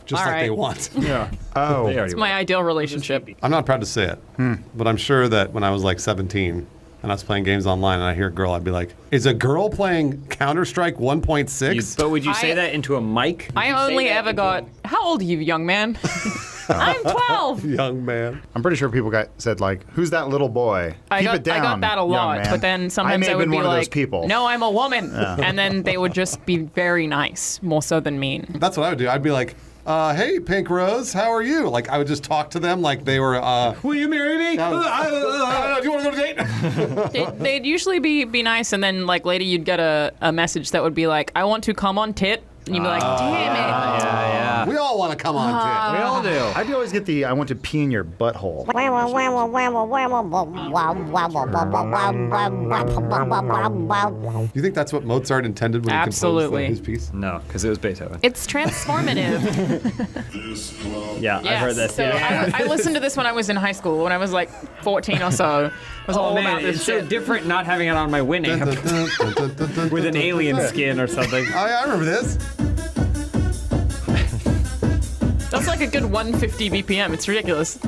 just All like they right. want. Yeah. Oh. It's my ideal relationship. I'm not proud to say it, but I'm sure that when I was like 17 and I was playing games online and I hear a girl, I'd be like, "Is a girl playing Counter-Strike 1.6?" But would you say I- that into a mic? I only ever got. How old are you, young man? I'm 12. Young man. I'm pretty sure people said like, "Who's that little boy?" I Keep got, it down, I got that a young lot, man." but then sometimes may I have would been be one of like, those people. "No, I'm a woman," and then they would just be very nice, more so than mean. That's what I would do. I'd be like, "Hey, Pink Rose, how are you?" Like I would just talk to them like they were. Will you marry me? Do you want to go to date? They'd usually be nice, and then like later you'd get a message that would be like, "I want to come on tit," and you'd be like, "Damn it." Yeah. We all want to come on We all do. I'd always get the I want to pee in your butthole. Do you think that's what Mozart intended when Absolutely. he composed his piece? No, because it was Beethoven. It's transformative. Yeah, I've heard that. So Yeah. I listened to this when I was in high school, when I was like 14 or so. It was all Oh man, about this it's so shit. different not having it on my Winamp with an alien skin or something. Oh yeah, I remember this. That's like a good 150 BPM. It's ridiculous.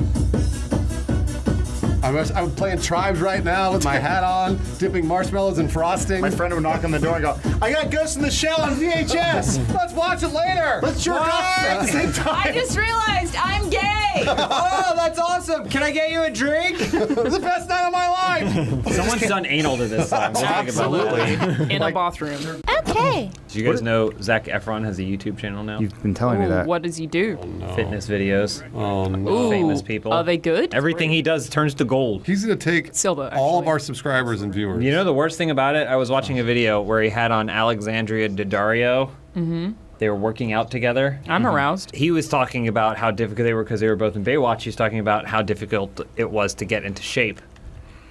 I'm playing Tribes right now with my hat on, dipping marshmallows in frosting. My friend would knock on the door and go, I got Ghost in the Shell on VHS. Let's watch it later. Let's jerk off at the same time. I just realized I'm gay. Oh, that's awesome! Can I get you a drink? The best night of my life. Someone's done anal to this song. We'll think about that. In a bathroom. Okay. Do you guys know Zac Efron has a YouTube channel now? You've been telling me that. What does he do? Fitness videos. Oh no. Ooh, Famous people. Are they good? Everything he does turns to gold. He's gonna take Silver, all of our subscribers and viewers. You know the worst thing about it? I was watching a video where he had on Alexandria Daddario. Mm-hmm. They were working out together. I'm aroused. He was talking about how difficult they were because they were both in Baywatch. He's talking about how difficult it was to get into shape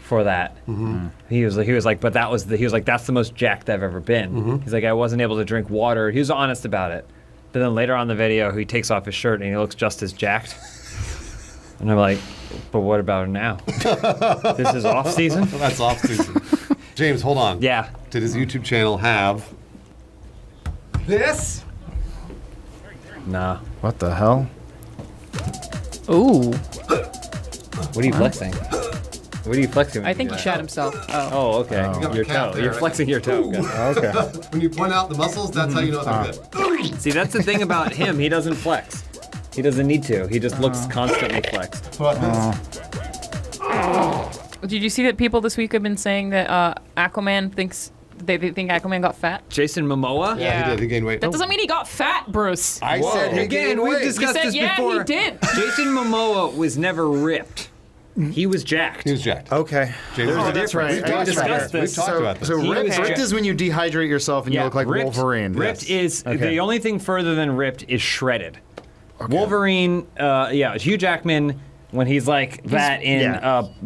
for that. Mm-hmm. He was like, but that was he was like, that's the most jacked I've ever been. Mm-hmm. He's like, I wasn't able to drink water. He was honest about it. But then later on in the video, he takes off his shirt and he looks just as jacked. And I'm like, but what about now? This is off season? That's off season. James, hold on. Yeah. Did his YouTube channel have this? Nah. What the hell? Ooh. What are you flexing? What are you flexing? I think he shot himself. Oh. Oh, okay. got Your the cap toe. there, You're right? flexing your toe. Okay. When you point out the muscles, that's how you know they're good. See, that's the thing about him. He doesn't flex. He doesn't need to. He just looks constantly flexed. What about this? Did you see that people this week have been saying that Aquaman thinks they think Aquaman got fat? Jason Momoa? Yeah, he did. He gained weight. That doesn't mean he got fat, Bruce. I said he gained we've weight. discussed You said, this yeah, before. he did. Jason Momoa was never ripped. He was jacked. He was jacked. Okay. James, There's a that's difference. right. We've I discussed guess this. We've talked about this. So ripped, Okay. ripped is when you dehydrate yourself and you look like ripped, Wolverine. Ripped is Okay. the only thing further than ripped is shredded. Wolverine, Hugh Jackman, when he's like that in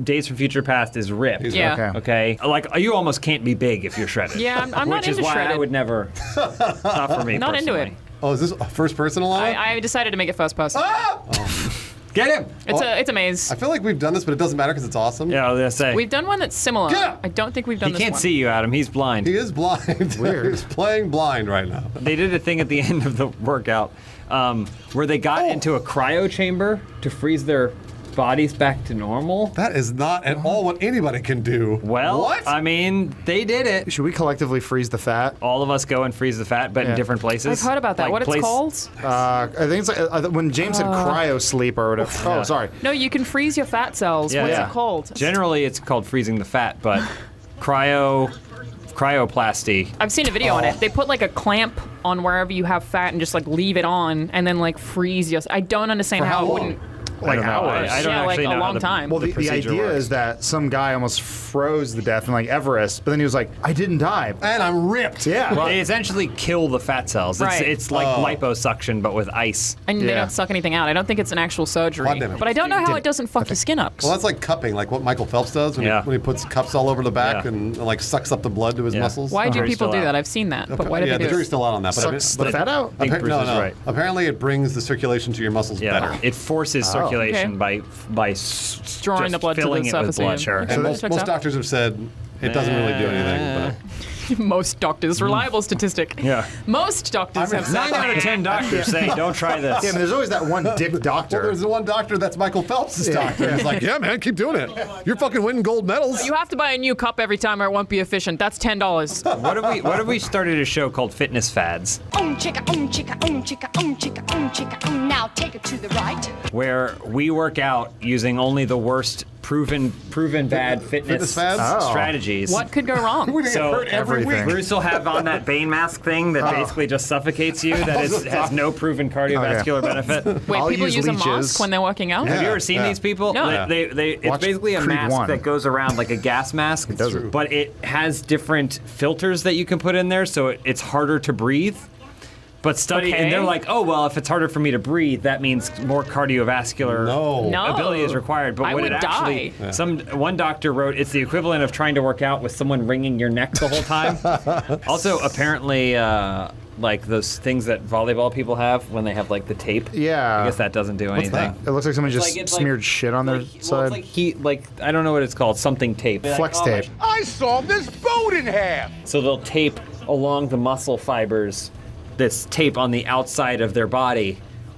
Days from Future Past, is ripped. He's Yeah. ripped. Okay. Like you almost can't be big if you're shredded. Yeah, I'm not Which is into why shredded. I would never. Not for me. Not into personally. it. Oh, is this a first person alone? I decided to make it first person. Get him. It's a maze. I feel like we've done this, but it doesn't matter because it's awesome. Yeah, I was gonna say. We've done one that's similar. Yeah. I don't think we've done He this can't one. see you, Adam. He's blind. He is blind. Weird. He's playing blind right now. They did a thing at the end of the workout where they got into a cryo chamber to freeze their bodies back to normal. That is not at all what anybody can do. Well, what? I mean, they did it. Should we collectively freeze the fat? All of us go and freeze the fat, but in Yeah. different places. I've heard about that. Like What it's called? I think it's like when James said cryo sleep or whatever. Oh, sorry. No, you can freeze your fat cells. Yeah. What's Yeah. it called? Generally, it's called freezing the fat, but cryoplasty. I've seen a video on it. They put like a clamp on wherever you have fat and just like leave it on and then like freeze your. I don't understand For how how it long? wouldn't. Like I don't know. hours. I don't Yeah, like actually a know how long the- time. Well, the procedure idea works. is that some guy almost froze to death in like Everest, but then he was like, I didn't die. And I'm ripped. Yeah. Well, they essentially kill the fat cells. Right. It's like liposuction, but with ice. And they Yeah. don't suck anything out. I don't think it's an actual surgery. God damn it. But I don't know how it doesn't fuck your skin up. Well, that's like cupping, like what Michael Phelps does when, Yeah. he puts cups all over the back Yeah. and like sucks up the blood to his Yeah. muscles. Why do Jury's people still do out. that? I've seen that. But why do yeah, they the do jury's it? still out on that. But Sucks the fat out? I think Bruce is right. Apparently, it brings the circulation to your muscles Yeah, better. it forces Oh. circulation Okay. by Drawing just the blood to the filling it surface with of blood. you. Sure. Okay. And So most, that most checks out. doctors have said it doesn't really do anything. Most doctors. Reliable statistic. Yeah. Most doctors have said 9 out of 10 doctors say don't try this. Yeah, but there's always that one dick Well, doctor. there's the one doctor that's Michael Phelps' doctor. He's like, yeah, man, keep doing it. You're fucking winning gold medals. You have to buy a new cup every time or it won't be efficient. That's $10. What if we started a show called Fitness Fads, Chicka, chicka, chicka, chicka, now take it to the right. where we work out using only the worst proven bad fitness fads? Oh. strategies. What could go wrong? We're gonna get hurt every week. Bruce will have on that Bane mask thing that basically just suffocates you, that has no proven cardiovascular benefit. Wait, I'll people use a leeches. mask when they're working out? Have you Yeah, ever seen yeah. these people? No. Yeah. It's Watch basically a Creed mask 1. that goes around like a gas mask. It does it. But it has different filters that you can put in there, so it's harder to breathe. But and they're like, oh well, if it's harder for me to breathe, that means more cardiovascular ability is required. But I what would it actually, one doctor wrote, it's the equivalent of trying to work out with someone wringing your neck the whole time. Also, apparently, like those things that volleyball people have when they have like the tape. Yeah. I guess that doesn't do What's anything. that? It looks like someone just It's smeared shit on their side. It's like I don't know what it's called, something tape. Flex tape. I sawed this boat in half. So they'll tape along the muscle fibers this tape on the outside of their body,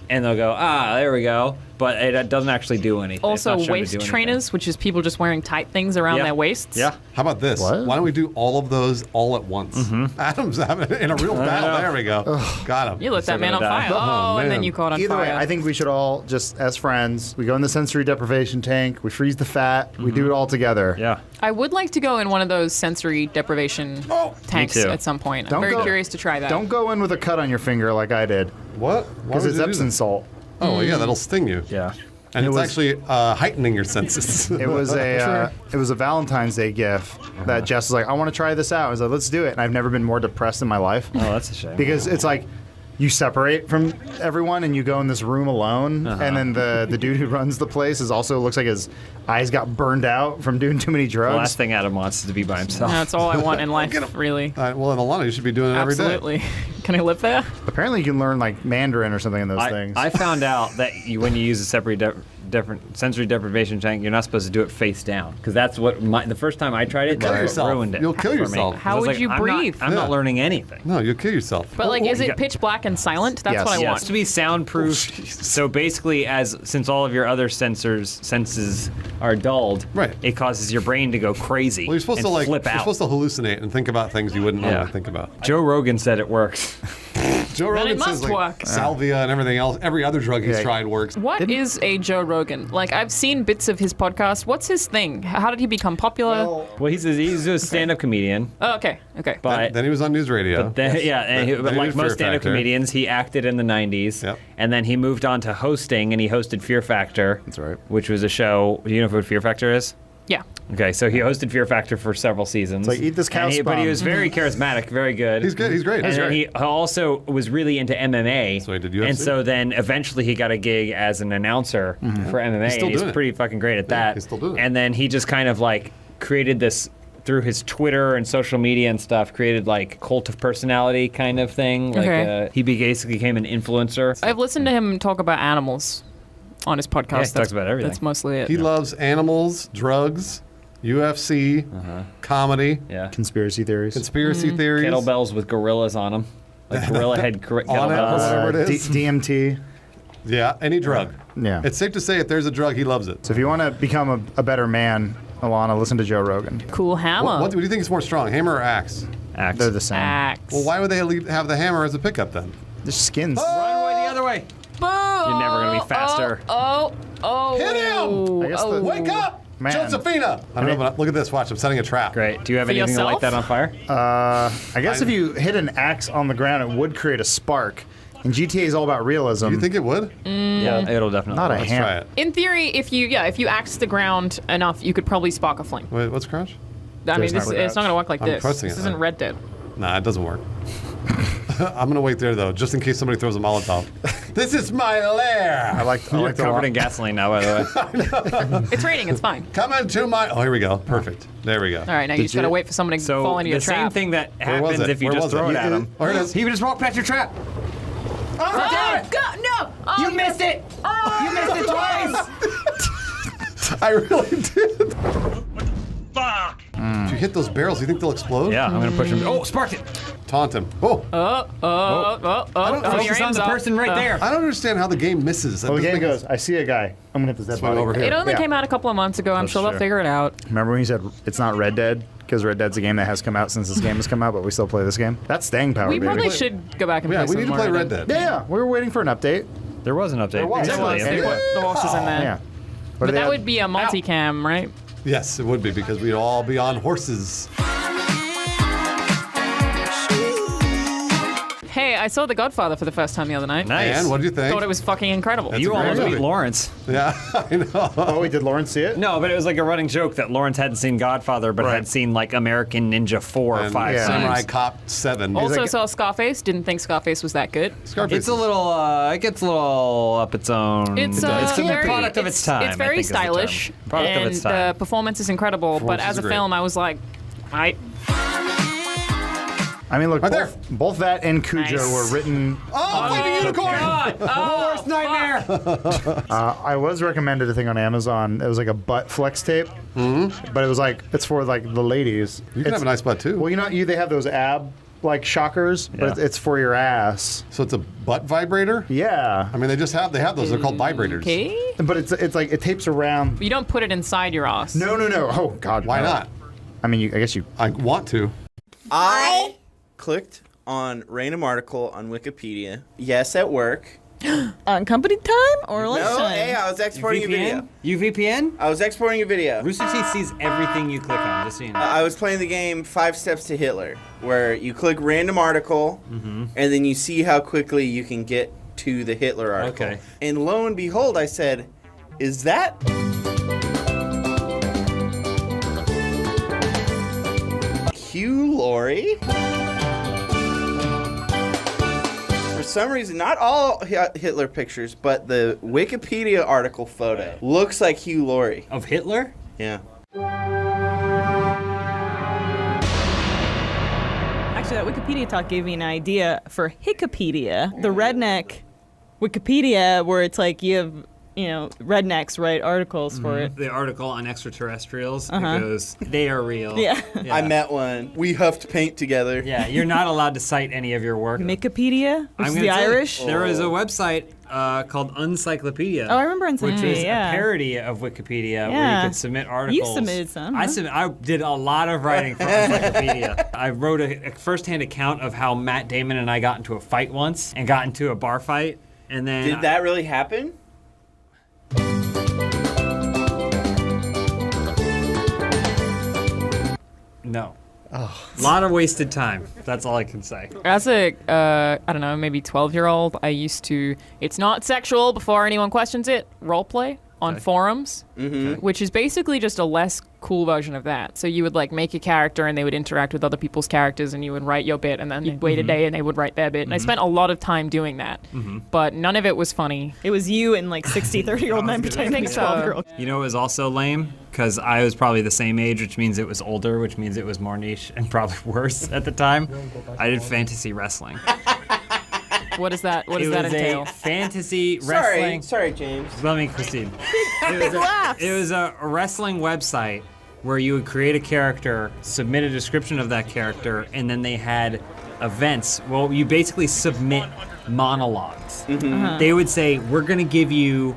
and they'll go, there we go. But it doesn't actually do anything. It's Also, not shown to waist do anything. trainers, which is people just wearing tight things around their waists. Yeah. How about this? What? Why don't we do all of those all at once? Adam's having in a real battle. There we go. Got him. You lit that man on fire. Oh, and then you caught on Either fire. way, I think we should all just, as friends, we go in the sensory deprivation tank, we freeze the fat, we do it all together. Yeah. I would like to go in one of those sensory deprivation tanks Me too. at some point. Don't I'm very go- curious to try that. Don't go in with a cut on your finger like I did. What? Because it's Epsom salt. Oh, yeah, that'll sting you. Yeah. And It it's was- actually heightening your senses. It was a Valentine's Day gift that Jess was like, I want to try this out. I was like, let's do it. And I've never been more depressed in my life. Oh, that's a shame. Because it's like you separate from everyone and you go in this room alone, and then the dude who runs the place looks like his eyes got burned out from doing too many The drugs. last thing Adam wants is to be by himself. That's all I want in life, really. Well, in Alana, you should be doing it every day. Absolutely. Can I live there? Apparently, you can learn like Mandarin or something in those things. I found out that when you use a separate different sensory deprivation tank, you're not supposed to do it face down, because that's what the first time I tried it, Kill that yourself. ruined it. You'll kill for me. yourself. How I was would like, you breathe? I'm not learning anything. No, you'll kill yourself. But like, is you it got- pitch black and silent? That's Yes. what I Yeah, want. it's to be soundproof. So basically, since all of your other senses are dulled, it causes your brain to go crazy. Well, you're supposed and to like flip you're out. supposed to hallucinate and think about things you wouldn't normally think about. Joe Rogan said it works. Joe Then Rogan it says must like work. salvia and everything else. Every other drug he's tried works. What is a Joe Rogan? Like, I've seen bits of his podcast. What's his thing? How did he become popular? Well, he's a stand-up comedian. Oh, okay. Okay. But then he was on news radio. But then, Then but he like did most Fear stand-up Factor. comedians, he acted in the '90s, and then he moved on to hosting, and he hosted Fear Factor. That's right. Which was a show. Do you know what Fear Factor is? Yeah. Okay, so he hosted Fear Factor for several seasons. It's like, eat this cow But he spawn. was very charismatic, very good. He's good. He's great. And He's then great. he also was really into MMA. So he did UFC. And so then eventually he got a gig as an announcer for MMA. He's still and he's doing it. pretty fucking great at that. he's still doing it. And then he just kind of like created this through his Twitter and social media and stuff, created like cult of personality kind of thing. Like Okay. he basically became an influencer. I've listened to him talk about animals on his podcast. Yeah, he talks about everything. That's mostly it. He loves animals, drugs, UFC, comedy, Conspiracy theories. conspiracy theories. Kettlebells with gorillas on them. Like gorilla head On it, kettlebells. whatever it is. DMT. Yeah, any drug. Yeah. It's safe to say if there's a drug, he loves it. So if you want to become a better man, Alana, listen to Joe Rogan. Cool hammer. What do you think is more strong, hammer or axe? Axe. They're the same. Axe. Well, why would they have the hammer as a pickup then? They're skins. Run away the other way. Boom! You're never gonna be faster. Oh. Hit him! I guess the- Wake up! Man. Josephina! I don't know, but look at this. Watch, I'm setting a trap. Great. Do you have For anything to light yourself? that on fire? I guess if you hit an axe on the ground, it would create a spark. And GTA is all about realism. Do you think it would? Yeah, it'll definitely. Not a Let's hammer. try it. In theory, if you axe the ground enough, you could probably spark a flame. Wait, what's crouch? I mean, There's this, not it's not going to work like I'm this. pressing This it, isn't though. Red Dead. Nah, it doesn't work. I'm gonna wait there though, just in case somebody throws a Molotov. This is my lair. I like You're the covered in gasoline now, by the way. It's raining. It's fine. Come into my. Oh, here we go. Perfect. There we go. All right, now you just got to wait for someone to So fall into the your same trap. thing that Where was happens it? if you Where just was it? throw it at him. Oh, here it is. He would just walk past your trap. Oh, God, no! Oh, You missed it. You missed it twice. I really did. Fuck! If you hit those barrels, you think they'll explode? Yeah, I'm gonna push him. Oh, sparked it. Taunt him. Oh. Focus on the person right there. I don't understand how the game misses. Well, the game goes, I see a guy. I'm going to hit this dead Swing body. over here. It only Yeah. came out a couple of months ago. I'm That's sure they'll true. figure it out. Remember when he said it's not Red Dead? Because Red Dead's a game that has come out since this game has come out, but we still play this game. That's staying power, We baby. probably should go back and Yeah, play we some need to more play Red Dead. Yeah, we were waiting for an update. There was an update. There was. Exactly. They put the horses in there. Yeah. But they that had- would be a multicam, right? Yes, it would be because we'd all be on horses. Hey, I saw The Godfather for the first time the other night. Nice. And what did you think? Thought it was fucking incredible. That's You a great almost movie. beat Lawrence. Yeah, I know. Oh, wait, did Lawrence see it? No, but it was like a running joke that Lawrence hadn't seen Godfather, but had seen like American Ninja 4 or And 5 Samurai times. Cop 7. Also saw Scarface. Didn't think Scarface was that good. Scarface It's a little, it gets a little up its own. It's a very, product of its time. It's I very think is the term. stylish, Product and of its time. the performance is incredible. But Performance as is a great. film, I was like, I mean, look, Right both that and Cujo Nice. were written. Oh, Flaming Unicorn! Worst nightmare! I was recommended a thing on Amazon. It was like a butt flex tape, but it was like it's for like the ladies. You can have a nice butt too. Well, they have those ab like shockers, but Yeah. it's for your ass. So it's a butt vibrator? Yeah, I mean, they have those. They're called vibrators. okay. but it's like it tapes around. You don't put it inside your ass. No. Oh God, Why no. not? I mean, I guess you. I want to. I clicked on random article on Wikipedia. Yes, at work. On company time or No, lunchtime? hey, I was exporting a video. You VPN? I was exporting a video. Rooster Teeth sees everything you click on, just so you know. I was playing the game 5 Steps to Hitler, where you click random article, and then you see how quickly you can get to the Hitler article. Okay. And lo and behold, I said, is that... Hugh Laurie? For some reason, not all Hitler pictures, but the Wikipedia article photo looks like Hugh Laurie. Of Hitler? Yeah. Actually, that Wikipedia talk gave me an idea for Hickopedia, the redneck Wikipedia, where it's like you have, rednecks write articles for it. The article on extraterrestrials, Uh-huh. it goes, they are real. Yeah. I met one. We huffed paint together. Yeah, you're not allowed to cite any of your work. Wikipedia, which is gonna the tell you, Irish. There is a website called Uncyclopedia. Oh, I remember Which Uncyclopedia, is yeah. a parody of Wikipedia where Yeah. you could submit articles. You submitted some, huh? I did a lot of writing for Uncyclopedia. I wrote a first-hand account of how Matt Damon and I got into a fight once and got into a bar fight. And then Did that really happen? No. A lot of wasted time. That's all I can say. As a, I don't know, maybe 12-year-old, I used to, it's not sexual before anyone questions it, roleplay on forums, which is basically just a less cool version of that. So you would like make a character and they would interact with other people's characters and you would write your bit and then you'd wait a day and they would write their bit. And I spent a lot of time doing that, but none of it was funny. It was you and like 60, 30-year-old men pretending to be 12-year-old. You know, it was also lame because I was probably the same age, which means it was older, which means it was more niche and probably worse at the time. I did fantasy wrestling. What does that entail? It was a fantasy wrestling. Sorry, James. Let me proceed. It was a wrestling website where you would create a character, submit a description of that character, and then they had events. Well, you basically submit monologues. They would say, we're going to give you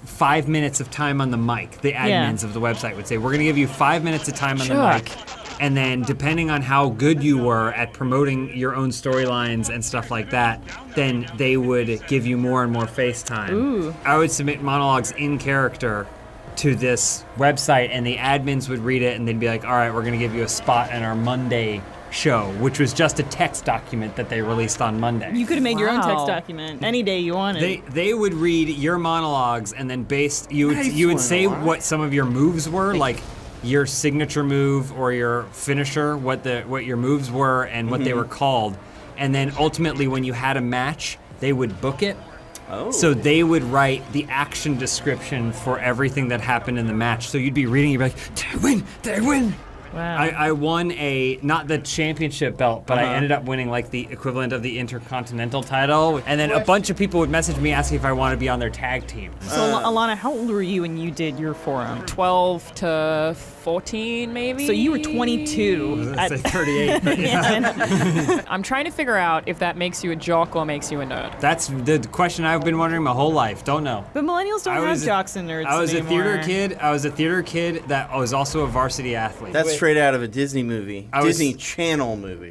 5 minutes of time on the mic. The admins of the website would say, we're going to give you 5 minutes of time on the mic. And then depending on how good you were at promoting your own storylines and stuff like that, then they would give you more and more face time. Ooh. I would submit monologues in character to this website and the admins would read it and they'd be like, all right, we're going to give you a spot in our Monday show, which was just a text document that they released on Monday. You could have made your own Wow. text document any day you wanted. They would read your monologues and then you would say what some of your moves were, like your signature move or your finisher, what your moves were and what they were called. And then ultimately when you had a match, they would book it. Oh. So they would write the action description for everything that happened in the match. So you'd be reading, you'd be like, they win. Wow. I won not the championship belt, but I ended up winning like the equivalent of the Intercontinental title. And then a bunch of people would message me asking if I want to be on their tag team. So, Alana, how old were you when you did your forum? 12 to 14, maybe? So you were 22. I was gonna say 38. But yeah. I'm trying to figure out if that makes you a jock or makes you a nerd. That's the question I've been wondering my whole life. Don't know. But millennials don't have jocks and nerds I was anymore. a theater kid that was also a varsity athlete. That's straight out of a Disney movie. Disney Channel movie.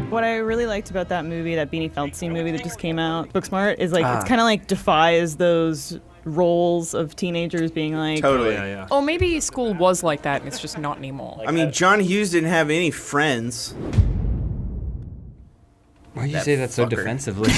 What I really liked about that movie, that Beanie Feldstein movie that just came out, Booksmart, is like it's Ah. kind of like defies those roles of teenagers being like Totally. Or maybe school was like that and it's just not anymore. I mean, John Hughes didn't have any friends. Why'd you say that so defensively?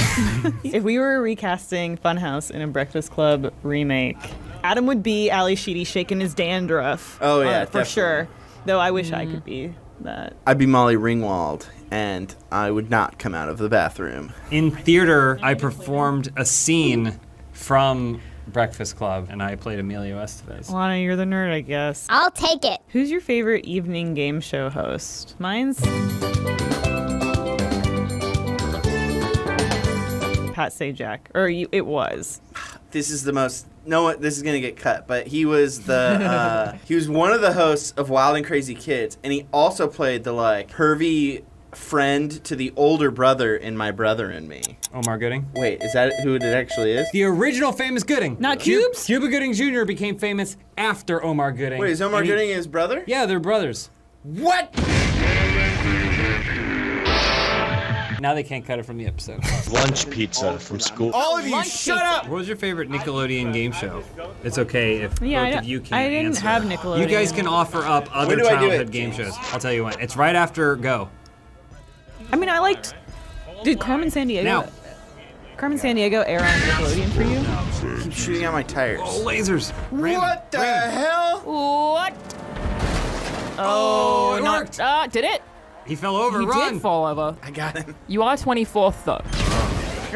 If we were recasting Funhouse in a Breakfast Club remake, Adam would be Ali Sheedy shaking his dandruff. Oh, yeah, for definitely. sure. Though I wish I could be that. I'd be Molly Ringwald, and I would not come out of the bathroom. In theater, I performed a scene from Breakfast Club, and I played Emilio Estevez. Lana, you're the nerd, I guess. I'll take it. Who's your favorite evening game show host? Mine's Pat Sajak, or it was. This is the most. No, this is gonna get cut, but he was the he was one of the hosts of Wild and Crazy Kids, and he also played the like pervy friend to the older brother in My Brother and Me. Omar Gooding? Wait, is that who it actually is? The original famous Gooding. Not Cubes? Cuba Gooding Jr. became famous after Omar Gooding. Wait, is Omar And he- Gooding his brother? Yeah, they're brothers. What? Now they can't cut it from the episode. Lunch pizza from school. All of you, shut up! What was your favorite Nickelodeon game show? It's okay if Yeah, both I of you don't- can't I didn't answer. have Nickelodeon. You guys can offer up other When do I do childhood it? game shows. I'll tell you when. It's right after Go. I mean, I liked. Did Carmen Sandiego? Now. Carmen Sandiego air on Nickelodeon for you? Keep shooting out my tires. Oh, lasers. What the hell? What? Oh, it not. worked. Did it? He fell over. He Run. did fall over. I got him. You are 24th though.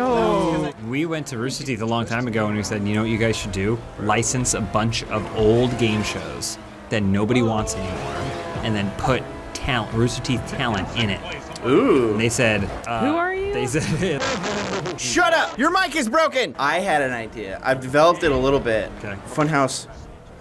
Oh. We went to Rooster Teeth a long time ago and we said, you know what you guys should do? License a bunch of old game shows that nobody wants anymore and then put talent, Rooster Teeth talent in it. Ooh. And they said, Who are you? They said, Shut up! Your mic is broken! I had an idea. I've developed it a little bit. Okay. Funhouse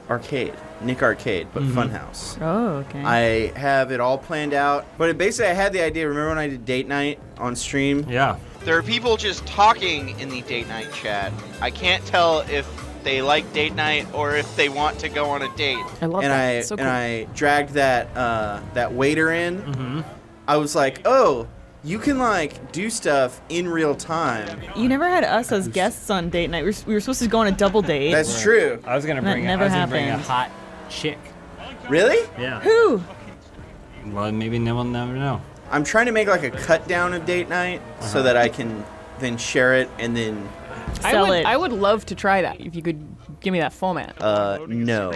Arcade. Nick Arcade, but Funhouse. Oh, okay. I have it all planned out. But basically, I had the idea. Remember when I did date night on stream? yeah. There are people just talking in the date night chat. I can't tell if they like date night or if they want to go on a date. I love And that. So cool. I dragged that waiter in. Mm-hmm. I was like, oh, you can like do stuff in real time. You never had us as guests on date night. We were supposed to go on a double date. That's true. I was gonna That bring never a happened. hot chick. Really? Yeah. Who? Well, maybe no one never know. I'm trying to make like a cut down of date night so that I can then share it and then Sell it. I would love to try that if you could give me that format. no.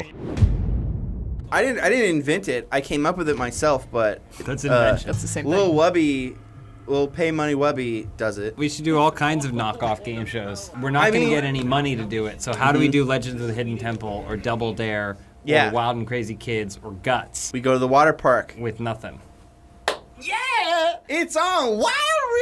I didn't invent it. I came up with it myself, but That's invention. That's the same Lil thing. Wubby, Lil Pay Money Wubby does it. We should do all kinds of knockoff game shows. We're not going to get any money to do it. So how do we do Legends of the Hidden Temple or Double Dare Yeah. or Wild and Crazy Kids or Guts We go to the water park. with nothing? Yeah, it's on Wild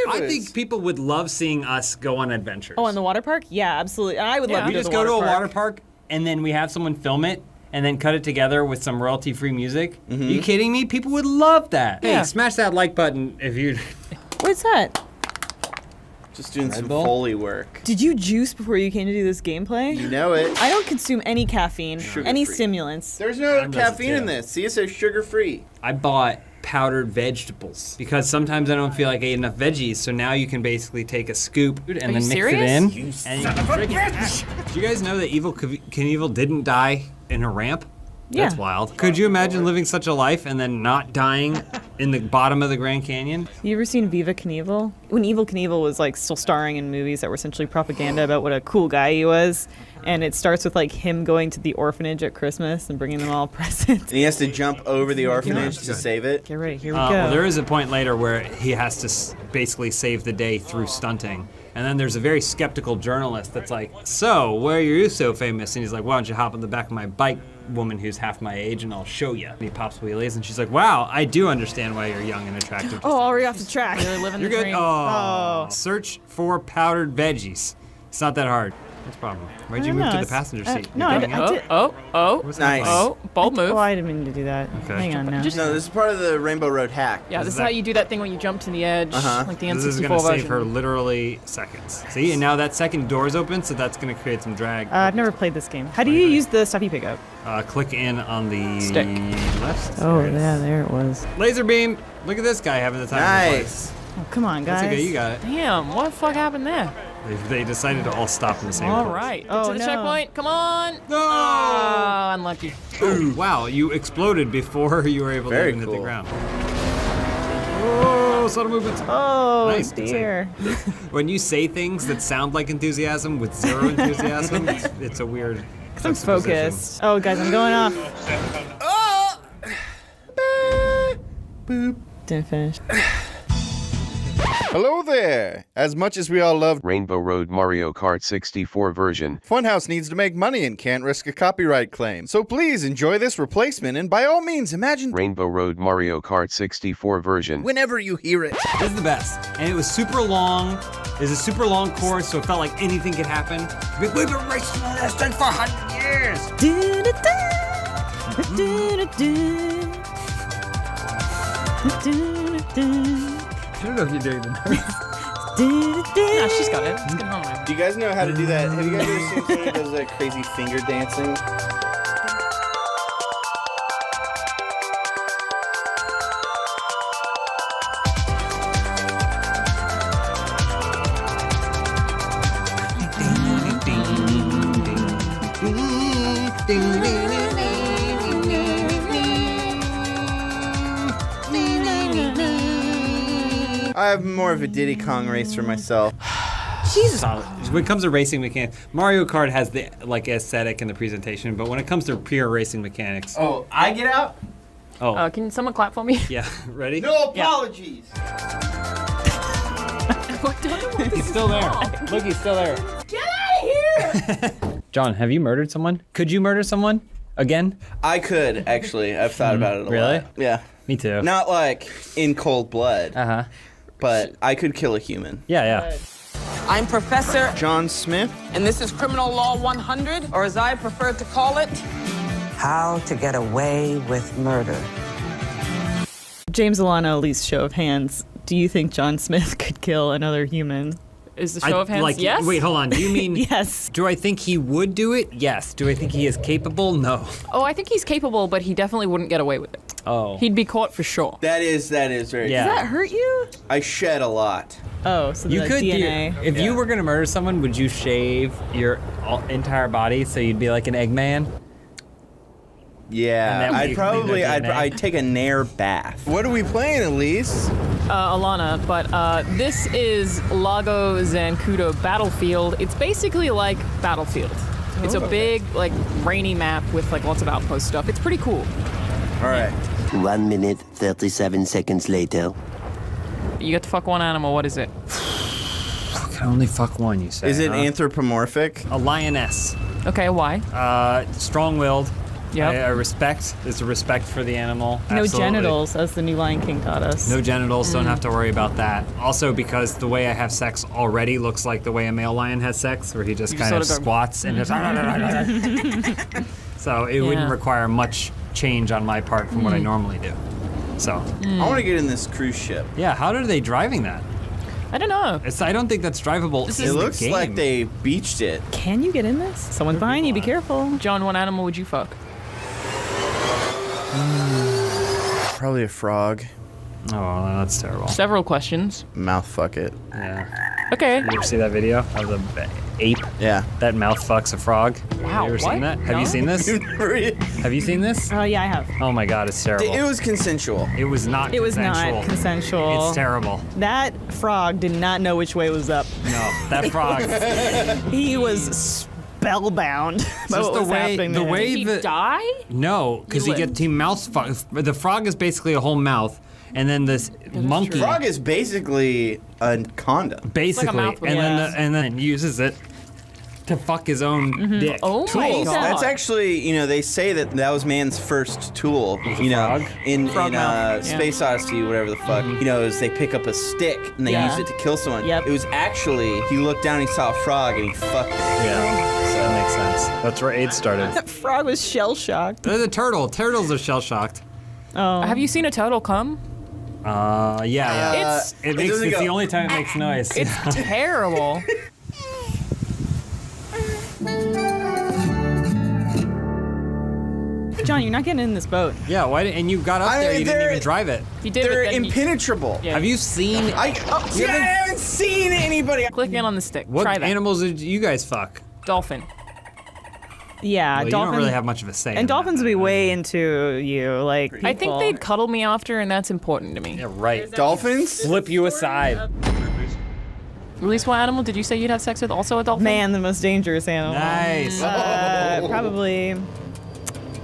Rivers. I think people would love seeing us go on adventures. Oh, in the water park? Yeah, absolutely. I would love to we go just to the go to a water water park and then we have someone film it and then cut it together with some royalty-free music. Are you kidding me? People would love that. Yeah. Hey, smash that like button if you... What's that? Just doing some Bull? Foley work. Did you juice before you came to do this gameplay? You know it. I don't consume any caffeine, any Sugar-free. stimulants. There's no does it caffeine in too. this. See, it says sugar-free. I bought powdered vegetables because sometimes I don't feel like I ate enough veggies. So now you can basically take a scoop and then you mix serious? it in. You And you can drink it. Do you guys know that Evil Knievel didn't die in a ramp? That's Yeah. wild. Could you imagine living such a life and then not dying in the bottom of the Grand Canyon? You ever seen Viva Knievel? When Evil Knievel was like still starring in movies that were essentially propaganda about what a cool guy he was, and it starts with like him going to the orphanage at Christmas and bringing them all presents. And he has to jump over the orphanage to save it. Get ready, here we go. Well, there is a point later where he has to basically save the day through stunting. And then there's a very skeptical journalist that's like, so, why are you so famous? And he's like, why don't you hop on the back of my bike, woman who's half my age, and I'll show you. And he pops wheelies, and she's like, wow, I do understand why you're young and attractive. Oh, already off the track. Really living You're the good? dream. Oh. Search for powdered veggies. It's not that hard. What's the problem? Why'd you I move don't to know, the passenger seat? no, You're I going d- out? did- What's Nice. happening? Oh, bold move. Oh, I didn't mean to do that. Okay. Hang on now. No, this is part of the Rainbow Road hack. Yeah, this is how you do that thing when you jump to the edge, like the This N64 is gonna version. save her literally seconds. See, and now that second door's open, so that's gonna create some drag. I've never played this game. How do you use the stuff you pick up? Click in on the Stick. left. Oh, yeah, there it was. Laser beam. Look at this guy having the time. of his Nice. Oh, come on, life. guys. That's okay. You got it. Damn, what the fuck happened there? They decided to all stop in the same All place. right, get Oh, to the no. checkpoint. Come on. No. Oh, unlucky. Ooh, wow, you exploded before you were able Very to even hit cool. the ground. Oh, subtle movements. Oh Nice. dear. When you say things that sound like enthusiasm with zero enthusiasm, it's a weird. I'm focused. Oh, guys, I'm going off. Boop. Didn't finish. Hello there! As much as we all love Rainbow Road Mario Kart 64 version, Funhouse needs to make money and can't risk a copyright claim. So please enjoy this replacement and by all means imagine Rainbow Road Mario Kart 64 version. whenever you hear it. This is the best. And it was super long. It was a super long course, so it felt like anything could happen. We've been racing on this thing for 100 years. I don't know if you're doing the noise. Yeah, she's got it. It's getting on. Do you guys know how to do that? Have you guys ever seen someone who does that crazy finger dancing? I have more of a Diddy Kong racer myself. Jesus. When it comes to racing mechanics, Mario Kart has the aesthetic and the presentation, but when it comes to pure racing mechanics, Oh, I get out? oh Can someone clap for me? yeah, ready? No apologies. He's still there. Look, he's still there. Get out of here! John, have you murdered someone? Could you murder someone again? I could, actually. I've thought about it a Really? lot. Yeah. Me too. Not like in cold blood, Uh huh. but I could kill a human. Yeah, yeah. I'm Professor, John Smith. and this is Criminal Law 100, or as I prefer to call it, How to Get Away with Murder. James Alana, at least show of hands. Do you think John Smith could kill another human? Is the show of hands like, yes? Wait, hold on. Do you mean Yes. Do I think he would do it? Yes. Do I think he is capable? No. Oh, I think he's capable, but he definitely wouldn't get away with it. Oh. He'd be caught for sure. That is very Yeah. Does that hurt you? I shed a lot. Oh, so You the could DNA. do. If you were gonna murder someone, would you shave your entire body so you'd be like an Eggman? Yeah, And then I'd we probably, clean their DNA. I'd take a Nair bath. What are we playing, Elise? Alana, but this is Lago Zancudo Battlefield. It's basically like Battlefield. It's a big, like, rainy map with like lots of outpost stuff. It's pretty cool. All right. 1 minute, 37 seconds later. You get to fuck one animal. What is it? I can only fuck one, you say. Is it huh? anthropomorphic? A lioness. Okay, why? Strong-willed. Yep. I respect. There's a respect for the animal. No Absolutely. genitals, as the new Lion King taught us. No genitals, don't have to worry about that. Also, because the way I have sex already looks like the way a male lion has sex, where he just You kind of sort of go- squats and just. So it wouldn't Yeah. require much change on my part from what I normally do. So. I want to get in this cruise ship. Yeah, how are they driving that? I don't know. I don't think that's drivable. This in It the looks game. like they beached it. Can you get in this? Someone's behind you. Be careful. John, what animal would you fuck? Probably a frog. Oh, that's terrible. Several questions. Mouth fuck it. Yeah. Okay. You ever see that video of the ape? Yeah. That mouth fucks a frog. Wow, You ever what? seen that? Have No. you seen this? Have you seen this? Oh, yeah, I have. Oh my god, it's terrible. It was consensual. It was not It was consensual. not consensual. It's terrible. That frog did not know which way was up. No, that frog. He was spellbound by Just what the was way- happening the there. way Did he the- die? No, because he gets mouth fuck. The frog is basically a whole mouth, and then this monkey. Frog is basically a condom. Basically, mouth with and then uses it to fuck his own dick. Oh my Tools. god. That's actually, they say that was man's first tool. frog? In Frog mouth, yeah. Space Odyssey, whatever the fuck. Is they pick up a stick and they Yeah. use it to kill someone. Yep. It was actually he looked down, he saw a frog, and he fucked it. Yeah, that makes sense. That's where AIDS started. That frog was shell shocked. They're the turtle. Turtles are shell shocked. Oh. Have you seen a turtle come? Yeah. It's doesn't It's go- the only time it makes noise. it's terrible. John, you're not getting in this boat. Yeah. Why? And you got up there. You didn't even drive it. He did, They're but then impenetrable. Yeah. Have you seen? I haven't seen anybody. click in on the stick. What Try that. animals did you guys fuck? Dolphin. Yeah, Well, you dolphins don't really have much of a say. And in dolphins will be way into you, like I think people. they'd cuddle me after, and that's important to me. Yeah, right. Dolphins? Flip you aside. Release what animal did you say you'd have sex with? Also a dolphin? Man, the most dangerous animal. Nice. Probably.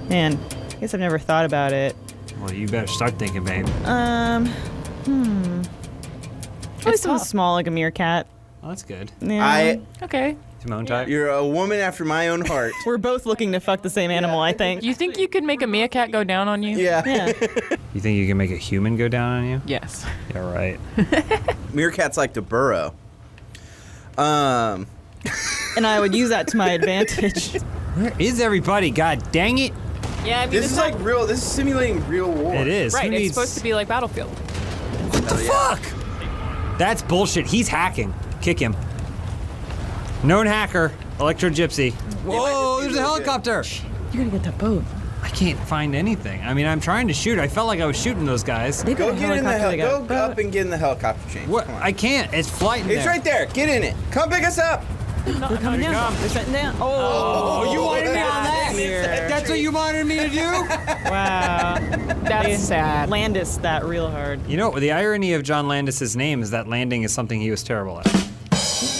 Man, I guess I've never thought about it. Well, you better start thinking, babe. Probably something small like a meerkat. Oh, that's good. Yeah. Okay. Timon type. You're a woman after my own heart. We're both looking to fuck the same animal, I think. You think you could make a meerkat go down on you? Yeah. You think you can make a human go down on you? Yes. Yeah, right. Meerkats like to burrow. And I would use that to my advantage. Where is everybody? God dang it. Yeah, I mean, This it's is not- like real. This is simulating real war. It is. Right, Who it's needs- supposed to be like Battlefield. What the fuck? That's bullshit. He's hacking. Kick him. Known hacker, Electro Gypsy. Whoa, there's a helicopter. You gotta get that boat. I can't find anything. I mean, I'm trying to shoot. I felt like I was shooting those guys. Go get in the go up and get in the helicopter change. What? I can't. It's flighting It's there. right there. Get in it. Come pick us up. They're coming down. They're setting down. Oh, you wanted me on that? Here. That's what you wanted me to do? Wow. That's sad. Landis that real hard. You know, the irony of John Landis's name is that landing is something he was terrible at.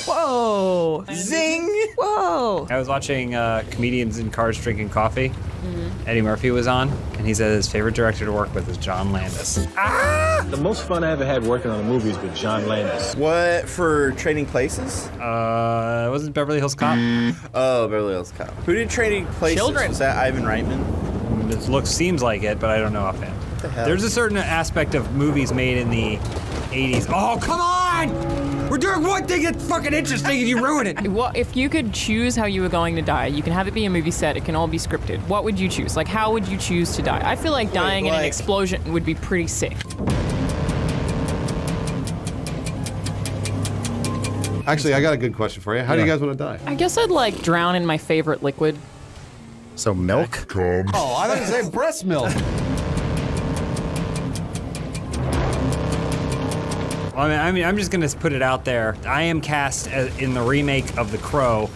Whoa. Zing. Whoa. I was watching Comedians in Cars Drinking Coffee. Mm-hmm. Eddie Murphy was on, and he said his favorite director to work with is John Landis. The most fun I ever had working on a movie is with John Landis. What for Trading Places? Wasn't Beverly Hills Cop? Oh, Beverly Hills Cop. Who did Trading Places? Children. Was that Ivan Reitman? It seems like it, but I don't know offhand. What the hell? There's a certain aspect of movies made in the 80s. Oh, come on! We're doing one thing that's fucking interesting and you ruin it. Well, if you could choose how you were going to die, you can have it be a movie set, it can all be scripted. What would you choose? Like, how would you choose to die? I feel like dying in an explosion would be pretty sick. Actually, I got a good question for you. How do you guys want to die? I guess I'd like drown in my favorite liquid. So milk? Come. Oh, I thought you said breast milk. I mean, I'm just gonna put it out there. I am cast in the remake of The Crow.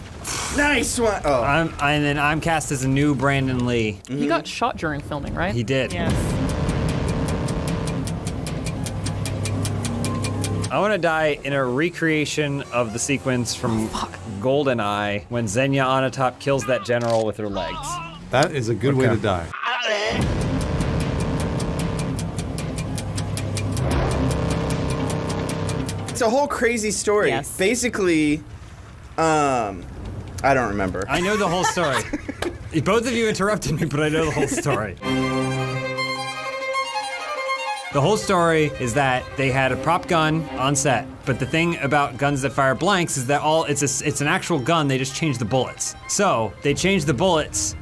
Nice one. Oh. And then I'm cast as a new Brandon Lee. He got shot during filming, right? He did. Yes. I want to die in a recreation of the sequence from GoldenEye when Xenia Onatopp kills that general with her legs. That is a good way to die. It's a whole crazy story. Yes. Basically, I don't remember. I know the whole story. Both of you interrupted me, but I know the whole story. The whole story is that they had a prop gun on set, but the thing about guns that fire blanks is that it's an actual gun. They just changed the bullets. So they changed the bullets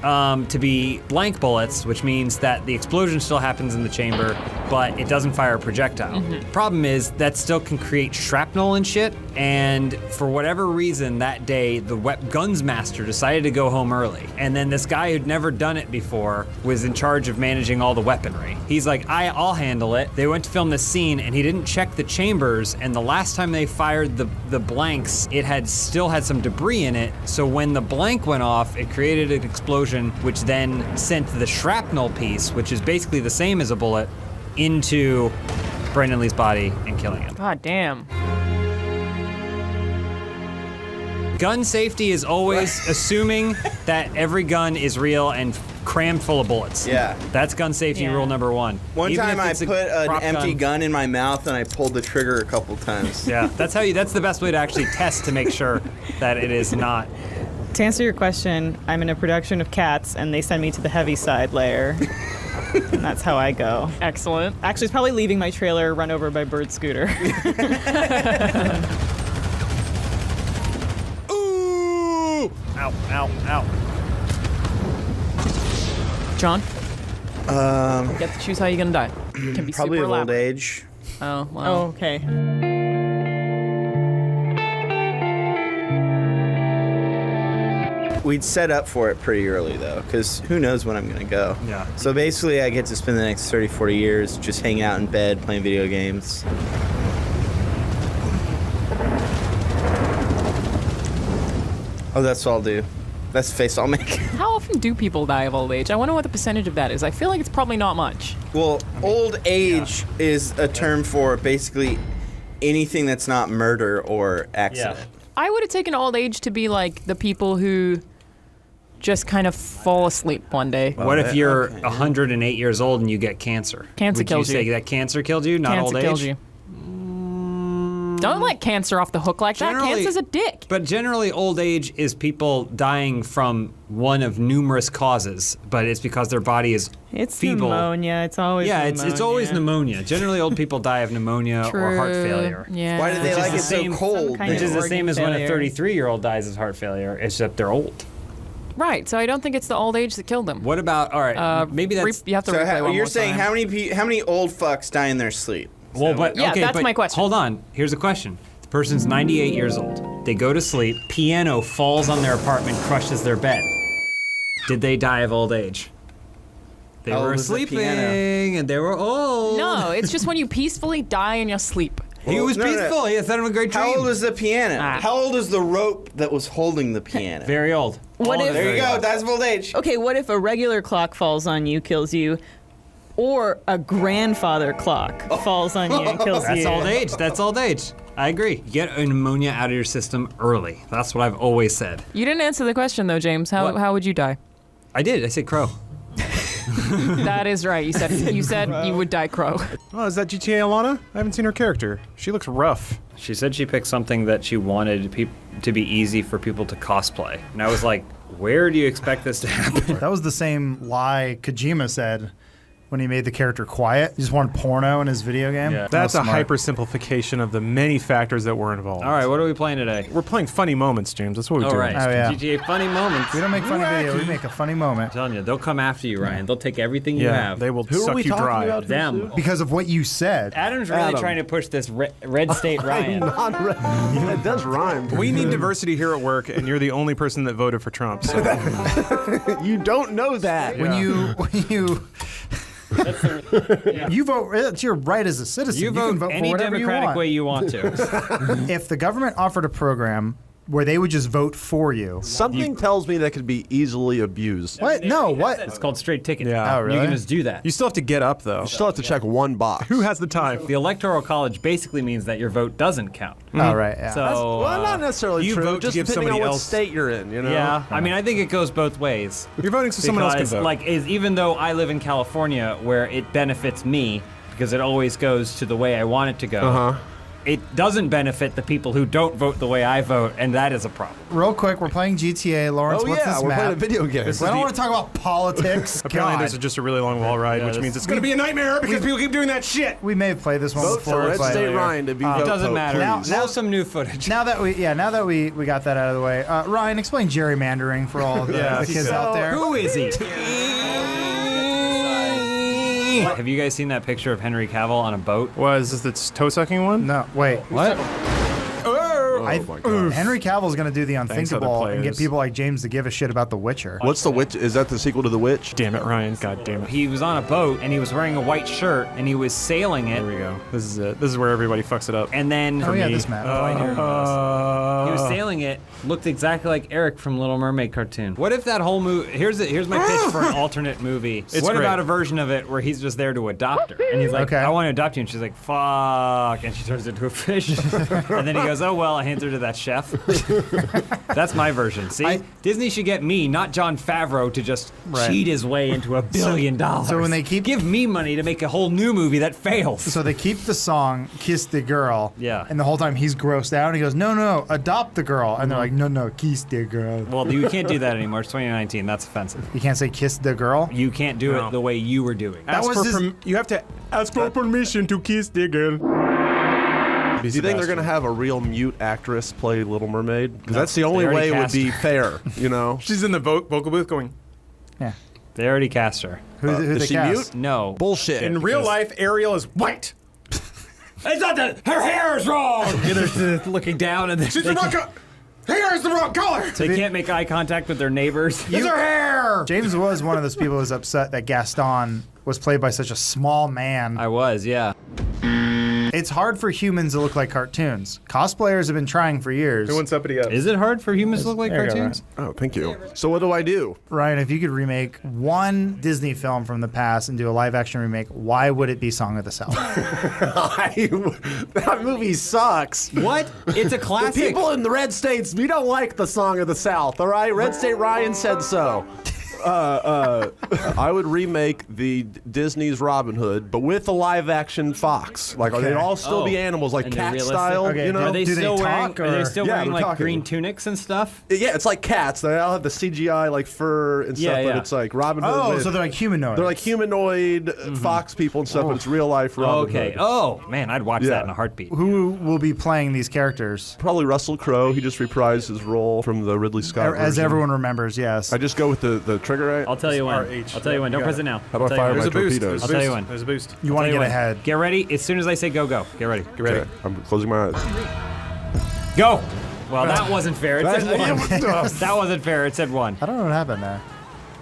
to be blank bullets, which means that the explosion still happens in the chamber, but it doesn't fire a projectile. Problem is that still can create shrapnel and shit, and for whatever reason that day, the guns master decided to go home early. And then this guy who'd never done it before was in charge of managing all the weaponry. He's like, I'll handle it. They went to film this scene, and he didn't check the chambers, and the last time they fired the blanks, it still had some debris in it, so when the blank went off, it created an explosion which then sent the shrapnel piece, which is basically the same as a bullet, into Brandon Lee's body and killing him. God damn. Gun safety is always assuming that every gun is real and crammed full of bullets. Yeah. That's gun safety rule number one. One Even time if I it's a put an prop empty gun in my mouth and I pulled the trigger a couple times. Yeah, that's the best way to actually test to make sure that it is not. To answer your question, I'm in a production of Cats, and they send me to the heavy side layer. And that's how I go. Excellent. Actually, it's probably leaving my trailer run over by Bird Scooter. Ooh! Ow, ow, ow. John? You get to choose how you're gonna die. It can be Probably super of old elaborate. age. Oh, well. Oh, okay. We'd set up for it pretty early though, because who knows when I'm gonna go. Yeah. So basically I get to spend the next 30, 40 years just hanging out in bed playing video games. Oh, that's what I'll do. That's the face I'll make. How often do people die of old age? I wonder what the percentage of that is. I feel like it's probably not much. Well, old age is a term for basically anything that's not murder or accident. I would have taken old age to be like the people who just kind of fall asleep one day. What if you're 108 years old and you get cancer? Cancer kills Would you say you. that cancer killed you, not old Cancer age? kills you. Don't let cancer off the hook like that. Cancer's a dick. But generally, old age is people dying from one of numerous causes, but it's because their body is It's feeble. pneumonia. It's always It's always pneumonia. Generally, old people die of pneumonia or heart True. failure. Yeah. Why do they Which is like the it so same- cold? Which is the same as when a 33-year-old dies of heart failure, except they're old. Right, so I don't think it's the old age that killed them. What about, all right, maybe that's... you have to So replay one you're more saying time. how many old fucks die in their sleep? Well, but Yeah, okay, that's but my question. Hold on. Here's a question. The person's 98 years old. They go to sleep. Piano falls on their apartment, crushes their bed. Did they die of old age? They How were old is the sleeping piano? and they were old. No, it's just when you peacefully die in your sleep. He was peaceful. He had a great dream. How old is the piano? Ah. How old is the rope that was holding the piano? Very old. What All if- of it There you very go. old. That's old age. Okay, what if a regular clock falls on you, kills you, or a grandfather clock falls on you and kills That's you? old age. That's old age. I agree. Get a pneumonia out of your system early. That's what I've always said. You didn't answer the question though, James. How would you die? I did. I said crow. That is right. You said you would die crow. Oh, is that GTA Alana? I haven't seen her character. She looks rough. She said she picked something that she wanted to be easy for people to cosplay. And I was like, where do you expect this to happen? That was the same lie Kojima said when he made the character quiet. He just wanted porno in his video game. Yeah. That's a smart. hypersimplification of the many factors that were involved. All right, what are we playing today? We're playing funny moments, James. That's what we do. All right, Oh, yeah. GTA funny moments. We don't make funny video, we make a funny moment. I'm telling you, they'll come after you, Ryan. They'll take everything you Yeah, have. they will Who are suck we you talking dry. about? Them. Because of what you said. Adam's really Adam. trying to push this red state Ryan. Yeah, it does rhyme. We need diversity here at work, and you're the only person that voted for Trump. So. You don't know that. When you you vote, it's your right as a citizen. You can vote vote any for whatever democratic you want. way you want to. If the government offered a program where they would just vote for you. Something tells me that could be easily abused. What? No, what? It's called straight ticket. Yeah. Oh, really? You can just do that. You still have to get up, though. You still have to check one box. Who has the time? The Electoral College basically means that your vote doesn't count. Oh, right, yeah. So, well, not necessarily you true. vote to just give depending somebody on what else- state you're in, you know? yeah, I mean, I think it goes both ways. You're voting so someone else can Because, vote. like, even though I live in California, where it benefits me because it always goes to the way I want it to go, it doesn't benefit the people who don't vote the way I vote, and that is a problem. Real quick, we're playing GTA. Lawrence, Oh, what's yeah, this we're map? playing a video game. I don't want to talk about politics. Apparently, God. this is just a really long wall ride, which this- means it's going to be a nightmare because people keep doing that shit. We may have played this one Vote before. for Red but State Ryan to be It vote doesn't Pope, matter. please. Roll some new footage. Now that we got that out of the way, Ryan, explain gerrymandering for all the, Yeah, the kids so out there. Who is he? Have you guys seen that picture of Henry Cavill on a boat? Was this the toe sucking one? No, wait. What? Henry Cavill's going to do the Thanks, other unthinkable and get players. people like James to give a shit about The Witcher. What's The Witch? Is that the sequel to The Witch? Damn it, Ryan. God damn it. He was on a boat and he was wearing a white shirt and he was sailing it. There we go. This is it. This is where everybody fucks it up. And then Oh, yeah, this map. I knew he was sailing it, looked exactly like Eric from Little Mermaid cartoon. What if that whole movie? Here's my pitch for an alternate movie. It's what great. about a version of it where he's just there to adopt her, and he's like, Okay. "I want to adopt you," and she's like, "Fuck," and she turns into a fish, and then he goes, "Oh well," I hands her to that chef. That's my version. See, Disney should get me, not Jon Favreau, to just cheat his way into $1 billion. So when they give me money to make a whole new movie that fails. So they keep the song "Kiss the Girl," Yeah. and the whole time he's grossed out. And he goes, "No, adopt the girl," and they're like, "No, kiss the girl." Well, you can't do that anymore. It's 2019. That's offensive. You can't say "kiss the girl." You can't do it the way you were doing. That was his- you have to ask for permission to kiss the girl. Do you think they're going to have a real mute actress play Little Mermaid? Because that's the They only already way it would cast be her. fair, you know? She's in the vocal booth going. Yeah. They already cast her. Who is they she cast? mute? No. Bullshit. In real life, Ariel is white. It's not that her hair is wrong. They're looking down and She's the wrong color. Hair is the wrong color. they can't make eye contact with their neighbors. It's her hair. James was one of those people who was upset that Gaston was played by such a small man. I was, yeah. it's hard for humans to look like cartoons. Cosplayers have been trying for years. Who wants uppity up? Is it hard for humans to look like There you go, cartoons? Oh, thank you. So what do I do? Ryan, if you could remake one Disney film from the past and do a live-action remake, why would it be Song of the South? That movie sucks. What? It's a classic. The people in the red states, we don't like the Song of the South, all right? Red State Ryan said so. I would remake the Disney's Robin Hood, but with a live-action fox. Like, they'd all still be animals, like And they're cat realistic? style. Okay, you know? Are they Do they still wearing? talk, Are they or- still Yeah, wearing they're like talking. green tunics and stuff? Yeah, it's like cats. They all have the CGI like fur and stuff, Yeah, but yeah. it's like Robin Hood. Oh, with- so they're like humanoids. they're like humanoid fox people and stuff, but it's real life Robin Okay. Hood. Oh man, I'd watch Yeah. that in a heartbeat. Who will be playing these characters? Probably Russell Crowe. He just reprised his role from the Ridley Scott As version. everyone remembers, yes. I just go with the trigger rate. I'll tell you when. RH. I'll tell you when. Don't You press got it now. How do I I'll tell you fire when. my There's a boost. torpedoes? I'll tell you when. There's a boost. You want to Tell get when. ahead. Get ready. As soon as I say go, go. Get ready. Get ready. Okay, I'm closing my eyes. Go. Well, that wasn't fair. It said one. That's- That wasn't fair. It said one. I don't know what happened there.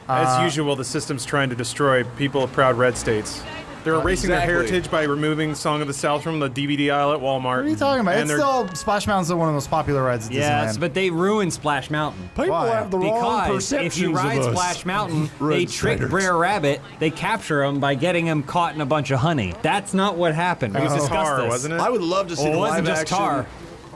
As usual, the system's trying to destroy people of proud red states. They're erasing Exactly. their heritage by removing Song of the South from the DVD aisle at Walmart. What are you talking about? And It's still, Splash Mountain's still one of the most popular rides at Yes, Disneyland. but they ruined Splash Mountain. People Why? have the wrong Because perceptions if you ride of us. Splash Mountain, Red they trick Staters. Brer Rabbit. They capture him by getting him caught in a bunch of honey. That's not what happened. It was We've discussed tar, this. wasn't it? I would love to see Well, it the wasn't live just action. tar.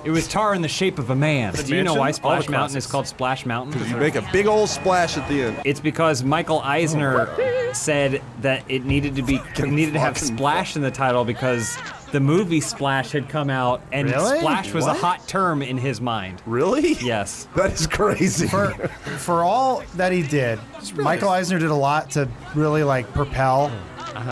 It was tar in the shape of a man. Do you know mansion? why All Splash the Mountain is classics. called Splash Mountain? You make a big old splash at the end. It's because Michael Eisner said that it needed to have Splash in the title because the movie Splash had come out and Really? Splash was What? a hot term in his mind. Really? Yes. That is crazy. For all that he did, Michael Eisner did a lot to really like propel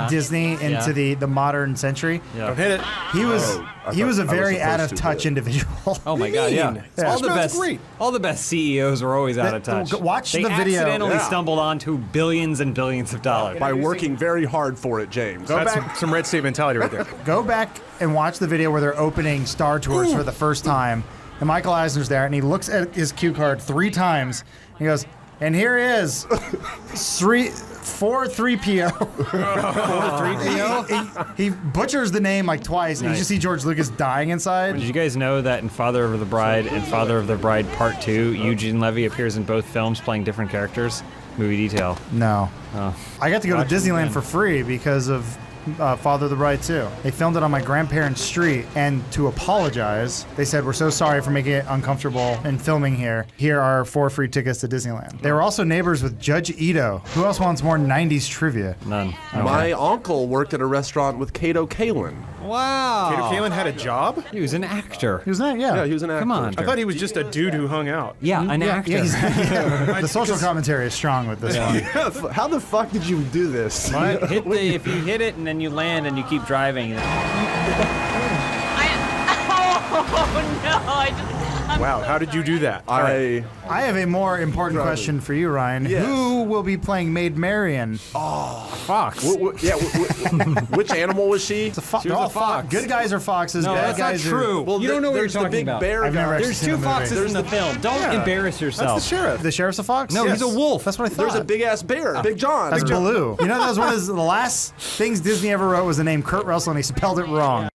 Disney into the modern century. Yeah. Don't hit it. He was I he was a thought I was very supposed out of to, touch but- individual. Oh my God! Yeah. Yeah. All the Smells best. great. All the best CEOs were always out of touch. Watch They the video. accidentally Yeah. stumbled onto billions and billions of dollars. By working very hard for it, James. That's some red state mentality right there. Go back and watch the video where they're opening Star Tours for the first time. And Michael Eisner's there, and he looks at his cue card 3 times. He goes, and here is 4-3PO. He butchers the name like twice, and you Nice. just see George Lucas dying inside. Did you guys know that in Father of the Bride and Father of the Bride Part 2, Eugene Levy appears in both films playing different characters? Movie detail. No. Oh. I got to go Watch to it Disneyland again. for free because of Father of the Bride 2. They filmed it on my grandparents' street, and to apologize, they said, we're so sorry for making it uncomfortable in filming here. Here are 4 free tickets to Disneyland. They were also neighbors with Judge Ito. Who else wants more 90s trivia? None. My uncle worked at a restaurant with Kato Kalin. Wow. Kato Kalin had a job? He was an actor. He was that, yeah. Yeah, he was an actor. Come on. I thought he was just a dude who hung out. Yeah, an actor. The social commentary is strong with this one. How the fuck did you do this? If you hit it and then you land and you keep driving. Wow, how did you do that? I have a more important question for you, Ryan. Yes. Who will be playing Maid Marian? Fox. Which animal was she? It's a fox. She was a fox. Good guys are foxes. No, bad that's not guys true. Well, you don't know what you're there's the talking big about. bear I've never guy. actually There's seen 2 the movie. foxes in the film. Don't embarrass yourself. That's the sheriff. The sheriff's a fox? No, he's a wolf. That's what I thought. There's a big ass bear, Big John. That's Baloo. You know, that was one of the last things Disney ever wrote was the name Kurt Russell, and he spelled it wrong.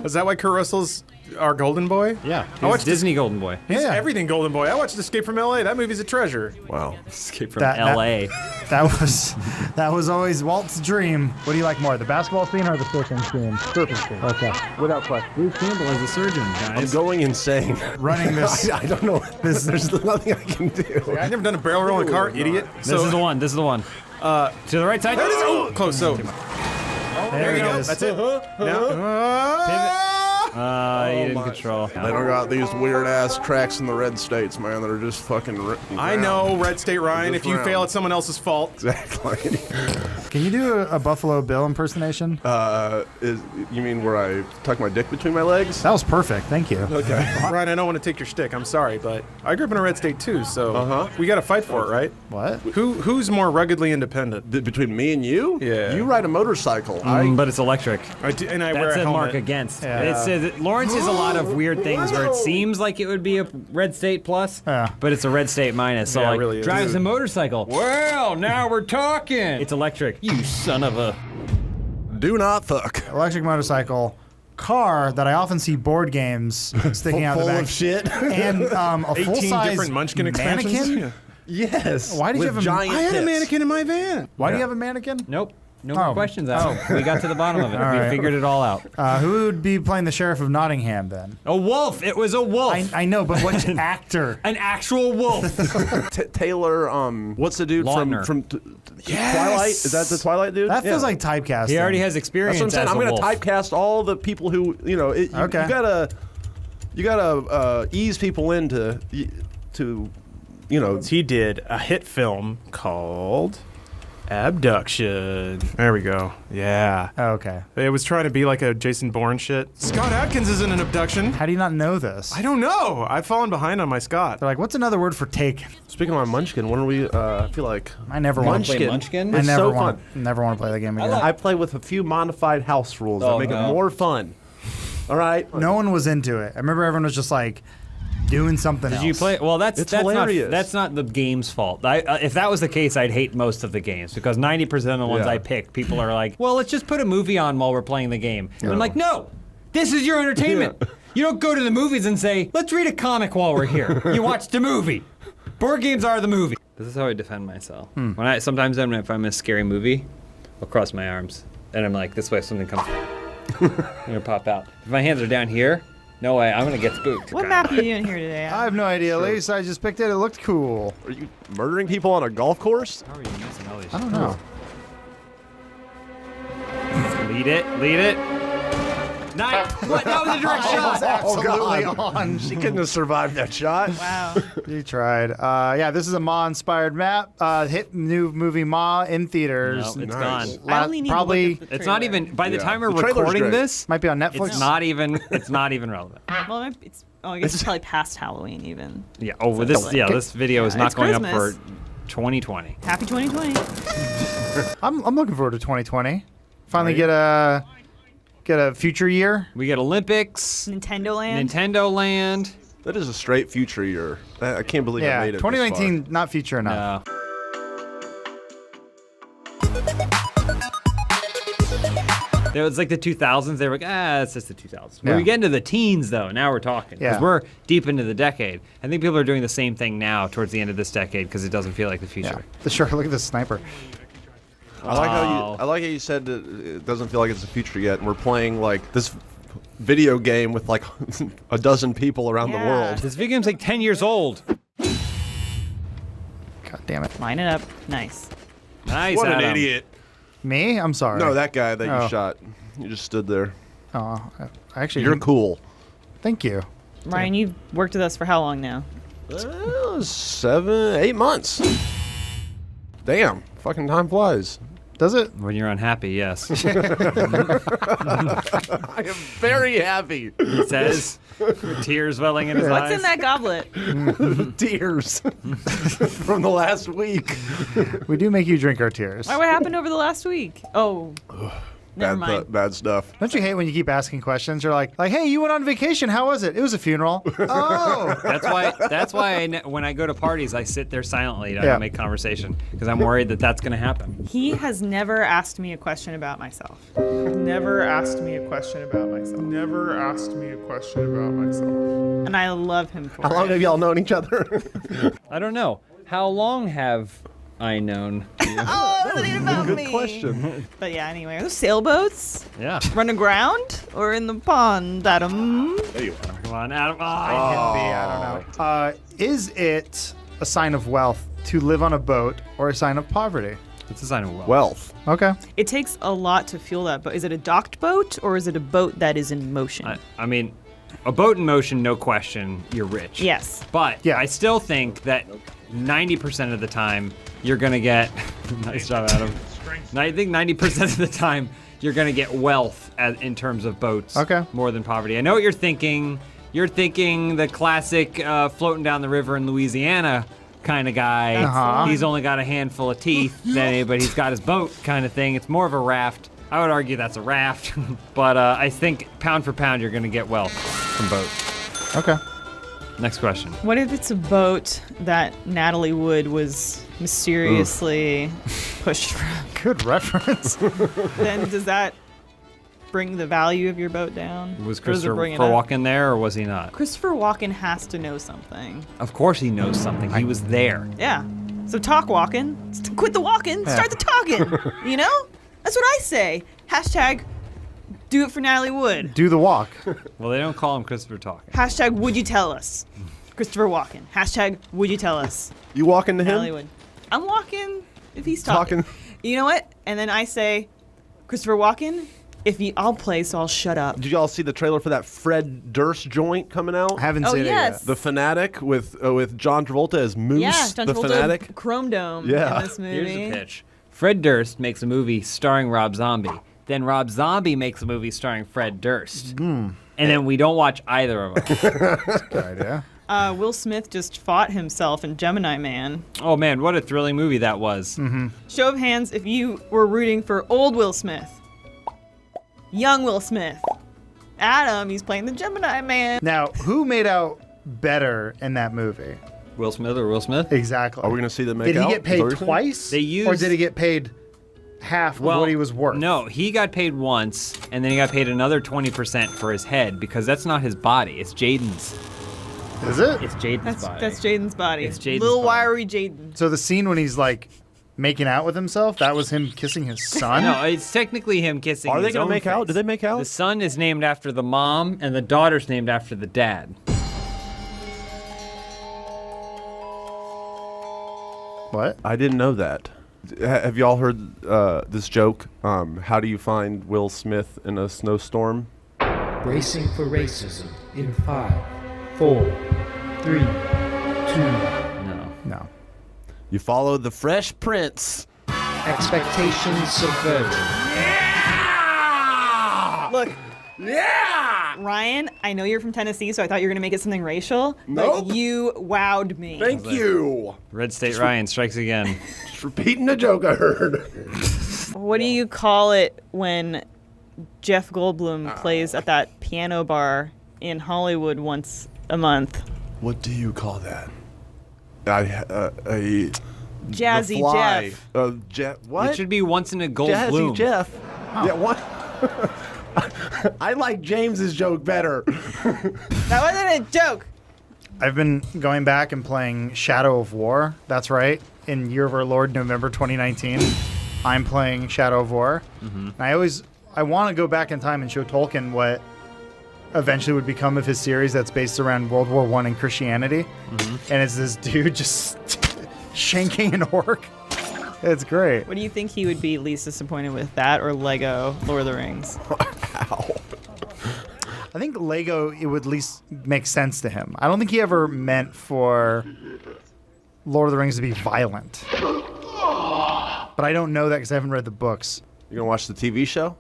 Is that why Kurt Russell's our golden boy? Yeah. I watched Disney Golden Boy. He's Yeah. everything golden boy. I watched Escape from L.A. That movie's a treasure. Wow. Escape from That- L.A. That was always Walt's dream. What do you like more, the basketball scene or the surfing scene? Surfing scene. Okay. Without question. Bruce Campbell is a surgeon, I'm guys. going insane. Running this. I don't know. There's nothing I can do. I've never done a barrel roll in a car, idiot. This is the one. This is the one. To the right side. There it is. Oh, close. So There you it go. is. That's it. Now, You didn't control. They don't got these weird ass tracks in the red states, man, that are just fucking. I know, Red State Ryan. If you fail, it's someone else's fault. Exactly. Can you do a Buffalo Bill impersonation? You mean where I tuck my dick between my legs? That was perfect. Thank you. Okay. Ryan, I don't want to take your shtick. I'm sorry, but I grew up in a red state too, so we got to fight for it, right? What? Who's more ruggedly independent? Between me and you? Yeah. You ride a motorcycle. But it's electric. I do, and I That wear a said helmet. mark against. Yeah. It said Lawrence is a lot of weird things where it seems like it would be a red state plus, but it's a red state minus. So Yeah, it like really is. drives a motorcycle. Well, now we're talking. It's electric. You son of a. Do not fuck. Electric motorcycle. Car that I often see board games sticking out the Full back. of shit. And a 18 full-size different Munchkin expansions? mannequin. Yeah. Yes. Why did you with have a giant I had a tits? mannequin in my van. Why do you have a mannequin? Nope. No more questions, Adam. Oh. We got to the bottom of it. All We right. figured it all out. Who would be playing the sheriff of Nottingham then? A wolf. It was a wolf. I know, but which actor? An actual wolf. Taylor, what's the dude Lautner. from Twilight? Is that the Twilight dude? That feels like typecasting. He already has experience. That's what I'm saying. as I'm a going to wolf. typecast all the people who, you gotta ease people into, He did a hit film called Abduction. There we go. Yeah. Okay. It was trying to be like a Jason Bourne shit. Scott Adkins is in an abduction. How do you not know this? I don't know. I've fallen behind on my Scott. They're like, what's another word for taken? Speaking of my Munchkin, when are we, I feel like... I never want to play Munchkin? I It's never so want fun. Never want to play that game again. I play with a few modified house rules that Oh, make no. it more fun. All right? No one was into it. I remember everyone was just like doing something else. Did you play? Well, that's hilarious. not that's not the game's fault. If that was the case, I'd hate most of the games because 90% of the ones Yeah. I pick, people are like, "Well, let's just put a movie on while we're playing the game." And I'm like, "No, this is your entertainment. You don't go to the movies and say, let's read a comic while we're here. You watch the movie. Board games are the movie." This is how I defend myself. When I sometimes if I'm in a scary movie, I'll cross my arms and I'm like, this way if something comes, I'm gonna pop out. If my hands are down here, no way, I'm gonna get spooked. What map are you doing here today? I have no idea, Elise. I just picked it. It looked cool. Are you murdering people on a golf course? How are you missing all these? I don't know. Lead it. Nice. What? That was a direct shot. Absolutely on. She couldn't have survived that shot. Wow. You tried. Yeah, this is a Ma-inspired map. Hit new movie Ma in theaters. No, it's gone. I only need to Probably look at the It's not trailer. even. By the time we're The trailer's recording great. this, might be on Netflix. it's not even. It's not even relevant. Well, it might be- I guess it's probably past Halloween even. Yeah. Oh, well, this. Yeah, this video is Yeah, not it's going Christmas. up for 2020. Happy 2020. I'm looking forward to 2020. Finally get a future year. We get Olympics, Nintendo Land. Nintendo Land. That is a straight future year. I can't believe I Yeah, made it. 2019 not future enough. No. It was like the 2000s. They were like, it's just the 2000s. When Yeah. we get into the teens, though, now we're talking. Because Yeah. we're deep into the decade. I think people are doing the same thing now towards the end of this decade because it doesn't feel like the Yeah. future. Sure. Look at this sniper. I like how you said that it doesn't feel like it's the future yet, and we're playing like this video game with like a dozen people around the Yeah. world. This video game's like 10 years old. God damn it. Line it up. Nice. Nice, What an Adam. idiot! Me? I'm sorry. No, that guy that Oh. you shot. You just stood there. Oh, actually, You're cool. Thank you. Ryan, you've worked with us for how long now? 7, 8 months. Damn, fucking time flies. Does it? When you're unhappy, yes. I am very happy. He says, with tears welling in his What's eyes. in that goblet? Tears from the last week. We do make you drink our tears. Why, what happened over the last week? Oh, never mind. Bad stuff. Don't you hate when you keep asking questions? You're like, hey, you went on vacation. How was it? It was a funeral. Oh. That's why when I go to parties, I sit there silently. I Yeah. don't make conversation because I'm worried that that's going to happen. He has never asked me a question about myself. Never asked me a question about myself. Never asked me a question about myself. And I love him for How long it. have y'all known each other? I don't know. How long have I known you? Oh, it wasn't even about Good me. question. But yeah, anyway, are those sailboats? Yeah. Run aground or in the pond, Adam? There you are. Come on, Adam. I don't know. Is it a sign of wealth to live on a boat or a sign of poverty? It's a sign of wealth. Wealth. Okay. It takes a lot to fuel that boat. Is it a docked boat or is it a boat that is in motion? I mean, a boat in motion, no question, you're rich. Yes. But I still think that 90% of the time you're going to get, nice job, Adam. I think 90% of the time you're going to get wealth in terms of boats. Okay. More than poverty. I know what you're thinking. You're thinking the classic floating down the river in Louisiana kind of guy. Uh-huh. He's only got a handful of teeth, but he's got his boat kind of thing. It's more of a raft. I would argue that's a raft, but I think pound for pound, you're going to get wealth from boat. Okay. Next question. What if it's a boat that Natalie Wood was mysteriously pushed from? Good reference. Then does that bring the value of your boat down? Was Or does it Christopher bring it up? Walken there, or was he not? Christopher Walken has to know something. Of course he knows something. He was there. Yeah. So talk walking. Quit the walking. Yeah. Start the talking. You know? That's what I say. Hashtag do it for Natalie Wood. Do the walk. Well, they don't call him Christopher Talken. Hashtag would you tell us? Christopher Walken. Hashtag would you tell us? You walking to him? Natalie Wood. I'm walking if he's talking. You know what? And then I say, Christopher Walken, I'll play, so I'll shut up. Did y'all see the trailer for that Fred Durst joint coming out? I haven't Oh, seen yes. it yet. The Fanatic with John Travolta as Moose, Yeah, John the Travolta, Fanatic. Chrome Dome Yeah. in this movie. Here's a pitch. Fred Durst makes a movie starring Rob Zombie. Then Rob Zombie makes a movie starring Fred Durst. And then we don't watch either of them. Good idea. Will Smith just fought himself in Gemini Man. Oh man, what a thrilling movie that was. Show of hands if you were rooting for old Will Smith. Young Will Smith. Adam, he's playing the Gemini Man. Now, who made out better in that movie? Will Smith or Will Smith? Exactly. Are we going to see them make Did out? he get Is that what paid you're saying? twice? They used- Or did he get paid half of what he was worth? No, he got paid once, and then he got paid another 20% for his head because that's not his body. It's Jaden's. Is it? It's Jaden's body. That's Jaden's body. It's Jaden's Little body. wiry Jaden. So the scene when he's like making out with himself, that was him kissing his son? No, it's technically him kissing Are they his going own to make out? face. Did they make out? The son is named after the mom, and the daughter's named after the dad. What? I didn't know that. Have y'all heard this joke? How do you find Will Smith in a snowstorm? Bracing for racism in 5, 4, 3, 2. No. You follow the Fresh Prince. Expectations subverted. Look. Yeah! Ryan, I know you're from Tennessee, so I thought you were going to make it something racial. Nope. But you wowed me. Thank you. Red State Ryan strikes again. Just repeating a joke I heard. What do you call it when Jeff Goldblum plays at that piano bar in Hollywood once a month? What do you call that? Jazzy the fly. Jeff. What? It should be once in a gold Jazzy bloom. Jeff. Yeah, what? I like James's joke better. That wasn't a joke. I've been going back and playing Shadow of War. That's right. In Year of Our Lord, November 2019, I'm playing Shadow of War. And I want to go back in time and show Tolkien what eventually would become of his series that's based around World War I and Christianity. And it's this dude just shanking an orc. It's great. What do you think he would be least disappointed with, that or Lego Lord of the Rings? I think Lego, it would at least make sense to him. I don't think he ever meant for Lord of the Rings to be violent. But I don't know that because I haven't read the books. You gonna watch the TV show?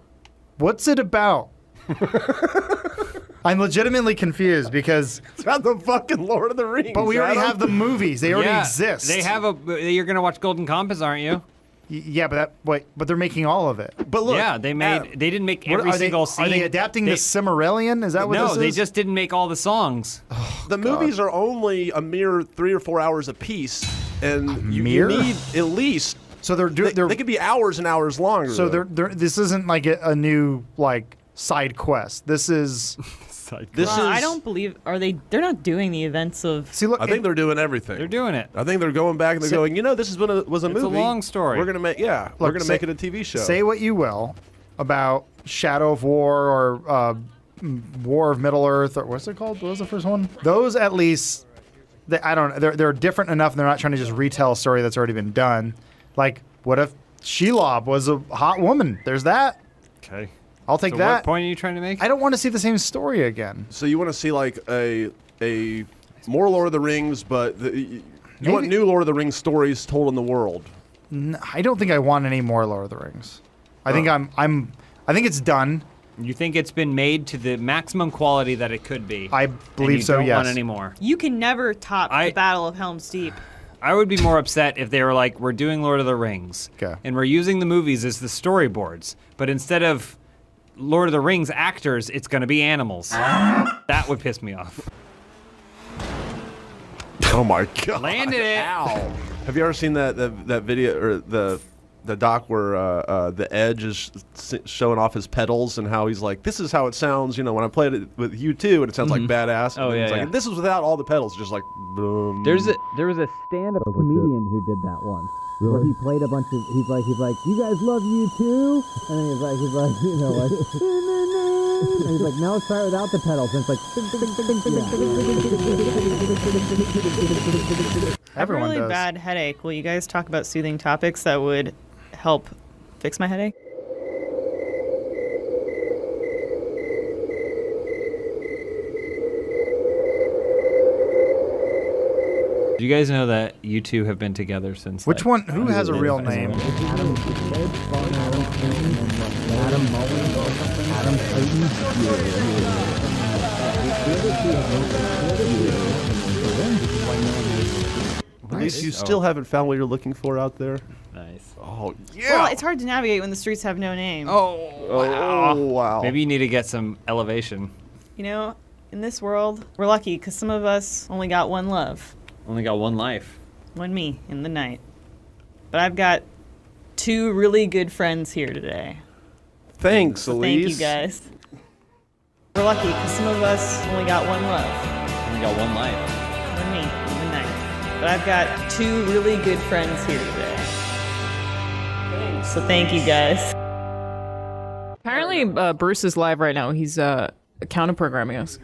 What's it about? I'm legitimately confused because it's about the fucking Lord of the Rings. But we already Adam. have the movies. They already exist. They have you're gonna watch Golden Compass, aren't you? Yeah, but they're making all of it. But look, yeah, they didn't make What- every are they- single scene. Are they adapting the Cimmerillion? Is that what no, this is? they just didn't make all the songs. The movies are only a mere 3 or 4 hours a piece, and you mere? need at least. So they're They could be hours and hours longer. So though. this isn't like a new like side quest. This is I don't believe. They're not doing the events of. See, look. I think they're doing everything. They're doing it. I think they're going back and they're going. You know, this is when it was a movie. It's a long story. We're gonna make we're Look, gonna make it a TV show. Say what you will about Shadow of War or War of Middle Earth or what's it called? What was the first one? Those at least, I don't know. They're different enough, and they're not trying to just retell a story that's already been done. Like, what if Shelob was a hot woman? There's that. Okay. I'll take So that. what point are you trying to make? I don't want to see the same story again. So you want to see like a more Lord of the Rings, but you want new Lord of the Rings stories told in the world. I don't think I want any more Lord of the Rings. I think I think it's done. You think it's been made to the maximum quality that it could be? I believe and you so, don't yes. want any more. You can never top the Battle of Helm's Deep. I would be more upset if they were like, we're doing Lord of the Rings, and we're using the movies as the storyboards, but instead of Lord of the Rings actors, it's going to be animals. That would piss me off. Oh my god! Landed it. Ow! Have you ever seen that video or the doc where the Edge is showing off his pedals and how he's like, this is how it sounds, you know, when I played it with U2 and it sounds like badass. Oh, and yeah, he's like, yeah. and this is without all the pedals, just like boom. There was a stand-up comedian who did that once. Where he played a bunch of, he's like, you guys love U2? And then he's like, you know, like, and he's like, now let's try it without the pedals. And it's like, I have a really bad headache. Will you guys talk about soothing topics that would help fix my headache? Do you guys know that you two have been together since? Which one? Who has a real name? Adam Mullins or something? Adam At least you still haven't found what you're looking for out there. Nice. Oh yeah. Well, it's hard to navigate when the streets have no name. Oh wow. Maybe you need to get some elevation. You know, in this world, we're lucky because some of us only got one love. Only got one life. One me in the night. But I've got two really good friends here today. Thanks, So Elise. thank you guys. We're lucky because some of us only got one love. Only got one life. One me in the night. But I've got two really good friends here today. So thank you guys. Apparently, Bruce is live right now. He's counter-programming us.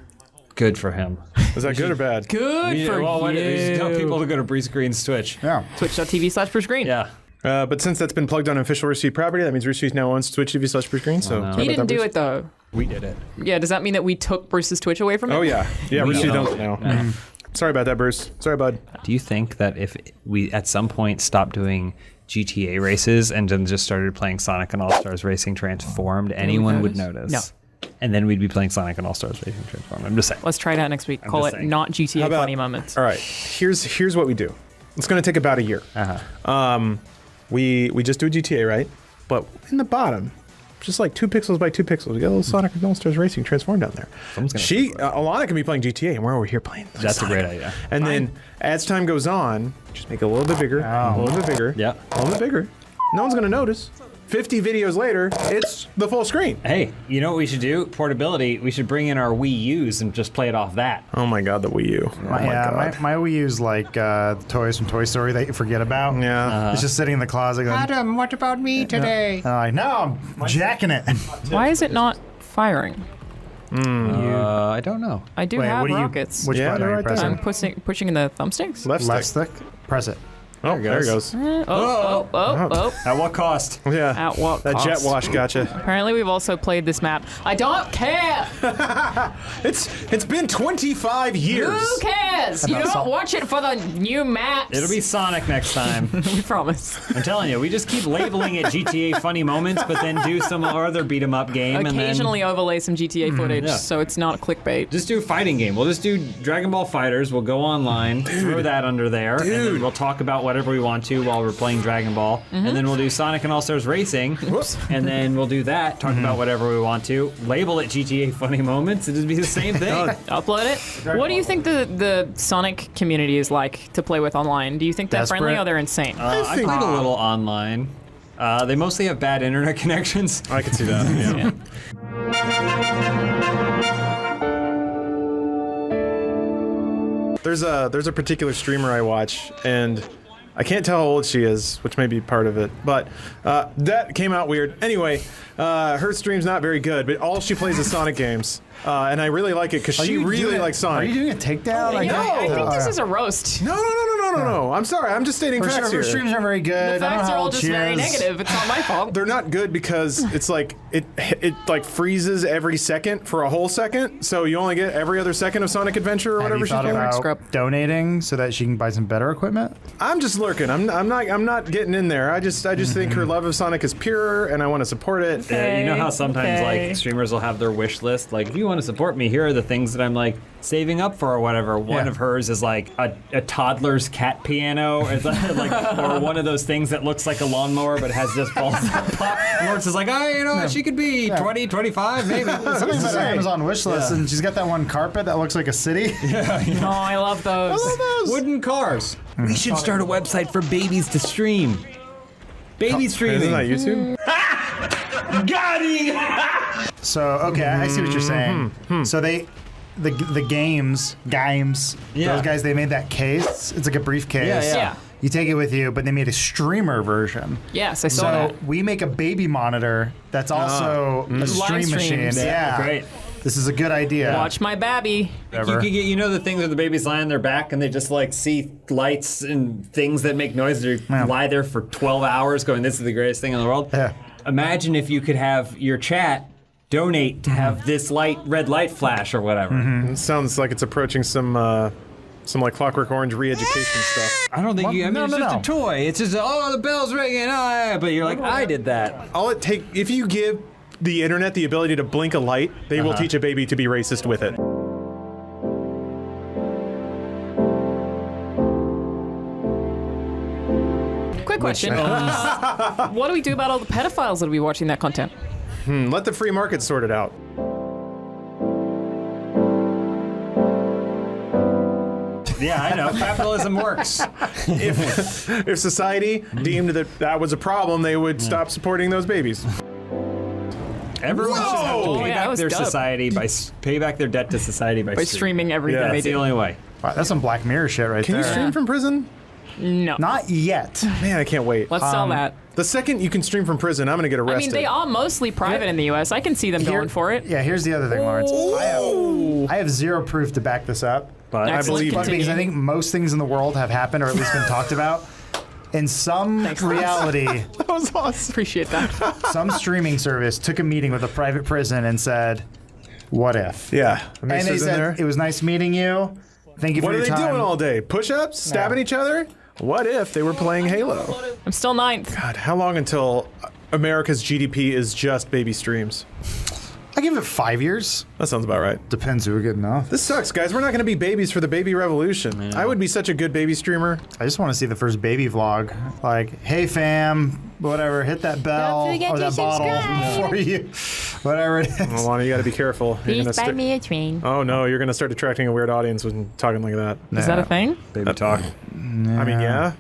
Good for him. Is that good or bad? Good for well, you. We should tell people to go to Bruce Green's Twitch. Yeah. Twitch.tv/BruceGreen. Yeah. But since that's been plugged on official Rooster Teeth property, that means Rooster Teeth now owns Twitch.tv/BruceGreen. So sorry He about didn't that, do Bruce. it though. We did it. Yeah, does that mean that we took Bruce's Twitch away from him? Oh yeah, yeah. We Rooster Teeth don't. owns it now. Yeah. Sorry about that, Bruce. Sorry, bud. Do you think that if we at some point stopped doing GTA races and then just started playing Sonic and All-Stars Racing Transformed, anyone would notice? No. And then we'd be playing Sonic and All-Stars Racing Transformed. I'm just saying. Let's try that next week. I'm Call just it saying. not GTA How about- funny moments. All right, here's what we do. It's going to take about a year. We just do a GTA, right? But in the bottom, just like 2 pixels by 2 pixels, we got a little Sonic and All-Stars Racing Transformed down there. Alana can be playing GTA, and we're over here playing. That's Sonic. a great idea. And then as time goes on, just make it a little bit bigger, a little bit bigger, Yeah. a little bit bigger. No one's going to notice. 50 videos later, it's the full screen. Hey, you know what we should do? Portability. We should bring in our Wii U's and just play it off that. Oh my God, the Wii U. Oh my God. My Wii U's like the toys from Toy Story that you forget about. Yeah. It's just sitting in the closet going, Adam, what about me today? and I'm like, no, I'm jacking it. Why is it not firing? I don't know. I do Wait, have what do you- rockets. which button are you pressing? I'm pushing in the thumbsticks. Left stick. Press it. Oh, there it goes. Oh. At what cost? Yeah. At what That jet cost? wash gotcha. Apparently, we've also played this map. I don't care. It's been 25 years. Who cares? You don't watch it for the new maps. It'll be Sonic next time. We promise. I'm telling you, we just keep labeling it GTA funny moments, but then do some other beat 'em up game, Occasionally overlay some GTA footage, Yeah. so it's not clickbait. Just do a fighting game. We'll just do Dragon Ball Fighters. We'll go online, throw that under there, and then we'll talk about whatever we want to while we're playing Dragon Ball. And then we'll do Sonic and All-Stars Racing. And then we'll do that, talk about whatever we want to, label it GTA funny moments. It'd be the same thing. Upload it. What do you think the Sonic community is like to play with online? Do you think they're friendly Desperate. or they're insane? I played a little online. They mostly have bad internet connections. I can see that. Yeah. There's a particular streamer I watch, and I can't tell how old she is, which may be part of it, but that came out weird. Anyway, her stream's not very good, but all she plays is Sonic games. And I really like it because she really likes Sonic. Are you doing a takedown? I think this is a roast. No. I'm sorry. I'm just stating facts here. Her streams aren't very good. The I don't know facts how are all old just she very is. negative. It's not my fault. They're not good because it's like it like freezes every second for a whole second, so you only get every other second of Sonic Adventure or Have whatever you she's thought doing. about donating so that she can buy some better equipment? I'm just lurking. I'm not getting in there. I just think her love of Sonic is pure, and I want to support it. You know how sometimes okay. like streamers will have their wish list, like if you you want to support me, here are the things that I'm like saving up for or whatever. One of hers is like a toddler's cat piano, or, or one of those things that looks like a lawnmower but has just balls that pop. And Lawrence is like, she could be 20, 25, maybe. Something's on her Amazon wish list, and she's got that one carpet that looks like a city. Oh, I love those. Wooden cars. We should start a website for babies to stream. Baby streaming. Isn't that YouTube? Got him! So, okay, I see what you're saying. So the games, those guys, they made that case. It's like a briefcase. Yeah. You take it with you, but they made a streamer version. Yes, I saw so that. we make a baby monitor that's also a stream machine. Yeah, great. This is a good idea. Watch my babby. You could get, the things where the babies lie on their back and they just like see lights and things that make noise. They lie there for 12 hours going, this is the greatest thing in the world. Yeah. Imagine if you could have your chat donate to have this red light flash or whatever. It sounds like it's approaching some like Clockwork Orange re-education stuff. I don't think it's just a toy. It's just, the bell's ringing, but you're like, I did that. If you give the internet the ability to blink a light, they will teach a baby to be racist with it. Quick question. What do we do about all the pedophiles that'll be watching that content? Let the free market sort it out. Yeah, I know. Capitalism works. If society deemed that was a problem, they would stop supporting those babies. Everyone should have to pay back their society pay back their debt to society by streaming everything they That's do. the only way. Wow, that's some Black Mirror shit right Can there. you stream from prison? No. Not yet. Man, I can't wait. Let's sell that. The second you can stream from prison, I'm gonna get I arrested. mean, they are mostly private in the U.S. I can see them going for it. Yeah, here's the other thing, Lawrence. I have zero proof to back this up, but I believe it. Because I think most things in the world have happened or at least been talked about. In some reality, that was awesome. Appreciate that. Some streaming service took a meeting with a private prison and said, "What if?" Yeah, and they said, "It was nice meeting you. Thank you for your time." What are they doing all day? Push-ups? Stabbing each other? What if they were playing Halo? I'm still 9th. God, how long until America's GDP is just baby streams? I give it 5 years. That sounds about right. Depends who we're good enough. This sucks, guys. We're not going to be babies for the baby revolution. I would be such a good baby streamer. I just want to see the first baby vlog. Like, hey fam, whatever, hit that bell or that bottle before you, whatever it is. Well, Lana, you got to be careful. Please buy me a train. Oh no, you're going to start attracting a weird audience when talking like that. Is that a thing? Baby talk. I mean, yeah.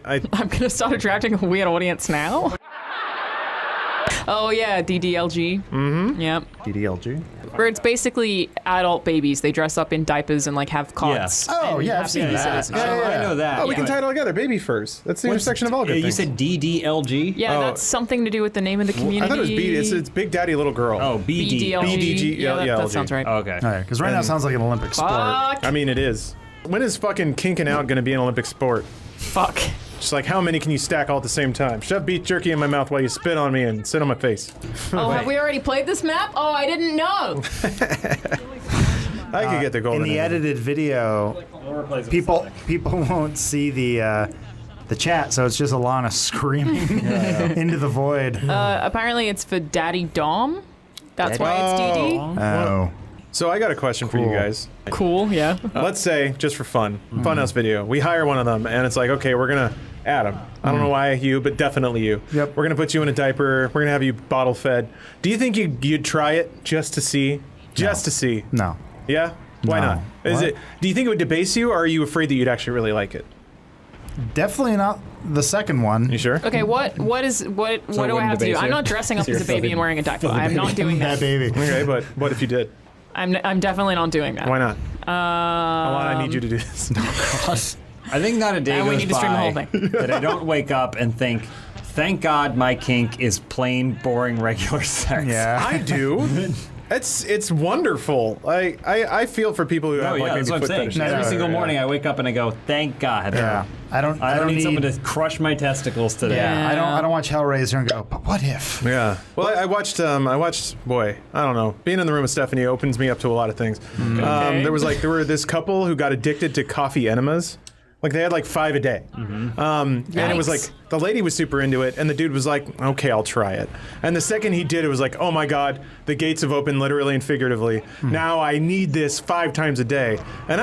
I'm going to start attracting a weird audience now. Oh yeah, DDLG. Mm-hmm. Yep. DDLG. Where it's basically adult babies. They dress up in diapers and like have cots. Oh yeah, I've seen that. I know that. Oh, we can tie it all together. Baby first. That's the intersection of all good things. You said DDLG? Yeah, that's something to do with the name of the community. I thought it was B. It's Big Daddy Little Girl. Oh, BD. BDLG. Yeah, that sounds right. Okay. All right, because right now it sounds like an Olympic sport. I mean, it is. When is fucking kinking out going to be an Olympic sport? Fuck. Just like, how many can you stack all at the same time? Shove beef jerky in my mouth while you spit on me and sit on my face. Oh, have we already played this map? Oh, I didn't know. I could get the golden. In the edited video, people won't see the chat, so it's just Alana screaming into the void. Apparently it's for Daddy Dom. That's why it's DD. Oh. So I got a question for you guys. Cool, yeah. Let's say, just for fun, Funhouse Video, we hire one of them, and it's like, okay, we're gonna, Adam, I don't know why you, but definitely you. Yep. We're gonna put you in a diaper, we're gonna have you bottle fed. Do you think you'd try it just to see? Just to see? No. Yeah? Why No. not? Do you think it would debase you, or are you afraid that you'd actually really like it? Definitely not the second one. You sure? Okay, what do I have to do? I'm not dressing up as a baby and wearing a diaper. I'm not doing that. baby. Okay, but what if you did? I'm definitely not doing that. Why not? I need you to do this. I think not a day And we goes need to stream the whole by thing. that I don't wake up and think, thank God my kink is plain, boring, regular sex. Yeah. I do. It's wonderful. I feel for people who have like maybe that's what I'm foot saying. fetishes. Every single morning I wake up and I go, thank God. Yeah. I don't need someone to crush my testicles today. Yeah. I don't watch Hellraiser and go, but what if? Yeah. Well, I watched. Boy, I don't know. Being in the room with Stephanie opens me up to a lot of things. Okay. There were this couple who got addicted to coffee enemas, Like they had like 5 a day. And it was like, the lady was super into it, and the dude was like, okay, I'll try it. And the second he did, it was like, oh my God, the gates have opened literally and figuratively. Now I need this 5 times a day. And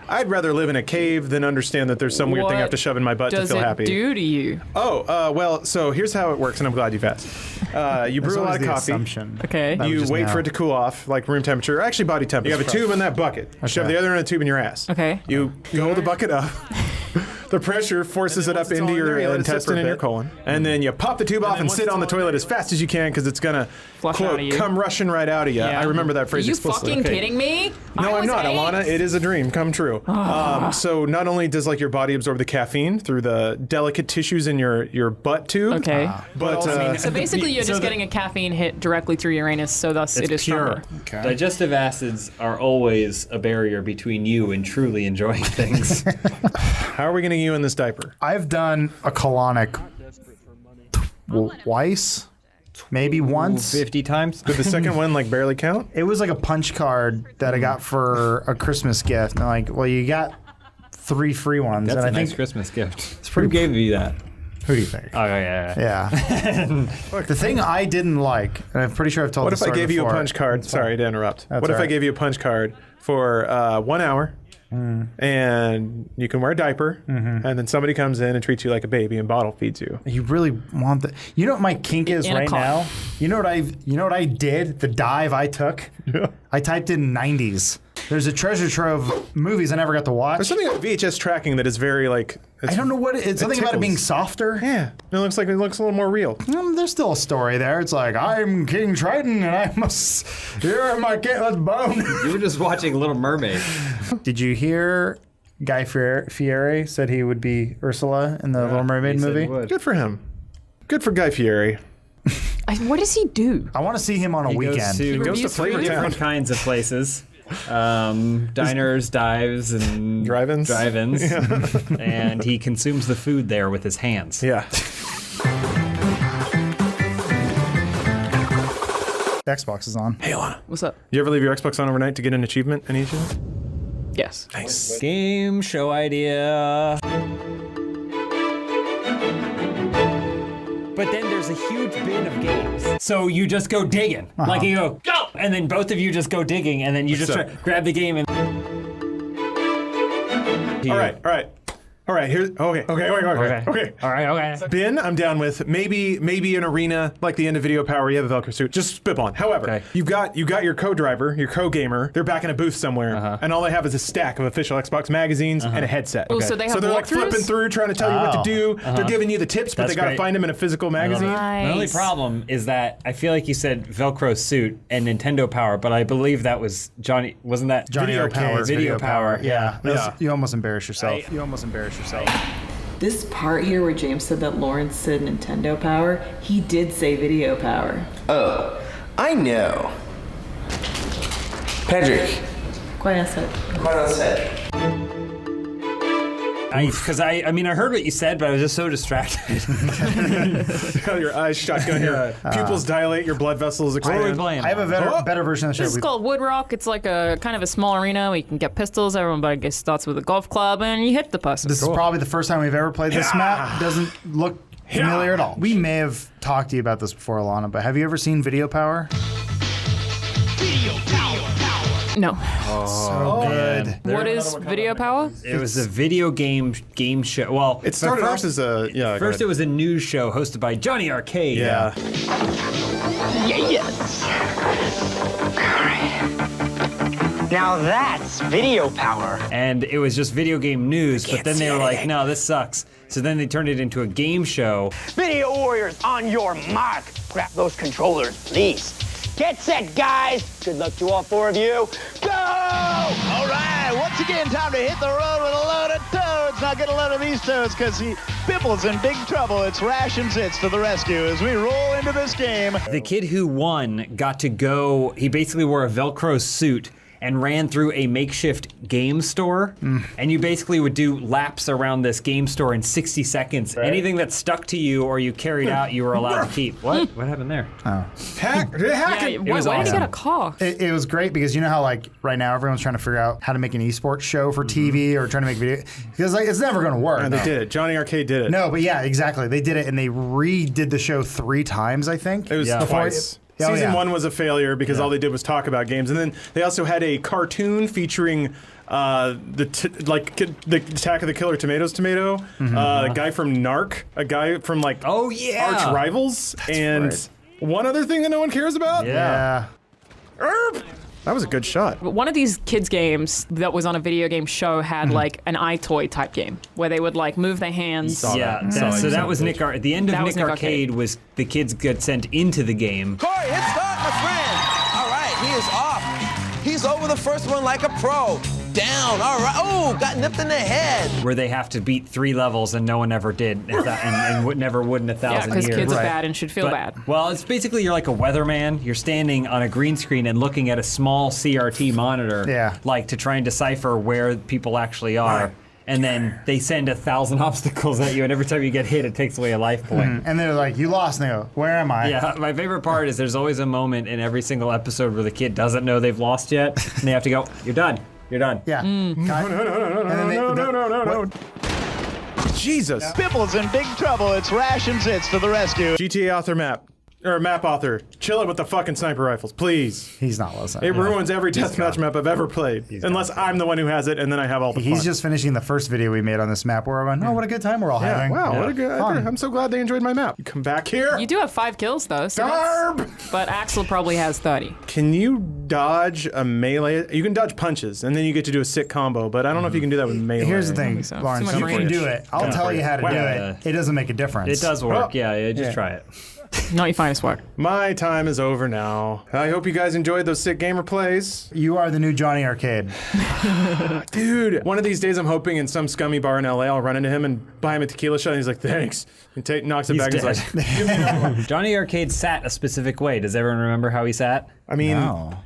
I'd rather live in a cave than understand that there's some weird thing I have to shove in my butt to feel happy. What does it do to you? Oh, well, so here's how it works, and I'm glad you've asked. You brew a lot of coffee. Okay. You wait for it to cool off, like room temperature, or actually body temperature. You have a tube in that bucket. You shove the other end of the tube in your ass. Okay. You hold the bucket up. The pressure forces it up into your intestine and your colon. And then you pop the tube off and sit on the toilet as fast as you can because it's going to, quote, come rushing right out of you. I remember that phrase explicitly. Are you fucking kidding me? No, I'm not, Alana. It is a dream come true. So not only does like your body absorb the caffeine through the delicate tissues in your butt tube. Okay. But so basically you're just getting a caffeine hit directly through Uranus, so thus it is pure. stronger. Digestive acids are always a barrier between you and truly enjoying things. How are we going to you in this diaper? I've done a colonic twice, maybe once. 50 times. Did the second one like barely count? It was like a punch card that I got for a Christmas gift. And like, well, you got 3 free ones. That's and a I nice think Christmas gift. It's pretty. Who gave you that? Who do you think? Oh, yeah. The thing I didn't like, and I'm pretty sure I've told What this if I story gave you a before. punch card? Sorry to interrupt. That's What if all I right. gave you a punch card for 1 hour? And you can wear a diaper, and then somebody comes in and treats you like a baby and bottle feeds you. You really want that? You know what my kink is In a right car. now? You know what I did? The dive I took? Yeah. I typed in 90s. There's a treasure trove of movies I never got to watch. There's something about VHS tracking that is very like. I don't know what it's something about it being tickles. softer. Yeah, it looks a little more real. There's still a story there. It's like, I'm King Triton and I must, here are my let's bone. You were just watching Little Mermaid. Did you hear Guy Fieri said he would be Ursula in the Little Mermaid movie? Good for him. Good for Guy Fieri. What does he do? I want to see him on a weekend. He goes to three Flavor different Town. kinds of places. Diners, dives, and drive-ins. And he consumes the food there with his hands. Yeah. Xbox is on. Hey, Alana. What's up? You ever leave your Xbox on overnight to get an achievement? Any achievement? Yes. Nice. Game show idea. But then there's a huge bin of games. So you just go digging. Like you go, and then both of you just go digging, and then you just grab the game and. All right. Here's okay. All right. Bin, I'm down with. Maybe an arena like the end of Video Power. You have a Velcro suit. Just spitballing. However, you got your co-driver, your co-gamer. They're back in a booth somewhere, and all they have is a stack of official Xbox magazines and a headset. Oh, so they have they're like walkthroughs? flipping through, trying to tell you what to do. They're giving you the tips, but That's they got to great. find them in a physical magazine. The only problem is that I feel like you said Velcro suit and Nintendo Power, but I believe that was Johnny. Wasn't that Johnny Video Arcade's Power. Video Power? Yeah. Yeah. You almost embarrass yourself. This part here where James said that Lawrence said Nintendo Power, he did say Video Power. Oh, I know. Patrick. Quite upset. Quite upset. Because I heard what you said, but I was just so distracted. Your eyes shotgun, your pupils dilate, your blood vessels expand. I have a better version of the show. This is called Wood Rock. It's like a kind of a small arena where you can get pistols. Everybody starts with a golf club and you hit the person. This is probably the first time we've ever played this map. Doesn't look familiar at all. We may have talked to you about this before, Alana, but have you ever seen Video Power? No. So good. What is Video Power? It was a video game show. Well, It started off as a go First, ahead. it was a news show hosted by Johnny Arcade. Yeah. Yes. Now that's Video Power. And it was just video game news, but then they were like, no, this sucks. So then they turned it into a game show. Video Warriors, on your mark. Grab those controllers, please. Get set, guys. Good luck to all 4 of you. Go! All right, once again, time to hit the road with a load of toads. Now get a load of these toads because Bibble's in big trouble. It's Rash and Zitz to the rescue as we roll into this game. The kid who won got to go, he basically wore a Velcro suit and ran through a makeshift game store, and you basically would do laps around this game store in 60 seconds. Right. Anything that stuck to you or you carried out, you were allowed to keep. What? What happened there? Oh. It was why did awesome. he get a call? It was great because you know how like right now everyone's trying to figure out how to make an esports show for TV or trying to make video because like it's never going to work. And they did it. Johnny Arcade did it. No, but yeah, exactly. They did it and they redid the show 3 times, I think. It was twice. Season 1 was a failure because all they did was talk about games, and then they also had a cartoon featuring the Attack of the Killer Tomatoes tomato, a guy from Narc, a guy from like Arch Rivals, and one other thing that no one cares about. Erp! That was a good shot. But one of these kids' games that was on a video game show had like an iToy type game where they would like move their hands. So that was Nick. At the end of Nick Arcade was the kids get sent into the game. Corey, hit start, my friend. All right, he is off. He's over the first one like a pro. Down, all right. Oh, got nipped in the head. Where they have to beat 3 levels and no one ever did, and never would in 1,000 years. Yeah, because kids are bad and should feel bad. Well, it's basically you're like a weatherman. You're standing on a green screen and looking at a small CRT monitor, like to try and decipher where people actually are. And then they send 1,000 obstacles at you, and every time you get hit, it takes away a life point. And they're like, "You lost." And they go, "Where am I?" Yeah, my favorite part is there's always a moment in every single episode where the kid doesn't know they've lost yet, and they have to go, "You're done. You're done." Yeah. No. Jesus. Bibble's in big trouble. It's Rations Hits to the rescue. GTA author map author, chill it with the fucking sniper rifles, please. He's not listening. It ruins every deathmatch map I've ever played. Unless I'm the one who has it, and then I have all the fun. He's just finishing the first video we made on this map where I went, "Oh, what a good time we're all having." Wow, what a good fun. I'm so glad they enjoyed my map. You come back here. You do have 5 kills though, so but Axel probably has 30. Can you dodge a melee? You can dodge punches, and then you get to do a sick combo, but I don't know if you can do that with melee. Here's the thing, Lawrence, you can do it. I'll tell you how to do it. It doesn't make a difference. It does work, just try it. Not your finest work. My time is over now. I hope you guys enjoyed those sick gamer plays. You are the new Johnny Arcade. Dude, one of these days I'm hoping in some scummy bar in LA I'll run into him and buy him a tequila shot and he's like, "Thanks." And knocks it back and he's like, "Give me another one." Johnny Arcade sat a specific way. Does everyone remember how he sat? I mean,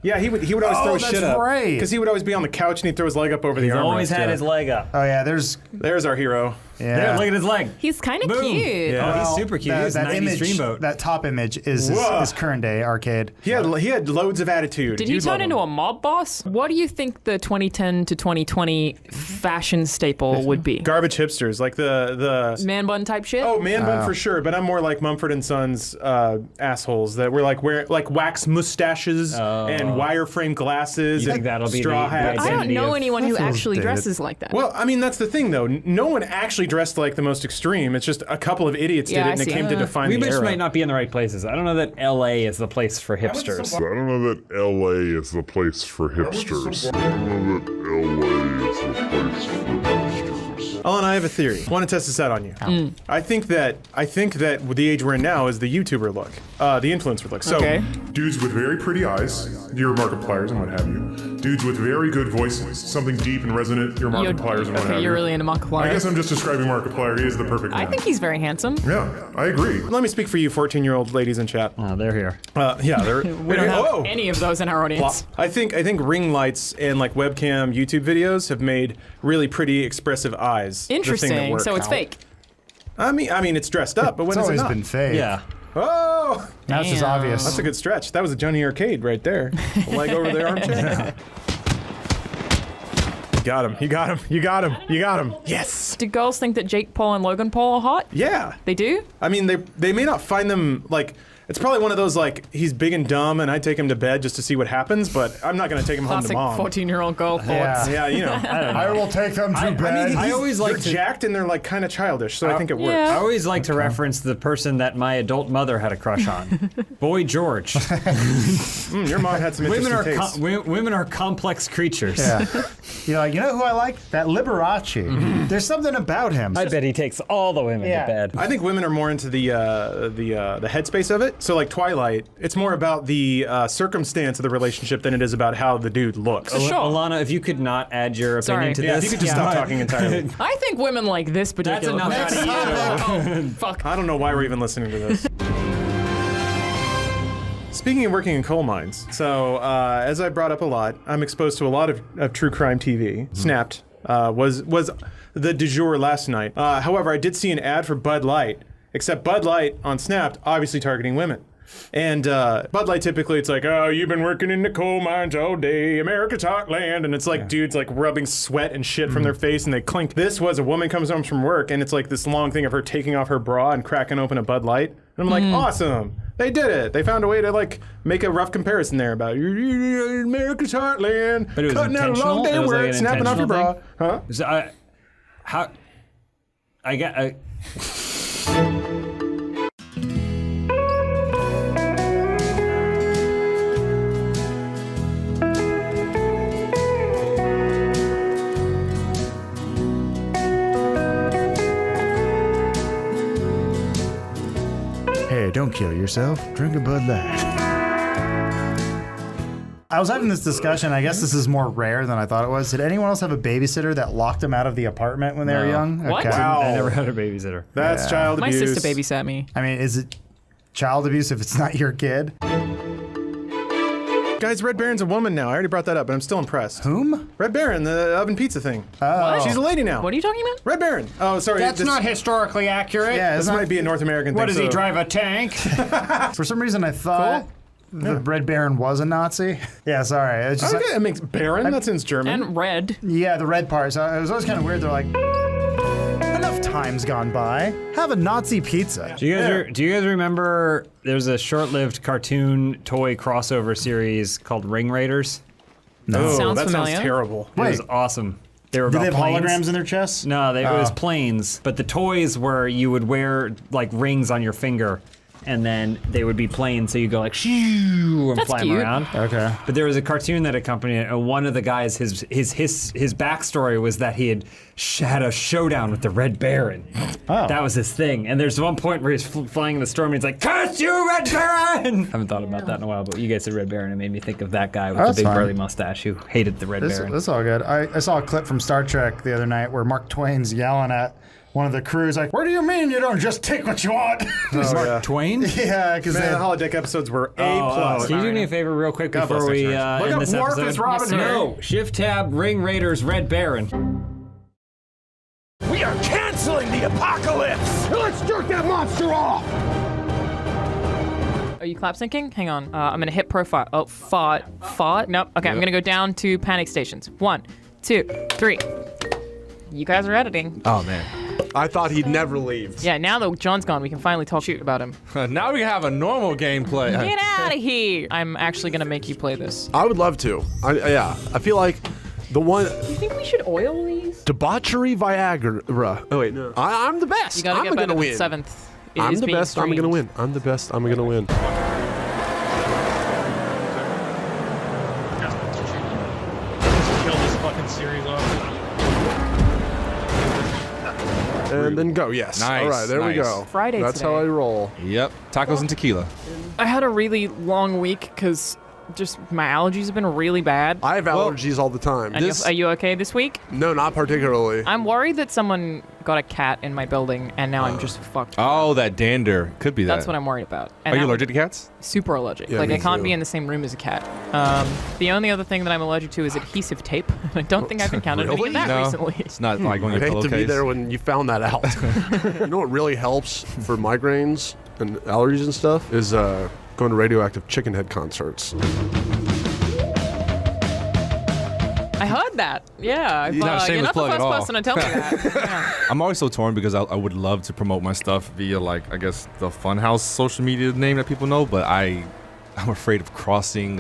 yeah, he would always throw his shit up. Right. Because he would always be on the couch and he'd throw his leg up over the He's armrest. always had his leg up. Oh yeah, there's our hero. Yeah. There, look at his leg. He's kind of Boom. cute. Yeah. He's super cute. He's a 90s image, dreamboat. that top image is his current day Arcade. He had loads of attitude. Did he turn into a mob boss? What do you think the 2010 to 2020 fashion staple would be? Garbage hipsters, like the man bun type shit? Oh, man bun for sure, but I'm more like Mumford and Sons assholes that were like wear like wax mustaches and wireframe glasses You and think that'll be straw the hats. I don't know anyone who actually dated. dresses like that. Well, I mean, that's the thing, though. No one actually dressed like the most extreme. It's just a couple of idiots did Yeah, it, I and it see. came to define We the just era. might not be in the right places. I don't know that LA is the place for hipsters. I don't know that LA is the place for hipsters. I don't know that LA is the place for hipsters. Alan, I have a theory. I want to test this out on you. I think that with the age we're in now is the YouTuber look, the influencer look. So, Dudes with very pretty eyes, your Markipliers and what have you. Dudes with very good voices, something deep and resonant, your Markipliers and what have you. You're really into Markiplier. I guess I'm just describing Markiplier. He is the perfect man. I think he's very handsome. Yeah, I agree. let me speak for you 14-year-old ladies in chat. Oh, they're here. Yeah, they're. We don't have any of those in our audience. I think ring lights and like webcam YouTube videos have made really pretty expressive eyes. the thing that Interesting. works. So it's fake. I mean, it's dressed up, but when It's is it always not? been fake. Yeah. Oh, That's just Damn. obvious. that's a good stretch. That was a Johnny Arcade right there. Leg over their armchair. You got him. Yes. Do girls think that Jake Paul and Logan Paul are hot? Yeah. They do? I mean, they may not find them like. It's probably one of those like he's big and dumb, and I take him to bed just to see what happens. But I'm not gonna take him Classic home to mom. 14-year-old girl thoughts. Yeah, you know. I will take them to bed. I always like they're to jacked and they're like kind of childish, so I think it works. Yeah. I always like to reference the person that my adult mother had a crush on, Boy George. Your mom had some Women interesting are tastes. women are complex creatures. Yeah. You're like, you know who I like? That Liberace. There's something about him. I bet he takes all the women to bed. I think women are more into the headspace of it. So like Twilight, it's more about the circumstance of the relationship than it is about how the dude looks. Sure. Alana, if you could not add your opinion to Yeah, this. if you could just stop talking entirely. I think women like this particular. That's enough out of you. Oh, fuck. I don't know why we're even listening to this. speaking of working in coal mines, so as I brought up a lot, I'm exposed to a lot of true crime TV. Snapped was the du jour last night. However, I did see an ad for Bud Light, except Bud Light on Snapped, obviously targeting women. And Bud Light, typically it's like, oh, you've been working in the coal mines all day, America's heartland, and it's like dudes like rubbing sweat and shit from their face and they clink. This was a woman comes home from work and it's like this long thing of her taking off her bra and cracking open a Bud Light. And I'm like, awesome. They did it. They found a way to like make a rough comparison there about America's heartland, But it was cutting out a intentional? long day It of was like work, an snapping off your bra. intentional Huh? So I got. Hey, don't kill yourself. Drink a Bud Light. I was having this discussion. I guess this is more rare than I thought it was. Did anyone else have a babysitter that locked them out of the apartment when they were young? What? Wow. I never had a babysitter. That's child My abuse. sister babysat me. I mean, is it child abuse if it's not your kid? Guys, Red Baron's a woman now. I already brought that up, but I'm still impressed. Whom? Red Baron, the oven pizza thing. Oh. She's a lady now. What are you talking about? Red Baron. Oh, sorry. That's this, not historically accurate. Yeah, This it's not, might be a North American thing. What does he so- drive a tank? for some reason I thought the Red Baron was a Nazi. Yeah, sorry. It's just Okay, it makes Baron. That sounds German. And red. yeah, the red part. So it was always kind of weird. They're like, enough time's gone by. Have a Nazi pizza. Do you guys remember there's a short-lived cartoon toy crossover series called Ring Raiders? No, Sounds that familiar. sounds terrible. It was awesome. They were Do about they have planes. holograms in their chests? No, it was planes. But the toys were you would wear like rings on your finger, and then they would be planes. So you go like shoo and That's fly them cute. around. Okay. But there was a cartoon that accompanied it, and one of the guys, his backstory was that he had had a showdown with the Red Baron. Oh. That was his thing. And there's one point where he's flying in the storm, and he's like, "Curse you, Red Baron!" I haven't thought about that in a while, but you guys said Red Baron, it made me think of that guy with That's the big fine. burly mustache who hated the Red Baron. That's all good. I saw a clip from Star Trek the other night where Mark Twain's yelling at one of the crews like, "What do you mean you don't just take what you want?" Mark Twain? Yeah, because Man, the holodeck episodes were A+. Can you do me a favor real quick God before bless we Look end up this Worf episode? as Robin Hood. No, Shift Tab, Ring Raiders, Red Baron. We are canceling the apocalypse! Let's jerk that monster off! Are you clap syncing? Hang on. I'm gonna hit profile. Oh, fought. Nope. Okay, I'm gonna go down to panic stations. 1, 2, 3. You guys are editing. Oh man. I thought he'd never leave. Yeah, now that John's gone, we can finally talk shit about him. Now we can have a normal gameplay. Get out of here! I'm actually gonna make you play this. I would love to. I feel like the one You think we should oil these? debauchery Viagra. Oh wait, no. I'm the best. You gotta I'm get better gonna than win. 7th. It I'm is the being best. I'm gonna streamed. win. I'm the best. I'm gonna win. Kill this fucking series off. And then go. Yes. Nice, All right. There we nice. go. Friday That's today. how I roll. Yep. Tacos and tequila. I had a really long week because just my allergies have been really bad. I have allergies all the time. And are you okay this week? No, not particularly. I'm worried that someone got a cat in my building and now I'm just fucked. Oh, that dander. Could be that. That's what I'm worried about. Are you allergic to cats? Super allergic. Yeah, like me I can't too. be in the same room as a cat. The only other thing that I'm allergic to is adhesive tape. I don't think I've encountered any of that No, recently. it's not like on I your hate to be pillowcase. there when you found that out. You know what really helps for migraines and allergies and stuff is going to Radioactive Chicken Head concerts. I heard that. Yeah. You're not You're shameless not the plug at first all. person to tell me that. Yeah. I'm always so torn because I would love to promote my stuff via, like, I guess the Funhouse social media name that people know, but I'm afraid of crossing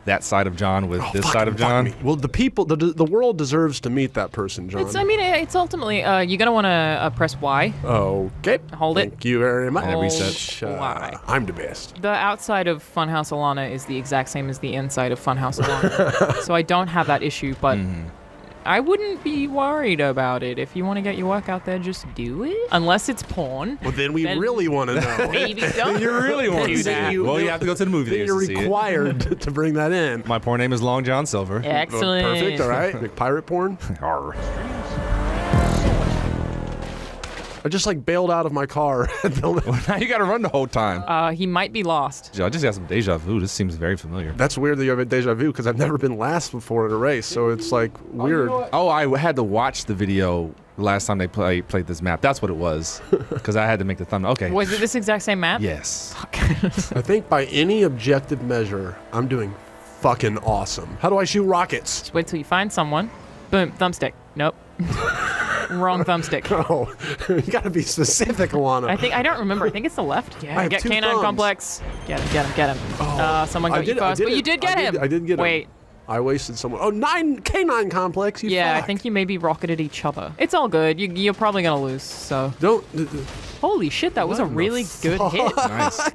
that side of John with this side of John. Well, the people, the world deserves to meet that person, John. It's ultimately, you're going to want to press Y. Okay. Hold it. Thank you very much. And reset. Y. I'm the best. The outside of Funhouse Alana is the exact same as the inside of Funhouse Alana. So I don't have that issue, but I wouldn't be worried about it. If you want to get your work out there, just do it. Unless it's porn. Well, then we really want to know. Maybe don't. You really want to do see that. it. Well, you have to go to the movie Then theaters you're to see it. required to bring that in. My porn name is Long John Silver. Excellent. Perfect, all right. Like pirate porn. Arr. I just like bailed out of my car. Now you gotta run the whole time. He might be lost. I just got some deja vu. This seems very familiar. That's weird that you have a deja vu because I've never been last before in a race, so it's like weird. Oh, I had to watch the video last time they played this map. That's what it was, because I had to make the thumbnail. Okay. Was it this exact same map? Yes. I think by any objective measure, I'm doing fucking awesome. How do I shoot rockets? Just wait till you find someone. Boom, thumbstick. Nope. Wrong thumbstick. Oh, you gotta be specific, Alana. I don't remember. I think it's the left. Yeah, I have get 2 canine thumbs. complex. Get him. Oh, Someone got you first, but you did get him. I did get him. Wait. I wasted someone. Oh, 9 canine complex. I think you maybe rocketed each other. It's all good. You're probably gonna lose. So don't. Holy shit, that was a really good hit. Nice.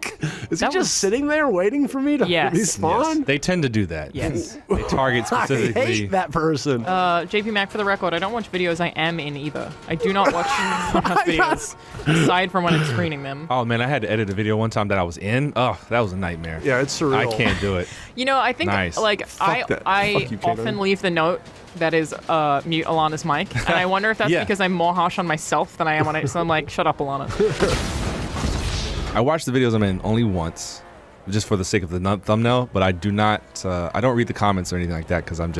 Is he just sitting there waiting for me to respawn? Yes. They tend to do that. Yes. They target specifically. I hate that person. JP Mac, for the record, I don't watch videos I am in either. I do not watch videos aside from when I'm screening them. Oh man, I had to edit a video one time that I was in. Oh, that was a nightmare. Yeah, it's surreal. I can't do it. You know, I think like I often leave the note that is mute Alana's mic, and I wonder if that's because I'm more harsh on myself than I am on it. So I'm like, shut up, Alana. I watch the videos I'm in only once, just for the sake of the thumbnail. But I do not. I don't read the comments or anything like that because I'm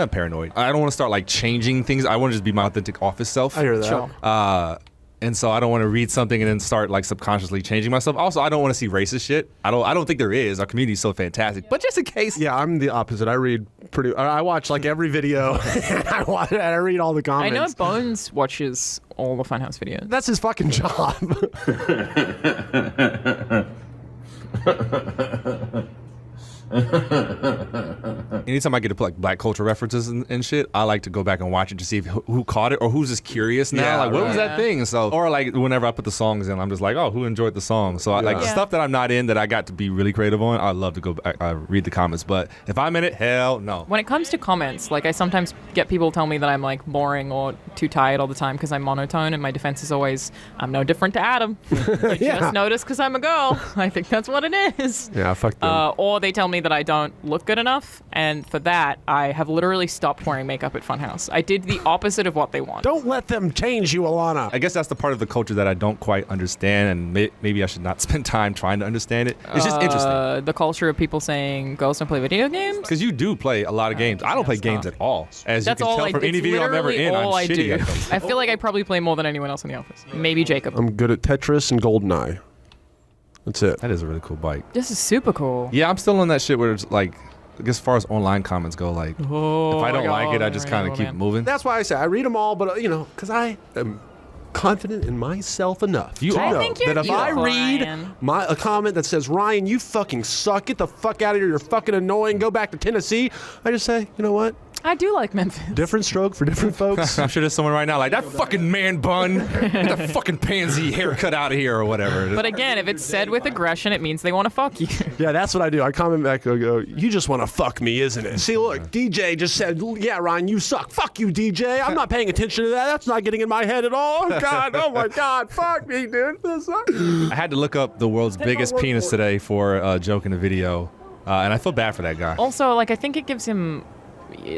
paranoid. I don't want to start like changing things. I want to just be my authentic office self. I hear that. Sure. And so I don't want to read something and then start like subconsciously changing myself. Also, I don't want to see racist shit. I don't think there is. Our community is so fantastic. But just in case. Yeah, I'm the opposite. I watch like every video. I read all the comments. I know Bones watches all the Funhouse videos. That's his fucking job. Anytime I get to put like black culture references and shit, I like to go back and watch it to see who caught it or who's just curious now. Yeah, like, what was that thing? So, or like whenever I put the songs in, I'm just like, oh, who enjoyed the song? So, like stuff that I'm not in that I got to be really creative on, I love to go back, read the comments. But if I'm in it, hell no. When it comes to comments, like I sometimes get people tell me that I'm like boring or too tired all the time because I'm monotone, and my defense is always, I'm no different to Adam. I just noticed because I'm a girl. I think that's what it is. Yeah, fuck them. Or they tell me that I don't look good enough, and for that, I have literally stopped wearing makeup at Funhouse. I did the opposite of what they want. Don't let them change you, Alana. I guess that's the part of the culture that I don't quite understand, and maybe I should not spend time trying to understand it. It's just interesting. The culture of people saying girls don't play video games? Because you do play a lot of games. I don't play games at all. As That's you can all tell from any video I'm ever in, I'm shitty at them. I feel like I probably play more than anyone else in the office. Maybe Jacob. I'm good at Tetris and GoldenEye. That's it. That is a really cool bike. This is super cool. Yeah, I'm still on that shit where it's like, as far as online comments go, like, if I don't like it, I just kind of keep moving. That's why I say I read them all, but because I am confident in myself enough to know that if I read a comment that says, Ryan, you fucking suck, get the fuck out of here, you're fucking annoying, go back to Tennessee, I just say, you know what? I do like Memphis. Different stroke for different folks. I'm sure there's someone right now like, that fucking man bun, get the fucking pansy haircut out of here or whatever. But again, if it's said with aggression, it means they want to fuck you. Yeah, that's what I do. I comment back, I go, you just want to fuck me, isn't it? See, look, DJ just said, yeah, Ryan, you suck. Fuck you, DJ. I'm not paying attention to that. That's not getting in my head at all. Oh, God. Oh, my God. Fuck me, dude. I had to look up the world's biggest penis today for a joke in a video, and I feel bad for that guy. Also, like, I think it gives him...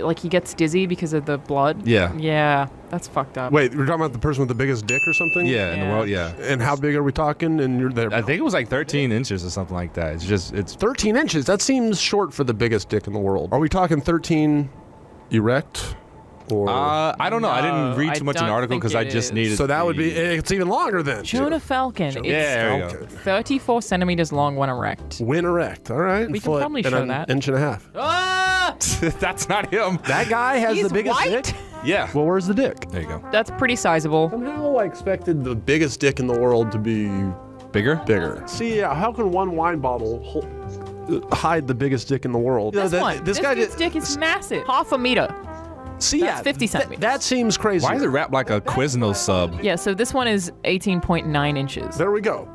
like he gets dizzy because of the blood. Yeah, that's fucked up. Wait, we're talking about the person with the biggest dick or something? Yeah, in the world, yeah. And how big are we talking? And you're there. I think it was like 13 inches or something like that. It's 13 inches. That seems short for the biggest dick in the world. Are we talking 13 erect? Or I don't know. I didn't read too much in the article because I just needed. So that would be. It's even longer then. Jonah Falcon. Yeah, it's 34 centimeters long when erect. When erect. All right. We can probably show that. Inch and a half. Ah! That's not him. That guy has the biggest dick. Yeah. Well, where's the dick? There you go. That's pretty sizable. Somehow I expected the biggest dick in the world to be bigger. Bigger. See, how can one wine bottle hide the biggest dick in the world? This guy's dick is massive. Half a meter. See, that's 50 centimeters. That seems crazy. Why is it wrapped like a Quiznos sub? Yeah, so this one is 18.9 inches. There we go.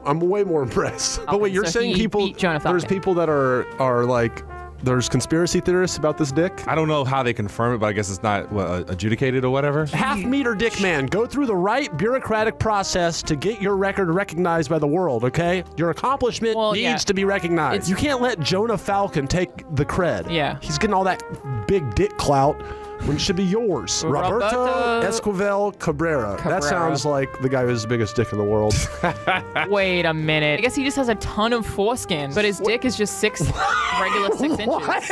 I'm way more impressed. But wait, you're so saying he beat Jonah there's Falcon. people that are like, there's conspiracy theorists about this dick? I don't know how they confirm it, but I guess it's not adjudicated or whatever. Half meter dick man, go through the right bureaucratic process to get your record recognized by the world, okay? Your accomplishment needs to be recognized. You can't let Jonah Falcon take the cred. Yeah. He's getting all that big dick clout when it should be yours. Roberto Esquivel Cabrera. That sounds like the guy who's the biggest dick in the world. Wait a minute. I guess he just has a ton of foreskin, but his dick is just regular 6 inches. What?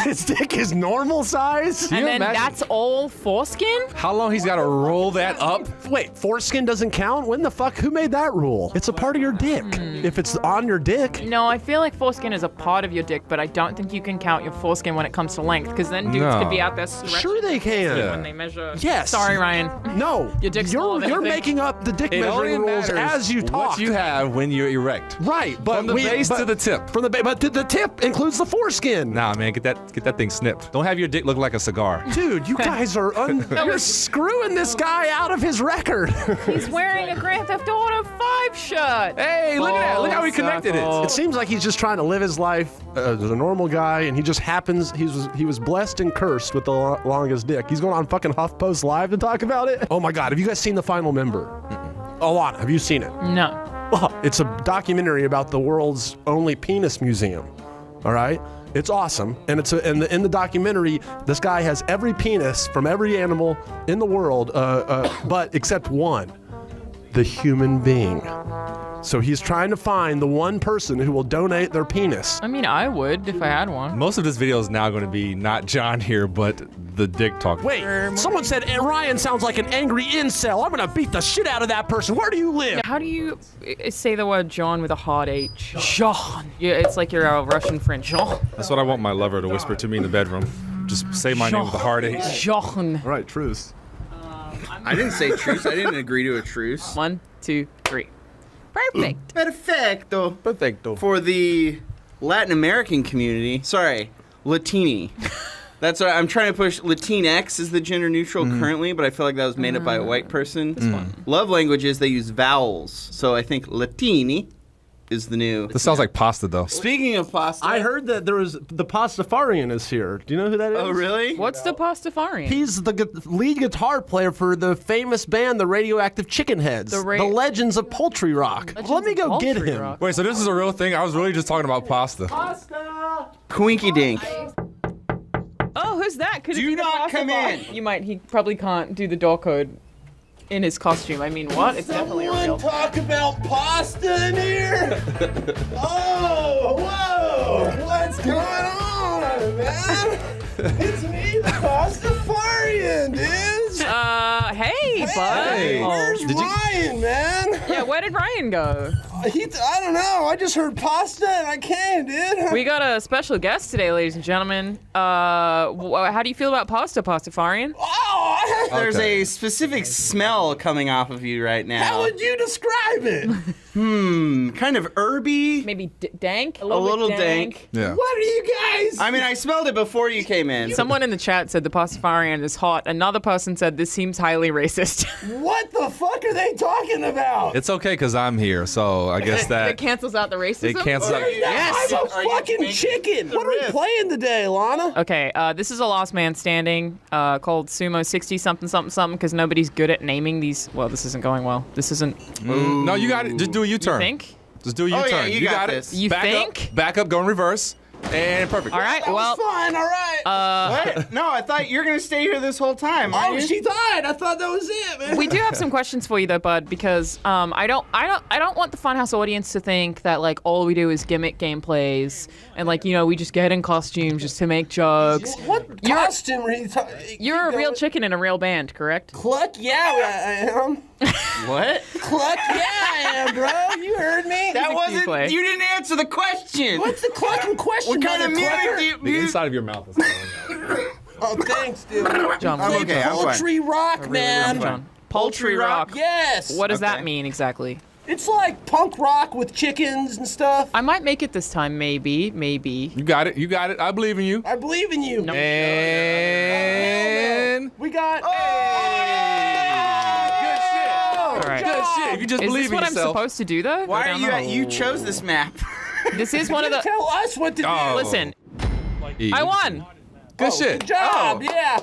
His dick is normal size? And then that's all foreskin? How long he's got to roll that up? Wait, foreskin doesn't count? When the fuck? Who made that rule? It's a part of your dick. If it's on your dick. No, I feel like foreskin is a part of your dick, but I don't think you can count your foreskin when it comes to length, because then dudes could be out there stretching. Sure they can. When they measure. Yes. Sorry, Ryan. No. Your dick's You're making up the dick measuring rules as you talk. What you have when you're erect. Right, but from the base to the tip. From the but the tip includes the foreskin. Nah, man, get that thing snipped. Don't have your dick look like a cigar. Dude, you guys are you're screwing this guy out of his record. He's wearing a Grand Theft Auto 5 shirt. Hey, look at that. Look how he connected it. It seems like he's just trying to live his life as a normal guy, and he just happens. He was blessed and cursed with the longest dick. He's going on fucking HuffPost Live to talk about it. Oh my God, have you guys seen The Final Member? Alana, have you seen it? No. Oh, it's a documentary about the world's only penis museum. All right, it's awesome, and in the documentary, this guy has every penis from every animal in the world, but except one, the human being. So he's trying to find the one person who will donate their penis. I mean, I would if I had one. Most of this video is now going to be not John here, but the dick talk. Wait, someone said Ryan sounds like an angry incel. I'm gonna beat the shit out of that person. Where do you live? How do you say the word John with a hard H? John. Yeah, it's like you're a Russian friend. John. That's what I want my lover to whisper to me in the bedroom. Just say my name with a hard H. John. All right, truce. I didn't say truce. I didn't agree to a truce. 1, 2, 3. Perfect. Perfecto. Perfecto. For the Latin American community, sorry, Latini. That's what I'm trying to push. Latinx is the gender neutral currently, but I feel like that was made up by a white person. Love languages, they use vowels. So I think Latini is the new. This sounds like pasta, though. Speaking of pasta, I heard that there was the Pastafarian is here. Do you know who that is? Oh, really? What's the Pastafarian? He's the lead guitar player for the famous band, the Radioactive Chicken Heads, the Legends of Poultry Rock. Let me go get him. Wait, so this is a real thing? I was really just talking about pasta. Quinky Dink. Oh, who's that? Could it Do be the not come Pastafarian? in. You might. He probably can't do the door code in his costume. I mean, what? It's definitely a real. Talk about pasta in here. Oh, whoa! What's going on, man? It's me, the Pastafarian, dudes. Hey, bud. Hey, where's Ryan, man? Yeah, where did Ryan go? I don't know. I just heard pasta and I came, dude. We got a special guest today, ladies and gentlemen. How do you feel about Pastafarian? Oh, There's a specific smell coming off of you right now. how would you describe it? Kind of herby. Maybe dank? A little dank. Yeah. What are you guys? I mean, I smelled it before you came in. Someone in the chat said the Pastafarian is hot. Another person said this seems highly racist. What the fuck are they talking about? It's okay because I'm here, so I guess It that cancels out the racism? it cancels out. Yes, I'm a fucking chicken. What are we playing today, Lana? Okay, this is a last man standing called Sumo 60 something because nobody's good at naming these. Well, this isn't going well. This isn't. No, you got it. Just do a U-turn. You think? Just do a Oh, U-turn. yeah, you got this. You back think? Up, back up, go in reverse, and perfect. All right, That well. was fun. All right. What? No, I thought you were gonna stay here this whole time. Oh, aren't you? she died. I thought that was it, man. We do have some questions for you though, bud, because I don't want the Funhouse audience to think that like all we do is gimmick gameplays and like we just get in costumes just to make jokes. What costume are you talking? You're a real chicken in a real band, correct? Cluck, yeah, I am. What? Cluck, yeah, I am, bro. You heard me. That Music wasn't. play. You didn't answer the question. What's the clucking question? What kind of music motherfucker? do you? The inside of your mouth is falling out. Oh, thanks, dude. John, I'm okay. I'm fine. Poultry rock, man. John. Poultry rock. Yes. What does that Okay. mean exactly? It's like punk rock with chickens and stuff. I might make it this time, maybe. You got it. You got it. I believe in you. I believe in you. No. And We got. good shit. All right. Good shit. If you just Is believe this in what yourself. I'm supposed to do though? Why Go are down you the at? hole? You chose this map. This is one of the. Tell us what to do. Oh. Listen, Easy. I won. Good shit. Good job. Yeah.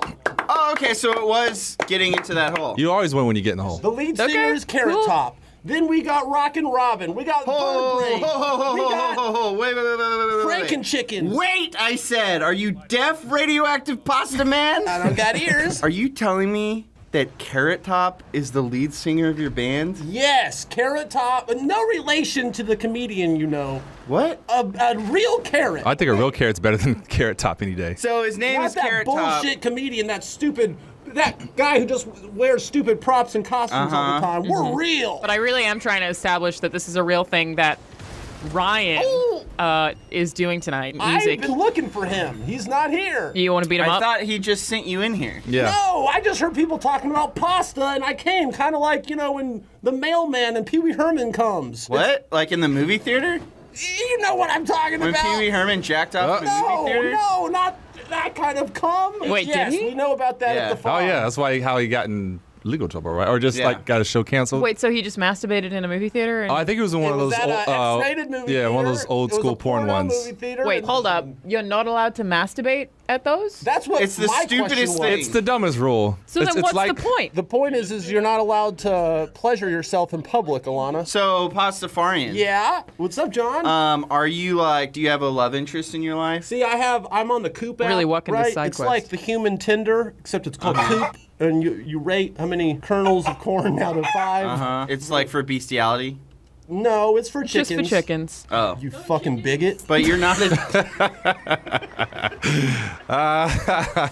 Oh, okay. So it was getting into that hole. You always win when you get in the hole. The lead Okay, singer is Carrot cool. Top. Then we got Rockin' Robin. We got Bird Brain. Wait. Franken Chicken. Wait, I said, are you deaf, radioactive pasta man? I don't got ears. Are you telling me that Carrot Top is the lead singer of your band? Yes, Carrot Top. No relation to the comedian, you know. What? A real carrot. I think a real carrot's better than Carrot Top any day. So his name Not is that Carrot Top. bullshit comedian, that guy who just wears stupid props and costumes all the time. We're real. But I really am trying to establish that this is a real thing that Ryan is doing tonight. Music. I've been looking for him. He's not here. You want to beat him I up? thought he just sent you in here. Yeah. No, I just heard people talking about pasta, and I came kind of like, when the mailman and Pee Wee Herman comes. What? Like in the movie theater? You know what I'm talking When about. Pee Wee Herman jacked off in the movie theater? No, not that kind of come. Wait, yes, did he? We know about that at the farm. Oh yeah, that's how he got in legal trouble, right? Or just like got his show canceled. Wait, so he just masturbated in a movie theater? And Oh, I think it was in one of those at a old, X-rated movie one of those theater. old It was school a porn porno ones. movie theater, Wait, and- hold up. You're not allowed to masturbate at those? That's what It's the my stupidest question thing. was. It's the dumbest rule. So it's, then it's what's like, the point? The point is you're not allowed to pleasure yourself in public, Alana. So, Pastafarian. Yeah. What's up, John? Are you do you have a love interest in your life? See, I'm on the Coop app. Really walking this right? side It's quest. like the human Tinder, except it's called Coop, and you rate how many kernels of corn out of 5. It's like for bestiality. No, it's for Just chickens. for chickens. Oh. You fucking bigot. But you're not a...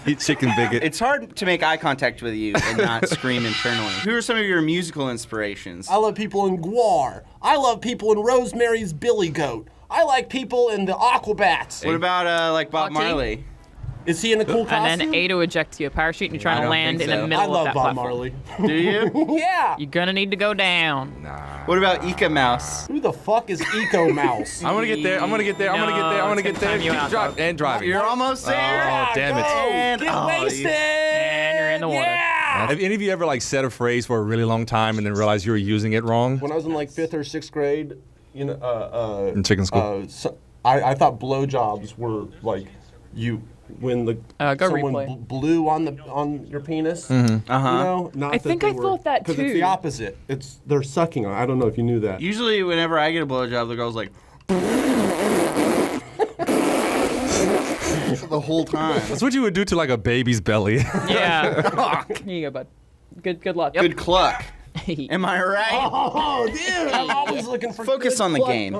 you chicken bigot. It's hard to make eye contact with you and not scream internally. Who are some of your musical inspirations? I love people in Guar. I love people in Rosemary's Billy Goat. I like people in the Aquabats. What about like Bob Hockey? Marley? Is he in a cool costume? And then Ada ejects you a parachute and you're trying I to don't land think in so. the middle I love of that Bob platform. Marley. Do you? Yeah. You're gonna need to go down. What about Ika Mouse? Who the fuck is Eco Mouse? I'm gonna get there. I'm gonna get there. I'm gonna get there. I'm gonna get there. time you out, Drop and driving. You're almost there. Oh, damn it. And Get wasted. And you're in the water. Yeah. Have any of you ever said a phrase for a really long time and then realized you were using it wrong? When I was in like 5th or 6th grade, In chicken school. I thought blowjobs were like when go someone replay. blew on your penis. Uh-huh. You know, not I that think they I thought that because it's too. the opposite. They're sucking on. I don't know if you knew that. Usually, whenever I get a blowjob, the girl's like the whole time. That's what you would do to like a baby's belly. Yeah. Here you go, bud. Good luck. Yep. Good cluck. Am I right? Oh, dude! I'm always looking for. Focus good on the pluck. game.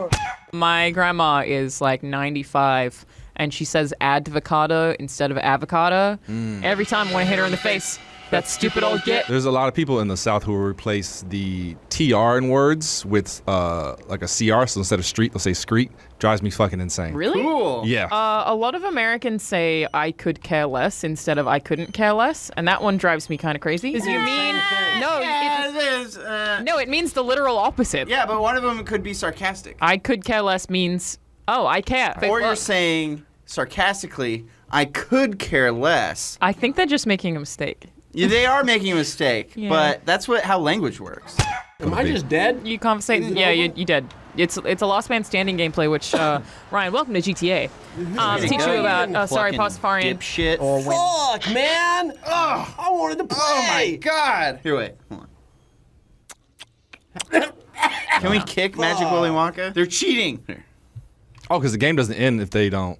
My grandma is like 95, and she says advocado instead of avocado. Every time I want to hit her in the face. That stupid old git. There's a lot of people in the South who will replace the TR in words with like a CR. So instead of street, they'll say screet. Drives me fucking insane. Really? Cool. Yeah. A lot of Americans say I could care less instead of I couldn't care less, and that one drives me kind of crazy. Because you mean no, no, it means the literal opposite. Yeah, but one of them could be sarcastic. I could care less means I care. Or you're saying sarcastically, I could care less. I think they're just making a mistake. Yeah, they are making a mistake, Yeah. but that's how language works. Am I just dead? You conversating? Yeah, you dead. It's a Last Man Standing gameplay, which Ryan, welcome to GTA. Teach you about sorry, Pastafarian. Dipshit. Fuck, man! Ugh, I wanted to play. Oh my god! Here, wait. Hold on. Can we kick Magic Willy Wonka? They're cheating. Oh, because the game doesn't end if they don't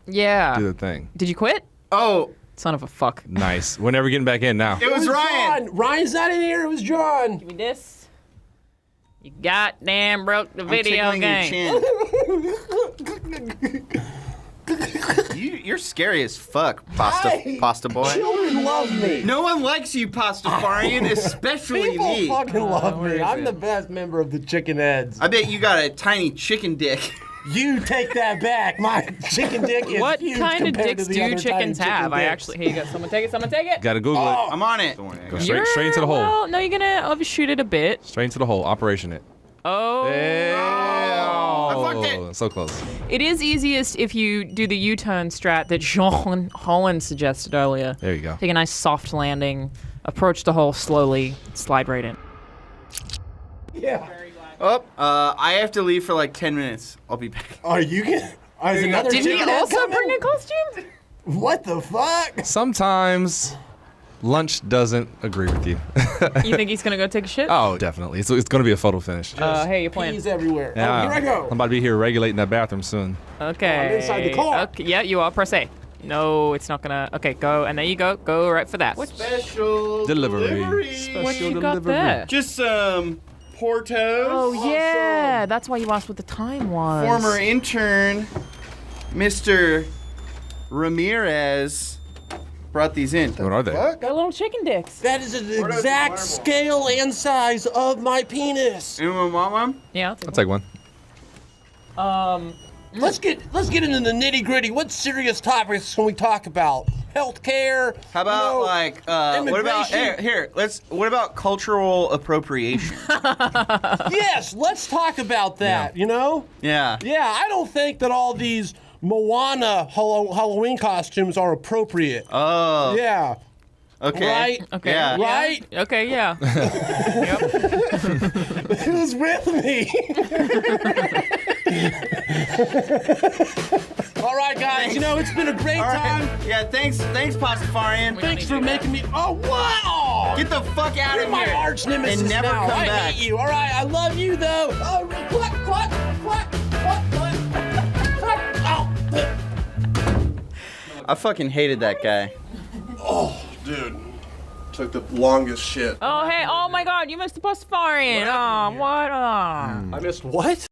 Yeah. do the thing. Did you quit? Oh. Son of a fuck. Nice. We're never getting back in now. It was Ryan. John. Ryan's not in here. It was John. Give me this. You goddamn broke the video I'm game. You're scary as fuck, pasta boy. Children love me. No one likes you, Pastafarian, especially People me. fucking love me. I'm the best member of the Chicken Heads. I bet you got a tiny chicken dick. You take that back. My chicken dick is What huge kind of compared dicks to the do other chickens tiny have? chicken I dicks. actually, here you go. Someone take it. Someone take it. Gotta Google Oh, it. I'm on it. Go straight into the hole. Well, no, you're gonna overshoot it a bit. Straight into the hole. Operation it. Oh. I fucked it. So close. It is easiest if you do the U-turn strat that Jean Holland suggested earlier. There you go. Take a nice soft landing, approach the hole slowly, slide right in. Yeah. Oh, I have to leave for like 10 minutes. I'll be back. Are you gonna? Is another Did he chicken head also coming? bring a costume? What the fuck? Sometimes Lunch doesn't agree with you. You think he's gonna go take a shit? Oh, definitely. It's going to be a photo finish. Hey, you're playing. Peas everywhere. Yeah, Oh, here I go. I'm about to be here regulating that bathroom soon. Okay. I'm inside the car. Okay, yeah, you are. Press A. No, it's not gonna. Okay, go, and there you go. Go right for that. Special Delivery. What you got there? Just some Portos. Oh yeah, that's why you asked what the time was. Former intern, Mr. Ramirez, brought these in. What are they? Got little chicken dicks. That is an exact scale and size of my penis. Anyone want one? Yeah. I'll take one. Let's get into the nitty gritty. What serious topics can we talk about? Healthcare. How about what about immigration? what about cultural appropriation? Yes, let's talk about that. You know? Yeah. Yeah, I don't think that all these Moana Halloween costumes are appropriate. Oh. Yeah. Okay. Right? Okay. Yeah. Right? Okay. Yeah. Who's with me? All right, guys. You know, it's been a great time. Yeah, thanks, Pastafarian. Thanks for making me. Oh, wow! Get the fuck out You're of my here. arch nemesis and never now. come I back. hate you. All right, I love you though. Oh, clack, clack, clack, clack, clack. Oh. I fucking hated that guy. Oh, dude. Took the longest shit. Oh hey! Oh my God! You missed the Pastafarian. Oh what? I missed what?